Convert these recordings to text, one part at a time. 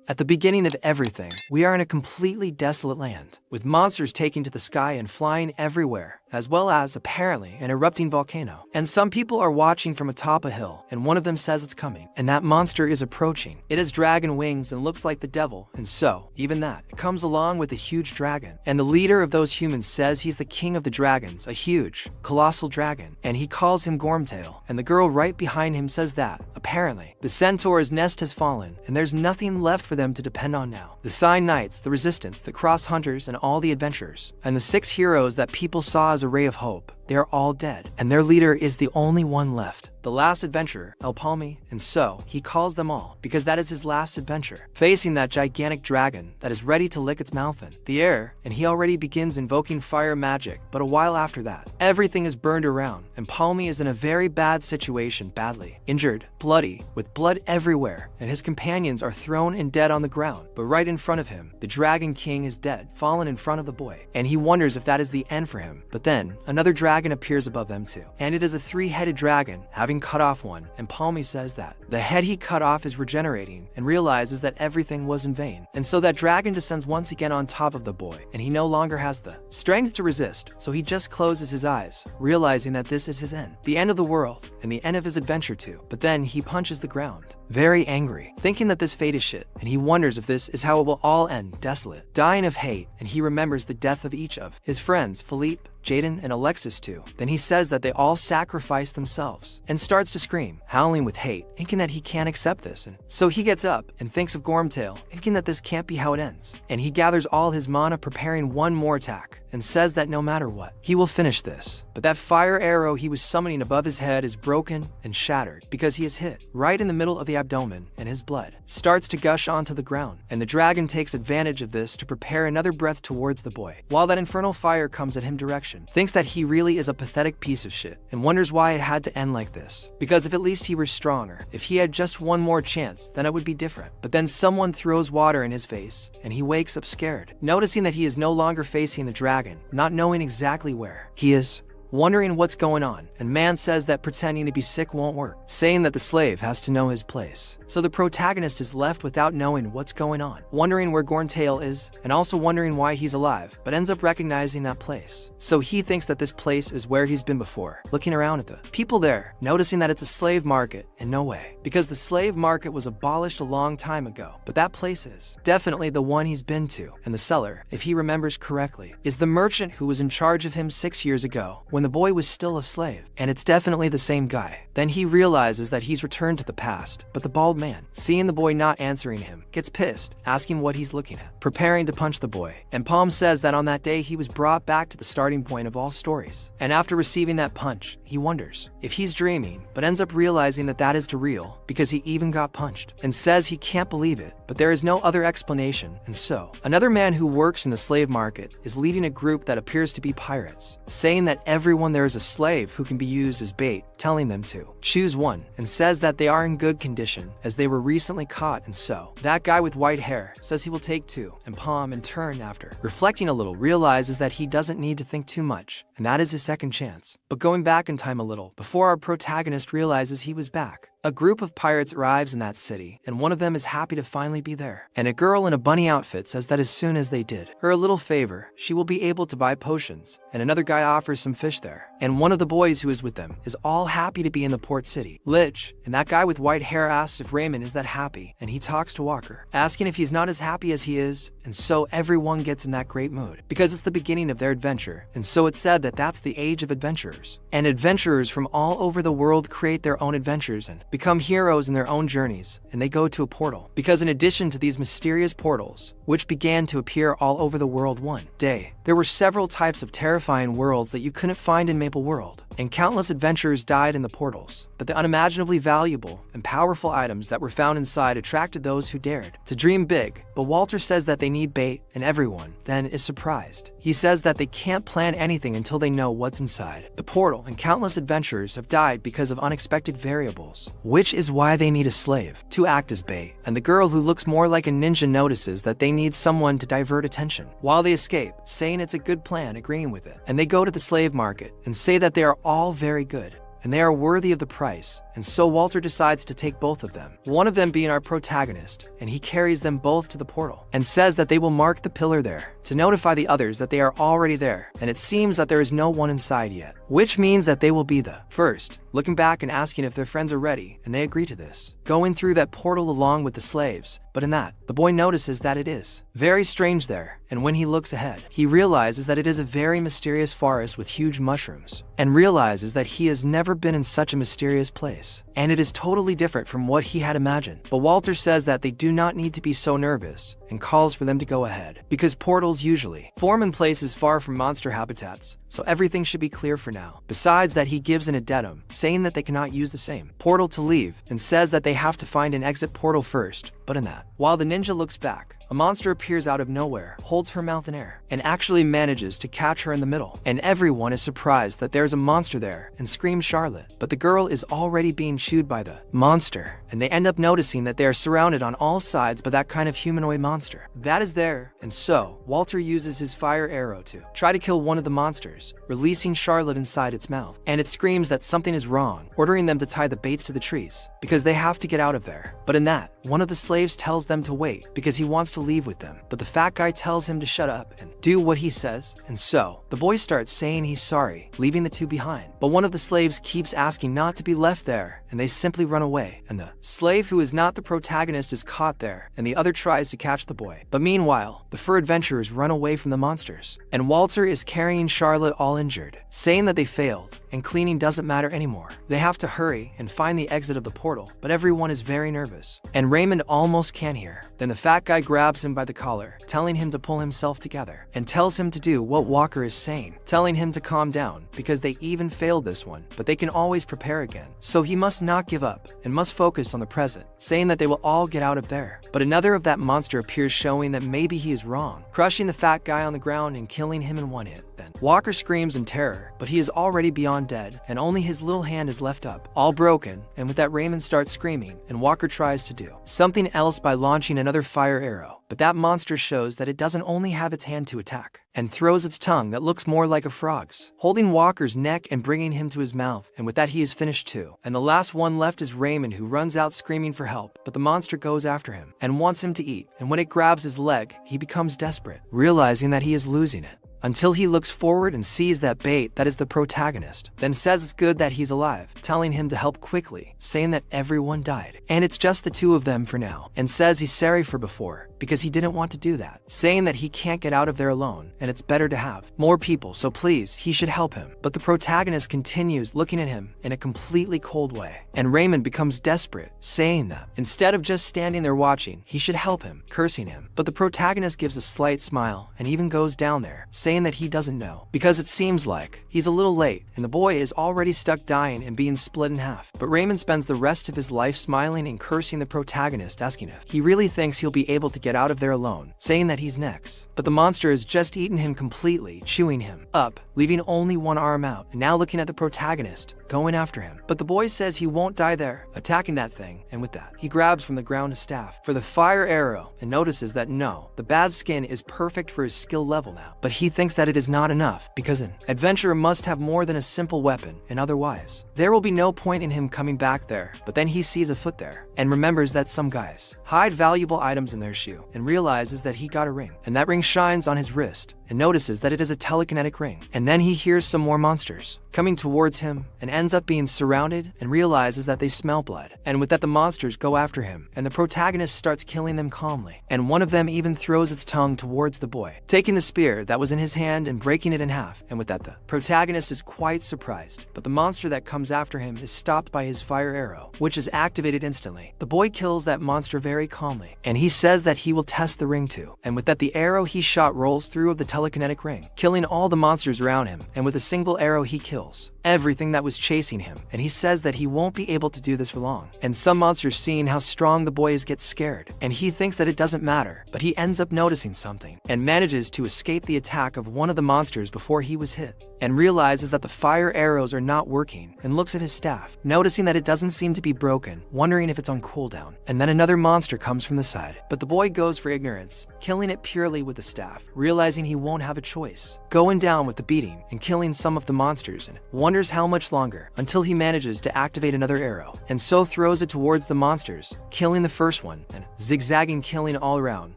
At the beginning of everything, we are in a completely desolate land, with monsters taking to the sky and flying everywhere, as well as, apparently, an erupting volcano. And some people are watching from atop a hill, and one of them says it's coming, and that monster is approaching. It has dragon wings and looks like the devil, and so, even that, it comes along with a huge dragon. And the leader of those humans says he's the king of the dragons, a huge, colossal dragon, and he calls him Gormtail. And the girl right behind him says that, apparently, the centaur's nest has fallen, and there's nothing left for them to depend on now. The Sign Knights, the Resistance, the Cross Hunters, and all the adventurers, and the 6 heroes that people saw as a ray of hope, they are all dead, and their leader is the only one left, the last adventurer, El Palmi, and so he calls them all, because that is his last adventure, facing that gigantic dragon that is ready to lick its mouth in the air, and he already begins invoking fire magic. But a while after that, everything is burned around, and Palmi is in a very bad situation, badly injured, bloody, with blood everywhere, and his companions are thrown and dead on the ground. But right in front of him, the Dragon King is dead, fallen in front of the boy, and he wonders if that is the end for him. But then, another dragon appears above them too, and it is a 3-headed dragon, having cut off one, and Palmi says that the head he cut off is regenerating, and realizes that everything was in vain. And so that dragon descends once again on top of the boy, and he no longer has the strength to resist, so he just closes his eyes, realizing that this is his end, the end of the world, and the end of his adventure too. But then he punches the ground, very angry, thinking that this fate is shit, and he wonders if this is how it will all end, desolate, dying of hate. And he remembers the death of each of his friends, Philippe, Jaden, and Alexis too. Then he says that they all sacrificed themselves, and starts to scream, howling with hate, thinking that he can't accept this. And so he gets up and thinks of Gormtail, thinking that this can't be how it ends. And he gathers all his mana, preparing one more attack, and says that no matter what, he will finish this. But that fire arrow he was summoning above his head is broken and shattered, because he is hit right in the middle of the abdomen, and his blood starts to gush onto the ground. And the dragon takes advantage of this to prepare another breath towards the boy, while that infernal fire comes at him direction, thinks that he really is a pathetic piece of shit, and wonders why it had to end like this. Because if at least he were stronger, if he had just one more chance, then it would be different. But then someone throws water in his face, and he wakes up scared, noticing that he is no longer facing the dragon, not knowing exactly where he is, wondering what's going on. And man says that pretending to be sick won't work, saying that the slave has to know his place. So the protagonist is left without knowing what's going on, wondering where Gormtail is, and also wondering why he's alive, but ends up recognizing that place. So he thinks that this place is where he's been before, looking around at the people there, noticing that it's a slave market, and no way, because the slave market was abolished a long time ago. But that place is definitely the one he's been to, and the seller, if he remembers correctly, is the merchant who was in charge of him 6 years ago, when the boy was still a slave, and it's definitely the same guy. Then he realizes that he's returned to the past, but the bald man, seeing the boy not answering him, gets pissed, asking what he's looking at, preparing to punch the boy. And Palm says that on that day he was brought back to the starting point of all stories. And after receiving that punch, he wonders if he's dreaming, but ends up realizing that that is too real, because he even got punched, and says he can't believe it, but there is no other explanation. And so, another man who works in the slave market is leading a group that appears to be pirates, saying that everyone there is a slave who can be used as bait, telling them to choose one, and says that they are in good condition as they were recently caught. And so that guy with white hair says he will take 2, and Palm in turn, after reflecting a little, realizes that he doesn't need to think too much, and that is his second chance. But going back in time a little, before our protagonist realizes he was back, a group of pirates arrives in that city, and one of them is happy to finally be there. And a girl in a bunny outfit says that as soon as they did her a little favor, she will be able to buy potions, and another guy offers some fish there. And one of the boys who is with them is all happy to be in the port city, Lich, and that guy with white hair asks if Raymond is that happy, and he talks to Walker, asking if he's not as happy as he is. And so everyone gets in that great mood, because it's the beginning of their adventure. And so it's said that that's the age of adventurers, and adventurers from all over the world create their own adventures and become heroes in their own journeys, and they go to a portal. Because in addition to these mysterious portals, which began to appear all over the world one day, there were several types of terrifying worlds that you couldn't find in Maple World, and countless adventurers died in the portals. But the unimaginably valuable and powerful items that were found inside attracted those who dared to dream big. But Walter says that they need bait, and everyone then is surprised. He says that they can't plan anything until they know what's inside the portal, and countless adventurers have died because of unexpected variables, which is why they need a slave to act as bait. And the girl who looks more like a ninja notices that they need someone to divert attention while they escape, saying it's a good plan, agreeing with it. And they go to the slave market and say that they are all very good and they are worthy of the price, and so Walter decides to take both of them, one of them being our protagonist, and he carries them both to the portal, and says that they will mark the pillar there to notify the others that they are already there, and it seems that there is no one inside yet, which means that they will be the first, looking back and asking if their friends are ready, and they agree to this, going through that portal along with the slaves. But in that, the boy notices that it is very strange there, and when he looks ahead, he realizes that it is a very mysterious forest with huge mushrooms, and realizes that he has never been in such a mysterious place, and it is totally different from what he had imagined. But Walter says that they do not need to be so nervous, and calls for them to go ahead, because portals usually form in places far from monster habitats, so everything should be clear for now. Besides that, he gives an addendum, saying that they cannot use the same portal to leave, and says that they have to find an exit portal first. But in that, while the ninja looks back, a monster appears out of nowhere, holds her mouth in air, and actually manages to catch her in the middle. And everyone is surprised that there's a monster there and screams Charlotte. But the girl is already being chewed by the monster, and they end up noticing that they are surrounded on all sides by that kind of humanoid monster that is there. And so, Walter uses his fire arrow to try to kill one of the monsters, releasing Charlotte inside its mouth. And it screams that something is wrong, ordering them to tie the baits to the trees, because they have to get out of there. But in that, one of the slaves tells them to wait, because he wants to leave with them, but the fat guy tells him to shut up and do what he says, and so the boy starts saying he's sorry, leaving the two behind. But one of the slaves keeps asking not to be left there, and they simply run away, and the slave who is not the protagonist is caught there, and the other tries to catch the boy. But meanwhile, the fur adventurers run away from the monsters, and Walter is carrying Charlotte all injured, saying that they failed, and cleaning doesn't matter anymore. They have to hurry and find the exit of the portal, but everyone is very nervous, and Raymond almost can't hear. Then the fat guy grabs him by the collar, telling him to pull himself together, and tells him to do what Walker is saying, telling him to calm down, because they even failed this one, but they can always prepare again. So he must not give up, and must focus on the present, saying that they will all get out of there. But another of that monster appears, showing that maybe he is wrong, crushing the fat guy on the ground and killing him in one hit. Then Walker screams in terror, but he is already beyond dead, and only his little hand is left up, all broken. And with that, Raymond starts screaming, and Walker tries to do something else by launching another fire arrow. But that monster shows that it doesn't only have its hand to attack, and throws its tongue that looks more like a frog's, holding Walker's neck and bringing him to his mouth. And with that, he is finished too. And the last one left is Raymond, who runs out screaming for help, but the monster goes after him and wants him to eat. And when it grabs his leg, he becomes desperate, realizing that he is losing it, until he looks forward and sees that bait that is the protagonist, then says it's good that he's alive, telling him to help quickly, saying that everyone died, and it's just the two of them for now, and says he's sorry for before, because he didn't want to do that, saying that he can't get out of there alone, and it's better to have more people, so please, he should help him. But the protagonist continues looking at him in a completely cold way, and Raymond becomes desperate, saying that instead of just standing there watching, he should help him, cursing him. But the protagonist gives a slight smile, and even goes down there, saying that he doesn't know, because it seems like he's a little late, and the boy is already stuck dying and being split in half. But Raymond spends the rest of his life smiling and cursing the protagonist, asking if he really thinks he'll be able to get out of there alone, saying that he's next. But the monster has just eaten him completely, chewing him up, leaving only one arm out, and now looking at the protagonist, going after him. But the boy says he won't die there, attacking that thing, and with that, he grabs from the ground a staff for the fire arrow, and notices that no, the bad skin is perfect for his skill level now. But he thinks that it is not enough, because an adventurer must have more than a simple weapon, and otherwise, there will be no point in him coming back there. But then he sees a foot there, and remembers that some guys hide valuable items in their shoe, and realizes that he got a ring, and that ring shines on his wrist, and notices that it is a telekinetic ring. And then he hears some more monsters coming towards him, and ends up being surrounded, and realizes that they smell blood. And with that, the monsters go after him, and the protagonist starts killing them calmly, and one of them even throws its tongue towards the boy, taking the spear that was in his hand and breaking it in half. And with that, the protagonist is quite surprised, but the monster that comes after him is stopped by his fire arrow, which is activated instantly. The boy kills that monster very calmly, and he says that he will test the ring too. And with that, the arrow he shot rolls through of the telekinetic ring, killing all the monsters around him, and with a single arrow he kills everything that was chasing him. And he says that he won't be able to do this for long. And some monsters, seeing how strong the boy is, get scared, and he thinks that it doesn't matter, but he ends up noticing something, and manages to escape the attack of one of the monsters before he was hit, and realizes that the fire arrows are not working, and looks at his staff, noticing that it doesn't seem to be broken, wondering if it's on cooldown. And then another monster comes from the side, but the boy goes for ignorance, killing it purely with the staff, realizing he won't have a choice, going down with the beating and killing some of the monsters, and wondering wonders how much longer, until he manages to activate another arrow, and so throws it towards the monsters, killing the first one, and zigzagging killing all around,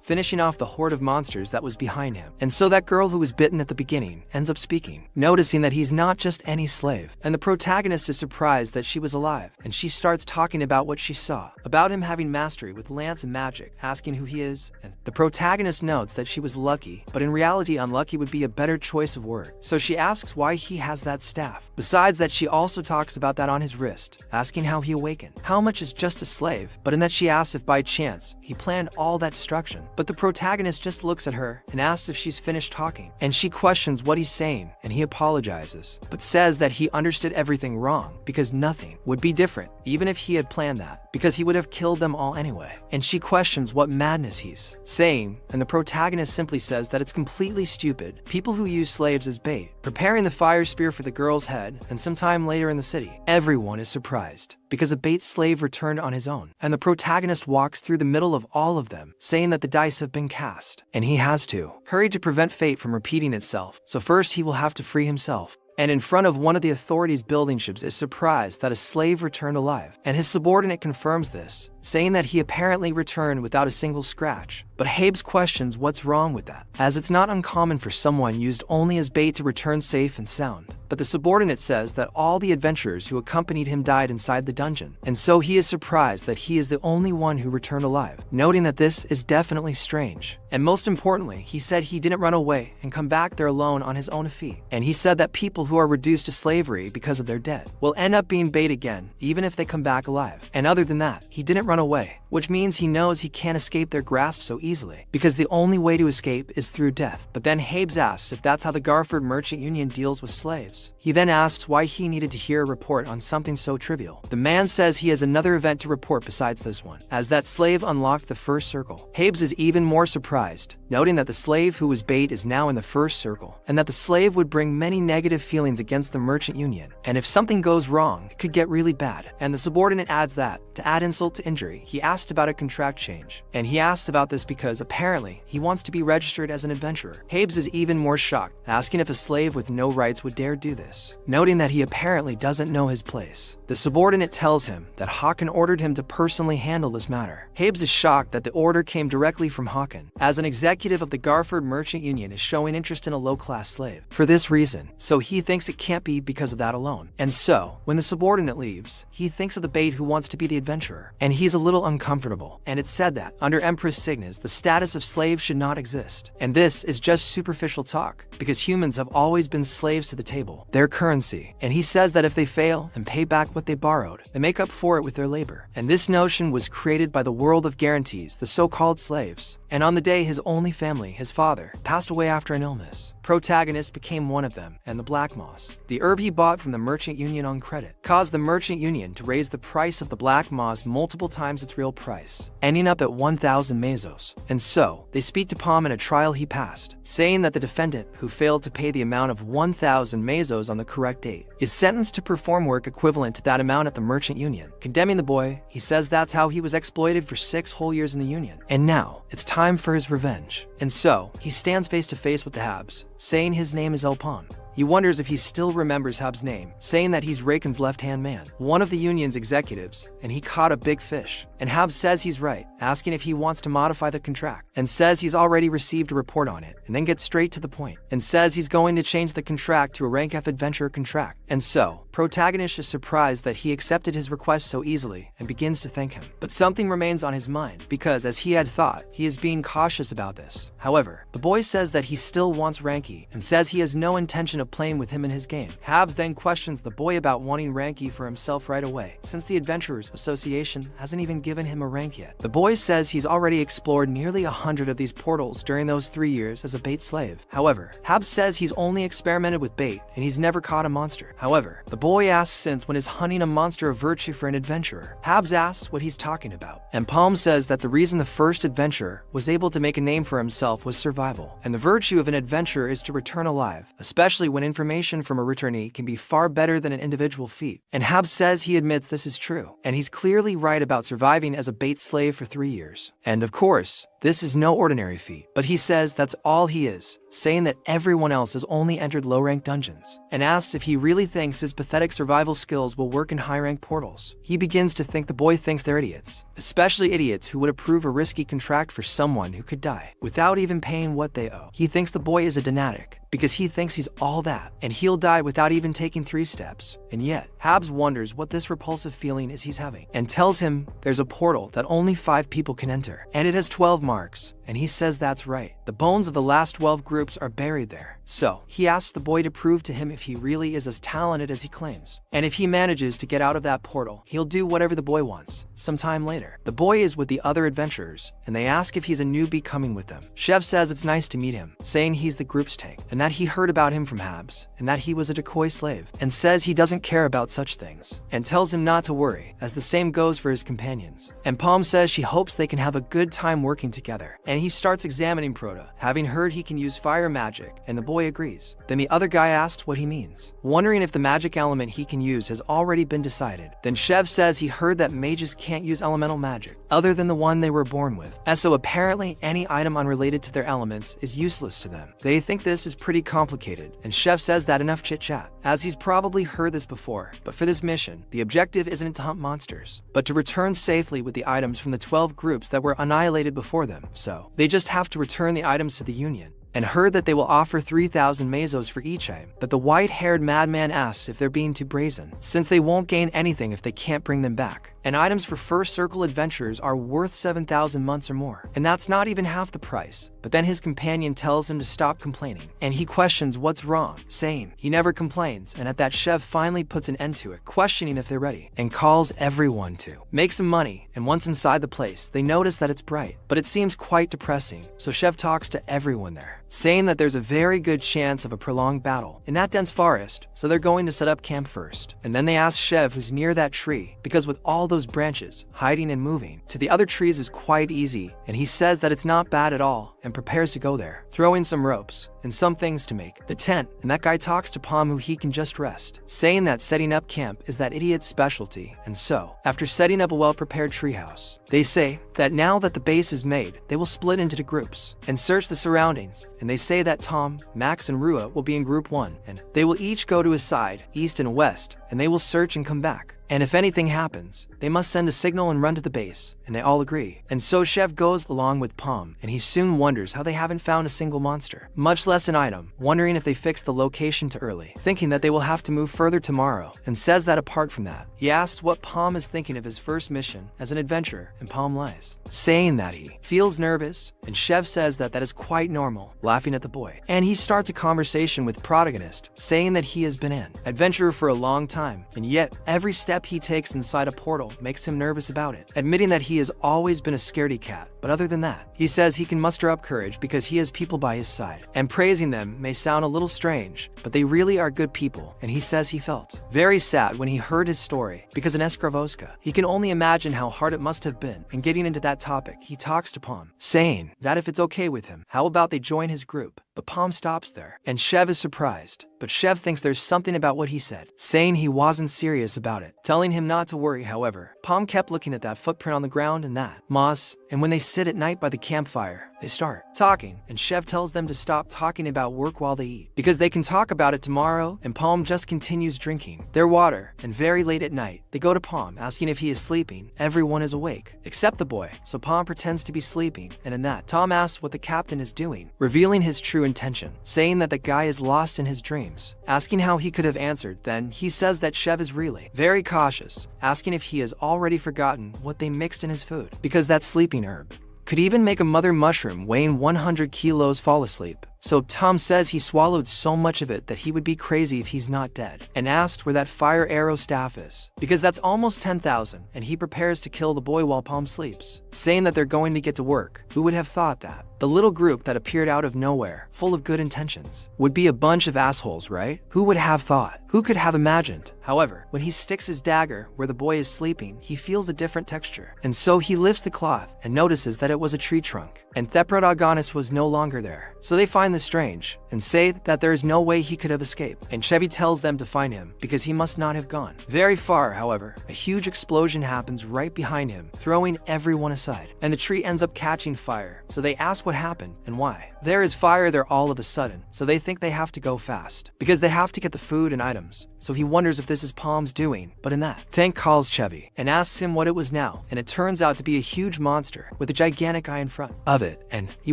finishing off the horde of monsters that was behind him. And so that girl who was bitten at the beginning ends up speaking, noticing that he's not just any slave, and the protagonist is surprised that she was alive, and she starts talking about what she saw, about him having mastery with lance and magic, asking who he is, and the protagonist notes that she was lucky, but in reality unlucky would be a better choice of word, so she asks why he has that staff. Besides that, she also talks about that on his wrist, asking how he awakened, how much is just a slave, but in that she asks if by chance he planned all that destruction. But the protagonist just looks at her and asks if she's finished talking, and she questions what he's saying, and he apologizes, but says that he understood everything wrong because nothing would be different, even if he had planned that, because he would have killed them all anyway. And she questions what madness he's saying, and the protagonist simply says that it's completely stupid. People who use slaves as bait, preparing the fire spear for the girl's head, and sometime later in the city, everyone is surprised because a bait slave returned on his own, and the protagonist walks through the middle of all of them, saying that the dice have been cast, and he has to hurry to prevent fate from repeating itself. So first he will have to free himself. And in front of one of the authorities' building ships is surprised that a slave returned alive, and his subordinate confirms this, saying that he apparently returned without a single scratch. But Habes questions what's wrong with that, as it's not uncommon for someone used only as bait to return safe and sound. But the subordinate says that all the adventurers who accompanied him died inside the dungeon, and so he is surprised that he is the only one who returned alive, noting that this is definitely strange. And most importantly, he said he didn't run away and come back there alone on his own feet. And he said that people who are reduced to slavery because of their dead will end up being bait again, even if they come back alive. And other than that, he didn't run away, which means he knows he can't escape their grasp so easily, because the only way to escape is through death. But then Habes asks if that's how the Garford Merchant Union deals with slaves. He then asks why he needed to hear a report on something so trivial. The man says he has another event to report besides this one, as that slave unlocked the first circle. Habes is even more surprised, noting that the slave who was bait is now in the first circle, and that the slave would bring many negative feelings against the Merchant Union, and if something goes wrong, it could get really bad. And the subordinate adds that, to add insult to injury, he asked about a contract change, and he asks about this because apparently he wants to be registered as an adventurer. Habes is even more shocked, asking if a slave with no rights would dare do this, noting that he apparently doesn't know his place. The subordinate tells him that Hakan ordered him to personally handle this matter. Habes is shocked that the order came directly from Hakan, as an executive of the Garford Merchant Union is showing interest in a low-class slave for this reason, so he thinks it can't be because of that alone. And so, when the subordinate leaves, he thinks of the bait who wants to be the adventurer, and he's a little uncomfortable. And it's said that, under Empress Signas, the status of slave should not exist. And this is just superficial talk, because humans have always been slaves to the table, their currency. And he says that if they fail and pay back what they borrowed, they make up for it with their labor. And this notion was created by the world of guarantees, the so-called slaves. And on the day his only family, his father, passed away after an illness, protagonist became one of them, and the Black Moss, the herb he bought from the Merchant Union on credit, caused the Merchant Union to raise the price of the Black Moss multiple times its real price, ending up at 1,000 mesos. And so, they speak to Palm in a trial he passed, saying that the defendant, who failed to pay the amount of 1,000 mesos on the correct date, is sentenced to perform work equivalent to that amount at the Merchant Union. Condemning the boy, he says that's how he was exploited for 6 whole years in the Union, and now, it's time for his revenge. And so, he stands face to face with the Habs, saying his name is Elpon. He wonders if he still remembers Hab's name, saying that he's Raken's left-hand man, one of the union's executives, and he caught a big fish. And Hab says he's right, asking if he wants to modify the contract, and says he's already received a report on it, and then gets straight to the point, and says he's going to change the contract to a rank F adventurer contract. And so, protagonist is surprised that he accepted his request so easily, and begins to thank him. But something remains on his mind, because as he had thought, he is being cautious about this. However, the boy says that he still wants Ranky, and says he has no intention of playing with him in his game. Habs then questions the boy about wanting Ranky for himself right away, since the Adventurers Association hasn't even given him a rank yet. The boy says he's already explored nearly 100 of these portals during those 3 years as a bait slave. However, Habs says he's only experimented with bait, and he's never caught a monster. However, the boy asks since when is hunting a monster of virtue for an adventurer. Habs asks what he's talking about, and Palm says that the reason the first adventurer was able to make a name for himself was survival, and the virtue of an adventurer is to return alive, especially when information from a returnee can be far better than an individual feat. And Habs says he admits this is true, and he's clearly right about surviving as a bait slave for 3 years. And of course, this is no ordinary feat, but he says that's all he is, saying that everyone else has only entered low-rank dungeons, and asks if he really thinks his pathetic survival skills will work in high-rank portals. He begins to think the boy thinks they're idiots, especially idiots who would approve a risky contract for someone who could die without even paying what they owe. He thinks the boy is a Donatic because he thinks he's all that, and he'll die without even taking 3 steps. And yet, Habs wonders what this repulsive feeling is he's having, and tells him there's a portal that only 5 people can enter, and it has 12 marks, and he says that's right. The bones of the last 12 groups are buried there. So, he asks the boy to prove to him if he really is as talented as he claims. And if he manages to get out of that portal, he'll do whatever the boy wants. Sometime later, the boy is with the other adventurers, and they ask if he's a newbie coming with them. Chev says it's nice to meet him, saying he's the group's tank, and that he heard about him from Habs, and that he was a decoy slave, and says he doesn't care about such things, and tells him not to worry, as the same goes for his companions. And Palm says she hopes they can have a good time working together, and he starts examining Proto, having heard he can use fire magic, and the boy agrees. Then the other guy asks what he means, wondering if the magic element he can use has already been decided. Then Chev says he heard that mages can't use elemental magic, other than the one they were born with, and so apparently any item unrelated to their elements is useless to them. They think this is pretty complicated, and Chev says that enough chit-chat, as he's probably heard this before, but for this mission, the objective isn't to hunt monsters, but to return safely with the items from the 12 groups that were annihilated before them, so they just have to return the items to the Union. And heard that they will offer 3,000 mesos for each item, but the white-haired madman asks if they're being too brazen, since they won't gain anything if they can't bring them back. And items for First Circle adventurers are worth 7,000 months or more, and that's not even half the price. But then his companion tells him to stop complaining, and he questions what's wrong, saying he never complains, and at that Chev finally puts an end to it, questioning if they're ready, and calls everyone to make some money. And once inside the place, they notice that it's bright, but it seems quite depressing, so Chev talks to everyone there, saying that there's a very good chance of a prolonged battle in that dense forest, so they're going to set up camp first. And then they ask Chev who's near that tree, because with all those branches, hiding and moving to the other trees is quite easy, and he says that it's not bad at all, and prepares to go there, throwing some ropes and some things to make the tent. And that guy talks to Palm who he can just rest, saying that setting up camp is that idiot's specialty. And so, after setting up a well-prepared treehouse, they say that now that the base is made, they will split into 2 groups and search the surroundings, and they say that Tom, Max, and Rua will be in group 1, and they will each go to a side, east and west, and they will search and come back. And if anything happens, they must send a signal and run to the base, and they all agree. And so Chev goes along with Palm, and he soon wonders how they haven't found a single monster, much less an item, wondering if they fixed the location too early, thinking that they will have to move further tomorrow, and says that apart from that, he asks what Palm is thinking of his first mission as an adventurer, and Palm lies, saying that he feels nervous, and Chev says that that is quite normal, laughing at the boy. And he starts a conversation with Protagonist, saying that he has been an adventurer for a long time, and yet every step he takes inside a portal makes him nervous about it, admitting that he has always been a scaredy cat. But other than that, he says he can muster up courage because he has people by his side, and praising them may sound a little strange, but they really are good people. And he says he felt very sad when he heard his story, because in Eskravoska, he can only imagine how hard it must have been. And getting into that topic, he talks to Palm, saying that if it's okay with him, how about they join his group? But Palm stops there, and Chev is surprised, but Chev thinks there's something about what he said, saying he wasn't serious about it, telling him not to worry. However, Palm kept looking at that footprint on the ground and that moss, and when they sit at night by the campfire, they start talking, and Chev tells them to stop talking about work while they eat, because they can talk about it tomorrow. And Palm just continues drinking their water, and very late at night, they go to Palm, asking if he is sleeping. Everyone is awake, except the boy, so Palm pretends to be sleeping, and in that, Tom asks what the captain is doing, revealing his true intention, saying that the guy is lost in his dreams, asking how he could have answered. Then he says that Chev is really very cautious, asking if he has already forgotten what they mixed in his food, because that sleeping herb could even make a mother mushroom weighing 100 kilos fall asleep. So Tom says he swallowed so much of it that he would be crazy if he's not dead, and asked where that fire arrow staff is, because that's almost 10,000, and he prepares to kill the boy while Palm sleeps, saying that they're going to get to work. Who would have thought that? The little group that appeared out of nowhere, full of good intentions, would be a bunch of assholes, right? Who would have thought? Who could have imagined? However, when he sticks his dagger where the boy is sleeping, he feels a different texture. And so he lifts the cloth and notices that it was a tree trunk, and the protagonist was no longer there. So they find this strange and say that there is no way he could have escaped. And Chevy tells them to find him because he must not have gone very far. However, a huge explosion happens right behind him, throwing everyone aside, and the tree ends up catching fire. So they ask what happened and why. There is fire there all of a sudden, so they think they have to go fast because they have to get the food and items. So he wonders if this is Palm's doing, but in that, Tank calls Chevy and asks him what it was now, and it turns out to be a huge monster with a gigantic eye in front of it, and he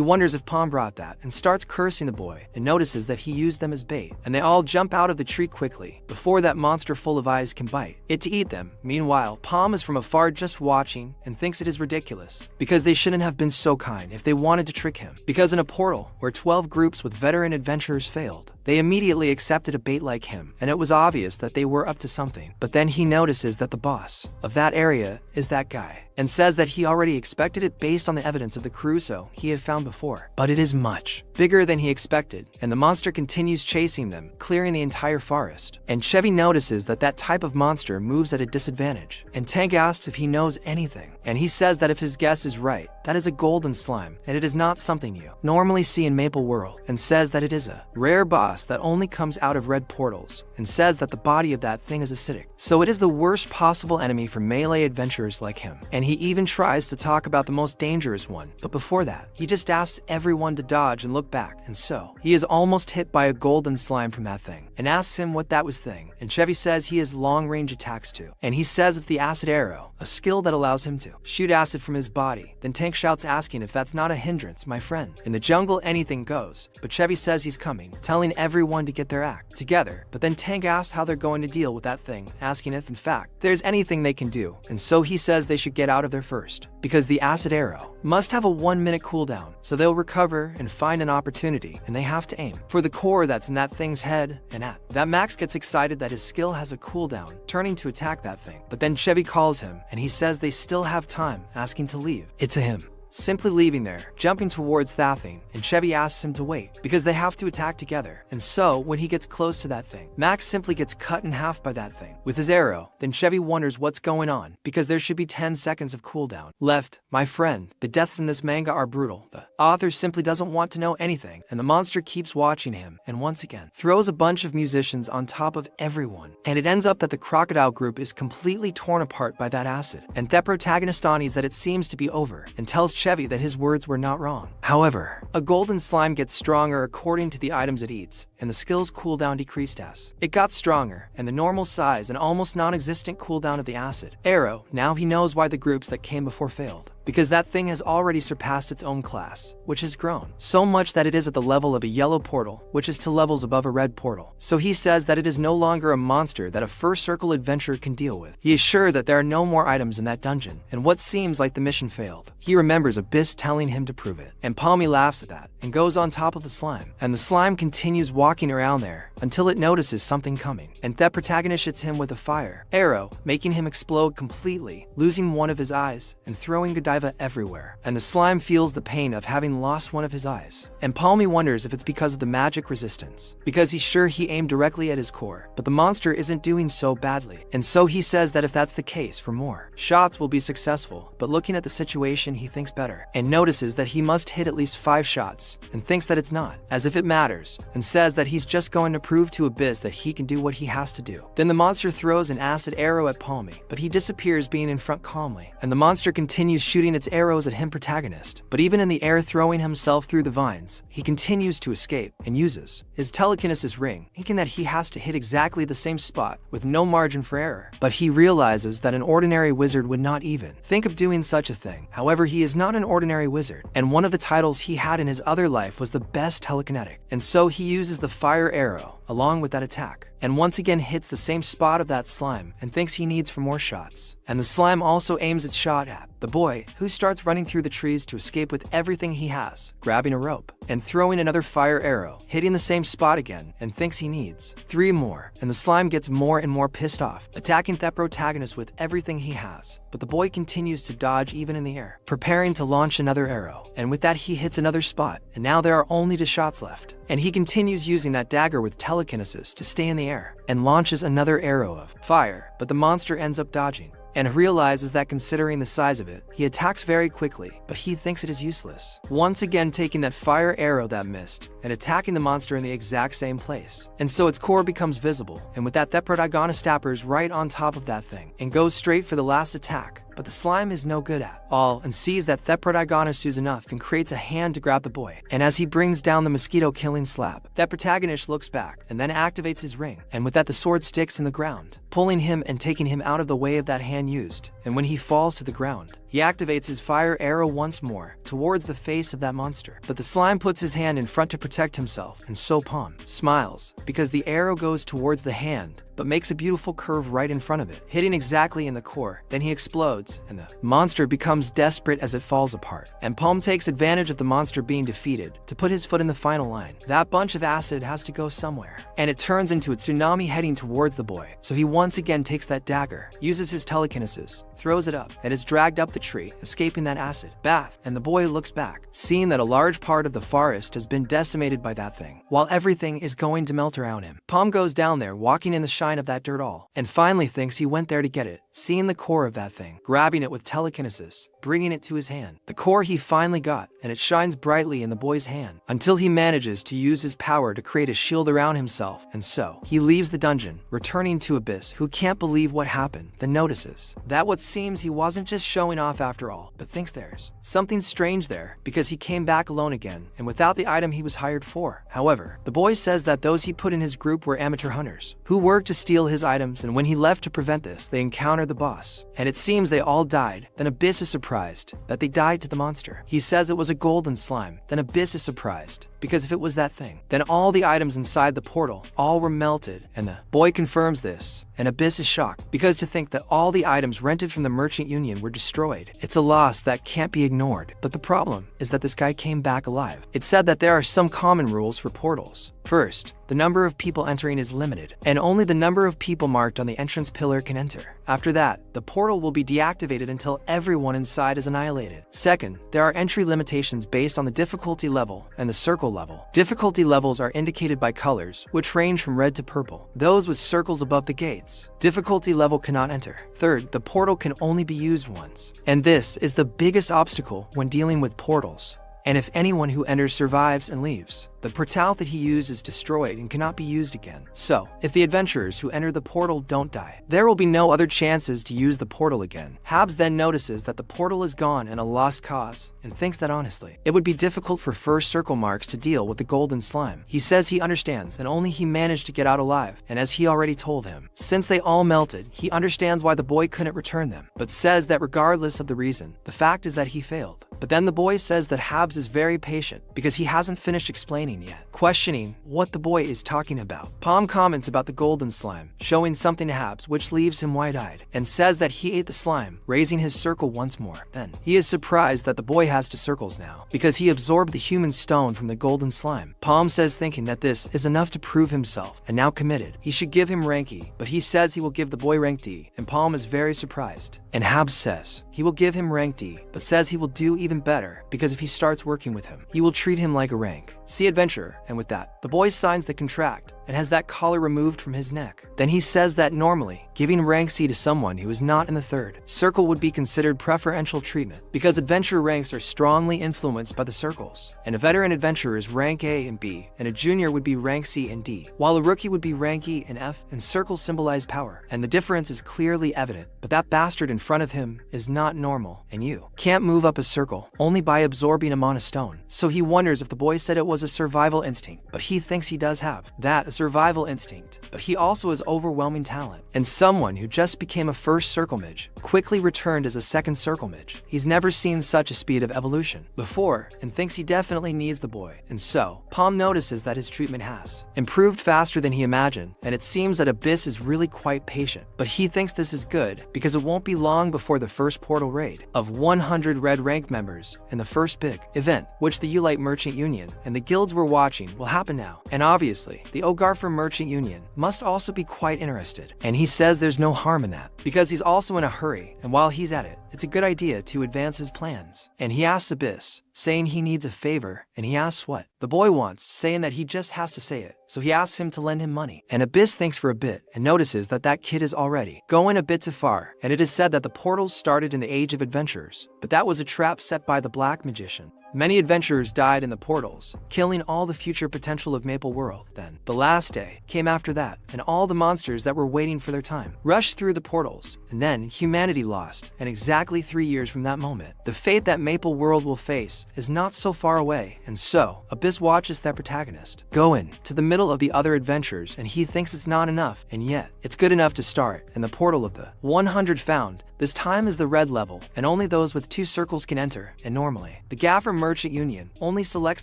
wonders if Palm brought that and starts cursing the boy and notices that he used them as bait, and they all jump out of the tree quickly before that monster full of eyes can bite it to eat them. Meanwhile, Palm is from afar just watching and thinks it is ridiculous because they shouldn't have been so kind if they wanted to trick him, because in a portal where 12 groups with veteran adventurers failed, they immediately accepted a bait like him, and it was obvious that they were up to something. But then he notices that the boss of that area is that guy, and says that he already expected it based on the evidence of the Crusoe he had found before. But it is much bigger than he expected, and the monster continues chasing them, clearing the entire forest. And Chevy notices that that type of monster moves at a disadvantage, and Tank asks if he knows anything, and he says that if his guess is right, that is a golden slime, and it is not something you normally see in Maple World, and says that it is a rare boss that only comes out of red portals, and says that the body of that thing is acidic. So it is the worst possible enemy for melee adventurers like him, and he even tries to talk about the most dangerous one. But before that, he just asks everyone to dodge and look back, and so he is almost hit by a golden slime from that thing, and asks him what that was thing, and Chevy says he has long-range attacks too, and he says it's the acid arrow, a skill that allows him to shoot acid from his body. Then Tank shouts asking if that's not a hindrance, my friend. In the jungle, anything goes, but Chevy says he's coming, telling everyone to get their act together. But then Tank asks how they're going to deal with that thing, asking if in fact there's anything they can do, and so he says they should get out of there first, because the acid arrow must have a 1-minute cooldown, so they'll recover and find an opportunity, and they have to aim for the core that's in that thing's head. And at that, Max gets excited that his skill has a cooldown, turning to attack that thing. But then Chevy calls him, and he says they still have time, asking to leave it to him. Simply leaving there, jumping towards that thing, and Chevy asks him to wait because they have to attack together. And so when he gets close to that thing, Max simply gets cut in half by that thing with his arrow. Then Chevy wonders what's going on because there should be 10 seconds of cooldown left. My friend, the deaths in this manga are brutal. The author simply doesn't want to know anything, and the monster keeps watching him and once again throws a bunch of musicians on top of everyone. And it ends up that the crocodile group is completely torn apart by that acid, and the protagonist awns that it seems to be over and tells Chevy that his words were not wrong. However, a golden slime gets stronger according to the items it eats, and the skill's cooldown decreased as it got stronger, and the normal size and almost non-existent cooldown of the acid arrow. Now he knows why the groups that came before failed, because that thing has already surpassed its own class, which has grown so much that it is at the level of a yellow portal, which is 2 levels above a red portal. So he says that it is no longer a monster that a first circle adventurer can deal with. He is sure that there are no more items in that dungeon, and what seems like the mission failed. He remembers Abyss telling him to prove it, and Palmy laughs at that and goes on top of the slime, and the slime continues walking around there until it notices something coming, and the protagonist hits him with a fire arrow, making him explode completely, losing one of his eyes and throwing Godiva everywhere. And the slime feels the pain of having lost one of his eyes, and Palmy wonders if it's because of the magic resistance, because he's sure he aimed directly at his core, but the monster isn't doing so badly. And so he says that if that's the case, for more shots will be successful. But looking at the situation, he thinks better and notices that he must hit at least 5 shots, and thinks that it's not as if it matters, and says that he's just going to prove to Abyss that he can do what he has to do. Then the monster throws an acid arrow at Palmy, but he disappears, being in front calmly, and the monster continues shooting its arrows at him, protagonist. But even in the air, throwing himself through the vines, he continues to escape and uses his telekinesis ring, thinking that he has to hit exactly the same spot with no margin for error. But he realizes that an ordinary wizard would not even think of doing such a thing. However, he is not an ordinary wizard, and one of the titles he had in his other life was the best telekinetic, and so he uses the fire arrow along with that attack and once again hits the same spot of that slime and thinks he needs for more shots. And the slime also aims its shot at the boy, who starts running through the trees to escape with everything he has, grabbing a rope and throwing another fire arrow, hitting the same spot again, and thinks he needs 3 more. And the slime gets more and more pissed off, attacking the protagonist with everything he has. But the boy continues to dodge even in the air, preparing to launch another arrow. And with that, he hits another spot, and now there are only 2 shots left. And he continues using that dagger with telekinesis to stay in the air, and launches another arrow of fire, but the monster ends up dodging, and realizes that considering the size of it, he attacks very quickly, but he thinks it is useless. Once again taking that fire arrow that missed, and attacking the monster in the exact same place. And so its core becomes visible, and with that, the protagonist stappers right on top of that thing, and goes straight for the last attack. But the slime is no good at all, and sees that the protagonist is enough and creates a hand to grab the boy. And as he brings down the mosquito-killing slap, that protagonist looks back and then activates his ring. And with that, the sword sticks in the ground, pulling him and taking him out of the way of that hand used. And when he falls to the ground, he activates his fire arrow once more towards the face of that monster. But the slime puts his hand in front to protect himself, and so Palm smiles because the arrow goes towards the hand, but makes a beautiful curve right in front of it, hitting exactly in the core. Then he explodes, and the monster becomes desperate as it falls apart. And Palm takes advantage of the monster being defeated to put his foot in the final line. That bunch of acid has to go somewhere, and it turns into a tsunami heading towards the boy. So he once again takes that dagger, uses his telekinesis, throws it up, and is dragged up the tree, escaping that acid bath. And the boy looks back, seeing that a large part of the forest has been decimated by that thing, while everything is going to melt around him. Palm goes down there, walking in the shine of that dirt all, and finally thinks he went there to get it, seeing the core of that thing, grabbing it with telekinesis, bringing it to his hand. The core he finally got, and it shines brightly in the boy's hand, until he manages to use his power to create a shield around himself. And so he leaves the dungeon, returning to Abyss, who can't believe what happened, then notices that what seems he wasn't just showing off after all, but thinks there's something strange there, because he came back alone again, and without the item he was hired for. However, the boy says that those he put in his group were amateur hunters, who worked to steal his items, and when he left to prevent this, they encountered the boss. And it seems they all died. Then Abyss is surprised that they died to the monster. He says it was a golden slime. Then Abyss is surprised, because if it was that thing, then all the items inside the portal all were melted. And the boy confirms this, and Abyss is shocked, because to think that all the items rented from the merchant union were destroyed. It's a loss that can't be ignored. But the problem is that this guy came back alive. It's said that there are some common rules for portals. First, the number of people entering is limited, and only the number of people marked on the entrance pillar can enter. After that, the portal will be deactivated until everyone inside is annihilated. Second, there are entry limitations based on the difficulty level and the circle level. Difficulty levels are indicated by colors, which range from red to purple. Those with circles above the gates, difficulty level cannot enter. Third, the portal can only be used once, and this is the biggest obstacle when dealing with portals. And if anyone who enters survives and leaves, the portal that he used is destroyed and cannot be used again. So, if the adventurers who enter the portal don't die, there will be no other chances to use the portal again. Habs then notices that the portal is gone and a lost cause, and thinks that honestly, it would be difficult for first circle marks to deal with the golden slime. He says he understands, and only he managed to get out alive, and as he already told him, since they all melted, he understands why the boy couldn't return them, but says that regardless of the reason, the fact is that he failed. But then the boy says that Habs is very patient, because he hasn't finished explaining yet, questioning what the boy is talking about. Palm comments about the golden slime, showing something to Habs, which leaves him wide-eyed, and says that he ate the slime, raising his circle once more. Then, he is surprised that the boy has 2 circles now, because he absorbed the human stone from the golden slime. Palm says thinking that this is enough to prove himself, and now committed. He should give him rank E, but he says he will give the boy rank D, and Palm is very surprised. And Habs says he will give him rank D, but says he will do even better, because if he starts working with him, he will treat him like a rank C adventurer. And with that, the boy signs the contract and has that collar removed from his neck. Then he says that normally, giving rank C to someone who is not in the 3rd circle would be considered preferential treatment, because adventure ranks are strongly influenced by the circles, and a veteran adventurer is rank A and B, and a junior would be rank C and D, while a rookie would be rank E and F, and circles symbolize power, and the difference is clearly evident. But that bastard in front of him is not normal, and you can't move up a circle only by absorbing a mana stone. So he wonders if the boy said it was a survival instinct, but he thinks he does have that survival instinct, but he also has overwhelming talent. And someone who just became a first circle mage quickly returned as a second circle mage. He's never seen such a speed of evolution before and thinks he definitely needs the boy. And so, Palm notices that his treatment has improved faster than he imagined, and it seems that Abyss is really quite patient. But he thinks this is good because it won't be long before the first portal raid of 100 red rank members in the first big event, which the Ulite Merchant Union and the guilds we're watching will happen now. And obviously, the Ogarfer Merchant Union must also be quite interested. And he says there's no harm in that, because he's also in a hurry, and while he's at it, it's a good idea to advance his plans. And he asks Abyss, saying he needs a favor, and he asks what the boy wants, saying that he just has to say it. So he asks him to lend him money. And Abyss thinks for a bit and notices that that kid is already going a bit too far. And it is said that the portals started in the Age of Adventurers, but that was a trap set by the Black Magician. Many adventurers died in the portals, killing all the future potential of Maple World. Then, the last day came after that, and all the monsters that were waiting for their time rushed through the portals, and then humanity lost. And exactly 3 years from that moment, the fate that Maple World will face is not so far away. And so, Abyss watches that protagonist go into the middle of the other adventures, and he thinks it's not enough, and yet, it's good enough to start. And the portal of the 100 found this time is the red level, and only those with 2 circles can enter, and normally, the Gaffer Merchant Union only selects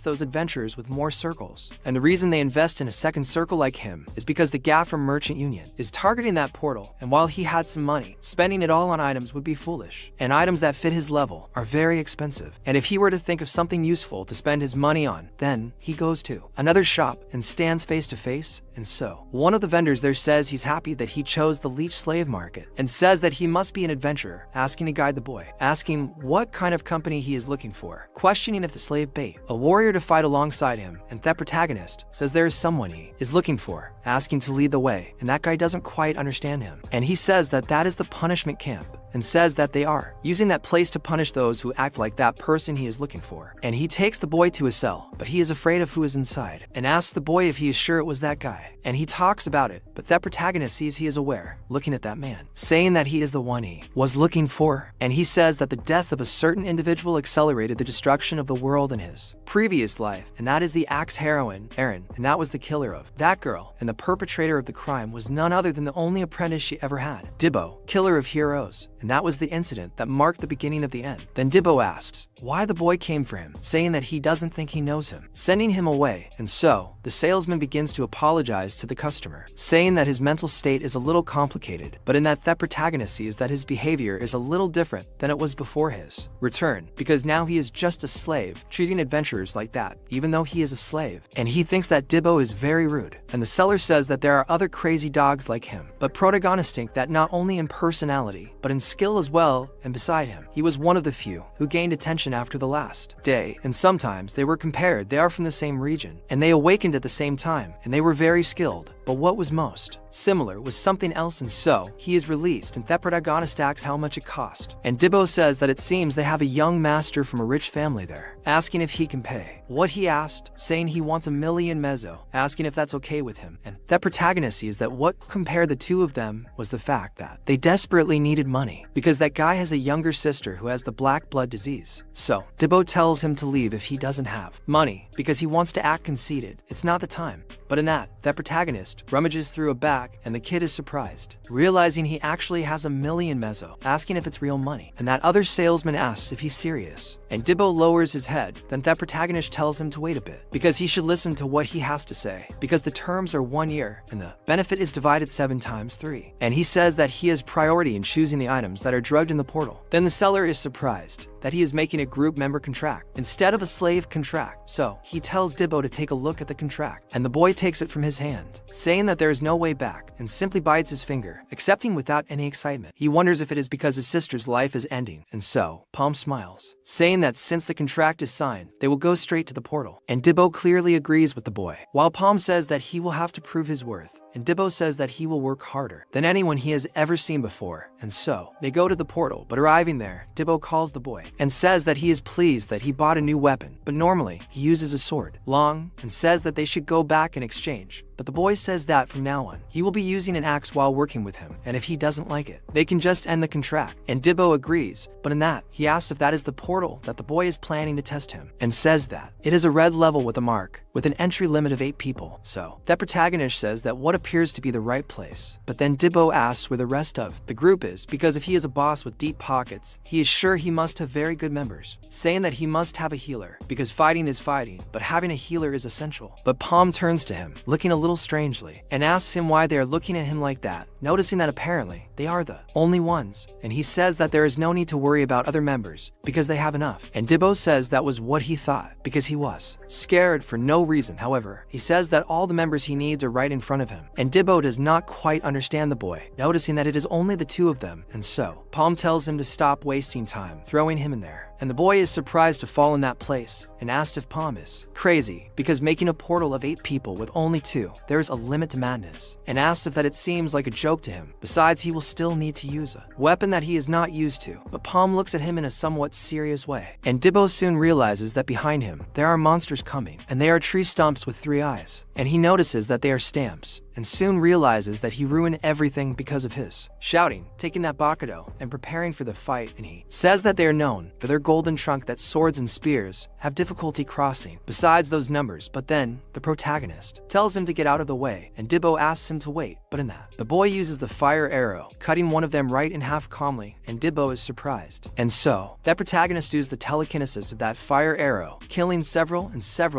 those adventurers with more circles. And the reason they invest in a second circle like him is because the Gaffer Merchant Union is targeting that portal, and while he had some money, spending it all on items would be foolish. And items that fit his level are very expensive. And if he were to think of something useful to spend his money on, then he goes to another shop and stands face to face. And so, one of the vendors there says he's happy that he chose the leech slave market, and says that he must be an adventurer, asking to guide the boy, asking what kind of company he is looking for, questioning if the slave bait a warrior to fight alongside him, and that protagonist says there is someone he is looking for, asking to lead the way, and that guy doesn't quite understand him. And he says that that is the punishment camp, and says that they are using that place to punish those who act like that person he is looking for. And he takes the boy to his cell, but he is afraid of who is inside, and asks the boy if he is sure it was that guy. And he talks about it, but that protagonist sees he is aware, looking at that man, saying that he is the one he was looking for. And he says that the death of a certain individual accelerated the destruction of the world in his previous life, and that is the axe heroine, Erin, and that was the killer of that girl, and the perpetrator of the crime was none other than the only apprentice she ever had, Dibbo, killer of heroes. And that was the incident that marked the beginning of the end. Then Dibbo asks why the boy came for him, saying that he doesn't think he knows him, sending him away. And so, the salesman begins to apologize to the customer, saying that his mental state is a little complicated, but in that protagonist sees that his behavior is a little different than it was before his return, because now he is just a slave, treating adventurers like that, even though he is a slave. And he thinks that Dibbo is very rude. And the seller says that there are other crazy dogs like him, but protagonists think that not only in personality, but in skill as well, and beside him, he was one of the few who gained attention after the last day, and sometimes they were compared. They are from the same region, and they awakened at the same time, and they were very skilled. But what was most similar was something else, and so he is released, and that protagonist asks how much it cost. And Dibbo says that it seems they have a young master from a rich family there, asking if he can pay what he asked, saying he wants 1,000,000 mezzo, asking if that's okay with him. And that protagonist sees that what compared the two of them was the fact that they desperately needed money, because that guy has a younger sister who has the black blood disease. So Dibbo tells him to leave if he doesn't have money, because he wants to act conceited. It's not the time. But in that protagonist rummages through a bag, and the kid is surprised, realizing he actually has 1,000,000 mezzo, asking if it's real money. And that other salesman asks if he's serious. And Dibbo lowers his head. Then that protagonist tells him to wait a bit, because he should listen to what he has to say, because the terms are 1 year, and the benefit is divided 7 times 3. And he says that he has priority in choosing the items that are drugged in the portal. Then the seller is surprised that he is making a group member contract instead of a slave contract. So he tells Dibbo to take a look at the contract, and the boy takes it from his hand, saying that there is no way back, and simply bites his finger, accepting without any excitement. He wonders if it is because his sister's life is ending, and so Palm smiles, saying that since the contract is signed, they will go straight to the portal. And Dibbo clearly agrees with the boy, while Palm says that he will have to prove his worth. And Dibbo says that he will work harder than anyone he has ever seen before. And so, they go to the portal, but arriving there, Dibbo calls the boy and says that he is pleased that he bought a new weapon, but normally he uses a sword, long, and says that they should go back and exchange. but the boy says that from now on, he will be using an axe while working with him, and if he doesn't like it, they can just end the contract. And Dibbo agrees, but in that, he asks if that is the portal that the boy is planning to test him, and says that it is a red level with a mark, with an entry limit of 8 people. So, that protagonist says that what appears to be the right place, but then Dibbo asks where the rest of the group is, because if he is a boss with deep pockets, he is sure he must have very good members, saying that he must have a healer, because fighting is fighting, but having a healer is essential. But Palm turns to him, looking a little strangely, and asks him why they are looking at him like that, noticing that apparently they are the only ones, and he says that there is no need to worry about other members, because they have enough. And Dibbo says that was what he thought, because he was scared for no reason. However, he says that all the members he needs are right in front of him, and Dibbo does not quite understand the boy, noticing that it is only the 2 of them, and so Palm tells him to stop wasting time, throwing him in there. And the boy is surprised to fall in that place, and asked if Palm is crazy, because making a portal of 8 people with only 2, there is a limit to madness, and asks if that it seems like a joke to him. Besides, he will still need to use a weapon that he is not used to, but Palm looks at him in a somewhat serious way. And Dibbo soon realizes that behind him, there are monsters coming, and they are tree stumps with 3 eyes, and he notices that they are stamps, and soon realizes that he ruined everything because of his shouting, taking that Bakudo, and preparing for the fight. And he says that they are known for their golden trunk that swords and spears have difficulty crossing, besides those numbers. But then, the protagonist tells him to get out of the way, and Dibbo asks him to wait, but in that, the boy uses the fire arrow, cutting one of them right in half calmly, and Dibbo is surprised. And so, that protagonist uses the telekinesis of that fire arrow, killing several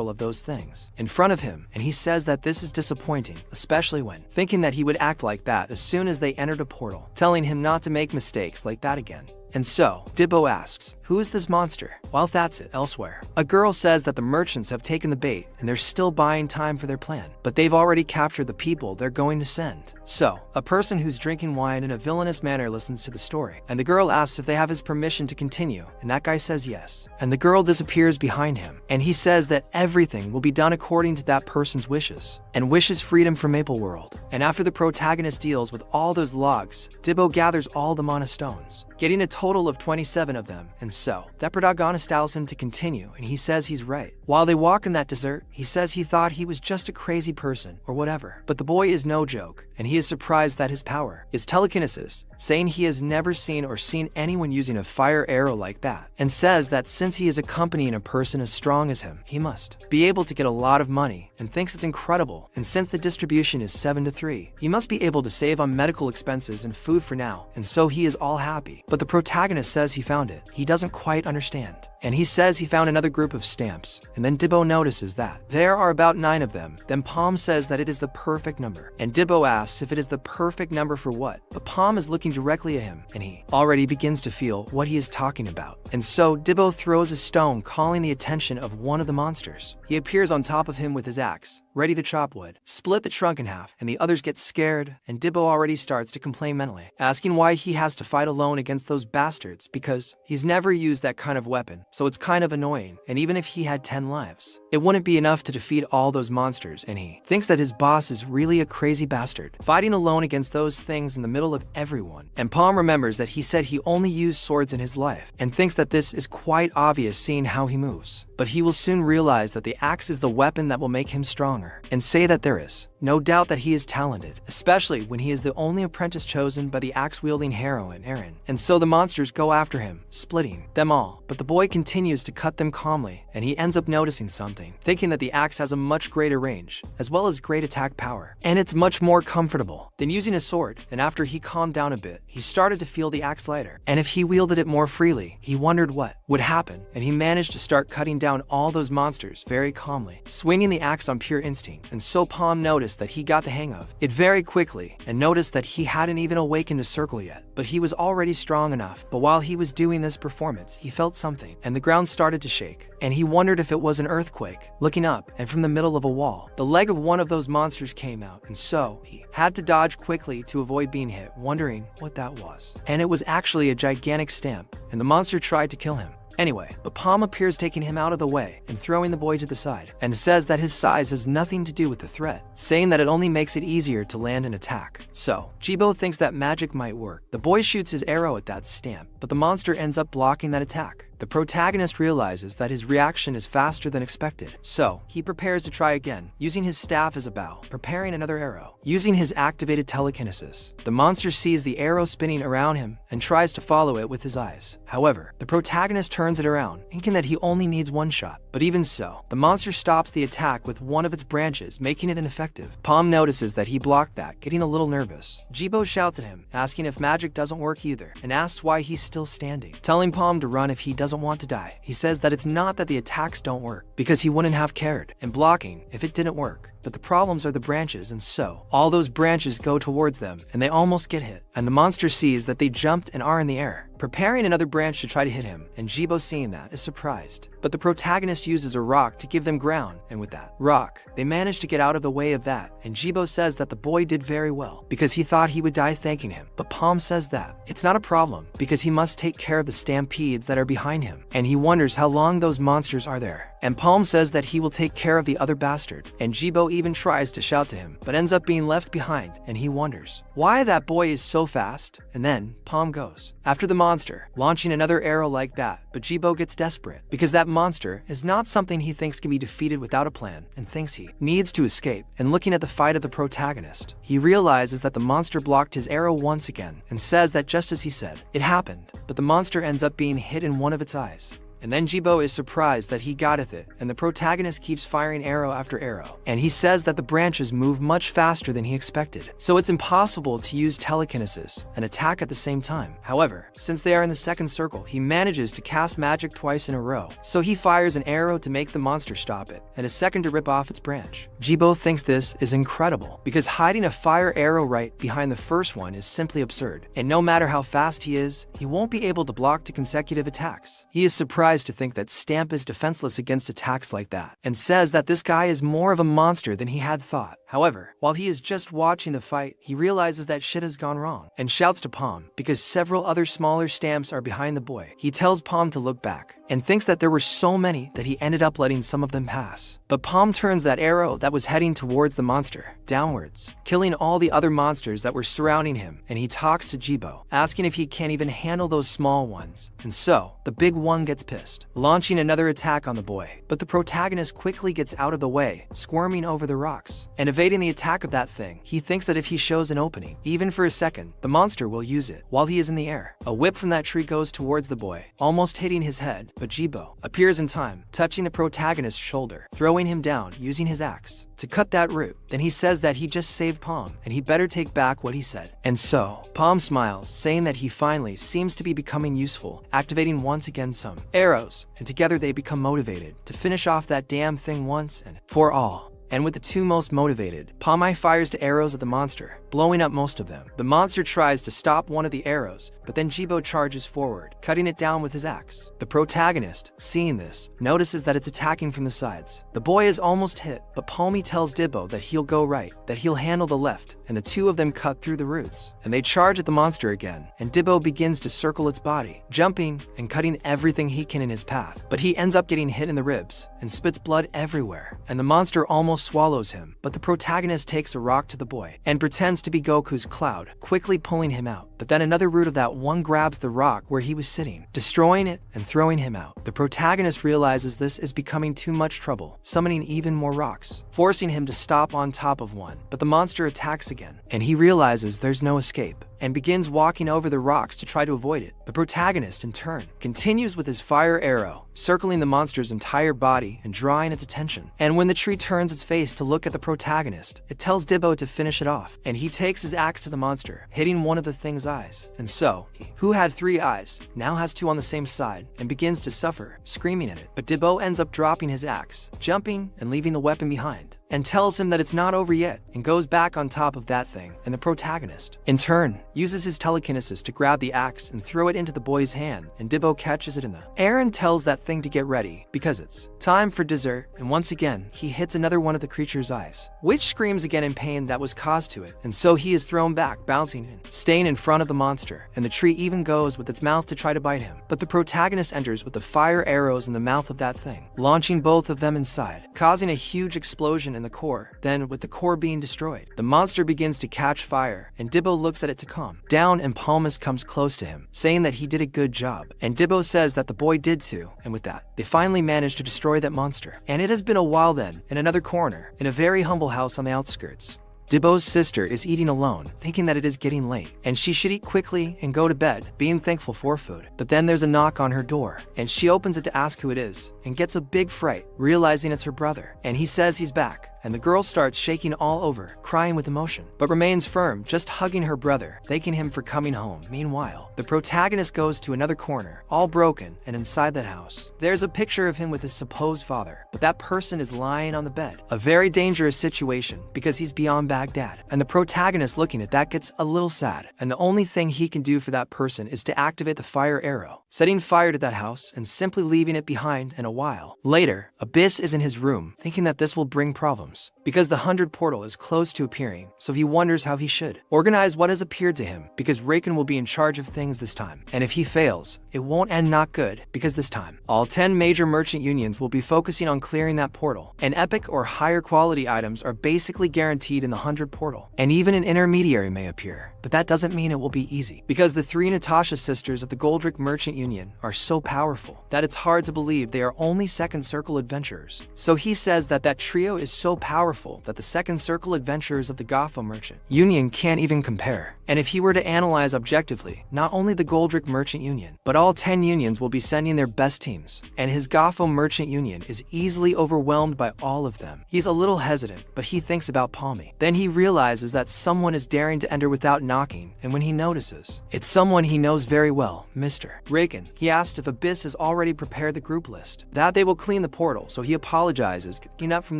of those things in front of him, and he says that this is disappointing, especially when thinking that he would act like that as soon as they entered a portal, telling him not to make mistakes like that again. And so, Dibbo asks, who is this monster? While that's it, elsewhere, a girl says that the merchants have taken the bait and they're still buying time for their plan, but they've already captured the people they're going to send. So, a person who's drinking wine in a villainous manner listens to the story, and the girl asks if they have his permission to continue, and that guy says yes. And the girl disappears behind him, and he says that everything will be done according to that person's wishes, and wishes freedom from Maple World. And after the protagonist deals with all those logs, Dibbo gathers all the mana stones, getting a total of 27 of them, and so, that protagonist tells him to continue, and he says he's right. While they walk in that desert, he says he thought he was just a crazy person, or whatever, but the boy is no joke, and he is surprised that his power is telekinesis, saying he has never seen anyone using a fire arrow like that, and says that since he is accompanying a person as strong as him, he must be able to get a lot of money, and thinks it's incredible, and since the distribution is 7-3, he must be able to save on medical expenses and food for now, and so he is all happy. But the protagonist says he found it. He doesn't quite understand. And he says he found another group of stamps, and then Dibbo notices that there are about 9 of them. Then Palm says that it is the perfect number, and Dibbo asks if it is the perfect number for what, but Palm is looking directly at him, and he already begins to feel what he is talking about. And so Dibbo throws a stone, calling the attention of one of the monsters. He appears on top of him with his axe, ready to chop wood, split the trunk in half, and the others get scared, and Dibbo already starts to complain mentally, asking why he has to fight alone against those bastards, because he's never used that kind of weapon, so it's kind of annoying, and even if he had 10 lives, it wouldn't be enough to defeat all those monsters, and he thinks that his boss is really a crazy bastard, fighting alone against those things in the middle of everyone. And Palm remembers that he said he only used swords in his life, and thinks that this is quite obvious seeing how he moves. But he will soon realize that the axe is the weapon that will make him stronger, and say that there is no doubt that he is talented, especially when he is the only apprentice chosen by the axe-wielding heroine, Eren. And so the monsters go after him, splitting them all, but the boy continues to cut them calmly, and he ends up noticing something, thinking that the axe has a much greater range, as well as great attack power, and it's much more comfortable than using a sword. And after he calmed down a bit, he started to feel the axe lighter, and if he wielded it more freely, he wondered what would happen, and he managed to start cutting down all those monsters very calmly, swinging the axe on pure instinct. And so Palm noticed that he got the hang of it very quickly, and noticed that he hadn't even awakened a circle yet, but he was already strong enough. But while he was doing this performance, he felt something, and the ground started to shake, and he wondered if it was an earthquake. Looking up, and from the middle of a wall, the leg of one of those monsters came out, and so he had to dodge quickly to avoid being hit, wondering what that was. And it was actually a gigantic stamp, and the monster tried to kill him. Anyway, but Palm appears taking him out of the way and throwing the boy to the side, and says that his size has nothing to do with the threat, saying that it only makes it easier to land an attack. So, Jibo thinks that magic might work. The boy shoots his arrow at that stamp, but the monster ends up blocking that attack. the protagonist realizes that his reaction is faster than expected. So, he prepares to try again, using his staff as a bow, preparing another arrow. Using his activated telekinesis, the monster sees the arrow spinning around him and tries to follow it with his eyes. However, the protagonist turns it around, thinking that he only needs one shot. But even so, the monster stops the attack with one of its branches, making it ineffective. Palm notices that he blocked that, getting a little nervous. Jibo shouts at him, asking if magic doesn't work either, and asks why he's still standing, telling Palm to run if he doesn't want to die. He says that it's not that the attacks don't work, because he wouldn't have cared, and blocking if it didn't work. But the problems are the branches, and so all those branches go towards them, and they almost get hit. And the monster sees that they jumped and are in the air, preparing another branch to try to hit him, and Jibo, seeing that, is surprised. But the protagonist uses a rock to give them ground, and with that rock, they manage to get out of the way of that, and Jibo says that the boy did very well, because he thought he would die thanking him. But Palm says that it's not a problem, because he must take care of the stampedes that are behind him, and he wonders how long those monsters are there. And Palm says that he will take care of the other bastard, and Jibo even tries to shout to him, but ends up being left behind, and he wonders why that boy is so fast. And then Palm goes after the monster, launching another arrow like that, but Jibo gets desperate, because that monster is not something he thinks can be defeated without a plan, and thinks he needs to escape. And looking at the fight of the protagonist, he realizes that the monster blocked his arrow once again, and says that just as he said, it happened, but the monster ends up being hit in one of its eyes. And then Jibo is surprised that he got it, and the protagonist keeps firing arrow after arrow, and he says that the branches move much faster than he expected, so it's impossible to use telekinesis and attack at the same time. However, since they are in the second circle, he manages to cast magic twice in a row, so he fires an arrow to make the monster stop it, and a second to rip off its branch. Jibo thinks this is incredible, because hiding a fire arrow right behind the first one is simply absurd, and no matter how fast he is, he won't be able to block two consecutive attacks. He is surprised to think that Stamp is defenseless against attacks like that, and says that this guy is more of a monster than he had thought. However, while he is just watching the fight, he realizes that shit has gone wrong, and shouts to Palm, because several other smaller stamps are behind the boy. He tells Palm to look back, and thinks that there were so many that he ended up letting some of them pass. But Palm turns that arrow that was heading towards the monster downwards, killing all the other monsters that were surrounding him, and he talks to Jibo, asking if he can't even handle those small ones. And so, the big one gets pissed, launching another attack on the boy, but the protagonist quickly gets out of the way, squirming over the rocks, and evading the attack of that thing. He thinks that if he shows an opening, even for a second, the monster will use it while he is in the air. A whip from that tree goes towards the boy, almost hitting his head, but Jibo appears in time, touching the protagonist's shoulder, throwing him down using his axe to cut that root. Then he says that he just saved Palm, and he better take back what he said. And so, Palm smiles, saying that he finally seems to be becoming useful, activating once again some arrows, and together they become motivated to finish off that damn thing once and for all. And with the two most motivated, Palm fires to arrows at the monster, blowing up most of them. The monster tries to stop one of the arrows, but then Jibo charges forward, cutting it down with his axe. The protagonist, seeing this, notices that it's attacking from the sides. The boy is almost hit, but Palmy tells Jibo that he'll go right, that he'll handle the left, and the two of them cut through the roots. And they charge at the monster again, and Jibo begins to circle its body, jumping and cutting everything he can in his path. But he ends up getting hit in the ribs, and spits blood everywhere, and the monster almost swallows him. But the protagonist takes a rock to the boy, and pretends to be Goku's cloud, quickly pulling him out. But then another root of that one grabs the rock where he was sitting, destroying it and throwing him out. The protagonist realizes this is becoming too much trouble, summoning even more rocks, forcing him to stop on top of one. But the monster attacks again, and he realizes there's no escape, and begins walking over the rocks to try to avoid it. The protagonist, in turn, continues with his fire arrow, circling the monster's entire body and drawing its attention. And when the tree turns its face to look at the protagonist, it tells Jibo to finish it off, and he takes his axe to the monster, hitting one of the thing's eyes. And so, he, who had 3 eyes, now has 2 on the same side, and begins to suffer, screaming at it. But Jibo ends up dropping his axe, jumping and leaving the weapon behind, and tells him that it's not over yet, and goes back on top of that thing. And the protagonist, in turn, uses his telekinesis to grab the axe and throw it into the boy's hand, and Jibo catches it in the air and tells that thing to get ready, because it's time for dessert. And once again, he hits another one of the creature's eyes, which screams again in pain that was caused to it, and so he is thrown back, bouncing and staying in front of the monster, and the tree even goes with its mouth to try to bite him. But the protagonist enters with the fire arrows in the mouth of that thing, launching both of them inside, causing a huge explosion in the core. Then, with the core being destroyed, the monster begins to catch fire, and Dibbo looks at it to calm down, and Palmas comes close to him, saying that he did a good job. And Dibbo says that the boy did too, and with that, they finally managed to destroy that monster. And it has been a while then, in another corner, in a very humble house on the outskirts. Dibbo's sister is eating alone, thinking that it is getting late, and she should eat quickly and go to bed, being thankful for food. But then there's a knock on her door, and she opens it to ask who it is, and gets a big fright, realizing it's her brother. And he says he's back, and the girl starts shaking all over, crying with emotion, but remains firm, just hugging her brother, thanking him for coming home. Meanwhile, the protagonist goes to another corner, all broken, and inside that house, there's a picture of him with his supposed father, but that person is lying on the bed. A very dangerous situation, because he's beyond Baghdad, and the protagonist looking at that gets a little sad, and the only thing he can do for that person is to activate the fire arrow, setting fire to that house and simply leaving it behind. And a while later, Abyss is in his room, thinking that this will bring problems, because the 100 portal is close to appearing, so he wonders how he should organize what has appeared to him, because Raken will be in charge of things this time. And if he fails, it won't end not good, because this time, all 10 major merchant unions will be focusing on clearing that portal, and epic or higher quality items are basically guaranteed in the 100 portal, and even an intermediary may appear. But that doesn't mean it will be easy, because the 3 Natasha sisters of the Goldrick Merchant Union are so powerful that it's hard to believe they are only second circle adventurers. So he says that that trio is so powerful that the second circle adventurers of the Gotham Merchant Union can't even compare. And if he were to analyze objectively, not only the Goldrick Merchant Union, but all 10 unions will be sending their best teams, and his Gotham Merchant Union is easily overwhelmed by all of them. He's a little hesitant, but he thinks about Palmy. Then he realizes that someone is daring to enter without knocking, and when he notices, it's someone he knows very well, Mr. Raken. He asked if Abyss has already prepared the group list, that they will clean the portal, so he apologizes, getting up from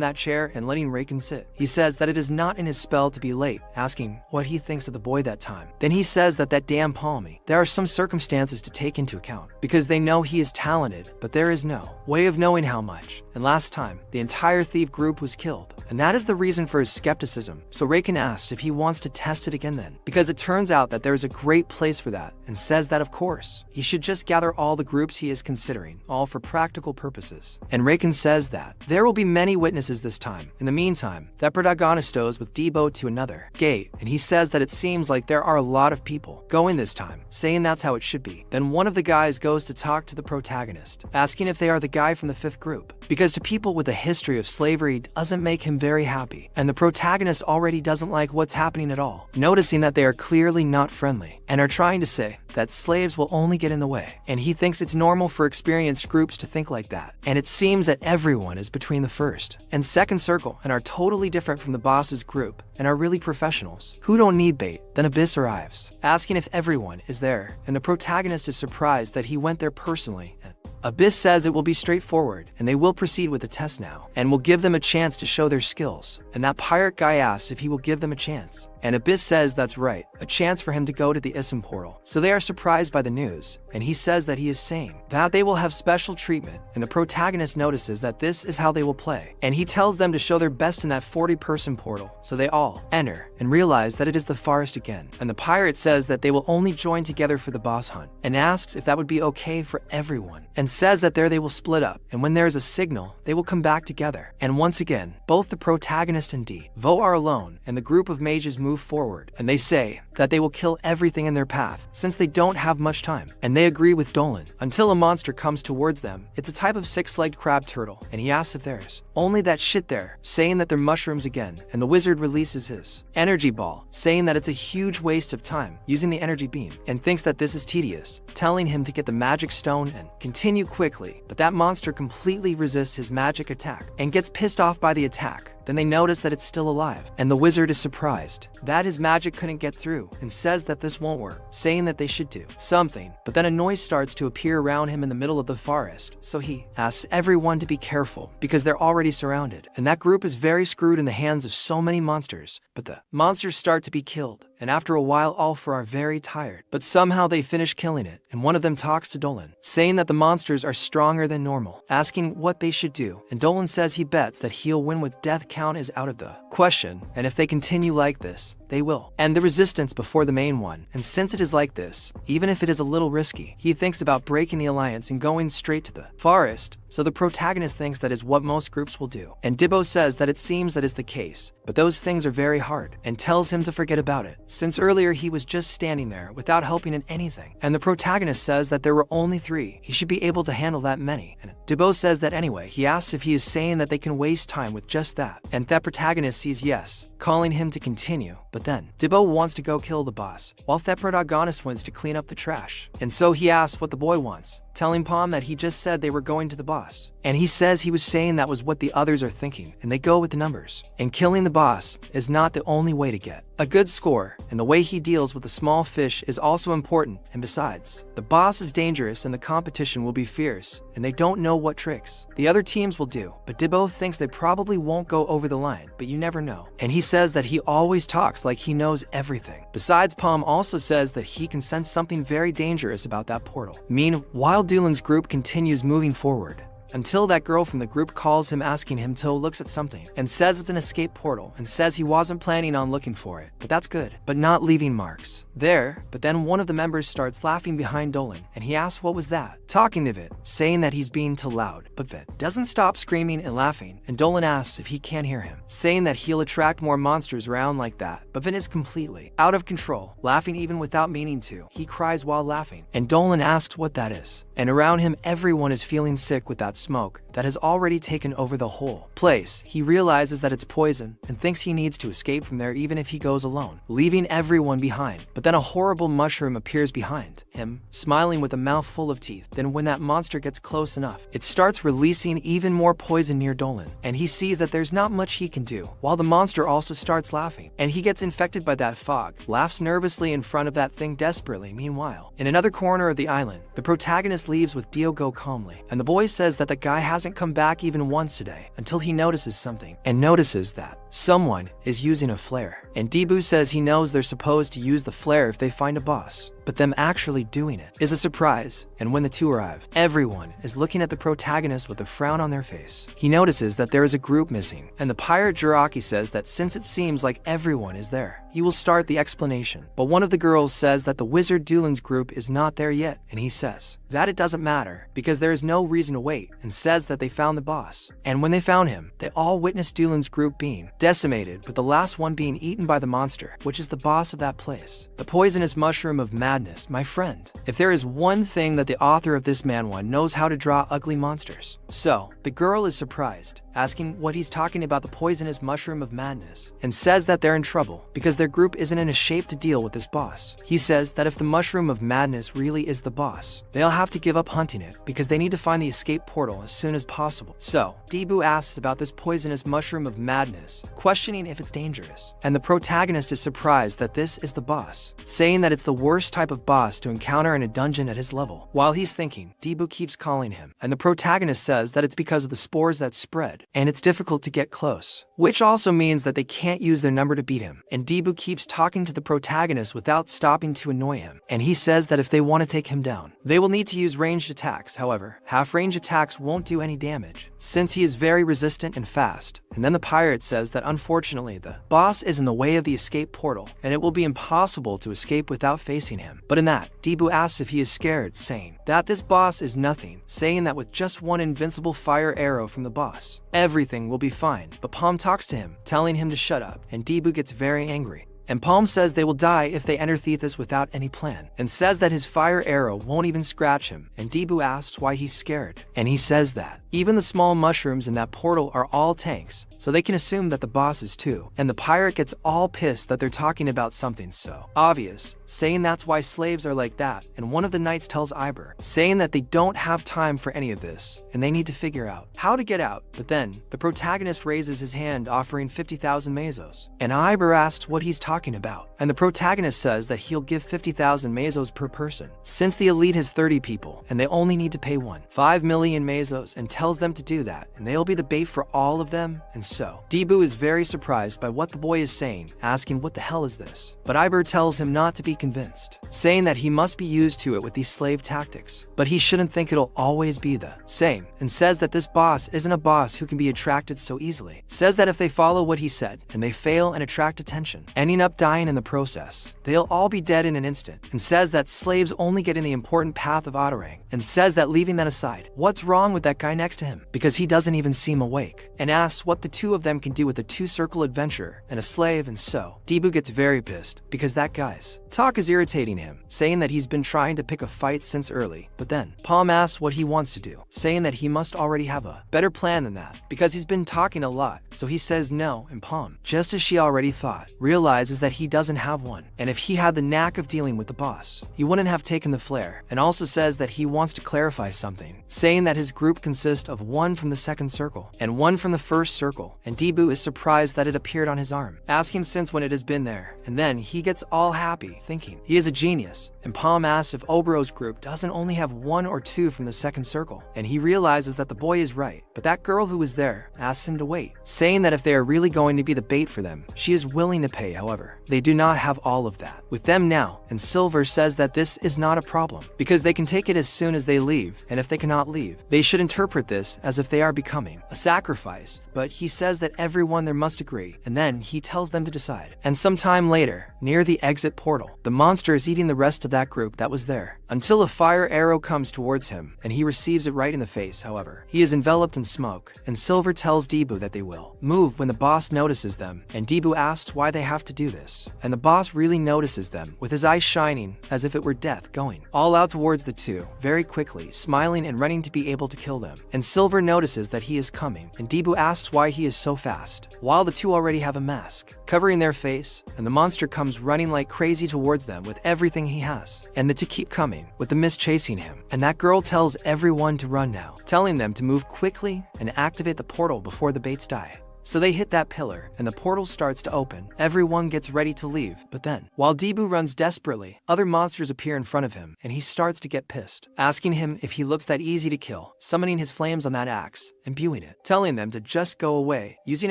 that chair and letting Raken sit. He says that it is not in his spell to be late, asking what he thinks of the boy that time. Then he says that damn Palmy, there are some circumstances to take into account, because they know he is talented, but there is no way of knowing how much. And last time, the entire thief group was killed, and that is the reason for his skepticism. So Raken asked if he wants to test it again then, because it turns out that there is a great place for that, and says that of course, he should just gather all the groups he is considering, all for practical purposes. And Raken says that there will be many witnesses this time. In the meantime, that protagonist goes with Debo to another gate, and he says that it seems like there are a lot of people going this time, saying that's how it should be. Then one of the guys goes to talk to the protagonist, asking if they are the guy from the 5th group, because to people with a history of slavery doesn't make him very happy, and the protagonist already doesn't like what's happening at all, noticing that they are clearly not friendly, and are trying to say that slaves will only get in the way, and he thinks it's normal for experienced groups to think like that. And it seems that everyone is between the 1st and 2nd circle and are totally different from the boss's group and are really professionals who don't need bait. Then Abyss arrives, asking if everyone is there, and the protagonist is surprised that he went there personally. Abyss says it will be straightforward, and they will proceed with the test now, and will give them a chance to show their skills. And that pirate guy asks if he will give them a chance, and Abyss says that's right, a chance for him to go to the Ism portal. So they are surprised by the news, and he says that he is saying that they will have special treatment, and the protagonist notices that this is how they will play, and he tells them to show their best in that 40-person portal. So they all enter, and realize that it is the forest again, and the pirate says that they will only join together for the boss hunt, and asks if that would be okay for everyone, and says that there they will split up, and when there is a signal, they will come back together. And once again, both the protagonist and Vo are alone, and the group of mages move forward, and they say that they will kill everything in their path, since they don't have much time, and they agree with Dolan, until a monster comes towards them. It's a type of 6-legged crab turtle, and he asks if there's only that shit there, saying that they're mushrooms again, and the wizard releases his energy ball, saying that it's a huge waste of time using the energy beam, and thinks that this is tedious, telling him to get the magic stone and continue quickly, but that monster completely resists his magic attack, and gets pissed off by the attack. Then they notice that it's still alive, and the wizard is surprised that his magic couldn't get through, and says that this won't work, saying that they should do something. But then a noise starts to appear around him in the middle of the forest, so he asks everyone to be careful, because they're already surrounded, and that group is very screwed in the hands of so many monsters. But the monsters start to be killed, and after a while all four are very tired, but somehow they finish killing it, and one of them talks to Dolan, saying that the monsters are stronger than normal, asking what they should do, and Dolan says he bets that he'll win with death count is out of the question, and if they continue like this, they will end the resistance before the main one. And since it is like this, even if it is a little risky, he thinks about breaking the alliance and going straight to the forest. So the protagonist thinks that is what most groups will do. And Dibbo says that it seems that is the case, but those things are very hard, and tells him to forget about it, since earlier he was just standing there without helping in anything. And the protagonist says that there were only 3. He should be able to handle that many. And Dibbo says that anyway. He asks if he is saying that they can waste time with just that. And that protagonist sees yes, calling him to continue. But then, Dibbo wants to go kill the boss, while that protagonist wants to clean up the trash. And so he asks what the boy wants, telling Palm that he just said they were going to the boss. And he says he was saying that was what the others are thinking, and they go with the numbers. And killing the boss is not the only way to get a good score, and the way he deals with the small fish is also important. And besides, the boss is dangerous and the competition will be fierce, and they don't know what tricks the other teams will do. But Dibbo thinks they probably won't go over the line, but you never know. And he says that he always talks like he knows everything. Besides, Palm also says that he can sense something very dangerous about that portal. Meanwhile, Doolin's group continues moving forward, until that girl from the group calls him, asking him to looks at something, and says it's an escape portal, and says he wasn't planning on looking for it, but that's good, but not leaving marks there. But then one of the members starts laughing behind Dolan, and he asks what was that, talking to Vit, saying that he's being too loud. But Vit doesn't stop screaming and laughing, and Dolan asks if he can't hear him, saying that he'll attract more monsters around like that. But Vit is completely out of control, laughing even without meaning to. He cries while laughing, and Dolan asks what that is. And around him, everyone is feeling sick with that smoke that has already taken over the whole place. He realizes that it's poison and thinks he needs to escape from there even if he goes alone, leaving everyone behind. But then a horrible mushroom appears behind him, smiling with a mouth full of teeth. Then when that monster gets close enough, it starts releasing even more poison near Dolan, and he sees that there's not much he can do, while the monster also starts laughing, and he gets infected by that fog, laughs nervously in front of that thing desperately. Meanwhile, in another corner of the island, the protagonist leaves with Diogo calmly, and the boy says that the guy hasn't come back even once today, until he notices something, and notices that someone is using a flare. And Debu says he knows they're supposed to use the flare if they find a boss, but them actually doing it is a surprise. And when the two arrive, everyone is looking at the protagonist with a frown on their face. He notices that there is a group missing, and the pirate Jiraki says that since it seems like everyone is there, he will start the explanation. But one of the girls says that the wizard Doolin's group is not there yet, and he says that it doesn't matter because there is no reason to wait, and says that they found the boss. And when they found him, they all witnessed Doolin's group being decimated, with the last one being eaten by the monster, which is the boss of that place. The poisonous mushroom of madness, my friend. If there is one thing that the author of this manhwa knows, how to draw ugly monsters. So, the girl is surprised, asking what he's talking about the poisonous mushroom of madness, and says that they're in trouble because their group isn't in a shape to deal with this boss. He says that if the mushroom of madness really is the boss, they'll have to give up hunting it because they need to find the escape portal as soon as possible. So, Debu asks about this poisonous mushroom of madness, questioning if it's dangerous, and the protagonist is surprised that this is the boss, saying that it's the worst type of boss to encounter in a dungeon at his level. While he's thinking, Debu keeps calling him, and the protagonist says that it's because of the spores that spread, and it's difficult to get close, which also means that they can't use their number to beat him. And Debu keeps talking to the protagonist without stopping to annoy him, and he says that if they want to take him down, they will need to use ranged attacks. However, half-range attacks won't do any damage, since he is very resistant and fast. And then the pirate says that unfortunately the boss is in the way of the escape portal, and it will be impossible to escape without facing him. But in that, Debu asks if he is scared, saying that this boss is nothing, saying that with just one invincible fire arrow from the boss, everything will be fine. But Palm talks to him, telling him to shut up, and Debu gets very angry. And Palm says they will die if they enter Thethys without any plan, and says that his fire arrow won't even scratch him. And Debu asks why he's scared, and he says that even the small mushrooms in that portal are all tanks, so they can assume that the boss is too. And the pirate gets all pissed that they're talking about something so obvious, saying that's why slaves are like that. And one of the knights tells Iber, saying that they don't have time for any of this, and they need to figure out how to get out. But then, the protagonist raises his hand, offering 50,000 mesos, and Iber asks what he's talking about, and the protagonist says that he'll give 50,000 mesos per person, since the elite has 30 people, and they only need to pay 5 million mesos, and tells them to do that, and they'll be the bait for all of them. And so, Debu is very surprised by what the boy is saying, asking what the hell is this? But Iber tells him not to be convinced, saying that he must be used to it with these slave tactics. But he shouldn't think it'll always be the same, and says that this boss isn't a boss who can be attracted so easily. Says that if they follow what he said and they fail and attract attention, ending up dying in the process, they'll all be dead in an instant, and says that slaves only get in the important path of auto-rang, and says that leaving that aside, what's wrong with that guy next to him, because he doesn't even seem awake, and asks what the two of them can do with a two-circle adventure and a slave. And so Debu gets very pissed because that guy's talk is irritating him, saying that he's been trying to pick a fight since early. But then Palm asks what he wants to do, saying that he must already have a better plan than that because he's been talking a lot. So he says no, and Palm, just as she already thought, realizes that he doesn't have one, and if he had the knack of dealing with the boss, he wouldn't have taken the flare, and also says that he wants to clarify something, saying that his group consists of one from the second circle and one from the first circle, and Debu is surprised that it appeared on his arm, asking since when it has been there, and then he gets all happy, thinking he is a genius, and Palm asks if Obero's group doesn't only have one or two from the second circle, and he realizes that the boy is right, but that girl who was there asks him to wait, saying that if they are really going to be the bait for them, she is willing to pay. However, they do not have all of that with them now, and Silver says that this is not a problem because they can take it as soon as they leave, and if they cannot leave, they should interpret this as if they are becoming a sacrifice. But he says that everyone there must agree, and then he tells them to decide. And sometime later, near the exit portal, the monster is eating the rest of that group that was there, until a fire arrow comes towards him, and he receives it right in the face. However, he is enveloped in smoke, and Silver tells Debu that they will move when the boss notices them, and Debu asks why they have to do this, and the boss really notices them, with his eyes shining as if it were death, going all out towards the two, very quickly, smiling and running to be able to kill them. And Silver notices that he is coming, and Debu asks why he is so fast, while the two already have a mask covering their face, and the monster comes running like crazy towards them with everything he has, and the two keep coming, with the mist chasing him, and that girl tells everyone to run now, telling them to move quickly and activate the portal before the baits die. So they hit that pillar, and the portal starts to open. Everyone gets ready to leave, but then, while Debu runs desperately, other monsters appear in front of him, and he starts to get pissed, asking him if he looks that easy to kill, summoning his flames on that axe, imbuing it, telling them to just go away, using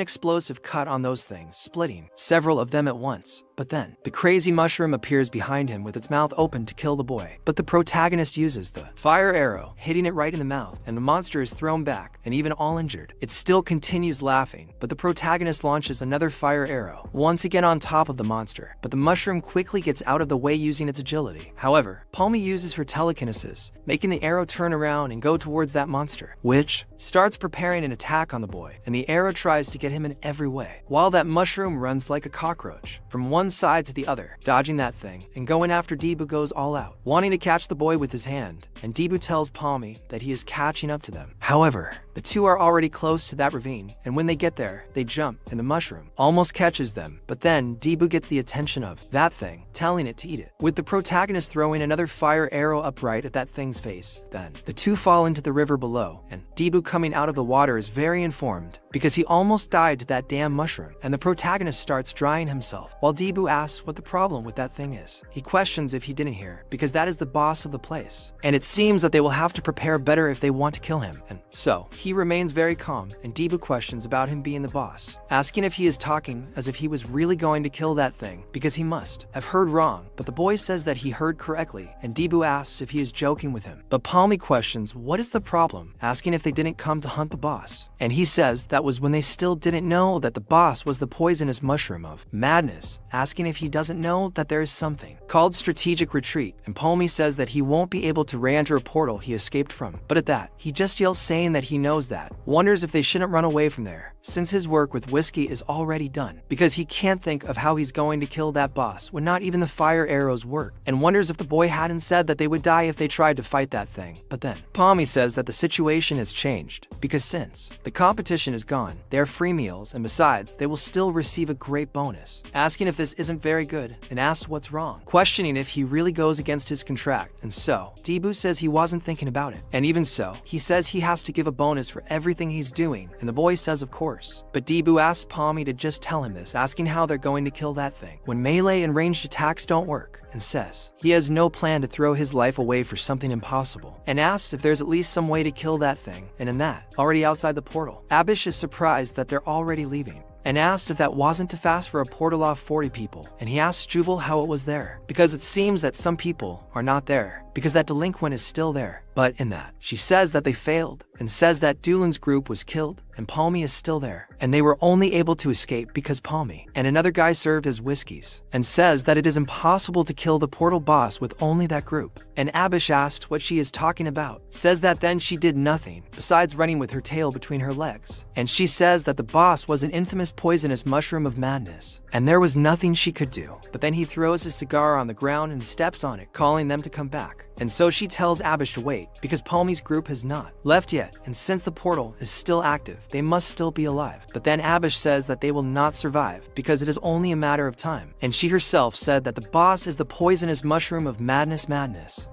explosive cut on those things, splitting several of them at once. But then, the crazy mushroom appears behind him with its mouth open to kill the boy. But the protagonist uses the fire arrow, hitting it right in the mouth, and the monster is thrown back, and even all injured, it still continues laughing. But the protagonist launches another fire arrow, once again on top of the monster, but the mushroom quickly gets out of the way using its agility. However, Palmy uses her telekinesis, making the arrow turn around and go towards that monster, which starts preparing an attack on the boy, and the arrow tries to get him in every way, while that mushroom runs like a cockroach, from one side to the other, dodging that thing, and going after Debu goes all out, wanting to catch the boy with his hand, and Debu tells Palmy that he is catching up to them. However, the two are already close to that ravine, and when they get there, they jump, and the mushroom almost catches them, but then Debu gets the attention of that thing, telling it to eat it, with the protagonist throwing another fire arrow upright at that thing's face. Then, the two fall into the river below, and Debu coming out of the water is very informed, because he almost died to that damn mushroom, and the protagonist starts drying himself, while Debu asks what the problem with that thing is. He questions if he didn't hear, because that is the boss of the place, and it seems that they will have to prepare better if they want to kill him, and so, he remains very calm, and Debu questions about him being the boss, asking if he is talking as if he was really going to kill that thing, because he must have heard wrong, but the boy says that he heard correctly, and Debu asks if he is joking with him. But Palmy questions what is the problem, asking if they didn't come to hunt the boss, and he says that was when they still didn't know that the boss was the poisonous mushroom of madness, asking if he doesn't know that there is something called strategic retreat, and Palmy says that he won't be able to re-enter a portal he escaped from, but at that, he just yells saying that he knows that, wonders if they shouldn't run away from there, since his work with Whiskey is already done, because he can't think of how he's going to kill that boss when not even the fire arrows work, and wonders if the boy hadn't said that they would die if they tried to fight that thing. But then, Palmy says that the situation has changed, because since the competition is gone, they are free meals, and besides, they will still receive a great bonus, asking if this isn't very good, and asks what's wrong, questioning if he really goes against his contract, and so, Debu says he wasn't thinking about it, and even so, he says he has to give a bonus for everything he's doing, and the boy says of course. But Debu asks Palmy to just tell him this, asking how they're going to kill that thing, when melee and ranged attacks don't work, and says he has no plan to throw his life away for something impossible, and asks if there's at least some way to kill that thing, and in that, already outside the portal, Abish is surprised that they're already leaving, and asked if that wasn't too fast for a portal of 40 people, and he asked Jubal how it was there, because it seems that some people are not there, because that delinquent is still there. But in that, she says that they failed, and says that Doolin's group was killed, and Palmy is still there, and they were only able to escape because Palmy and another guy served as whiskeys, and says that it is impossible to kill the portal boss with only that group. And Abish asked what she is talking about, says that then she did nothing besides running with her tail between her legs, and she says that the boss was an infamous poisonous mushroom of madness, and there was nothing she could do. But then he throws his cigar on the ground and steps on it, calling them to come back. And so she tells Abish to wait, because Palmy's group has not left yet, and since the portal is still active, they must still be alive. But then Abish says that they will not survive, because it is only a matter of time. And she herself said that the boss is the poisonous mushroom of madness,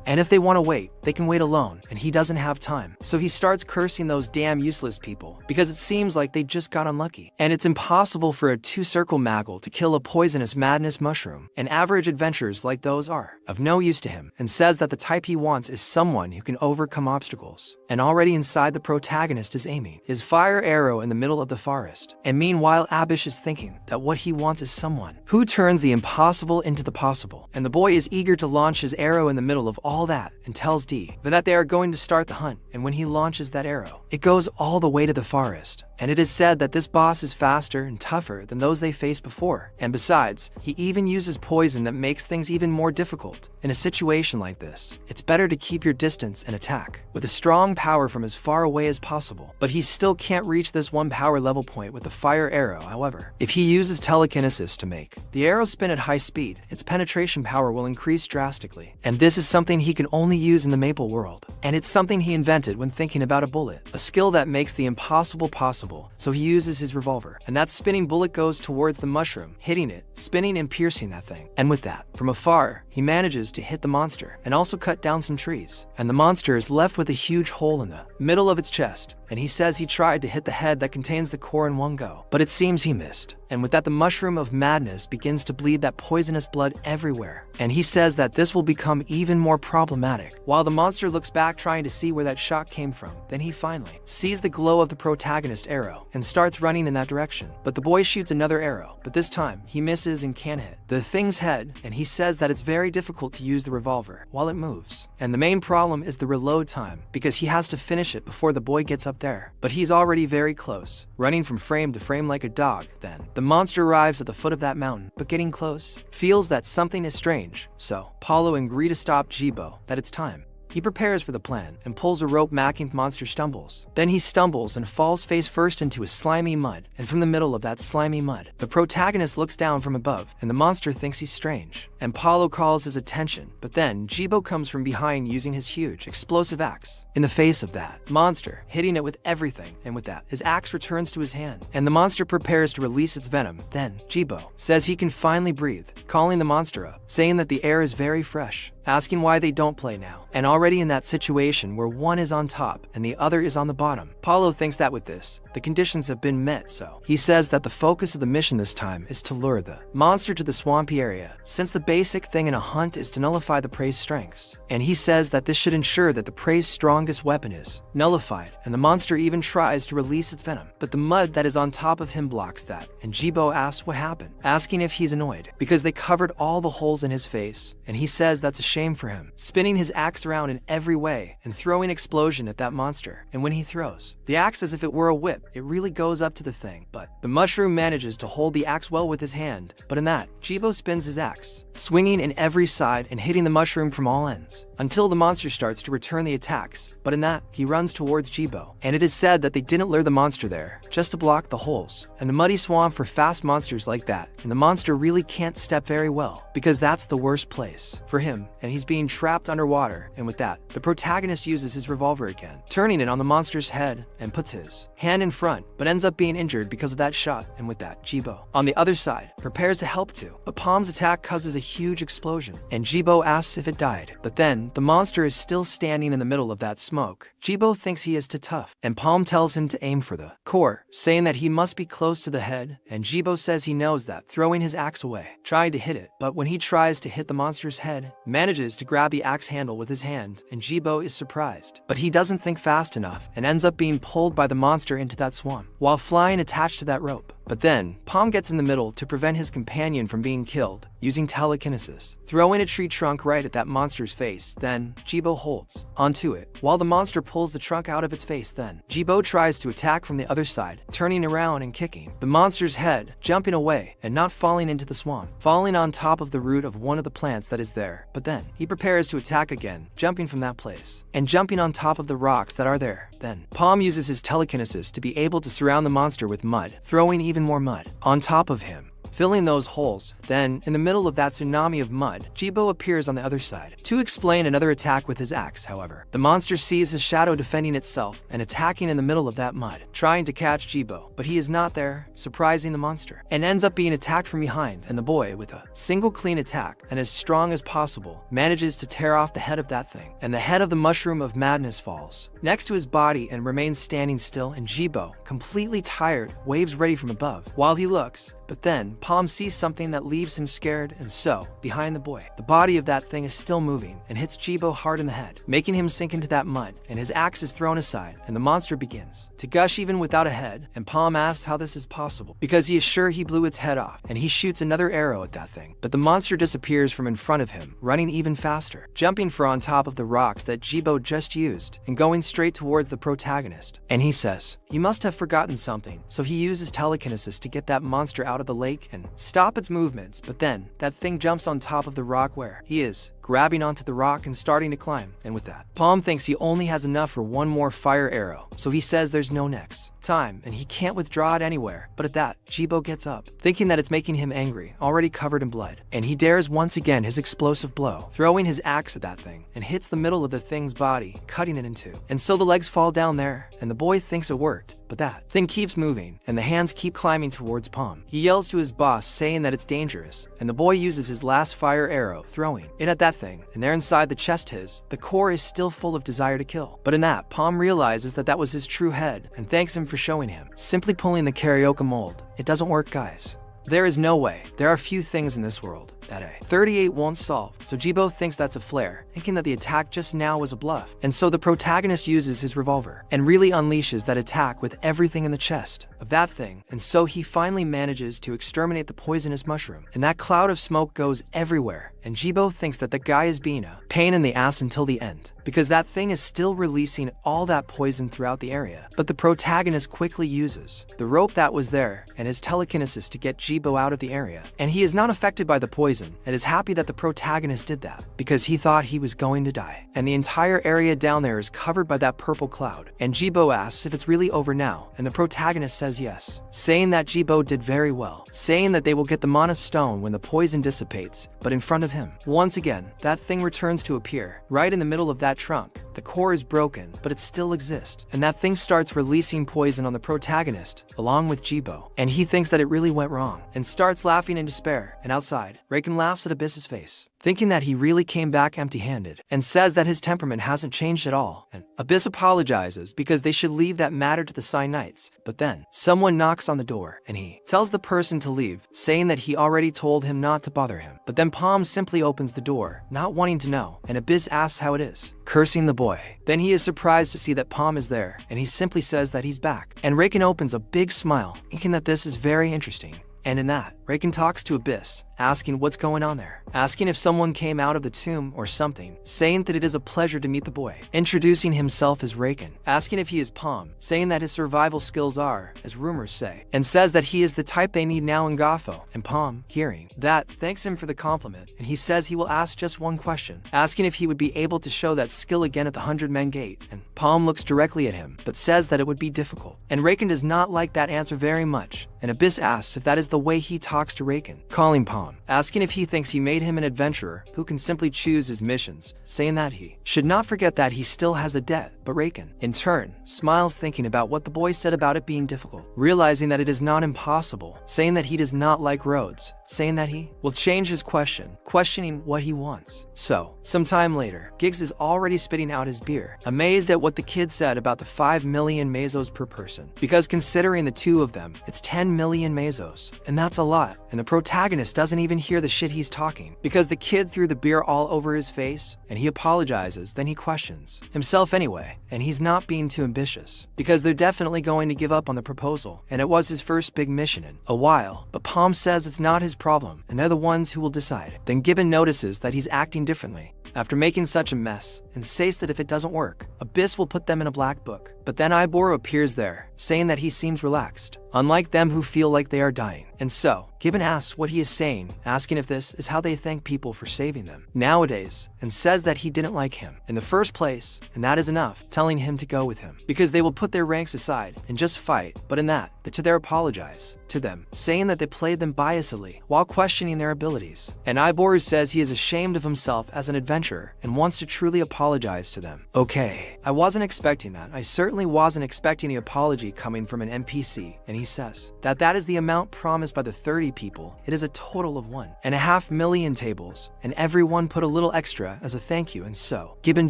and if they want to wait, they can wait alone, and he doesn't have time. So he starts cursing those damn useless people, because it seems like they just got unlucky. And it's impossible for a two-circle maggle to kill a poisonous madness mushroom, and average adventures like those are of no use to him, and says that the type he wants is someone who can overcome obstacles. And already inside, the protagonist is aiming his fire arrow in the middle of the forest. And meanwhile, Abish is thinking that what he wants is someone who turns the impossible into the possible. And the boy is eager to launch his arrow in the middle of all that, and tells Dee that they are going to start the hunt. And when he launches that arrow, it goes all the way to the forest. And it is said that this boss is faster and tougher than those they faced before. And besides, he even uses poison that makes things even more difficult. In a situation like this, it's better to keep your distance and attack with a strong power from as far away as possible. But he still can't reach this one power level point with the fire arrow. However, if he uses telekinesis to make the arrow spin at high speed, its penetration power will increase drastically. And this is something he can only use in the Maple world. And it's something he invented when thinking about a bullet, a skill that makes the impossible possible. So he uses his revolver, and that spinning bullet goes towards the mushroom, hitting it, spinning and piercing that thing. And with that, from afar, he manages to hit the monster and also cut down some trees. And the monster is left with a huge hole in the middle of its chest. And he says he tried to hit the head that contains the core in one go, but it seems he missed. And with that, the mushroom of madness begins to bleed that poisonous blood everywhere. And he says that this will become even more problematic. While the monster looks back trying to see where that shot came from, then he finally sees the glow of the protagonist arrow and starts running in that direction. But the boy shoots another arrow, but this time he misses and can't hit the thing's head, and he says that it's very difficult to use the revolver while it moves. And the main problem is the reload time, because he has to finish it before the boy gets up there. But he's already very close, running from frame to frame like a dog. Then the monster arrives at the foot of that mountain, but getting close, feels that something is strange. So Paulo agrees to stop Jibo, that it's time. He prepares for the plan and pulls a rope. Macking monster stumbles. Then he stumbles and falls face first into a slimy mud, and from the middle of that slimy mud, the protagonist looks down from above, and the monster thinks he's strange. And Paulo calls his attention, but then Jibo comes from behind using his huge explosive axe in the face of that monster, hitting it with everything. And with that, his axe returns to his hand, and the monster prepares to release its venom. Then Jibo says he can finally breathe, calling the monster up, saying that the air is very fresh, asking why they don't play now. And already in that situation where one is on top and the other is on the bottom, Paulo thinks that with this, the conditions have been met. So he says that the focus of the mission this time is to lure the monster to the swampy area, since the basic thing in a hunt is to nullify the prey's strengths. And he says that this should ensure that the prey's strongest weapon is nullified, and the monster even tries to release its venom, but the mud that is on top of him blocks that. And Jibo asks what happened, asking if he's annoyed because they covered all the holes in his face, and he says that's a shame for him, spinning his axe around in every way and throwing explosion at that monster. And when he throws the axe as if it were a whip, it really goes up to the thing, but the mushroom manages to hold the axe well with his hand. But in that, Jibo spins his axe, swinging in every side and hitting the mushroom from all ends, until the monster starts to return the attacks. But in that, he runs towards Jibo, and it is said that they didn't lure the monster there just to block the holes and the muddy swamp for fast monsters like that. And the monster really can't step very well, because that's the worst place for him, and he's being trapped underwater. And with that, the protagonist uses his revolver again, turning it on the monster's head, and puts his hand in front, but ends up being injured because of that shot. And with that, Jibo, on the other side, prepares to help too, but Palm's attack causes a huge explosion, and Jibo asks if it died. But then, the monster is still standing in the middle of that smoke. Jibo thinks he is too tough, and Palm tells him to aim for the core, saying that he must be close to the head, and Jibo says he knows that, throwing his axe away, trying to hit it. But when he tries to hit the monster's head, manages to grab the axe handle with his hand, and Jibo is surprised. But he doesn't think fast enough, and ends up being pulled by the monster into that swamp, while flying attached to that rope. But then, Palm gets in the middle to prevent his companion from being killed, using telekinesis. Throwing a tree trunk right at that monster's face, then Jibo holds onto it, while the monster pulls the trunk out of its face. Then Jibo tries to attack from the other side, turning around and kicking the monster's head, jumping away and not falling into the swamp, falling on top of the root of one of the plants that is there. But then he prepares to attack again, jumping from that place and jumping on top of the rocks that are there. Then Palm uses his telekinesis to be able to surround the monster with mud, throwing even more mud on top of him, filling those holes. Then, in the middle of that tsunami of mud, Jibo appears on the other side to explain another attack with his axe. However, the monster sees his shadow defending itself and attacking in the middle of that mud, trying to catch Jibo, but he is not there, surprising the monster, and ends up being attacked from behind. And the boy, with a single clean attack and as strong as possible, manages to tear off the head of that thing, and the head of the mushroom of madness falls next to his body and remains standing still. And Jibo, completely tired, waves ready from above while he looks. But then, Palm sees something that leaves him scared, and so, behind the boy, the body of that thing is still moving and hits Jibo hard in the head, making him sink into that mud, and his axe is thrown aside, and the monster begins to gush even without a head. And Palm asks how this is possible, because he is sure he blew its head off, and he shoots another arrow at that thing. But the monster disappears from in front of him, running even faster, jumping for on top of the rocks that Jibo just used, and going straight towards the protagonist. And he says, "You must have forgotten something." So he uses telekinesis to get that monster out of the lake and stop its movements. But then that thing jumps on top of the rock where he is, grabbing onto the rock and starting to climb. And with that, Palm thinks he only has enough for one more fire arrow, so he says there's no next time and he can't withdraw it anywhere. But at that, Jibo gets up, thinking that it's making him angry, already covered in blood, and he dares once again his explosive blow, throwing his axe at that thing, and hits the middle of the thing's body, cutting it in two. And so the legs fall down there, and the boy thinks it worked. But that thing keeps moving, and the hands keep climbing towards Palm. He yells to his boss, saying that it's dangerous, and the boy uses his last fire arrow, throwing it at that thing, and there inside the chest the core is still full of desire to kill. But in that, Palm realizes that that was his true head, and thanks him for showing him. Simply pulling the karaoke mold. It doesn't work, guys. There is no way. There are few things in this world that a 38 won't solve, so Jibo thinks that's a flare, thinking that the attack just now was a bluff. And so the protagonist uses his revolver and really unleashes that attack with everything in the chest of that thing, and so he finally manages to exterminate the poisonous mushroom. And that cloud of smoke goes everywhere, and Jibo thinks that the guy is being a pain in the ass until the end, because that thing is still releasing all that poison throughout the area. But the protagonist quickly uses the rope that was there and his telekinesis to get Jibo out of the area, and he is not affected by the poison and is happy that the protagonist did that, because he thought he was going to die. And the entire area down there is covered by that purple cloud, and Jibo asks if it's really over now, and the protagonist says yes, saying that Jibo did very well, saying that they will get the mana stone when the poison dissipates. But in front of him, once again, that thing returns to appear, right in the middle of that trunk. The core is broken, but it still exists, and that thing starts releasing poison on the protagonist, along with Jibo, and he thinks that it really went wrong, and starts laughing in despair. And outside, Reiken laughs at Abyss's face, thinking that he really came back empty-handed, and says that his temperament hasn't changed at all. And Abyss apologizes because they should leave that matter to the Sign Knights. But then, someone knocks on the door, and he tells the person to leave, saying that he already told him not to bother him. But then Palm simply opens the door, not wanting to know, and Abyss asks how it is, cursing the boy. Then he is surprised to see that Palm is there, and he simply says that he's back. And Reiken opens a big smile, thinking that this is very interesting. And in that, Reiken talks to Abyss, asking what's going on there, asking if someone came out of the tomb or something, saying that it is a pleasure to meet the boy, introducing himself as Reiken, asking if he is Palm, saying that his survival skills are, as rumors say, and says that he is the type they need now in Gotho. And Palm, hearing that, thanks him for the compliment, and he says he will ask just one question, asking if he would be able to show that skill again at the 100-men gate. And Palm looks directly at him, but says that it would be difficult, and Reiken does not like that answer very much, and Abyss asks if that is the way he talks to Reiken, calling Palm, asking if he thinks he made him an adventurer who can simply choose his missions, saying that he should not forget that he still has a debt. But Reiken, in turn, smiles, thinking about what the boy said about it being difficult, realizing that it is not impossible, saying that he does not like roads, saying that he will change his question, questioning what he wants. So, sometime later, Giggs is already spitting out his beer, amazed at what the kid said about the 5 million mesos per person. Because considering the two of them, it's 10 million mesos, and that's a lot. And the protagonist doesn't even hear the shit he's talking, because the kid threw the beer all over his face, and he apologizes, then he questions himself anyway, and he's not being too ambitious, because they're definitely going to give up on the proposal, and it was his first big mission in a while. But Palm says it's not his problem, and they're the ones who will decide. Then Gibbon notices that he's acting differently after making such a mess, and says that if it doesn't work, Abyss will put them in a black book. But then Iboro appears there, saying that he seems relaxed, unlike them who feel like they are dying. And so, Gibbon asks what he is saying, asking if this is how they thank people for saving them nowadays, and says that he didn't like him in the first place, and that is enough, telling him to go with him, because they will put their ranks aside and just fight. But in that, the Tether apologize to them, saying that they played them biasedly while questioning their abilities. And Iboru says he is ashamed of himself as an adventurer and wants to truly apologize to them. Okay, I wasn't expecting that. I certainly wasn't expecting the apology coming from an NPC, and he says that that is the amount promised by the 30 people. It is a total of 1.5 million tables, and everyone put a little extra as a thank you, and so Gibbon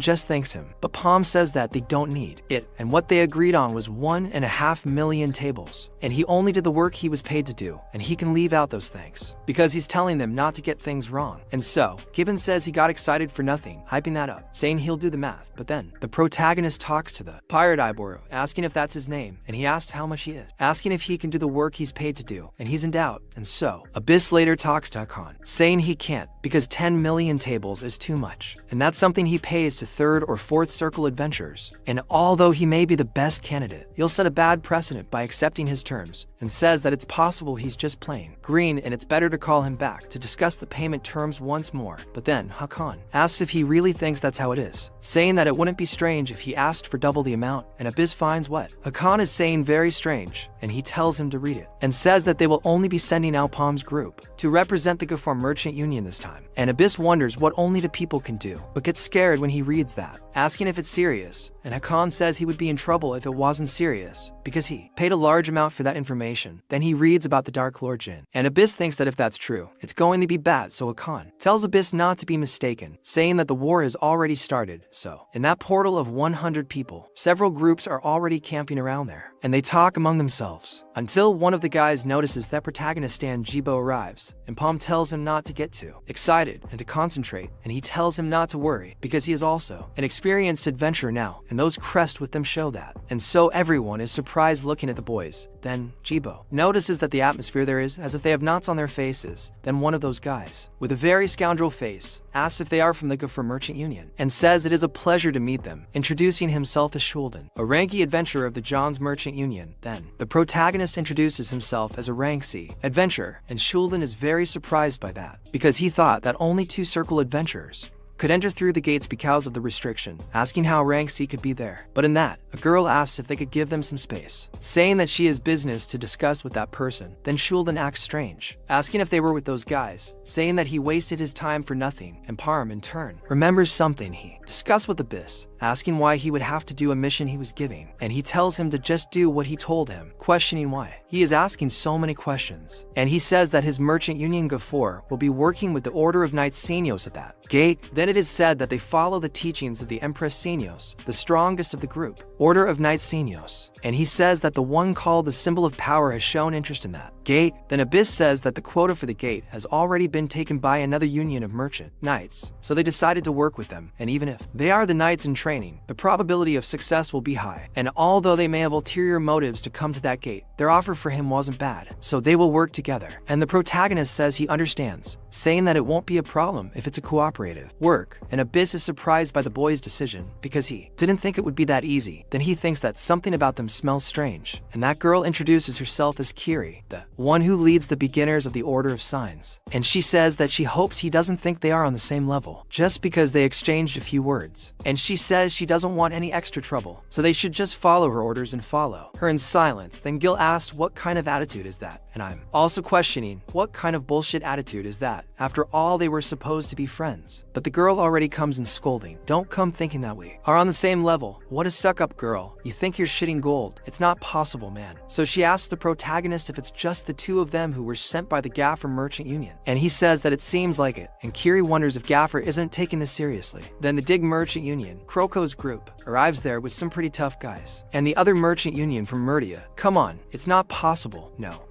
just thanks him. But Palm says that they don't need it, and what they agreed on was 1.5 million tables, and he only did the work he was paid to do, and he can leave out those thanks because he's telling them not to get things wrong. And so Gibbon says he got excited for nothing, hyping that up, saying he'll do the math. But then the protagonist talks to the pirate Iboro, asking if that's his name, and he asks how much he is, asking if he can do the work he's paid to do, and he's in doubt. And so Abyss later talks to Hakan, saying he can't because 10 million tables is too much, and that's something he pays to 3rd or 4th circle adventurers. And although he may be the best candidate, he'll set a bad precedent by accepting his terms, and says that it's possible he's just plain green and it's better to call him back to discuss the payment terms once more. But then Hakan asks if he really thinks that's how it is, saying that it wouldn't be strange if he asked for double the amount, and Abyss finds what Hakan is saying very strange, and he tells him to read it, and says that they will only be sending out Palm's group to represent the Gafor Merchant Union this time. And Abyss wonders what only the people can do, but gets scared when he reads that, asking if it's serious, and Hakan says he would be in trouble if it wasn't serious, because he paid a large amount for that information. Then he reads about the Dark Lord Jin, and Abyss thinks that if that's true, it's going to be bad, so Hakan tells Abyss not to be mistaken, saying that the war has already started. So, in that portal of 100 people, several groups are already camping around there, and they talk among themselves, until one of the guys notices that protagonist Stan Jibo arrives, and Palm tells him not to get too excited and to concentrate, and he tells him not to worry, because he is also an experienced adventurer now, and those crest with them show that. And so everyone is surprised looking at the boys. Then Jibo notices that the atmosphere there is as if they have knots on their faces. Then one of those guys, with a very scoundrel face, asks if they are from the Gafor Merchant Union, and says it is a pleasure to meet them, introducing himself as Shulden, a rank E adventurer of the John's Merchant Union. Then the protagonist introduces himself as a rank C adventurer, and Shulden is very surprised by that, because he thought that only 2 circle adventurers could enter through the gates because of the restriction, asking how rank C could be there. But in that, a girl asks if they could give them some space, saying that she has business to discuss with that person. Then Shulden acts strange, asking if they were with those guys, saying that he wasted his time for nothing, and Parm in turn remembers something he discussed with Abyss, asking why he would have to do a mission he was giving, and he tells him to just do what he told him, questioning why he is asking so many questions. And he says that his Merchant Union Gafor will be working with the Order of Knights Senios at that gate. Then it is said that they follow the teachings of the Empress Senios, the strongest of the group, Order of Knights Senios, and he says that the one called the Symbol of Power has shown interest in that gate. Then Abyss says that the quota for the gate has already been taken by another union of merchant knights, so they decided to work with them, and even if they are the knights in training, the probability of success will be high. And although they may have ulterior motives to come to that gate, their offer for him wasn't bad, so they will work together. And the protagonist says he understands, saying that it won't be a problem if it's a cooperative work, and Abyss is surprised by the boy's decision, because he didn't think it would be that easy. Then he thinks that something about them smells strange, and that girl introduces herself as Kiri, the one who leads the beginners of the Order of Signs, and she says that she hopes he doesn't think they are on the same level, just because they exchanged a few words, and she says she doesn't want any extra trouble, so they should just follow her orders and follow her in silence. Then Gil asked what kind of attitude is that, and I'm also questioning what kind of bullshit attitude is that. After all, they were supposed to be friends. But the girl girl already comes in scolding. Don't come thinking that we are on the same level. What a stuck-up girl. You think you're shitting gold. It's not possible, man. So she asks the protagonist if it's just the two of them who were sent by the Gaffer Merchant Union. And he says that it seems like it. And Kiri wonders if Gaffer isn't taking this seriously. Then the Dig Merchant Union, Kroko's group, arrives there with some pretty tough guys. And the other Merchant Union from Murdia. Come on, it's not possible. No.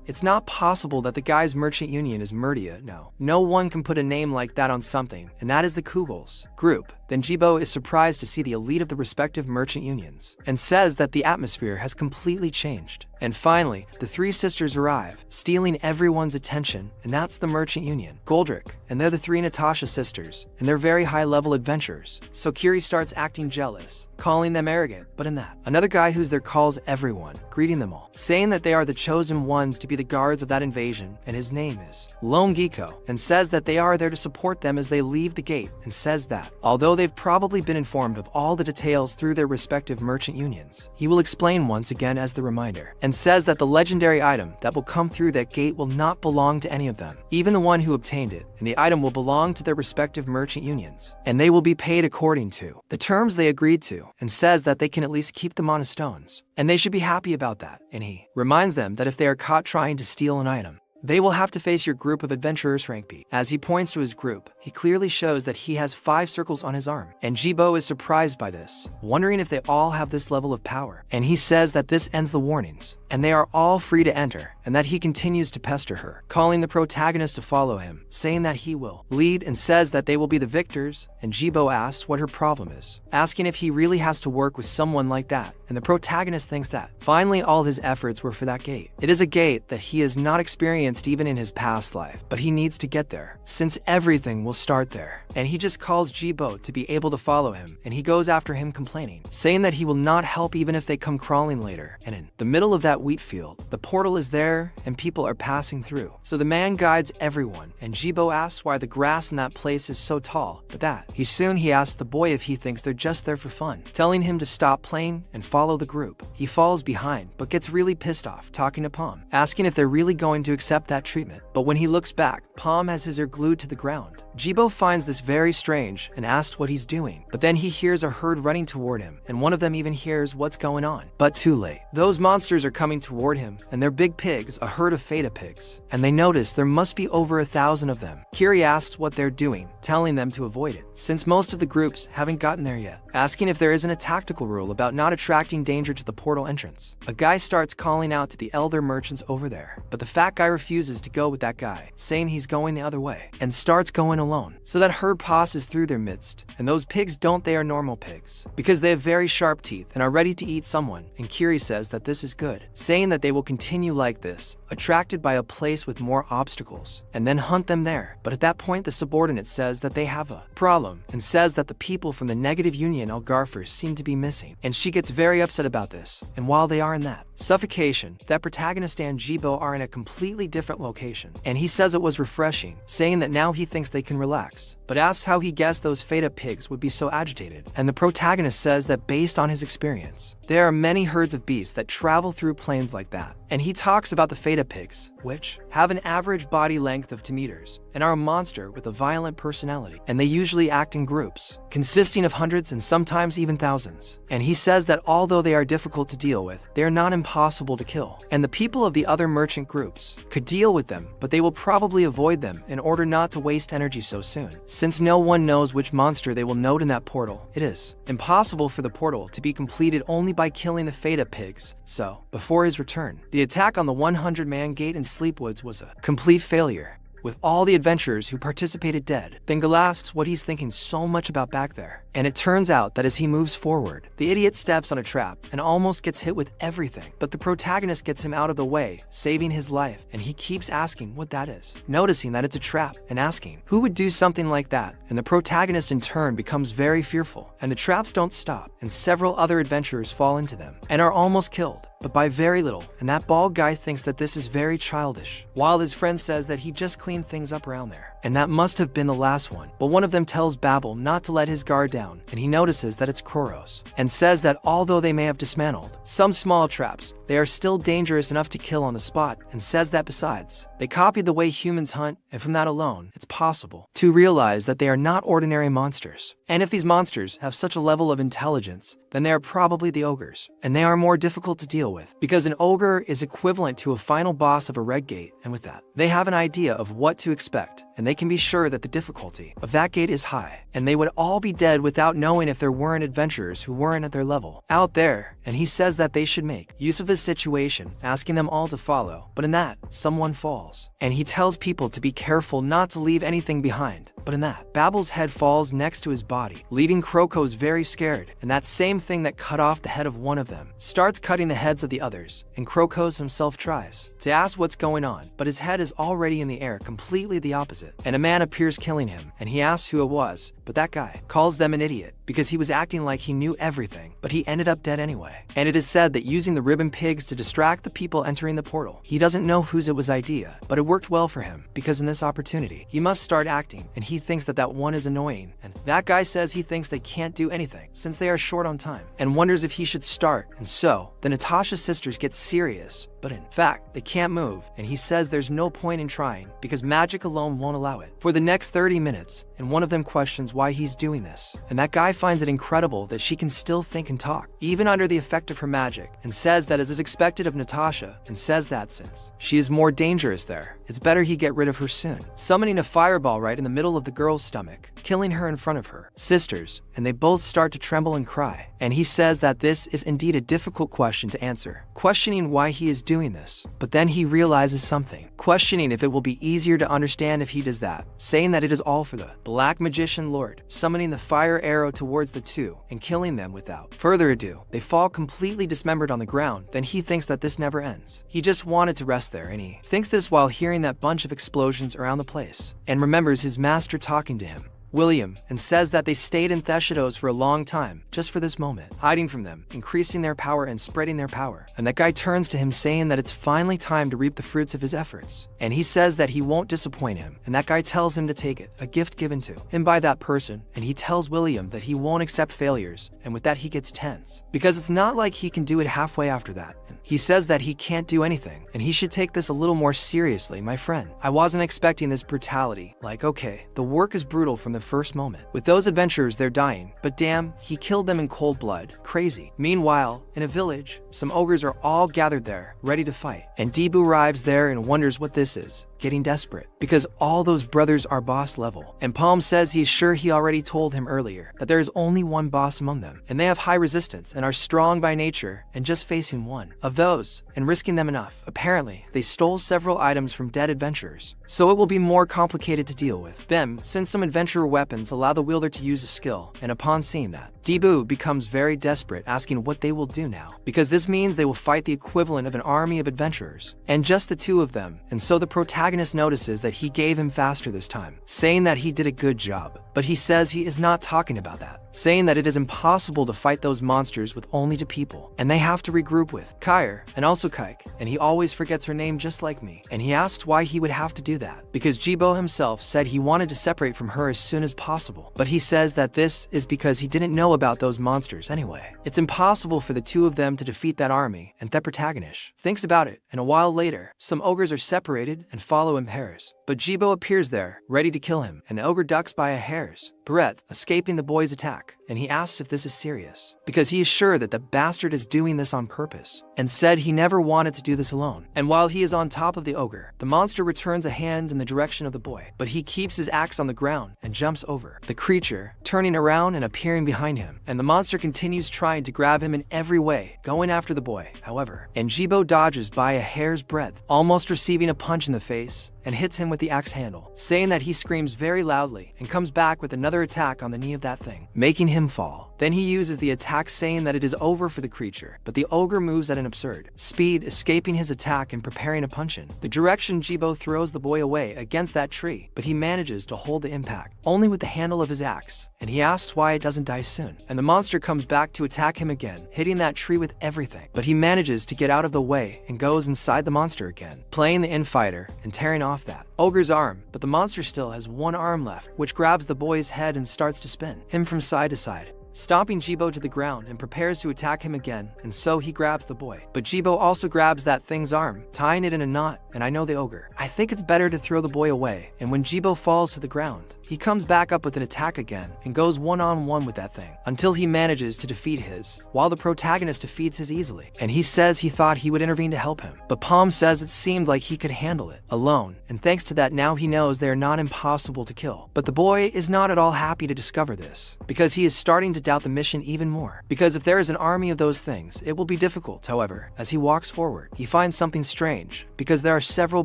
It's not possible that the guy's Merchant Union is Murdia. No one can put a name like that on something, and that is the Kugels group. Then Jibo is surprised to see the elite of the respective merchant unions, and says that the atmosphere has completely changed. And finally, the three sisters arrive, stealing everyone's attention, and that's the merchant union, Goldrick, and they're the three Natasha sisters, and they're very high-level adventurers. So Kiri starts acting jealous, calling them arrogant, but in that, another guy who's there calls everyone, greeting them all, saying that they are the chosen ones to be the guards of that invasion, and his name is Lone Giko, and says that they are there to support them as they leave the gate, and says that, although they've probably been informed of all the details through their respective merchant unions, he will explain once again as the reminder, and says that the legendary item that will come through that gate will not belong to any of them, even the one who obtained it, and the item will belong to their respective merchant unions, and they will be paid according to the terms they agreed to, and says that they can at least keep them on as stones, and they should be happy about that, and he reminds them that if they are caught trying to steal an item, they will have to face your group of adventurers rank B. As he points to his group, he clearly shows that he has 5 circles on his arm, and Jibo is surprised by this, wondering if they all have this level of power. And he says that this ends the warnings, and they are all free to enter, and that he continues to pester her, calling the protagonist to follow him, saying that he will lead, and says that they will be the victors, and Jibo asks what her problem is, asking if he really has to work with someone like that, and the protagonist thinks that finally all his efforts were for that gate. It is a gate that he has not experienced even in his past life, but he needs to get there, since everything will start there. And he just calls Jibo to be able to follow him, and he goes after him complaining, saying that he will not help even if they come crawling later. And in the middle of that wheat field, the portal is there, and people are passing through. So the man guides everyone, and Jibo asks why the grass in that place is so tall, but that he asks the boy if he thinks they're just there for fun, telling him to stop playing and follow the group. He falls behind, but gets really pissed off, talking to Palm, asking if they're really going to accept that treatment. But when he looks back, Palm has his ear glued to the ground. Jibo finds this very strange and asks what he's doing, but then he hears a herd running toward him, and one of them even hears what's going on. But too late. Those monsters are coming toward him, and they're big pigs, a herd of Feta pigs, and they notice there must be over 1,000 of them. Kiri asks what they're doing, telling them to avoid it, since most of the groups haven't gotten there yet, asking if there isn't a tactical rule about not attracting danger to the portal entrance. A guy starts calling out to the elder merchants over there, but the fat guy refuses to go with that guy, saying he's going the other way, and starts going alone. So that herd passes through their midst, and those pigs they are normal pigs, because they have very sharp teeth and are ready to eat someone, and Kiri says that this is good, saying that they will continue like this, attracted by a place with more obstacles, and then hunt them there. But at that point the subordinate says that they have a problem, and says that the people from the negative union Algarfers seem to be missing, and she gets very upset about this. And while they are in that suffocation, that protagonist and Jibo are in a completely different location, and he says it was refreshing, saying that now he thinks they can relax, but asks how he guessed those Feta pigs would be so agitated. And the protagonist says that based on his experience, there are many herds of beasts that travel through plains like that. And he talks about the Feta pigs, which have an average body length of 2 meters, and are a monster with a violent personality, and they usually act in groups, consisting of hundreds and sometimes even thousands. And he says that although they are difficult to deal with, they are not impossible to kill, and the people of the other merchant groups could deal with them, but they will probably avoid them in order not to waste energy so soon. Since no one knows which monster they will note in that portal, it is impossible for the portal to be completed only by killing the Feta pigs. So, before his return, the attack on the 100-man gate in Sleepwoods was a complete failure, with all the adventurers who participated dead. Then asks what he's thinking so much about back there, and it turns out that as he moves forward, the idiot steps on a trap and almost gets hit with everything, but the protagonist gets him out of the way, saving his life, and he keeps asking what that is, noticing that it's a trap, and asking who would do something like that, and the protagonist in turn becomes very fearful, and the traps don't stop, and several other adventurers fall into them, and are almost killed, but by very little, and that bald guy thinks that this is very childish, while his friend says that he just cleaned things up around there. and that must have been the last one. But one of them tells Babel not to let his guard down, and he notices that it's Kroros, and says that although they may have dismantled some small traps, they are still dangerous enough to kill on the spot, and says that besides, they copied the way humans hunt, and from that alone, it's possible to realize that they are not ordinary monsters. And if these monsters have such a level of intelligence, then they are probably the ogres, and they are more difficult to deal with, because an ogre is equivalent to a final boss of a red gate, and with that, they have an idea of what to expect, and they can be sure that the difficulty of that gate is high, and they would all be dead without knowing if there weren't adventurers who weren't at their level out there. And he says that they should make use of this situation, asking them all to follow, but in that, someone falls, and he tells people to be careful not to leave anything behind. But in that, Babel's head falls next to his body, leaving Kronos very scared, and that same thing that cut off the head of one of them starts cutting the heads of the others, and Kronos himself tries to ask what's going on, but his head is already in the air, completely the opposite, and a man appears killing him, and he asks who it was, but that guy calls them an idiot because he was acting like he knew everything, but he ended up dead anyway. And it is said that using the ribbon pigs to distract the people entering the portal, he doesn't know whose it was idea, but it worked well for him, because in this opportunity, he must start acting, and he thinks that that one is annoying, and that guy says he thinks they can't do anything since they are short on time, and wonders if he should start, and so, the Natasha sisters get serious, but in fact, they can't move, and he says there's no point in trying, because magic alone won't allow it. For the next 30 minutes, and one of them questions why he's doing this, and that guy finds it incredible that she can still think and talk, even under the effect of her magic, and says that as is expected of Natasha, and says that since she is more dangerous there, it's better he get rid of her soon, summoning a fireball right in the middle of the girl's stomach, killing her in front of her sisters, and they both start to tremble and cry. And he says that this is indeed a difficult question to answer, questioning why he is doing this. But then he realizes something, questioning if it will be easier to understand if he does that, saying that it is all for the Black Magician Lord, summoning the fire arrow towards the two and killing them without further ado. They fall completely dismembered on the ground. Then he thinks that this never ends. He just wanted to rest there, and he thinks this while hearing that bunch of explosions around the place, and remembers his master talking to him, William, and says that they stayed in Theshidos for a long time, just for this moment, hiding from them, increasing their power and spreading their power. And that guy turns to him saying that it's finally time to reap the fruits of his efforts. And he says that he won't disappoint him, and that guy tells him to take it, a gift given to him by that person, and he tells William that he won't accept failures, and with that he gets tense, because it's not like he can do it halfway after that. And he says that he can't do anything, and he should take this a little more seriously. My friend, I wasn't expecting this brutality. Like, okay, the work is brutal from the first moment. With those adventurers, they're dying, but damn, he killed them in cold blood. Crazy. Meanwhile, in a village, some ogres are all gathered there, ready to fight, and Debu arrives there and wonders what this is, getting desperate, because all those brothers are boss level, and Palm says he's sure he already told him earlier that there is only one boss among them, and they have high resistance and are strong by nature, and just facing one of those, and risking them enough. Apparently, they stole several items from dead adventurers, so it will be more complicated to deal with them, since some adventurer weapons allow the wielder to use a skill, and upon seeing that, Debu becomes very desperate, asking what they will do now, because this means they will fight the equivalent of an army of adventurers, and just the two of them, and so the protagonist notices that he gave him faster this time, saying that he did a good job, but he says he is not talking about that, saying that it is impossible to fight those monsters with only two people, and they have to regroup with Kyre, and also Kike, and he always forgets her name just like me, and he asks why he would have to do that, because Jibo himself said he wanted to separate from her as soon as possible, but he says that this is because he didn't know about those monsters anyway. It's impossible for the two of them to defeat that army, and the protagonist thinks about it, and a while later, some ogres are separated and follow in pairs, but Jibo appears there, ready to kill him, and the ogre ducks by a hair's breadth, escaping the boy's attack, and he asks if this is serious, because he is sure that the bastard is doing this on purpose, and said he never wanted to do this alone. And while he is on top of the ogre, the monster returns a hand in the direction of the boy, but he keeps his axe on the ground and jumps over the creature, turning around and appearing behind him, and the monster continues trying to grab him in every way, going after the boy, however, and Jibo dodges by a hair's breadth, almost receiving a punch in the face, and hits him with the axe handle, saying that he screams very loudly and comes back with another attack on the knee of that thing, making him fall. Then he uses the attack, saying that it is over for the creature, but the ogre moves at an absurd speed, escaping his attack and preparing to punch in the direction Jibo throws the boy away against that tree, but he manages to hold the impact only with the handle of his axe, and he asks why it doesn't die soon, and the monster comes back to attack him again, hitting that tree with everything, but he manages to get out of the way and goes inside the monster again, playing the infighter and tearing off that Ogre's arm, but the monster still has one arm left, which grabs the boy's head and starts to spin him from side to side, stomping Jibo to the ground and prepares to attack him again, and so he grabs the boy. But Jibo also grabs that thing's arm, tying it in a knot, and I know the ogre. I think it's better to throw the boy away, and when Jibo falls to the ground, he comes back up with an attack again and goes one-on-one with that thing until he manages to defeat his, while the protagonist defeats his easily. And he says he thought he would intervene to help him, but Palm says it seemed like he could handle it alone, and thanks to that now he knows they are not impossible to kill. But the boy is not at all happy to discover this, because he is starting to doubt the mission even more. Because if there is an army of those things, it will be difficult. However, as he walks forward, he finds something strange, because there are several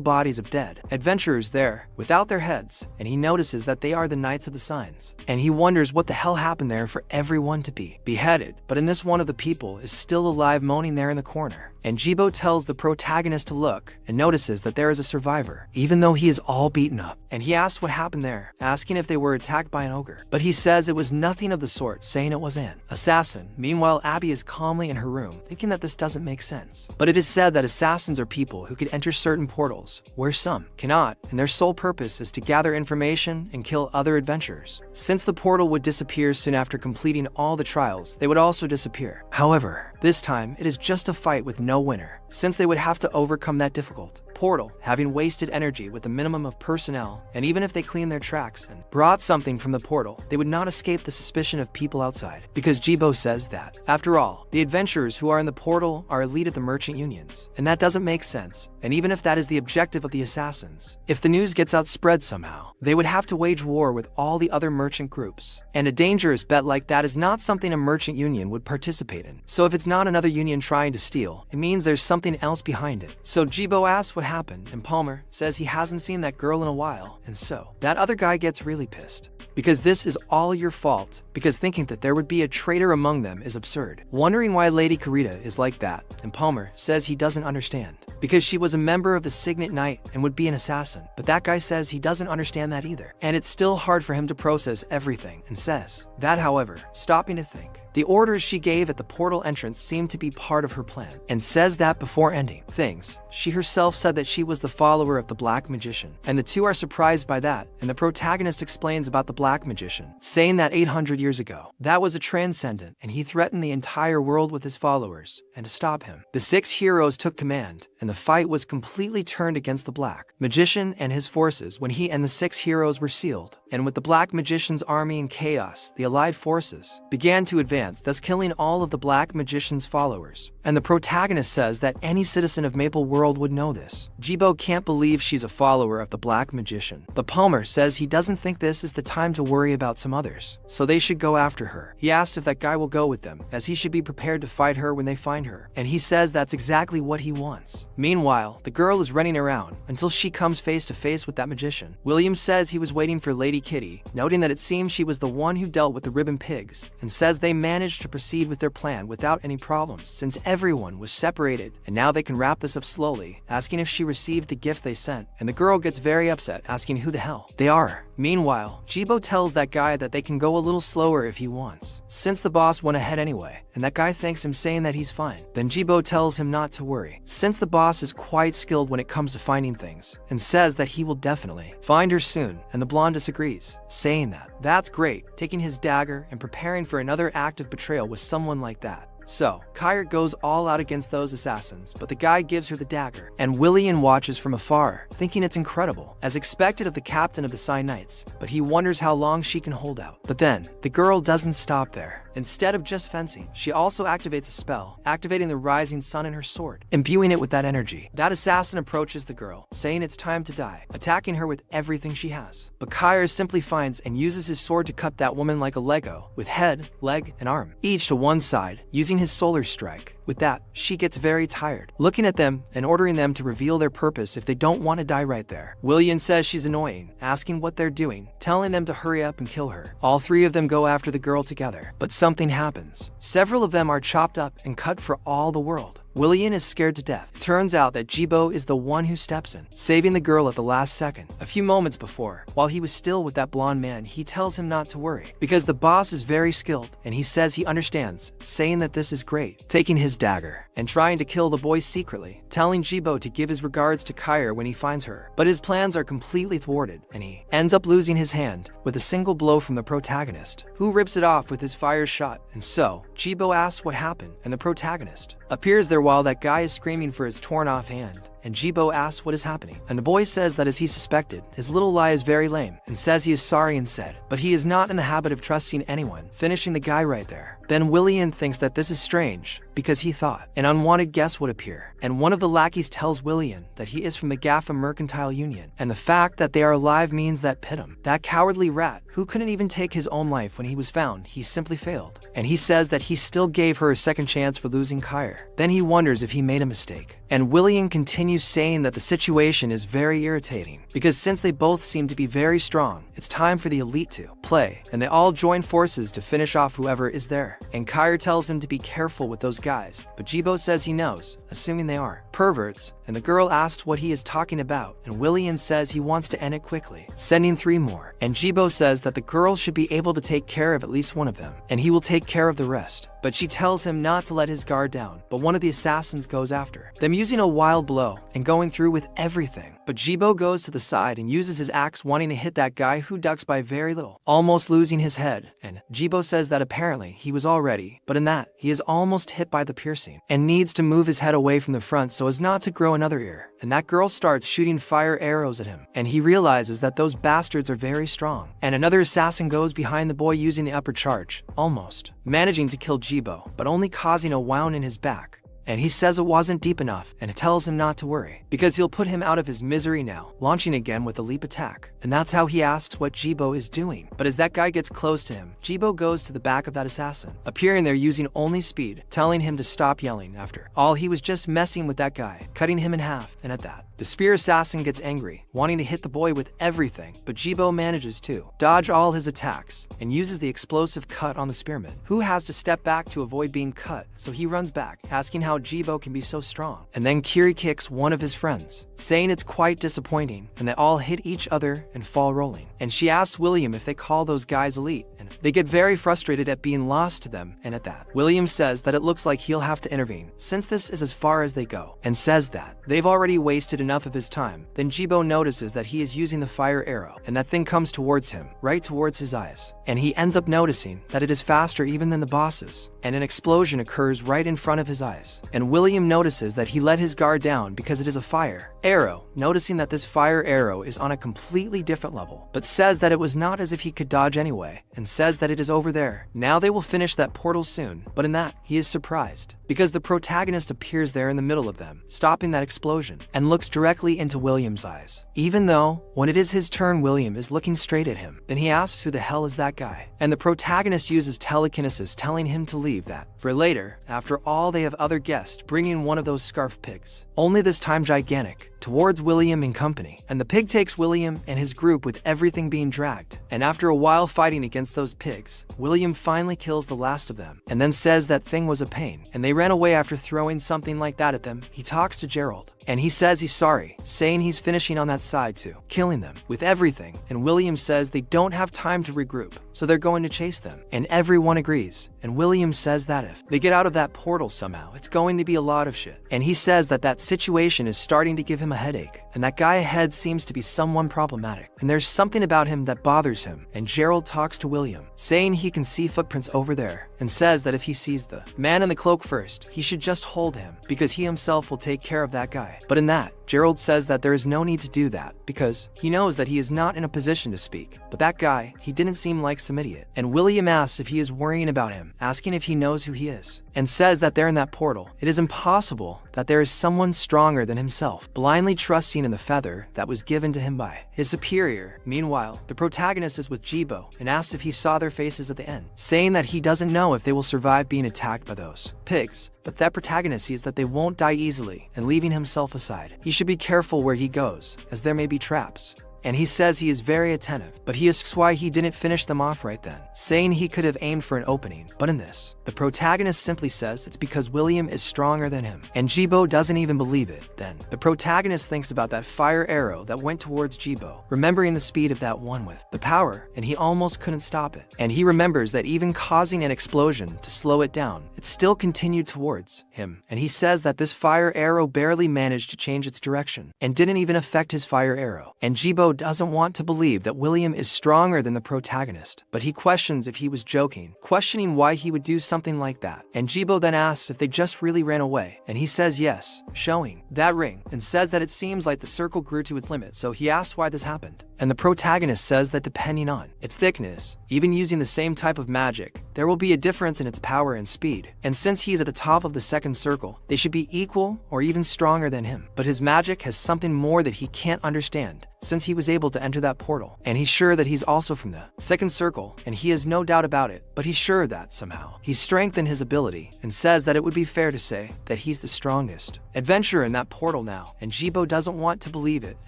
bodies of dead adventurers there without their heads, and he notices that they are the Knights of the Signs, and he wonders what the hell happened there for everyone to be beheaded. But in this, one of the people is still alive, moaning there in the corner, and Jibo tells the protagonist to look and notices that there is a survivor, even though he is all beaten up. And he asks what happened there, asking if they were attacked by an ogre, but he says it was nothing of the sort, saying it was an assassin. Meanwhile, Abby is calmly in her room, thinking that this doesn't make sense. But it is said that assassins are people who can enter certain portals, where some cannot, and their sole purpose is to gather information and kill other adventurers. Since the portal would disappear soon after completing all the trials, they would also disappear. However, this time it is just a fight with no winner, since they would have to overcome that difficult portal, having wasted energy with a minimum of personnel, and even if they cleaned their tracks and brought something from the portal, they would not escape the suspicion of people outside, because Jibo says that, after all, the adventurers who are in the portal are elite at the merchant unions, and that doesn't make sense. And even if that is the objective of the assassins, if the news gets out spread somehow, they would have to wage war with all the other merchant groups, and a dangerous bet like that is not something a merchant union would participate in. So if it's not another union trying to steal, it means there's something else behind it. So Jibo asks what happened, and Palmer says he hasn't seen that girl in a while, and so that other guy gets really pissed, because this is all your fault, because thinking that there would be a traitor among them is absurd, wondering why Lady Karita is like that. And Palmer says he doesn't understand, because she was a member of the Signet Knight and would be an assassin. But that guy says he doesn't understand that either, and it's still hard for him to process everything, and says that, however, stopping to think, the orders she gave at the portal entrance seemed to be part of her plan, and says that before ending things, she herself said that she was the follower of the Black Magician, and the two are surprised by that, and the protagonist explains about the Black Magician, saying that 800 years ago, that was a transcendent, and he threatened the entire world with his followers, and to stop him, the 6 heroes took command, and the fight was completely turned against the Black Magician and his forces when he and the 6 heroes were sealed. And with the Black Magician's army in chaos, the allied forces began to advance, thus killing all of the Black Magician's followers. And the protagonist says that any citizen of Maple World would know this. Jibo can't believe she's a follower of the Black Magician, but Palmer says he doesn't think this is the time to worry about some others, so they should go after her. He asks if that guy will go with them, as he should be prepared to fight her when they find her, and he says that's exactly what he wants. Meanwhile, the girl is running around until she comes face to face with that magician. William says he was waiting for Lady Kitty, noting that it seems she was the one who dealt with the ribbon pigs, and says they managed to proceed with their plan without any problems since everyone was separated, and now they can wrap this up slowly, asking if she received the gift they sent, and the girl gets very upset, asking who the hell they are. Meanwhile, Jibo tells that guy that they can go a little slower if he wants, since the boss went ahead anyway, and that guy thanks him, saying that he's fine. Then Jibo tells him not to worry, since the boss is quite skilled when it comes to finding things, and says that he will definitely find her soon, and the blonde disagrees, saying that that's great, taking his dagger and preparing for another act of betrayal with someone like that. So, Kyrat goes all out against those assassins, but the guy gives her the dagger, and Willian watches from afar, thinking it's incredible, as expected of the captain of the Sign Knights, but he wonders how long she can hold out. But then, the girl doesn't stop there. Instead of just fencing, she also activates a spell, activating the rising sun in her sword, imbuing it with that energy. That assassin approaches the girl, saying it's time to die, attacking her with everything she has. But Kyrat simply finds and uses his sword to cut that woman like a Lego, with head, leg, and arm, each to one side, using his solar strike. With that, she gets very tired, looking at them and ordering them to reveal their purpose if they don't want to die right there. William says she's annoying, asking what they're doing, telling them to hurry up and kill her. All 3 of them go after the girl together, but something happens. Several of them are chopped up and cut for all the world. William is scared to death. It turns out that Jibo is the one who steps in, saving the girl at the last second. A few moments before, while he was still with that blonde man, he tells him not to worry, because the boss is very skilled, and he says he understands, saying that this is great, taking his dagger and trying to kill the boy secretly, telling Jibo to give his regards to Kair when he finds her. But his plans are completely thwarted, and he ends up losing his hand with a single blow from the protagonist, who rips it off with his fire shot. And so, Jibo asks what happened, and the protagonist appears there while that guy is screaming for his torn off hand. And Jibo asks what is happening, and the boy says that as he suspected, his little lie is very lame, and says he is sorry and said, but he is not in the habit of trusting anyone, finishing the guy right there. Then William thinks that this is strange, because he thought an unwanted guest would appear, and one of the lackeys tells William that he is from the Gaffa Mercantile Union, and the fact that they are alive means that Pitum, that cowardly rat, who couldn't even take his own life when he was found, he simply failed. And he says that he still gave her a second chance for losing Kair. Then he wonders if he made a mistake. And William continues saying that the situation is very irritating, because since they both seem to be very strong, it's time for the elite to play, and they all join forces to finish off whoever is there. And Kair tells him to be careful with those guys, but Jibo says he knows, assuming they are perverts, and the girl asks what he is talking about, and William says he wants to end it quickly, sending 3 more. And Jibo says that the girl should be able to take care of at least one of them, and he will take care of the rest. But she tells him not to let his guard down, but one of the assassins goes after them using a wild blow and going through with everything. But Jibo goes to the side and uses his axe wanting to hit that guy who ducks by very little, almost losing his head. And Jibo says that apparently he was all ready, but in that, he is almost hit by the piercing and needs to move his head away from the front so as not to grow another ear. And that girl starts shooting fire arrows at him, and he realizes that those bastards are very strong. And another assassin goes behind the boy using the upper charge, almost managing to kill Jibo, but only causing a wound in his back. And he says it wasn't deep enough, and it tells him not to worry, because he'll put him out of his misery now, launching again with a leap attack. And that's how he asks what Jibo is doing. But as that guy gets close to him, Jibo goes to the back of that assassin, appearing there using only speed, telling him to stop yelling. After all, he was just messing with that guy, cutting him in half. And at that, the spear assassin gets angry, wanting to hit the boy with everything, but Jibo manages to dodge all his attacks and uses the explosive cut on the spearman, who has to step back to avoid being cut. So he runs back, asking how Jibo can be so strong. And then Kiri kicks one of his friends, saying it's quite disappointing, and they all hit each other and fall rolling. And she asks William if they call those guys elite, and they get very frustrated at being lost to them. And at that, William says that it looks like he'll have to intervene, since this is as far as they go, and says that they've already wasted enough of his time. Then Jibo notices that he is using the fire arrow, and that thing comes towards him, right towards his eyes. And he ends up noticing that it is faster even than the bosses, and an explosion occurs right in front of his eyes. And William notices that he let his guard down because it is a fire arrow, noticing that this fire arrow is on a completely different level, but says that it was not as if he could dodge anyway, and says that it is over there. Now they will finish that portal soon, but in that, he is surprised, because the protagonist appears there in the middle of them, stopping that explosion, and looks directly into William's eyes. Even though, when it is his turn, William is looking straight at him. Then he asks who the hell is that guy, and the protagonist uses telekinesis, telling him to leave that for later. After all, they have other guests bringing one of those scarf pigs, only this time gigantic, towards William and company. And the pig takes William and his group with everything being dragged. And after a while fighting against those pigs, William finally kills the last of them, and then says that thing was a pain, and they ran away after throwing something like that at them. He talks to Gerald, and he says he's sorry, saying he's finishing on that side too, killing them with everything. And William says they don't have time to regroup, so they're going to chase them. And everyone agrees. And William says that if they get out of that portal somehow, it's going to be a lot of shit. And he says that that situation is starting to give him a headache, and that guy ahead seems to be someone problematic, and there's something about him that bothers him. And Gerald talks to William, saying he can see footprints over there, and says that if he sees the man in the cloak first, he should just hold him, because he himself will take care of that guy. But in that, Gerald says that there is no need to do that, because he knows that he is not in a position to speak. But that guy, he didn't seem like some idiot. And William asks if he is worrying about him, asking if he knows who he is, and says that there in that portal, it is impossible that there is someone stronger than himself, blindly trusting in the feather that was given to him by his superior. Meanwhile, the protagonist is with Jibo and asks if he saw their faces at the end, saying that he doesn't know if they will survive being attacked by those pigs. But that protagonist sees that they won't die easily, and leaving himself aside, he should be careful where he goes, as there may be traps. and he says he is very attentive, but he asks why he didn't finish them off right then, saying he could have aimed for an opening. But in this, the protagonist simply says it's because William is stronger than him, and Jibo doesn't even believe it. Then, the protagonist thinks about that fire arrow that went towards Jibo, remembering the speed of that one with the power, and he almost couldn't stop it. And he remembers that even causing an explosion to slow it down, it still continued towards him, and he says that this fire arrow barely managed to change its direction, and didn't even affect his fire arrow. And Jibo doesn't want to believe that William is stronger than the protagonist, but he questions if he was joking, questioning why he would do something like that. And Jibo then asks if they just really ran away, and he says yes, showing that ring, and says that it seems like the circle grew to its limit, so he asks why this happened. And the protagonist says that depending on its thickness, even using the same type of magic, there will be a difference in its power and speed. And since he's at the top of the second circle, they should be equal or even stronger than him. But his magic has something more that he can't understand, since he was able to enter that portal. And he's sure that he's also from the second circle, and he has no doubt about it, but he's sure that somehow he's strengthened his ability, and says that it would be fair to say that he's the strongest adventurer in that portal now. And Jibo doesn't want to believe it,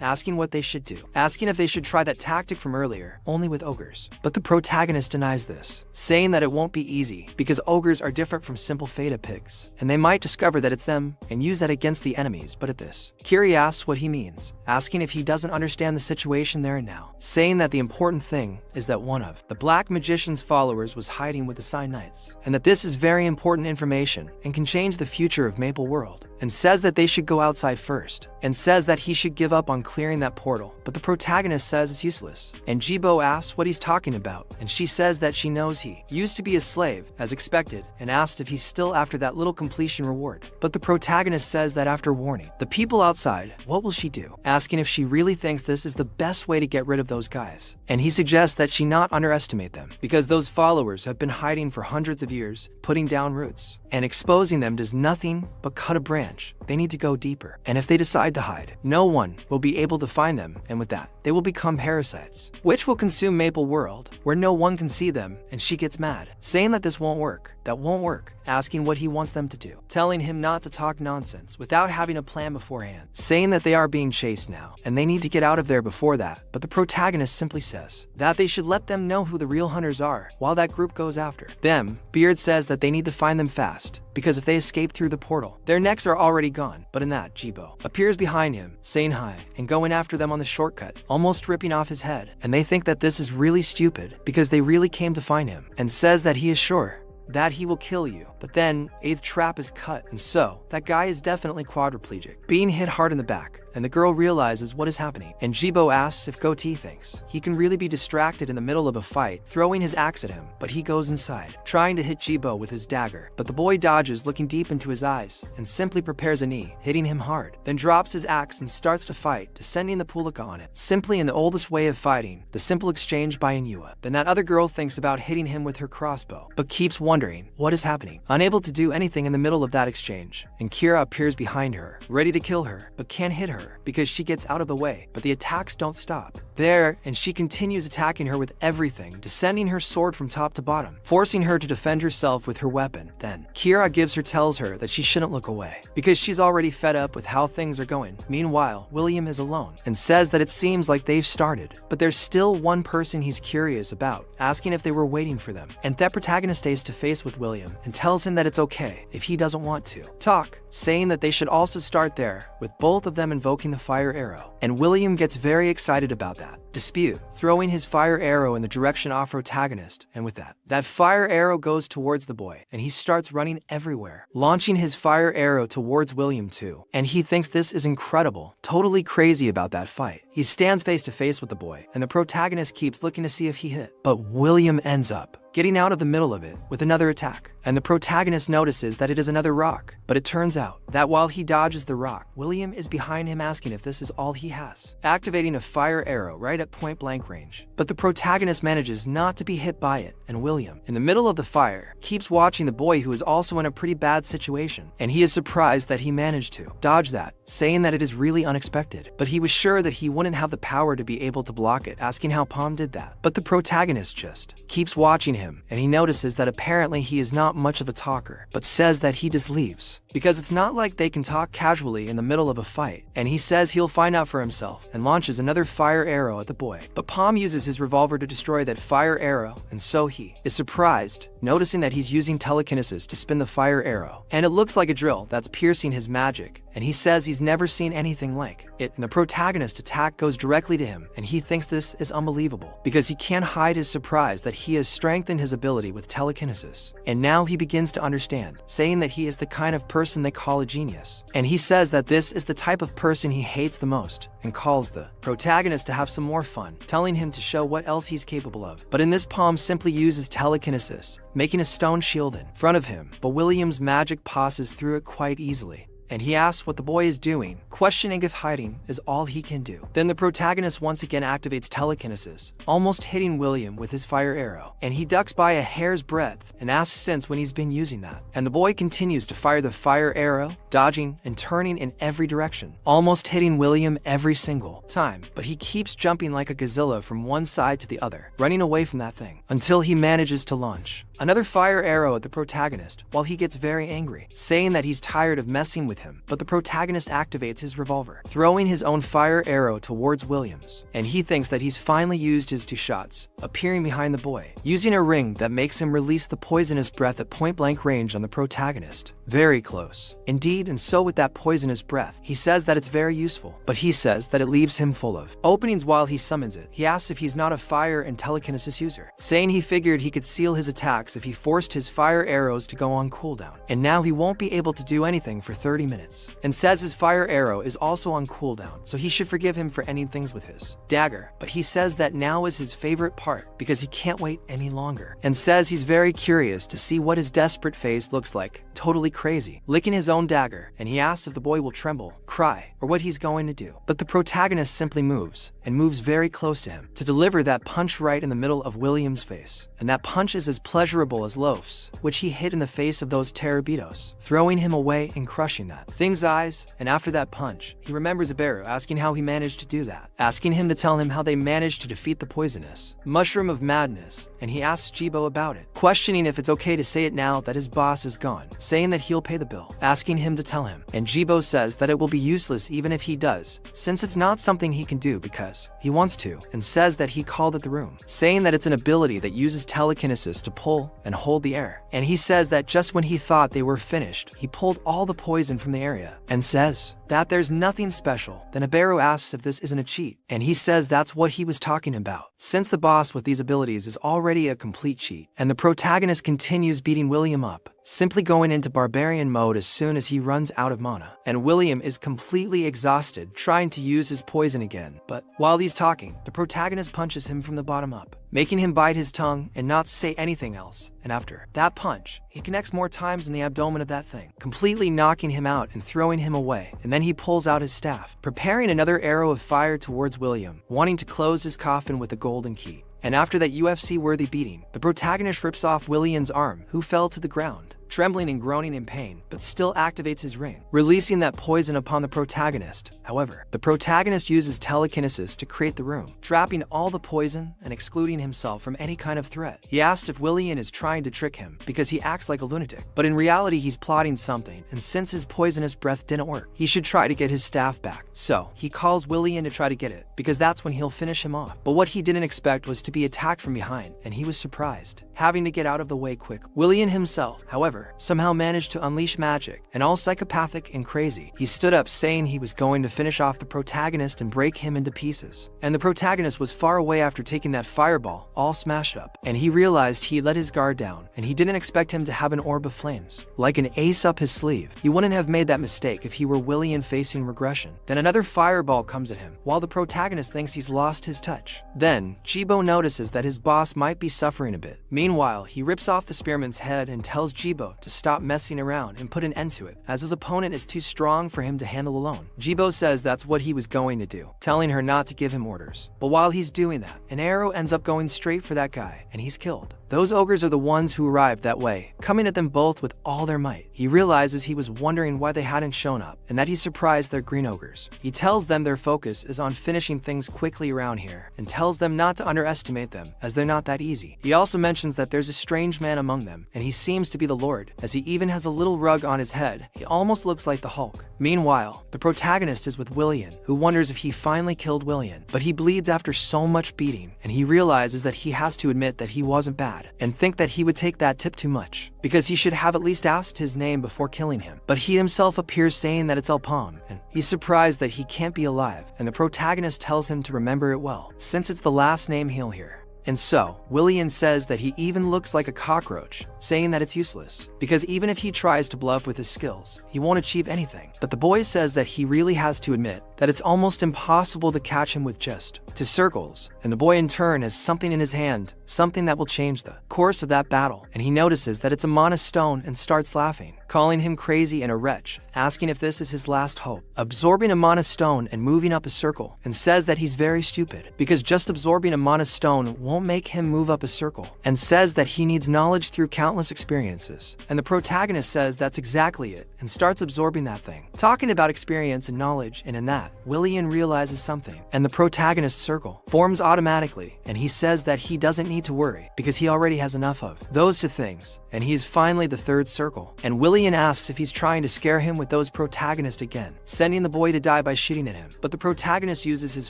asking what they should do, asking if they should try that tactic from earlier, only with ogres. But the protagonist denies this, saying that it won't be easy, because ogres are different from simple Feta pigs, and they might discover that it's them and use that against the enemies. But at this, Kiri asks what he means, asking if he doesn't understand the situation there and now, saying that the important thing is that one of the Black Magician's followers was hiding with the Sign Knights, and that this is very important information and can change the future of Maple World, and says that they should go outside first, and says that he should give up on clearing that portal. But the protagonist says it's useless, and Jibo asks what he's talking about, and she says that she knows he used to be a slave, as expected, and asked if he's still after that little completion reward. But the protagonist says that after warning the people outside, what will she do? Asking if she really thinks this is the best way to get rid of those guys. And he suggests that she not underestimate them, because those followers have been hiding for hundreds of years, putting down roots, and exposing them does nothing but cut a branch. They need to go deeper, and if they decide to hide, no one will be able to find them, and with that, they will become parasites, which will consume Maple World, where no one can see them. And she gets mad, saying that this won't work, that won't work, asking what he wants them to do, telling him not to talk nonsense without having a plan beforehand, saying that they are being chased now, and they need to get out of there before that. But the protagonist simply says that they should let them know who the real hunters are while that group goes after them. Beard says that they need to find them fast, because if they escape through the portal, their necks are already gone. But in that, Jibo appears behind him, saying hi, and going after them on the shortcut, almost ripping off his head. And they think that this is really stupid, because they really came to find him, and says that he is sure that he will kill you. But then, 8th trap is cut, and so, that guy is definitely quadriplegic, being hit hard in the back, and the girl realizes what is happening. And Jibo asks if Goatee thinks he can really be distracted in the middle of a fight, throwing his axe at him, but he goes inside, trying to hit Jibo with his dagger. But the boy dodges, looking deep into his eyes, and simply prepares a knee, hitting him hard, then drops his axe and starts to fight, descending the pulika on it, simply in the oldest way of fighting, the simple exchange by Manhwa. Then that other girl thinks about hitting him with her crossbow, but keeps wondering what is happening, unable to do anything in the middle of that exchange. And Kira appears behind her, ready to kill her, but can't hit her because she gets out of the way. But the attacks don't stop there, and she continues attacking her with everything, descending her sword from top to bottom, forcing her to defend herself with her weapon. Then Kira tells her that she shouldn't look away, because she's already fed up with how things are going. Meanwhile, William is alone, and says that it seems like they've started, but there's still one person he's curious about, asking if they were waiting for them. And that protagonist stays to face with William, and tells him that it's okay if he doesn't want to talk, saying that they should also start there, with both of them invoking the fire arrow. And William gets very excited about that dispute, throwing his fire arrow in the direction of protagonist, and with that fire arrow goes towards the boy, and he starts running everywhere, launching his fire arrow towards William too. And he thinks this is incredible, totally crazy about that fight. He stands face to face with the boy, and the protagonist keeps looking to see if he hit, but William ends up getting out of the middle of it with another attack, and the protagonist notices that it is another rock. But it turns out that while he dodges the rock, William is behind him, asking if this is all he has, activating a fire arrow right at point blank range. But the protagonist manages not to be hit by it, and William, in the middle of the fire, keeps watching the boy, who is also in a pretty bad situation, and he is surprised that he managed to dodge that, saying that it is really unexpected. But he was sure that he wouldn't have the power to be able to block it, asking how Palm did that. But the protagonist just keeps watching him, and he notices that apparently he is not much of a talker, but says that he just leaves. because it's not like they can talk casually in the middle of a fight, and he says he'll find out for himself and launches another fire arrow at the boy. But Palm uses his revolver to destroy that fire arrow, and so he is surprised, noticing that he's using telekinesis to spin the fire arrow, and it looks like a drill that's piercing his magic, and he says he's never seen anything like it, and the protagonist's attack goes directly to him, and he thinks this is unbelievable because he can't hide his surprise that he has strengthened his ability with telekinesis. And now he begins to understand, saying that he is the kind of person they call a genius. And he says that this is the type of person he hates the most, and calls the protagonist to have some more fun, telling him to show what else he's capable of. But in this, Palm simply uses telekinesis, making a stone shield in front of him, but William's magic passes through it quite easily. And he asks what the boy is doing, questioning if hiding is all he can do. Then the protagonist once again activates telekinesis, almost hitting William with his fire arrow, and he ducks by a hair's breadth and asks since when he's been using that. And the boy continues to fire the fire arrow, dodging and turning in every direction, almost hitting William every single time, but he keeps jumping like a gazilla from one side to the other, running away from that thing, until he manages to launch another fire arrow at the protagonist while he gets very angry, saying that he's tired of messing with him. But the protagonist activates his revolver, throwing his own fire arrow towards Williams, and he thinks that he's finally used his 2 shots, appearing behind the boy, using a ring that makes him release the poisonous breath at point-blank range on the protagonist. Very close. Indeed, and so with that poisonous breath, he says that it's very useful, but he says that it leaves him full of openings while he summons it. He asks if he's not a fire and telekinesis user, saying he figured he could seal his attacks if he forced his fire arrows to go on cooldown, and now he won't be able to do anything for 30 minutes, and says his fire arrow is also on cooldown, so he should forgive him for ending things with his dagger. But he says that now is his favorite part because he can't wait any longer, and says he's very curious to see what his desperate face looks like, totally crazy, licking his own dagger, and he asks if the boy will tremble, cry, or what he's going to do. But the protagonist simply moves, and moves very close to him, to deliver that punch right in the middle of William's face, and that punch is as pleasurable as loafs, which he hit in the face of those Terabitos, throwing him away and crushing that thing's eyes. And after that punch, he remembers Iberu asking how he managed to do that, asking him to tell him how they managed to defeat the poisonous mushroom of madness, and he asks Jibo about it, questioning if it's okay to say it now that his boss is gone, saying that he'll pay the bill, asking him to tell him, and Jibo says that it will be useless even if he does, since it's not something he can do because he wants to, and says that he called it the room, saying that it's an ability that uses telekinesis to pull and hold the air. And he says that just when he thought they were finished, he pulled all the poison from the area, and says that there's nothing special. Then Iberu asks if this isn't a cheat, and he says that's what he was talking about, since the boss with these abilities is already a complete cheat. And the protagonist continues beating William up, simply going into barbarian mode as soon as he runs out of mana, and William is completely exhausted trying to use his poison again. But while he's talking, the protagonist punches him from the bottom up, making him bite his tongue and not say anything else. And after that punch, he connects more times in the abdomen of that thing, completely knocking him out and throwing him away. And then he pulls out his staff, preparing another arrow of fire towards William, wanting to close his coffin with a golden key. And after that UFC-worthy beating, the protagonist rips off William's arm, who fell to the ground, trembling and groaning in pain, but still activates his ring, releasing that poison upon the protagonist. However, the protagonist uses telekinesis to create the room, trapping all the poison and excluding himself from any kind of threat. He asks if William is trying to trick him because he acts like a lunatic, but in reality he's plotting something, and since his poisonous breath didn't work, he should try to get his staff back. So he calls William to try to get it, because that's when he'll finish him off. But what he didn't expect was to be attacked from behind, and he was surprised, having to get out of the way quick. William himself, however, somehow managed to unleash magic, and all psychopathic and crazy, he stood up saying he was going to finish off the protagonist and break him into pieces. And the protagonist was far away after taking that fireball, all smashed up, and he realized he let his guard down, and he didn't expect him to have an orb of flames, like an ace up his sleeve. He wouldn't have made that mistake if he were William facing regression. Then another fireball comes at him, while the protagonist thinks he's lost his touch. Then Jibo notices that his boss might be suffering a bit. Meanwhile, he rips off the spearman's head and tells Jibo to stop messing around and put an end to it, as his opponent is too strong for him to handle alone. Jibo says that's what he was going to do, telling her not to give him orders. But while he's doing that, an arrow ends up going straight for that guy, and he's killed. The those ogres are the ones who arrived that way, coming at them both with all their might. He realizes he was wondering why they hadn't shown up, and that he surprised their green ogres. He tells them their focus is on finishing things quickly around here, and tells them not to underestimate them, as they're not that easy. He also mentions that there's a strange man among them, and he seems to be the Lord, as he even has a little rug on his head. He almost looks like the Hulk. Meanwhile, the protagonist is with Willian, who wonders if he finally killed Willian, but he bleeds after so much beating, and he realizes that he has to admit that he wasn't bad, and think that he would take that tip too much, because he should have at least asked his name before killing him. But he himself appears saying that it's Alpam, and he's surprised that he can't be alive, and the protagonist tells him to remember it well, since it's the last name he'll hear. And so, Willian says that he even looks like a cockroach, saying that it's useless, because even if he tries to bluff with his skills, he won't achieve anything. But the boy says that he really has to admit that it's almost impossible to catch him with just 2 circles, and the boy in turn has something in his hand, something that will change the course of that battle, and he notices that it's a mana stone and starts laughing, calling him crazy and a wretch, asking if this is his last hope, absorbing a mana stone and moving up a circle, and says that he's very stupid, because just absorbing a mana stone won't make him move up a circle, and says that he needs knowledge through countless experiences. And the protagonist says that's exactly it, and starts absorbing that thing, talking about experience and knowledge, and in that, Willian realizes something, and the protagonist's circle forms automatically, and he says that he doesn't need to worry, because he already has enough of those 2 things, and he is finally the 3rd circle. And Willian asks if he's trying to scare him with those protagonists again, sending the boy to die by shooting at him. But the protagonist uses his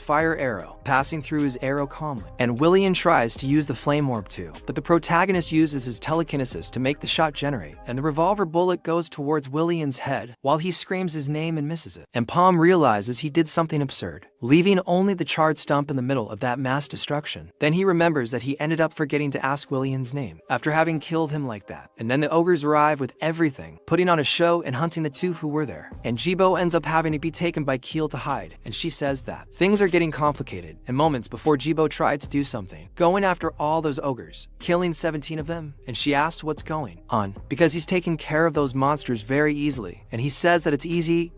fire arrow, passing through his arrow calmly, and Willian tries to use the flame orb too, but the protagonist uses his telekinesis to make the shot generate, and the revolver bullet goes towards Willian's head while he screams his name and misses it. And Palm realizes he did something absurd, leaving only the charred stump in the middle of that mass destruction. Then he remembers that he ended up forgetting to ask Willian's name after having killed him like that. And then the ogres arrive with everything, putting on a show and hunting the 2 who were there. And Jibo ends up having to be taken by Keel to hide, and she says that things are getting complicated, and moments before Jibo tried to do something, going after all those ogres, killing 17 of them, and she asks what's going on, because he's taking care of those monsters very easily, and he says that it's easy,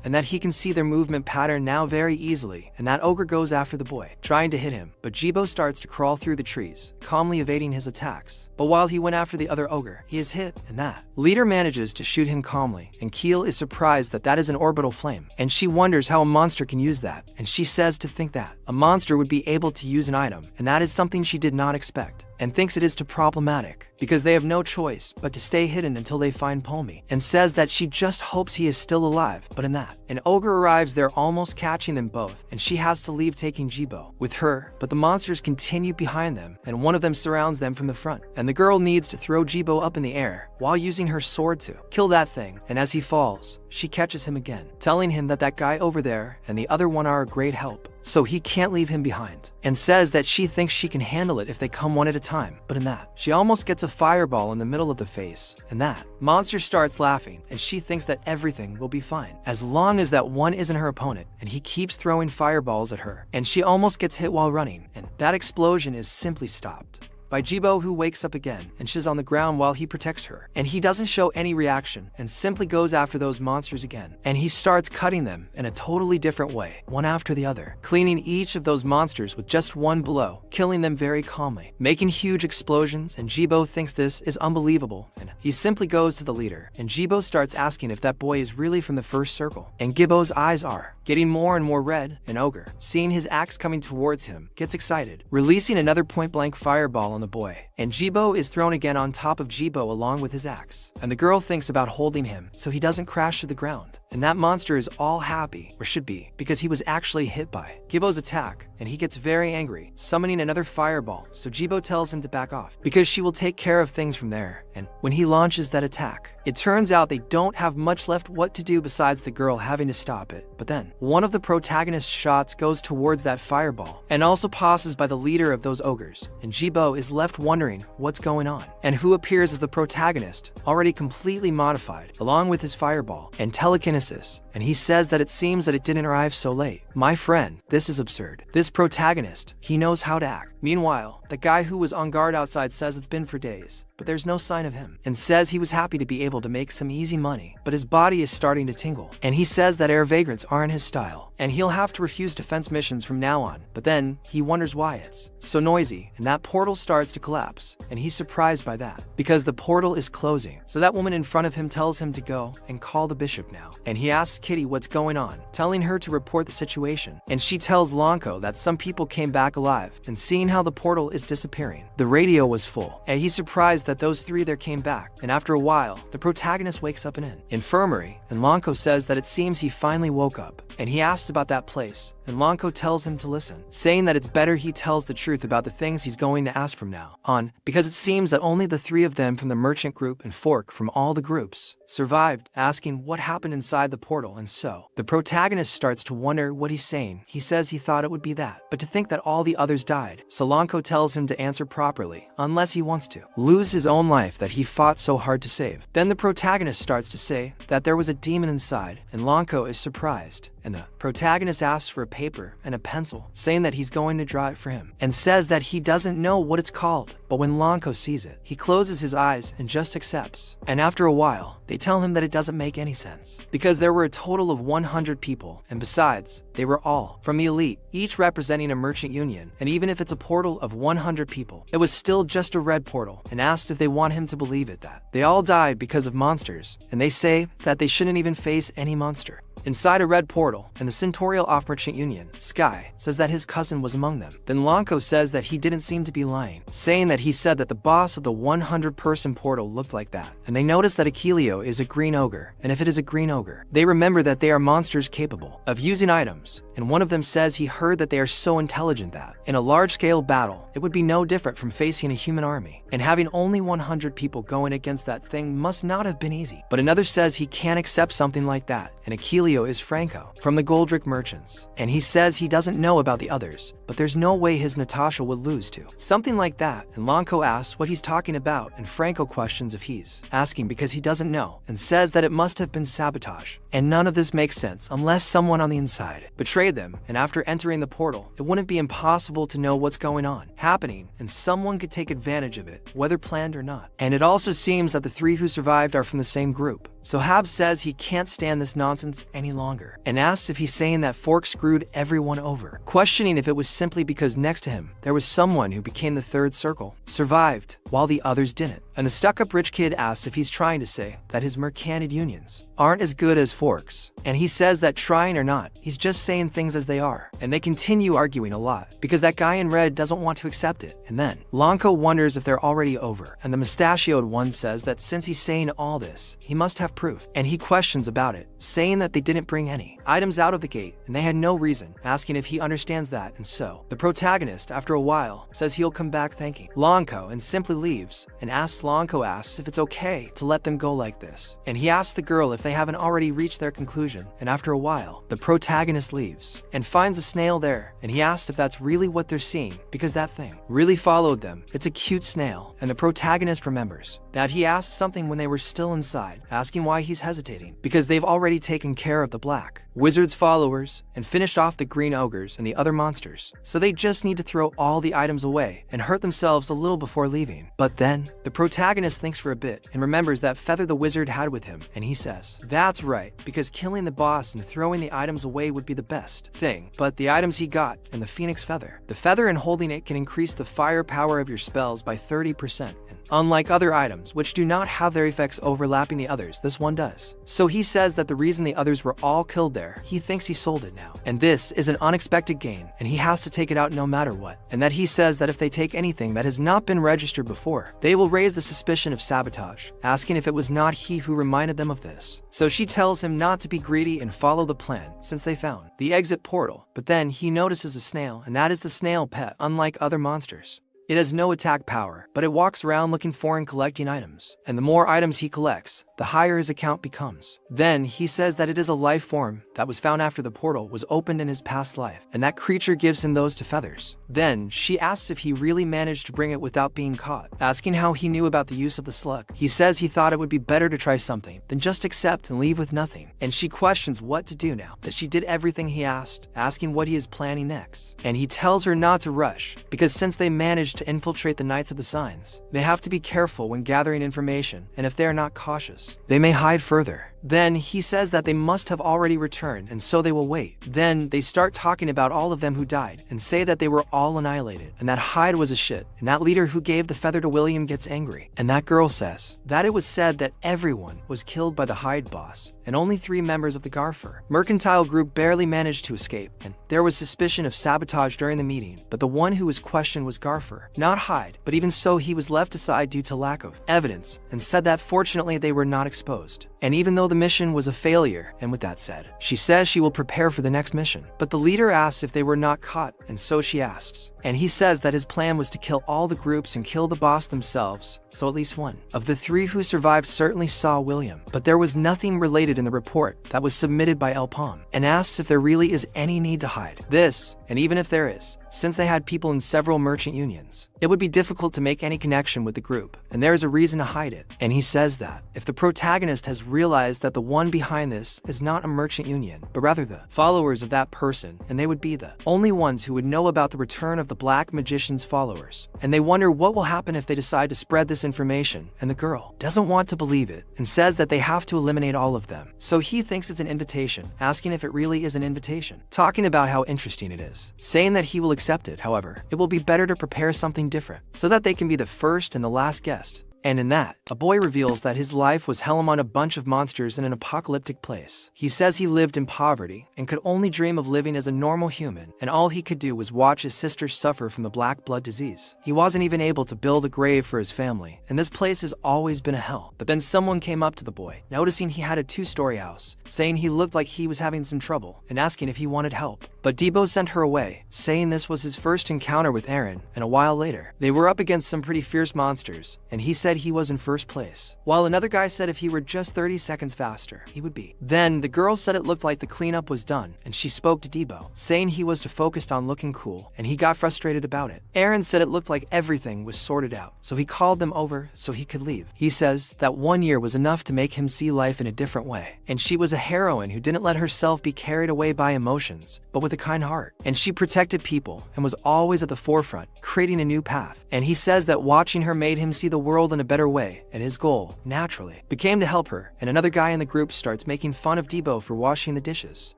and that he can see their movement pattern now very easily, and that ogre goes after the boy, trying to hit him, but Jibo starts to crawl through the trees, calmly evading his attacks. But while he went after the other ogre, he is hit, and that leader manages to shoot him calmly, and Keel is surprised that that is an orbital flame, and she wonders how a monster can use that, and she says to think that a monster would be able to use an item, and that is something she did not expect, and thinks it is too problematic, because they have no choice but to stay hidden until they find Palmy, and says that she just hopes he is still alive. But in that, an ogre arrives there almost catching them both, and she has to leave taking Jibo with her, but the monsters continue behind them, and one of them surrounds them from the front, and the girl needs to throw Jibo up in the air while using her sword to kill that thing, and as he falls, she catches him again, telling him that that guy over there and the other one are a great help, so he can't leave him behind, and says that she thinks she can handle it if they come one at a time. But in that, she almost gets a fireball in the middle of the face, and that monster starts laughing, and she thinks that everything will be fine as long as that one isn't her opponent, and he keeps throwing fireballs at her, and she almost gets hit while running, and that explosion is simply stopped by Jibo, who wakes up again, and she's on the ground while he protects her, and he doesn't show any reaction and simply goes after those monsters again, and he starts cutting them in a totally different way, one after the other, cleaning each of those monsters with just one blow, killing them very calmly, making huge explosions, and Jibo thinks this is unbelievable, and he simply goes to the leader, and Jibo starts asking if that boy is really from the 1st circle, and Gibbo's eyes are getting more and more red, and Ogre, seeing his axe coming towards him, gets excited, releasing another point-blank fireball on the boy, and Jibo is thrown again on top of Jibo along with his axe, and the girl thinks about holding him so he doesn't crash to the ground, and that monster is all happy, or should be, because he was actually hit by Gibbo's attack, and he gets very angry, summoning another fireball, so Jibo tells him to back off, because she will take care of things from there, and when he launches that attack, it turns out they don't have much left what to do besides the girl having to stop it. But then, one of the protagonist's shots goes towards that fireball, and also passes by the leader of those ogres, and Jibo is left wondering what's going on, and who appears as the protagonist, already completely modified, along with his fireball and telekinesis, and he says that it seems that it didn't arrive so late. My friend, this is absurd. This protagonist, he knows how to act. Meanwhile, the guy who was on guard outside says it's been for days, but there's no sign of him, and says he was happy to be able to make some easy money, but his body is starting to tingle, and he says that air vagrants aren't his style, and he'll have to refuse defense missions from now on. But then he wonders why it's so noisy, and that portal starts to collapse, and he's surprised by that, because the portal is closing. So that woman in front of him tells him to go and call the bishop now, and he asks Kitty what's going on, telling her to report the situation, and she tells Lonko that some people came back alive, and seeing how the portal is disappearing, the radio was full, and he's surprised that those three there came back. And after a while, the protagonist wakes up in an infirmary, and Lonko says that it seems he finally woke up, and he asks about that place, and Lonko tells him to listen, saying that it's better he tells the truth about the things he's going to ask from now on, because it seems that only the three of them from the merchant group and Fork from all the groups survived, asking what happened inside the portal. And so the protagonist starts to wonder what he's saying. He says he thought it would be that, but to think that all the others died. So Lonko tells him to answer properly, unless he wants to lose his own life that he fought so hard to save. Then the protagonist starts to say that there was a demon inside, and Lonko is surprised, and the protagonist asks for a paper and a pencil, saying that he's going to draw it for him, and says that he doesn't know what it's called. But when Lonko sees it, he closes his eyes and just accepts. And after a while, they tell him that it doesn't make any sense, because there were a total of 100 people, and besides, they were all from the elite, each representing a merchant union, and even if it's a portal of 100 people, it was still just a red portal, and asked if they want him to believe it that they all died because of monsters, and they say that they shouldn't even face any monster. Inside a red portal, and the Centaurial Off-Merchant Union, Sky, says that his cousin was among them. Then Lonko says that he didn't seem to be lying, saying that he said that the boss of the 100-person portal looked like that. And they notice that Yahello is a green ogre, and if it is a green ogre, they remember that they are monsters capable of using items, and one of them says he heard that they are so intelligent that, in a large-scale battle, it would be no different from facing a human army, and having only 100 people going against that thing must not have been easy. But another says he can't accept something like that, and Yahello is Franco from the Goldrick merchants, and he says he doesn't know about the others, but there's no way his Natasha would lose to something like that. And Lonko asks what he's talking about, and Franco questions if he's asking because he doesn't know, and says that it must have been sabotage, and none of this makes sense unless someone on the inside betrayed them, and after entering the portal, it wouldn't be impossible to know what's going on happening, and someone could take advantage of it, whether planned or not. And it also seems that the three who survived are from the same group. So Hab says he can't stand this nonsense any longer, and asks if he's saying that Fork screwed everyone over, questioning if it was simply because next to him there was someone who became the third circle, survived, while the others didn't. And the stuck-up rich kid asks if he's trying to say that his mercanted unions aren't as good as Fork's, and he says that trying or not, he's just saying things as they are. And they continue arguing a lot, because that guy in red doesn't want to accept it. And then Lonko wonders if they're already over, and the mustachioed one says that since he's saying all this, he must have proof, and he questions about it, saying that they didn't bring any items out of the gate, and they had no reason, asking if he understands that. And so the protagonist, after a while, says he'll come back thanking Lonko, and simply leaves, and Lonko asks if it's okay to let them go like this, and he asks the girl if they haven't already reached their conclusion. And after a while, the protagonist leaves and finds a snail there, and he asks if that's really what they're seeing, because that thing really followed them. It's a cute snail, and the protagonist remembers that he asked something when they were still inside, asking why he's hesitating, because they've already taken care of the black wizard's followers and finished off the green ogres and the other monsters, so they just need to throw all the items away and hurt themselves a little before leaving. But then the protagonist thinks for a bit and remembers that feather the wizard had with him, and he says that's right, because killing the boss and throwing the items away would be the best thing. But the items he got, and the phoenix feather, the feather and holding it can increase the firepower of your spells by 30%. Unlike other items, which do not have their effects overlapping the others, this one does. So he says that the reason the others were all killed there, he thinks he sold it now. And this is an unexpected gain, and he has to take it out no matter what. And that he says that if they take anything that has not been registered before, they will raise the suspicion of sabotage, asking if it was not he who reminded them of this. So she tells him not to be greedy and follow the plan, since they found the exit portal. But then he notices a snail, and that is the snail pet, unlike other monsters. It has no attack power, but it walks around looking for and collecting items. And the more items he collects, the higher his account becomes. Then he says that it is a life form that was found after the portal was opened in his past life, and that creature gives him those 2 feathers. Then she asks if he really managed to bring it without being caught, asking how he knew about the use of the slug. He says he thought it would be better to try something than just accept and leave with nothing. And she questions what to do now that she did everything he asked, asking what he is planning next. And he tells her not to rush, because since they managed to infiltrate the Knights of the Signs, they have to be careful when gathering information, and if they are not cautious, they may hide further. Then he says that they must have already returned, and so they will wait. Then they start talking about all of them who died and say that they were all annihilated and that Hyde was a shit. And that leader who gave the feather to William gets angry. And that girl says that it was said that everyone was killed by the Hyde boss and only 3 members of the Garfer mercantile group barely managed to escape. And there was suspicion of sabotage during the meeting, but the one who was questioned was Garfer, not Hyde. But even so, he was left aside due to lack of evidence and said that fortunately they were not exposed. And even though the mission was a failure, and with that said, she says she will prepare for the next mission. But the leader asks if they were not caught, and so she asks. And he says that his plan was to kill all the groups and kill the boss themselves, so at least one of the 3 who survived certainly saw William. But there was nothing related in the report that was submitted by El Palm, and asks if there really is any need to hide this, and even if there is, since they had people in several merchant unions, it would be difficult to make any connection with the group, and there is a reason to hide it. And he says that if the protagonist has realized that the one behind this is not a merchant union, but rather the followers of that person, and they would be the only ones who would know about the return of the Black Magician's followers, and they wonder what will happen if they decide to spread this information, and the girl doesn't want to believe it and says that they have to eliminate all of them. So he thinks it's an invitation, asking if it really is an invitation, talking about how interesting it is, saying that he will accept it. However, it will be better to prepare something different so that they can be the first and the last guest. And in that, a boy reveals that his life was hell among a bunch of monsters in an apocalyptic place. He says he lived in poverty and could only dream of living as a normal human, and all he could do was watch his sister suffer from the black blood disease. He wasn't even able to build a grave for his family, and this place has always been a hell. But then someone came up to the boy, noticing he had a 2-story house, saying he looked like he was having some trouble, and asking if he wanted help. But Debo sent her away, saying this was his first encounter with Aaron, and a while later, they were up against some pretty fierce monsters, and he said he was in first place, while another guy said if he were just 30 seconds faster, he would be. Then the girl said it looked like the cleanup was done, and she spoke to Debo, saying he was to focus on looking cool, and he got frustrated about it. Aaron said it looked like everything was sorted out, so he called them over so he could leave. He says that 1 year was enough to make him see life in a different way, and she was a heroine who didn't let herself be carried away by emotions, but with a kind heart, and she protected people and was always at the forefront, creating a new path. And he says that watching her made him see the world in a better way, and his goal, naturally, became to help her. And another guy in the group starts making fun of Debo for washing the dishes,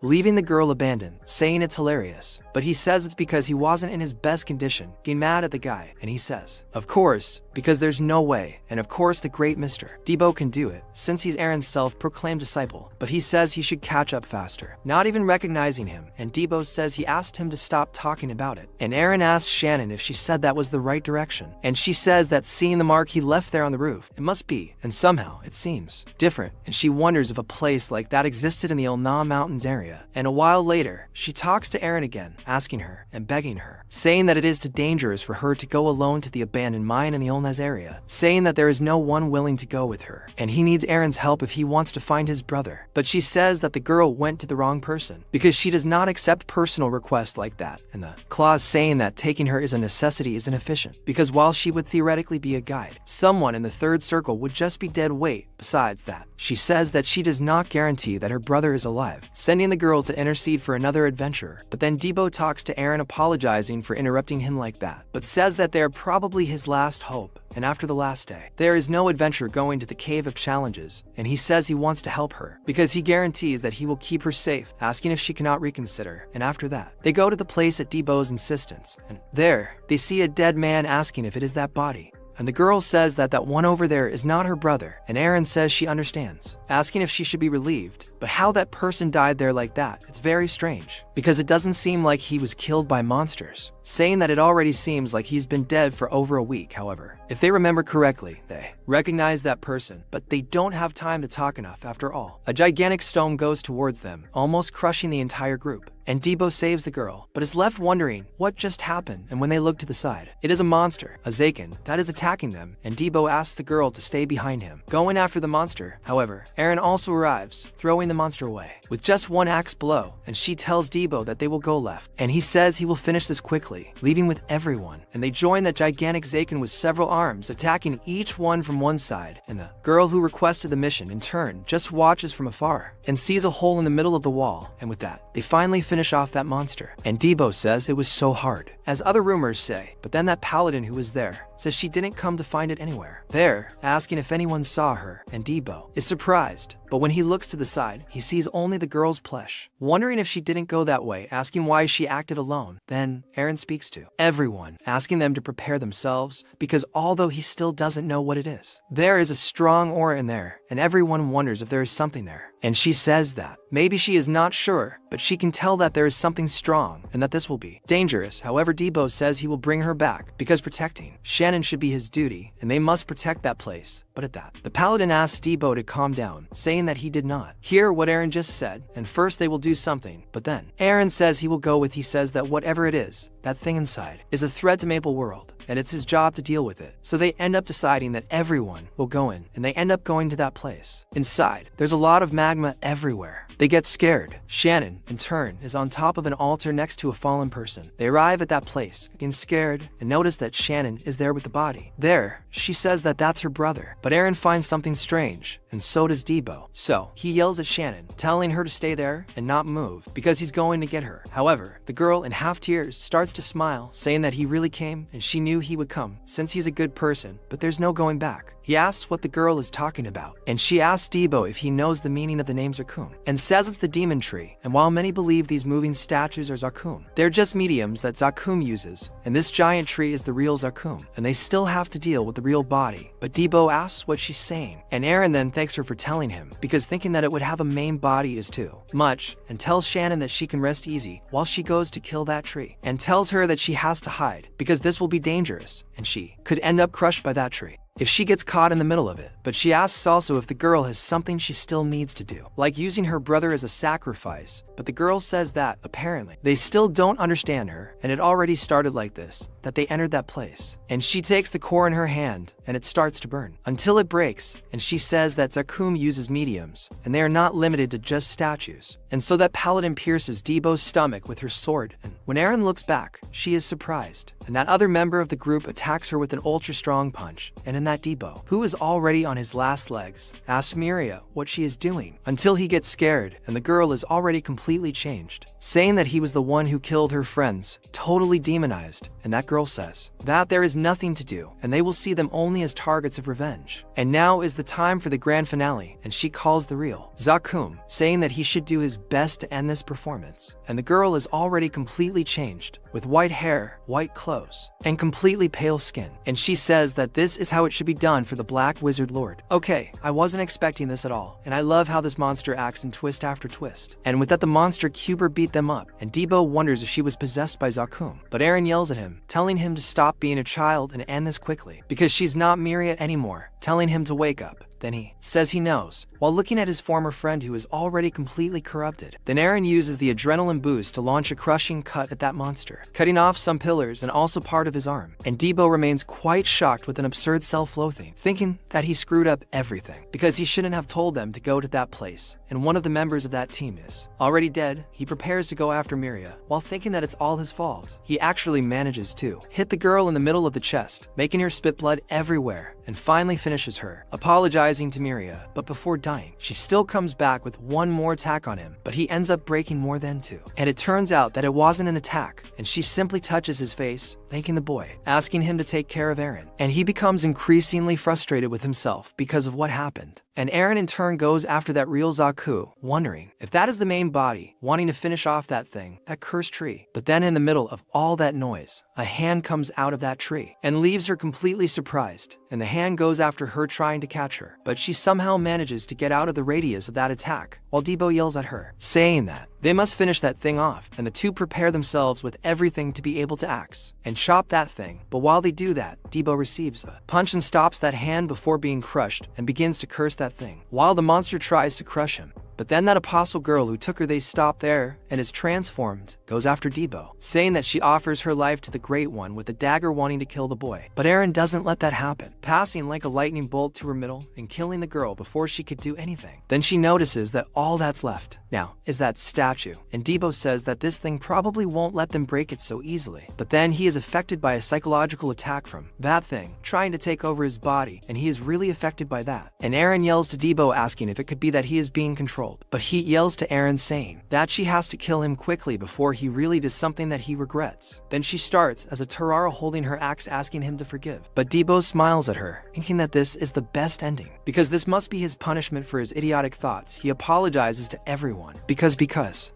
leaving the girl abandoned, saying it's hilarious. But he says it's because he wasn't in his best condition, getting mad at the guy. And he says, of course, because there's no way, and of course the great Mr. Debo can do it, since he's Aaron's self-proclaimed disciple. But he says he should catch up faster, not even recognizing him. And Debo says he asked him to stop talking about it. And Aaron asks Shannon if she said that was the right direction, and she says that seeing the mark he left there on the roof, it must be, and somehow it seems different, and she wonders if a place like that existed in the Ilna Mountains area. And a while later, she talks to Aaron again, asking her and begging her, saying that it is too dangerous for her to go alone to the abandoned mine in the Ilnaz area, saying that there is no one willing to go with her, and he needs Aaron's help if he wants to find his brother. But she says that the girl went to the wrong person, because she does not accept personal requests like that, and the clause saying that taking her is a necessity is inefficient, because while she would theoretically be a guide, someone in the third circle would just be dead weight. Besides that, she says that she does not guarantee that her brother is alive, sending the girl to intercede for another adventurer. But then Debo talks to Aaron apologizing for interrupting him like that, but says that they are probably his last hope. And after the last day, there is no adventure going to the Cave of Challenges, and he says he wants to help her, because he guarantees that he will keep her safe, asking if she cannot reconsider. And after that, they go to the place at Debo's insistence, and there, they see a dead man asking if it is that body. And the girl says that that one over there is not her brother, and Aaron says she understands. asking if she should be relieved, but how that person died there like that, it's very strange, because it doesn't seem like he was killed by monsters, saying that it already seems like he's been dead for over a week. However, if they remember correctly, they recognize that person, but they don't have time to talk enough after all. A gigantic stone goes towards them, almost crushing the entire group, and Debo saves the girl, but is left wondering what just happened. And when they look to the side, it is a monster, a Zaken, that is attacking them, and Debo asks the girl to stay behind him, going after the monster. However, Eren also arrives, throwing the monster away with just one axe blow, and she tells Debo that they will go left, and he says he will finish this quickly, leaving with everyone, and they join that gigantic Zaken with several arms, attacking each one from one side, and the girl who requested the mission in turn just watches from afar and sees a hole in the middle of the wall, and with that, they finally finish off that monster. And Debo says it was so hard, as other rumors say, but then that paladin who was there says she didn't come to find it anywhere. There, asking if anyone saw her, and Debo is surprised, but when he looks to the side, he sees only the girl's plush, wondering if she didn't go that way, asking why she acted alone. Then Eren speaks to everyone, asking them to prepare themselves, because although he still doesn't know what it is, there is a strong aura in there, and everyone wonders if there is something there. And she says that maybe she is not sure, but she can tell that there is something strong and that this will be dangerous. However, Debo says he will bring her back because protecting Shannon should be his duty, and they must protect that place. But at that, the paladin asks Debo to calm down, saying that he did not hear what Eren just said, and first they will do something, but then Eren says he will go with. He says that whatever it is, that thing inside, is a threat to Maple World, and it's his job to deal with it. So they end up deciding that everyone will go in, and they end up going to that place. Inside, there's a lot of magma everywhere. They get scared. Shannon, in turn, is on top of an altar next to a fallen person. They arrive at that place, getting scared, and notice that Shannon is there with the body. There, she says that that's her brother, but Eren finds something strange, and so does Debo. So, he yells at Shannon, telling her to stay there and not move, because he's going to get her. However, the girl, in half tears, starts to smile, saying that he really came, and she knew he would come, since he's a good person, but there's no going back. He asks what the girl is talking about, and she asks Debo if he knows the meaning of the name Zakum, and says it's the demon tree. And while many believe these moving statues are Zakum, they're just mediums that Zakum uses, and this giant tree is the real Zakum, and they still have to deal with the real body. But Debo asks what she's saying, and Eren then thanks her for telling him, because thinking that it would have a main body is too much, and tells Shannon that she can rest easy while she goes to kill that tree, and tells her that she has to hide, because this will be dangerous, and she could end up crushed by that tree if she gets caught in the middle of it. But she asks also if the girl has something she still needs to do, like using her brother as a sacrifice, but the girl says that, apparently, they still don't understand her, and it already started like this, that they entered that place. And she takes the core in her hand, and it starts to burn, until it breaks, and she says that Zakum uses mediums, and they are not limited to just statues. And so that paladin pierces Debo's stomach with her sword, and when Eren looks back, she is surprised, and that other member of the group attacks her with an ultra-strong punch, and in that Debo, who is already on his last legs, asks Miria what she is doing, until he gets scared, and the girl is already completely changed, saying that he was the one who killed her friends, totally demonized, and that girl says that there is nothing to do, and they will see them only as targets of revenge. And now is the time for the grand finale, and she calls the real Zakum, saying that he should do his best to end this performance, and the girl is already completely changed, with white hair, white clothes, and completely pale skin, and she says that this is how it should be done for the Black Wizard Lord. Okay, I wasn't expecting this at all, and I love how this monster acts in twist after twist. And with that, the monster Cuber beat them up, and Debo wonders if she was possessed by Zakum, but Eren yells at him, telling him to stop being a child and end this quickly, because she's not Miria anymore, telling him to wake up. Then he says he knows, while looking at his former friend who is already completely corrupted. Then Eren uses the adrenaline boost to launch a crushing cut at that monster, cutting off some pillars and also part of his arm. And Debo remains quite shocked with an absurd self-loathing, thinking that he screwed up everything, because he shouldn't have told them to go to that place. And one of the members of that team is already dead. He prepares to go after Miria, while thinking that it's all his fault. He actually manages to hit the girl in the middle of the chest, making her spit blood everywhere, and finally finishes her, apologizing to Miria, but before dying, she still comes back with one more attack on him, but he ends up breaking more than two. And it turns out that it wasn't an attack, and she simply touches his face, thanking the boy, asking him to take care of Eren. And he becomes increasingly frustrated with himself because of what happened. And Eren in turn goes after that real Zakum Saku, wondering if that is the main body, wanting to finish off that thing, that cursed tree. But then in the middle of all that noise, a hand comes out of that tree and leaves her completely surprised, and the hand goes after her trying to catch her. But she somehow manages to get out of the radius of that attack, while Debo yells at her, saying that they must finish that thing off, and the two prepare themselves with everything to be able to axe and chop that thing. But while they do that, Debo receives a punch and stops that hand before being crushed and begins to curse that thing, while the monster tries to crush him. But then that apostle girl who took her, they stop there and is transformed, goes after Debo, saying that she offers her life to the Great One with a dagger, wanting to kill the boy. But Eren doesn't let that happen, passing like a lightning bolt to her middle and killing the girl before she could do anything. Then she notices that all that's left now is that statue, and Debo says that this thing probably won't let them break it so easily. But then he is affected by a psychological attack from that thing, trying to take over his body, and he is really affected by that. And Eren yells to Debo, asking if it could be that he is being controlled. But he yells to Eren, saying that she has to kill him quickly before he really does something that he regrets. Then she starts as a Tarara holding her axe, asking him to forgive. But Debo smiles at her, thinking that this is the best ending, because this must be his punishment for his idiotic thoughts. He apologizes to everyone because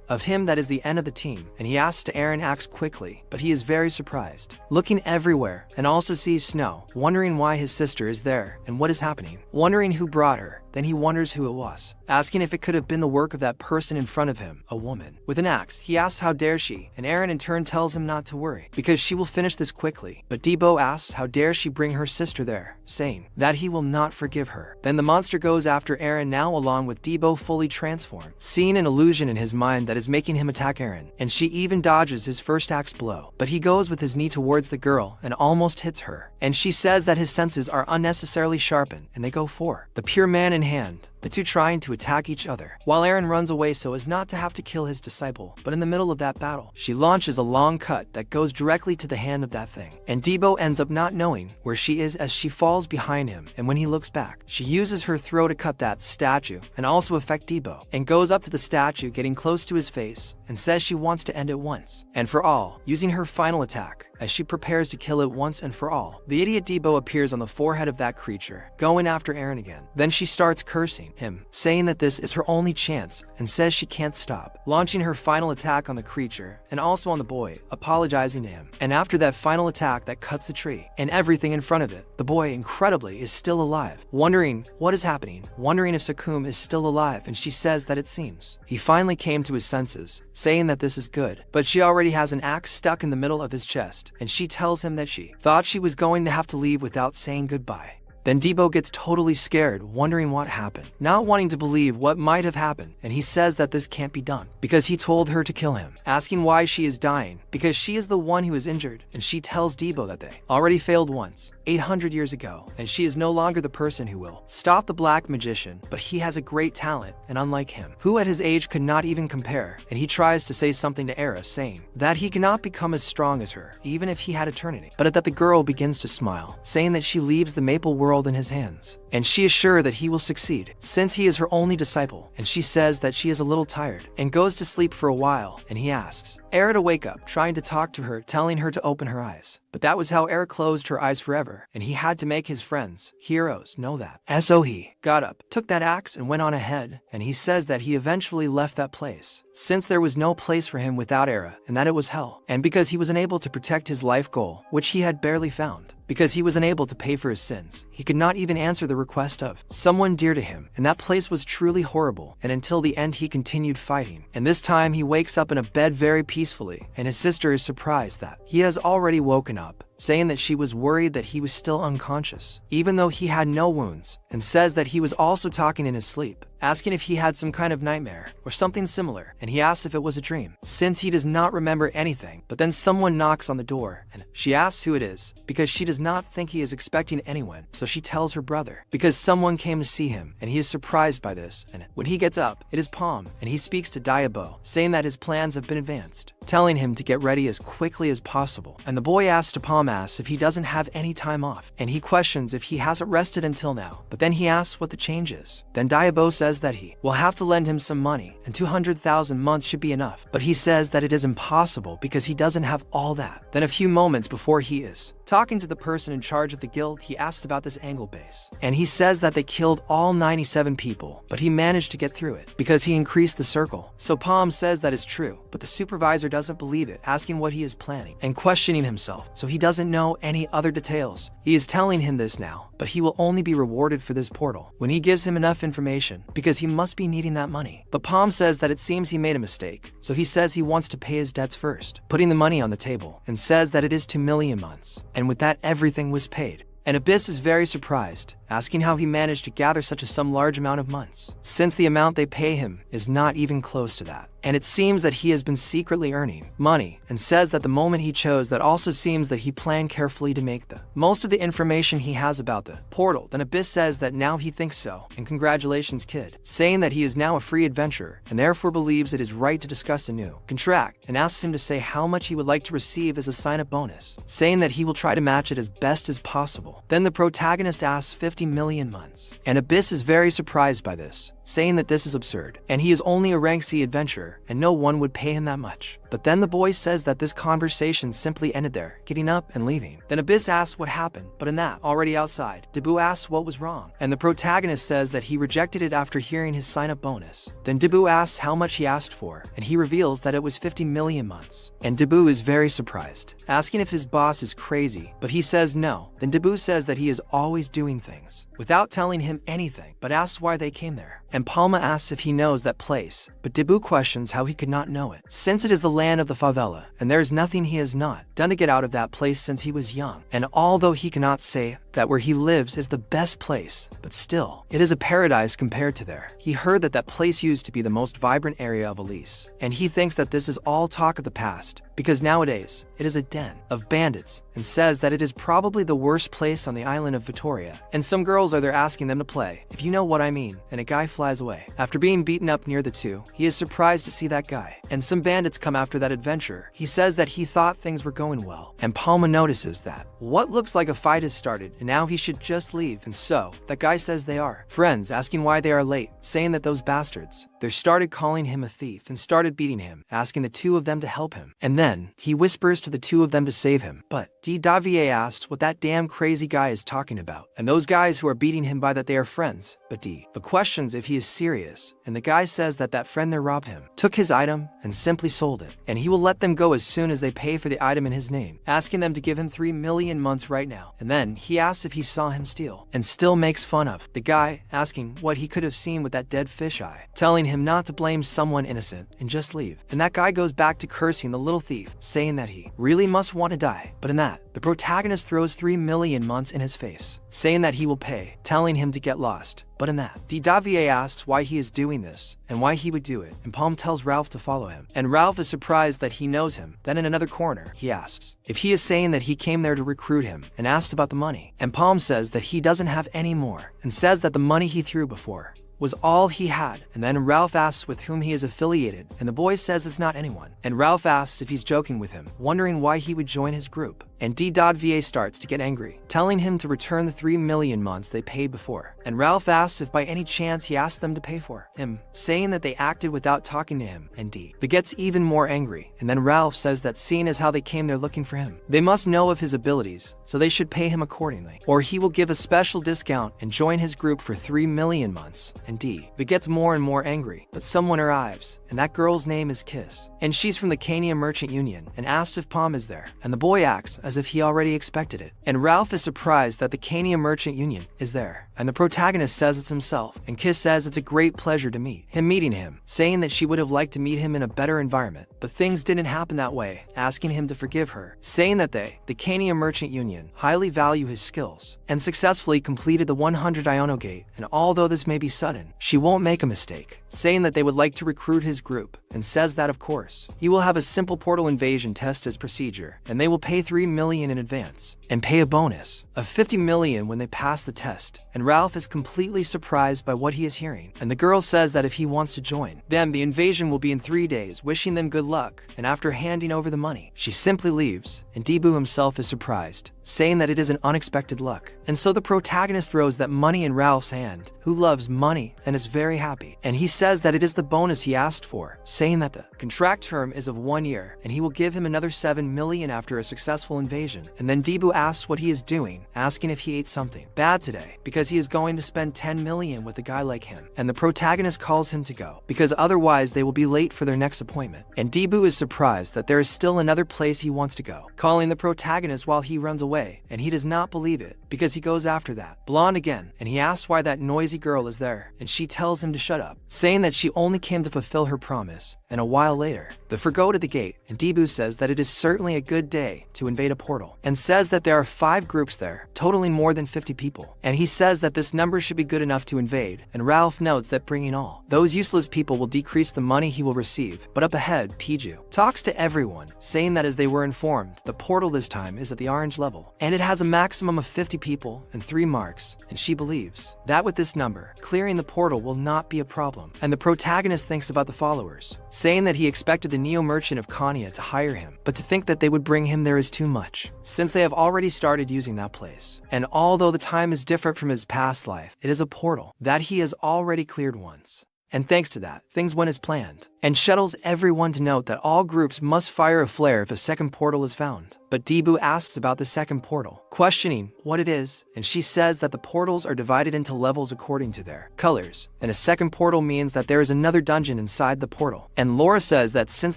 of him, that is the end of the team, and he asks to Eren axe quickly, but he is very surprised, looking everywhere, and also sees Snow, wondering why his sister is there and what is happening, wondering who brought her. Then he wonders who it was, asking if it could have been the work of that person in front of him, a woman with an axe. He asks how dare she, and Eren in turn tells him not to worry, because she will finish this quickly. But Debo asks how dare she bring her sister there, saying that he will not forgive her. Then the monster goes after Eren, now along with Debo fully transformed, seeing an illusion in his mind that is making him attack Eren, and she even dodges his first axe blow. But he goes with his knee towards the girl and almost hits her, and she says that his senses are unnecessarily sharpened, and they go for the pure man in hand, the two trying to attack each other, while Eren runs away so as not to have to kill his disciple. But in the middle of that battle, she launches a long cut that goes directly to the hand of that thing, and Debo ends up not knowing where she is as she falls behind him, and when he looks back, she uses her throw to cut that statue and also affect Debo, and goes up to the statue, getting close to his face, and says she wants to end it once and for all, using her final attack as she prepares to kill it once and for all. The idiot Debo appears on the forehead of that creature, going after Eren again. Then she starts cursing him, saying that this is her only chance, and says she can't stop, launching her final attack on the creature and also on the boy, apologizing to him. And after that final attack that cuts the tree and everything in front of it, the boy incredibly is still alive, wondering what is happening, wondering if Sakum is still alive, and she says that it seems he finally came to his senses, saying that this is good. But she already has an axe stuck in the middle of his chest, and she tells him that she thought she was going to have to leave without saying goodbye. Then Debo gets totally scared, wondering what happened, not wanting to believe what might have happened, and he says that this can't be done because he told her to kill him, asking why she is dying, because she is the one who is injured, and she tells Debo that they already failed once, 800 years ago, and she is no longer the person who will stop the black magician, but he has a great talent, and unlike him, who at his age could not even compare, and he tries to say something to Era, saying that he cannot become as strong as her, even if he had eternity. But at that the girl begins to smile, saying that she leaves the maple world in his hands, and she is sure that he will succeed, since he is her only disciple, and she says that she is a little tired, and goes to sleep for a while, and he asks Era to wake up, trying to talk to her, telling her to open her eyes. But that was how Era closed her eyes forever, and he had to make his friends, heroes, know that. So he got up, took that axe, and went on ahead, and he says that he eventually left that place, since there was no place for him without Era, and that it was hell, and because he was unable to protect his life goal, which he had barely found. Because he was unable to pay for his sins, he could not even answer the request of someone dear to him, and that place was truly horrible, and until the end he continued fighting. And this time he wakes up in a bed very peacefully, and his sister is surprised that he has already woken up, saying that she was worried that he was still unconscious, even though he had no wounds, and says that he was also talking in his sleep, asking if he had some kind of nightmare or something similar, and he asks if it was a dream, since he does not remember anything. But then someone knocks on the door, and she asks who it is, because she does not think he is expecting anyone, so she tells her brother, because someone came to see him, and he is surprised by this, and when he gets up, it is Palm, and he speaks to Diabo, saying that his plans have been advanced, telling him to get ready as quickly as possible. And the boy asks to Palm if he doesn't have any time off, and he questions if he hasn't rested until now, but then he asks what the change is. Then Diabo says that he will have to lend him some money, and 200,000 months should be enough, but he says that it is impossible because he doesn't have all that. Then a few moments before he is Talking to the person in charge of the guild, he asked about this angle base, and he says that they killed all 97 people, but he managed to get through it because he increased the circle. So Palm says that is true, but the supervisor doesn't believe it, asking what he is planning and questioning himself, so he doesn't know any other details. He is telling him this now, but he will only be rewarded for this portal when he gives him enough information, because he must be needing that money. But Palm says that it seems he made a mistake, so he says he wants to pay his debts first, putting the money on the table, and says that it is 2 million months, and with that everything was paid. And Abyss is very surprised, asking how he managed to gather such a large amount of months, since the amount they pay him is not even close to that. And it seems that he has been secretly earning money, and says that the moment he chose that also seems that he planned carefully to make the most of the information he has about the portal. Then Abyss says that now he thinks so, and congratulations kid, saying that he is now a free adventurer, and therefore believes it is right to discuss a new contract, and asks him to say how much he would like to receive as a sign-up bonus, saying that he will try to match it as best as possible. Then the protagonist asks 50 million months, and Abyss is very surprised by this, saying that this is absurd, and he is only a rank C adventurer, and no one would pay him that much. But then the boy says that this conversation simply ended there, getting up and leaving. Then Abyss asks what happened, but in that, already outside, Dabu asks what was wrong, and the protagonist says that he rejected it after hearing his sign-up bonus. Then Dabu asks how much he asked for, and he reveals that it was 50 million months. And Dabu is very surprised, asking if his boss is crazy, but he says no. Then Dabu says that he is always doing things without telling him anything, but asks why they came there. And Palma asks if he knows that place, but Dabu questions how he could not know it, since it is the land of the favela, and there is nothing he has not done to get out of that place since he was young. And although he cannot say that where he lives is the best place, but still, it is a paradise compared to there. He heard that that place used to be the most vibrant area of Elise, and he thinks that this is all talk of the past, because nowadays, it is a den of bandits, and says that it is probably the worst place on the island of Victoria. And some girls are there asking them to play, if you know what I mean, and a guy flies away. After being beaten up near the two, he is surprised to see that guy, and some bandits come after that adventurer. He says that he thought things were going well, and Palma notices that what looks like a fight has started, and now he should just leave, and so, that guy says they are friends, asking why they are late, saying that those bastards, they started calling him a thief and started beating him, asking the two of them to help him. And then, he whispers to the two of them to save him. But D. Davier asks what that damn crazy guy is talking about, and those guys who are beating him by that they are friends. But D. the questions if he is serious, and the guy says that that friend there robbed him, took his item, and simply sold it, and he will let them go as soon as they pay for the item in his name, asking them to give him 3 million months right now. And then, he asks if he saw him steal, and still makes fun of the guy, asking what he could have seen with that dead fish eye, telling him not to blame someone innocent and just leave. And that guy goes back to cursing the little thief, saying that he really must want to die. But in that, the protagonist throws 3 million months in his face, saying that he will pay, telling him to get lost. But in that, D. Davier asks why he is doing this, and why he would do it, and Palm tells Ralph to follow him. And Ralph is surprised that he knows him. Then in another corner, he asks if he is saying that he came there to recruit him, and asks about the money. And Palm says that he doesn't have any more, and says that the money he threw before was all he had. And then Ralph asks with whom he is affiliated, and the boy says it's not anyone. And Ralph asks if he's joking with him, wondering why he would join his group. And D.Va starts to get angry, telling him to return the 3 million months they paid before. And Ralph asks if by any chance he asked them to pay for him, saying that they acted without talking to him. And D.Va gets even more angry, and then Ralph says that seeing as how they came there looking for him, they must know of his abilities, so they should pay him accordingly, or he will give a special discount and join his group for 3 million months. And D.Va gets more and more angry, but someone arrives, and that girl's name is Kiss, and she's from the Cania Merchant Union, and asks if Palm is there, and the boy acts as if he already expected it. And Ralph is surprised that the Cania Merchant Union is there, and the protagonist says it's himself, and Kiss says it's a great pleasure to meeting him, saying that she would have liked to meet him in a better environment, but things didn't happen that way, asking him to forgive her, saying that they, the Cania Merchant Union, highly value his skills, and successfully completed the 100 Iono Gate, and although this may be sudden, she won't make a mistake, saying that they would like to recruit his group, and says that of course, he will have a simple portal invasion test as procedure, and they will pay 3 million in advance, and pay a bonus of 50 million when they pass the test. And Ralph is completely surprised by what he is hearing, and the girl says that if he wants to join, then the invasion will be in 3 days, wishing them good luck, and after handing over the money, she simply leaves, and Debu himself is surprised, saying that it is an unexpected luck. And so the protagonist throws that money in Ralph's hand, who loves money and is very happy. And he says that it is the bonus he asked for, saying that the contract term is of 1 year and he will give him another 7 million after a successful invasion. And then Debu asks what he is doing, asking if he ate something bad today because he is going to spend 10 million with a guy like him. And the protagonist calls him to go because otherwise they will be late for their next appointment. And Debu is surprised that there is still another place he wants to go, calling the protagonist while he runs away, and he does not believe it because he goes after that blonde again, and he asks why that noisy girl is there, and she tells him to shut up, saying that she only came to fulfill her promise. And a while later, the four go to the gate, and Debu says that it is certainly a good day to invade a portal, and says that there are 5 groups there, totaling more than 50 people. And he says that this number should be good enough to invade, and Ralph notes that bringing all those useless people will decrease the money he will receive. But up ahead, Piju talks to everyone, saying that as they were informed, the portal this time is at the orange level, and it has a maximum of 50 people and 3 marks, and she believes that with this number, clearing the portal will not be a problem. And the protagonist thinks about the followers, saying that he expected the Neo Merchant of Kanya to hire him, but to think that they would bring him there is too much, since they have already started using that place. And although the time is different from his past life, it is a portal that he has already cleared once. And thanks to that, things went as planned, and shuttles everyone to note that all groups must fire a flare if a second portal is found. But Debu asks about the second portal, questioning what it is, and she says that the portals are divided into levels according to their colors, and a second portal means that there is another dungeon inside the portal. And Laura says that since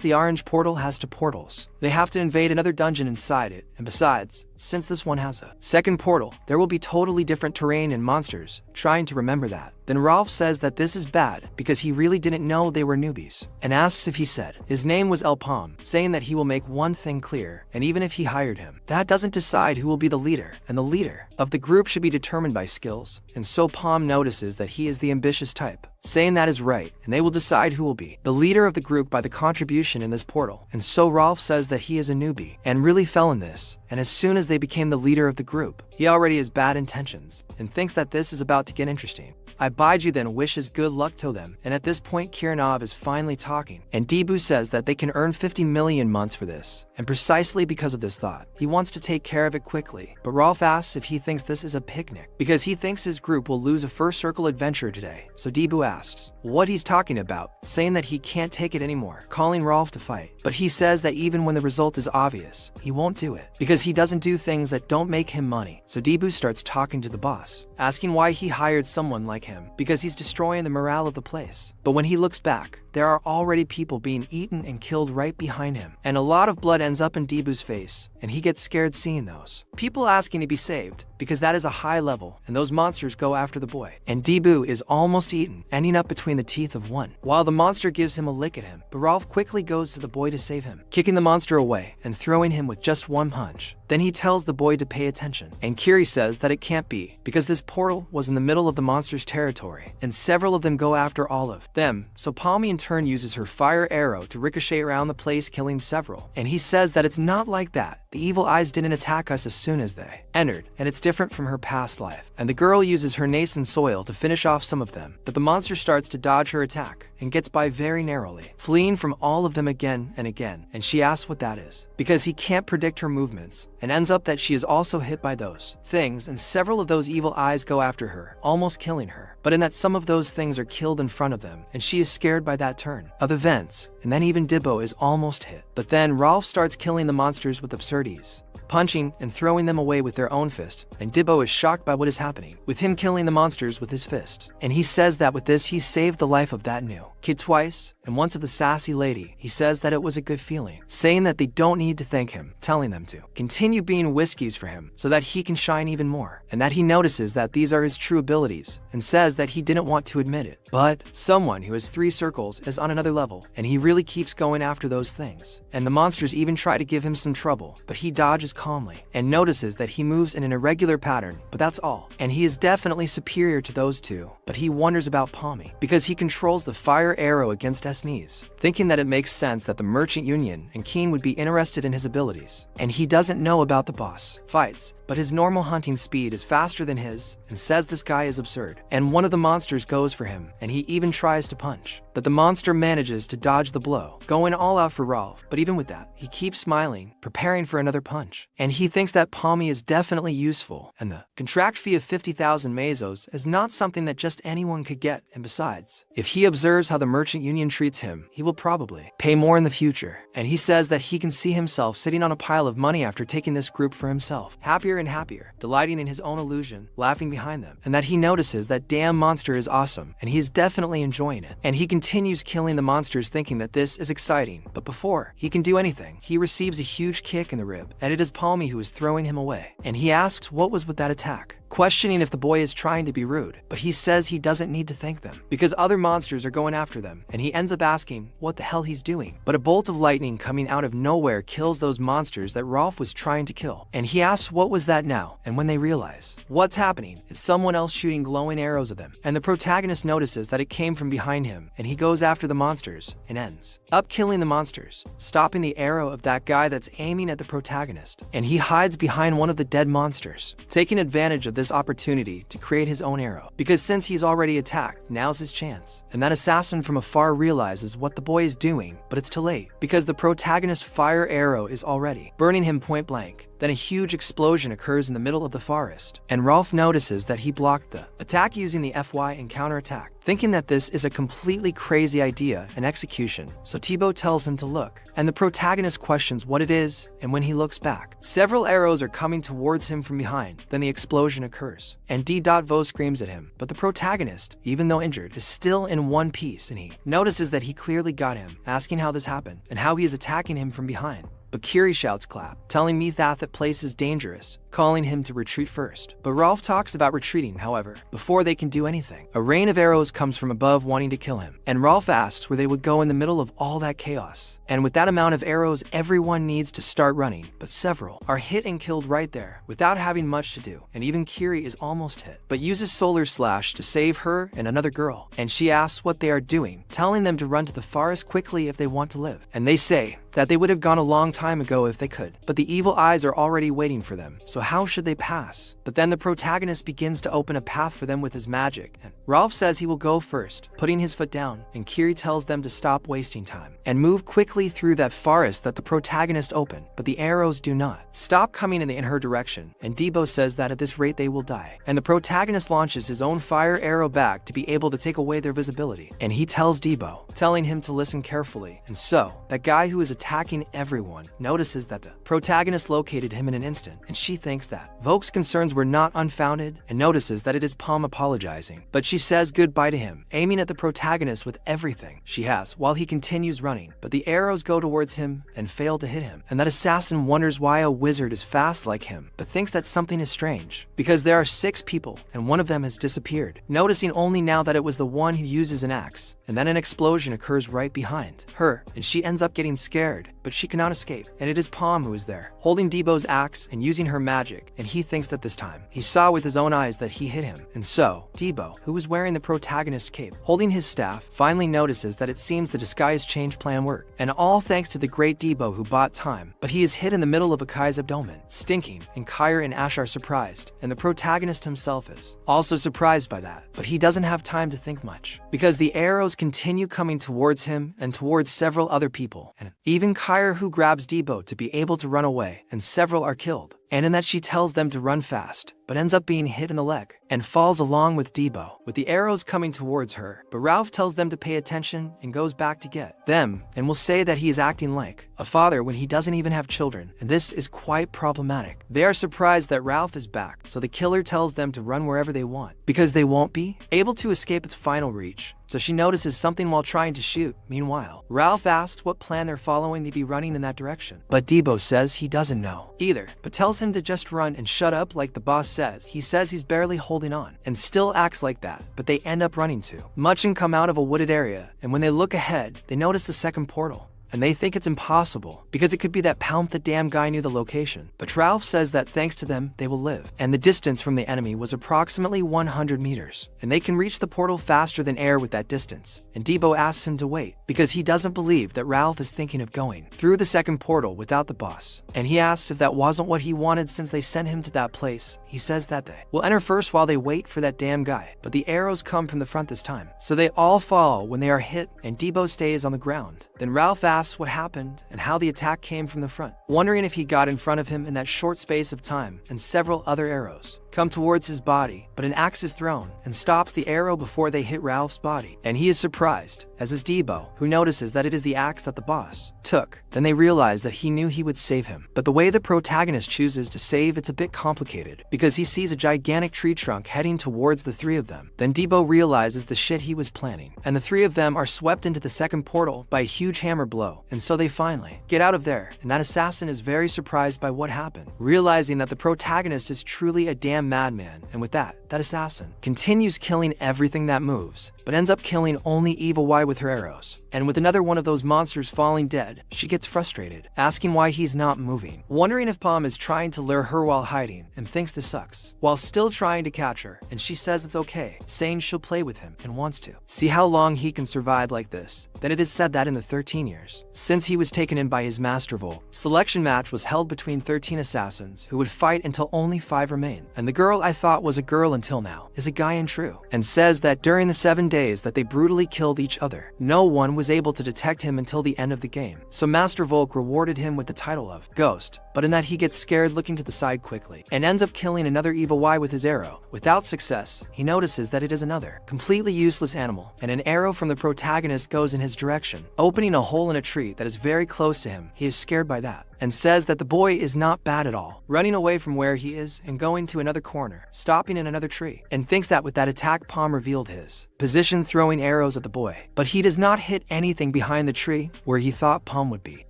the orange portal has 2 portals, they have to invade another dungeon inside it, and besides, since this one has a second portal, there will be totally different terrain and monsters, trying to remember that. Then Ralph says that this is bad because he really didn't know they were newbies, and asks if he said his name was El Palm, saying that he will make one thing clear, and even if he hired him, that doesn't decide who will be the leader, and the leader of the group should be determined by skills. And so Palm notices that he is the ambitious type, saying that is right, and they will decide who will be the leader of the group by the contribution in this portal. And so Rolf says that he is a newbie and really fell in this, and as soon as they became the leader of the group, he already has bad intentions and thinks that this is about to get interesting. I Baiju then wishes good luck to them, and at this point Kiranov is finally talking, and Debu says that they can earn 50 million months for this, and precisely because of this thought, he wants to take care of it quickly. But Rolf asks if he thinks this is a picnic, because he thinks his group will lose a first circle adventure today. So Debu asks what he's talking about, saying that he can't take it anymore, calling Rolf to fight. But he says that even when the result is obvious, he won't do it, because he doesn't do things that don't make him money. So Debu starts talking to the boss, asking why he hired someone like him, because he's destroying the morale of the place. But when he looks back, there are already people being eaten and killed right behind him, and a lot of blood ends up in Debu's face, and he gets scared seeing those people asking to be saved, because that is a high level, and those monsters go after the boy. And Debu is almost eaten, ending up between the teeth of one, while the monster gives him a lick at him. But Rolf quickly goes to the boy to save him, kicking the monster away and throwing him with just one punch. Then he tells the boy to pay attention, and Kiri says that it can't be, because this portal was in the middle of the monster's territory, and several of them go after all of them. So Palmy in turn uses her fire arrow to ricochet around the place, killing several. And he says that it's not like that. The evil eyes didn't attack us as soon as they entered, and it's different from her past life. And the girl uses her nascent soil to finish off some of them, but the monster starts to dodge her attack and gets by very narrowly, fleeing from all of them again and again. And she asks what that is, because he can't predict her movements, and ends up that she is also hit by those things, and several of those evil eyes go after her, almost killing her. But in that some of those things are killed in front of them, and she is scared by that turn of events, and then even Dibbo is almost hit. But then Rolf starts killing the monsters with absurdities, punching and throwing them away with their own fist, and Dibbo is shocked by what is happening, with him killing the monsters with his fist. And he says that with this he saved the life of that new kid twice, and once of the sassy lady. He says that it was a good feeling, saying that they don't need to thank him, telling them to continue being whiskeys for him so that he can shine even more, and that he notices that these are his true abilities, and says that he didn't want to admit it. But someone who has 3 circles is on another level, and he really keeps going after those things. And the monsters even try to give him some trouble, but he dodges calmly and notices that he moves in an irregular pattern, but that's all. And he is definitely superior to those two, but he wonders about Palmy, because he controls the fire arrow against Esnes, thinking that it makes sense that the Merchant Union and Keen would be interested in his abilities. And he doesn't know about the boss fights, but but his normal hunting speed is faster than his and says this guy is absurd. And one of the monsters goes for him, and he even tries to punch. But the monster manages to dodge the blow, going all out for Rolf. But even with that, he keeps smiling, preparing for another punch. And he thinks that Palmy is definitely useful, and the contract fee of 50,000 mesos is not something that just anyone could get. And besides, if he observes how the merchant union treats him, he will probably pay more in the future. And he says that he can see himself sitting on a pile of money after taking this group for himself, happier and happier, delighting in his own illusion, laughing behind them, and that he notices that damn monster is awesome, and he is definitely enjoying it. And he continues killing the monsters thinking that this is exciting, but before he can do anything, he receives a huge kick in the rib, and it is Palmy who is throwing him away. And he asks what was with that attack, questioning if the boy is trying to be rude, but he says he doesn't need to thank them because other monsters are going after them, and he ends up asking what the hell he's doing. But a bolt of lightning coming out of nowhere kills those monsters that Rolf was trying to kill, and he asks what was that now, and when they realize what's happening, it's someone else shooting glowing arrows at them, and the protagonist notices that it came from behind him, and he goes after the monsters and ends up killing the monsters, stopping the arrow of that guy that's aiming at the protagonist, and he hides behind one of the dead monsters, taking advantage of this opportunity to create his own arrow, because since he's already attacked, now's his chance. And that assassin from afar realizes what the boy is doing, but it's too late, because the protagonist's fire arrow is already burning him point blank. Then a huge explosion occurs in the middle of the forest, and Rolf notices that he blocked the attack using the FY and counterattack, thinking that this is a completely crazy idea and execution. So Thibaut tells him to look, and the protagonist questions what it is, and when he looks back, several arrows are coming towards him from behind. Then the explosion occurs, and D.Vo screams at him, but the protagonist, even though injured, is still in one piece, and he notices that he clearly got him, asking how this happened, and how he is attacking him from behind. But Kiri shouts clap, telling Mithath that place is dangerous, calling him to retreat first. But Rolf talks about retreating, however, before they can do anything. A rain of arrows comes from above wanting to kill him, and Rolf asks where they would go in the middle of all that chaos. And with that amount of arrows, everyone needs to start running, but several are hit and killed right there without having much to do, and even Kiri is almost hit, but uses Solar Slash to save her and another girl. And she asks what they are doing, telling them to run to the forest quickly if they want to live. And they say that they would have gone a long time ago if they could, but the evil eyes are already waiting for them, so how should they pass? But then the protagonist begins to open a path for them with his magic, and Rolf says he will go first, putting his foot down, and Kiri tells them to stop wasting time and move quickly through that forest that the protagonist opened, but the arrows do not stop coming in her direction, and Debo says that at this rate they will die. And the protagonist launches his own fire arrow back to be able to take away their visibility, and he tells Debo, telling him to listen carefully, and so that guy who is attacking everyone notices that the protagonist located him in an instant, and she thinks that Voke's concerns were not unfounded and notices that it is Palm apologizing, but she says goodbye to him, aiming at the protagonist with everything she has while he continues running, but the arrows go towards him and fail to hit him. And that assassin wonders why a wizard is fast like him, but thinks that something is strange because there are 6 people and one of them has disappeared, noticing only now that it was the one who uses an axe. And then an explosion occurs right behind her, and she ends up getting scared, but she cannot escape, and it is Palm who is there, holding Debo's axe and using her magic, and he thinks that this time he saw with his own eyes that he hit him. And so Debo, who was wearing the protagonist's cape, holding his staff, finally notices that it seems the disguise change plan worked, and all thanks to the great Debo who bought time. But he is hit in the middle of Akai's abdomen, stinking, and Kyra and Ash are surprised, and the protagonist himself is also surprised by that, but he doesn't have time to think much, because the arrows continue coming towards him and towards several other people, and even Kyra, who grabs Debo to be able to run away, and several are killed. And in that she tells them to run fast, but ends up being hit in the leg and falls along with Debo, with the arrows coming towards her. But Ralph tells them to pay attention and goes back to get them, and will say that he is acting like a father when he doesn't even have children, and this is quite problematic. They are surprised that Ralph is back, so the killer tells them to run wherever they want, because they won't be able to escape its final reach. So she notices something while trying to shoot. Meanwhile, Ralph asks what plan they're following to be running in that direction, but Debo says he doesn't know either, but tells him to just run and shut up like the boss says. He says he's barely holding on and still acts like that, but they end up running to much and come out of a wooded area, and when they look ahead, they notice the second portal. and they think it's impossible because it could be that the damn guy knew the location. But Ralph says that thanks to them, they will live. And the distance from the enemy was approximately 100 meters, and they can reach the portal faster than air with that distance. And Debo asks him to wait because he doesn't believe that Ralph is thinking of going through the second portal without the boss. And he asks if that wasn't what he wanted since they sent him to that place. He says that they will enter first while they wait for that damn guy, but the arrows come from the front this time. So they all fall when they are hit, and Debo stays on the ground. Then Ralph asks what happened and how the attack came from the front, wondering if he got in front of him in that short space of time, and several other arrows come towards his body, but an axe is thrown and stops the arrow before they hit Ralph's body. And he is surprised, as is Debo, who notices that it is the axe that the boss took. Then they realize that he knew he would save him. But the way the protagonist chooses to save, it's a bit complicated, because he sees a gigantic tree trunk heading towards the three of them. Then Debo realizes the shit he was planning, and the three of them are swept into the second portal by a huge hammer blow. And so they finally get out of there, and that assassin is very surprised by what happened, realizing that the protagonist is truly a damn madman. And with that assassin continues killing everything that moves, but ends up killing only Evil Y with her arrows. And with another one of those monsters falling dead, she gets frustrated, asking why he's not moving, wondering if Palm is trying to lure her while hiding, and thinks this sucks, while still trying to catch her. And she says it's okay, saying she'll play with him and wants to see how long he can survive like this. Then it is said that in the 13 years since he was taken in by his master Volk, selection match was held between 13 assassins who would fight until only 5 remain. And the girl I thought was a girl until now is a guy and true, and says that during the 7 days that they brutally killed each other, no one was able to detect him until the end of the game. So Master Volk rewarded him with the title of Ghost, but in that he gets scared looking to the side quickly and ends up killing another Evil Y with his arrow. Without success, he notices that it is another completely useless animal, and an arrow from the protagonist goes in his direction, opening a hole in a tree that is very close to him. He is scared by that and says that the boy is not bad at all, running away from where he is and going to another corner, stopping in another tree, and thinks that with that attack Palm revealed his position, throwing arrows at the boy. But he does not hit anything behind the tree where he thought Palm would be,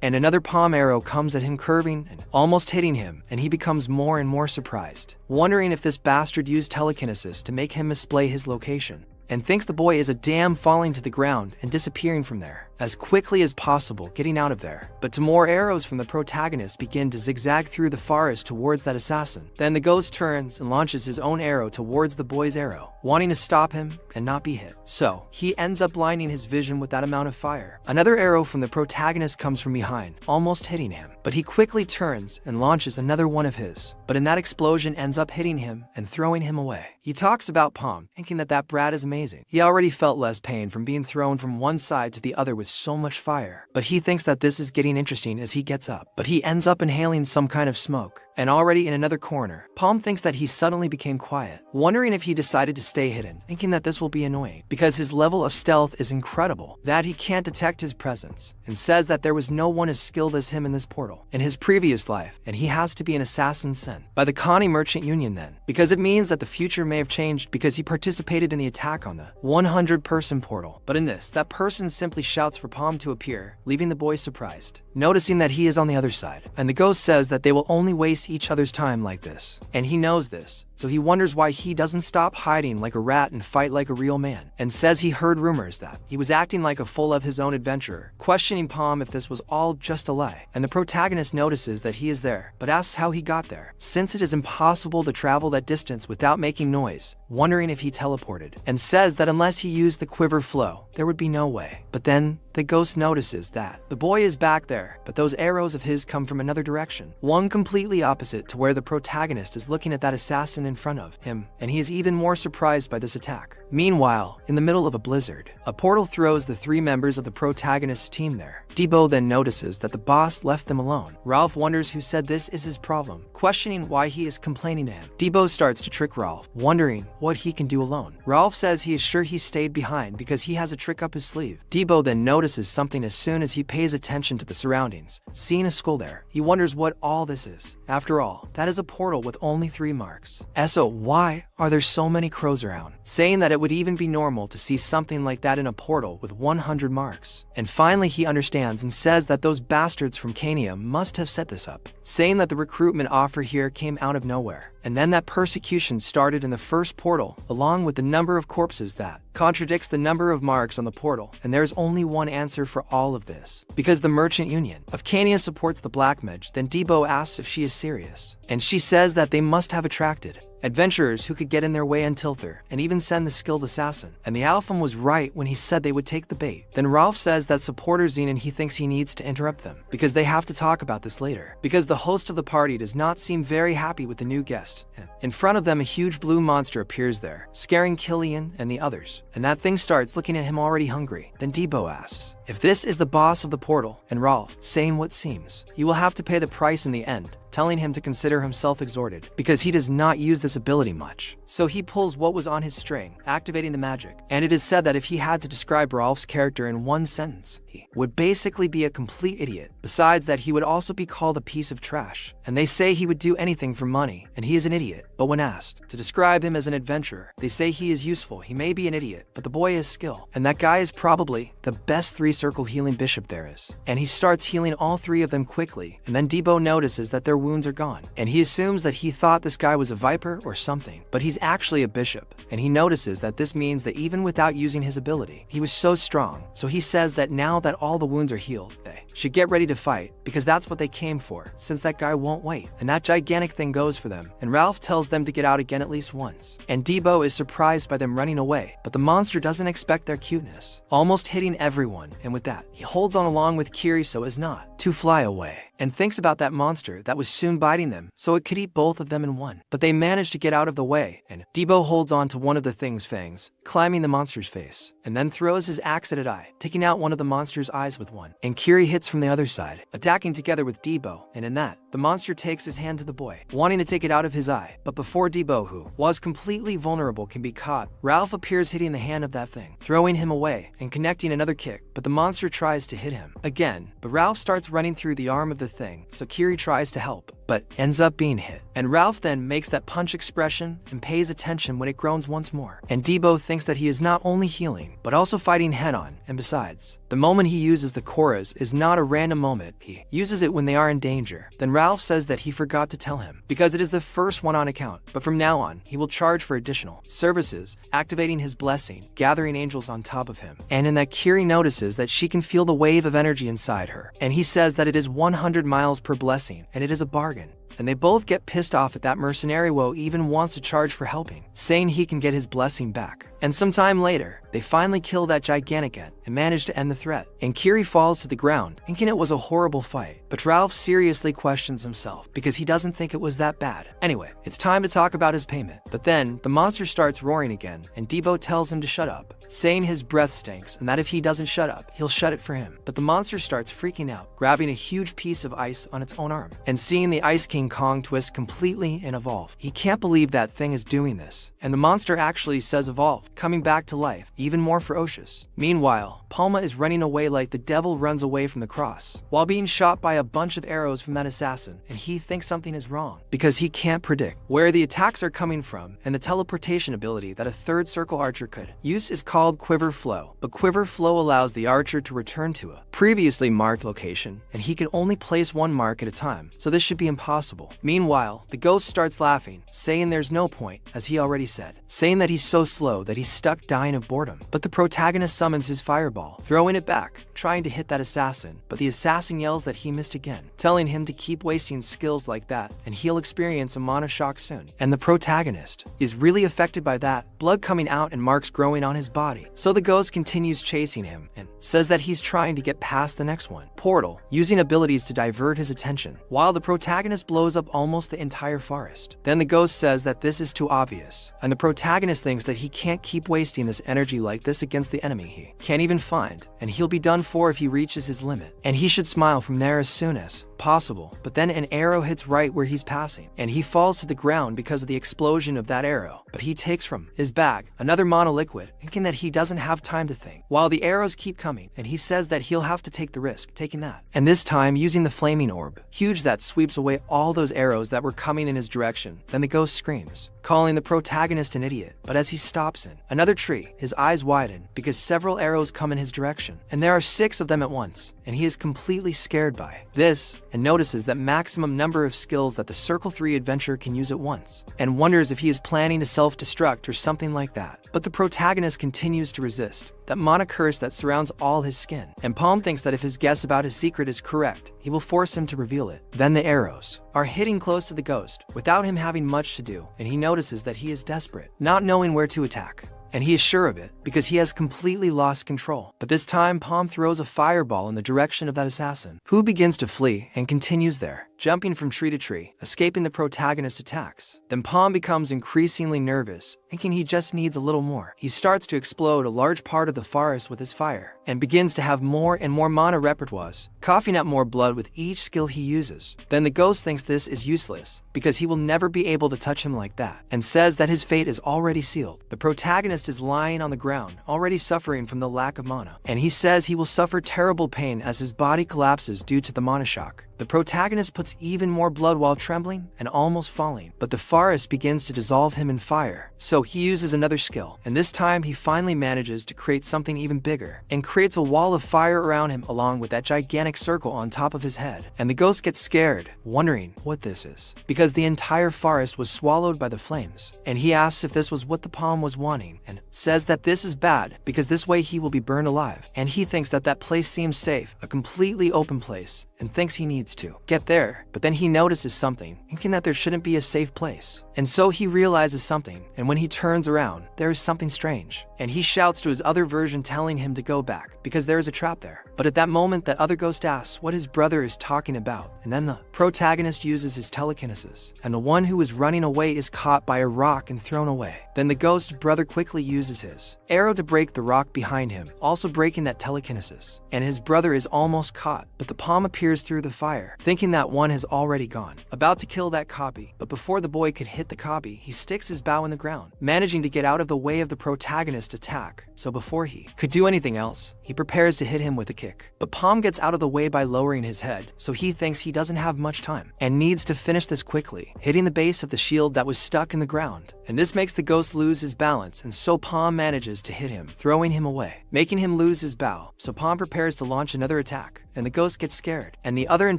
and another Palm arrow comes at him, curving and almost hitting him, and he becomes more and more surprised, wondering if this bastard used telekinesis to make him misplay his location, and thinks the boy is a damn, falling to the ground and disappearing from there as quickly as possible, getting out of there. But to more arrows from the protagonist begin to zigzag through the forest towards that assassin. Then the ghost turns and launches his own arrow towards the boy's arrow, wanting to stop him and not be hit. So he ends up blinding his vision with that amount of fire. Another arrow from the protagonist comes from behind, almost hitting him, but he quickly turns and launches another one of his, but in that explosion ends up hitting him and throwing him away. He talks about Palm, thinking that brat is amazing. He already felt less pain from being thrown from one side to the other with so much fire, but he thinks that this is getting interesting as he gets up. But he ends up inhaling some kind of smoke, and already in another corner, Palm thinks that he suddenly became quiet, wondering if he decided to stay hidden, thinking that this will be annoying because his level of stealth is incredible, that he can't detect his presence, and says that there was no one as skilled as him in this portal in his previous life, and he has to be an assassin sent by the Connie Merchant Union then, because it means that the future may have changed because he participated in the attack on the 100-person portal. But in this, that person simply shouts for Palm to appear, leaving the boy surprised, noticing that he is on the other side, and the ghost says that they will only waste each other's time like this, and he knows this, so he wonders why he doesn't stop hiding like a rat and fight like a real man, and says he heard rumors that he was acting like a full of his own adventurer, questioning Palm if this was all just a lie. And the protagonist notices that he is there, but asks how he got there, since it is impossible to travel that distance without making noise, wondering if he teleported, and says that unless he used the quiver flow, there would be no way. But then the ghost notices that the boy is back there, but those arrows of his come from another direction, one completely opposite to where the protagonist is looking at that assassin in front of him, and he is even more surprised by this attack. Meanwhile, in the middle of a blizzard, a portal throws the 3 members of the protagonist's team there. Debo then notices that the boss left them alone. Ralph wonders who said this is his problem, questioning why he is complaining to him. Debo starts to trick Ralph, wondering what he can do alone. Ralph says he is sure he stayed behind because he has a trick up his sleeve. Debo then notices something as soon as he pays attention to the surroundings, seeing a skull there. He wonders what all this is, After all, that is a portal with only 3 marks. So why are there so many crows around? Saying that it would even be normal to see something like that in a portal with 100 marks. And finally he understands and says that those bastards from Kania must have set this up, saying that the recruitment offer here came out of nowhere, and then that persecution started in the first portal, along with the number of corpses that contradicts the number of marks on the portal. And there's only one answer for all of this, because the merchant union of Kania supports the black mage. Then Debo asks if she is serious, and she says that they must have attracted adventurers who could get in their way until Thur, and even send the skilled assassin. And the Alpha was right when he said they would take the bait. Then Ralph says that supporters Xenon he thinks he needs to interrupt them, because they have to talk about this later. Because the host of the party does not seem very happy with the new guest. And in front of them a huge blue monster appears there, scaring Killian and the others. And that thing starts looking at him already hungry. Then Debo asks if this is the boss of the portal, and Ralph, saying what seems, he will have to pay the price in the end, telling him to consider himself exhorted, because he does not use this ability much. So he pulls what was on his string, activating the magic. And it is said that if he had to describe Ralph's character in one sentence, he would basically be a complete idiot. Besides that, he would also be called a piece of trash. And they say he would do anything for money, and he is an idiot. But when asked to describe him as an adventurer, they say he is useful. He may be an idiot, but the boy has skill. And that guy is probably the best 3-circle healing bishop there is. And he starts healing all 3 of them quickly, and then Debo notices that their wounds are gone. And he assumes that he thought this guy was a viper or something, but he's actually a bishop. And he notices that this means that even without using his ability, he was so strong. So he says that now that all the wounds are healed, they should get ready to fight, because that's what they came for, since that guy won't wait. And that gigantic thing goes for them, and Ralph tells them to get out again at least once. And Debo is surprised by them running away, but the monster doesn't expect their cuteness, almost hitting everyone. And with that, he holds on along with Kiri so as not to fly away, and thinks about that monster that was soon biting them, so it could eat both of them in one. But they manage to get out of the way, and Debo holds on to one of the thing's fangs, climbing the monster's face, and then throws his axe at it eye, taking out one of the monster's eyes with one. And Kiri hits from the other side, attacking together with Debo, and in that, the monster takes his hand to the boy, wanting to take it out of his eye. But before Debo, who was completely vulnerable, can be caught, Ralph appears hitting the hand of that thing, throwing him away and connecting another kick. But the monster tries to hit him again, but Ralph starts running through the arm of the thing, so Kiri tries to help, but ends up being hit. And Ralph then makes that punch expression and pays attention when it groans once more. And Debo thinks that he is not only healing, but also fighting head-on. And besides, the moment he uses the chorus is not a random moment. He uses it when they are in danger. Then Ralph says that he forgot to tell him, because it is the first one on account. But from now on, he will charge for additional services, activating his blessing, gathering angels on top of him. And in that, Kiri notices that she can feel the wave of energy inside her. And he says that it is 100 miles per blessing, and it is a bargain. And they both get pissed off at that mercenary who even wants to charge for helping, saying he can get his blessing back. And sometime later, they finally kill that gigantic ant and manage to end the threat. And Kiri falls to the ground, thinking it was a horrible fight. But Ralph seriously questions himself, because he doesn't think it was that bad. Anyway, it's time to talk about his payment. But then, the monster starts roaring again, and Debo tells him to shut up, saying his breath stinks and that if he doesn't shut up, he'll shut it for him. But the monster starts freaking out, grabbing a huge piece of ice on its own arm, and seeing the Ice King Kong twist completely and evolve. He can't believe that thing is doing this. And the monster actually says evolve, coming back to life, even more ferocious. Meanwhile, Palma is running away like the devil runs away from the cross, while being shot by a bunch of arrows from that assassin, and he thinks something is wrong, because he can't predict where the attacks are coming from, and the teleportation ability that a 3rd circle archer could use is called Quiver Flow. But Quiver Flow allows the archer to return to a previously marked location, and he can only place one mark at a time, so this should be impossible. Meanwhile, the ghost starts laughing, saying there's no point, as he already said, saying that he's so slow that he's stuck dying of boredom. But the protagonist summons his fireball, throwing it back, trying to hit that assassin, but the assassin yells that he missed again, telling him to keep wasting skills like that, and he'll experience a mana shock soon. And the protagonist is really affected by that, blood coming out and marks growing on his body. So the ghost continues chasing him, and says that he's trying to get past the next one, Portal, using abilities to divert his attention, while the protagonist blows up almost the entire forest. Then the ghost says that this is too obvious, and the protagonist thinks that he can't keep wasting this energy like this against the enemy he can't even find, and he'll be done for if he reaches his limit. And he should smile from there as soon as possible, but then an arrow hits right where he's passing, and he falls to the ground because of the explosion of that arrow. But he takes from his bag another mana liquid, thinking that he doesn't have time to think, while the arrows keep coming, and he says that he'll have to take the risk taking that. And this time using the flaming orb, huge, that sweeps away all those arrows that were coming in his direction. Then the ghost screams, calling the protagonist an idiot. But as he stops in another tree, his eyes widen because several arrows come in his direction, and there are 6 of them at once, and he is completely scared by this and notices that maximum number of skills that the Circle 3 adventurer can use at once, and wonders if he is planning to self-destruct or something like that. But the protagonist continues to resist that mana curse that surrounds all his skin, and Palm thinks that if his guess about his secret is correct, he will force him to reveal it. Then the arrows are hitting close to the ghost without him having much to do, and he notices that he is desperate, not knowing where to attack. And he is sure of it because he has completely lost control. But this time, Palm throws a fireball in the direction of that assassin, who begins to flee and continues there, jumping from tree to tree, escaping the protagonist's attacks. Then Palm becomes increasingly nervous, thinking he just needs a little more. He starts to explode a large part of the forest with his fire, and begins to have more and more mana repertoires, coughing out more blood with each skill he uses. Then the ghost thinks this is useless, because he will never be able to touch him like that, and says that his fate is already sealed. The protagonist is lying on the ground, already suffering from the lack of mana, and he says he will suffer terrible pain as his body collapses due to the mana shock. The protagonist puts even more blood while trembling and almost falling, but the forest begins to dissolve him in fire. So he uses another skill, and this time he finally manages to create something even bigger, and creates a wall of fire around him along with that gigantic circle on top of his head. And the ghost gets scared, wondering what this is, because the entire forest was swallowed by the flames. And he asks if this was what the Palm was wanting, and says that this is bad because this way he will be burned alive. And he thinks that that place seems safe, a completely open place, and thinks he needs to get there. But then he notices something, thinking that there shouldn't be a safe place. And so he realizes something, and when he turns around, there is something strange. And he shouts to his other version, telling him to go back, because there is a trap there. But at that moment, that other ghost asks what his brother is talking about, and then the protagonist uses his telekinesis, and the one who is running away is caught by a rock and thrown away. Then the ghost brother quickly uses his arrow to break the rock behind him, also breaking that telekinesis. And his brother is almost caught, but the Palm appears through the fire, thinking that one has already gone, about to kill that copy. But before the boy could hit the copy, he sticks his bow in the ground, managing to get out of the way of the protagonist's attack. So before he could do anything else, he prepares to hit him with a kick. But Palm gets out of the way by lowering his head, so he thinks he doesn't have much time, and needs to finish this quickly, hitting the base of the shield that was stuck in the ground. And this makes the ghost lose his balance, and so Palm manages to hit him, throwing him away, making him lose his bow. So Palm prepares to launch another attack, and the ghost gets scared, and the other in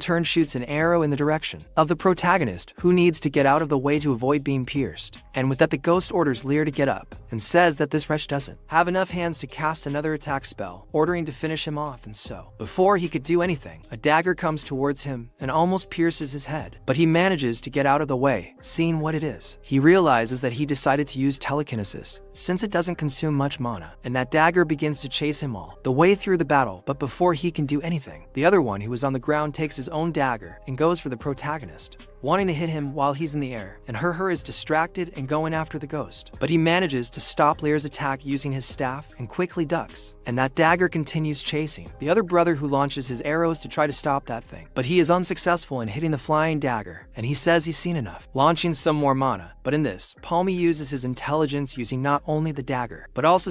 turn shoots an arrow in the direction of the protagonist, who needs to get out of the way to avoid being pierced. And with that, the ghost orders Lear to get up, and says that this wretch doesn't have enough hands to cast another attack spell, ordering to finish him off. And so, before he could do anything, a dagger comes towards him and almost pierces his head, but he manages to get out of the way. Seeing what it is, he realizes that he decided to use telekinesis, since it doesn't consume much mana, and that dagger begins to chase him all the way through the battle. But before he can do anything, the other one, who is on the ground, takes his own dagger and goes for the protagonist, wanting to hit him while he's in the air, and her is distracted and going after the ghost. But he manages to stop Lear's attack using his staff and quickly ducks, and that dagger continues chasing the other brother, who launches his arrows to try to stop that thing. But he is unsuccessful in hitting the flying dagger, and he says he's seen enough, launching some more mana. But in this, Palmy uses his intelligence, using not only the dagger, but also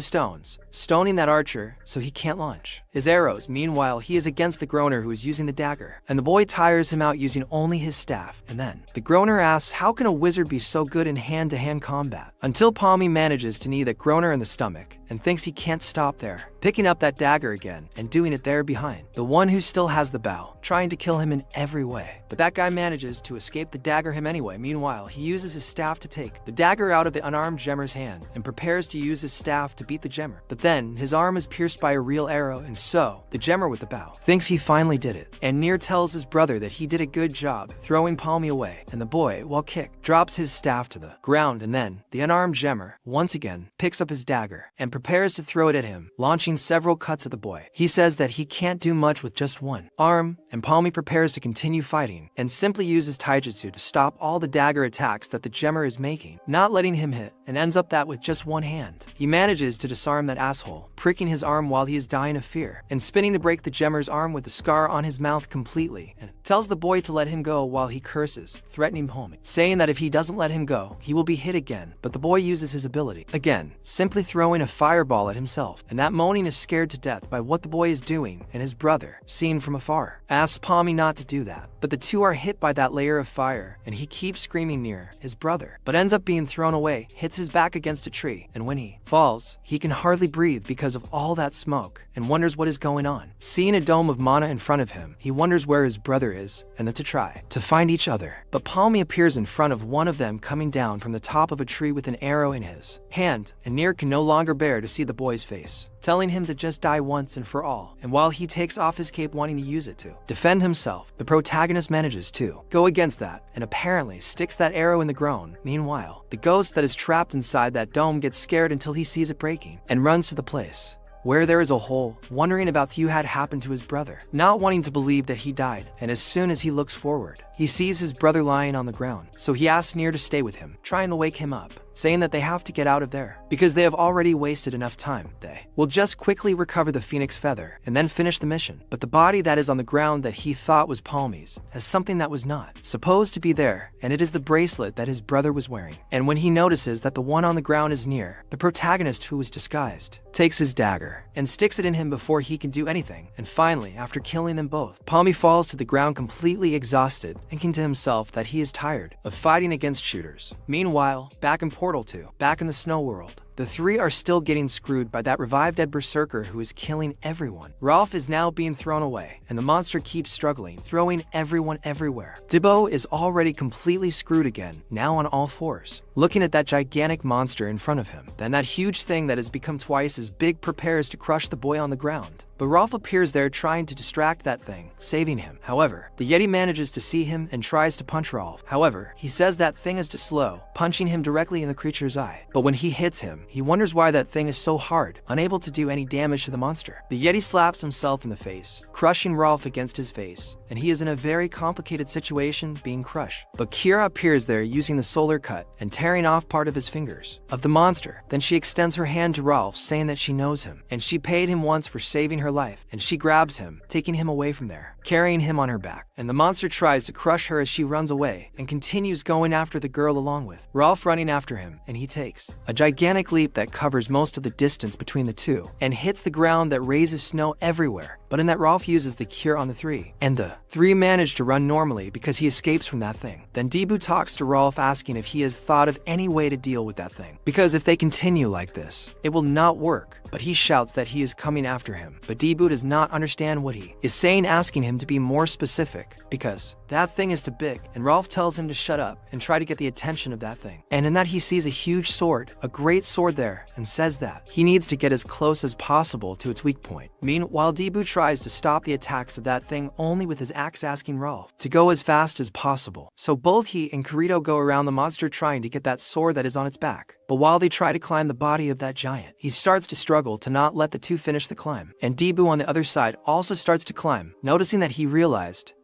stoning that archer so he can't launch his arrows. Meanwhile, he is against the groaner, who is using the dagger, and the boy tires him out using only his staff. And then the groaner asks how can a wizard be so good in hand-to-hand combat, until Palmy manages to knee that groaner in the stomach, and thinks he can't stop there, picking up that dagger again and doing it there behind the one who still has the bow, trying to kill him in every way. But that guy manages to escape the dagger him anyway. Meanwhile, he uses his staff to take the dagger out of the unarmed gemmer's hand, and prepares to use his staff to beat the gemmer. But then his arm is pierced by a real arrow, and so the gemmer with the bow thinks he finally did it, and Near tells his brother that he did a good job throwing Palmy away. And the boy, while kicked, drops his staff to the ground, and then the unarmed gemmer once again picks up his dagger and prepares to throw it at him, launching taking several cuts at the boy. He says that he can't do much with just one arm, and Palmy prepares to continue fighting and simply uses taijutsu to stop all the dagger attacks that the gemmer is making, not letting him hit, and ends up that with just one hand. He manages to disarm that asshole, pricking his arm while he is dying of fear, and spinning to break the gemmer's arm with the scar on his mouth completely, and tells the boy to let him go while he curses, threatening Palmy, saying that if he doesn't let him go, he will be hit again. But the boy uses his ability, again, simply throwing a fireball at himself, and that moaning is scared to death by what the boy is doing, and his brother, seen from afar, asks Palmy not to do that. But the two are hit by that layer of fire, and he keeps screaming near his brother, but ends up being thrown away, hits his back against a tree, and when he falls, he can hardly breathe because of all that smoke, and wonders what is going on. Seeing a dome of mana in front of him, he wonders where his brother is, and then to try to find each other. But Palmy appears in front of one of them coming down from the top of a tree with an arrow in his hand, and Near can no longer bear to see the boy's face, telling him to just die once and for all. And while he takes off his cape wanting to use it to defend himself, the protagonist manages to go against that and apparently sticks that arrow in the ground. Meanwhile, the ghost that is trapped inside that dome gets scared until he sees it breaking and runs to the place where there is a hole, wondering about what had happened to his brother, not wanting to believe that he died. And as soon as he looks forward, he sees his brother lying on the ground, so he asks Near to stay with him, trying to wake him up, saying that they have to get out of there because they have already wasted enough time. They will just quickly recover the phoenix feather and then finish the mission. But the body that is on the ground that he thought was Palmy's has something that was not supposed to be there, and it is the bracelet that his brother was wearing. And when he notices that the one on the ground is Near, the protagonist who was disguised takes his dagger and sticks it in him before he can do anything. And finally, after killing them both, Palmy falls to the ground completely exhausted, thinking to himself that he is tired of fighting against shooters. Meanwhile, back in Portal 2, back in the snow world, the three are still getting screwed by that revived dead berserker who is killing everyone. Rolf is now being thrown away, and the monster keeps struggling, throwing everyone everywhere. Dibbo is already completely screwed again, now on all fours, looking at that gigantic monster in front of him. Then that huge thing that has become twice as big prepares to crush the boy on the ground. But Rolf appears there trying to distract that thing, saving him. However, the Yeti manages to see him and tries to punch Rolf. However, he says that thing is too slow, punching him directly in the creature's eye. But when he hits him, he wonders why that thing is so hard, unable to do any damage to the monster. The Yeti slaps himself in the face, crushing Rolf against his face, and he is in a very complicated situation being crushed. But Kira appears there using the solar cut and tearing off part of his fingers of the monster. Then she extends her hand to Rolf, saying that she knows him, and she paid him once for saving her life, and she grabs him, taking him away from there, carrying him on her back. And the monster tries to crush her as she runs away and continues going after the girl along with Rolf running after him, and he takes a gigantic leap that covers most of the distance between the two and hits the ground that raises snow everywhere. But in that, Rolf uses the cure on the three, and the three manage to run normally because he escapes from that thing. Then Debu talks to Rolf, asking if he has thought of any way to deal with that thing, because if they continue like this, it will not work. But he shouts that he is coming after him, but Debu does not understand what he is saying, asking him to be more specific because that thing is too big. And Rolf tells him to shut up and try to get the attention of that thing. And in that, he sees a huge sword, a great sword there, and says that he needs to get as close as possible to its weak point. Meanwhile, Debu tries to stop the attacks of that thing only with his axe, asking Rolf to go as fast as possible. So both he and Kirito go around the monster trying to get that sword that is on its back. But while they try to climb the body of that giant, he starts to struggle to not let the two finish the climb. And Debu on the other side also starts to climb, noticing that he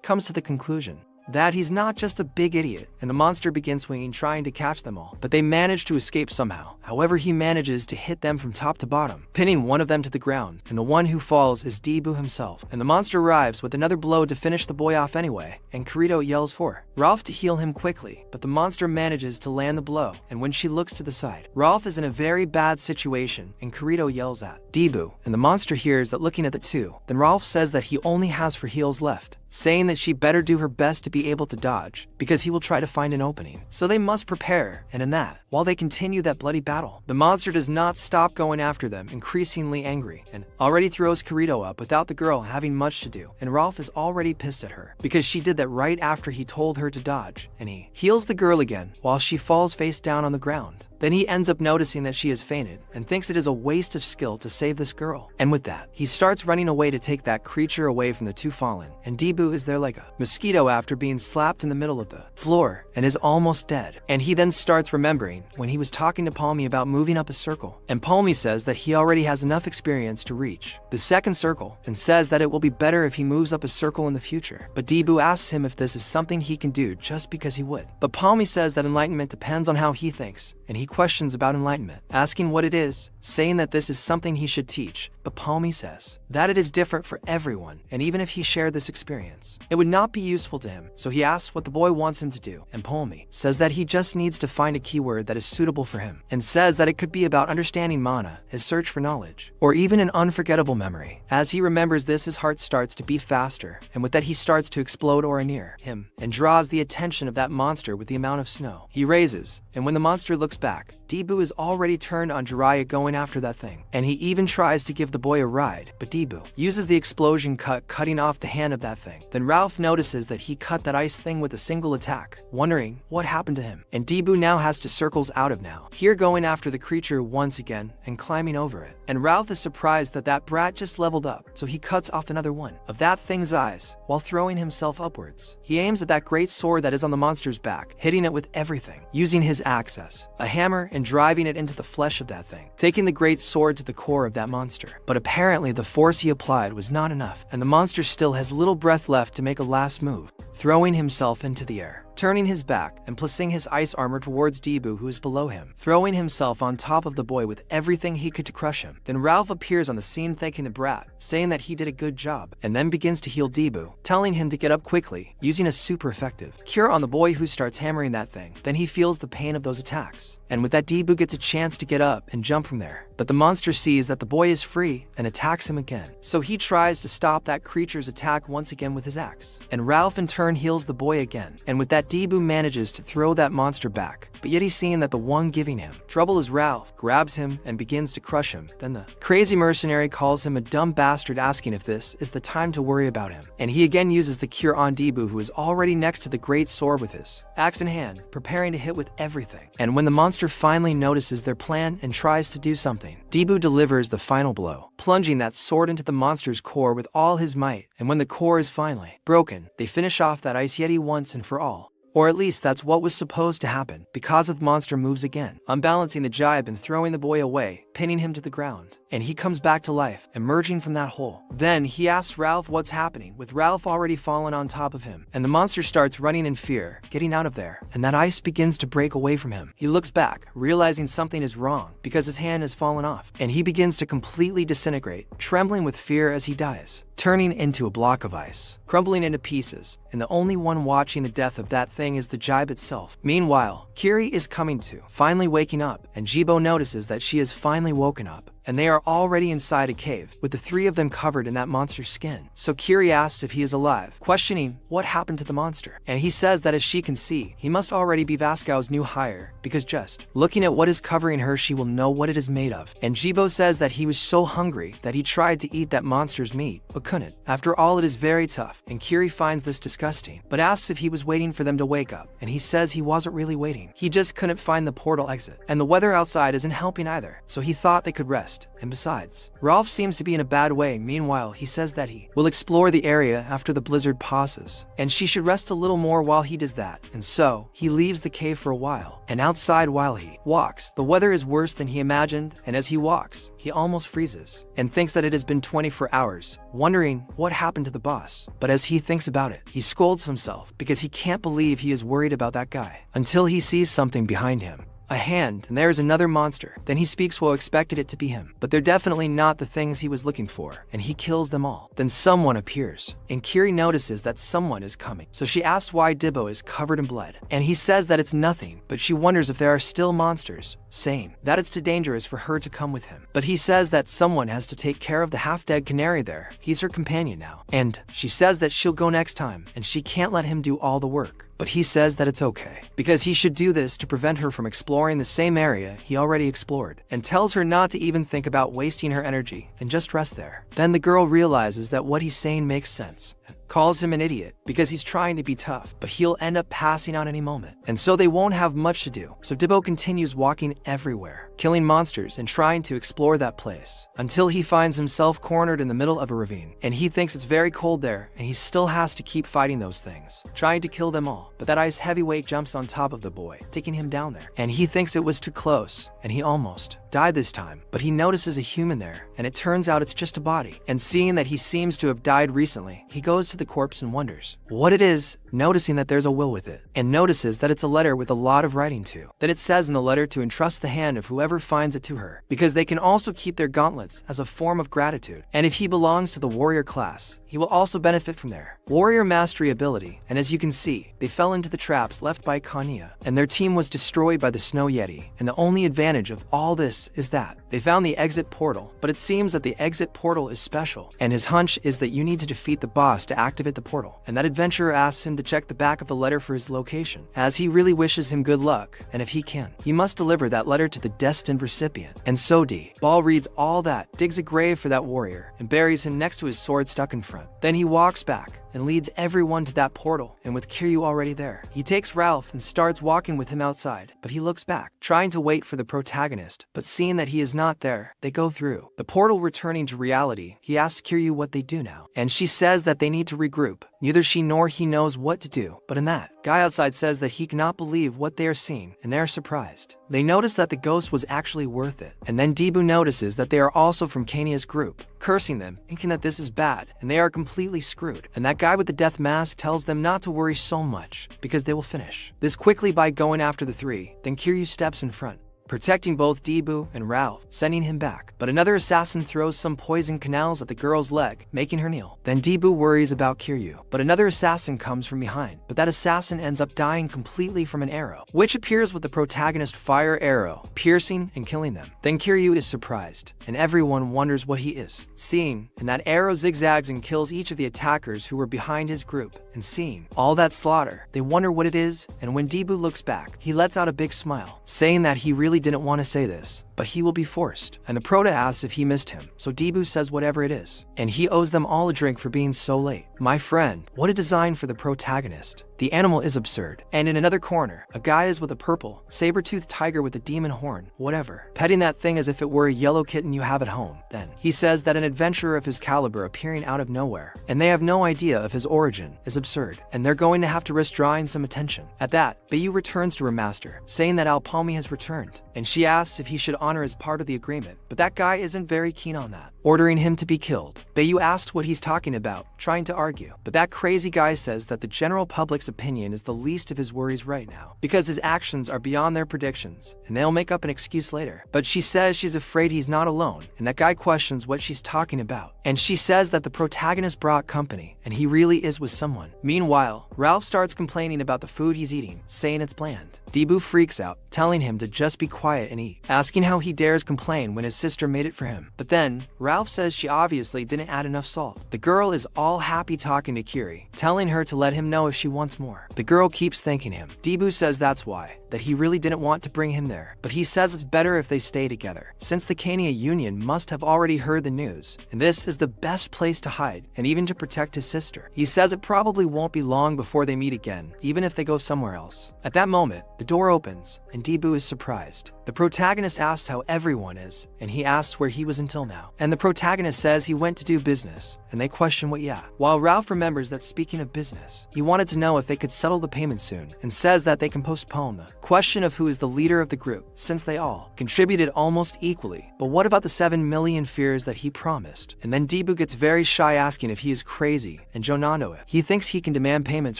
comes to the conclusion that he's not just a big idiot, and the monster begins swinging, trying to catch them all, but they manage to escape somehow. However, he manages to hit them from top to bottom, pinning one of them to the ground, and the one who falls is Debu himself. And the monster arrives with another blow to finish the boy off anyway, and Kirito yells for Rolf to heal him quickly, but the monster manages to land the blow, and when she looks to the side, Rolf is in a very bad situation, and Kirito yells at Debu, and the monster hears that looking at the two. Then Rolf says that he only has 4 heals left, saying that she better do her best to be able to dodge, because he will try to find an opening. So they must prepare, and in that, while they continue that bloody battle, the monster does not stop going after them, increasingly angry, and already throws Kirito up without the girl having much to do. And Rolf is already pissed at her, because she did that right after he told her to dodge, and he heals the girl again while she falls face down on the ground. Then he ends up noticing that she has fainted and thinks it is a waste of skill to save this girl. And with that, he starts running away to take that creature away from the two fallen, and Debu is there like a mosquito after being slapped in the middle of the floor and is almost dead. And he then starts remembering when he was talking to Palmy about moving up a circle, and Palmy says that he already has enough experience to reach the second circle and says that it will be better if he moves up a circle in the future. But Debu asks him if this is something he can do just because he would. But Palmy says that enlightenment depends on how he thinks, and he questions about enlightenment, asking what it is, saying that this is something he should teach. But Palmy says that it is different for everyone, and even if he shared this experience, it would not be useful to him. So he asks what the boy wants him to do, and Palmy says that he just needs to find a keyword that is suitable for him, and says that it could be about understanding mana, his search for knowledge, or even an unforgettable memory. As he remembers this, his heart starts to beat faster, and with that he starts to explode aura near him, and draws the attention of that monster with the amount of snow he raises. And when the monster looks back, Debu is already turned on Jiraiya going after that thing, and he even tries to give the boy a ride, but Debu uses the explosion cutting off the hand of that thing. Then Ralph notices that he cut that ice thing with a single attack, wondering what happened to him, and Debu now has to circles out of now, here going after the creature once again and climbing over it. And Ralph is surprised that that brat just leveled up, so he cuts off another one of that thing's eyes while throwing himself upwards. He aims at that great sword that is on the monster's back, hitting it with everything, using his axe as a hammer and driving it into the flesh of that thing, taking the great sword to the core of that monster. But apparently the force he applied was not enough, and the monster still has little breath left to make a last move, throwing himself into the air, turning his back and placing his ice armor towards Debu, who is below him, throwing himself on top of the boy with everything he could to crush him. Then Ralph appears on the scene thanking the brat, saying that he did a good job, and then begins to heal Debu, telling him to get up quickly, using a super effective cure on the boy, who starts hammering that thing. Then he feels the pain of those attacks, and with that Debu gets a chance to get up and jump from there. But the monster sees that the boy is free and attacks him again, so he tries to stop that creature's attack once again with his axe, and Ralph in turn heals the boy again, and with that Debu manages to throw that monster back, but yet he's seeing that the one giving him trouble is Ralph, grabs him and begins to crush him. Then the crazy mercenary calls him a dumb bastard, asking if this is the time to worry about him, and he again uses the cure on Debu, who is already next to the great sword with his axe in hand, preparing to hit with everything. And when the monster finally notices their plan and tries to do something, Debu delivers the final blow, plunging that sword into the monster's core with all his might, and when the core is finally broken, they finish off that ice yeti once and for all. Or at least that's what was supposed to happen, because the monster moves again, unbalancing the jibe and throwing the boy away, pinning him to the ground. And he comes back to life, emerging from that hole. Then he asks Ralph what's happening, with Ralph already fallen on top of him, and the monster starts running in fear, getting out of there, and that ice begins to break away from him. He looks back, realizing something is wrong, because his hand has fallen off, and he begins to completely disintegrate, trembling with fear as he dies, turning into a block of ice, crumbling into pieces, and the only one watching the death of that thing is the jibe itself. Meanwhile, Kiri is coming to, finally waking up, and Jibo notices that she is finally woken up, and they are already inside a cave, with the three of them covered in that monster's skin. So Kiri asks if he is alive, questioning what happened to the monster, and he says that as she can see, he must already be Vascow's new hire, because just looking at what is covering her, she will know what it is made of. And Jibo says that he was so hungry that he tried to eat that monster's meat, but couldn't. After all, it is very tough, and Kiri finds this disgusting, but asks if he was waiting for them to wake up, and he says he wasn't really waiting. He just couldn't find the portal exit, and the weather outside isn't helping either, so he thought they could rest. And besides, Rolf seems to be in a bad way. Meanwhile, he says that he will explore the area after the blizzard passes, and she should rest a little more while he does that. And so, he leaves the cave for a while, and outside while he walks, the weather is worse than he imagined, and as he walks, he almost freezes, and thinks that it has been 24 hours, wondering what happened to the boss. But as he thinks about it, he scolds himself, because he can't believe he is worried about that guy, until he sees something behind him. A hand, and there is another monster. Then he speaks what expected it to be him, but they're definitely not the things he was looking for, and he kills them all. Then someone appears, and Kiri notices that someone is coming, so she asks why Dibbo is covered in blood, and he says that it's nothing, but she wonders if there are still monsters, saying that it's too dangerous for her to come with him. But he says that someone has to take care of the half-dead canary there. He's her companion now, and she says that she'll go next time, and she can't let him do all the work. But he says that it's okay, because he should do this to prevent her from exploring the same area he already explored, and tells her not to even think about wasting her energy and just rest there. Then the girl realizes that what he's saying makes sense, calls him an idiot because he's trying to be tough, but he'll end up passing out any moment. And so they won't have much to do. So Dibbo continues walking everywhere, killing monsters and trying to explore that place, until he finds himself cornered in the middle of a ravine. And he thinks it's very cold there, and he still has to keep fighting those things, trying to kill them all. But that ice heavyweight jumps on top of the boy, taking him down there. And he thinks it was too close, and he almost died this time. But he notices a human there, and it turns out it's just a body. And seeing that he seems to have died recently, he goes to the corpse and wonders what it is, noticing that there's a will with it, and notices that it's a letter with a lot of writing to. Then it says in the letter to entrust the hand of whoever finds it to her, because they can also keep their gauntlets as a form of gratitude. And if he belongs to the warrior class, he will also benefit from their warrior mastery ability. And as you can see, they fell into the traps left by Kanya, and their team was destroyed by the Snow Yeti. And the only advantage of all this is that they found the exit portal, but it seems that the exit portal is special, and his hunch is that you need to defeat the boss to activate the portal. And that adventurer asks him to check the back of the letter for his location, as he really wishes him good luck, and if he can, he must deliver that letter to the destined recipient. And so Ball reads all that, digs a grave for that warrior, and buries him next to his sword stuck in front. Then he walks back and leads everyone to that portal, and with Kiryu already there, he takes Ralph and starts walking with him outside, but he looks back, trying to wait for the protagonist, but seeing that he is not there, they go through the portal. Returning to reality, he asks Kiryu what they do now, and she says that they need to regroup. Neither she nor he knows what to do, but in that, guy outside says that he cannot believe what they are seeing, and they are surprised. They notice that the ghost was actually worth it, and then Debu notices that they are also from Kanya's group, cursing them, thinking that this is bad, and they are completely screwed. And that guy with the death mask tells them not to worry so much, because they will finish this quickly by going after the three. Then Kiryu steps in front, protecting both Debu and Ralph, sending him back. But another assassin throws some poison canals at the girl's leg, making her kneel. Then Debu worries about Kiryu, but another assassin comes from behind. But that assassin ends up dying completely from an arrow, which appears with the protagonist fire arrow, piercing and killing them. Then Kiryu is surprised, and everyone wonders what he is seeing, and that arrow zigzags and kills each of the attackers who were behind his group. And seeing all that slaughter, they wonder what it is, and when Debu looks back, he lets out a big smile, saying that he really didn't want to say this, but he will be forced. And the prota asks if he missed him, so Debu says whatever it is, and he owes them all a drink for being so late. My friend, what a design for the protagonist. The animal is absurd. And in another corner, a guy is with a purple, saber-toothed tiger with a demon horn, whatever, petting that thing as if it were a yellow kitten you have at home. Then, he says that an adventurer of his caliber appearing out of nowhere, and they have no idea of his origin, is absurd, and they're going to have to risk drawing some attention. At that, Bayu returns to her master, saying that Alpalmi has returned, and she asks if he should honor as part of the agreement, but that guy isn't very keen on that, ordering him to be killed. Bayu asks what he's talking about, trying to argue, but that crazy guy says that the general public's opinion is the least of his worries right now, because his actions are beyond their predictions, and they'll make up an excuse later. But she says she's afraid he's not alone, and that guy questions what she's talking about, and she says that the protagonist brought company, and he really is with someone. Meanwhile, Ralph starts complaining about the food he's eating, saying it's bland. Debu freaks out, telling him to just be quiet and eat, asking how he dares complain when his sister made it for him. But then, Ralph says she obviously didn't add enough salt. The girl is all happy talking to Kiri, telling her to let him know if she wants more. The girl keeps thanking him. Debu says that's why, that he really didn't want to bring him there, but he says it's better if they stay together, since the Kania Union must have already heard the news, and this is the best place to hide, and even to protect his sister. He says it probably won't be long before they meet again, even if they go somewhere else. At that moment, the door opens, and Debu is surprised. The protagonist asks how everyone is, and he asks where he was until now. And the protagonist says he went to do business, and they question what while Ralph remembers that speaking of business, he wanted to know if they could settle the payment soon, and says that they can postpone the question of who is the leader of the group, since they all contributed almost equally. But what about the 7 million fears that he promised? And then Debu gets very shy, asking if he is crazy, and Jonando if he thinks he can demand payments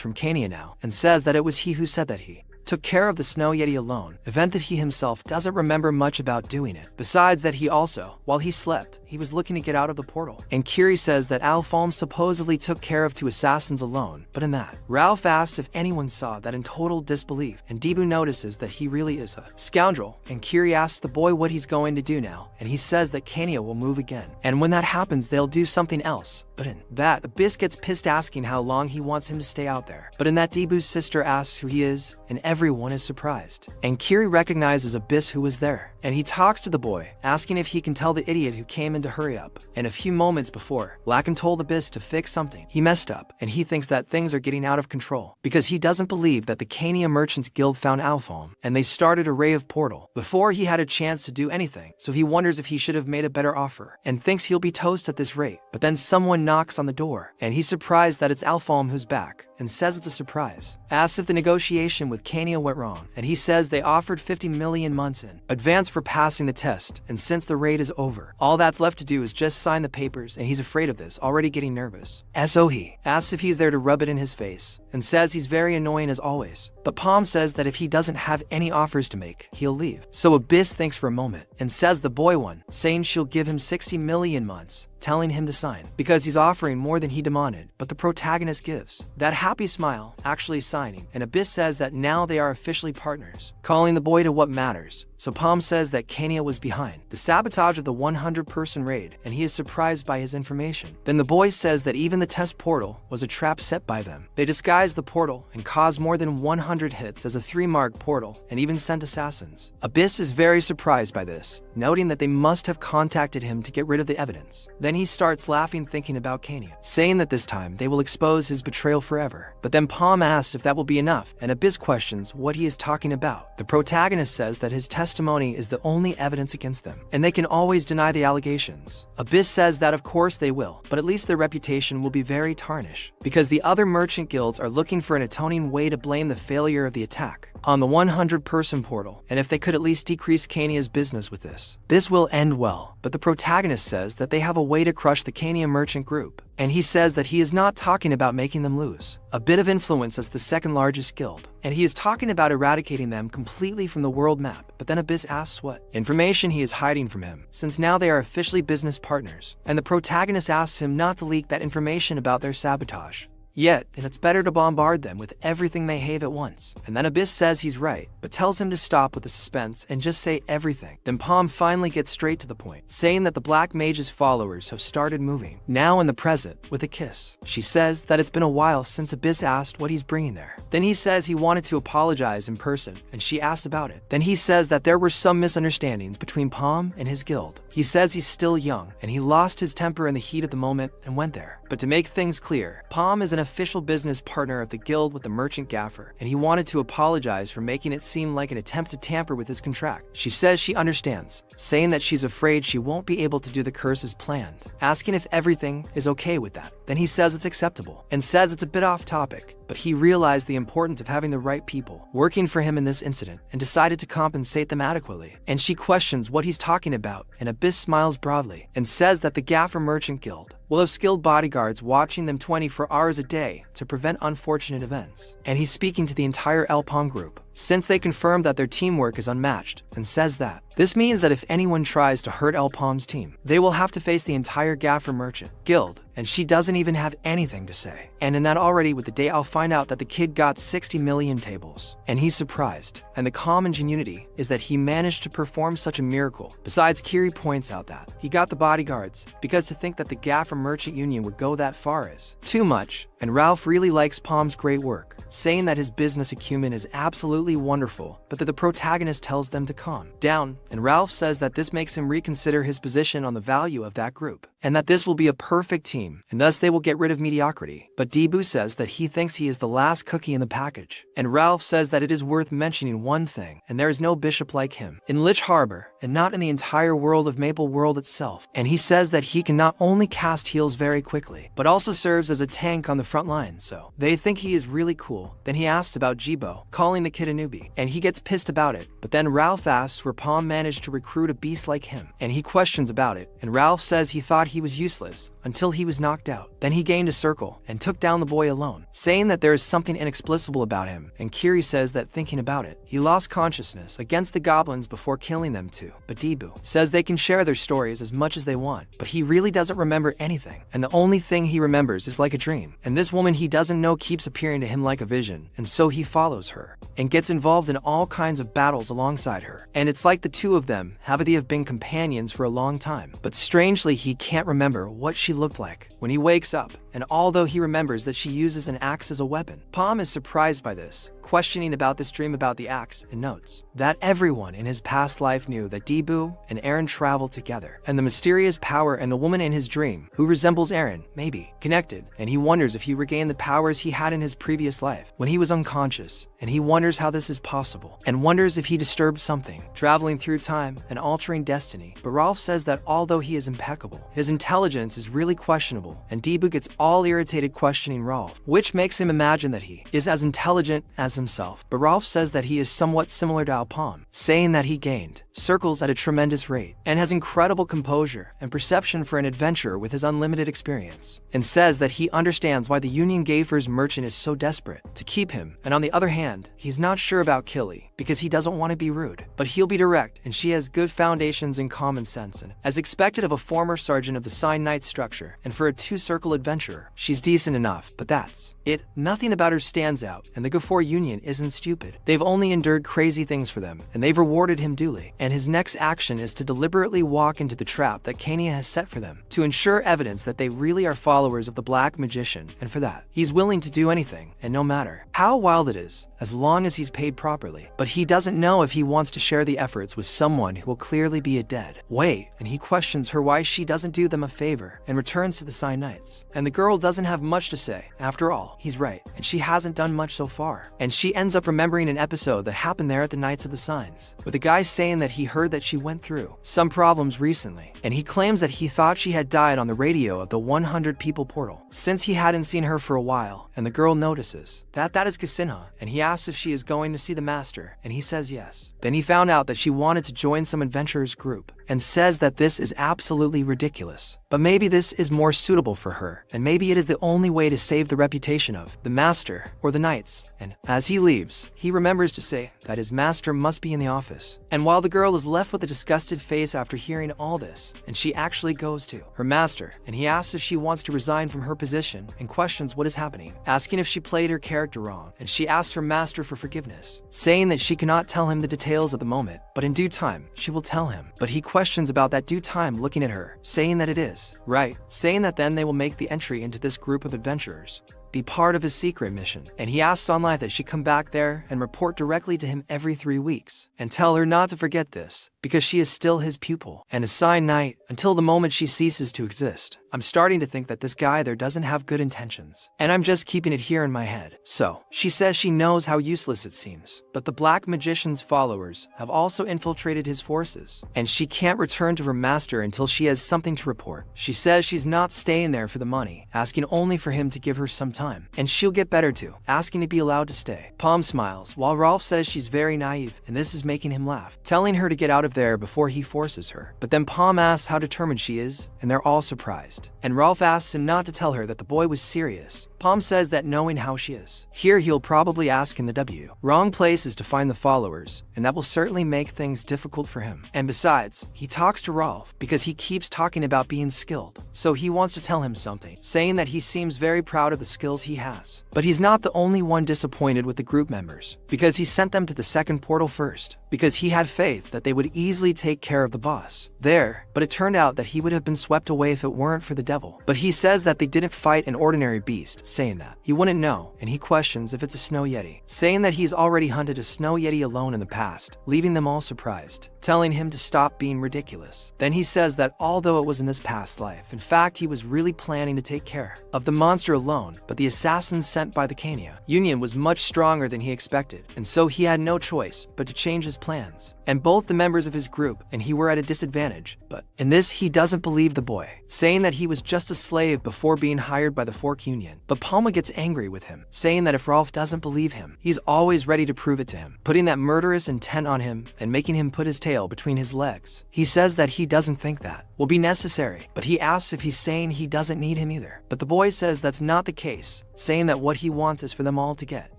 from Kania now, and says that it was he who said that he took care of the Snow Yeti alone, event that he himself doesn't remember much about doing it. Besides that, he also, while he slept, he was looking to get out of the portal. And Kiri says that Alfalm supposedly took care of 2 assassins alone, but in that, Ralph asks if anyone saw that in total disbelief, and Debu notices that he really is a scoundrel, and Kiri asks the boy what he's going to do now, and he says that Kania will move again, and when that happens they'll do something else. But in that, Abyss gets pissed asking how long he wants him to stay out there. But in that, Debu's sister asks who he is, and everyone is surprised. And Kiri recognizes Abyss who was there, and he talks to the boy, asking if he can tell the idiot who came in to hurry up. And a few moments before, Lacan told Abyss to fix something. He messed up, and he thinks that things are getting out of control, because he doesn't believe that the Kania Merchants Guild found Alphom, and they started a ray of portal before he had a chance to do anything, so he wonders if he should have made a better offer, and thinks he'll be toast at this rate. But then someone knocks on the door, and he's surprised that it's Alphom who's back, and says it's a surprise. Asks if the negotiation with Kania went wrong, and he says they offered 50 million months in advance for passing the test, and since the raid is over, all that's left to do is just sign the papers, and he's afraid of this, already getting nervous. Sohee asks if he's there to rub it in his face, and says he's very annoying as always. But Palm says that if he doesn't have any offers to make, he'll leave. So Abyss thinks for a moment, and says the boy won, saying she'll give him 60 million months, telling him to sign, because he's offering more than he demanded, but the protagonist gives that happy smile, actually signing, and Abyss says that now they are officially partners, calling the boy to what matters. So Palm says that Kania was behind the sabotage of the 100-person raid, and he is surprised by his information. Then the boy says that even the test portal was a trap set by them. They disguised the portal and caused more than 100 hits as a 3-mark portal, and even sent assassins. Abyss is very surprised by this, noting that they must have contacted him to get rid of the evidence. Then he starts laughing thinking about Kania, saying that this time they will expose his betrayal forever. But then Palm asks if that will be enough, and Abyss questions what he is talking about. The protagonist says that his testimony is the only evidence against them, and they can always deny the allegations. Abyss says that of course they will, but at least their reputation will be very tarnished, because the other merchant guilds are looking for an atoning way to blame the failure of the attack on the 100-person portal, and if they could at least decrease Kania's business with this will end well. But the protagonist says that they have a way to crush the Kania merchant group, and he says that he is not talking about making them lose a bit of influence as the second largest guild, and he is talking about eradicating them completely from the world map. But then Abyss asks what information he is hiding from him, since now they are officially business partners, and the protagonist asks him not to leak that information about their sabotage yet, and it's better to bombard them with everything they have at once. And then Abyss says he's right, but tells him to stop with the suspense and just say everything. Then Palm finally gets straight to the point, saying that the Black Mage's followers have started moving, now in the present, with a kiss. She says that it's been a while since Abyss asked what he's bringing there. Then he says he wanted to apologize in person, and she asks about it. Then he says that there were some misunderstandings between Palm and his guild. He says he's still young, and he lost his temper in the heat of the moment and went there. But to make things clear, Palm is an official business partner of the guild with the merchant gaffer, and he wanted to apologize for making it seem like an attempt to tamper with his contract. She says she understands, saying that she's afraid she won't be able to do the curse as planned, asking if everything is okay with that. Then he says it's acceptable, and says it's a bit off topic, but he realized the importance of having the right people working for him in this incident, and decided to compensate them adequately. And she questions what he's talking about, and Abyss smiles broadly, and says that the Gaffer Merchant Guild will have skilled bodyguards watching them 24 hours a day to prevent unfortunate events. And he's speaking to the entire Elpom group, since they confirmed that their teamwork is unmatched, and says that this means that if anyone tries to hurt Elpom's team, they will have to face the entire Gaffer Merchant Guild, and she doesn't even have anything to say. And in that already with the day I'll find out that the kid got 60 million tables, and he's surprised. And the calm ingenuity is that he managed to perform such a miracle. Besides, Kiri points out that he got the bodyguards, because to think that the Gaffer Merchant Union would go that far is too much. And Ralph really likes Palm's great work, saying that his business acumen is absolutely wonderful, but that the protagonist tells them to calm down, and Ralph says that this makes him reconsider his position on the value of that group, and that this will be a perfect team, and thus they will get rid of mediocrity. But Debu says that he thinks he is the last cookie in the package, and Ralph says that it is worth mentioning one thing, and there is no bishop like him in Lich Harbor, and not in the entire world of Maple World itself. And he says that he can not only cast heals very quickly, but also serves as a tank on the front line, so they think he is really cool. Then he asks about Jibo, calling the kid a newbie, and he gets pissed about it. But then Ralph asks where Palm managed to recruit a beast like him, and he questions about it, and Ralph says he thought he was useless until he was knocked out. Then he gained a circle and took down the boy alone, saying that there is something inexplicable about him, and Kiri says that thinking about it, he lost consciousness against the goblins before killing them too. But Debu says they can share their stories as much as they want, but he really doesn't remember anything, and the only thing he remembers is like a dream. And this woman he doesn't know keeps appearing to him like a vision, and so he follows her and gets involved in all kinds of battles alongside her. And it's like the two of them have been companions for a long time, but strangely he can't can't remember what she looked like when he wakes up, and although he remembers that she uses an axe as a weapon, Palm is surprised by this, questioning about this dream about the axe, and notes that everyone in his past life knew that Debu and Eren traveled together, and the mysterious power and the woman in his dream, who resembles Eren, may be connected, and he wonders if he regained the powers he had in his previous life when he was unconscious, and he wonders how this is possible, and wonders if he disturbed something, traveling through time and altering destiny. But Rolf says that although he is impeccable, his intelligence is really questionable, and Debu gets all irritated questioning Rolf, which makes him imagine that he is as intelligent as himself. But Rolf says that he is somewhat similar to Alpam, saying that he gained circles at a tremendous rate and has incredible composure and perception for an adventurer with his unlimited experience, and says that he understands why the Union Gaffer's merchant is so desperate to keep him, and on the other hand, he's not sure about Killy because he doesn't want to be rude, but he'll be direct, and she has good foundations in common sense, and as expected of a former sergeant of the Sign Knight structure, and for a two-circle adventurer, she's decent enough, but that's it. Nothing about her stands out, and the Gafor Union isn't stupid. They've only endured crazy things for them, and they've rewarded him duly, and his next action is to deliberately walk into the trap that Kania has set for them, to ensure evidence that they really are followers of the Black Magician, and for that, he's willing to do anything, and no matter how wild it is, as long as he's paid properly. But he doesn't know if he wants to share the efforts with someone who will clearly be a dead weight, and he questions her why she doesn't do them a favor, and returns to the Sign Knights. And the girl doesn't have much to say. After all, he's right, and she hasn't done much so far. And she ends up remembering an episode that happened there at the Knights of the Signs, with a guy saying that he heard that she went through some problems recently, and he claims that he thought she had died on the radio of the 100 people portal, since he hadn't seen her for a while, and the girl notices that is Kasinha, and he asks if she is going to see the master, and he says yes. Then he found out that she wanted to join some adventurers group, and says that this is absolutely ridiculous. But maybe this is more suitable for her, and maybe it is the only way to save the reputation of the master or the knights. And as he leaves, he remembers to say that his master must be in the office. And while the girl is left with a disgusted face after hearing all this, and she actually goes to her master, and he asks if she wants to resign from her position, and questions what is happening, asking if she played her character wrong, and she asks her master for forgiveness, saying that she cannot tell him the details at the moment, but in due time, she will tell him. But he questions about that due time, looking at her, saying that it is right, saying that then they will make the entry into this group of adventurers, be part of his secret mission, and he asks Sunlight that she come back there and report directly to him every 3 weeks, and tell her not to forget this, because she is still his pupil, and a Sign Knight until the moment she ceases to exist. I'm starting to think that this guy there doesn't have good intentions, and I'm just keeping it here in my head. So, she says she knows how useless it seems, but the Black Magician's followers have also infiltrated his forces, and she can't return to her master until she has something to report. She says she's not staying there for the money, asking only for him to give her some time, and she'll get better too, asking to be allowed to stay. Palm smiles, while Rolf says she's very naive, and this is making him laugh, telling her to get out of there before he forces her. But then Palm asks how determined she is, and they're all surprised. And Rolf asks him not to tell her that the boy was serious. Palm says that knowing how she is, here he'll probably ask in the wrong place is to find the followers, and that will certainly make things difficult for him. And besides, he talks to Rolf because he keeps talking about being skilled, so he wants to tell him something, saying that he seems very proud of the skills he has. But he's not the only one disappointed with the group members, because he sent them to the second portal first, because he had faith that they would easily take care of the boss there, but it turned out that he would have been swept away if it weren't for the devil. But he says that they didn't fight an ordinary beast, saying that he wouldn't know, and he questions if it's a snow yeti, saying that he's already hunted a snow yeti alone in the past, leaving them all surprised, telling him to stop being ridiculous. Then he says that although it was in this past life, in fact he was really planning to take care of the monster alone, but the assassins sent by the Kania Union was much stronger than he expected, and so he had no choice but to change his plans. And both the members of his group and he were at a disadvantage, but in this he doesn't believe the boy, saying that he was just a slave before being hired by the Fork Union. But Palma gets angry with him, saying that if Rolf doesn't believe him, he's always ready to prove it to him, putting that murderous intent on him and making him put his tail between his legs. He says that he doesn't think that will be necessary, but he asks if he's saying he doesn't need him either. But the boy says that's not the case, saying that what he wants is for them all to get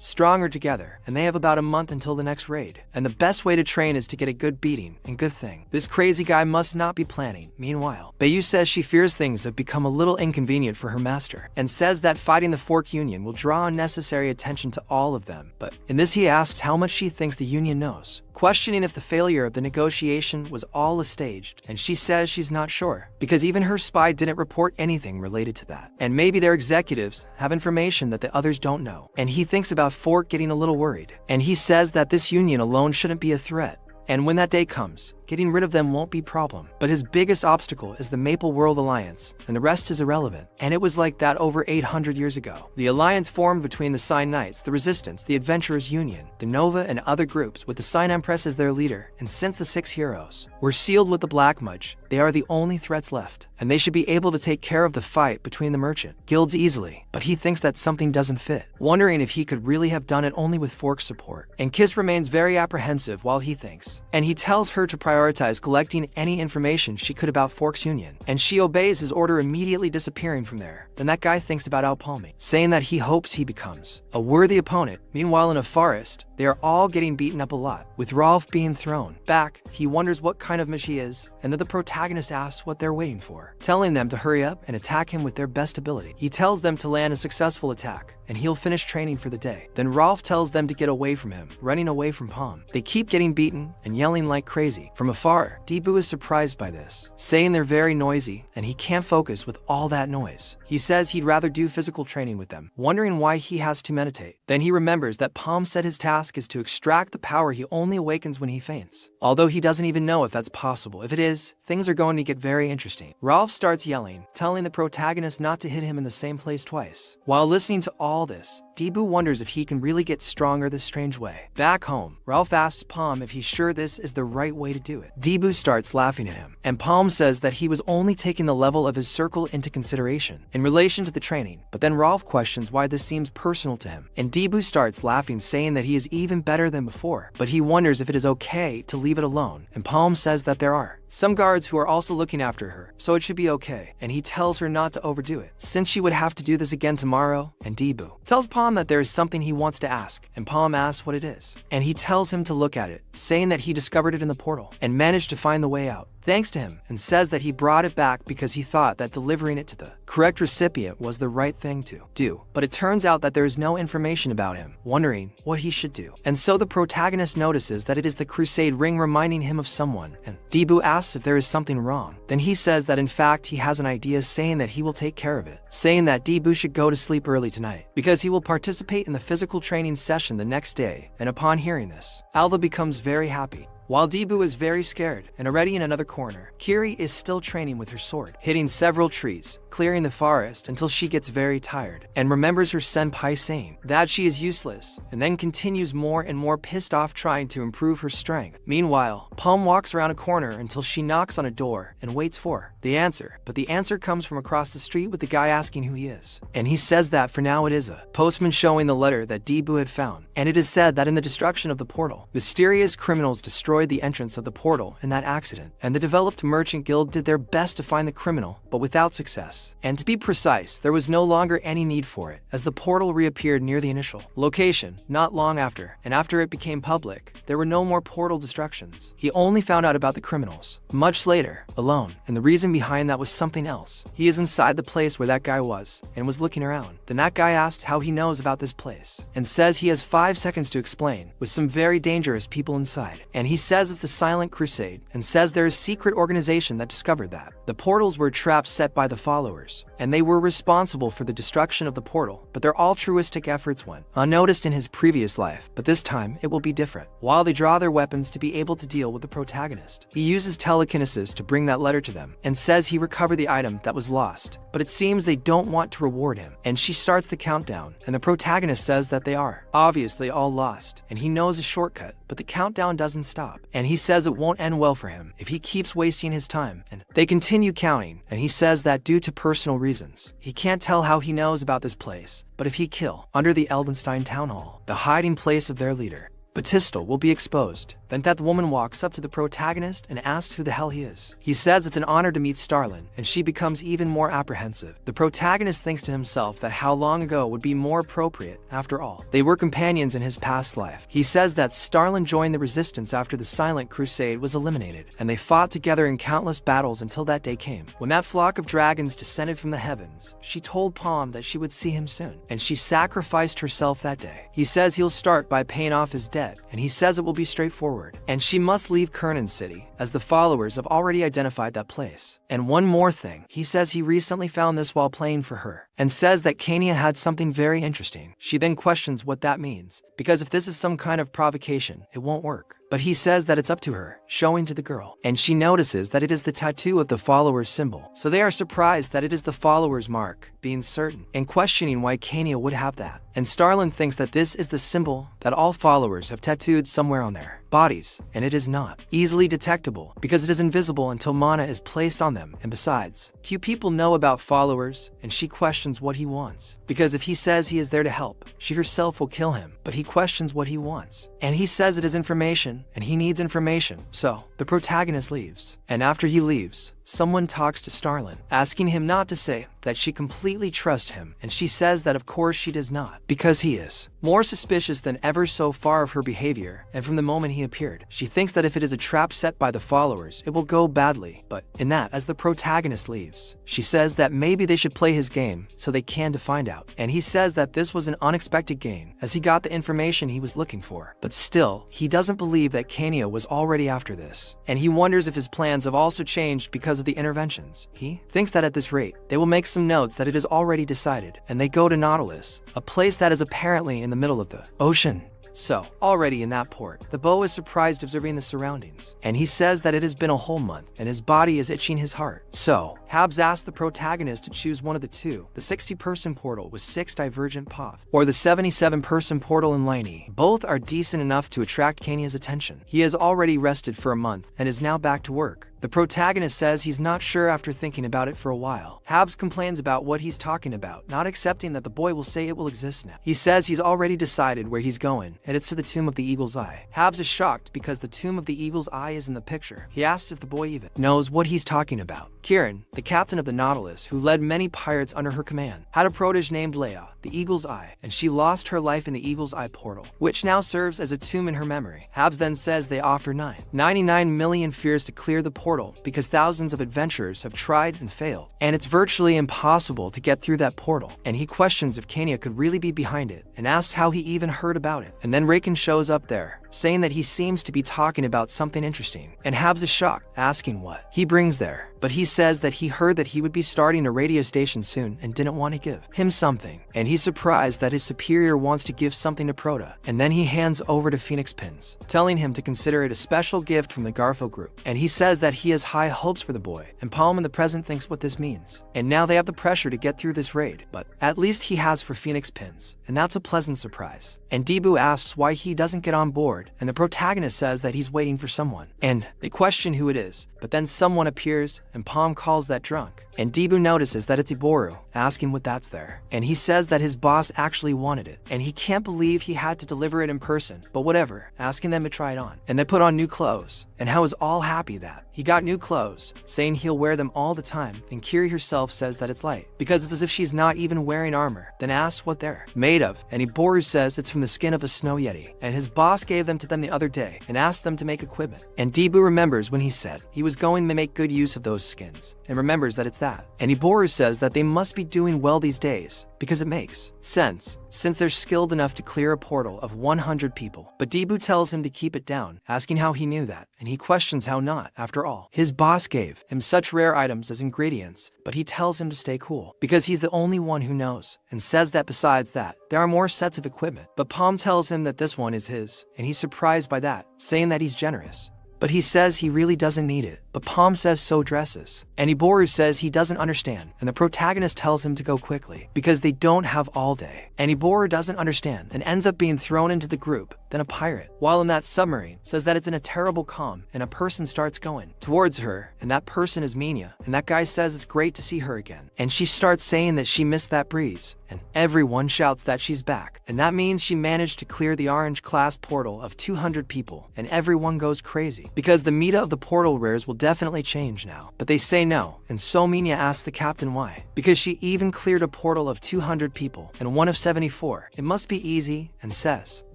stronger together, and they have about a month until the next raid, and the best way to train is to get a good beating, and good thing this crazy guy must not be planning. Meanwhile, Bayu says she fears things have become a little inconvenient for her master, and says that fighting the Fork Union will draw unnecessary attention to all of them. But in this he asks how much she thinks the Union knows, questioning if the failure of the negotiation was all staged, and she says she's not sure, because even her spy didn't report anything related to that. And maybe their executives have information that the others don't know. And he thinks about Fork getting a little worried, and he says that this union alone shouldn't be a threat. And when that day comes, getting rid of them won't be a problem. But his biggest obstacle is the Maple World Alliance, and the rest is irrelevant. And it was like that over 800 years ago. The alliance formed between the Sign Knights, the Resistance, the Adventurers Union, the Nova, and other groups, with the Sign Empress as their leader. And since the 6 heroes were sealed with the Black Mudge, they are the only threats left. And they should be able to take care of the fight between the merchant guilds easily. But he thinks that something doesn't fit, wondering if he could really have done it only with Fork's support. And Kiss remains very apprehensive while he thinks. And he tells her to prioritize collecting any information she could about Fork's union. And she obeys his order, immediately disappearing from there. Then that guy thinks about Alpalmi, saying that he hopes he becomes a worthy opponent. Meanwhile, in a forest, they are all getting beaten up a lot, with Rolf being thrown back. He wonders what kind of mage he is, and then the protagonist asks what they're waiting for, telling them to hurry up and attack him with their best ability. He tells them to land a successful attack, and he'll finish training for the day. Then Rolf tells them to get away from him, running away from Palm. They keep getting beaten and yelling like crazy. From afar, Debu is surprised by this, saying they're very noisy, and he can't focus with all that noise. He says he'd rather do physical training with them, wondering why he has to meditate. Then he remembers that Palm said his task is to extract the power he only awakens when he faints. Although he doesn't even know if that's possible. If it is, things are going to get very interesting. Rolf starts yelling, telling the protagonist not to hit him in the same place twice. While listening to all this, Debu wonders if he can really get stronger this strange way. Back home, Rolf asks Palm if he's sure this is the right way to do it. Debu starts laughing at him, and Palm says that he was only taking the level of his circle into consideration in relation to the training. But then Rolf questions why this seems personal to him, and Debu starts laughing, saying that he is even better than before. But he wonders if it is okay to leave it alone, and Palm says that there are some guards who are also looking after her, so it should be okay. And he tells her not to overdo it, since she would have to do this again tomorrow. And Debu tells Palm that there is something he wants to ask, and Palm asks what it is. And he tells him to look at it, saying that he discovered it in the portal and managed to find the way out thanks to him, and says that he brought it back because he thought that delivering it to the correct recipient was the right thing to do. But it turns out that there is no information about him, wondering what he should do. And so the protagonist notices that it is the Crusade ring reminding him of someone, and Debu asks if there is something wrong. Then he says that in fact he has an idea, saying that he will take care of it, saying that Debu should go to sleep early tonight because he will participate in the physical training session the next day. And upon hearing this, Alva becomes very happy. While Debu is very scared and already in another corner, Kiri is still training with her sword, hitting several trees, clearing the forest until she gets very tired and remembers her senpai saying that she is useless, and then continues more and more pissed off, trying to improve her strength. Meanwhile, Palm walks around a corner until she knocks on a door and waits for the answer, but the answer comes from across the street, with the guy asking who he is. And he says that for now it is a postman, showing the letter that Debu had found. And it is said that in the destruction of the portal, mysterious criminals destroyed the entrance of the portal in that accident, and the developed merchant guild did their best to find the criminal, but without success. And to be precise, there was no longer any need for it, as the portal reappeared near the initial location not long after, and after it became public, there were no more portal destructions. He only found out about the criminals much later, alone, and the reason behind that was something else. He is inside the place where that guy was, and was looking around. Then that guy asks how he knows about this place, and says he has 5 seconds to explain, with some very dangerous people inside. And he says it's the Silent Crusade, and says there is a secret organization that discovered that the portals were traps set by the followers, and they were responsible for the destruction of the portal, but their altruistic efforts went unnoticed in his previous life. But this time it will be different. While they draw their weapons to be able to deal with the protagonist, he uses telekinesis to bring that letter to them, and says he recovered the item that was lost. But it seems they don't want to reward him, and she starts the countdown, and the protagonist says that they are obviously all lost, and he knows a shortcut, but the countdown doesn't stop, and he says it won't end well for him if he keeps wasting his time. And they continue counting, and he says that due to personal reasons, he can't tell how he knows about this place, but if he kill under the Eldenstein Town Hall, the hiding place of their leader, Batista will be exposed. Then that woman walks up to the protagonist and asks who the hell he is. He says it's an honor to meet Starlin, and she becomes even more apprehensive. The protagonist thinks to himself that how long ago would be more appropriate. After all, they were companions in his past life. He says that Starlin joined the resistance after the Silent Crusade was eliminated, and they fought together in countless battles until that day came. When that flock of dragons descended from the heavens, she told Palm that she would see him soon, and she sacrificed herself that day. He says he'll start by paying off his debt instead, and he says it will be straightforward, and she must leave Kernan City, as the followers have already identified that place. And one more thing, he says he recently found this while playing for her, and says that Kania had something very interesting. She then questions what that means, because if this is some kind of provocation, it won't work. But he says that it's up to her, showing to the girl, and she notices that it is the tattoo of the follower's symbol. So they are surprised that it is the follower's mark, being certain, and questioning why Kania would have that. And Starlin thinks that this is the symbol that all followers have tattooed somewhere on their bodies, and it is not easily detectable because it is invisible until mana is placed on them. And besides, few people know about followers, and she questions what he wants, because if he says he is there to help, she herself will kill him. But he questions what he wants, and he says it is information, and he needs information. So the protagonist leaves, and after he leaves, someone talks to Starlin, asking him not to say that she completely trusts him, and she says that of course she does not, because he is more suspicious than ever so far of her behavior, and from the moment he appeared, she thinks that if it is a trap set by the followers, it will go badly. But in that, as the protagonist leaves, she says that maybe they should play his game so they can to find out, and he says that this was an unexpected gain, as he got the information he was looking for. But still, he doesn't believe that Kania was already after this, and he wonders if his plans have also changed because of the interventions. He thinks that at this rate, they will make some notes that it is already decided, and they go to Nautilus, a place that is apparently in the middle of the ocean. So, already in that port, the beau is surprised observing the surroundings, and he says that it has been a whole month, and his body is itching his heart. So, Habs asks the protagonist to choose one of the two, the 60-person portal with 6 divergent paths, or the 77-person portal in Laney. Both are decent enough to attract Kania's attention. He has already rested for a month, and is now back to work. The protagonist says he's not sure after thinking about it for a while. Habs complains about what he's talking about, not accepting that the boy will say it will exist now. He says he's already decided where he's going, and it's to the Tomb of the Eagle's Eye. Habs is shocked because the Tomb of the Eagle's Eye is in the picture. He asks if the boy even knows what he's talking about. Kieran, the captain of the Nautilus, who led many pirates under her command, had a protege named Leia, the Eagle's Eye, and she lost her life in the Eagle's Eye portal, which now serves as a tomb in her memory. Habs then says they offer 99 million fears to clear the portal because thousands of adventurers have tried and failed, and it's virtually impossible to get through that portal. And he questions if Kania could really be behind it, and asks how he even heard about it. And then Raken shows up there, saying that he seems to be talking about something interesting, and Habs is shocked, asking what he brings there. But he says that he heard that he would be starting a radio station soon and didn't want to give him something, and he's surprised that his superior wants to give something to Prota. And then he hands over to Phoenix Pins, telling him to consider it a special gift from the Garfo group, and he says that he has high hopes for the boy, and Palm in the present thinks what this means. And now they have the pressure to get through this raid, but at least he has for Phoenix Pins, and that's a pleasant surprise. And Debu asks why he doesn't get on board, and the protagonist says that he's waiting for someone, and they question who it is, but then someone appears, and Palm calls that drunk, and Debu notices that it's Iboru, asking what that's there, and he says that his boss actually wanted it, and he can't believe he had to deliver it in person, but whatever, asking them to try it on, and they put on new clothes, and Hao is all happy that he got new clothes, saying he'll wear them all the time, and Kiri herself says that it's light, because it's as if she's not even wearing armor, then asks what they're made of, and Iboru says it's from the skin of a snow yeti, and his boss gave them to them the other day, and asked them to make equipment, and Debu remembers when he said he was going to make good use of those skins, and remembers that it's that, and Iboru says that they must be doing well these days, because it makes sense, since they're skilled enough to clear a portal of 100 people. But Debu tells him to keep it down, asking how he knew that, and he questions how not. After all, his boss gave him such rare items as ingredients, but he tells him to stay cool, because he's the only one who knows, and says that besides that, there are more sets of equipment. But Palm tells him that this one is his, and he's surprised by that, saying that he's generous. But he says he really doesn't need it, but Palm says so dresses. And Iboru says he doesn't understand, and the protagonist tells him to go quickly, because they don't have all day. And Iboru doesn't understand, and ends up being thrown into the group, then a pirate, while in that submarine, says that it's in a terrible calm, and a person starts going towards her, and that person is Minya, and that guy says it's great to see her again. And she starts saying that she missed that breeze, and everyone shouts that she's back, and that means she managed to clear the orange class portal of 200 people, and everyone goes crazy, because the meta of the portal rares will definitely change now. But they say no, and so Minya asks the captain why, because she even cleared a portal of 200 people, and one of 74, it must be easy, and says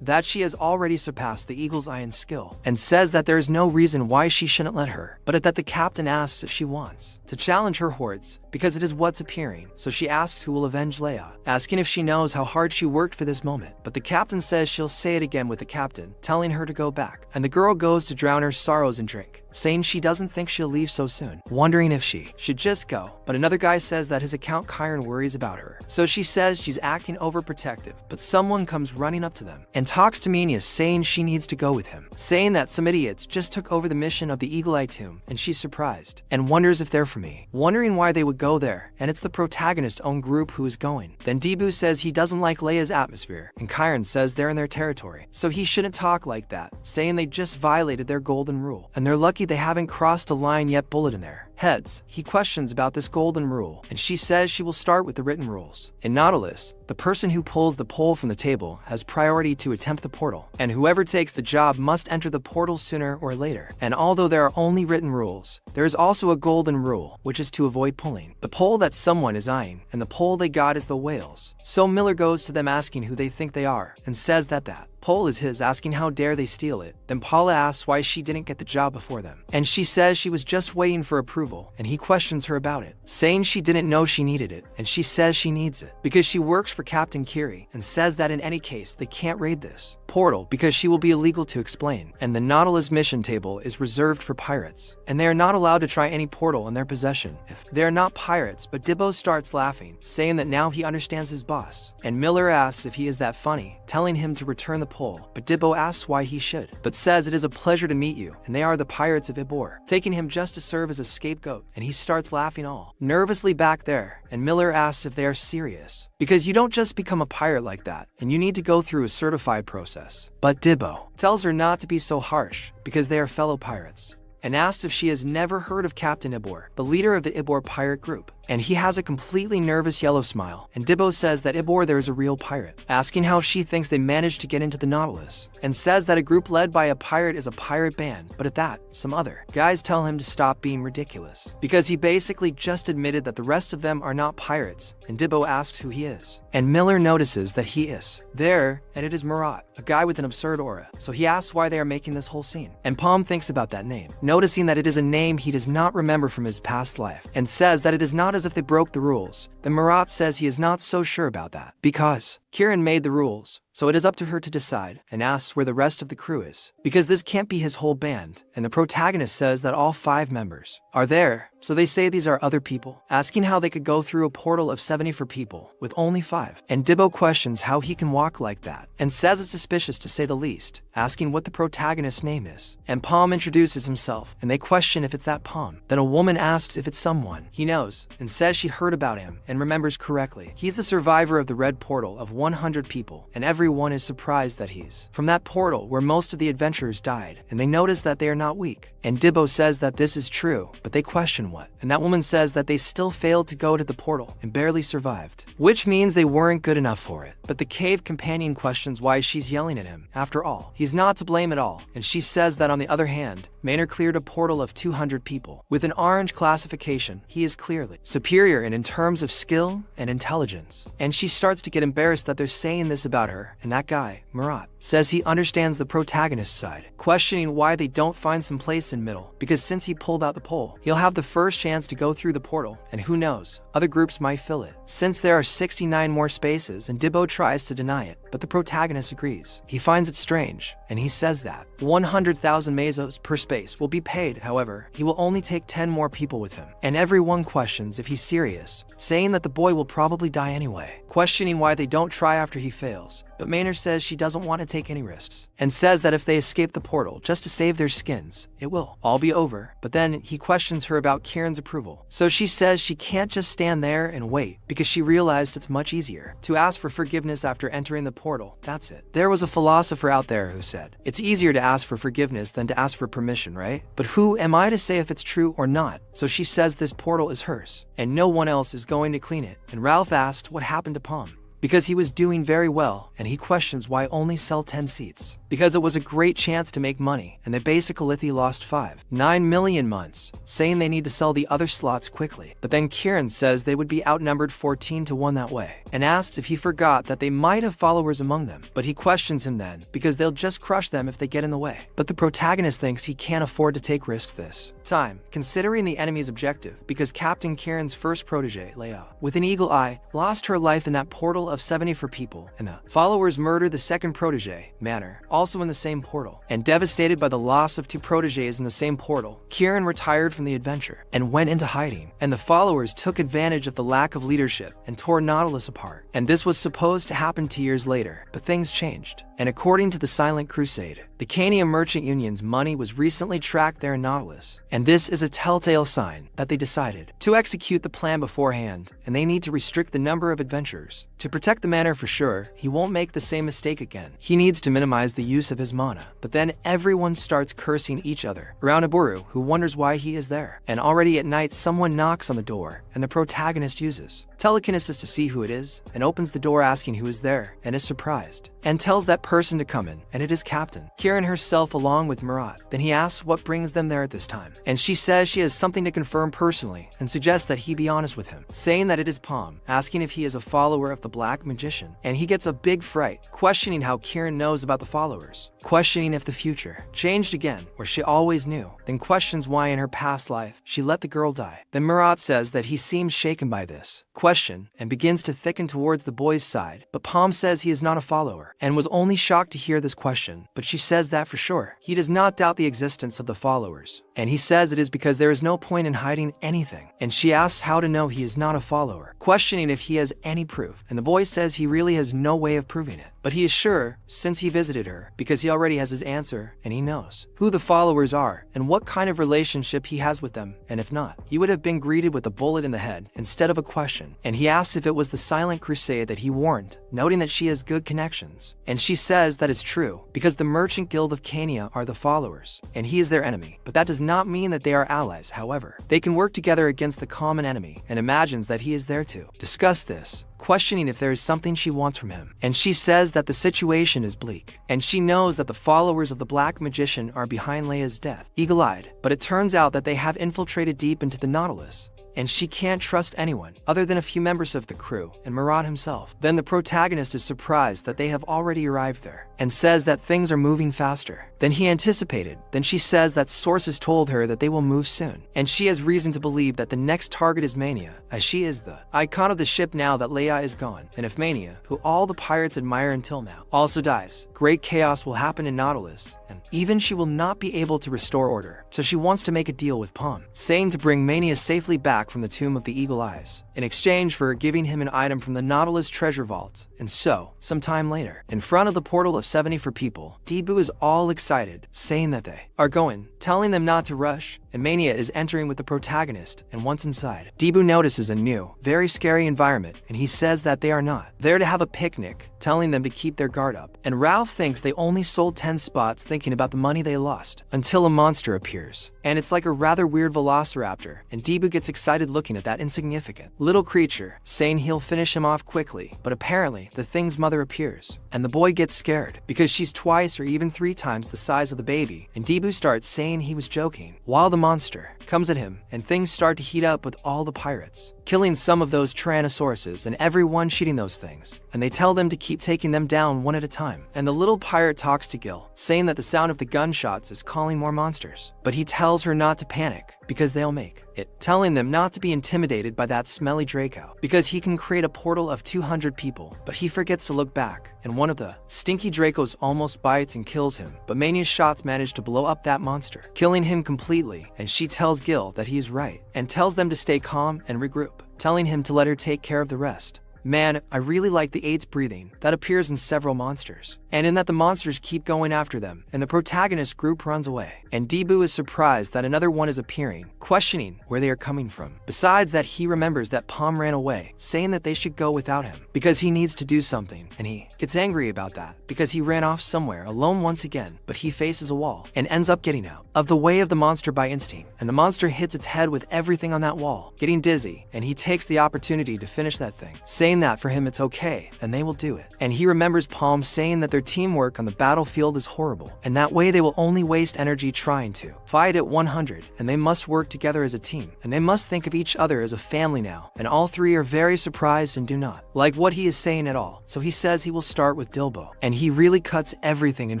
that she has already surpassed the eagle's eye in skill, and says that there is no reason why she shouldn't let her, but that the captain asks if she wants to challenge her hordes, because it is what's appearing. So she asks who will avenge Leia, asking if she knows how hard she worked for this moment. But the captain says she'll say it again with the captain, telling her to go back. And the girl goes to drown her sorrows in drink, saying she doesn't think she'll leave so soon, wondering if she should just go. But another guy says that his account Kyron worries about her. So she says she's acting overprotective, but someone comes running up to them and talks to Menius, saying she needs to go with him, saying that some idiots just took over the mission of the Eagle Eye tomb, and she's surprised and wonders if they're for me, wondering why they would go there, and it's the protagonist's own group who is going. Then Debu says he doesn't like Leia's atmosphere, and Kyron says they're in their territory, so he shouldn't talk like that, saying they just violated their golden rule, and they're lucky they haven't crossed a line yet. Bullet in their heads. He questions about this golden rule, and she says she will start with the written rules. In Nautilus, the person who pulls the pole from the table has priority to attempt the portal, and whoever takes the job must enter the portal sooner or later. And although there are only written rules, there is also a golden rule, which is to avoid pulling the pole that someone is eyeing, and the pole they got is the whales. So Miller goes to them asking who they think they are, and says that pole is his, asking how dare they steal it. Then Paula asks why she didn't get the job before them, and she says she was just waiting for approval, and he questions her about it, saying she didn't know she needed it, and she says she needs it because she works for Captain Kiri, and says that in any case they can't raid this portal because she will be illegal to explain, and the Nautilus mission table is reserved for pirates, and they are not allowed to try any portal in their possession if they are not pirates. But Dibbo starts laughing, saying that now he understands his boss, and Miller asks if he is that funny, telling him to return the pole, but Dibbo asks why he should, but says it is a pleasure to meet you, and they are the pirates of Ibor, taking him just to serve as a scapegoat, and he starts laughing all nervously back there, and Miller asks if they are serious, because you don't just become a pirate like that, and you need to go through a certified process. But Dibbo tells her not to be so harsh, because they are fellow pirates, and asks if she has never heard of Captain Ibor, the leader of the Ibor pirate group. And he has a completely nervous yellow smile, and Dibbo says that Ibor there is a real pirate, asking how she thinks they managed to get into the Nautilus, and says that a group led by a pirate is a pirate band. But at that, some other guys tell him to stop being ridiculous, because he basically just admitted that the rest of them are not pirates, and Dibbo asks who he is, and Miller notices that he is there, and it is Murat, a guy with an absurd aura. So he asks why they are making this whole scene, and Palm thinks about that name, noticing that it is a name he does not remember from his past life, and says that it is not as if they broke the rules. Then Murat says he is not so sure about that, because Kieran made the rules, so it is up to her to decide, and asks where the rest of the crew is, because this can't be his whole band, and the protagonist says that all 5 members are there, so they say these are other people, asking how they could go through a portal of 70 for people with only 5, and Dibbo questions how he can walk like that, and says it's suspicious to say the least, asking what the protagonist's name is, and Palm introduces himself, and they question if it's that Palm. Then a woman asks if it's someone he knows, and says she heard about him and remembers correctly. He's the survivor of the red portal of 100 people, and everyone is surprised that he's from that portal where most of the adventurers died, and they notice that they are not weak. And Dibbo says that this is true, but they question what, and that woman says that they still failed to go to the portal and barely survived, which means they weren't good enough for it. But the cave companion questions why she's yelling at him. After all, he's not to blame at all, and she says that on the other hand, Maynard cleared a portal of 200 people. With an orange classification, he is clearly superior in terms of skill and intelligence, and she starts to get embarrassed that they're saying this about her, and that guy, Murat, says he understands the protagonist's side, questioning why they don't find some place in middle, because since he pulled out the pole, he'll have the first chance to go through the portal, and who knows, other groups might fill it, since there are 69 more spaces, and Dibbo tries to deny it, but the protagonist agrees. He finds it strange, and he says that 100,000 mesos per space will be paid. However, he will only take 10 more people with him, and everyone questions if he's serious, saying that the boy will probably die anyway, questioning why they don't try after he fails. But Maynard says she doesn't want to take any risks, and says that if they escape the portal just to save their skins, it will all be over. But then he questions her about Kieran's approval, so she says she can't just stand there and wait, because she realized it's much easier to ask for forgiveness after entering the portal. That's it. There was a philosopher out there who said, it's easier to ask for forgiveness than to ask for permission, right? But who am I to say if it's true or not? So she says this portal is hers, and no one else is going to clean it. And Ralph asked what happened to Palm, because he was doing very well, and he questions why only sell 10 seats. Because it was a great chance to make money, and they basically lost 9 million months, saying they need to sell the other slots quickly. But then Kieran says they would be outnumbered 14-1 that way, and asks if he forgot that they might have followers among them. But he questions him then, because they'll just crush them if they get in the way. But the protagonist thinks he can't afford to take risks this time, considering the enemy's objective, because Captain Kieran's first protege, Leia, with an eagle eye, lost her life in that portal of 70 for people, and the followers murdered the second protege, Manor, also in the same portal. And devastated by the loss of 2 proteges in the same portal, Kieran retired from the adventure and went into hiding, and the followers took advantage of the lack of leadership and tore Nautilus apart. And this was supposed to happen 2 years later, but things changed. And according to the Silent Crusade, the Cania Merchant Union's money was recently tracked there in Nautilus, and this is a telltale sign that they decided to execute the plan beforehand, and they need to restrict the number of adventurers. To protect the manor for sure, he won't make the same mistake again. He needs to minimize the use of his mana. But then everyone starts cursing each other around Aburu, who wonders why he is there. And already at night, someone knocks on the door, and the protagonist uses telekinesis to see who it is, and opens the door asking who is there, and is surprised, and tells that person to come in, and it is Captain Kieran herself along with Murat. Then he asks what brings them there at this time, and she says she has something to confirm personally, and suggests that he be honest with him, saying that it is Palm, asking if he is a follower of the Black Magician, and he gets a big fright, questioning how Kieran knows about the followers, questioning if the future changed again, or she always knew, then questions why in her past life she let the girl die. Then Murat says that he seems shaken by this question and begins to thicken towards the boy's side, but Palm says he is not a follower and was only shocked to hear this question, but she says that for sure. He does not doubt the existence of the followers, and he says it is because there is no point in hiding anything, and she asks how to know he is not a follower, questioning if he has any proof, and the boy says he really has no way of proving it, but he is sure since he visited her, because he already has his answer and he knows who the followers are and what kind of relationship he has with them, and if not, he would have been greeted with a bullet in the head instead of a question. And he asks if it was the Silent Crusade that he warned, noting that she has good connections, and she says that is true because the Merchant Guild of Cania are the followers and he is their enemy, but that does not mean that they are allies. However, they can work together against the common enemy, and imagines that he is there to discuss this, questioning if there is something she wants from him. And she says that the situation is bleak, and she knows that the followers of the Black Magician are behind Leia's death, eagle-eyed, but it turns out that they have infiltrated deep into the Nautilus, and she can't trust anyone other than a few members of the crew and Murat himself. Then the protagonist is surprised that they have already arrived there and says that things are moving faster than he anticipated. Then she says that sources told her that they will move soon, and she has reason to believe that the next target is Mania, as she is the icon of the ship now that Leia is gone. And if Mania, who all the pirates admire until now, also dies, great chaos will happen in Nautilus, and even she will not be able to restore order. So she wants to make a deal with Palm, saying to bring Mania safely back from the Tomb of the Eagle Eyes, in exchange for giving him an item from the Nautilus treasure vault. And so, sometime later, in front of the portal of 70 for people, Debu is all excited, saying that they are going, telling them not to rush, and Mania is entering with the protagonist, and once inside, Debu notices a new, very scary environment, and he says that they are not there to have a picnic, telling them to keep their guard up. And Ralph thinks they only sold 10 spots thinking about the money they lost, until a monster appears, and it's like a rather weird velociraptor, and Debu gets excited looking at that insignificant little creature, saying he'll finish him off quickly, but apparently the thing's mother appears, and the boy gets scared because she's twice or even 3 times the size of the baby, and Debu starts saying he was joking, while the monster comes at him, and things start to heat up with all the pirates killing some of those Tyrannosauruses and everyone shooting those things, and they tell them to keep taking them down one at a time. And the little pirate talks to Gil, saying that the sound of the gunshots is calling more monsters, but he tells her not to panic because they'll make it, telling them not to be intimidated by that smelly Draco because he can create a portal of 200 people, but he forgets to look back, and one of the stinky Dracos almost bites and kills him, but Mania's shots manage to blow up that monster, killing him completely, and she tells Gil that he is right, and tells them to stay calm and regroup, telling him to let her take care of the rest. Man, I really like the AIDS breathing that appears in several monsters, and in that the monsters keep going after them, and the protagonist group runs away, and Debu is surprised that another one is appearing, questioning where they are coming from. Besides that, he remembers that Palm ran away, saying that they should go without him because he needs to do something, and he gets angry about that because he ran off somewhere alone once again, but he faces a wall and ends up getting out of the way of the monster by instinct, and the monster hits its head with everything on that wall, getting dizzy, and he takes the opportunity to finish that thing, saying that for him it's okay and they will do it. And he remembers Palm saying that their teamwork on the battlefield is horrible, and that way they will only waste energy trying to fight at 100, and they must work together as a team, and they must think of each other as a family now. And all three are very surprised and do not like what he is saying at all, so he says he will start with Dilbo, and he really cuts everything in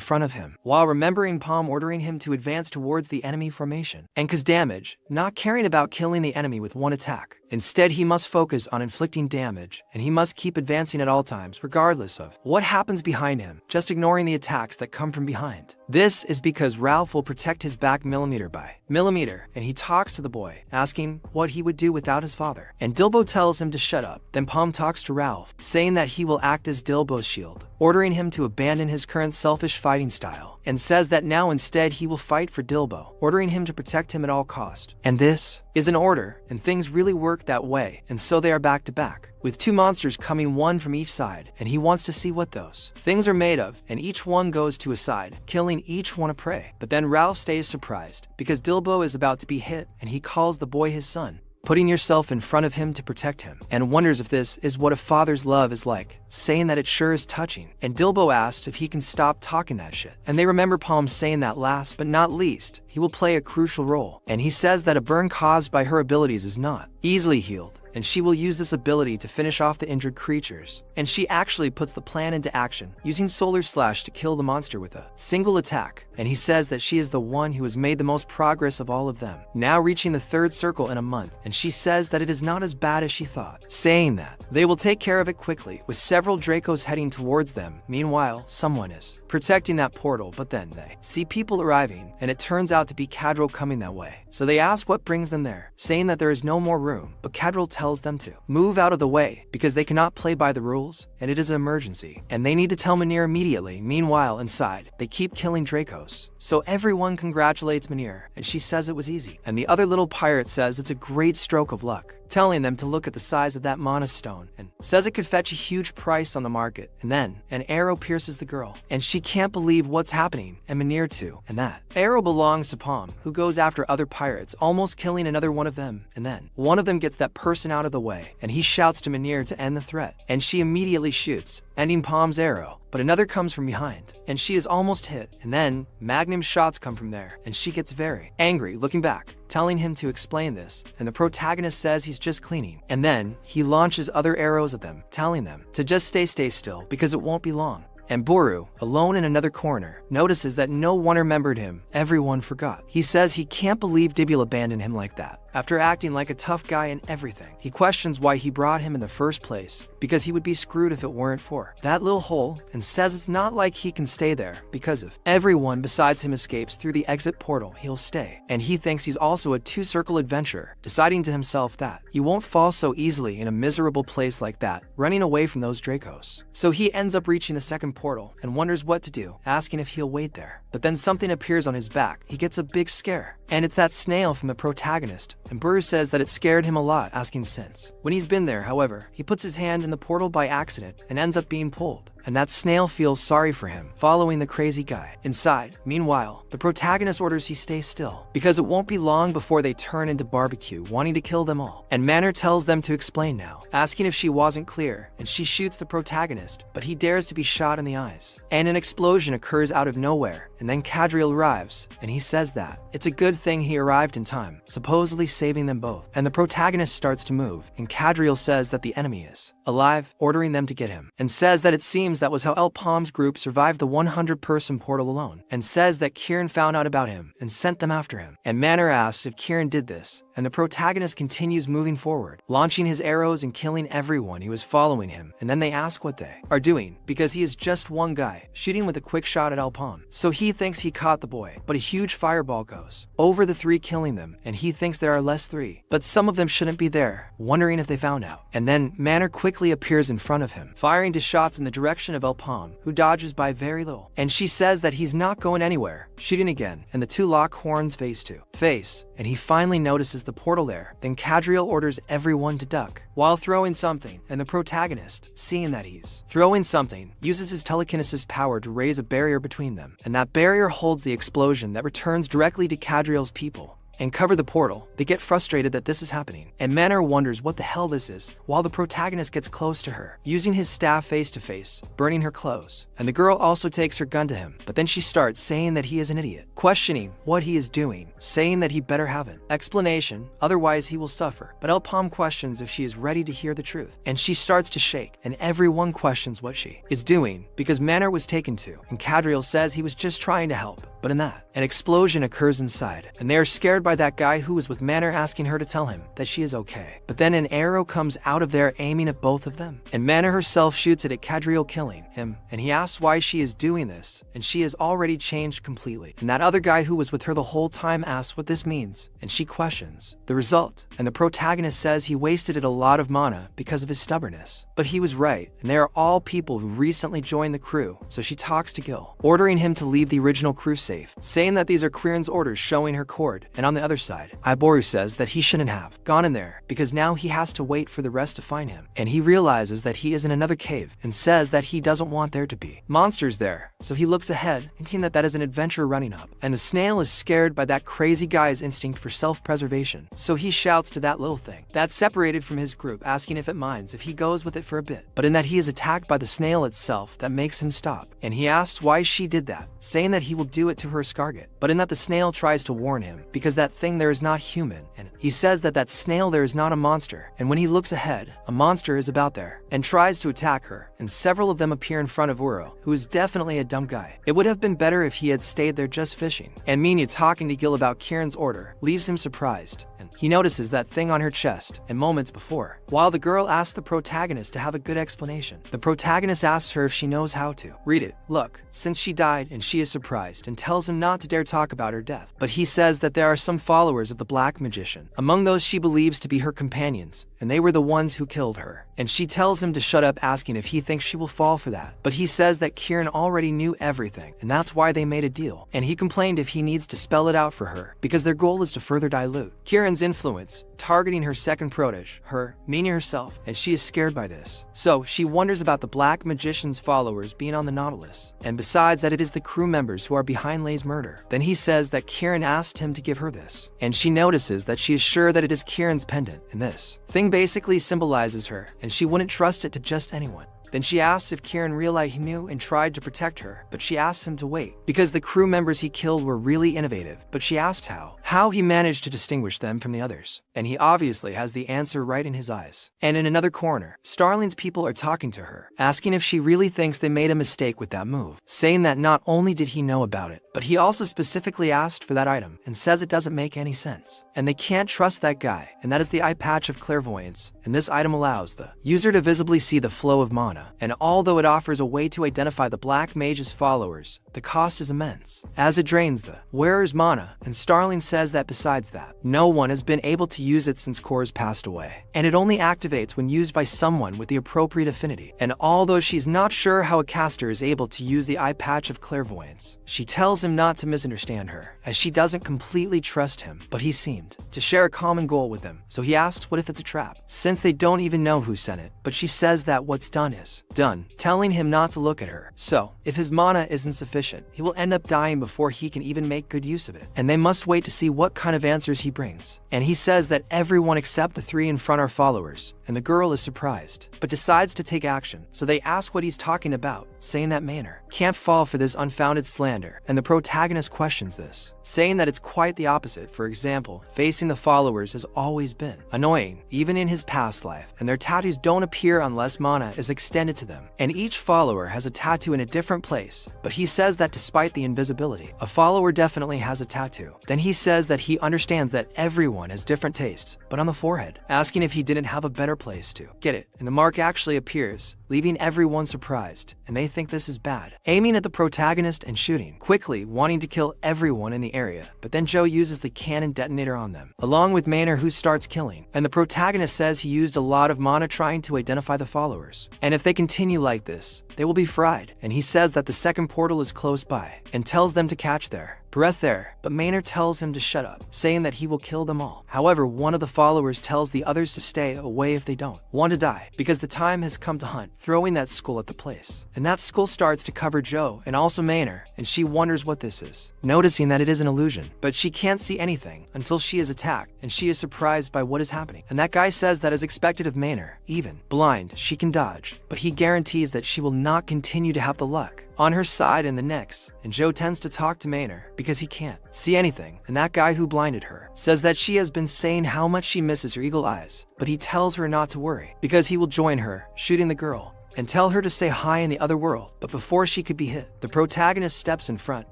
front of him, while remembering Palm ordering him to advance towards the enemy formation, and cause damage, not caring about killing the enemy with one attack. Instead, he must focus on inflicting damage, and he must keep advancing at all times regardless of what happens behind him, just ignoring the attacks that come from behind. This is because Ralph will protect his back millimeter by millimeter, and he talks to the boy, asking what he would do without his father. And Dilbo tells him to shut up. Then Palm talks to Ralph, saying that he will act as Dilbo's shield, ordering him to abandon his current selfish fighting style, and says that now instead he will fight for Dilbo, ordering him to protect him at all cost. And this is an order, and things really work that way, and so they are back to back, with two monsters coming one from each side, and he wants to see what those things are made of, and each one goes to a side, killing each one a prey. But then Ralph stays surprised, because Dilbo is about to be hit, and he calls the boy his son, putting yourself in front of him to protect him, and wonders if this is what a father's love is like, saying that it sure is touching. And Dilbo asks if he can stop talking that shit, and they remember Palm saying that last but not least, he will play a crucial role, and he says that a burn caused by her abilities is not easily healed, and she will use this ability to finish off the injured creatures. And she actually puts the plan into action, using Solar Slash to kill the monster with a single attack. And he says that she is the one who has made the most progress of all of them, now reaching the third circle in a month. And she says that it is not as bad as she thought, saying that they will take care of it quickly, with several Dracos heading towards them. Meanwhile, someone is protecting that portal, but then they see people arriving, and it turns out to be Cadril coming that way. So they ask what brings them there, saying that there is no more room, but Cadril tells them to move out of the way because they cannot play by the rules, and it is an emergency, and they need to tell Manir immediately. Meanwhile, inside, they keep killing Dracos. So everyone congratulates Manir, and she says it was easy, and the other little pirate says it's a great stroke of luck, telling them to look at the size of that mana stone, and says it could fetch a huge price on the market. And then an arrow pierces the girl, and she can't believe what's happening, and Manir too, and that arrow belongs to Palm, who goes after other pirates, almost killing another one of them. And then one of them gets that person out of the way, and he shouts to Manir to end the threat, and she immediately shoots, ending Palm's arrow. But another comes from behind, and she is almost hit, and then Magnum shots come from there, and she gets very angry, looking back, telling him to explain this, and the protagonist says he's just cleaning, and then he launches other arrows at them, telling them to just stay still because it won't be long. And Boru, alone in another corner, notices that no one remembered him. Everyone forgot. He says he can't believe Dibul abandoned him like that, after acting like a tough guy and everything. He questions why he brought him in the first place, because he would be screwed if it weren't for that little hole, and says it's not like he can stay there, because if everyone besides him escapes through the exit portal, he'll stay. And he thinks he's also a two-circle adventurer, deciding to himself that he won't fall so easily in a miserable place like that, running away from those Dracos. So he ends up reaching the second portal, and wonders what to do, asking if he'll wait there. But then something appears on his back. He gets a big scare, and it's that snail from the protagonist, and Burr says that it scared him a lot, asking since when he's been there. However, he puts his hand in the portal by accident and ends up being pulled, and that snail feels sorry for him, following the crazy guy inside. Meanwhile, the protagonist orders he stay still, because it won't be long before they turn into barbecue, wanting to kill them all. And Manor tells them to explain now, asking if she wasn't clear, and she shoots the protagonist, but he dares to be shot in the eyes. And an explosion occurs out of nowhere, and then Cadriel arrives, and he says that it's a good thing he arrived in time, supposedly saving them both. And the protagonist starts to move, and Cadriel says that the enemy is alive, ordering them to get him, and says that it seems that was how El Palm's group survived the 100-person portal alone, and says that Kieran found out about him and sent them after him. And Manor asks if Kieran did this, and the protagonist continues moving forward, launching his arrows and killing everyone who is following him. And then they ask what they are doing, because he is just one guy, shooting with a quick shot at El Palm. So he thinks he caught the boy, but a huge fireball goes over the three, killing them, and he thinks there are less three, but some of them shouldn't be there, wondering if they found out. And then Manor quickly appears in front of him, firing 2 shots in the direction reaction of El Palm, who dodges by very little. And she says that he's not going anywhere, shooting again, and the two lock horns face to face, and he finally notices the portal there. Then Cadriel orders everyone to duck while throwing something, and the protagonist, seeing that he's throwing something, uses his telekinesis power to raise a barrier between them, and that barrier holds the explosion that returns directly to Cadriel's people and cover the portal. They get frustrated that this is happening, and Manhwa wonders what the hell this is, while the protagonist gets close to her, using his staff face to face, burning her clothes. And the girl also takes her gun to him, but then she starts saying that he is an idiot, questioning what he is doing, saying that he better have an explanation, otherwise he will suffer. But El Palm questions if she is ready to hear the truth, and she starts to shake, and everyone questions what she is doing, because Manhwa was taken to, and Cadriel says he was just trying to help. But in that, an explosion occurs inside, and they are scared by that guy who was with Manhwa asking her to tell him that she is okay. But then an arrow comes out of there aiming at both of them, and Manhwa herself shoots it at Cadriel, killing him, and he asks why she is doing this, and she has already changed completely. And that other guy who was with her the whole time asks what this means, and she questions the result, and the protagonist says he wasted a lot of mana because of his stubbornness. But he was right, and they are all people who recently joined the crew, so she talks to Gil, ordering him to leave the original crew safe, saying that these are Quirin's orders, showing her cord. And on the other side, Iboru says that he shouldn't have gone in there, because now he has to wait for the rest to find him, and he realizes that he is in another cave, and says that he doesn't want there to be monsters there, so he looks ahead, thinking that that is an adventure running up. And the snail is scared by that crazy guy's instinct for self-preservation, so he shouts to that little thing that's separated from his group, asking if it minds if he goes with it for a bit. But in that, he is attacked by the snail itself that makes him stop, and he asks why she did that, saying that he will do it to her Scarget. But in that, the snail tries to warn him, because that thing there is not human, and he says that that snail there is not a monster. And when he looks ahead, a monster is about there and tries to attack her, and several of them appear in front of Uro, who is definitely a dumb guy. It would have been better if he had stayed there just fishing. And Minya, talking to Gil about Quirin's order, leaves him surprised, and he notices that thing on her chest, and moments before, while the girl asks the protagonist to have a good explanation, the protagonist asks her if she knows how to read it. Look, since she died, and she is surprised and tells him not to dare talk about her death. But he says that there are some followers of the Black Magician, among those she believes to be her companions, and they were the ones who killed her. And she tells him to shut up, asking if he thinks she will fall for that. But he says that Quirin already knew everything, and that's why they made a deal. And he complained if he needs to spell it out for her, because their goal is to further dilute Quirin's influence, targeting her second protege, her, Minya herself, and she is scared by this. So she wonders about the Black Magician's followers being on the Nautilus, and besides that, it is the crew members who are behind Lei's murder. Then he says that Quirin asked him to give her this, and she notices that she is sure that it is Quirin's pendant, and this thing basically symbolizes her, and she wouldn't trust it to just anyone. Then she asks if Quirin realized he knew and tried to protect her, but she asks him to wait, because the crew members he killed were really innovative. But she asked how he managed to distinguish them from the others, and he obviously has the answer right in his eyes. And in another corner, Starling's people are talking to her, asking if she really thinks they made a mistake with that move, saying that not only did he know about it, but he also specifically asked for that item, and says it doesn't make any sense, and they can't trust that guy, and that is the eye patch of clairvoyance, and this item allows the user to visibly see the flow of mana. And although it offers a way to identify the Black Mage's followers, the cost is immense, as it drains the wearer's mana, and Starling says that besides that, no one has been able to use it since Kor's passed away, and it only activates when used by someone with the appropriate affinity. And although she's not sure how a caster is able to use the eye patch of clairvoyance, she tells him not to misunderstand her, as she doesn't completely trust him, but he seemed to share a common goal with him, so he asks what if it's a trap, since they don't even know who sent it. But she says that what's done is done, telling him not to look at her. So, if his mana isn't sufficient, he will end up dying before he can even make good use of it, and they must wait to see what kind of answers he brings. And he says that everyone except the three in front are followers, and the girl is surprised, but decides to take action. So they ask what he's talking about, saying that Manhwa can't fall for this unfounded slander, and the protagonist questions this, saying that it's quite the opposite. For example, facing the followers has always been annoying, even in his past life, and their tattoos don't appear unless mana is extended to them, and each follower has a tattoo in a different place. But he says that despite the invisibility, a follower definitely has a tattoo. Then he says that he understands that everyone has different tastes, but on the forehead, asking if he didn't have a better place to get it, and the mark actually appears, leaving everyone surprised, and they they think this is bad, aiming at the protagonist and shooting, quickly wanting to kill everyone in the area. But then Joe uses the cannon detonator on them, along with Manhwa, who starts killing. And the protagonist says he used a lot of mana trying to identify the followers, and if they continue like this, they will be fried. And he says that the second portal is close by, and tells them to catch their breath there, but Manhwa tells him to shut up, saying that he will kill them all. However, one of the followers tells the others to stay away if they don't want to die, because the time has come to hunt, throwing that skull at the place. And that skull starts to cover Joe and also Manhwa, and she wonders what this is, noticing that it is an illusion, but she can't see anything until she is attacked, and she is surprised by what is happening. And that guy says that as expected of Manhwa, even blind, she can dodge, but he guarantees that she will not continue to have the luck on her side in the next. And Joe tends to talk to Manhwa because he can't see anything, and that guy who blinded her says that she has been saying how much she misses her eagle eyes, but he tells her not to worry because he will join her shooting the girl and tell her to say hi in the other world. But before she could be hit, the protagonist steps in front,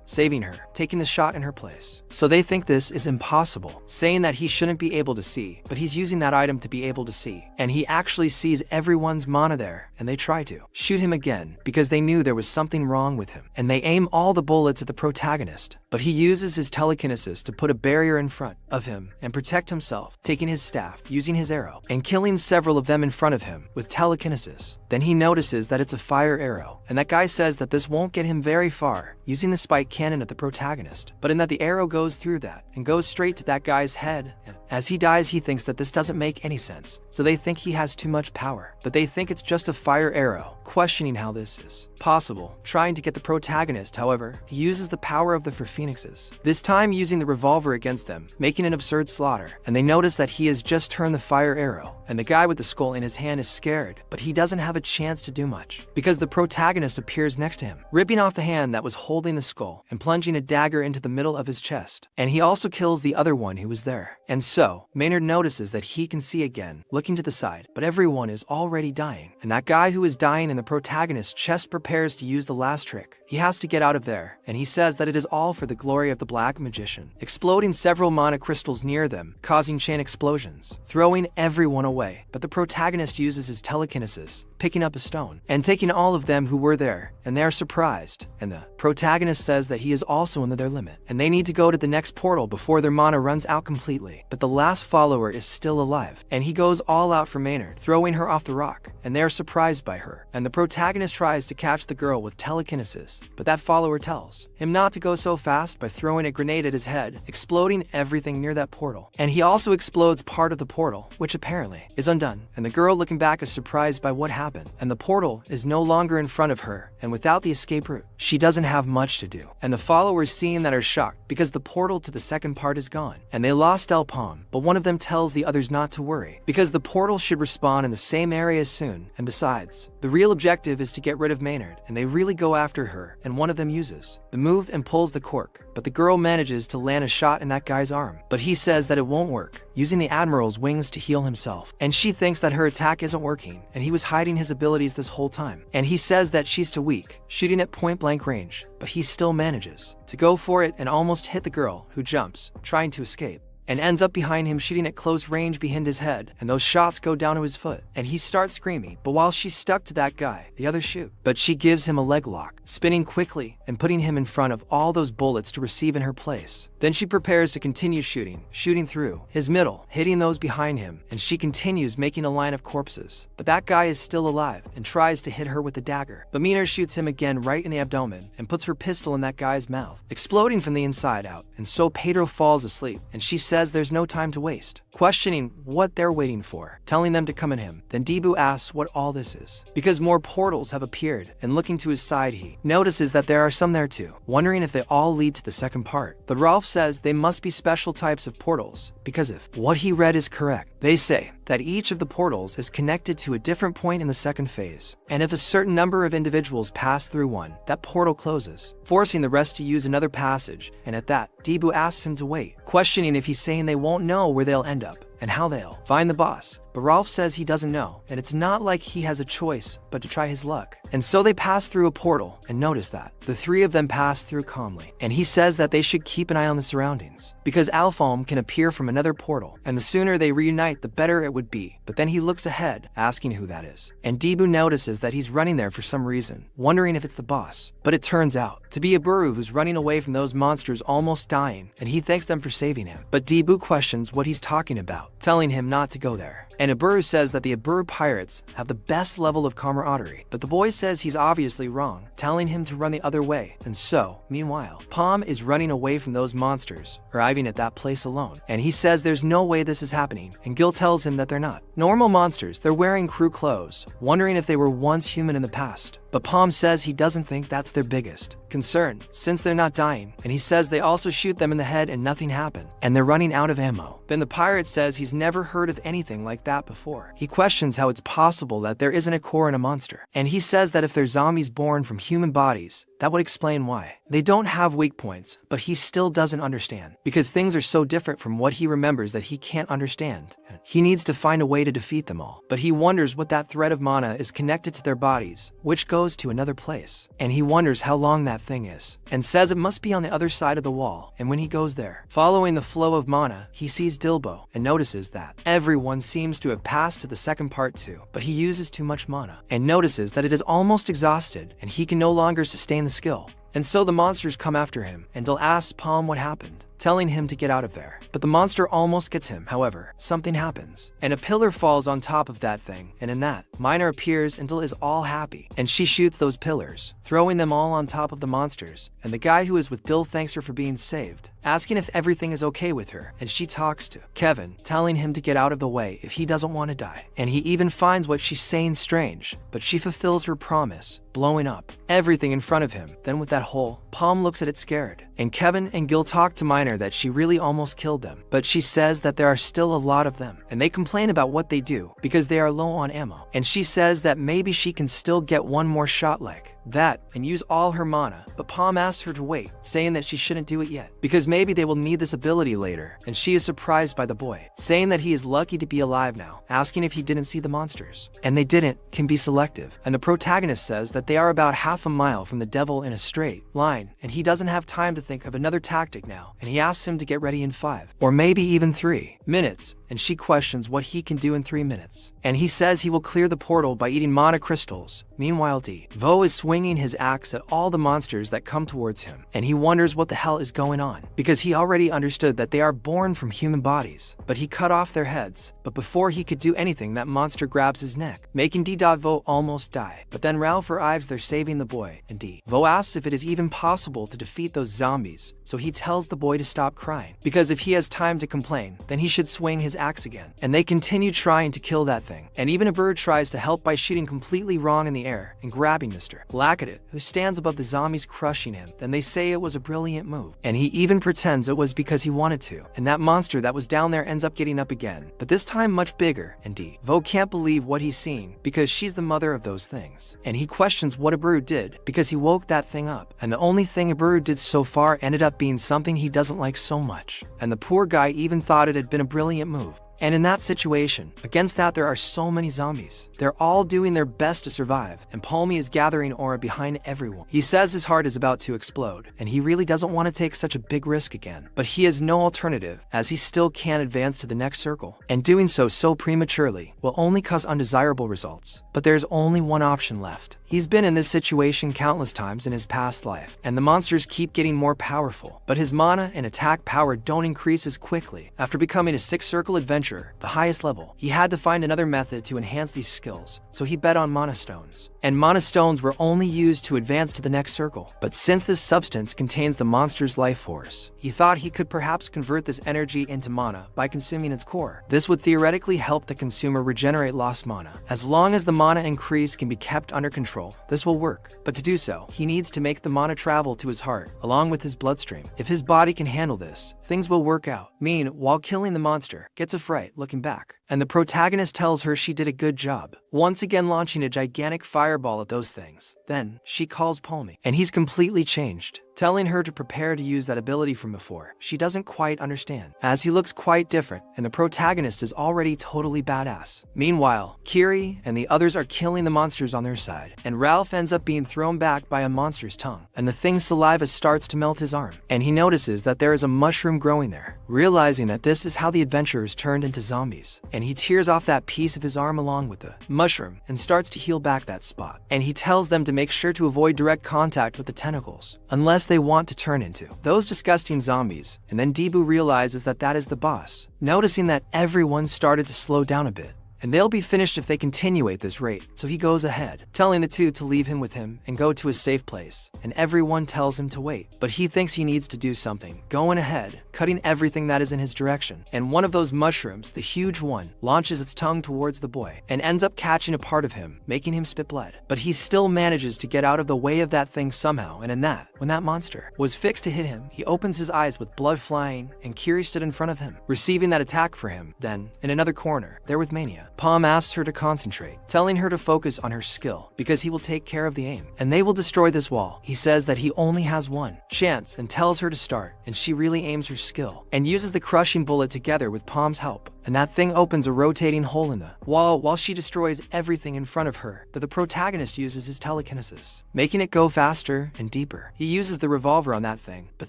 saving her, taking the shot in her place. So they think this is impossible, saying that he shouldn't be able to see, but he's using that item to be able to see. And he actually sees everyone's mana there, and they try to shoot him again because they knew there was something wrong with him. And they aim all the bullets at the protagonist, but he uses his telekinesis to put a barrier in front of him and protect himself, taking his staff, using his arrow, and killing several of them in front of him with telekinesis. Then he notices that it's a fire arrow, and that guy says that this won't get him very far, using the spike cannon at the protagonist, but in that the arrow goes through that and goes straight to that guy's head. And as he dies, he thinks that this doesn't make any sense, so they think he has too much power, but they think it's just a fire arrow, questioning how this is possible, trying to get the protagonist. However, he uses the power of the four phoenixes, this time using the revolver against them, making an absurd slaughter. And they notice that he has just turned the fire arrow, and the guy with the skull in his hand is scared, but he doesn't have a chance to do much because the protagonist appears next to him, ripping off the hand that was holding the skull and plunging a dagger into the middle of his chest. And he also kills the other one who was there. And so Manhwa notices that he can see again, looking to the side, but everyone is already dying. And that guy who is dying in the protagonist's chest prepares to use the last trick. He has to get out of there, and he says that it is all for the glory of the black magician, exploding several mana crystals near them, causing chain explosions, throwing everyone away. But the protagonist uses his telekinesis, picking up a stone and taking all of them who were there, and they are surprised. And the protagonist says that he is also under their limit, and they need to go to the next portal before their mana runs out completely. But the last follower is still alive, and he goes all out for Manhwa, throwing her off the rock, and they are surprised by her. And the protagonist tries to catch the girl with telekinesis, but that follower tells him not to go so fast by throwing a grenade at his head, exploding everything near that portal. And he also explodes part of the portal, which apparently is undone. And the girl looking back is surprised by what happened, and the portal is no longer in front of her, and without the escape route, she doesn't have much to do. And the followers seeing that are shocked because the portal to the second part is gone, and they lost El Palm, but one of them tells the others not to worry because the portal should respawn in the same area soon. And besides, the real objective is to get rid of Manhwa, and they really go after her, and one of them uses the move and pulls the cork, but the girl manages to land a shot in that guy's arm, but he says that it won't work, using the Admiral's wings to heal himself. And she thinks that her attack isn't working, and he was hiding his abilities this whole time. And he says that she's too weak, shooting at point blank range, but he still manages to go for it and almost hit the girl, who jumps, trying to escape, and ends up behind him, shooting at close range behind his head, and those shots go down to his foot, and he starts screaming. But while she's stuck to that guy, the others shoot, but she gives him a leg lock, spinning quickly and putting him in front of all those bullets to receive in her place. Then she prepares to continue shooting through his middle, hitting those behind him, and she continues making a line of corpses. But that guy is still alive and tries to hit her with the dagger, but Manhwa shoots him again right in the abdomen and puts her pistol in that guy's mouth, exploding from the inside out. And so Pedro falls asleep, and she says there's no time to waste, questioning what they're waiting for, telling them to come at him. Then Debu asks what all this is, because more portals have appeared, and looking to his side he notices that there are some there too, wondering if they all lead to the second part. But Rolf says they must be special types of portals, because if what he read is correct, they say that each of the portals is connected to a different point in the second phase, and if a certain number of individuals pass through one, that portal closes, forcing the rest to use another passage. And at that, Debu asks him to wait, questioning if he's saying they won't know where they'll end up and how they'll find the boss. but Ralph says he doesn't know, and it's not like he has a choice but to try his luck. And so they pass through a portal and notice that the three of them pass through calmly, and he says that they should keep an eye on the surroundings because Alfalm can appear from another portal, and the sooner they reunite the better it would be. But then he looks ahead, asking who that is, and Debu notices that he's running there for some reason, wondering if it's the boss. But it turns out to be Iburu, who's running away from those monsters almost dying, and he thanks them for saving him. But Debu questions what he's talking about, telling him not to go there. And Iburu says that the Iburu pirates have the best level of camaraderie, but the boy says he's obviously wrong, telling him to run the other way. And so, meanwhile, Palm is running away from those monsters, arriving at that place alone, and he says there's no way this is happening, and Gil tells him that they're not normal monsters, they're wearing crew clothes, wondering if they were once human in the past. But Palm says he doesn't think that's their biggest concern, since they're not dying, and he says they also shoot them in the head and nothing happened, and they're running out of ammo. Then the pirate says he's never heard of anything like that before. He questions how it's possible that there isn't a core in a monster, and he says that if they're zombies born from human bodies, that would explain why. They don't have weak points, but he still doesn't understand, because things are so different from what he remembers that he can't understand. He needs to find a way to defeat them all, but he wonders what that thread of mana is connected to their bodies, which goes to another place, and he wonders how long that thing is, and says it must be on the other side of the wall. And when he goes there, following the flow of mana, he sees Dilbo and notices that everyone seems to have passed to the second part too, but he uses too much mana, and notices that it is almost exhausted, and he can no longer sustain the skill. And so the monsters come after him, and Dil asks Palm what happened, telling him to get out of there. But the monster almost gets him. However, something happens, and a pillar falls on top of that thing, and in that, Minor appears and Dil is all happy, and she shoots those pillars, throwing them all on top of the monsters, and the guy who is with Dil thanks her for being saved, asking if everything is okay with her, and she talks to Kevin, telling him to get out of the way if he doesn't want to die. And he even finds what she's saying strange, but she fulfills her promise, blowing up everything in front of him. Then with that hole, Palm looks at it scared, and Kevin and Gil talk to Minor that she really almost killed them, but she says that there are still a lot of them, and they complain about what they do because they are low on ammo, and she says that maybe she can still get one more shot like that and use all her mana. But Palm asks her to wait, saying that she shouldn't do it yet because maybe they will need this ability later, and she is surprised by the boy, saying that he is lucky to be alive now, asking if he didn't see the monsters, and they didn't can be selective. And the protagonist says that they are about half a mile from the devil in a straight line, and he doesn't have time to think of another tactic now, and he asks him to get ready in 5 or maybe even 3 minutes, and she questions what he can do in 3 minutes, and he says he will clear the portal by eating mana crystals. Meanwhile, Vo is swinging his axe at all the monsters that come towards him, and he wonders what the hell is going on, because he already understood that they are born from human bodies, but he cut off their heads. But before he could do anything, that monster grabs his neck, making Vo almost die. But then Ralph arrives there saving the boy, and Vo asks if it is even possible to defeat those zombies, so he tells the boy to stop crying, because if he has time to complain, then he should swing his axe again. And they continue trying to kill that thing, and even a bird tries to help by shooting completely wrong in the air and grabbing Mr. Lacadet, who stands above the zombies, crushing him. Then they say it was a brilliant move, and he even pretends it was because he wanted to, and that monster that was down there ends up getting up again, but this time much bigger. And Vo can't believe what he's seen because she's the mother of those things, and he questions what Iburu did because he woke that thing up, and the only thing Iburu did so far ended up being something he doesn't like so much, and the poor guy even thought it had been a brilliant move. And in that situation, against that there are so many zombies. They're all doing their best to survive, and Palmy is gathering aura behind everyone. He says his heart is about to explode, and he really doesn't want to take such a big risk again. But he has no alternative, as he still can't advance to the next circle, and doing so prematurely will only cause undesirable results. But there's only one option left. He's been in this situation countless times in his past life, and the monsters keep getting more powerful, but his mana and attack power don't increase as quickly. After becoming a 6th circle adventurer, the highest level, he had to find another method to enhance these skills, so he bet on mana stones. And mana stones were only used to advance to the next circle. But since this substance contains the monster's life force, he thought he could perhaps convert this energy into mana by consuming its core. This would theoretically help the consumer regenerate lost mana. As long as the mana increase can be kept under control, this will work. But to do so, he needs to make the mana travel to his heart, along with his bloodstream. If his body can handle this, things will work out. Mean, while killing the monster, gets a fright looking back, and the protagonist tells her she did a good job, once again launching a gigantic fireball at those things. Then, she calls Palmy, and he's completely changed. telling her to prepare to use that ability from before. She doesn't quite understand, as he looks quite different and the protagonist is already totally badass. Meanwhile, Kiri and the others are killing the monsters on their side, and Ralph ends up being thrown back by a monster's tongue, and the thing's saliva starts to melt his arm, and he notices that there is a mushroom growing there, realizing that this is how the adventurers turned into zombies, and he tears off that piece of his arm along with the mushroom and starts to heal back that spot, and he tells them to make sure to avoid direct contact with the tentacles unless they want to turn into those disgusting zombies. And then Debu realizes that that is the boss, noticing that everyone started to slow down a bit, and they'll be finished if they continue at this rate, so he goes ahead, telling the two to leave him with him and go to a safe place, and everyone tells him to wait, but he thinks he needs to do something, going ahead, cutting everything that is in his direction, and one of those mushrooms, the huge one, launches its tongue towards the boy, and ends up catching a part of him, making him spit blood, but he still manages to get out of the way of that thing somehow, and when that monster was fixed to hit him, he opens his eyes with blood flying, and Kiri stood in front of him, receiving that attack for him. Then, in another corner, there with Mania, Palm asks her to concentrate, telling her to focus on her skill because he will take care of the aim, and they will destroy this wall. He says that he only has one chance and tells her to start, and she really aims her skill and uses the crushing bullet together with Palm's help, and that thing opens a rotating hole in the wall while she destroys everything in front of her. That the protagonist uses his telekinesis, making it go faster and deeper. He uses the revolver on that thing, but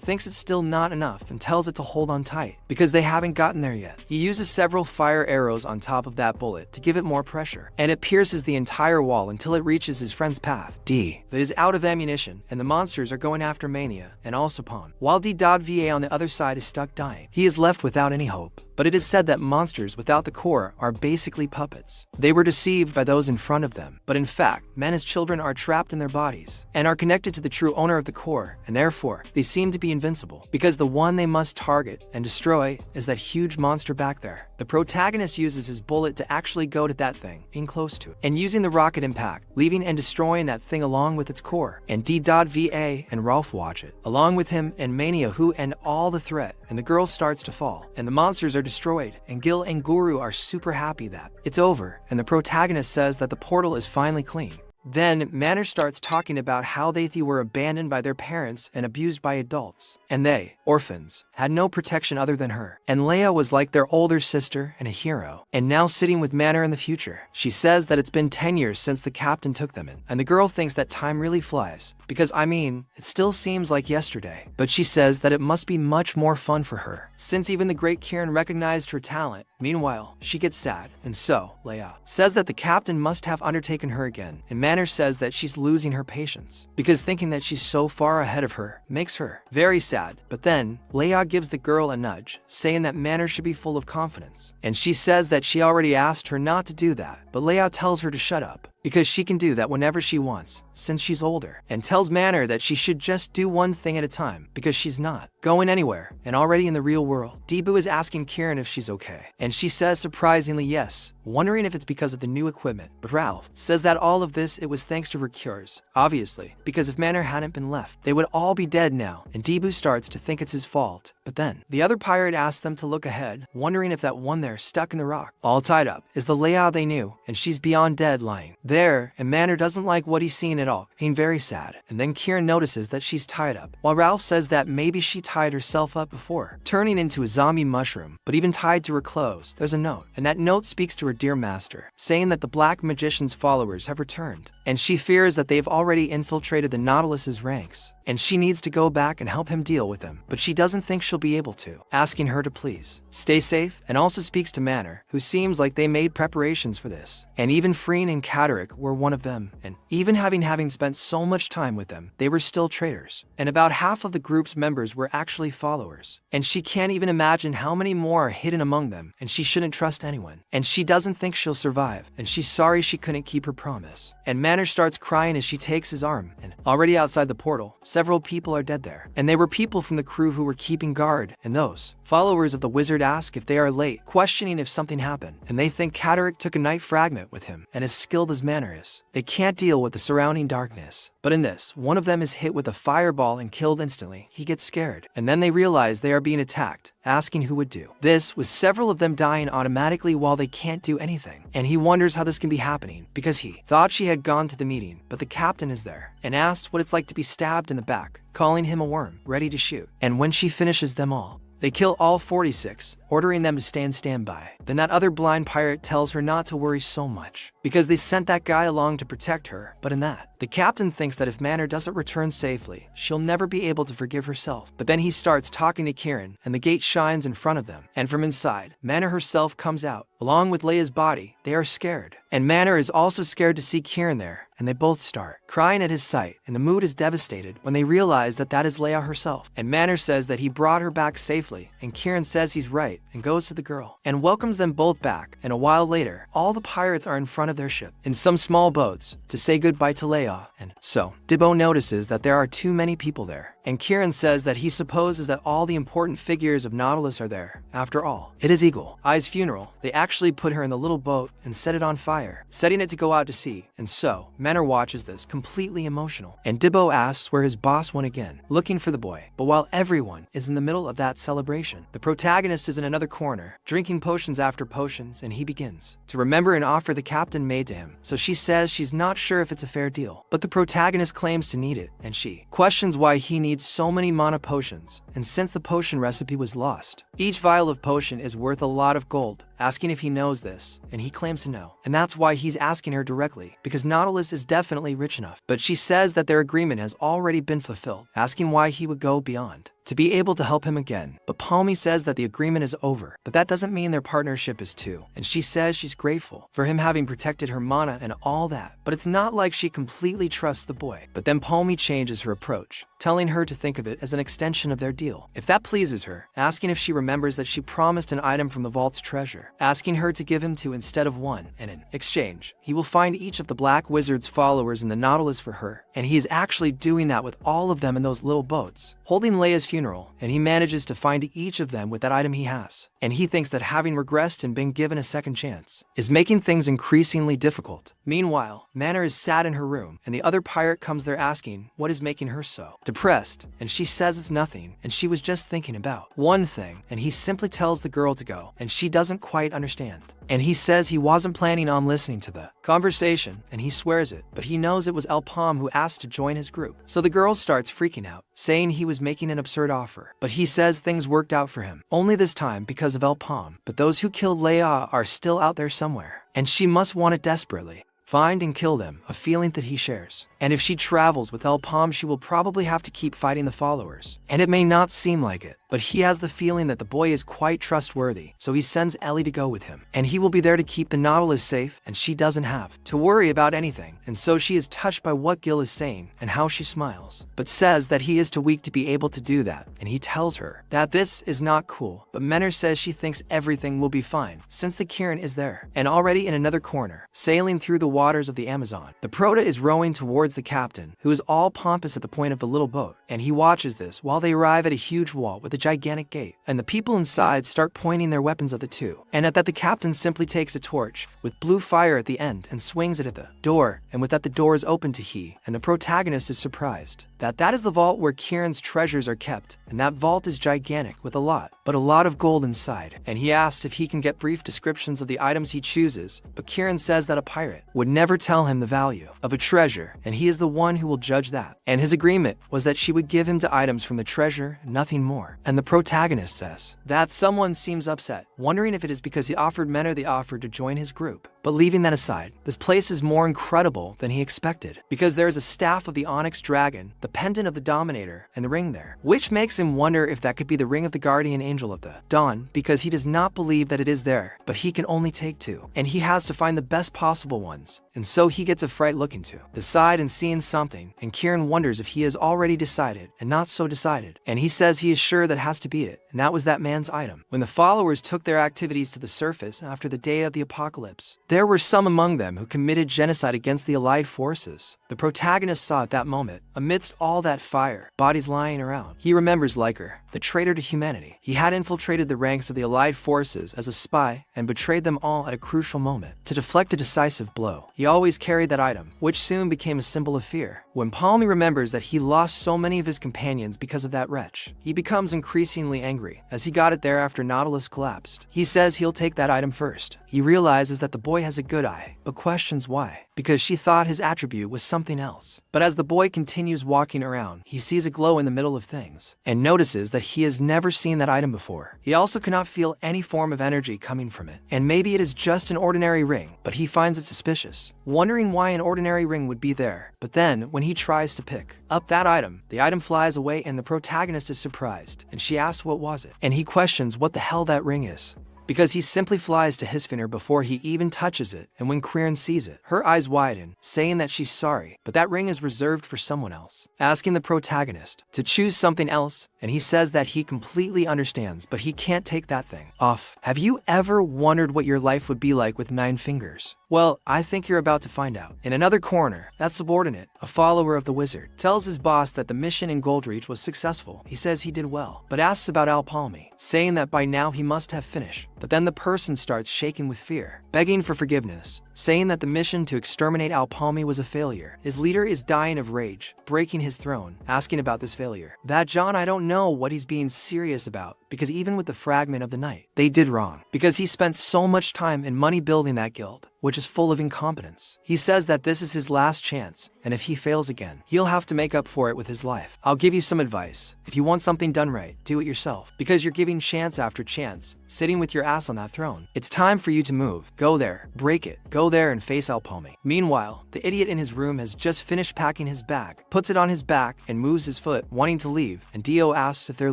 thinks it's still not enough and tells it to hold on tight because they haven't gotten there yet. He uses several fire arrows on top of that bullet to give it more pressure, and it pierces the entire wall until it reaches his friend's path, D, that is out of ammunition, and the monsters are going after Mania and also Palm, while D.Va on the other side is stuck dying. He is left without any hope. But it is said that monsters without the core are basically puppets. They were deceived by those in front of them, but in fact, men as children are trapped in their bodies and are connected to the true owner of the core, and therefore, they seem to be invincible, because the one they must target and destroy is that huge monster back there. The protagonist uses his bullet to actually go to that thing, being close to it, and using the rocket impact, leaving and destroying that thing along with its core, and D.Va and Ralph watch it, along with him and Mania, who end all the threat, and the girl starts to fall, and the monsters are destroyed, and Gil and Guru are super happy that it's over, and the protagonist says that the portal is finally clean. Then, Manor starts talking about how they were abandoned by their parents and abused by adults, and they, orphans, had no protection other than her, and Leia was like their older sister and a hero, and now sitting with Manor in the future. She says that it's been 10 years since the captain took them in, and the girl thinks that time really flies, because it still seems like yesterday, but she says that it must be much more fun for her, since even the great Kieran recognized her talent. Meanwhile, she gets sad, and so, Leia says that the captain must have undertaken her again, and Manor says that she's losing her patience, because thinking that she's so far ahead of her makes her very sad. But then, Leia gives the girl a nudge, saying that Manor should be full of confidence, and she says that she already asked her not to do that, but Leia tells her to shut up, because she can do that whenever she wants, since she's older, and tells Manor that she should just do one thing at a time, because she's not going anywhere, and already in the real world. Debu is asking Kieran if she's okay, and she says surprisingly yes, wondering if it's because of the new equipment, but Ralph says that all of this, it was thanks to her cures, obviously, because if Manor hadn't been left, they would all be dead now, and Debu starts to think it's his fault. But then, the other pirate asks them to look ahead, wondering if that one there stuck in the rock, all tied up, is the Leia they knew, and she's beyond dead lying there, and Manor doesn't like what he's seen at all, being very sad. And then Kieran notices that she's tied up, while Ralph says that maybe she tied herself up before, turning into a zombie mushroom, but even tied to her clothes, there's a note, and that note speaks to her dear master, saying that the Black Magician's followers have returned, and she fears that they've already infiltrated the Nautilus's ranks, and she needs to go back and help him deal with them, but she doesn't think she'll be able to, asking her to please stay safe, and also speaks to Manor, who seems like they made preparations for this, and even Freen and Catterick were one of them, and even having spent so much time with them, they were still traitors, and about half of the group's members were actually followers, and she can't even imagine how many more are hidden among them, and she shouldn't trust anyone, and she doesn't think she'll survive, and she's sorry she couldn't keep her promise. And Manor starts crying as she takes his arm, and already outside the portal, several people are dead there, and they were people from the crew who were keeping guard, and those followers of the wizard ask if they are late, questioning if something happened, and they think Catterick took a night fragment with him, and as skilled as Manor is, they can't deal with the surrounding darkness. But in this, one of them is hit with a fireball and killed instantly. He gets scared, and then they realize they are being attacked, asking who would do this, with several of them dying automatically while they can't do anything. And he wonders how this can be happening because he thought she had gone to the meeting, but the captain is there and asked what it's like to be stabbed in the back, calling him a worm, ready to shoot. And when she finishes them all, they kill all 46, ordering them to stay in standby. Then that other blind pirate tells her not to worry so much, because they sent that guy along to protect her. But in that, the captain thinks that if Manhwa doesn't return safely, she'll never be able to forgive herself. But then he starts talking to Kieran, and the gate shines in front of them. And from inside, Manhwa herself comes out, along with Leia's body. They are scared. And Manhwa is also scared to see Kieran there, and they both start crying at his sight, and the mood is devastated when they realize that that is Leia herself. And Manhwa says that he brought her back safely, and Kieran says he's right and goes to the girl and welcomes them both back. And a while later, all the pirates are in front of their ship in some small boats to say goodbye to Leia. And so Dibbo notices that there are too many people there, and Kieran says that he supposes that all the important figures of Nautilus are there. After all, it is Eagle Eye's funeral. They actually put her in the little boat and set it on fire, setting it to go out to sea. And so Manhwa watches this, completely emotional, and Dibbo asks where his boss went again, looking for the boy. But while everyone is in the middle of that celebration, the protagonist is in another corner, drinking potions after potions, and he begins to remember an offer the captain made to him. So she says she's not sure if it's a fair deal, but the protagonist claims to need it, and she questions why he needs so many mana potions, and since the potion recipe was lost, each vial of potion is worth a lot of gold, asking if he knows this, and he claims to know. And that's why he's asking her directly, because Nautilus is definitely rich enough. But she says that their agreement has already been fulfilled, asking why he would go beyond to be able to help him again. But Palmy says that the agreement is over, but that doesn't mean their partnership is too. And she says she's grateful for him having protected her mana and all that, but it's not like she completely trusts the boy. But then Palmy changes her approach, telling her to think of it as an extension of their deal, if that pleases her, asking if she remembers that she promised an item from the vault's treasure, asking her to give him two instead of one, and in exchange, he will find each of the Black Wizard's followers in the Nautilus for her. And he is actually doing that with all of them in those little boats, holding Leia's funeral, and he manages to find each of them with that item he has. And he thinks that having regressed and been given a second chance is making things increasingly difficult. Meanwhile, Manhwa is sad in her room, and the other pirate comes there asking what is making her so depressed, and she says it's nothing, and she was just thinking about one thing, and he simply tells the girl to go, and she doesn't quite understand. And he says he wasn't planning on listening to the conversation, and he swears it, but he knows it was El Palm who asked to join his group. So the girl starts freaking out, saying he was making an absurd offer, but he says things worked out for him, only this time because of El Palm. But those who killed Leia are still out there somewhere, and she must want it desperately. Find and kill them, a feeling that he shares. And if she travels with El Palm, she will probably have to keep fighting the followers. And it may not seem like it, but he has the feeling that the boy is quite trustworthy, so he sends Ellie to go with him. And he will be there to keep the Nautilus safe, and she doesn't have to worry about anything. And so she is touched by what Gil is saying and how she smiles, but says that he is too weak to be able to do that. And he tells her that this is not cool, but Menor says she thinks everything will be fine, since the Kieran is there. And already in another corner, sailing through the waters of the Amazon, the Prota is rowing towards the captain, who is all pompous at the point of the little boat, and he watches this while they arrive at a huge wall with a gigantic gate, and the people inside start pointing their weapons at the two, and at that the captain simply takes a torch with blue fire at the end and swings it at the door, and with that the door is open to he, and the protagonist is surprised that that is the vault where Kieran's treasures are kept, and that vault is gigantic with a lot of gold inside. And he asks if he can get brief descriptions of the items he chooses, but Kieran says that a pirate would never tell him the value of a treasure, and he is the one who will judge that. And his agreement was that she would give him to items from the treasure, nothing more. And the protagonist says that someone seems upset, wondering if it is because he offered Menor the offer to join his group. But leaving that aside, this place is more incredible than he expected, because there is a staff of the Onyx Dragon, the pendant of the Dominator, and the ring there, which makes him wonder if that could be the ring of the Guardian Angel of the Dawn, because he does not believe that it is there, but he can only take two, and he has to find the best possible ones. And so he gets a fright looking to the side and seeing something, and Kieran wonders if he has already decided, and not so decided. And he says he is sure that has to be it, and that was that man's item. When the followers took their activities to the surface after the day of the apocalypse, there were some among them who committed genocide against the Allied forces. The protagonist saw at that moment, amidst all that fire, bodies lying around. He remembers Liker, the traitor to humanity. He had infiltrated the ranks of the Allied forces as a spy and betrayed them all at a crucial moment to deflect a decisive blow. He always carried that item, which soon became a symbol of fear. When Palmy remembers that he lost so many of his companions because of that wretch, he becomes increasingly angry delivery, as he got it there after Nautilus collapsed. He says he'll take that item first. He realizes that the boy has a good eye, but questions why, because she thought his attribute was something else. But as the boy continues walking around, he sees a glow in the middle of things, and notices that he has never seen that item before. He also cannot feel any form of energy coming from it, and maybe it is just an ordinary ring, but he finds it suspicious, wondering why an ordinary ring would be there. But then, when he tries to pick up that item, the item flies away and the protagonist is surprised, and she asks what was it, and he questions what the hell that ring is, because he simply flies to his finger before he even touches it, and when Quirin sees it, her eyes widen, saying that she's sorry, but that ring is reserved for someone else, asking the protagonist to choose something else, and he says that he completely understands, but he can't take that thing off. Have you ever wondered what your life would be like with 9 fingers? Well, I think you're about to find out. In another corner, that subordinate, a follower of the wizard, tells his boss that the mission in Goldreach was successful. He says he did well, but asks about Alpalmi, saying that by now he must have finished. But then the person starts shaking with fear, begging for forgiveness, saying that the mission to exterminate Alpalmi was a failure. His leader is dying of rage, breaking his throne, asking about this failure. That John, I don't know what he's being serious about, because even with the fragment of the night, they did wrong, because he spent so much time and money building that guild, which is full of incompetence. He says that this is his last chance, and if he fails again, he'll have to make up for it with his life. I'll give you some advice. If you want something done right, do it yourself, because you're giving chance after chance, sitting with your ass on that throne. It's time for you to move. Go there, break it, go there and face Alpalmi. Meanwhile, the idiot in his room has just finished packing his bag, puts it on his back, and moves his foot, wanting to leave, and Dio asks if they're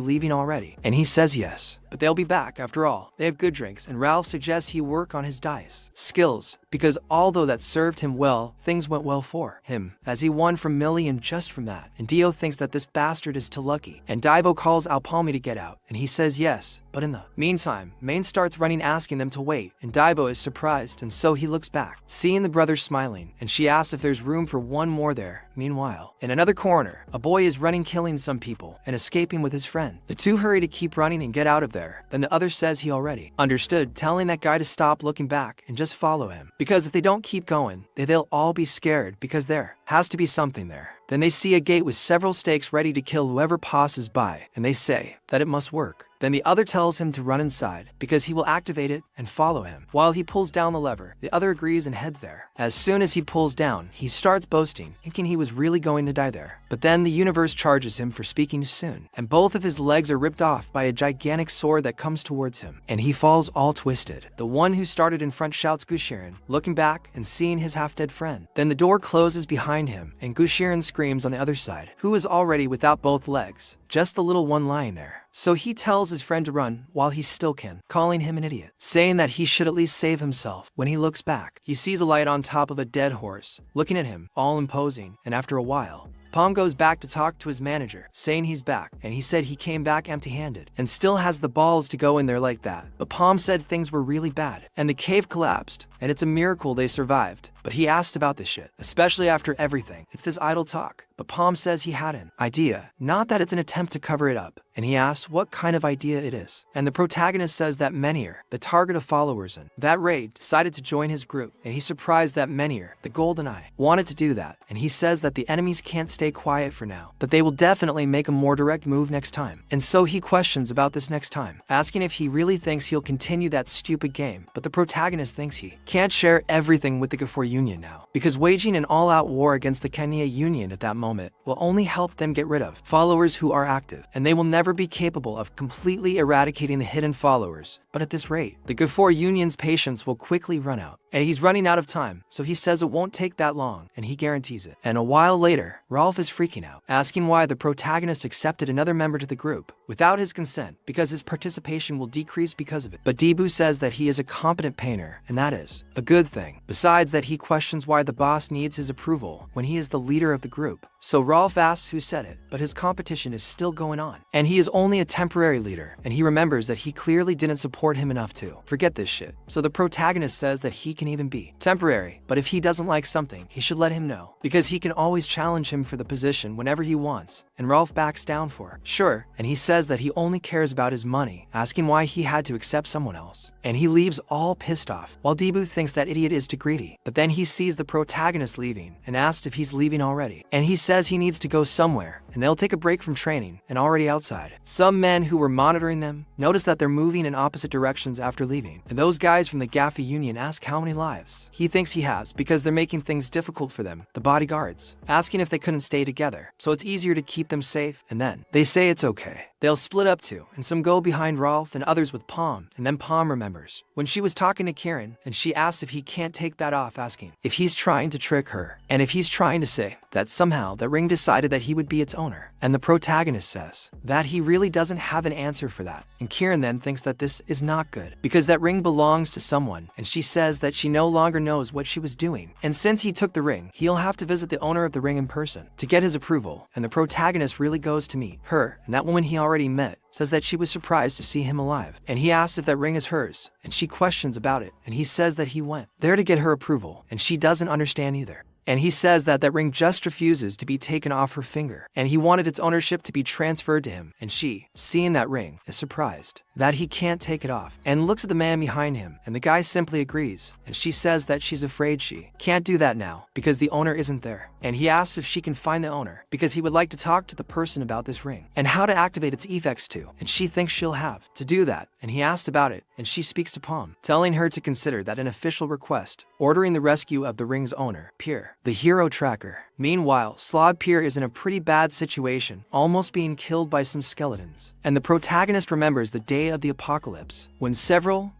leaving already, and he says yes. But they'll be back after all. They have good drinks, and Ralph suggests he work on his dice skills, because although that served him well, things went well for him, as he won from Millie and just from that. And Dio thinks that this bastard is too lucky, and Daibo calls Alpalmi to get out, and he says yes. But in the meantime, Main starts running asking them to wait, and Daibo is surprised, and so he looks back, seeing the brothers smiling, and she asks if there's room for one more there. Meanwhile, in another corner, a boy is running killing some people, and escaping with his friend. The two hurry to keep running and get out of there. Then the other says he already understood, telling that guy to stop looking back and just follow him, because if they don't keep going, they'll all be scared, because there has to be something there. Then they see a gate with several stakes ready to kill whoever passes by, and they say that it must work. Then the other tells him to run inside, because he will activate it and follow him. While he pulls down the lever, the other agrees and heads there. As soon as he pulls down, he starts boasting, thinking he was really going to die there. But then the universe charges him for speaking too soon, and both of his legs are ripped off by a gigantic sword that comes towards him, and he falls all twisted. The one who started in front shouts Gushirin, looking back and seeing his half-dead friend. Then the door closes behind him, and Gushirin screams on the other side, who is already without both legs, just the little one lying there. So he tells his friend to run while he still can, calling him an idiot, saying that he should at least save himself. When he looks back, he sees a light on top of a dead horse, looking at him, all imposing, and after a while, Palm goes back to talk to his manager, saying he's back, and he said he came back empty-handed, and still has the balls to go in there like that. But Palm said things were really bad, and the cave collapsed, and it's a miracle they survived. But he asked about this shit, especially after everything. It's this idle talk. But Palm says he had an idea, not that it's an attempt to cover it up, and he asks what kind of idea it is. And the protagonist says that Menhir, the target of followers in that raid, decided to join his group, and he's surprised that Menhir, the Golden Eye, wanted to do that, and he says that the enemies can't stay quiet for now, but they will definitely make a more direct move next time. And so he questions about this next time, asking if he really thinks he'll continue that stupid game, but the protagonist thinks he can't share everything with the Gafor Union now, because waging an all-out war against the Kenya Union at that moment will only help them get rid of followers who are active, and they will never be capable of completely eradicating the hidden followers. But at this rate, the Gafor Union's patience will quickly run out, and he's running out of time, so he says it won't take that long, and he guarantees it. And a while later, Rolf is freaking out, asking why the protagonist accepted another member to the group without his consent, because his participation will decrease because of it. But Debu says that he is a competent painter, and that is a good thing. Besides that, he questions why the boss needs his approval when he is the leader of the group. So Rolf asks who said it, but his competition is still going on, and he is only a temporary leader, and he remembers that he clearly didn't support him enough to forget this shit. So the protagonist says that he can even be temporary, but if he doesn't like something, he should let him know, because he can always challenge him for the position whenever he wants, and Rolf backs down for sure, and he says that he only cares about his money, asking why he had to accept someone else, and he leaves all pissed off, while Debu thinks that idiot is too greedy. But then he sees the protagonist leaving, and asks if he's leaving already, and he says he needs to go somewhere, and they'll take a break from training, and already outside, outside. Some men who were monitoring them notice that they're moving in opposite directions after leaving, and those guys from the Gaffy Union ask how many lives he thinks he has because they're making things difficult for them, the bodyguards, asking if they couldn't stay together so it's easier to keep them safe, and then they say it's okay. They'll split up too, and some go behind Rolf and others with Palm, and then Palm remembers when she was talking to Kieran and she asks if he can't take that off, asking if he's trying to trick her, and if he's trying to say that somehow the ring decided that he would be its owner. And the protagonist says that he really doesn't have an answer for that, and Kieran then thinks that this is not good because that ring belongs to someone, and she says that she no longer knows what she was doing, and since he took the ring, he'll have to visit the owner of the ring in person to get his approval, and the protagonist really goes to meet her, and that woman he already met says that she was surprised to see him alive, and he asks if that ring is hers, and she questions about it, and he says that he went there to get her approval, and she doesn't understand either. And he says that that ring just refuses to be taken off her finger, and he wanted its ownership to be transferred to him, and she, seeing that ring, is surprised that he can't take it off, and looks at the man behind him, and the guy simply agrees, and she says that she's afraid she can't do that now because the owner isn't there, and he asks if she can find the owner because he would like to talk to the person about this ring and how to activate its effects too, and she thinks she'll have to do that, and he asks about it, and she speaks to Palm, telling her to consider that an official request, ordering the rescue of the ring's owner, Pierre, the hero tracker. Meanwhile, Slod Pierre is in a pretty bad situation, almost being killed by some skeletons. And the protagonist remembers the day of the apocalypse, when several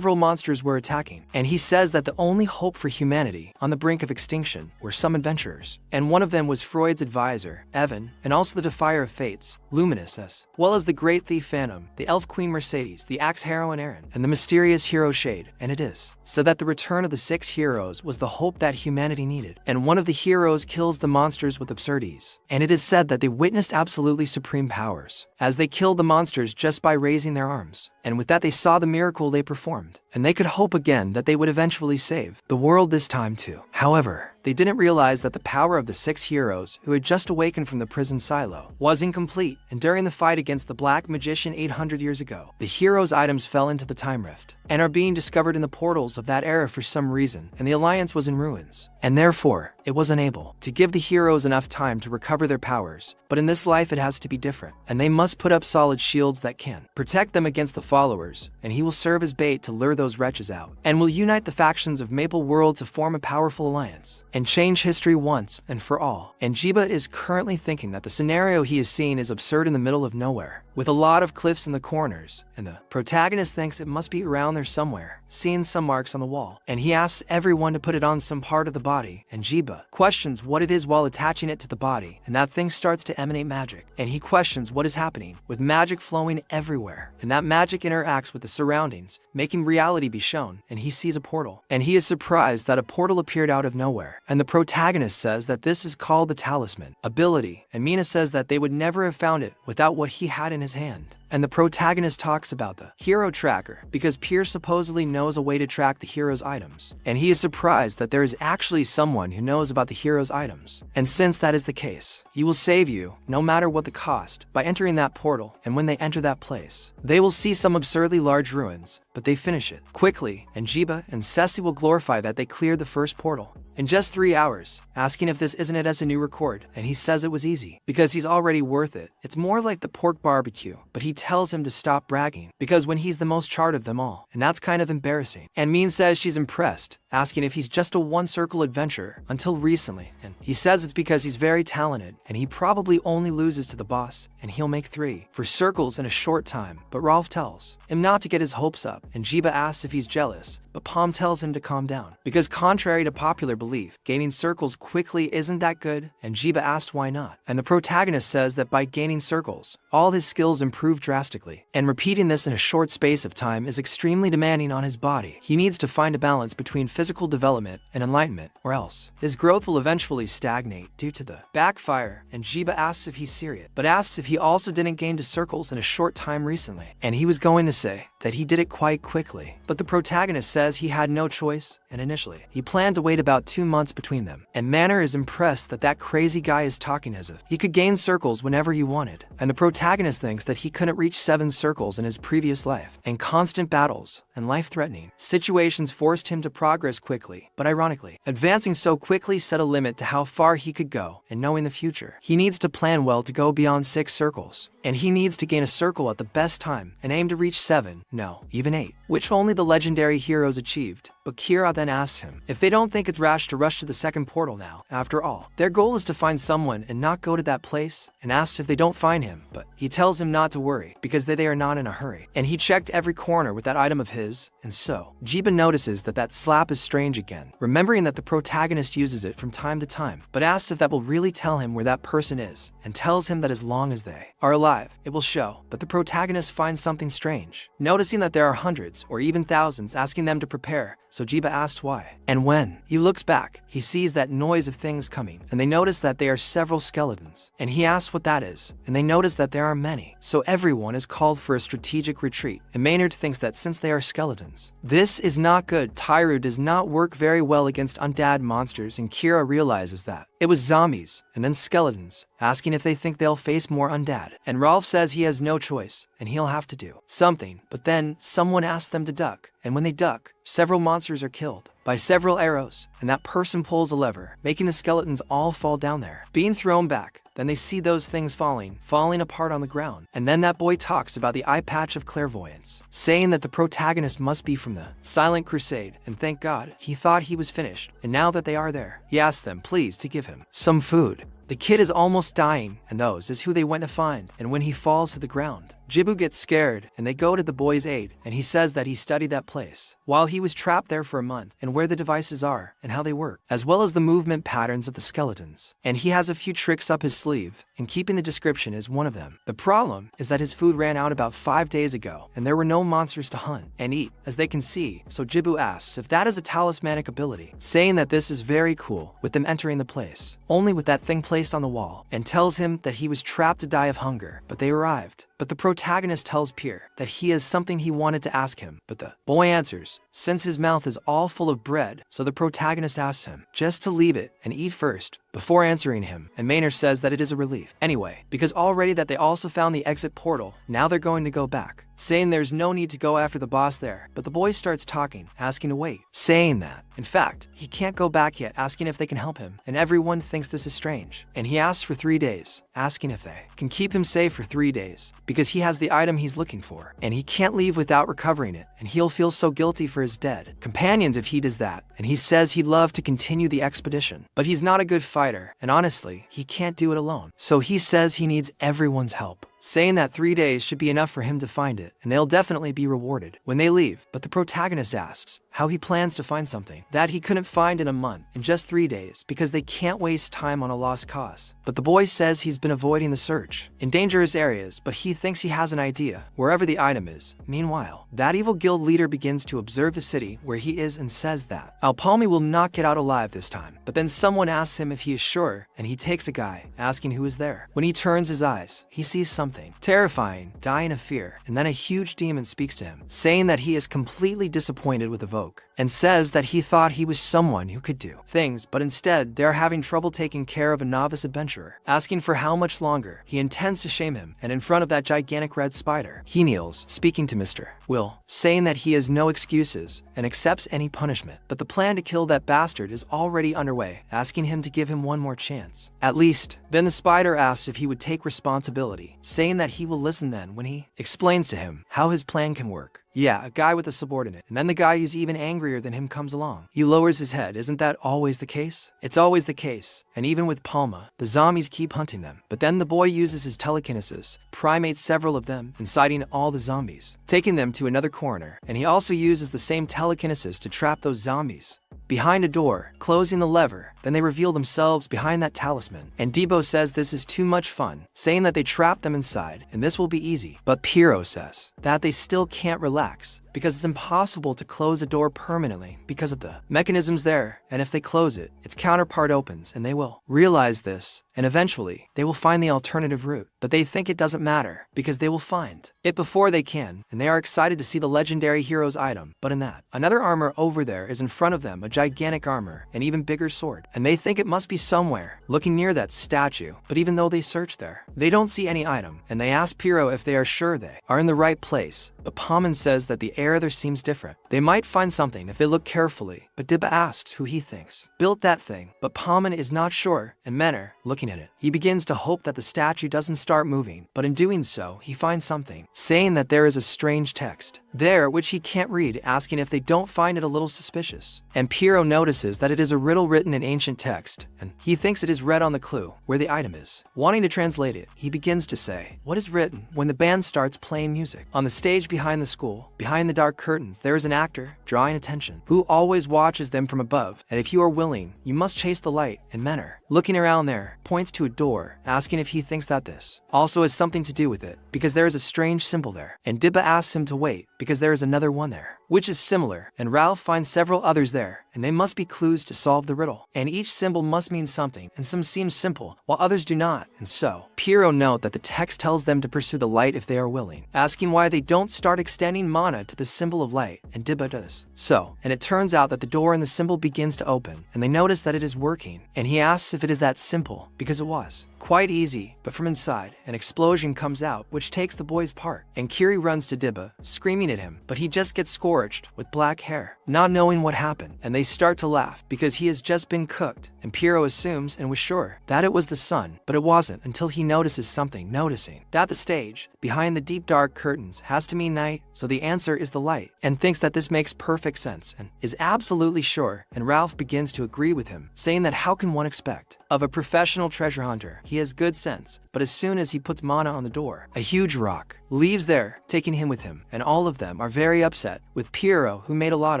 monsters were attacking. And he says that the only hope for humanity on the brink of extinction were some adventurers. And one of them was Freud's advisor, Evan, and also the Defier of Fates, Luminous, as well as the Great Thief Phantom, the Elf Queen Mercedes, the Axe Heroine Aaron, and the mysterious hero Shade. And it is so that the return of the 6 heroes was the hope that humanity needed. And one of the heroes kills the monsters with absurdities. And it is said that they witnessed absolutely supreme powers, as they killed the monsters just by raising their arms. And with that they saw the miracle they performed, and they could hope again that they would eventually save the world this time too. However, they didn't realize that the power of the 6 heroes who had just awakened from the prison silo was incomplete, and during the fight against the Black Magician 800 years ago, the heroes' items fell into the time rift and are being discovered in the portals of that era for some reason, and the Alliance was in ruins, and therefore it was unable to give the heroes enough time to recover their powers. But in this life it has to be different, and they must put up solid shields that can protect them against the followers, and he will serve as bait to lure those wretches out, and will unite the factions of Maple World to form a powerful alliance and change history once and for all. And Jiba is currently thinking that the scenario he is seeing is absurd in the middle of nowhere, with a lot of cliffs in the corners, and the protagonist thinks it must be around there somewhere, seeing some marks on the wall, and he asks everyone to put it on some part of the body, and Jiba questions what it is while attaching it to the body, and that thing starts to emanate magic, and he questions what is happening, with magic flowing everywhere, and that magic interacts with the surroundings, making reality be shown, and he sees a portal, and he is surprised that a portal appeared out of nowhere, and the protagonist says that this is called the talisman ability, and Mina says that they would never have found it without what he had in his hand. And the protagonist talks about the hero tracker because Pierce supposedly knows a way to track the hero's items, and he is surprised that there is actually someone who knows about the hero's items. And since that is the case, he will save you no matter what the cost by entering that portal, and when they enter that place, they will see some absurdly large ruins, but they finish it quickly, and Jiba and Ceci will glorify that they cleared the first portal in just 3 hours, asking if this isn't it as a new record, and he says it was easy because he's already worth it. It's more like the pork barbecue, but he tells him to stop bragging because when he's the most charred of them all, and that's kind of embarrassing. And Min says she's impressed, asking if he's just a one-circle adventurer until recently, and he says it's because he's very talented, and he probably only loses to the boss, and he'll make 3 for circles in a short time. But Rolf tells him not to get his hopes up, and Jiba asks if he's jealous, but Palm tells him to calm down because contrary to popular belief, gaining circles quickly isn't that good, and Jiba asked why not, and the protagonist says that by gaining circles, all his skills improve drastically, and repeating this in a short space of time is extremely demanding on his body. He needs to find a balance between physical development and enlightenment, or else his growth will eventually stagnate due to the backfire, and Jiba asks if he's serious, but asks if he also didn't gain to circles in a short time recently, and he was going to say that he did it quite quickly. But the protagonist says he had no choice, and initially, he planned to wait about 2 months between them. And Manor is impressed that that crazy guy is talking as if he could gain circles whenever he wanted. And the protagonist thinks that he couldn't reach 7 circles in his previous life. And constant battles and life-threatening situations forced him to progress quickly. But ironically, advancing so quickly set a limit to how far he could go, and knowing the future, he needs to plan well to go beyond 6 circles. And he needs to gain a circle at the best time and aim to reach 7, no, even 8, which only the legendary heroes achieved. But Kira then asked him if they don't think it's rash to rush to the second portal now. After all, their goal is to find someone and not go to that place, and asks if they don't find him, but he tells him not to worry because they are not in a hurry. And he checked every corner with that item of his, and so Jiba notices that that slap is strange again, remembering that the protagonist uses it from time to time, but asks if that will really tell him where that person is, and tells him that as long as they are alive, it will show. But the protagonist finds something strange, noticing that there are hundreds or even thousands asking them to prepare. So Jiba asked why. And when he looks back, he sees that noise of things coming, and they notice that they are several skeletons. And he asks what that is, and they notice that there are many. So everyone is called for a strategic retreat, and Maynard thinks that since they are skeletons, this is not good. Tyru does not work very well against undead monsters, and Kira realizes that it was zombies, and then skeletons, asking if they think they'll face more undead. And Rolf says he has no choice, and he'll have to do something. But then someone asks them to duck, and when they duck, several monsters are killed by several arrows, and that person pulls a lever, making the skeletons all fall down there, being thrown back. Then they see those things falling apart on the ground. And then that boy talks about the eye patch of clairvoyance, saying that the protagonist must be from the Silent Crusade, and thank God, he thought he was finished. And now that they are there, he asks them please to give him some food. The kid is almost dying, and those is who they went to find. And when he falls to the ground, Jibu gets scared, and they go to the boy's aid, and he says that he studied that place while he was trapped there for a month, and where the devices are and how they work, as well as the movement patterns of the skeletons. And he has a few tricks up his sleeve, and keeping the description is one of them. The problem is that his food ran out about 5 days ago, and there were no monsters to hunt and eat, as they can see. So Jibu asks if that is a talismanic ability, saying that this is very cool, with them entering the place only with that thing placed on the wall, and tells him that he was trapped to die of hunger, but they arrived. But the protagonist tells Pierre that he has something he wanted to ask him, but the boy answers, since his mouth is all full of bread, so the protagonist asks him just to leave it and eat first before answering him, and Maynard says that it is a relief anyway, because already that they also found the exit portal, now they're going to go back, saying there's no need to go after the boss there. But the boy starts talking, asking to wait, saying that, in fact, he can't go back yet, asking if they can help him, and everyone thinks this is strange. And he asks for 3 days, asking if they can keep him safe for 3 days, because he has the item he's looking for, and he can't leave without recovering it, and he'll feel so guilty for his dead companions if he does that. And he says he'd love to continue the expedition, but he's not a good fighter, and honestly, he can't do it alone. So he says he needs everyone's help, saying that 3 days should be enough for him to find it, and they'll definitely be rewarded when they leave. But the protagonist asks how he plans to find something that he couldn't find in a month, in just 3 days, because they can't waste time on a lost cause. But the boy says he's been avoiding the search in dangerous areas, but he thinks he has an idea wherever the item is. Meanwhile, that evil guild leader begins to observe the city where he is and says that Alpalmi will not get out alive this time. But then someone asks him if he is sure, and he takes a guy, asking who is there. When he turns his eyes, he sees something terrifying, dying of fear, and then a huge demon speaks to him, saying that he is completely disappointed with Evoke, and says that he thought he was someone who could do things, but instead they are having trouble taking care of a novice adventurer, asking for how much longer. He intends to shame him, and in front of that gigantic red spider, he kneels, speaking to Mr. Will, saying that he has no excuses and accepts any punishment. But the plan to kill that bastard is already underway, asking him to give him one more chance, at least. Then the spider asks if he would take responsibility, saying that he will listen then when he explains to him how his plan can work. Yeah, a guy with a subordinate, and then the guy who's even angrier than him comes along. He lowers his head. Isn't that always the case? It's always the case. And even with Palma, the zombies keep hunting them. But then the boy uses his telekinesis, primates several of them, inciting all the zombies, taking them to another corner. And he also uses the same telekinesis to trap those zombies behind a door, closing the lever. Then they reveal themselves behind that talisman. And Debo says this is too much fun, saying that they trapped them inside, and this will be easy. But Piro says that they still can't relax, because it's impossible to close a door permanently because of the mechanisms there, and if they close it, its counterpart opens, and they will realize this, and eventually, they will find the alternative route. But they think it doesn't matter, because they will find it before they can, and they are excited to see the legendary hero's item. But in that, another armor over there is in front of them, a gigantic armor, an even bigger sword, and they think it must be somewhere, looking near that statue. But even though they search there, they don't see any item, and they ask Piro if they are sure they are in the right place. But Paman says that the air there seems different. They might find something if they look carefully, but Dibba asks who he thinks built that thing, but Paman is not sure, and Menor, looking at it, he begins to hope that the statue doesn't start moving, but in doing so, he finds something, saying that there is a strange text there which he can't read, asking if they don't find it a little suspicious. And Piro notices that it is a riddle written in ancient text, and he thinks it is read on the clue where the item is. Wanting to translate it, he begins to say what is written when the band starts playing music. On the stage behind the school, behind the dark curtains, there is an actor drawing attention who always watches them from above, and if you are willing, you must chase the light. And Menor, looking around there, points to a door, asking if he thinks that this also has something to do with it, because there is a strange symbol there. And Dibba asks him to wait, because there is another one there, which is similar, and Ralph finds several others there, and they must be clues to solve the riddle. And each symbol must mean something, and some seem simple, while others do not. And so, Piro note that the text tells them to pursue the light if they are willing, asking why they don't start extending mana to the symbol of light, and Dibba does so. And it turns out that the door in the symbol begins to open, and they notice that it is working, and he asks if it is that simple, because it was quite easy. But from inside, an explosion comes out, which takes the boy's part, and Kiri runs to Dibba, screaming at him, but he just gets scorched with black hair, not knowing what happened, and they start to laugh because he has just been cooked, and Piro assumes and was sure that it was the sun, but it wasn't until he notices something, noticing that the stage behind the deep dark curtains has to mean night, so the answer is the light, and thinks that this makes perfect sense, and is absolutely sure, and Ralph begins to agree with him, saying that how can one expect of a professional treasure hunter? He has good sense. But as soon as he puts mana on the door, a huge rock leaves there, taking him with him, and all of them are very upset with Piro, who made a lot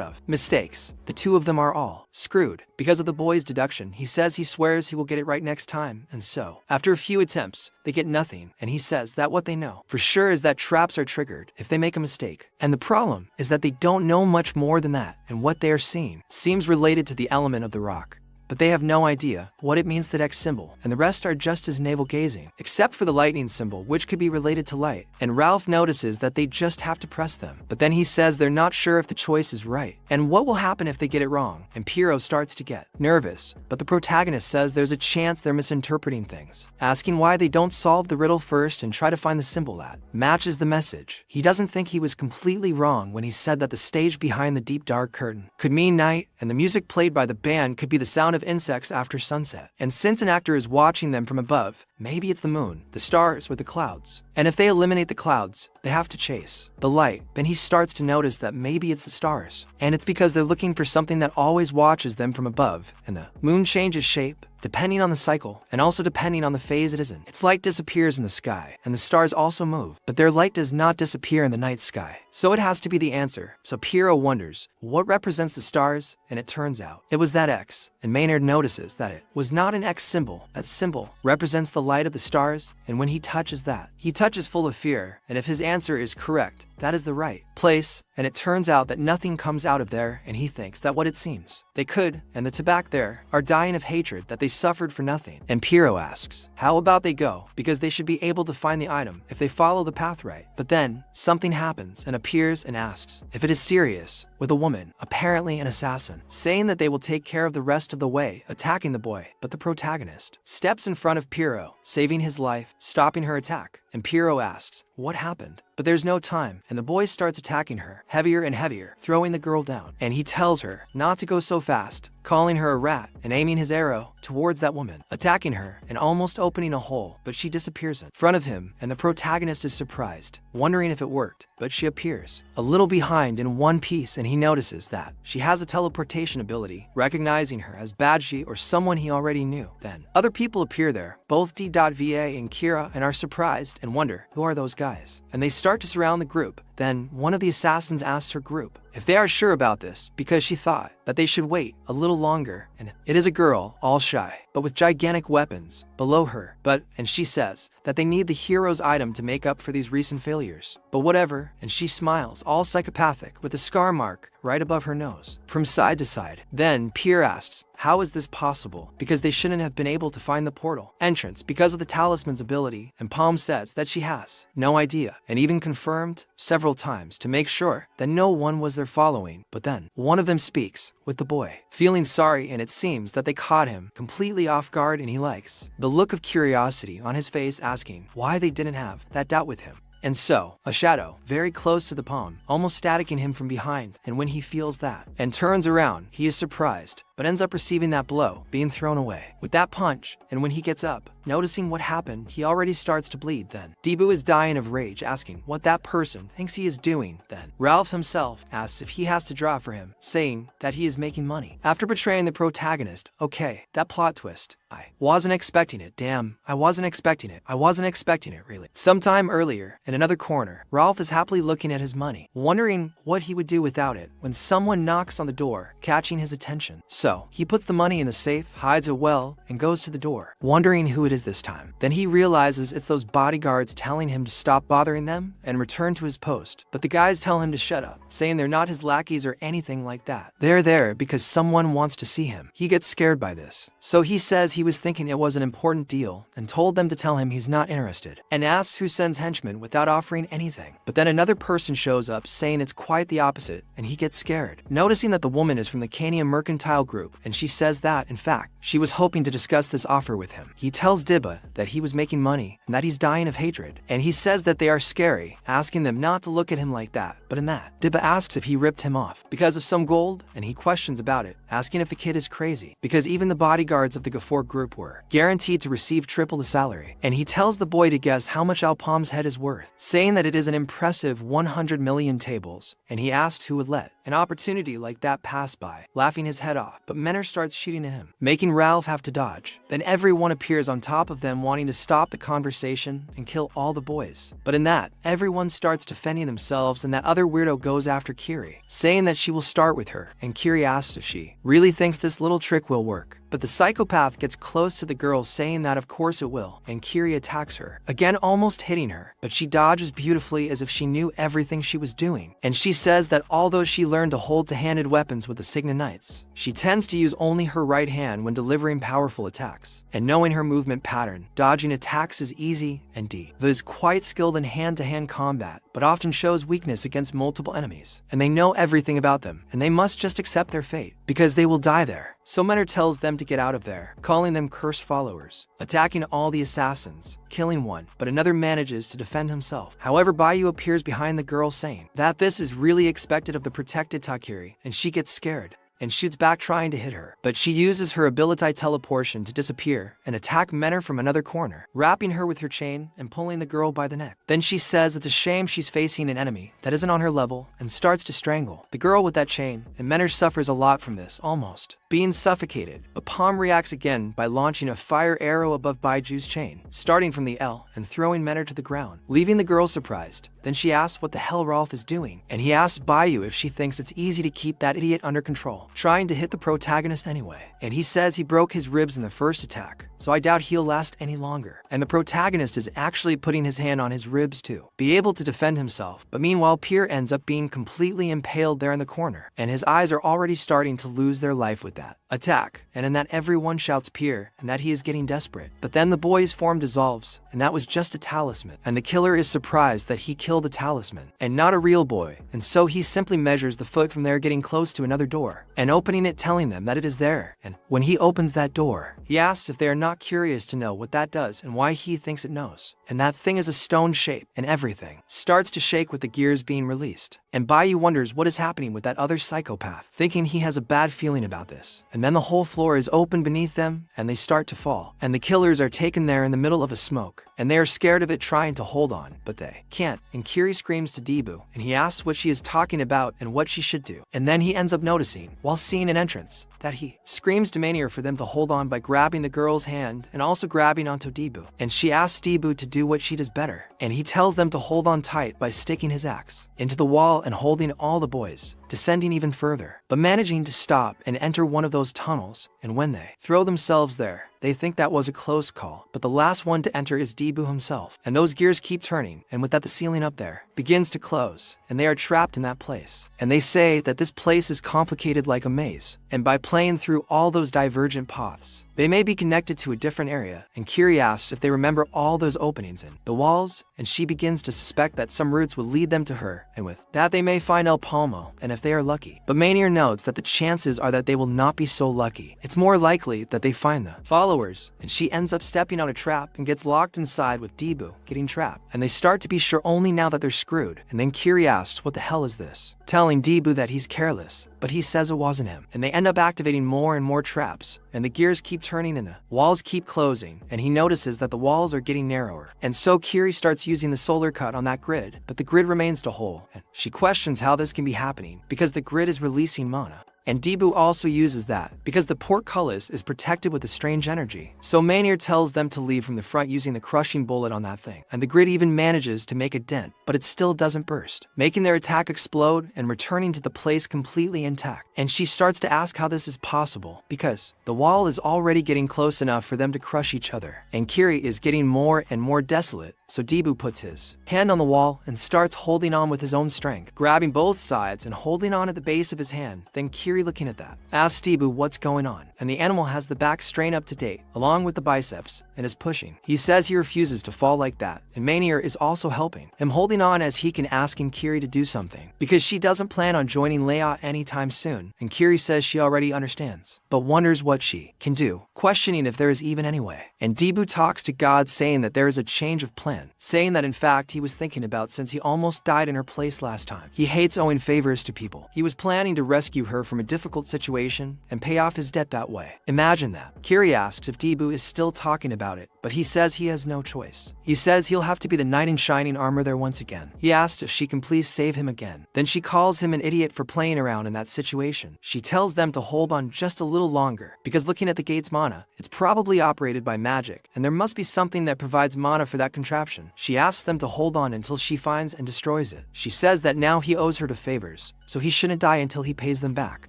of mistakes. The two of them are all screwed because of the boy's deduction. He says he swears he will get it right next time, and so, after a few attempts, they get nothing, and he says that what they know for sure is that traps are triggered if they make a mistake. And the problem is that they don't know much more than that, and what they are seeing seems related to the element of the rock. But they have no idea what it means, that X symbol, and the rest are just as navel-gazing, except for the lightning symbol, which could be related to light. And Ralph notices that they just have to press them, but then he says they're not sure if the choice is right, and what will happen if they get it wrong. And Piro starts to get nervous, but the protagonist says there's a chance they're misinterpreting things, asking why they don't solve the riddle first and try to find the symbol that matches the message. He doesn't think he was completely wrong when he said that the stage behind the deep dark curtain could mean night, and the music played by the band could be the sound of insects after sunset. And since an actor is watching them from above, maybe it's the moon, the stars, or the clouds. And if they eliminate the clouds, they have to chase the light. Then he starts to notice that maybe it's the stars. And it's because they're looking for something that always watches them from above. And the moon changes shape depending on the cycle, and also depending on the phase it is in. Its light disappears in the sky, and the stars also move, but their light does not disappear in the night sky. So it has to be the answer. So Piro wonders what represents the stars, and it turns out it was that X. And Maynard notices that it was not an X symbol. That symbol represents the light of the stars, and when he touches that, he touches full of fear, and if his answer is correct, that is the right place. And it turns out that nothing comes out of there, and he thinks that what it seems they could, and the Tabak there are dying of hatred that they suffered for nothing. And Piro asks how about they go, because they should be able to find the item if they follow the path right. But then something happens and appears and asks if it is serious, with a woman, apparently an assassin, saying that they will take care of the rest of the way, attacking the boy. But the protagonist steps in front of Piro, saving his life, stopping her attack. And Piro asks what happened, but there's no time, and the boy starts attacking her, heavier and heavier, throwing the girl down. And he tells her not to go so fast, calling her a rat, and aiming his arrow towards that woman, attacking her and almost opening a hole, but she disappears in front of him, and the protagonist is surprised, wondering if it worked, but she appears a little behind in one piece, and he notices that she has a teleportation ability, recognizing her as Badji or someone he already knew. Then other people appear there, both D.Va and Kira, and are surprised and wonder who are those guys, and they start to surround the group, Then, one of the assassins asked her group if they are sure about this because she thought that they should wait a little longer, and it is a girl, all shy, but with gigantic weapons below her, and she says that they need the hero's item to make up for these recent failures. But whatever, and she smiles, all psychopathic, with a scar mark right above her nose, from side to side. Then Pierre asks, how is this possible? Because they shouldn't have been able to find the portal entrance because of the talisman's ability, and Palm says that she has no idea, and even confirmed several times to make sure that no one was there following. But then, one of them speaks with the boy, feeling sorry, and it seems that they caught him completely off guard, and he likes the look of curiosity on his face, asking why they didn't have that doubt with him. And so, a shadow, very close to the palm, almost staticking him from behind, and when he feels that, and turns around, he is surprised, but ends up receiving that blow, being thrown away with that punch, and when he gets up, noticing what happened, he already starts to bleed. Then, Debu is dying of rage, asking what that person thinks he is doing. Then, Ralph himself asks if he has to draw for him, saying that he is making money. After betraying the protagonist, okay, that plot twist. I wasn't expecting it, damn, I wasn't expecting it, really. Sometime earlier, in another corner, Ralph is happily looking at his money, wondering what he would do without it, when someone knocks on the door, catching his attention. So, he puts the money in the safe, hides it well, and goes to the door, wondering who it is this time. Then he realizes it's those bodyguards telling him to stop bothering them and return to his post. But the guys tell him to shut up, saying they're not his lackeys or anything like that. They're there because someone wants to see him. He gets scared by this. So he says he was thinking it was an important deal and told them to tell him he's not interested, and asks who sends henchmen without offering anything. But then another person shows up saying it's quite the opposite, and he gets scared, noticing that the woman is from the Cania Mercantile Group, and she says that, in fact, she was hoping to discuss this offer with him. He tells Dibba that he was making money and that he's dying of hatred, and he says that they are scary, asking them not to look at him like that. But in that, Dibba asks if he ripped him off because of some gold, and he questions about it, asking if the kid is crazy, because even the bodyguards of the Gafor group were guaranteed to receive triple the salary. And he tells the boy to guess how much Alpam's head is worth, saying that it is an impressive 100 million tables, and he asked who would let an opportunity like that pass by, laughing his head off. But Menor starts shooting at him, making Ralph have to dodge. Then everyone appears on top of them, wanting to stop the conversation and kill all the boys. But in that, everyone starts defending themselves, and that other weirdo goes after Kiri, saying that she will start with her, and Kiri asks if she really thinks this little trick will work. But the psychopath gets close to the girl, saying that of course it will, and Kiri attacks her, again almost hitting her, but she dodges beautifully as if she knew everything she was doing. And she says that although she learned to hold two-handed weapons with the Signa Knights, she tends to use only her right hand when delivering powerful attacks. And knowing her movement pattern, dodging attacks is easy, and Diva is quite skilled in hand-to-hand combat, but often shows weakness against multiple enemies. And they know everything about them, and they must just accept their fate, because they will die there. So Menor tells them to get out of there, calling them cursed followers, attacking all the assassins, killing one, but another manages to defend himself. However, Bayu appears behind the girl, saying that this is really expected of the protected Takiri, and she gets scared and shoots back, trying to hit her. But she uses her ability teleportation to disappear and attack Menor from another corner, wrapping her with her chain and pulling the girl by the neck. Then she says it's a shame she's facing an enemy that isn't on her level, and starts to strangle the girl with that chain, and Menor suffers a lot from this, almost being suffocated. But Palm reacts again by launching a fire arrow above Baiju's chain, starting from the L and throwing Menor to the ground, leaving the girl surprised. Then she asks what the hell Rolf is doing, and he asks Bayu if she thinks it's easy to keep that idiot under control, trying to hit the protagonist anyway. And he says he broke his ribs in the first attack, so I doubt he'll last any longer. And the protagonist is actually putting his hand on his ribs to be able to defend himself. But meanwhile, Pierre ends up being completely impaled there in the corner, and his eyes are already starting to lose their life with that attack. And in that, everyone shouts Pierre and that he is getting desperate. But then the boy's form dissolves, and that was just a talisman, and the killer is surprised that he killed a talisman and not a real boy. And so he simply measures the foot from there, getting close to another door and opening it, telling them that it is there. And when he opens that door, he asks if they are not curious to know what that does and why he thinks it knows. And that thing is a stone shape, and everything starts to shake with the gears being released. And Bayu wonders what is happening with that other psychopath, thinking he has a bad feeling about this. this. And then the whole floor is open beneath them, and they start to fall. And the killers are taken there in the middle of a smoke, and they are scared of it trying to hold on, but they can't. And Kiri screams to Debu, and he asks what she is talking about and what she should do. And then he ends up noticing, while seeing an entrance, that he screams to Mania for them to hold on by grabbing the girl's hand and also grabbing onto Debu. And she asks Debu to do what she does better, and he tells them to hold on tight by sticking his axe into the wall and holding all the boys, descending even further, but managing to stop and enter one of those tunnels. And when they throw themselves there, they think that was a close call, but the last one to enter is Debu himself. And those gears keep turning, and with that the ceiling up there begins to close, and they are trapped in that place. And they say that this place is complicated like a maze, and by playing through all those divergent paths, they may be connected to a different area. And Kiri asks if they remember all those openings in the walls, and she begins to suspect that some routes will lead them to her, and with that they may find El Palmo, and if they are lucky. But Mania notes that the chances are that they will not be so lucky. It's more likely that they find the followers, and she ends up stepping on a trap and gets locked inside with Debu getting trapped. And they start to be sure only now that they're screwed. And then Kiri asks, what the hell is this? Telling Debu that he's careless, but he says it wasn't him. And they end up activating more and more traps, and the gears keep turning and the walls keep closing, and he notices that the walls are getting narrower. And so Kiri starts using the solar cut on that grid, but the grid remains to whole, and she questions how this can be happening because the grid is releasing mana. And Debu also uses that because the portcullis is protected with a strange energy. So Mania tells them to leave from the front using the crushing bullet on that thing. And the grid even manages to make a dent, but it still doesn't burst, making their attack explode and returning to the place completely intact. And she starts to ask how this is possible because the wall is already getting close enough for them to crush each other. And Kiri is getting more and more desolate. So Debu puts his hand on the wall and starts holding on with his own strength, grabbing both sides and holding on at the base of his hand. Then Kiri, looking at that, asks Debu what's going on, and the animal has the back strain up to date, along with the biceps, and is pushing. He says he refuses to fall like that, and Mania is also helping him, holding on as he can, asking Kiri to do something, because she doesn't plan on joining Leia anytime soon, and Kiri says she already understands, but wonders what she can do, questioning if there is even any way. And Debu talks to God, saying that there is a change of plan, saying that in fact he was thinking about since he almost died in her place last time. He hates owing favors to people. He was planning to rescue her from a difficult situation and pay off his debt that way. Imagine that. Kiri asks if Debu is still talking about it, but he says he has no choice. He says he'll have to be the knight in shining armor there once again. He asks if she can please save him again. Then she calls him an idiot for playing around in that situation. She tells them to hold on just a little longer, because looking at the gate's mana, it's probably operated by magic, and there must be something that provides mana for that contraption. She asks them to hold on until she finds and destroys it. She says that now he owes her to favors, so he shouldn't die until he pays them back.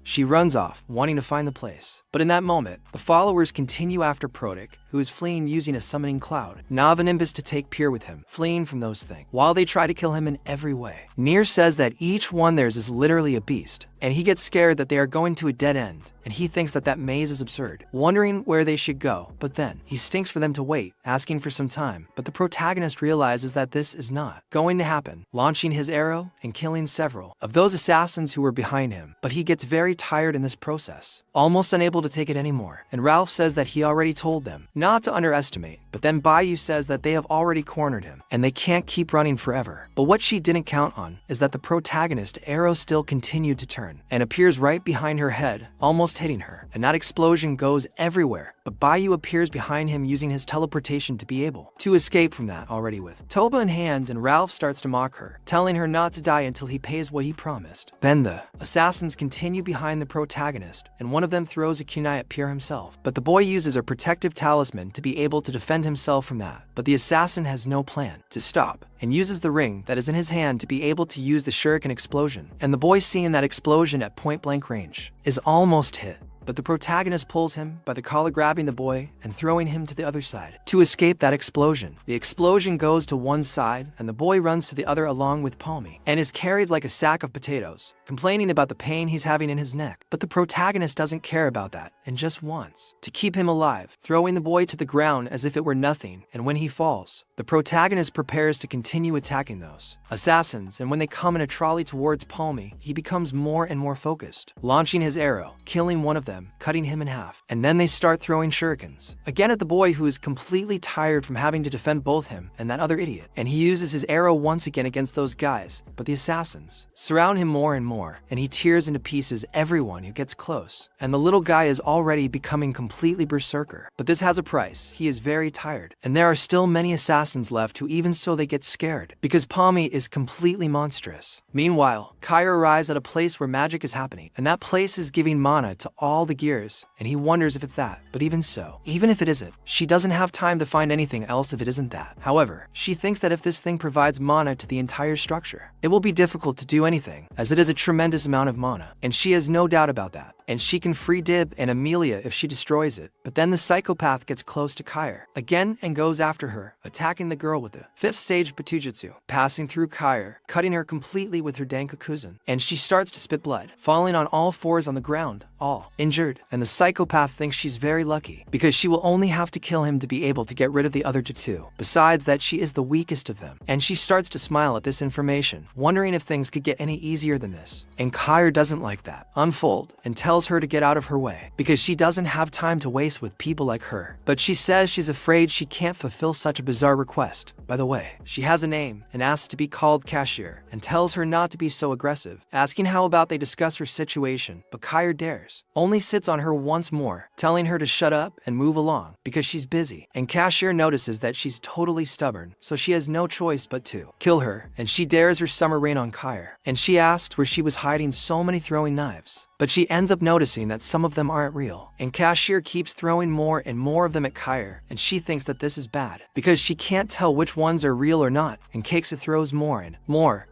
She runs off, wanting to find the place. But in that moment, the followers continue after Protic, who is fleeing using a summoning cloud, Navanimbus to take Pyr with him, fleeing from those things, while they try to kill him in every way. Nier says that each one theirs is literally a beast, and he gets scared that they are going to a dead end, and he thinks that that maze is absurd, wondering where they should go. But then, he stinks for them to wait, asking for some time, but the protagonist realizes that this is not going to happen, launching his arrow and killing several of those assassins who were behind him. But he gets very tired in this process, almost unable to take it anymore, and Ralph says that he already told them not to underestimate, but then Bayou says that they have already cornered him, and they can't keep running forever. But what she didn't count on is that the protagonist's arrow still continued to turn, and appears right behind her head, almost hitting her, and that explosion goes everywhere. But Bayou appears behind him using his teleportation to be able to escape from that already with Toba in hand, and Ralph starts to mock her, telling her not to die until he pays what he promised. Then the assassins continue behind the protagonist, and one of them throws a kunai at Pyr himself, but the boy uses a protective talisman to be able to defend himself from that. But the assassin has no plan to stop, and uses the ring that is in his hand to be able to use the shuriken explosion. And the boy, seeing that explosion at point-blank range, is almost hit. But the protagonist pulls him by the collar, grabbing the boy and throwing him to the other side to escape that explosion. The explosion goes to one side, and the boy runs to the other along with Palmy, and is carried like a sack of potatoes, complaining about the pain he's having in his neck. But the protagonist doesn't care about that, and just wants to keep him alive, throwing the boy to the ground as if it were nothing. And when he falls, the protagonist prepares to continue attacking those assassins, and when they come in a trolley towards Palmy, he becomes more and more focused, launching his arrow, killing one of them, them, cutting him in half. And then they start throwing shurikens. Again at the boy who is completely tired from having to defend both him and that other idiot. And he uses his arrow once again against those guys, but the assassins surround him more and more, and he tears into pieces everyone who gets close. And the little guy is already becoming completely berserker. But this has a price. He is very tired. And there are still many assassins left who even so they get scared, because Palmy is completely monstrous. Meanwhile, Kaya arrives at a place where magic is happening, and that place is giving mana to all the gears, and he wonders if it's that. But even so, even if it isn't, she doesn't have time to find anything else if it isn't that. However, she thinks that if this thing provides mana to the entire structure, it will be difficult to do anything, as it is a tremendous amount of mana, and she has no doubt about that. And she can free Dib and Amelia if she destroys it. But then the psychopath gets close to Kaya again and goes after her, attacking the girl with the 5th stage Batujutsu, passing through Kaya, cutting her completely with her Dankakuzan. And she starts to spit blood, falling on all fours on the ground, all injured. And the psychopath thinks she's very lucky, because she will only have to kill him to be able to get rid of the other two. Besides that, she is the weakest of them. And she starts to smile at this information, wondering if things could get any easier than this. And Kaya doesn't like that. Unfold and tells her to get out of her way, because she doesn't have time to waste with people like her. But she says she's afraid she can't fulfill such a bizarre request. By the way, she has a name and asks to be called Cashier, and tells her not to be so aggressive, asking how about they discuss her situation. But Kaya dares, only sits on her once more, telling her to shut up and move along because she's busy. And Cashier notices that she's totally stubborn, so she has no choice but to kill her, and she dares her summer rain on Kaya. And she asks where she was hiding so many throwing knives. But she ends up noticing that some of them aren't real. And Cashier keeps throwing more and more of them at Kaya, and she thinks that this is bad, because she can't tell which ones are real or not. And Cakesa throws more,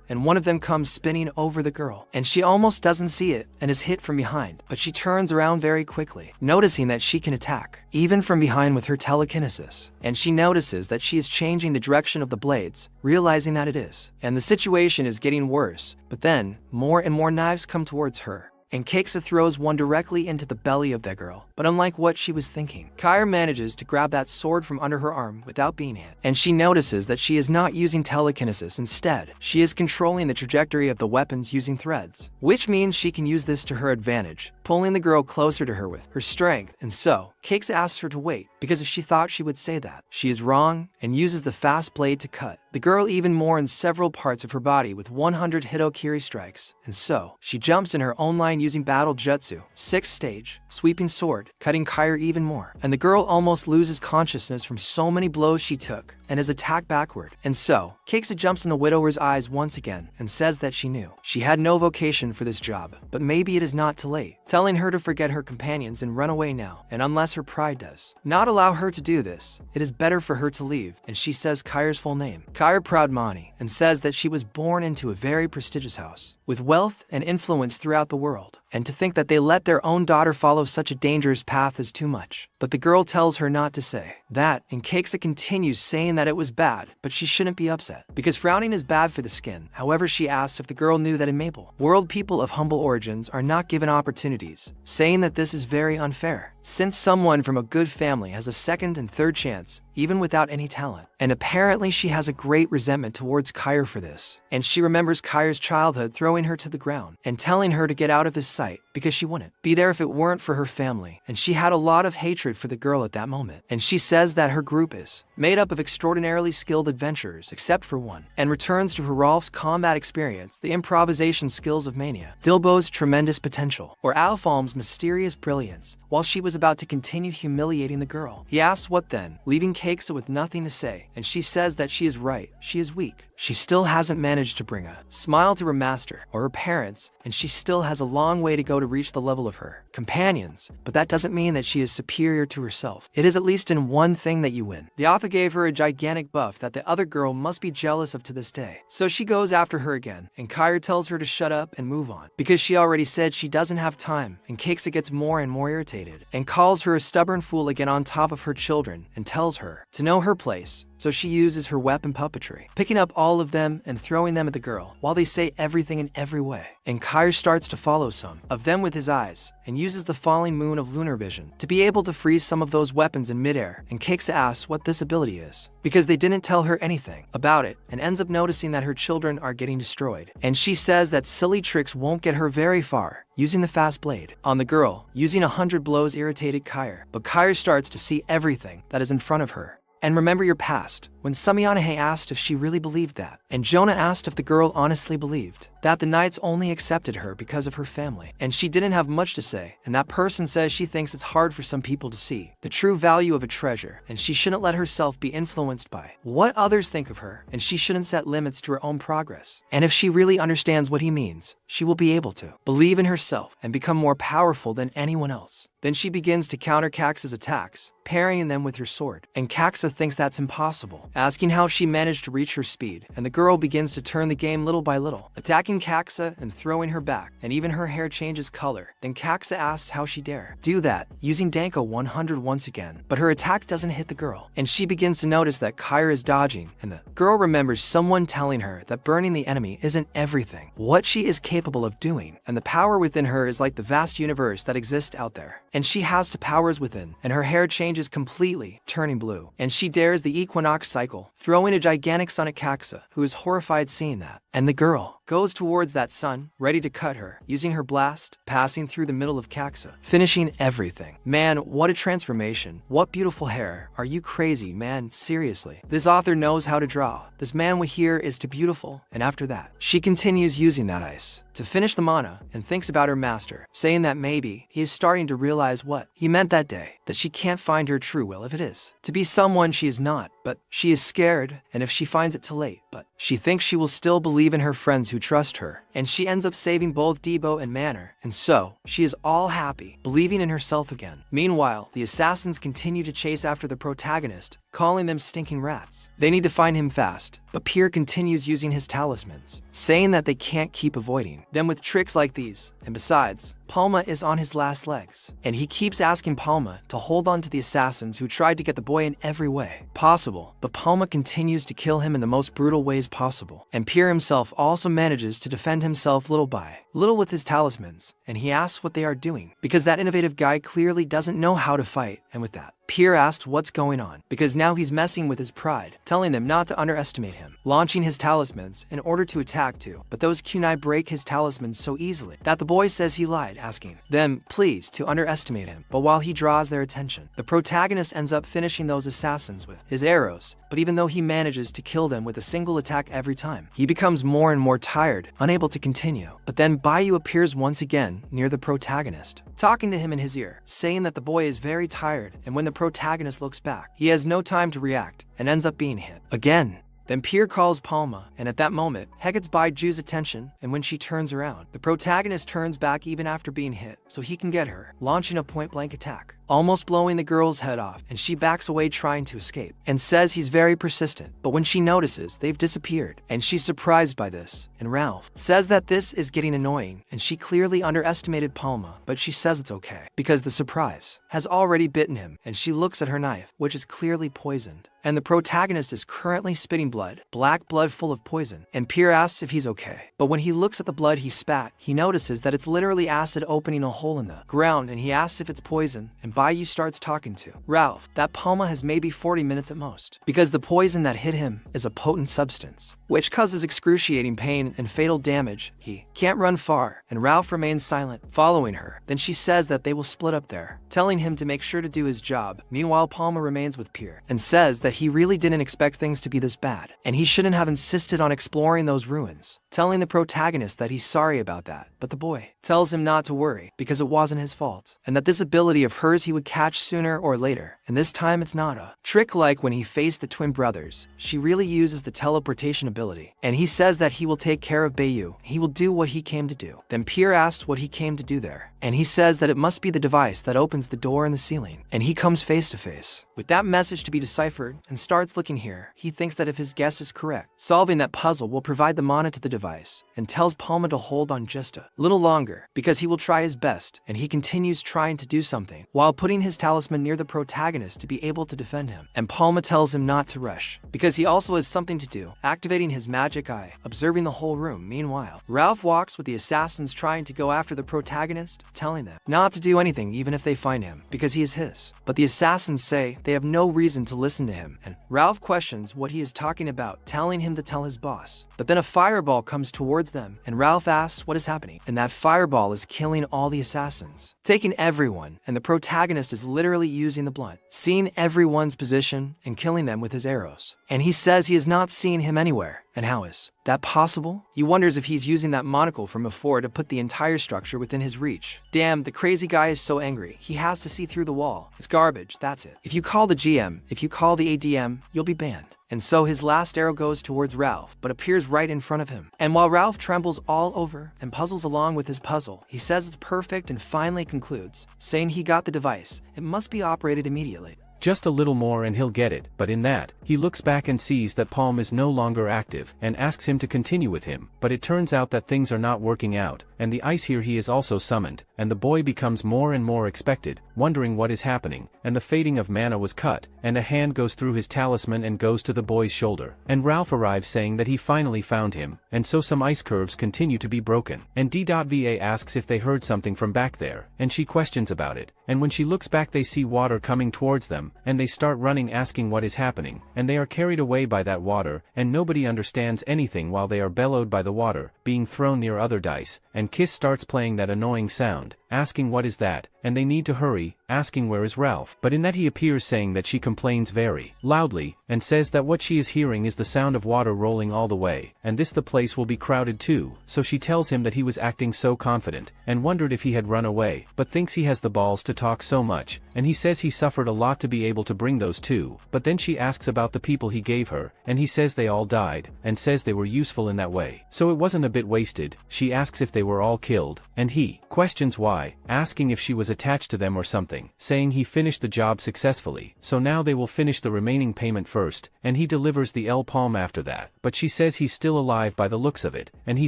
and one of them comes spinning over the girl. And she almost doesn't see it, and is hit from behind. But she turns around very quickly, noticing that she can attack, even from behind with her telekinesis. And she notices that she is changing the direction of the blades, realizing that it is. And the situation is getting worse, but then, more and more knives come towards her. And Cakesa throws one directly into the belly of that girl. But unlike what she was thinking, Kaya manages to grab that sword from under her arm without being hit. And she notices that she is not using telekinesis. Instead, she is controlling the trajectory of the weapons using threads, which means she can use this to her advantage, pulling the girl closer to her with her strength. And so, Cakesa asks her to wait, because if she thought she would say that, she is wrong, and uses the fast blade to cut the girl even more in several parts of her body with 100 Hitokiri strikes. And so, she jumps in her own line using Battle Jutsu, 6th stage, sweeping sword, cutting Kaya even more. And the girl almost loses consciousness from so many blows she took, and is attacked backward. And so, Cakesa jumps in the widower's eyes once again, and says that she knew she had no vocation for this job, but maybe it is not too late, telling her to forget her companions and run away now, and unless her pride does not allow her to do this, it is better for her to leave. And she says Kaya's full name, Kaya Proudmani, and says that she was born into a very prestigious house, with wealth and influence throughout the world, and to think that they let their own daughter follow such a dangerous path is too much. But the girl tells her not to say that, and Cakesa continues saying that it was bad, but she shouldn't be upset, because frowning is bad for the skin. However, she asked if the girl knew that in Maple World people of humble origins are not given opportunities, saying that this is very unfair, since someone from a good family has a second and third chance, even without any talent. And apparently she has a great resentment towards Kaya for this. And she remembers Kaya's childhood throwing her to the ground, and telling her to get out of his sight, because she wouldn't be there if it weren't for her family. And she had a lot of hatred for the girl at that moment. And she says that her group is made up of extraordinarily skilled adventurers, except for one, and returns to Hrolf's combat experience, the improvisation skills of Mania, Dilbo's tremendous potential, or Alfalm's mysterious brilliance, while she was about to continue humiliating the girl. He asks what then, leaving Cakesa with nothing to say, and she says that she is right, she is weak. She still hasn't managed to bring a smile to her master or her parents, and she still has a long way to go to reach the level of her companions, but that doesn't mean that she is superior to herself. It is at least in one thing that you win. The author gave her a gigantic buff that the other girl must be jealous of to this day. So she goes after her again, and Kaya tells her to shut up and move on, because she already said she doesn't have time. And Cakesa gets more and more irritated, and calls her a stubborn fool again on top of her children, and tells her to know her place. So she uses her weapon puppetry, picking up all of them and throwing them at the girl, while they say everything in every way. And Kaya starts to follow some of them them with his eyes, and uses the falling moon of lunar vision to be able to freeze some of those weapons in midair, and Cake's asks what this ability is, because they didn't tell her anything about it, and ends up noticing that her children are getting destroyed. And she says that silly tricks won't get her very far, using the fast blade on the girl, using 100 blows irritated Kair. But Kair starts to see everything that is in front of her. And remember your past, when Samianahe asked if she really believed that, and Jonah asked if the girl honestly believed that the knights only accepted her because of her family, and she didn't have much to say, and that person says she thinks it's hard for some people to see the true value of a treasure, and she shouldn't let herself be influenced by what others think of her, and she shouldn't set limits to her own progress. And if she really understands what he means, she will be able to believe in herself and become more powerful than anyone else. Then she begins to counter Cax's attacks, parrying them with her sword, and Caxa thinks that's impossible, asking how she managed to reach her speed, and the girl begins to turn the game little by little, attacking Caxa and throwing her back, and even her hair changes color. Then Caxa asks how she dare do that, using Danko 100 once again, but her attack doesn't hit the girl, and she begins to notice that Kair is dodging, and the girl remembers someone telling her that burning the enemy isn't everything, what she is capable of doing, and the power within her is like the vast universe that exists out there, and she has the powers within, and her hair changes completely, turning blue, and she dares the equinox cycle, throwing a gigantic sun at Caxa, who is horrified seeing that, and the girl goes towards that sun, ready to cut her, using her blast, passing through the middle of Caxa, finishing everything. Man, what a transformation. What beautiful hair. Are you crazy, man? Seriously. This author knows how to draw. This Manhwa here is too beautiful, and after that, she continues using that ice to finish the mana and thinks about her master, saying that maybe he is starting to realize what he meant that day, that she can't find her true will if it is to be someone she is not, but she is scared, and if she finds it too late, but she thinks she will still believe in her friends who trust her, and she ends up saving both Debo and Manor, and so she is all happy, believing in herself again. Meanwhile, the assassins continue to chase after the protagonist, calling them stinking rats. They need to find him fast, but Pierre continues using his talismans, saying that they can't keep avoiding them with tricks like these, and besides, Palma is on his last legs, and he keeps asking Palma to hold on to the assassins who tried to get the boy in every way possible, but Palma continues to kill him in the most brutal ways possible, and Pierre himself also manages to defend himself little by little with his talismans, and he asks what they are doing, because that innovative guy clearly doesn't know how to fight, and with that, Pierre asks what's going on, because now he's messing with his pride, telling them not to underestimate him, launching his talismans in order to attack too, but those kunai break his talismans so easily that the boy says he lied, asking them, please, to underestimate him, but while he draws their attention, the protagonist ends up finishing those assassins with his arrows, but even though he manages to kill them with a single attack every time, he becomes more and more tired, unable to continue. But then Bayu appears once again near the protagonist, talking to him in his ear, saying that the boy is very tired, and when the protagonist looks back, he has no time to react, and ends up being hit again. Then Pierre calls Palma, and at that moment, He gets Baiju's attention, and when she turns around, the protagonist turns back even after being hit, so he can get her, launching a point-blank attack, almost blowing the girl's head off, and she backs away trying to escape, and says he's very persistent, but when she notices, they've disappeared, and she's surprised by this, and Ralph says that this is getting annoying, and she clearly underestimated Palma, but she says it's okay, because the surprise has already bitten him, and she looks at her knife, which is clearly poisoned, and the protagonist is currently spitting blood, black blood full of poison, and Pierre asks if he's okay. But when he looks at the blood he spat, he notices that it's literally acid opening a hole in the ground, and he asks if it's poison, and Bayu starts talking to Ralph that Palma has maybe 40 minutes at most, because the poison that hit him is a potent substance, which causes excruciating pain and fatal damage. He can't run far, and Ralph remains silent, following her. Then she says that they will split up there, telling him to make sure to do his job. Meanwhile, Palma remains with Pierre, and says that he really didn't expect things to be this bad, and he shouldn't have insisted on exploring those ruins, telling the protagonist that he's sorry about that, but the boy tells him not to worry, because it wasn't his fault, and that this ability of hers he would catch sooner or later, and this time it's not a trick like when he faced the twin brothers. She really uses the teleportation ability, and he says that he will take care of Bayu, he will do what he came to do. Then Pierre asks what he came to do there, and he says that it must be the device that opens the door in the ceiling, and he comes face to face with that message to be deciphered, and starts looking here. He thinks that if his guess is correct, solving that puzzle will provide the mana to the device, and tells Palma to hold on just a little longer, anger, because he will try his best, and he continues trying to do something, while putting his talisman near the protagonist to be able to defend him. And Palma tells him not to rush, because he also has something to do, activating his magic eye, observing the whole room. Meanwhile, Ralph walks with the assassins trying to go after the protagonist, telling them not to do anything even if they find him, because he is his. But the assassins say they have no reason to listen to him, and Ralph questions what he is talking about, telling him to tell his boss. But then a fireball comes towards them, and Ralph asks what is happening, and that fireball is killing all the assassins, taking everyone, and the protagonist is literally using the blunt, seeing everyone's position and killing them with his arrows. And he says he has not seen him anywhere. And how is that possible? He wonders if he's using that monocle from before to put the entire structure within his reach. Damn, the crazy guy is so angry, he has to see through the wall. It's garbage, that's it. If you call the GM, if you call the ADM, you'll be banned. And so his last arrow goes towards Ralph, but appears right in front of him. And while Ralph trembles all over and puzzles along with his puzzle, he says it's perfect and finally concludes, saying he got the device. It must be operated immediately. Just a little more and he'll get it, but in that, he looks back and sees that Palm is no longer active, and asks him to continue with him, but it turns out that things are not working out, and the ice here he is also summoned, and the boy becomes more and more expected, wondering what is happening, and the fading of mana was cut, and a hand goes through his talisman and goes to the boy's shoulder, and Ralph arrives saying that he finally found him, and so some ice curves continue to be broken, and D.Va asks if they heard something from back there, and she questions about it, and when she looks back they see water coming towards them, and they start running asking what is happening, and they are carried away by that water, and nobody understands anything while they are bellowed by the water, being thrown near other dice, and Kiss starts playing that annoying sound, asking what is that, and they need to hurry, asking where is Ralph, but in that he appears saying that she complains very loudly, and says that what she is hearing is the sound of water rolling all the way, and this the place will be crowded too, so she tells him that he was acting so confident, and wondered if he had run away, but thinks he has the balls to talk so much, and he says he suffered a lot to be able to bring those two, but then she asks about the people he gave her, and he says they all died, and says they were useful in that way, so it wasn't a bit wasted. She asks if they were all killed, and he questions why, asking if she was attached to them or something, saying he finished the job successfully, so now they will finish the remaining payment first, and he delivers the L palm after that, but she says he's still alive by the looks of it, and he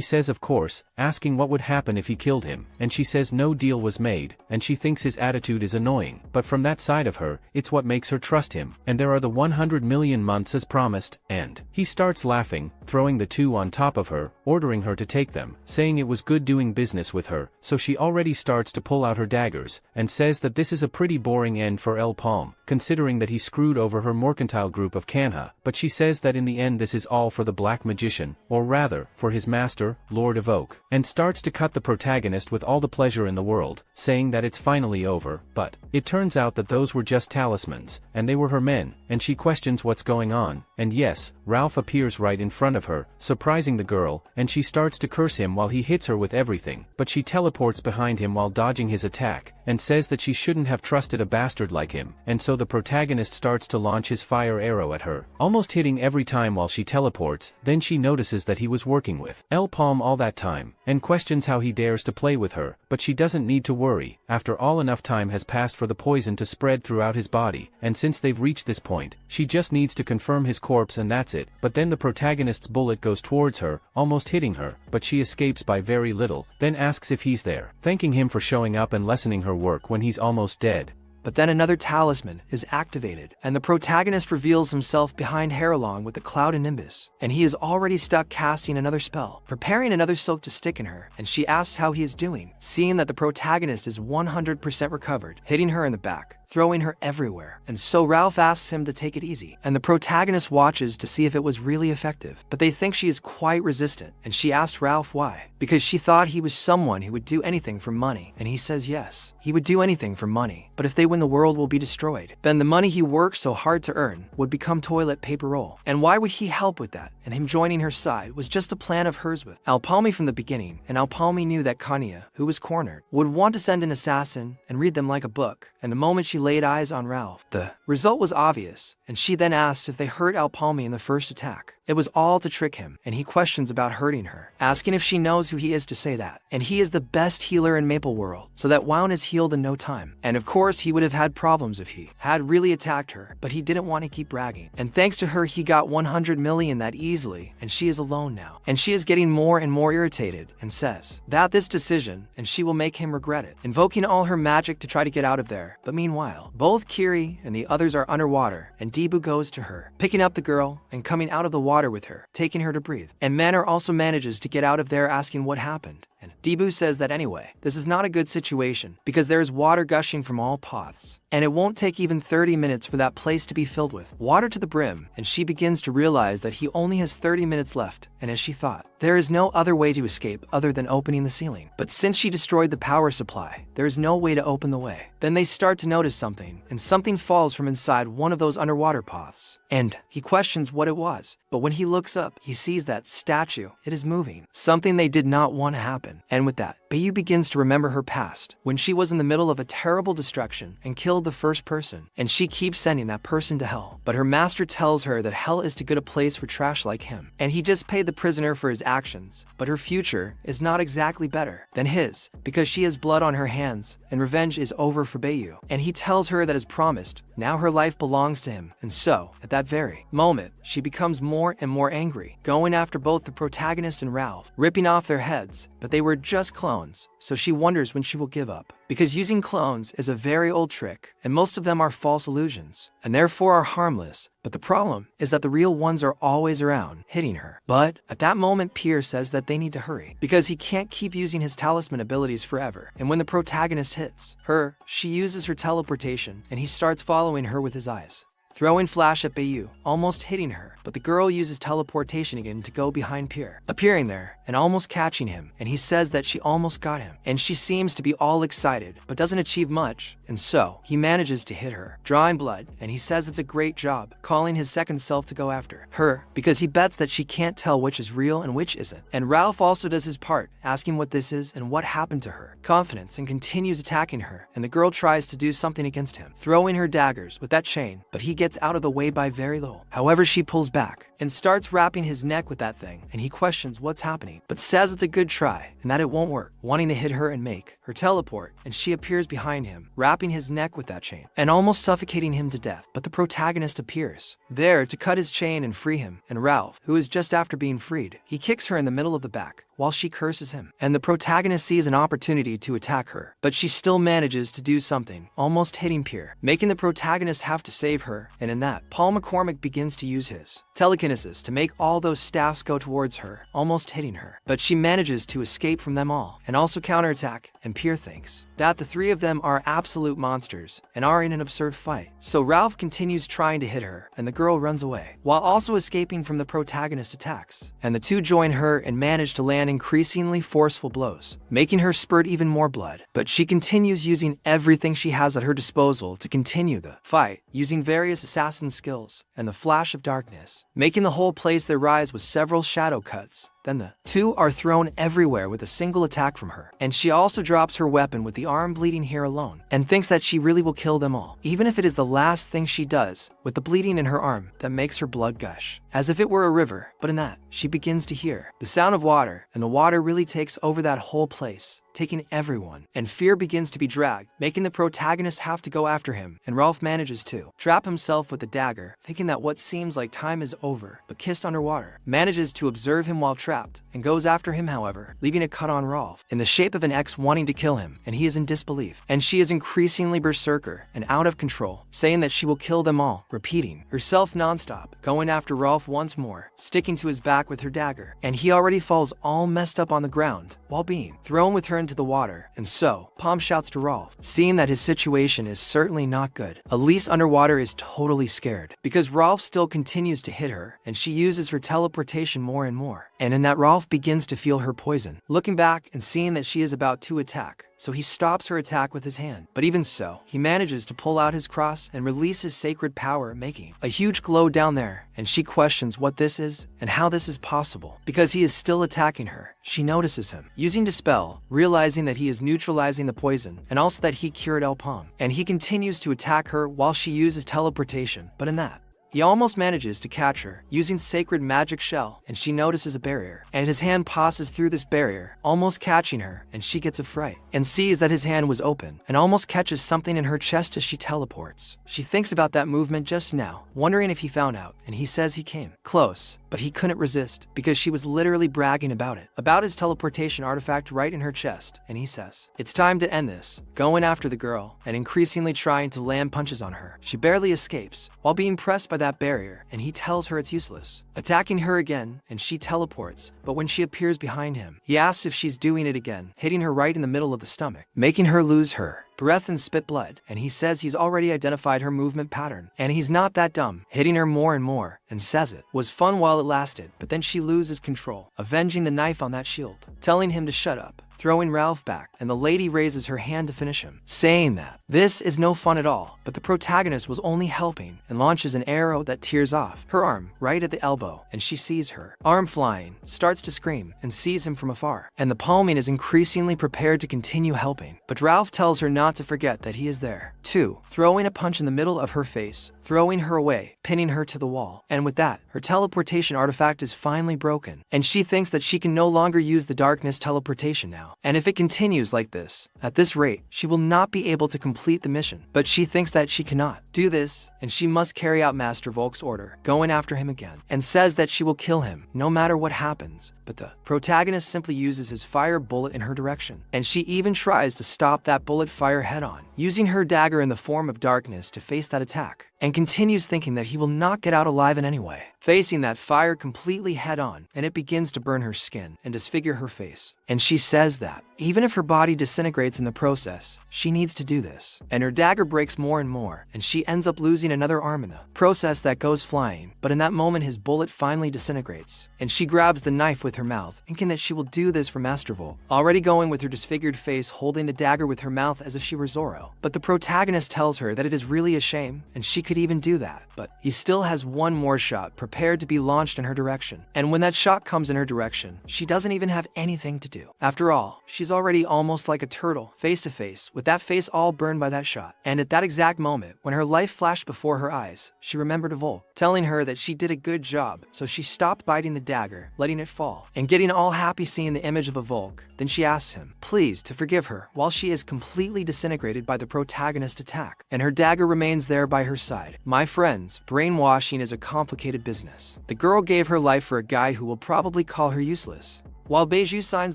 says of course, asking what would happen if he killed him, and she says no deal was made, and she thinks his attitude is annoying, but from that side of her, it's what makes her trust him, and there are the 100 million months as promised, and he starts laughing, throwing the two on top of her, ordering her to take them, saying it was good doing business with her, so she already starts to pull out her daggers, and says that this is a pretty boring end for El Palm, considering that he screwed over her mercantile group of Kanha, but she says that in the end this is all for the Black Magician, or rather, for his master, Lord of Oak, and starts to cut the protagonist with all the pleasure in the world, saying that it's finally over, but it turns out that those were just talismans, and they were her men, and she questions what's going on, and yes, Ralph appears right in front of her, surprising the girl, and she starts to curse him while he hits her with everything, but she teleports behind him while dodging his attack, and says that she shouldn't have trusted a bastard like him, and so the protagonist starts to launch his fire arrow at her, almost hitting every time while she teleports. Then she notices that he was working with El Palm all that time, and questions how he dares to play with her, but she doesn't need to worry, after all enough time has passed for the poison to spread throughout his body, and since they've reached this point, she just needs to confirm his corpse and that's it, but then the protagonist's bullet goes towards her, almost hitting her, but she escapes by very little, then asks if he's there, thanking him for showing up and lessening her work when he's almost dead. But then another talisman is activated, and the protagonist reveals himself behind Haralong with the cloud and nimbus, and he is already stuck casting another spell, preparing another soak to stick in her, and she asks how he is doing, seeing that the protagonist is 100% recovered, hitting her in the back, throwing her everywhere, and so Ralph asks him to take it easy, and the protagonist watches to see if it was really effective, but they think she is quite resistant, and she asks Ralph why, because she thought he was someone who would do anything for money, and he says yes, he would do anything for money, but if they win the world will be destroyed, then the money he worked so hard to earn would become toilet paper roll, and why would he help with that, and him joining her side was just a plan of hers with Alpalmi from the beginning, and Alpalmi knew that Kanya, who was cornered, would want to send an assassin and read them like a book, and the moment she she laid eyes on Ralph. The result was obvious, and she then asked if they hurt Alpalmi in the first attack. It was all to trick him, and he questions about hurting her, asking if she knows who he is to say that. And he is the best healer in Maple World, so that Wound is healed in no time. And of course, he would have had problems if he had really attacked her, but he didn't want to keep bragging. And thanks to her, he got 100 million that easily, and she is alone now. And she is getting more and more irritated, and says that this decision, and she will make him regret it, invoking all her magic to try to get out of there. But meanwhile, both Kiri and the others are underwater, and Debu goes to her, picking up the girl and coming out of the water with her, taking her to breathe. And Manor also manages to get out of there, asking what happened. And Debu says that anyway, this is not a good situation because there is water gushing from all paths, and it won't take even 30 minutes for that place to be filled with water to the brim. And she begins to realize that he only has 30 minutes left, and as she thought, there is no other way to escape other than opening the ceiling. But since she destroyed the power supply, there is no way to open the way. Then they start to notice something, and something falls from inside one of those underwater paths. And he questions what it was, but when he looks up, he sees that statue. It is moving, something they did not want to happen. And with that, Bayu begins to remember her past, when she was in the middle of a terrible destruction and killed the first person, and she keeps sending that person to hell. But her master tells her that hell is too good a place for trash like him, and he just paid the prisoner for his actions. But her future is not exactly better than his, because she has blood on her hands, and revenge is over for Bayu. And he tells her that as promised, now her life belongs to him. And so, at that very moment, she becomes more and more angry, going after both the protagonist and Ralph, ripping off their heads. But they were just clones, so she wonders when she will give up, because using clones is a very old trick, and most of them are false illusions, and therefore are harmless. But the problem is that the real ones are always around, hitting her. But at that moment, Pierre says that they need to hurry, because he can't keep using his talisman abilities forever. And when the protagonist hits her, she uses her teleportation, and he starts following her with his eyes, throwing flash at Bayu, almost hitting her. But the girl uses teleportation again to go behind Pierre, appearing there and almost catching him. And he says that she almost got him, and she seems to be all excited, but doesn't achieve much. And so he manages to hit her, drawing blood, and he says it's a great job, calling his second self to go after her, because he bets that she can't tell which is real and which isn't. And Ralph also does his part, asking what this is and what happened to her. Confidence, and continues attacking her, and the girl tries to do something against him, throwing her daggers with that chain, but he gets out of the way by very little. However, she pulls back and starts wrapping his neck with that thing, and he questions what's happening, but says it's a good try and that it won't work, wanting to hit her and make her teleport. And she appears behind him, wrapping his neck with that chain and almost suffocating him to death. But the protagonist appears there to cut his chain and free him, and Ralph, who is just after being freed, he kicks her in the middle of the back while she curses him, and the protagonist sees an opportunity to attack her, but she still manages to do something, almost hitting Pierre, making the protagonist have to save her. And in that, Paul McCormick begins to use his telekinesis to make all those staffs go towards her, almost hitting her. But she manages to escape from them all, and also counterattack, and Pierre thinks that the three of them are absolute monsters, and are in an absurd fight. So Ralph continues trying to hit her, and the girl runs away, while also escaping from the protagonist's attacks. And the two join her and manage to land increasingly forceful blows, making her spurt even more blood. But she continues using everything she has at her disposal to continue the fight, using various assassin skills and the flash of darkness, making the whole place their rise with several shadow cuts. Then the two are thrown everywhere with a single attack from her, and she also drops her weapon with the arm bleeding here alone, and thinks that she really will kill them all, even if it is the last thing she does, with the bleeding in her arm that makes her blood gush, as if it were a river. But in that, she begins to hear the sound of water, and the water really takes over that whole place, taking everyone, and fear begins to be dragged, making the protagonist have to go after him. And Ralph manages to trap himself with the dagger, thinking that what seems like time is over, but kissed underwater, manages to observe him while trapped, and goes after him, however, leaving a cut on Rolf in the shape of an X wanting to kill him, and he is in disbelief. And she is increasingly berserker and out of control, saying that she will kill them all, repeating herself nonstop, going after Rolf once more, sticking to his back with her dagger, and he already falls all messed up on the ground while being thrown with her into the water. And so Palm shouts to Rolf, seeing that his situation is certainly not good. Elise underwater is totally scared, because Rolf still continues to hit her, and she uses her teleportation more and more. And in that, Rolf begins to feel her poison, looking back and seeing that she is about to attack. so he stops her attack with his hand. But even so, he manages to pull out his cross and release his sacred power, making a huge glow down there, and she questions what this is and how this is possible. Because he is still attacking her, she notices him using Dispel, realizing that he is neutralizing the poison and also that he cured El Palm. And he continues to attack her while she uses teleportation, but in that, he almost manages to catch her using sacred magic shell, and she notices a barrier, and his hand passes through this barrier, almost catching her, and she gets a fright and sees that his hand was open and almost catches something in her chest as she teleports. She thinks about that movement just now, wondering if he found out, and he says he came close, but he couldn't resist because she was literally bragging about it, about his teleportation artifact right in her chest, and he says, "It's time to end this," going after the girl and increasingly trying to land punches on her. She barely escapes while being pressed by that barrier, and he tells her it's useless, attacking her again, and she teleports, but when she appears behind him, he asks if she's doing it again, hitting her right in the middle of the stomach, making her lose her breath and spit blood, and he says he's already identified her movement pattern, and he's not that dumb, hitting her more and more, and says it was fun while it lasted, but then she loses control, avenging the knife on that shield, telling him to shut up, throwing Ralph back, and the lady raises her hand to finish him, saying that this is no fun at all, but the protagonist was only helping, and launches an arrow that tears off her arm right at the elbow, and she sees her arm flying, starts to scream, and sees him from afar, and the palming is increasingly prepared to continue helping, but Ralph tells her not to forget that he is there, too, throwing a punch in the middle of her face, throwing her away, pinning her to the wall, and with that, her teleportation artifact is finally broken, and she thinks that she can no longer use the darkness teleportation now. And if it continues like this, at this rate, she will not be able to complete the mission. But she thinks that she cannot do this, and she must carry out Master Volk's order, going after him again, and says that she will kill him, no matter what happens. But the protagonist simply uses his fire bullet in her direction, and she even tries to stop that bullet fire head-on, using her dagger in the form of darkness to face that attack, and continues thinking that he will not get out alive in any way, facing that fire completely head-on, and it begins to burn her skin and disfigure her face. And she says that, even if her body disintegrates in the process, she needs to do this. And her dagger breaks more and more, and she ends up losing another arm in the process that goes flying, but in that moment his bullet finally disintegrates, and she grabs the knife with her mouth, thinking that she will do this for Master Volk, already going with her disfigured face holding the dagger with her mouth as if she were Zoro. But the protagonist tells her that it is really a shame, and she could even do that, but he still has one more shot prepared to be launched in her direction, and when that shot comes in her direction, she doesn't even have anything to do. After all, she's already almost like a turtle, face to face, with that face all burned by that shot. And at that exact moment, when her life flashed before her eyes, she remembered Volk, telling her that she did a good job, so she stopped biting the dagger, letting it fall, and getting all happy seeing the image of a Volk. Then she asks him, please, to forgive her, while she is completely disintegrated by the protagonist attack, and her dagger remains there by her side. My friends, brainwashing is a complicated business. The girl gave her life for a guy who will probably call her useless. While Beiju signs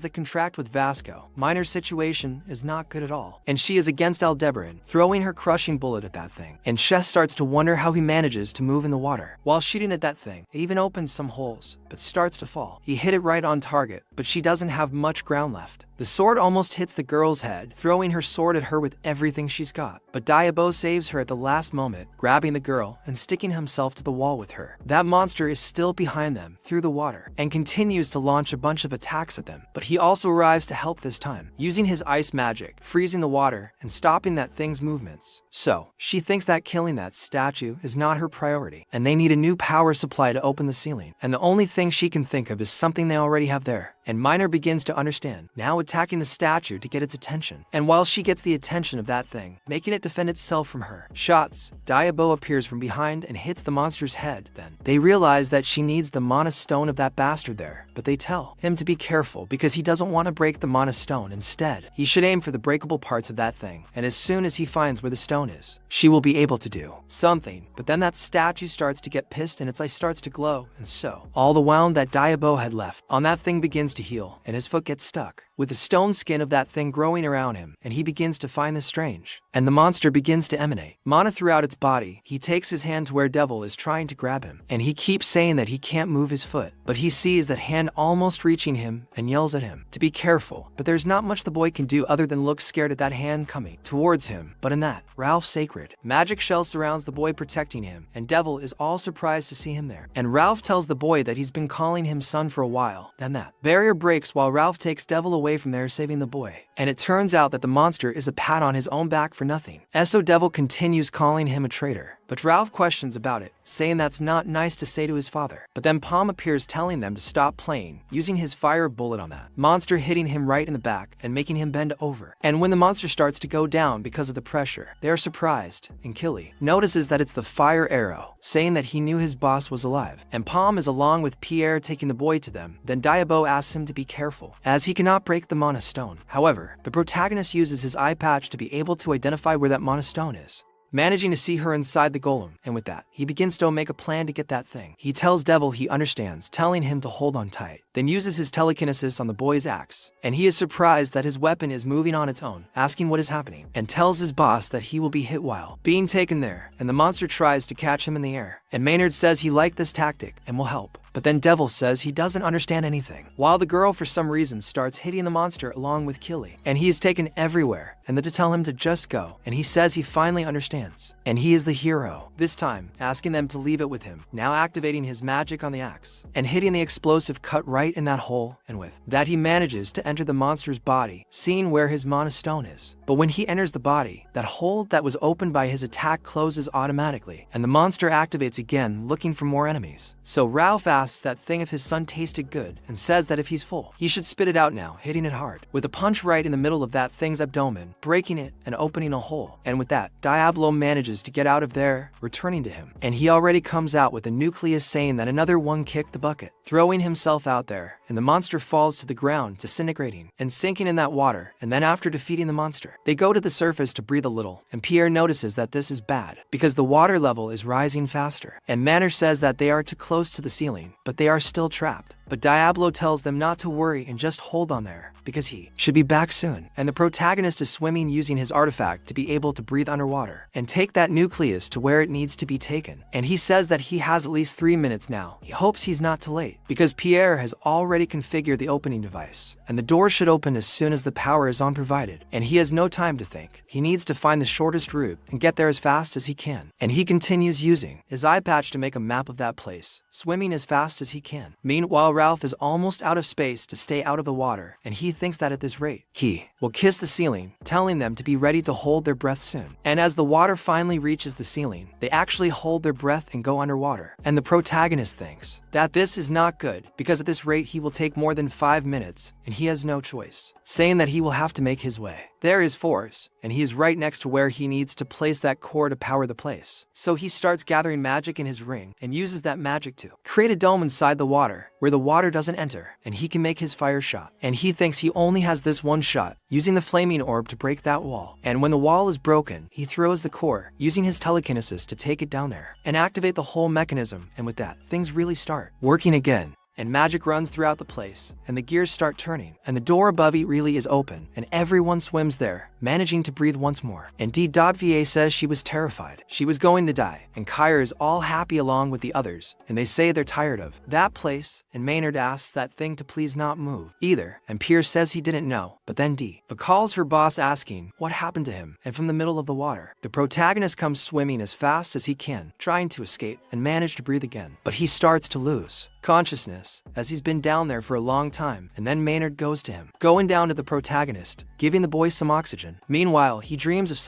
the contract with Vasco, Miner's situation is not good at all, and she is against Aldebaran, throwing her crushing bullet at that thing, and Chess starts to wonder how he manages to move in the water. While shooting at that thing, it even opens some holes, but starts to fall. He hit it right on target, but she doesn't have much ground left. The sword almost hits the girl's head, throwing her sword at her with everything she's got, but Diabo saves her at the last moment, grabbing the girl and sticking himself to the wall with her. That monster is still behind them, through the water, and continues to launch a bunch of attacks at them, but he also arrives to help this time, using his ice magic, freezing the water, and stopping that thing's movements. So, she thinks that killing that statue is not her priority, and they need a new power supply to open the ceiling, and the only thing she can think of is something they already have there. And Miner begins to understand, now attacking the statue to get its attention. And while she gets the attention of that thing, making it defend itself from her shots, Diabo appears from behind and hits the monster's head. Then, they realize that she needs the mana stone of that bastard there, but they tell him to be careful because he doesn't want to break the mana stone. Instead, he should aim for the breakable parts of that thing, and as soon as he finds where the stone is, she will be able to do something. But then that statue starts to get pissed and its eye starts to glow, and so, all the wound that Diabo had left on that thing begins to heal, and his foot gets stuck, with the stone skin of that thing growing around him, and he begins to find this strange. And the monster begins to emanate mana throughout its body. He takes his hand to where Devil is trying to grab him, and he keeps saying that he can't move his foot, but he sees that hand almost reaching him and yells at him to be careful, but there's not much the boy can do other than look scared at that hand coming towards him. But in that, Ralph's sacred magic shell surrounds the boy, protecting him, and Devil is all surprised to see him there. And Ralph tells the boy that he's been calling him son for a while. Then that barrier breaks while Ralph takes Devil away away from there saving the boy. And it turns out that the monster is a pat on his own back for nothing. So Devil continues calling him a traitor, but Ralph questions about it, saying that's not nice to say to his father. But then Palm appears telling them to stop playing, using his fire bullet on that monster, hitting him right in the back and making him bend over. And when the monster starts to go down because of the pressure, they are surprised, and Killy notices that it's the fire arrow, saying that he knew his boss was alive. And Palm is along with Pierre taking the boy to them. Then Diabo asks him to be careful, as he cannot break the mana stone. However, the protagonist uses his eye patch to be able to identify where that mana stone is, managing to see her inside the golem, and with that, he begins to make a plan to get that thing. He tells Devil he understands, telling him to hold on tight, then uses his telekinesis on the boy's axe, and he is surprised that his weapon is moving on its own, asking what is happening, and tells his boss that he will be hit while being taken there, and the monster tries to catch him in the air, and Maynard says he liked this tactic and will help. But then Devil says he doesn't understand anything, while the girl for some reason starts hitting the monster along with Killy, and he is taken everywhere, and then to tell him to just go, and he says he finally understands, and he is the hero, this time asking them to leave it with him, now activating his magic on the axe, and hitting the explosive cut right in that hole, and with that he manages to enter the monster's body, seeing where his mana stone is. But when he enters the body, that hole that was opened by his attack closes automatically, and the monster activates again, looking for more enemies. So Ralph asks that thing if his son tasted good, and says that if he's full, he should spit it out now, hitting it hard, with a punch right in the middle of that thing's abdomen, breaking it and opening a hole. And with that, Diablo manages to get out of there, returning to him, and he already comes out with a nucleus saying that another one kicked the bucket, throwing himself out there, and the monster falls to the ground, disintegrating and sinking in that water. And then after defeating the monster, they go to the surface to breathe a little, and Pierre notices that this is bad, because the water level is rising faster, and Manor says that they are too close to the ceiling, but they are still trapped. But Diablo tells them not to worry and just hold on there, because he should be back soon. And the protagonist is swimming using his artifact to be able to breathe underwater and take that nucleus to where it needs to be taken. And he says that he has at least 3 minutes now. He hopes he's not too late, because Pierre has already configured the opening device, and the door should open as soon as the power is on provided, and he has no time to think. He needs to find the shortest route and get there as fast as he can. And he continues using his eye patch to make a map of that place, swimming as fast as he can. Meanwhile, Ralph is almost out of space to stay out of the water, and he thinks that at this rate, he will kiss the ceiling, telling them to be ready to hold their breath soon. And as the water finally reaches the ceiling, they actually hold their breath and go underwater. And the protagonist thinks that this is not good, because at this rate he will take more than 5 minutes, and he has no choice, saying that he will have to make his way. There is force, and he is right next to where he needs to place that core to power the place. So he starts gathering magic in his ring and uses that magic to create a dome inside the water where the water doesn't enter, and he can make his fire shot. And he thinks he only has this one shot, using the flaming orb to break that wall. And when the wall is broken, he throws the core, using his telekinesis to take it down there and activate the whole mechanism. And with that, things really start working again. And magic runs throughout the place, and the gears start turning, and the door above it really is open, and everyone swims there, managing to breathe once more. And D.Va says she was terrified. She was going to die, and Kyra is all happy along with the others, and they say they're tired of that place, and Maynard asks that thing to please not move either, and Pierce says he didn't know, but then D.Va calls her boss asking what happened to him, and from the middle of the water, the protagonist comes swimming as fast as he can, trying to escape and manage to breathe again, but he starts to lose consciousness, as he's been down there for a long time, and then Maynard goes to him, going down to the protagonist, giving the boy some oxygen. Meanwhile, he dreams of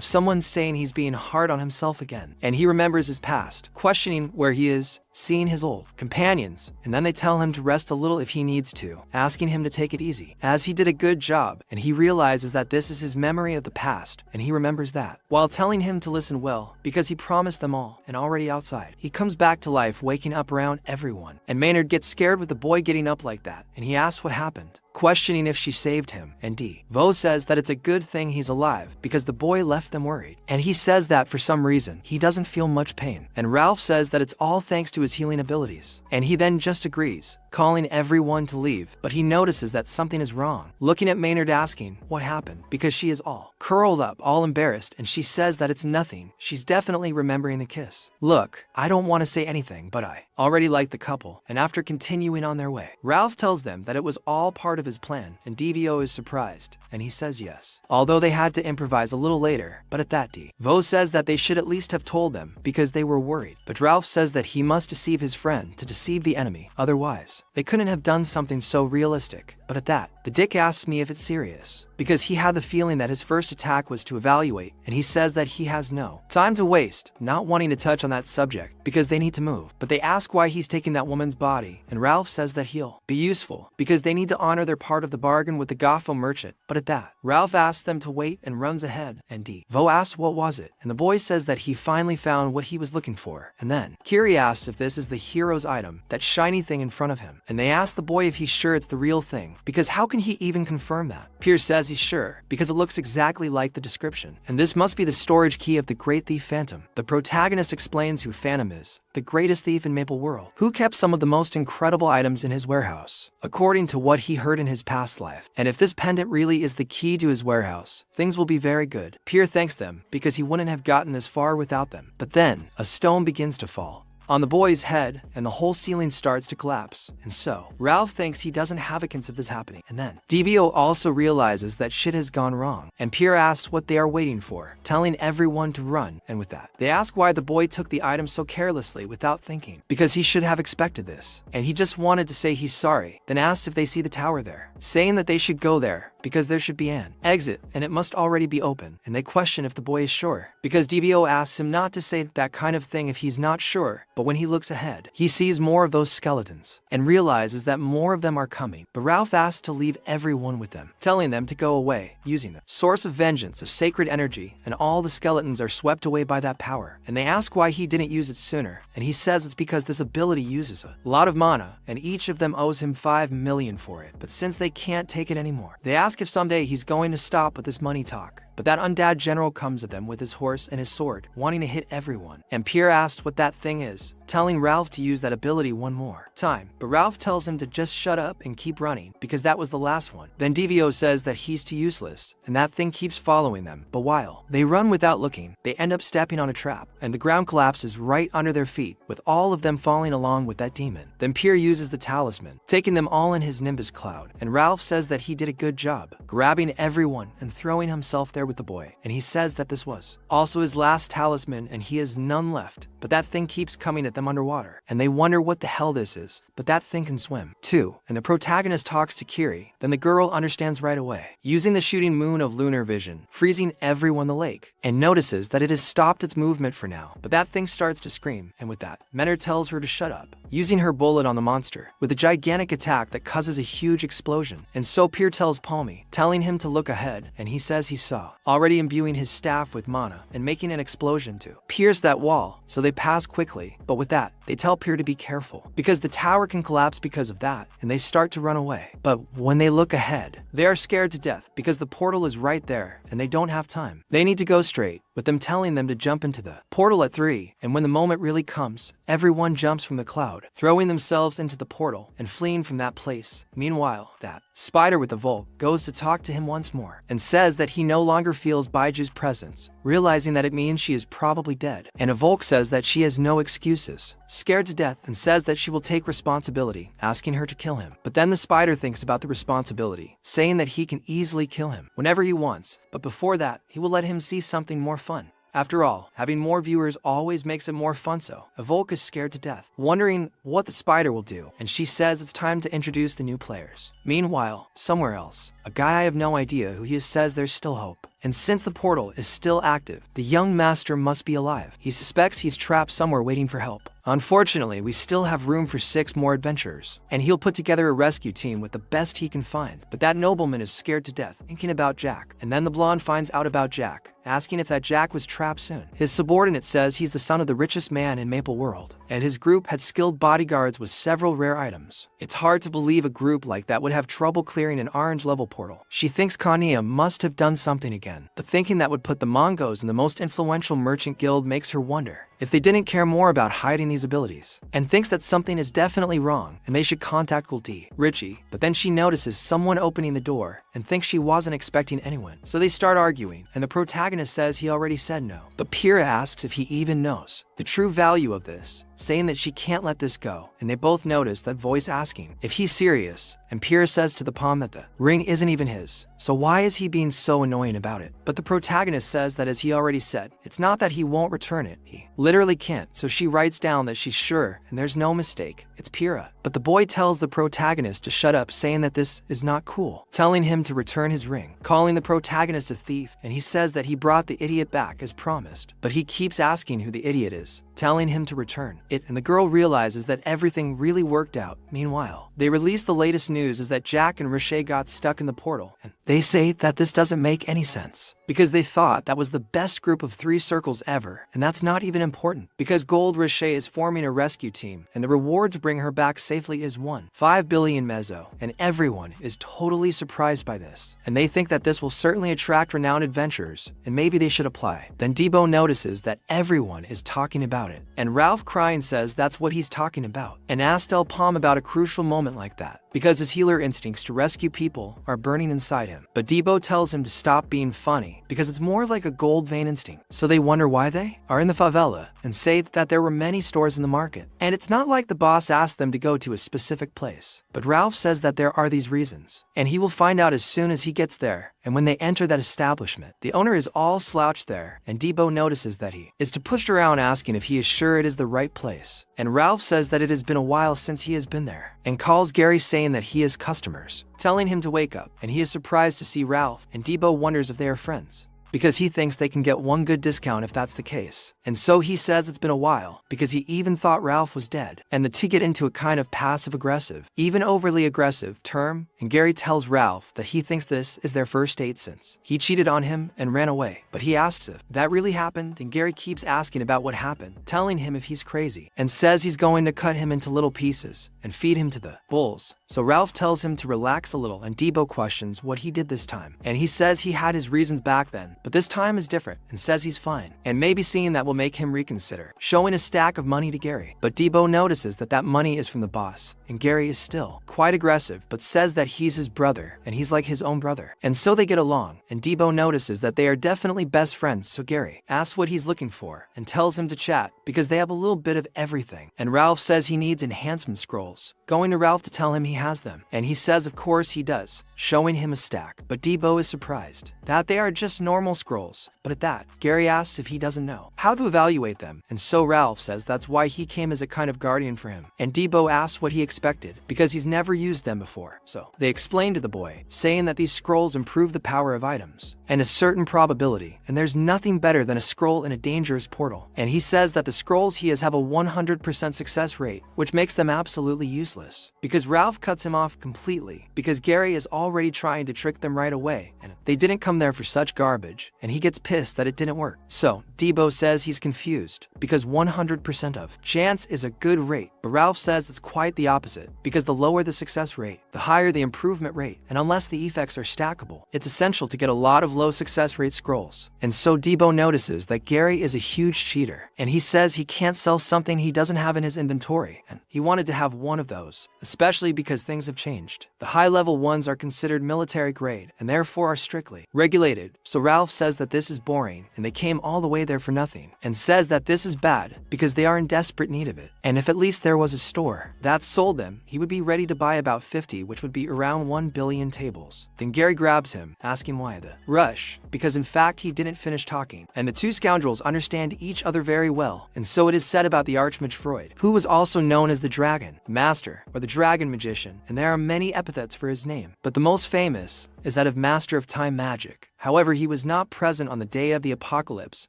someone saying he's being hard on himself again, and he remembers his past, questioning where he is, seeing his old companions, and then they tell him to rest a little if he needs to, asking him to take it easy, as he did a good job, and he realizes that this is his memory of the past, and he remembers that, while telling him to listen well, because he promised them all, and already outside, he comes back to life, waking up around everyone. And Maynard gets scared with the boy getting up like that, and he asks what happened, questioning if she saved him, and D.Va says that it's a good thing he's alive because the boy left them worried, and he says that for some reason he doesn't feel much pain, and Ralph says that it's all thanks to his healing abilities, and he then just agrees, calling everyone to leave, but he notices that something is wrong, looking at Maynard asking what happened, because she is all curled up, all embarrassed, and she says that it's nothing, she's definitely remembering the kiss. Look, I don't want to say anything, but I already like the couple, and after continuing on their way, Ralph tells them that it was all part of his plan, and DVO is surprised, and he says yes, although they had to improvise a little later. But at that, DVO says that they should at least have told them because they were worried, but Ralph says that he must deceive his friend to deceive the enemy, otherwise they couldn't have done something so realistic. But at that, The dick asks me if it's serious, because he had the feeling that his first attack was to evaluate, and he says that he has no time to waste, not wanting to touch on that subject, because they need to move. But they ask why he's taking that woman's body, and Ralph says that he'll be useful, because they need to honor their part of the bargain with the Gotham merchant. But at that, Ralph asks them to wait and runs ahead, and Vo asks what was it, and the boy says that he finally found what he was looking for. And then, Kiri asks if this is the hero's item, that shiny thing in front of him, and they ask the boy if he's sure it's the real thing, because how can he even confirm that? Pierce says he's sure, because it looks exactly like the description, and this must be the storage key of the great thief Phantom. The protagonist explains who Phantom is, the greatest thief in Maple World, who kept some of the most incredible items in his warehouse, according to what he heard in his past life. And if this pendant really is the key to his warehouse, things will be very good. Pierre thanks them, because he wouldn't have gotten this far without them. But then, a stone begins to fall on the boy's head, and the whole ceiling starts to collapse. And so, Ralph thinks he doesn't have a chance of this happening. And then, DBO also realizes that shit has gone wrong, and Pierre asks what they are waiting for, telling everyone to run. And with that, they ask why the boy took the item so carelessly without thinking, because he should have expected this, and he just wanted to say he's sorry, then asked if they see the tower there, saying that they should go there, because there should be an exit, and it must already be open. And they question if the boy is sure, because DBO asks him not to say that kind of thing if he's not sure. But when he looks ahead, he sees more of those skeletons, and realizes that more of them are coming. But Ralph asks to leave everyone with them, telling them to go away, using the source of vengeance of sacred energy, and all the skeletons are swept away by that power. And they ask why he didn't use it sooner, and he says it's because this ability uses a lot of mana, and each of them owes him 5 million for it. But since they can't take it anymore, they ask if someday he's going to stop with this money talk. But that undead general comes at them with his horse and his sword, wanting to hit everyone. And Pierre asks what that thing is, telling Ralph to use that ability one more time. But Ralph tells him to just shut up and keep running, because that was the last one. Then DVO says that he's too useless, and that thing keeps following them. But while they run without looking, they end up stepping on a trap, and the ground collapses right under their feet, with all of them falling along with that demon. Then Pierre uses the talisman, taking them all in his Nimbus cloud, and Ralph says that he did a good job, grabbing everyone and throwing himself there with the boy. And he says that this was also his last talisman, and he has none left. But that thing keeps coming at them underwater, and they wonder what the hell this is. But that thing can swim too, and the protagonist talks to Kiri. Then the girl understands right away, using the shooting moon of lunar vision, freezing everyone in the lake, and notices that it has stopped its movement for now. But that thing starts to scream, and with that, Menor tells her to shut up, using her bullet on the monster, with a gigantic attack that causes a huge explosion. And so Pierre tells Palmy, telling him to look ahead, and he says he saw, already imbuing his staff with mana, and making an explosion to pierce that wall, so they pass quickly. But with that, they tell Pierre to be careful, because the tower can collapse because of that, and they start to run away. But when they look ahead, they are scared to death, because the portal is right there, and they don't have time. They need to go straight, with them telling them to jump into the portal at 3, and when the moment really comes, everyone jumps from the cloud, throwing themselves into the portal and fleeing from that place. Meanwhile, that spider with the Volk goes to talk to him once more, and says that he no longer feels Baiju's presence, realizing that it means she is probably dead. And a Volk says that she has no excuses, scared to death, and says that she will take responsibility, asking her to kill him. But then the spider thinks about the responsibility, saying that he can easily kill him whenever he wants, but before that, he will let him see something more fun. After all, having more viewers always makes it more fun, so Evolk is scared to death, wondering what the spider will do, and she says it's time to introduce the new players. Meanwhile, somewhere else, a guy I have no idea who he says there's still hope. And since the portal is still active, the young master must be alive. He suspects he's trapped somewhere waiting for help. Unfortunately, we still have room for 6 more adventurers, and he'll put together a rescue team with the best he can find. But that nobleman is scared to death, thinking about Jack. And then the blonde finds out about Jack, asking if that Jack was trapped soon. His subordinate says he's the son of the richest man in Maple World, and his group had skilled bodyguards with several rare items. It's hard to believe a group like that would have trouble clearing an orange level portal. She thinks Kania must have done something again. The thinking that would put the Mongos in the most influential merchant guild makes her wonder if they didn't care more about hiding these abilities, and thinks that something is definitely wrong and they should contact Guldi, Richie. But then she notices someone opening the door and thinks she wasn't expecting anyone. So they start arguing, and the protagonist says he already said no. But Pyrrha asks if he even knows the true value of this, saying that she can't let this go, and they both notice that voice asking if he's serious, and and Pyrrha says to the Palm that the ring isn't even his, so why is he being so annoying about it? But the protagonist says that as he already said, it's not that he won't return it, he literally can't, so she writes down that she's sure, and there's no mistake, it's Pyrrha. But the boy tells the protagonist to shut up, saying that this is not cool, telling him to return his ring, calling the protagonist a thief, and he says that he brought the idiot back as promised, but he keeps asking who the idiot is, telling him to return it, and the girl realizes that everything really worked out. Meanwhile, they release the latest news is that Jack and Riche got stuck in the portal, and they say that this doesn't make any sense, because they thought that was the best group of 3 circles ever, and that's not even important, because Gold Riche is forming a rescue team, and the reward to bring her back safely is 1.5 billion mezzo, and everyone is totally surprised by this, and they think that this will certainly attract renowned adventurers, and maybe they should apply. Then Debo notices that everyone is talking about it, and Ralph crying says that's what he's talking about, and asks Del Palm about a crucial moment like that, because his healer instincts to rescue people are burning inside him. But Debo tells him to stop being funny, because it's more like a gold vein instinct. So they wonder why they are in the favela, and say that there were many stores in the market. And it's not like the boss asked them to go to a specific place, but Ralph says that there are these reasons, and he will find out as soon as he gets there. And when they enter that establishment, the owner is all slouched there, and Debo notices that he is pushed around asking if he is sure it is the right place. And Ralph says that it has been a while since he has been there, and calls Gary saying that he has customers, telling him to wake up, and he is surprised to see Ralph, and Debo wonders if they are friends, because he thinks they can get one good discount if that's the case. And so he says it's been a while, because he even thought Ralph was dead. And the two get into a kind of passive-aggressive, even overly aggressive term, and Gary tells Ralph that he thinks this is their first date since he cheated on him and ran away. But he asks if that really happened, and Gary keeps asking about what happened, telling him if he's crazy, and says he's going to cut him into little pieces and feed him to the bulls. So Ralph tells him to relax a little, and Debo questions what he did this time, and he says he had his reasons back then, but this time is different, and says he's fine, and maybe seeing that will make him reconsider, showing a stack of money to Gary. But Debo notices that that money is from the boss, and Gary is still quite aggressive, but says that he's his brother, and he's like his own brother, and so they get along, and Debo notices that they are definitely best friends. So Gary asks what he's looking for, and tells him to chat, because they have a little bit of everything, and Ralph says he needs enhancement scrolls, going to Ralph to tell him he has them, and he says of course he does, showing him a stack. But Debo is surprised that they are just normal scrolls, but at that, Gary asks if he doesn't know how to evaluate them, and so Ralph says that's why he came as a kind of guardian for him, and Debo asks what he expected, because he's never used them before. So they explain to the boy, saying that these scrolls improve the power of items, and a certain probability, and there's nothing better than a scroll in a dangerous portal, and he says that the scrolls he has have a 100% success rate, which makes them absolutely useless, because Ralph cuts him off completely, because Gary is already trying to trick them right away, and they didn't come there for such garbage, and he gets pissed that it didn't work. So Debo says he's confused, because 100% of chance is a good rate, but Ralph says it's quite the opposite, because the lower the success rate, the higher the improvement rate, and unless the effects are stackable, it's essential to get a lot of low success rate scrolls. And so Debo notices that Gary is a huge cheater, and he says he can't sell something he doesn't have in his inventory, and he wanted to have one of those, especially because things have changed. The high-level ones are considered military grade, and therefore are strictly regulated. So Ralph says that this is boring, and they came all the way there for nothing, and says that this is bad, because they are in desperate need of it, and if at least there was a store that sold them, he would be ready to buy about 50, which would be around 1 billion tables. Then Gary grabs him, asking why the rush, because in fact he didn't finish talking, and the two scoundrels understand each other very well, and so it is said about the Archmage Freud, who was also known as the Dragon Master, or the Dragon Magician, and there are many epithets for his name, but the most famous is that of Master of Time Magic. However, he was not present on the day of the apocalypse,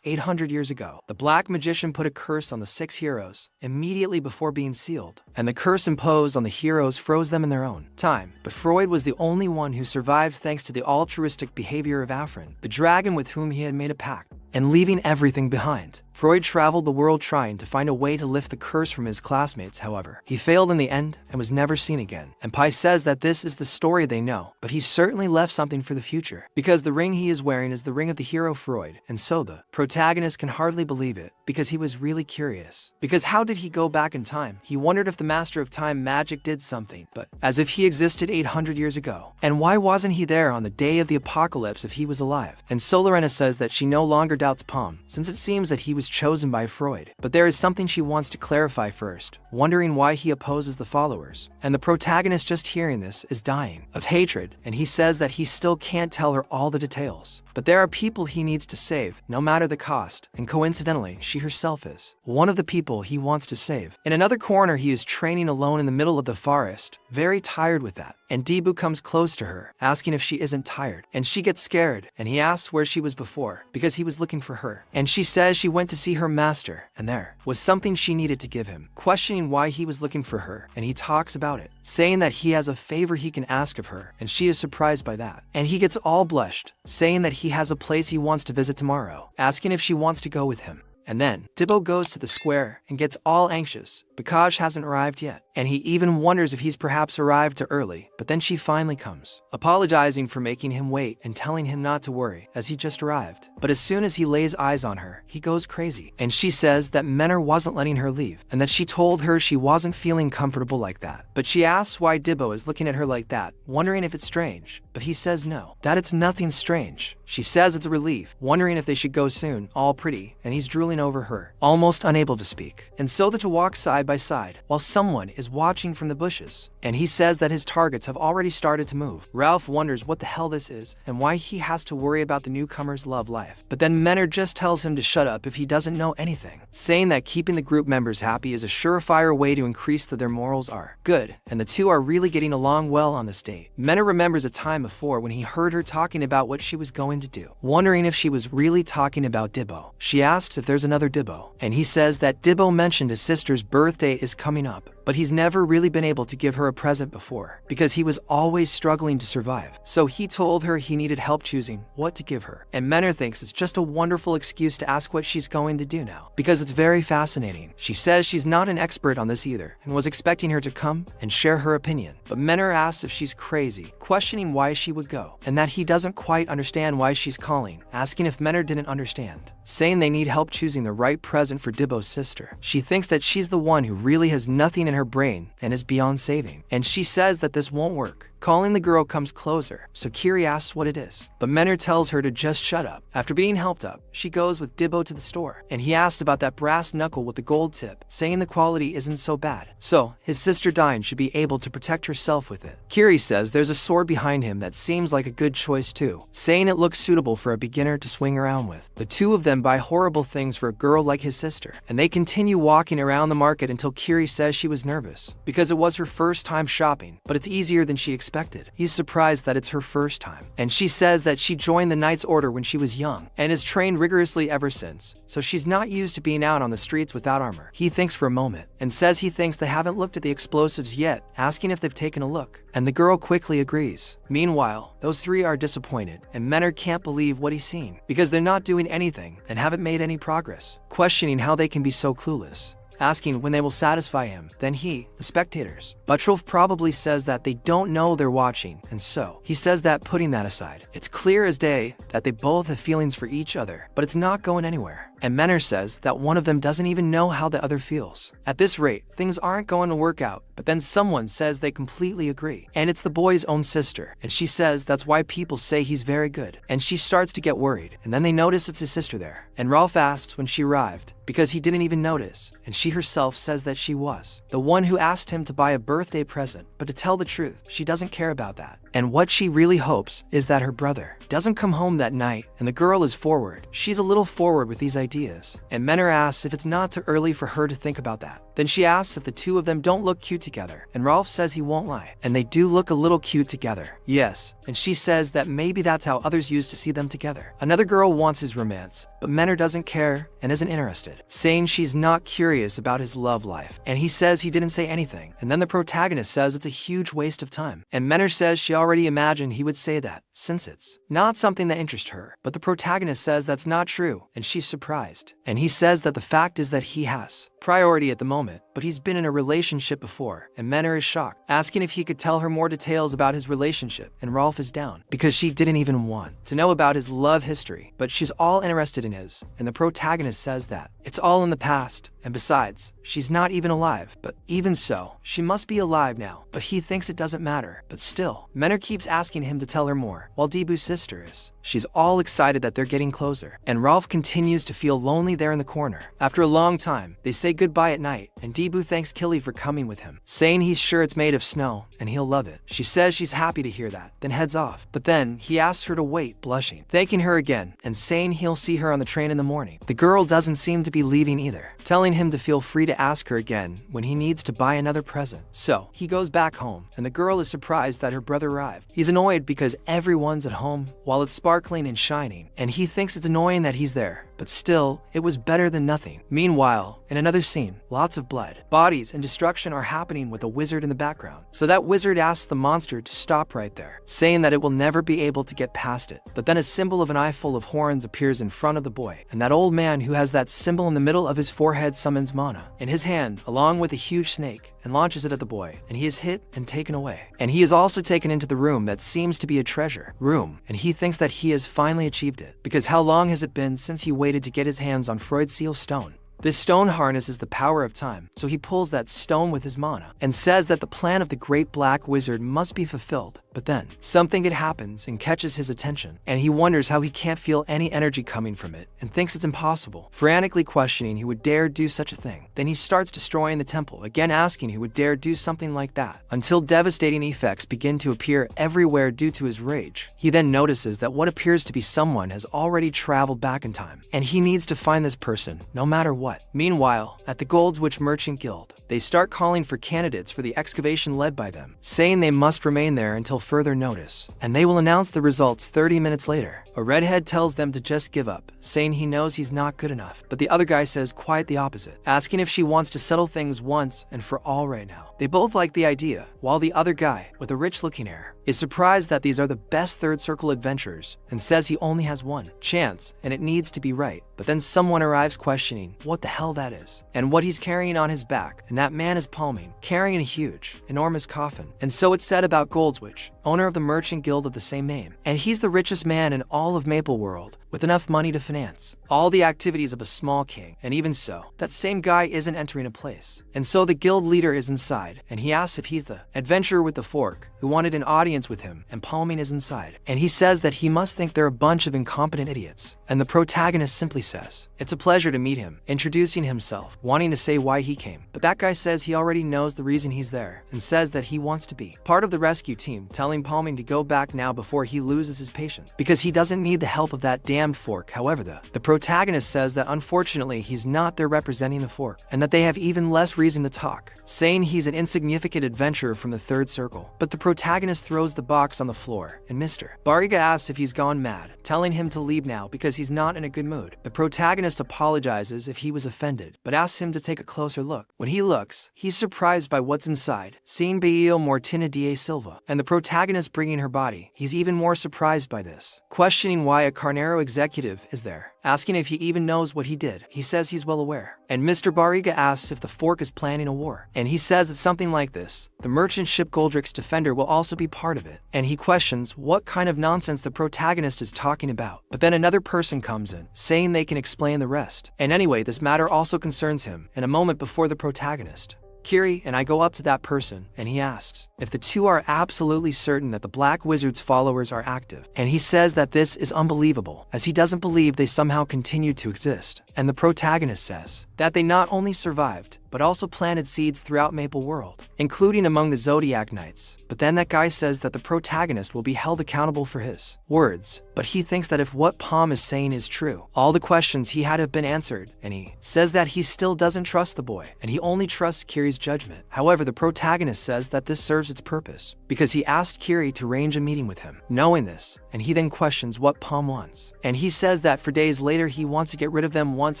800 years ago. The Black Magician put a curse on the 6 heroes immediately before being sealed, and the curse imposed on the heroes froze them in their own time. But Freud was the only one who survived thanks to the altruistic behavior of Afrin, the dragon with whom he had made a pact, and leaving everything behind. Freud traveled the world trying to find a way to lift the curse from his classmates. However, he failed in the end and was never seen again. And Pai says that this is the story they know, but he certainly left something for the future, because the ring he is wearing is the ring of the hero Freud, and so the protagonist can hardly believe it, because he was really curious. Because how did he go back in time? He wondered if the Master of Time Magic did something, but as if he existed 800 years ago. And why wasn't he there on the day of the apocalypse if he was alive? And so Lorena says that she no longer doubts Palm, since it seems that he was was chosen by Freud, but there is something she wants to clarify first, wondering why he opposes the followers. And the protagonist, just hearing this, is dying of hatred, and he says that he still can't tell her all the details. But there are people he needs to save, no matter the cost, and coincidentally, she herself is one of the people he wants to save. In another corner, he is training alone in the middle of the forest, very tired with that, and Debu comes close to her, asking if she isn't tired, and she gets scared, and he asks where she was before, because he was looking for her, and she says she went to see her master, and there was something she needed to give him, questioning why he was looking for her, and he talks about it, saying that he has a favor he can ask of her, and she is surprised by that, and he gets all blushed, saying that he has a place he wants to visit tomorrow, asking if she wants to go with him. And then, Dibbo goes to the square and gets all anxious. Bakaj hasn't arrived yet, and he even wonders if he's perhaps arrived too early, but then she finally comes, apologizing for making him wait and telling him not to worry, as he just arrived. But as soon as he lays eyes on her, he goes crazy, and she says that Menor wasn't letting her leave, and that she told her she wasn't feeling comfortable like that. But she asks why Dibbo is looking at her like that, wondering if it's strange, but he says no, that it's nothing strange. She says it's a relief, wondering if they should go soon, all pretty, and he's drooling over her, almost unable to speak. And so the two walk side by side, while someone is watching from the bushes, and he says that his targets have already started to move. Ralph wonders what the hell this is, and why he has to worry about the newcomer's love life. But then Menor just tells him to shut up if he doesn't know anything, saying that keeping the group members happy is a surefire way to increase that their morals are good, and the two are really getting along well on this date. Menor remembers a time before when he heard her talking about what she was going to do, wondering if she was really talking about Dibbo. She asks if there's another Dibbo, and he says that Dibbo mentioned his sister's birthday is coming up, but he's never really been able to give her a present before, because he was always struggling to survive. So he told her he needed help choosing what to give her. And Menor thinks it's just a wonderful excuse to ask what she's going to do now, because it's very fascinating. She says she's not an expert on this either, and was expecting her to come and share her opinion. But Menor asks if she's crazy, questioning why she would go, and that he doesn't quite understand why she's calling, asking if Menor didn't understand, saying they need help choosing the right present for Dibbo's sister. She thinks that she's the one who really has nothing in her brain and is beyond saving, and she says that this won't work. Calling the girl comes closer, so Kiri asks what it is, but Menor tells her to just shut up. After being helped up, she goes with Dibbo to the store, and he asks about that brass knuckle with the gold tip, saying the quality isn't so bad, so his sister dying should be able to protect herself with it. Kiri says there's a sword behind him that seems like a good choice too, saying it looks suitable for a beginner to swing around with. The two of them buy horrible things for a girl like his sister, and they continue walking around the market until Kiri says she was nervous, because it was her first time shopping, but it's easier than she expected. He's surprised that it's her first time, and she says that she joined the Knight's Order when she was young, and has trained rigorously ever since, so she's not used to being out on the streets without armor. He thinks for a moment, and says he thinks they haven't looked at the explosives yet, asking if they've taken a look, and the girl quickly agrees. Meanwhile, those three are disappointed, and Menor can't believe what he's seen, because they're not doing anything, and haven't made any progress, questioning how they can be so clueless, asking when they will satisfy him. Then he, the spectators. Buttrolf probably says that they don't know they're watching, and so he says that putting that aside, it's clear as day that they both have feelings for each other, but it's not going anywhere. And Menor says that one of them doesn't even know how the other feels. At this rate, things aren't going to work out, but then someone says they completely agree, and it's the boy's own sister, and she says that's why people say he's very good, and she starts to get worried, and then they notice it's his sister there, and Rolf asks when she arrived, because he didn't even notice, and she herself says that she was the one who asked him to buy a birthday present, but to tell the truth, she doesn't care about that. And what she really hopes is that her brother doesn't come home that night, and the girl is forward. She's a little forward with these ideas, and Menor asks if it's not too early for her to think about that. Then she asks if the two of them don't look cute together, and Rolf says he won't lie, and they do look a little cute together. Yes, and she says that maybe that's how others used to see them together. Another girl wants his romance, but Menor doesn't care and isn't interested, saying she's not curious about his love life, and he says he didn't say anything, and then the protagonist says it's a huge waste of time, and Menor says she already imagined he would say that, since it's not something that interests her, but the protagonist says that's not true, and she's surprised, and he says that the fact is that he has priority at the moment, but he's been in a relationship before, and Menor is shocked, asking if he could tell her more details about his relationship, and Rolf is down, because she didn't even want to know about his love history, but she's all interested in his, and the protagonist says that it's all in the past, and besides, she's not even alive, but even so, she must be alive now, but he thinks it doesn't matter, but still, Menor keeps asking him to tell her more, while Debu's sister is. She's all excited that they're getting closer, and Rolf continues to feel lonely there in the corner. After a long time, they say goodbye at night, and Debu thanks Killy for coming with him, saying he's sure it's made of snow, and he'll love it. She says she's happy to hear that, then heads off, but then he asks her to wait, blushing, thanking her again, and saying he'll see her on the train in the morning. The girl doesn't seem to be leaving either, telling him to feel free to ask her again when he needs to buy another present. So, he goes back home, and the girl is surprised that her brother arrived. He's annoyed because everyone's at home, while it's sparkling and shining, and he thinks it's annoying that he's there. But still, it was better than nothing. Meanwhile, in another scene, lots of blood, bodies, and destruction are happening with a wizard in the background. So that wizard asks the monster to stop right there, saying that it will never be able to get past it. But then a symbol of an eye full of horns appears in front of the boy, and that old man who has that symbol in the middle of his forehead summons mana in his hand, along with a huge snake, and launches it at the boy, and he is hit and taken away. And he is also taken into the room that seems to be a treasure room, and he thinks that he has finally achieved it, because how long has it been since he waited to get his hands on Freud's seal stone? This stone harnesses the power of time, so he pulls that stone with his mana, and says that the plan of the great black wizard must be fulfilled. But then, something good happens and catches his attention, and he wonders how he can't feel any energy coming from it, and thinks it's impossible, frantically questioning who would dare do such a thing. Then he starts destroying the temple, again asking who would dare do something like that, until devastating effects begin to appear everywhere due to his rage. He then notices that what appears to be someone has already traveled back in time, and he needs to find this person, no matter what. Meanwhile, at the Goldswitch Merchant Guild, they start calling for candidates for the excavation led by them, saying they must remain there until further notice, and they will announce the results 30 minutes later. A redhead tells them to just give up, saying he knows he's not good enough, but the other guy says quite the opposite, asking if she wants to settle things once and for all right now. They both like the idea, while the other guy, with a rich-looking hair, is surprised that these are the best third circle adventurers, and says he only has one chance, and it needs to be right. But then someone arrives questioning what the hell that is, and what he's carrying on his back, and that man is palming, carrying a huge, enormous coffin. And so it's said about Goldswitch, owner of the Merchant Guild of the same name, and he's the richest man in all of Maple World, with enough money to finance all the activities of a small king. And even so, that same guy isn't entering a place. And so the guild leader is inside, and he asks if he's the adventurer with the fork who wanted an audience with him, and palming is inside. And he says that he must think they're a bunch of incompetent idiots. And the protagonist simply says, it's a pleasure to meet him, introducing himself, wanting to say why he came. But that guy says he already knows the reason he's there, and says that he wants to be part of the rescue team, telling Palming to go back now before he loses his patience, because he doesn't need the help of that damned fork. However, the protagonist says that unfortunately he's not there representing the fork, and that they have even less reason to talk, saying he's an insignificant adventurer from the third circle. But the protagonist throws the box on the floor, and Mr. Bariga asks if he's gone mad, telling him to leave now because he's not in a good mood. The protagonist apologizes if he was offended, but asks him to take a closer look. When he looks, he's surprised by what's inside, seeing Baio Mortina da Silva, and the protagonist bringing her body. He's even more surprised by this, questioning why a Carnero executive is there, asking if he even knows what he did. He says he's well aware. And Mr. Bariga asks if the fork is planning a war, and he says it's something like this. The merchant ship Goldrick's defender will also be part of it, and he questions what kind of nonsense the protagonist is talking about. But then another person comes in, saying they can explain the rest. And anyway, this matter also concerns him. In a moment before the protagonist, Kiri and I go up to that person, and he asks if the two are absolutely certain that the Black Wizard's followers are active. And he says that this is unbelievable, as he doesn't believe they somehow continue to exist. And the protagonist says that they not only survived, but also planted seeds throughout Maple World, including among the Zodiac Knights. But then that guy says that the protagonist will be held accountable for his words, but he thinks that if what Palm is saying is true, all the questions he had have been answered, and he says that he still doesn't trust the boy, and he only trusts Kiri's judgment. However, the protagonist says that this serves its purpose, because he asked Kiri to arrange a meeting with him, knowing this, and he then questions what Palm wants. And he says that for days later he wants to get rid of them once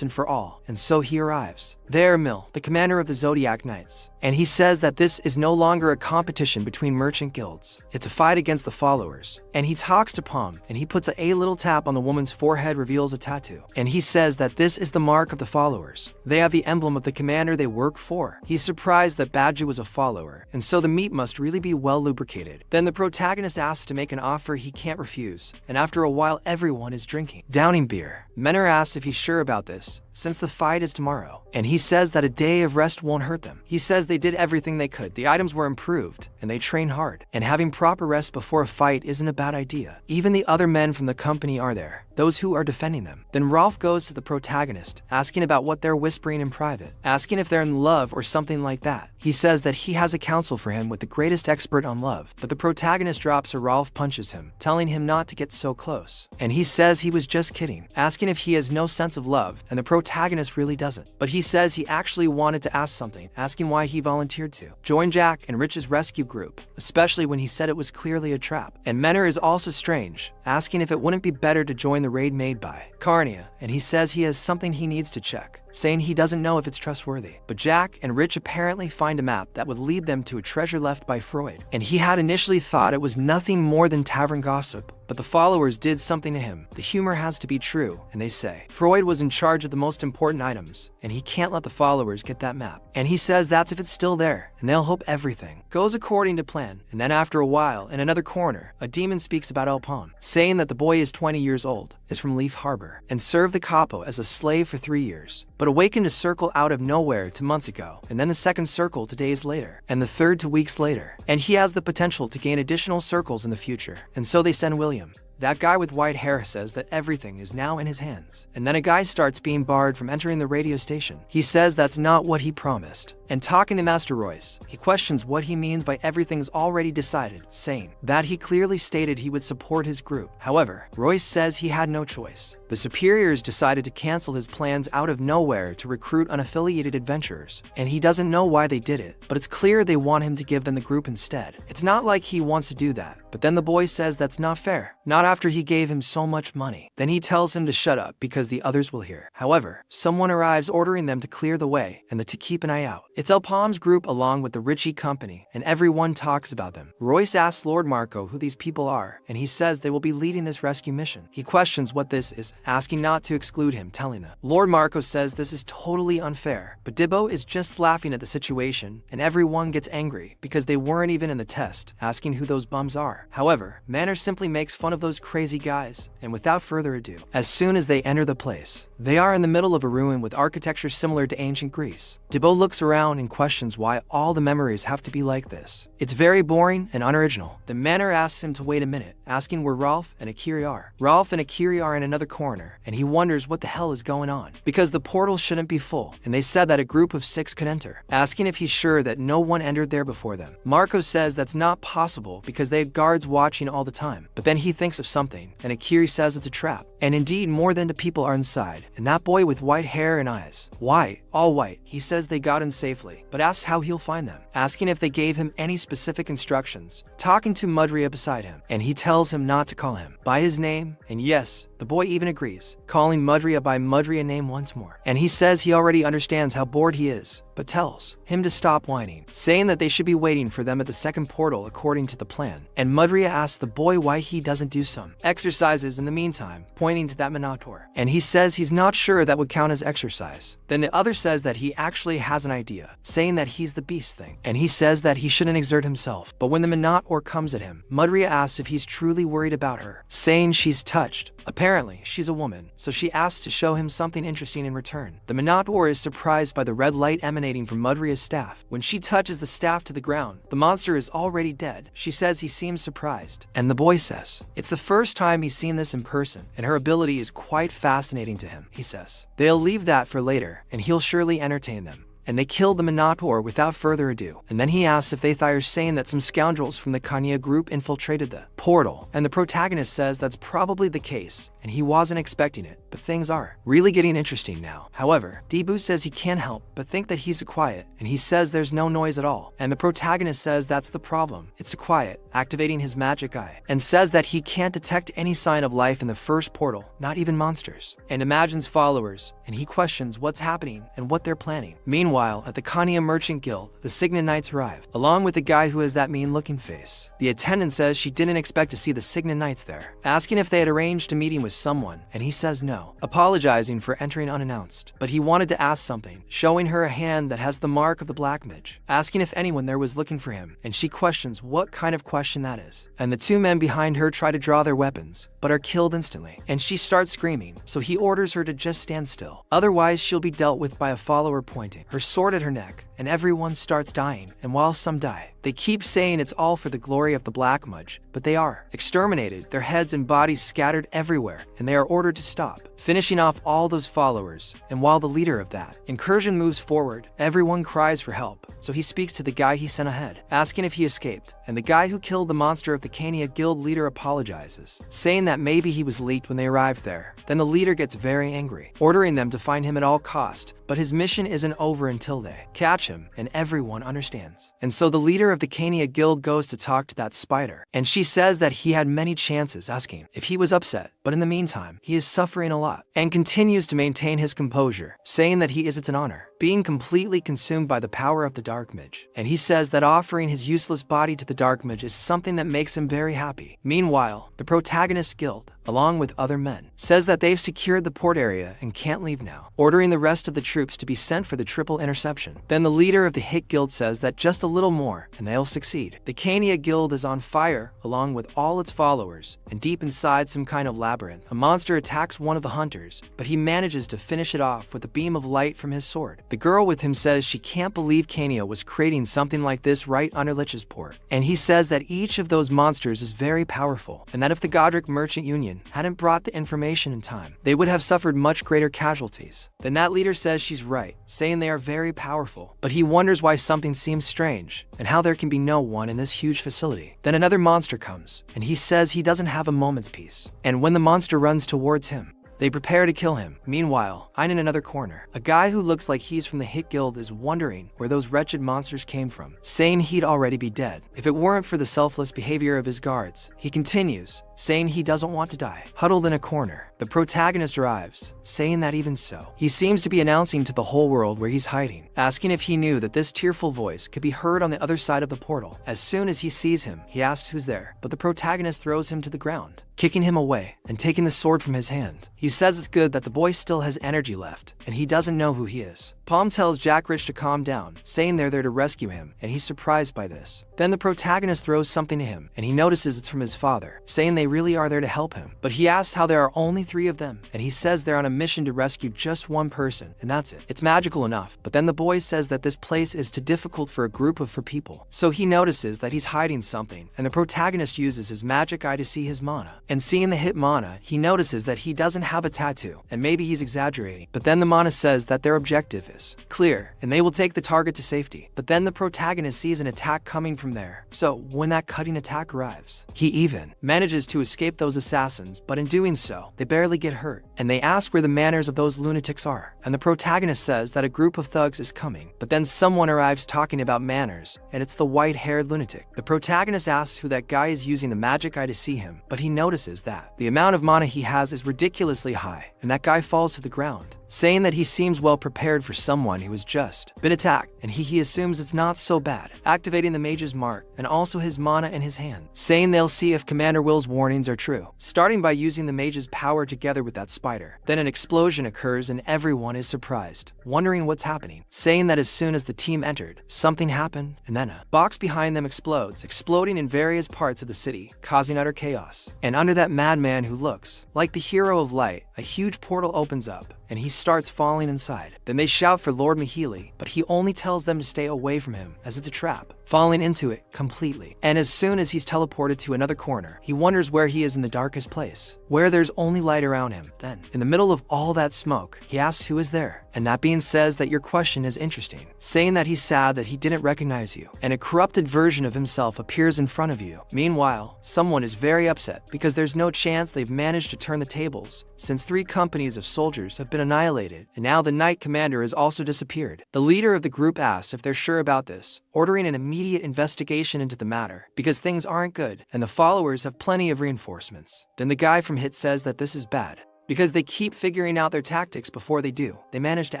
and for all, and so he arrives. There Mill, the commander of the Zodiac Knights, and he says that this is no longer a competition between merchant guilds. It's a fight against the followers. And he talks to Palm, and he puts a little tap on the woman's forehead, reveals a tattoo. And he says that this is the mark of the followers. They have the emblem of the commander they work for. He's surprised that Badju was a follower, and so the meat must really be well lubricated. Then the protagonist asks to make an offer he can't refuse, and after a while everyone is drinking, downing beer. Menor asks if he's sure about this, since the fight is tomorrow, and he says that a day of rest won't hurt them. He says they did everything they could, the items were improved, and they train hard, and having proper rest before a fight isn't a bad idea. Even the other men from the company are there, those who are defending them. Then Rolf goes to the protagonist, asking about what they're whispering in private, asking if they're in love or something like that. He says that he has a counsel for him with the greatest expert on love, but the protagonist drops or Rolf punches him, telling him not to get so close. And he says he was just kidding, asking if he has no sense of love, and the protagonist really doesn't. But he says he actually wanted to ask something, asking why he volunteered to join Jack and Rich's rescue group, especially when he said it was clearly a trap. And Menor is also strange, asking if it wouldn't be better to join the raid made by Carnia, and he says he has something he needs to check, saying he doesn't know if it's trustworthy. But Jack and Rich apparently find a map that would lead them to a treasure left by Freud, and he had initially thought it was nothing more than tavern gossip, but the followers did something to him. The humor has to be true, and they say Freud was in charge of the most important items, and he can't let the followers get that map. And he says that's if it's still there, and they'll hope everything goes according to plan. And then after a while, in another corner, a demon speaks about El Palm, saying that the boy is 20 years old, is from Leaf Harbor, and served the capo as a slave for 3 years, but awakened a circle out of nowhere 2 months ago, and then the second circle 2 days later, and the third 2 weeks later. And he has the potential to gain additional circles in the future, and so they send William. That guy with white hair says that everything is now in his hands. And then a guy starts being barred from entering the radio station. He says that's not what he promised. And talking to Master Royce, he questions what he means by everything's already decided, saying that he clearly stated he would support his group. However, Royce says he had no choice. The superiors decided to cancel his plans out of nowhere to recruit unaffiliated adventurers, and he doesn't know why they did it, but it's clear they want him to give them the group instead. It's not like he wants to do that, but then the boy says that's not fair, not after he gave him so much money. Then he tells him to shut up because the others will hear. However, someone arrives ordering them to clear the way and to keep an eye out. It's El Palm's group along with the Richie company, and everyone talks about them. Royce asks Lord Marco who these people are, and he says they will be leading this rescue mission. He questions what this is, asking not to exclude him, telling them. Lord Marco says this is totally unfair, but Dibbo is just laughing at the situation, and everyone gets angry because they weren't even in the test, asking who those bums are. However, Manor simply makes fun of those crazy guys, and without further ado, as soon as they enter the place, they are in the middle of a ruin with architecture similar to ancient Greece. Dibbo looks around and questions why all the memories have to be like this. It's very boring and unoriginal. The Manor asks him to wait a minute, asking where Rolf and Akiri are. Rolf and Akiri are in another corner, and he wonders what the hell is going on, because the portal shouldn't be full, and they said that a group of 6 could enter, asking if he's sure that no one entered there before them. Marco says that's not possible because they had guards watching all the time, but then he thinks of something, and Akiri says it's a trap. And indeed, more than 2 people are inside, and that boy with white hair and eyes. White, all white. He says they got in safely, but asks how he'll find them, asking if they gave him any specific instructions, talking to Mudria beside him, and he tells him not to call him by his name, and yes, the boy even agrees, calling Mudria by Mudria name once more. And he says he already understands how bored he is, but tells him to stop whining, saying that they should be waiting for them at the second portal according to the plan. And Mudria asks the boy why he doesn't do some exercises in the meantime, pointing to that Minotaur. And he says he's not sure that would count as exercise. Then the other says that he actually has an idea, saying that he's the beast thing. And he says that he shouldn't exert himself. But when the Minotaur comes at him, Mudria asks if he's truly worried about her, saying she's touched. Apparently, she's a woman, so she asks to show him something interesting in return. The Minotaur is surprised by the red light emanating from Mudria's staff. When she touches the staff to the ground, the monster is already dead. She says he seems surprised, and the boy says it's the first time he's seen this in person, and her ability is quite fascinating to him, he says. They'll leave that for later, and he'll surely entertain them. And they killed the Minotaur without further ado. And then he asks if they are saying that some scoundrels from the Kanya group infiltrated the portal, and the protagonist says that's probably the case, and he wasn't expecting it, but things are really getting interesting now. However, Debu says he can't help but think that he's quiet, and he says there's no noise at all, and the protagonist says that's the problem. It's too quiet, activating his magic eye, and says that he can't detect any sign of life in the first portal, not even monsters, and imagines followers, and he questions what's happening and what they're planning. Meanwhile, at the Kania Merchant Guild, the Signet Knights arrive, along with the guy who has that mean-looking face. The attendant says she didn't expect to see the Signet Knights there, asking if they had arranged a meeting with someone, and he says no, apologizing for entering unannounced. But he wanted to ask something, showing her a hand that has the mark of the Black Mage, asking if anyone there was looking for him, and she questions what kind of question that is. And the two men behind her try to draw their weapons, but are killed instantly, and she starts screaming, so he orders her to just stand still. Otherwise, she'll be dealt with by a follower pointing her sword at her neck, and everyone starts dying, and while some die, they keep saying it's all for the glory of the Black Mage, but they are exterminated, their heads and bodies scattered everywhere, and they are ordered to stop, finishing off all those followers. And while the leader of that incursion moves forward, everyone cries for help, so he speaks to the guy he sent ahead, asking if he escaped, and the guy who killed the monster of the Kania Guild leader apologizes, saying that maybe he was leaked when they arrived there. Then the leader gets very angry, ordering them to find him at all cost, but his mission isn't over until they catch him, and everyone understands. And so the leader of the Kania Guild goes to talk to that spider, and she says that he had many chances, asking if he was upset, but in the meantime, he is suffering a lot, and continues to maintain his composure, saying that he is it's an honor, being completely consumed by the power of the Dark Mage. And he says that offering his useless body to the Dark Mage is something that makes him very happy. Meanwhile, the protagonist guild, along with other men, says that they've secured the port area and can't leave now, ordering the rest of the troops to be sent for the triple interception. Then the leader of the Hit Guild says that just a little more and they'll succeed. The Kania Guild is on fire along with all its followers, and deep inside some kind of labyrinth, a monster attacks one of the hunters, but he manages to finish it off with a beam of light from his sword. The girl with him says she can't believe Kania was creating something like this right under Lich's port, and he says that each of those monsters is very powerful, and that if the Godric Merchant Union hadn't brought the information in time, they would have suffered much greater casualties. Then that leader says she's right, saying they are very powerful, but he wonders why something seems strange, and how there can be no one in this huge facility. Then another monster comes, and he says he doesn't have a moment's peace, and when the monster runs towards him, they prepare to kill him. Meanwhile, in another corner, a guy who looks like he's from the Hit Guild is wondering where those wretched monsters came from, saying he'd already be dead if it weren't for the selfless behavior of his guards. He continues, saying he doesn't want to die. Huddled in a corner, the protagonist arrives, saying that even so, he seems to be announcing to the whole world where he's hiding, asking if he knew that this tearful voice could be heard on the other side of the portal. As soon as he sees him, he asks who's there, but the protagonist throws him to the ground, kicking him away and taking the sword from his hand. He says it's good that the boy still has energy left, and he doesn't know who he is. Palm tells Jack Rich to calm down, saying they're there to rescue him, and he's surprised by this. Then the protagonist throws something to him, and he notices it's from his father, saying they really are there to help him. But he asks how there are only 3 of them, and he says they're on a mission to rescue just one person, and that's it. It's magical enough, but then the boy says that this place is too difficult for a group of 4 people. So he notices that he's hiding something, and the protagonist uses his magic eye to see his mana. And seeing the hit mana, he notices that he doesn't have a tattoo, and maybe he's exaggerating. But then the mana says that their objective is clear, and they will take the target to safety. But then the protagonist sees an attack coming from there. So when that cutting attack arrives, he even manages to escape those assassins, but in doing so, they barely get hurt. And they ask where the manners of those lunatics are, and the protagonist says that a group of thugs is coming. But then someone arrives talking about manners, and it's the white-haired lunatic. The protagonist asks who that guy is using the magic eye to see him, but he notices that the amount of mana he has is ridiculously high, and that guy falls to the ground, saying that he seems well prepared for someone who has just been attacked, and he assumes it's not so bad, activating the mage's mark and also his mana in his hand, saying they'll see if Commander Will's warnings are true, starting by using the mage's power together with that spider. Then an explosion occurs and everyone is surprised, wondering what's happening, saying that as soon as the team entered, something happened, and then a box behind them explodes, exploding in various parts of the city, causing utter chaos. And under that madman who looks like the hero of light, a huge portal opens up, and he starts falling inside. Then they shout for Lord Mahili, but he only tells them to stay away from him as it's a trap, falling into it completely. And as soon as he's teleported to another corner, he wonders where he is in the darkest place, where there's only light around him. Then, in the middle of all that smoke, he asks who is there, and that being says that your question is interesting, saying that he's sad that he didn't recognize you, and a corrupted version of himself appears in front of you. Meanwhile, someone is very upset because there's no chance they've managed to turn the tables, since 3 companies of soldiers have been annihilated, and now the Knight Commander has also disappeared. The leader of the group asks if they're sure about this, ordering an immediate investigation into the matter, because things aren't good, and the followers have plenty of reinforcements. Then the guy from Hit says that this is bad, because they keep figuring out their tactics before they do. They manage to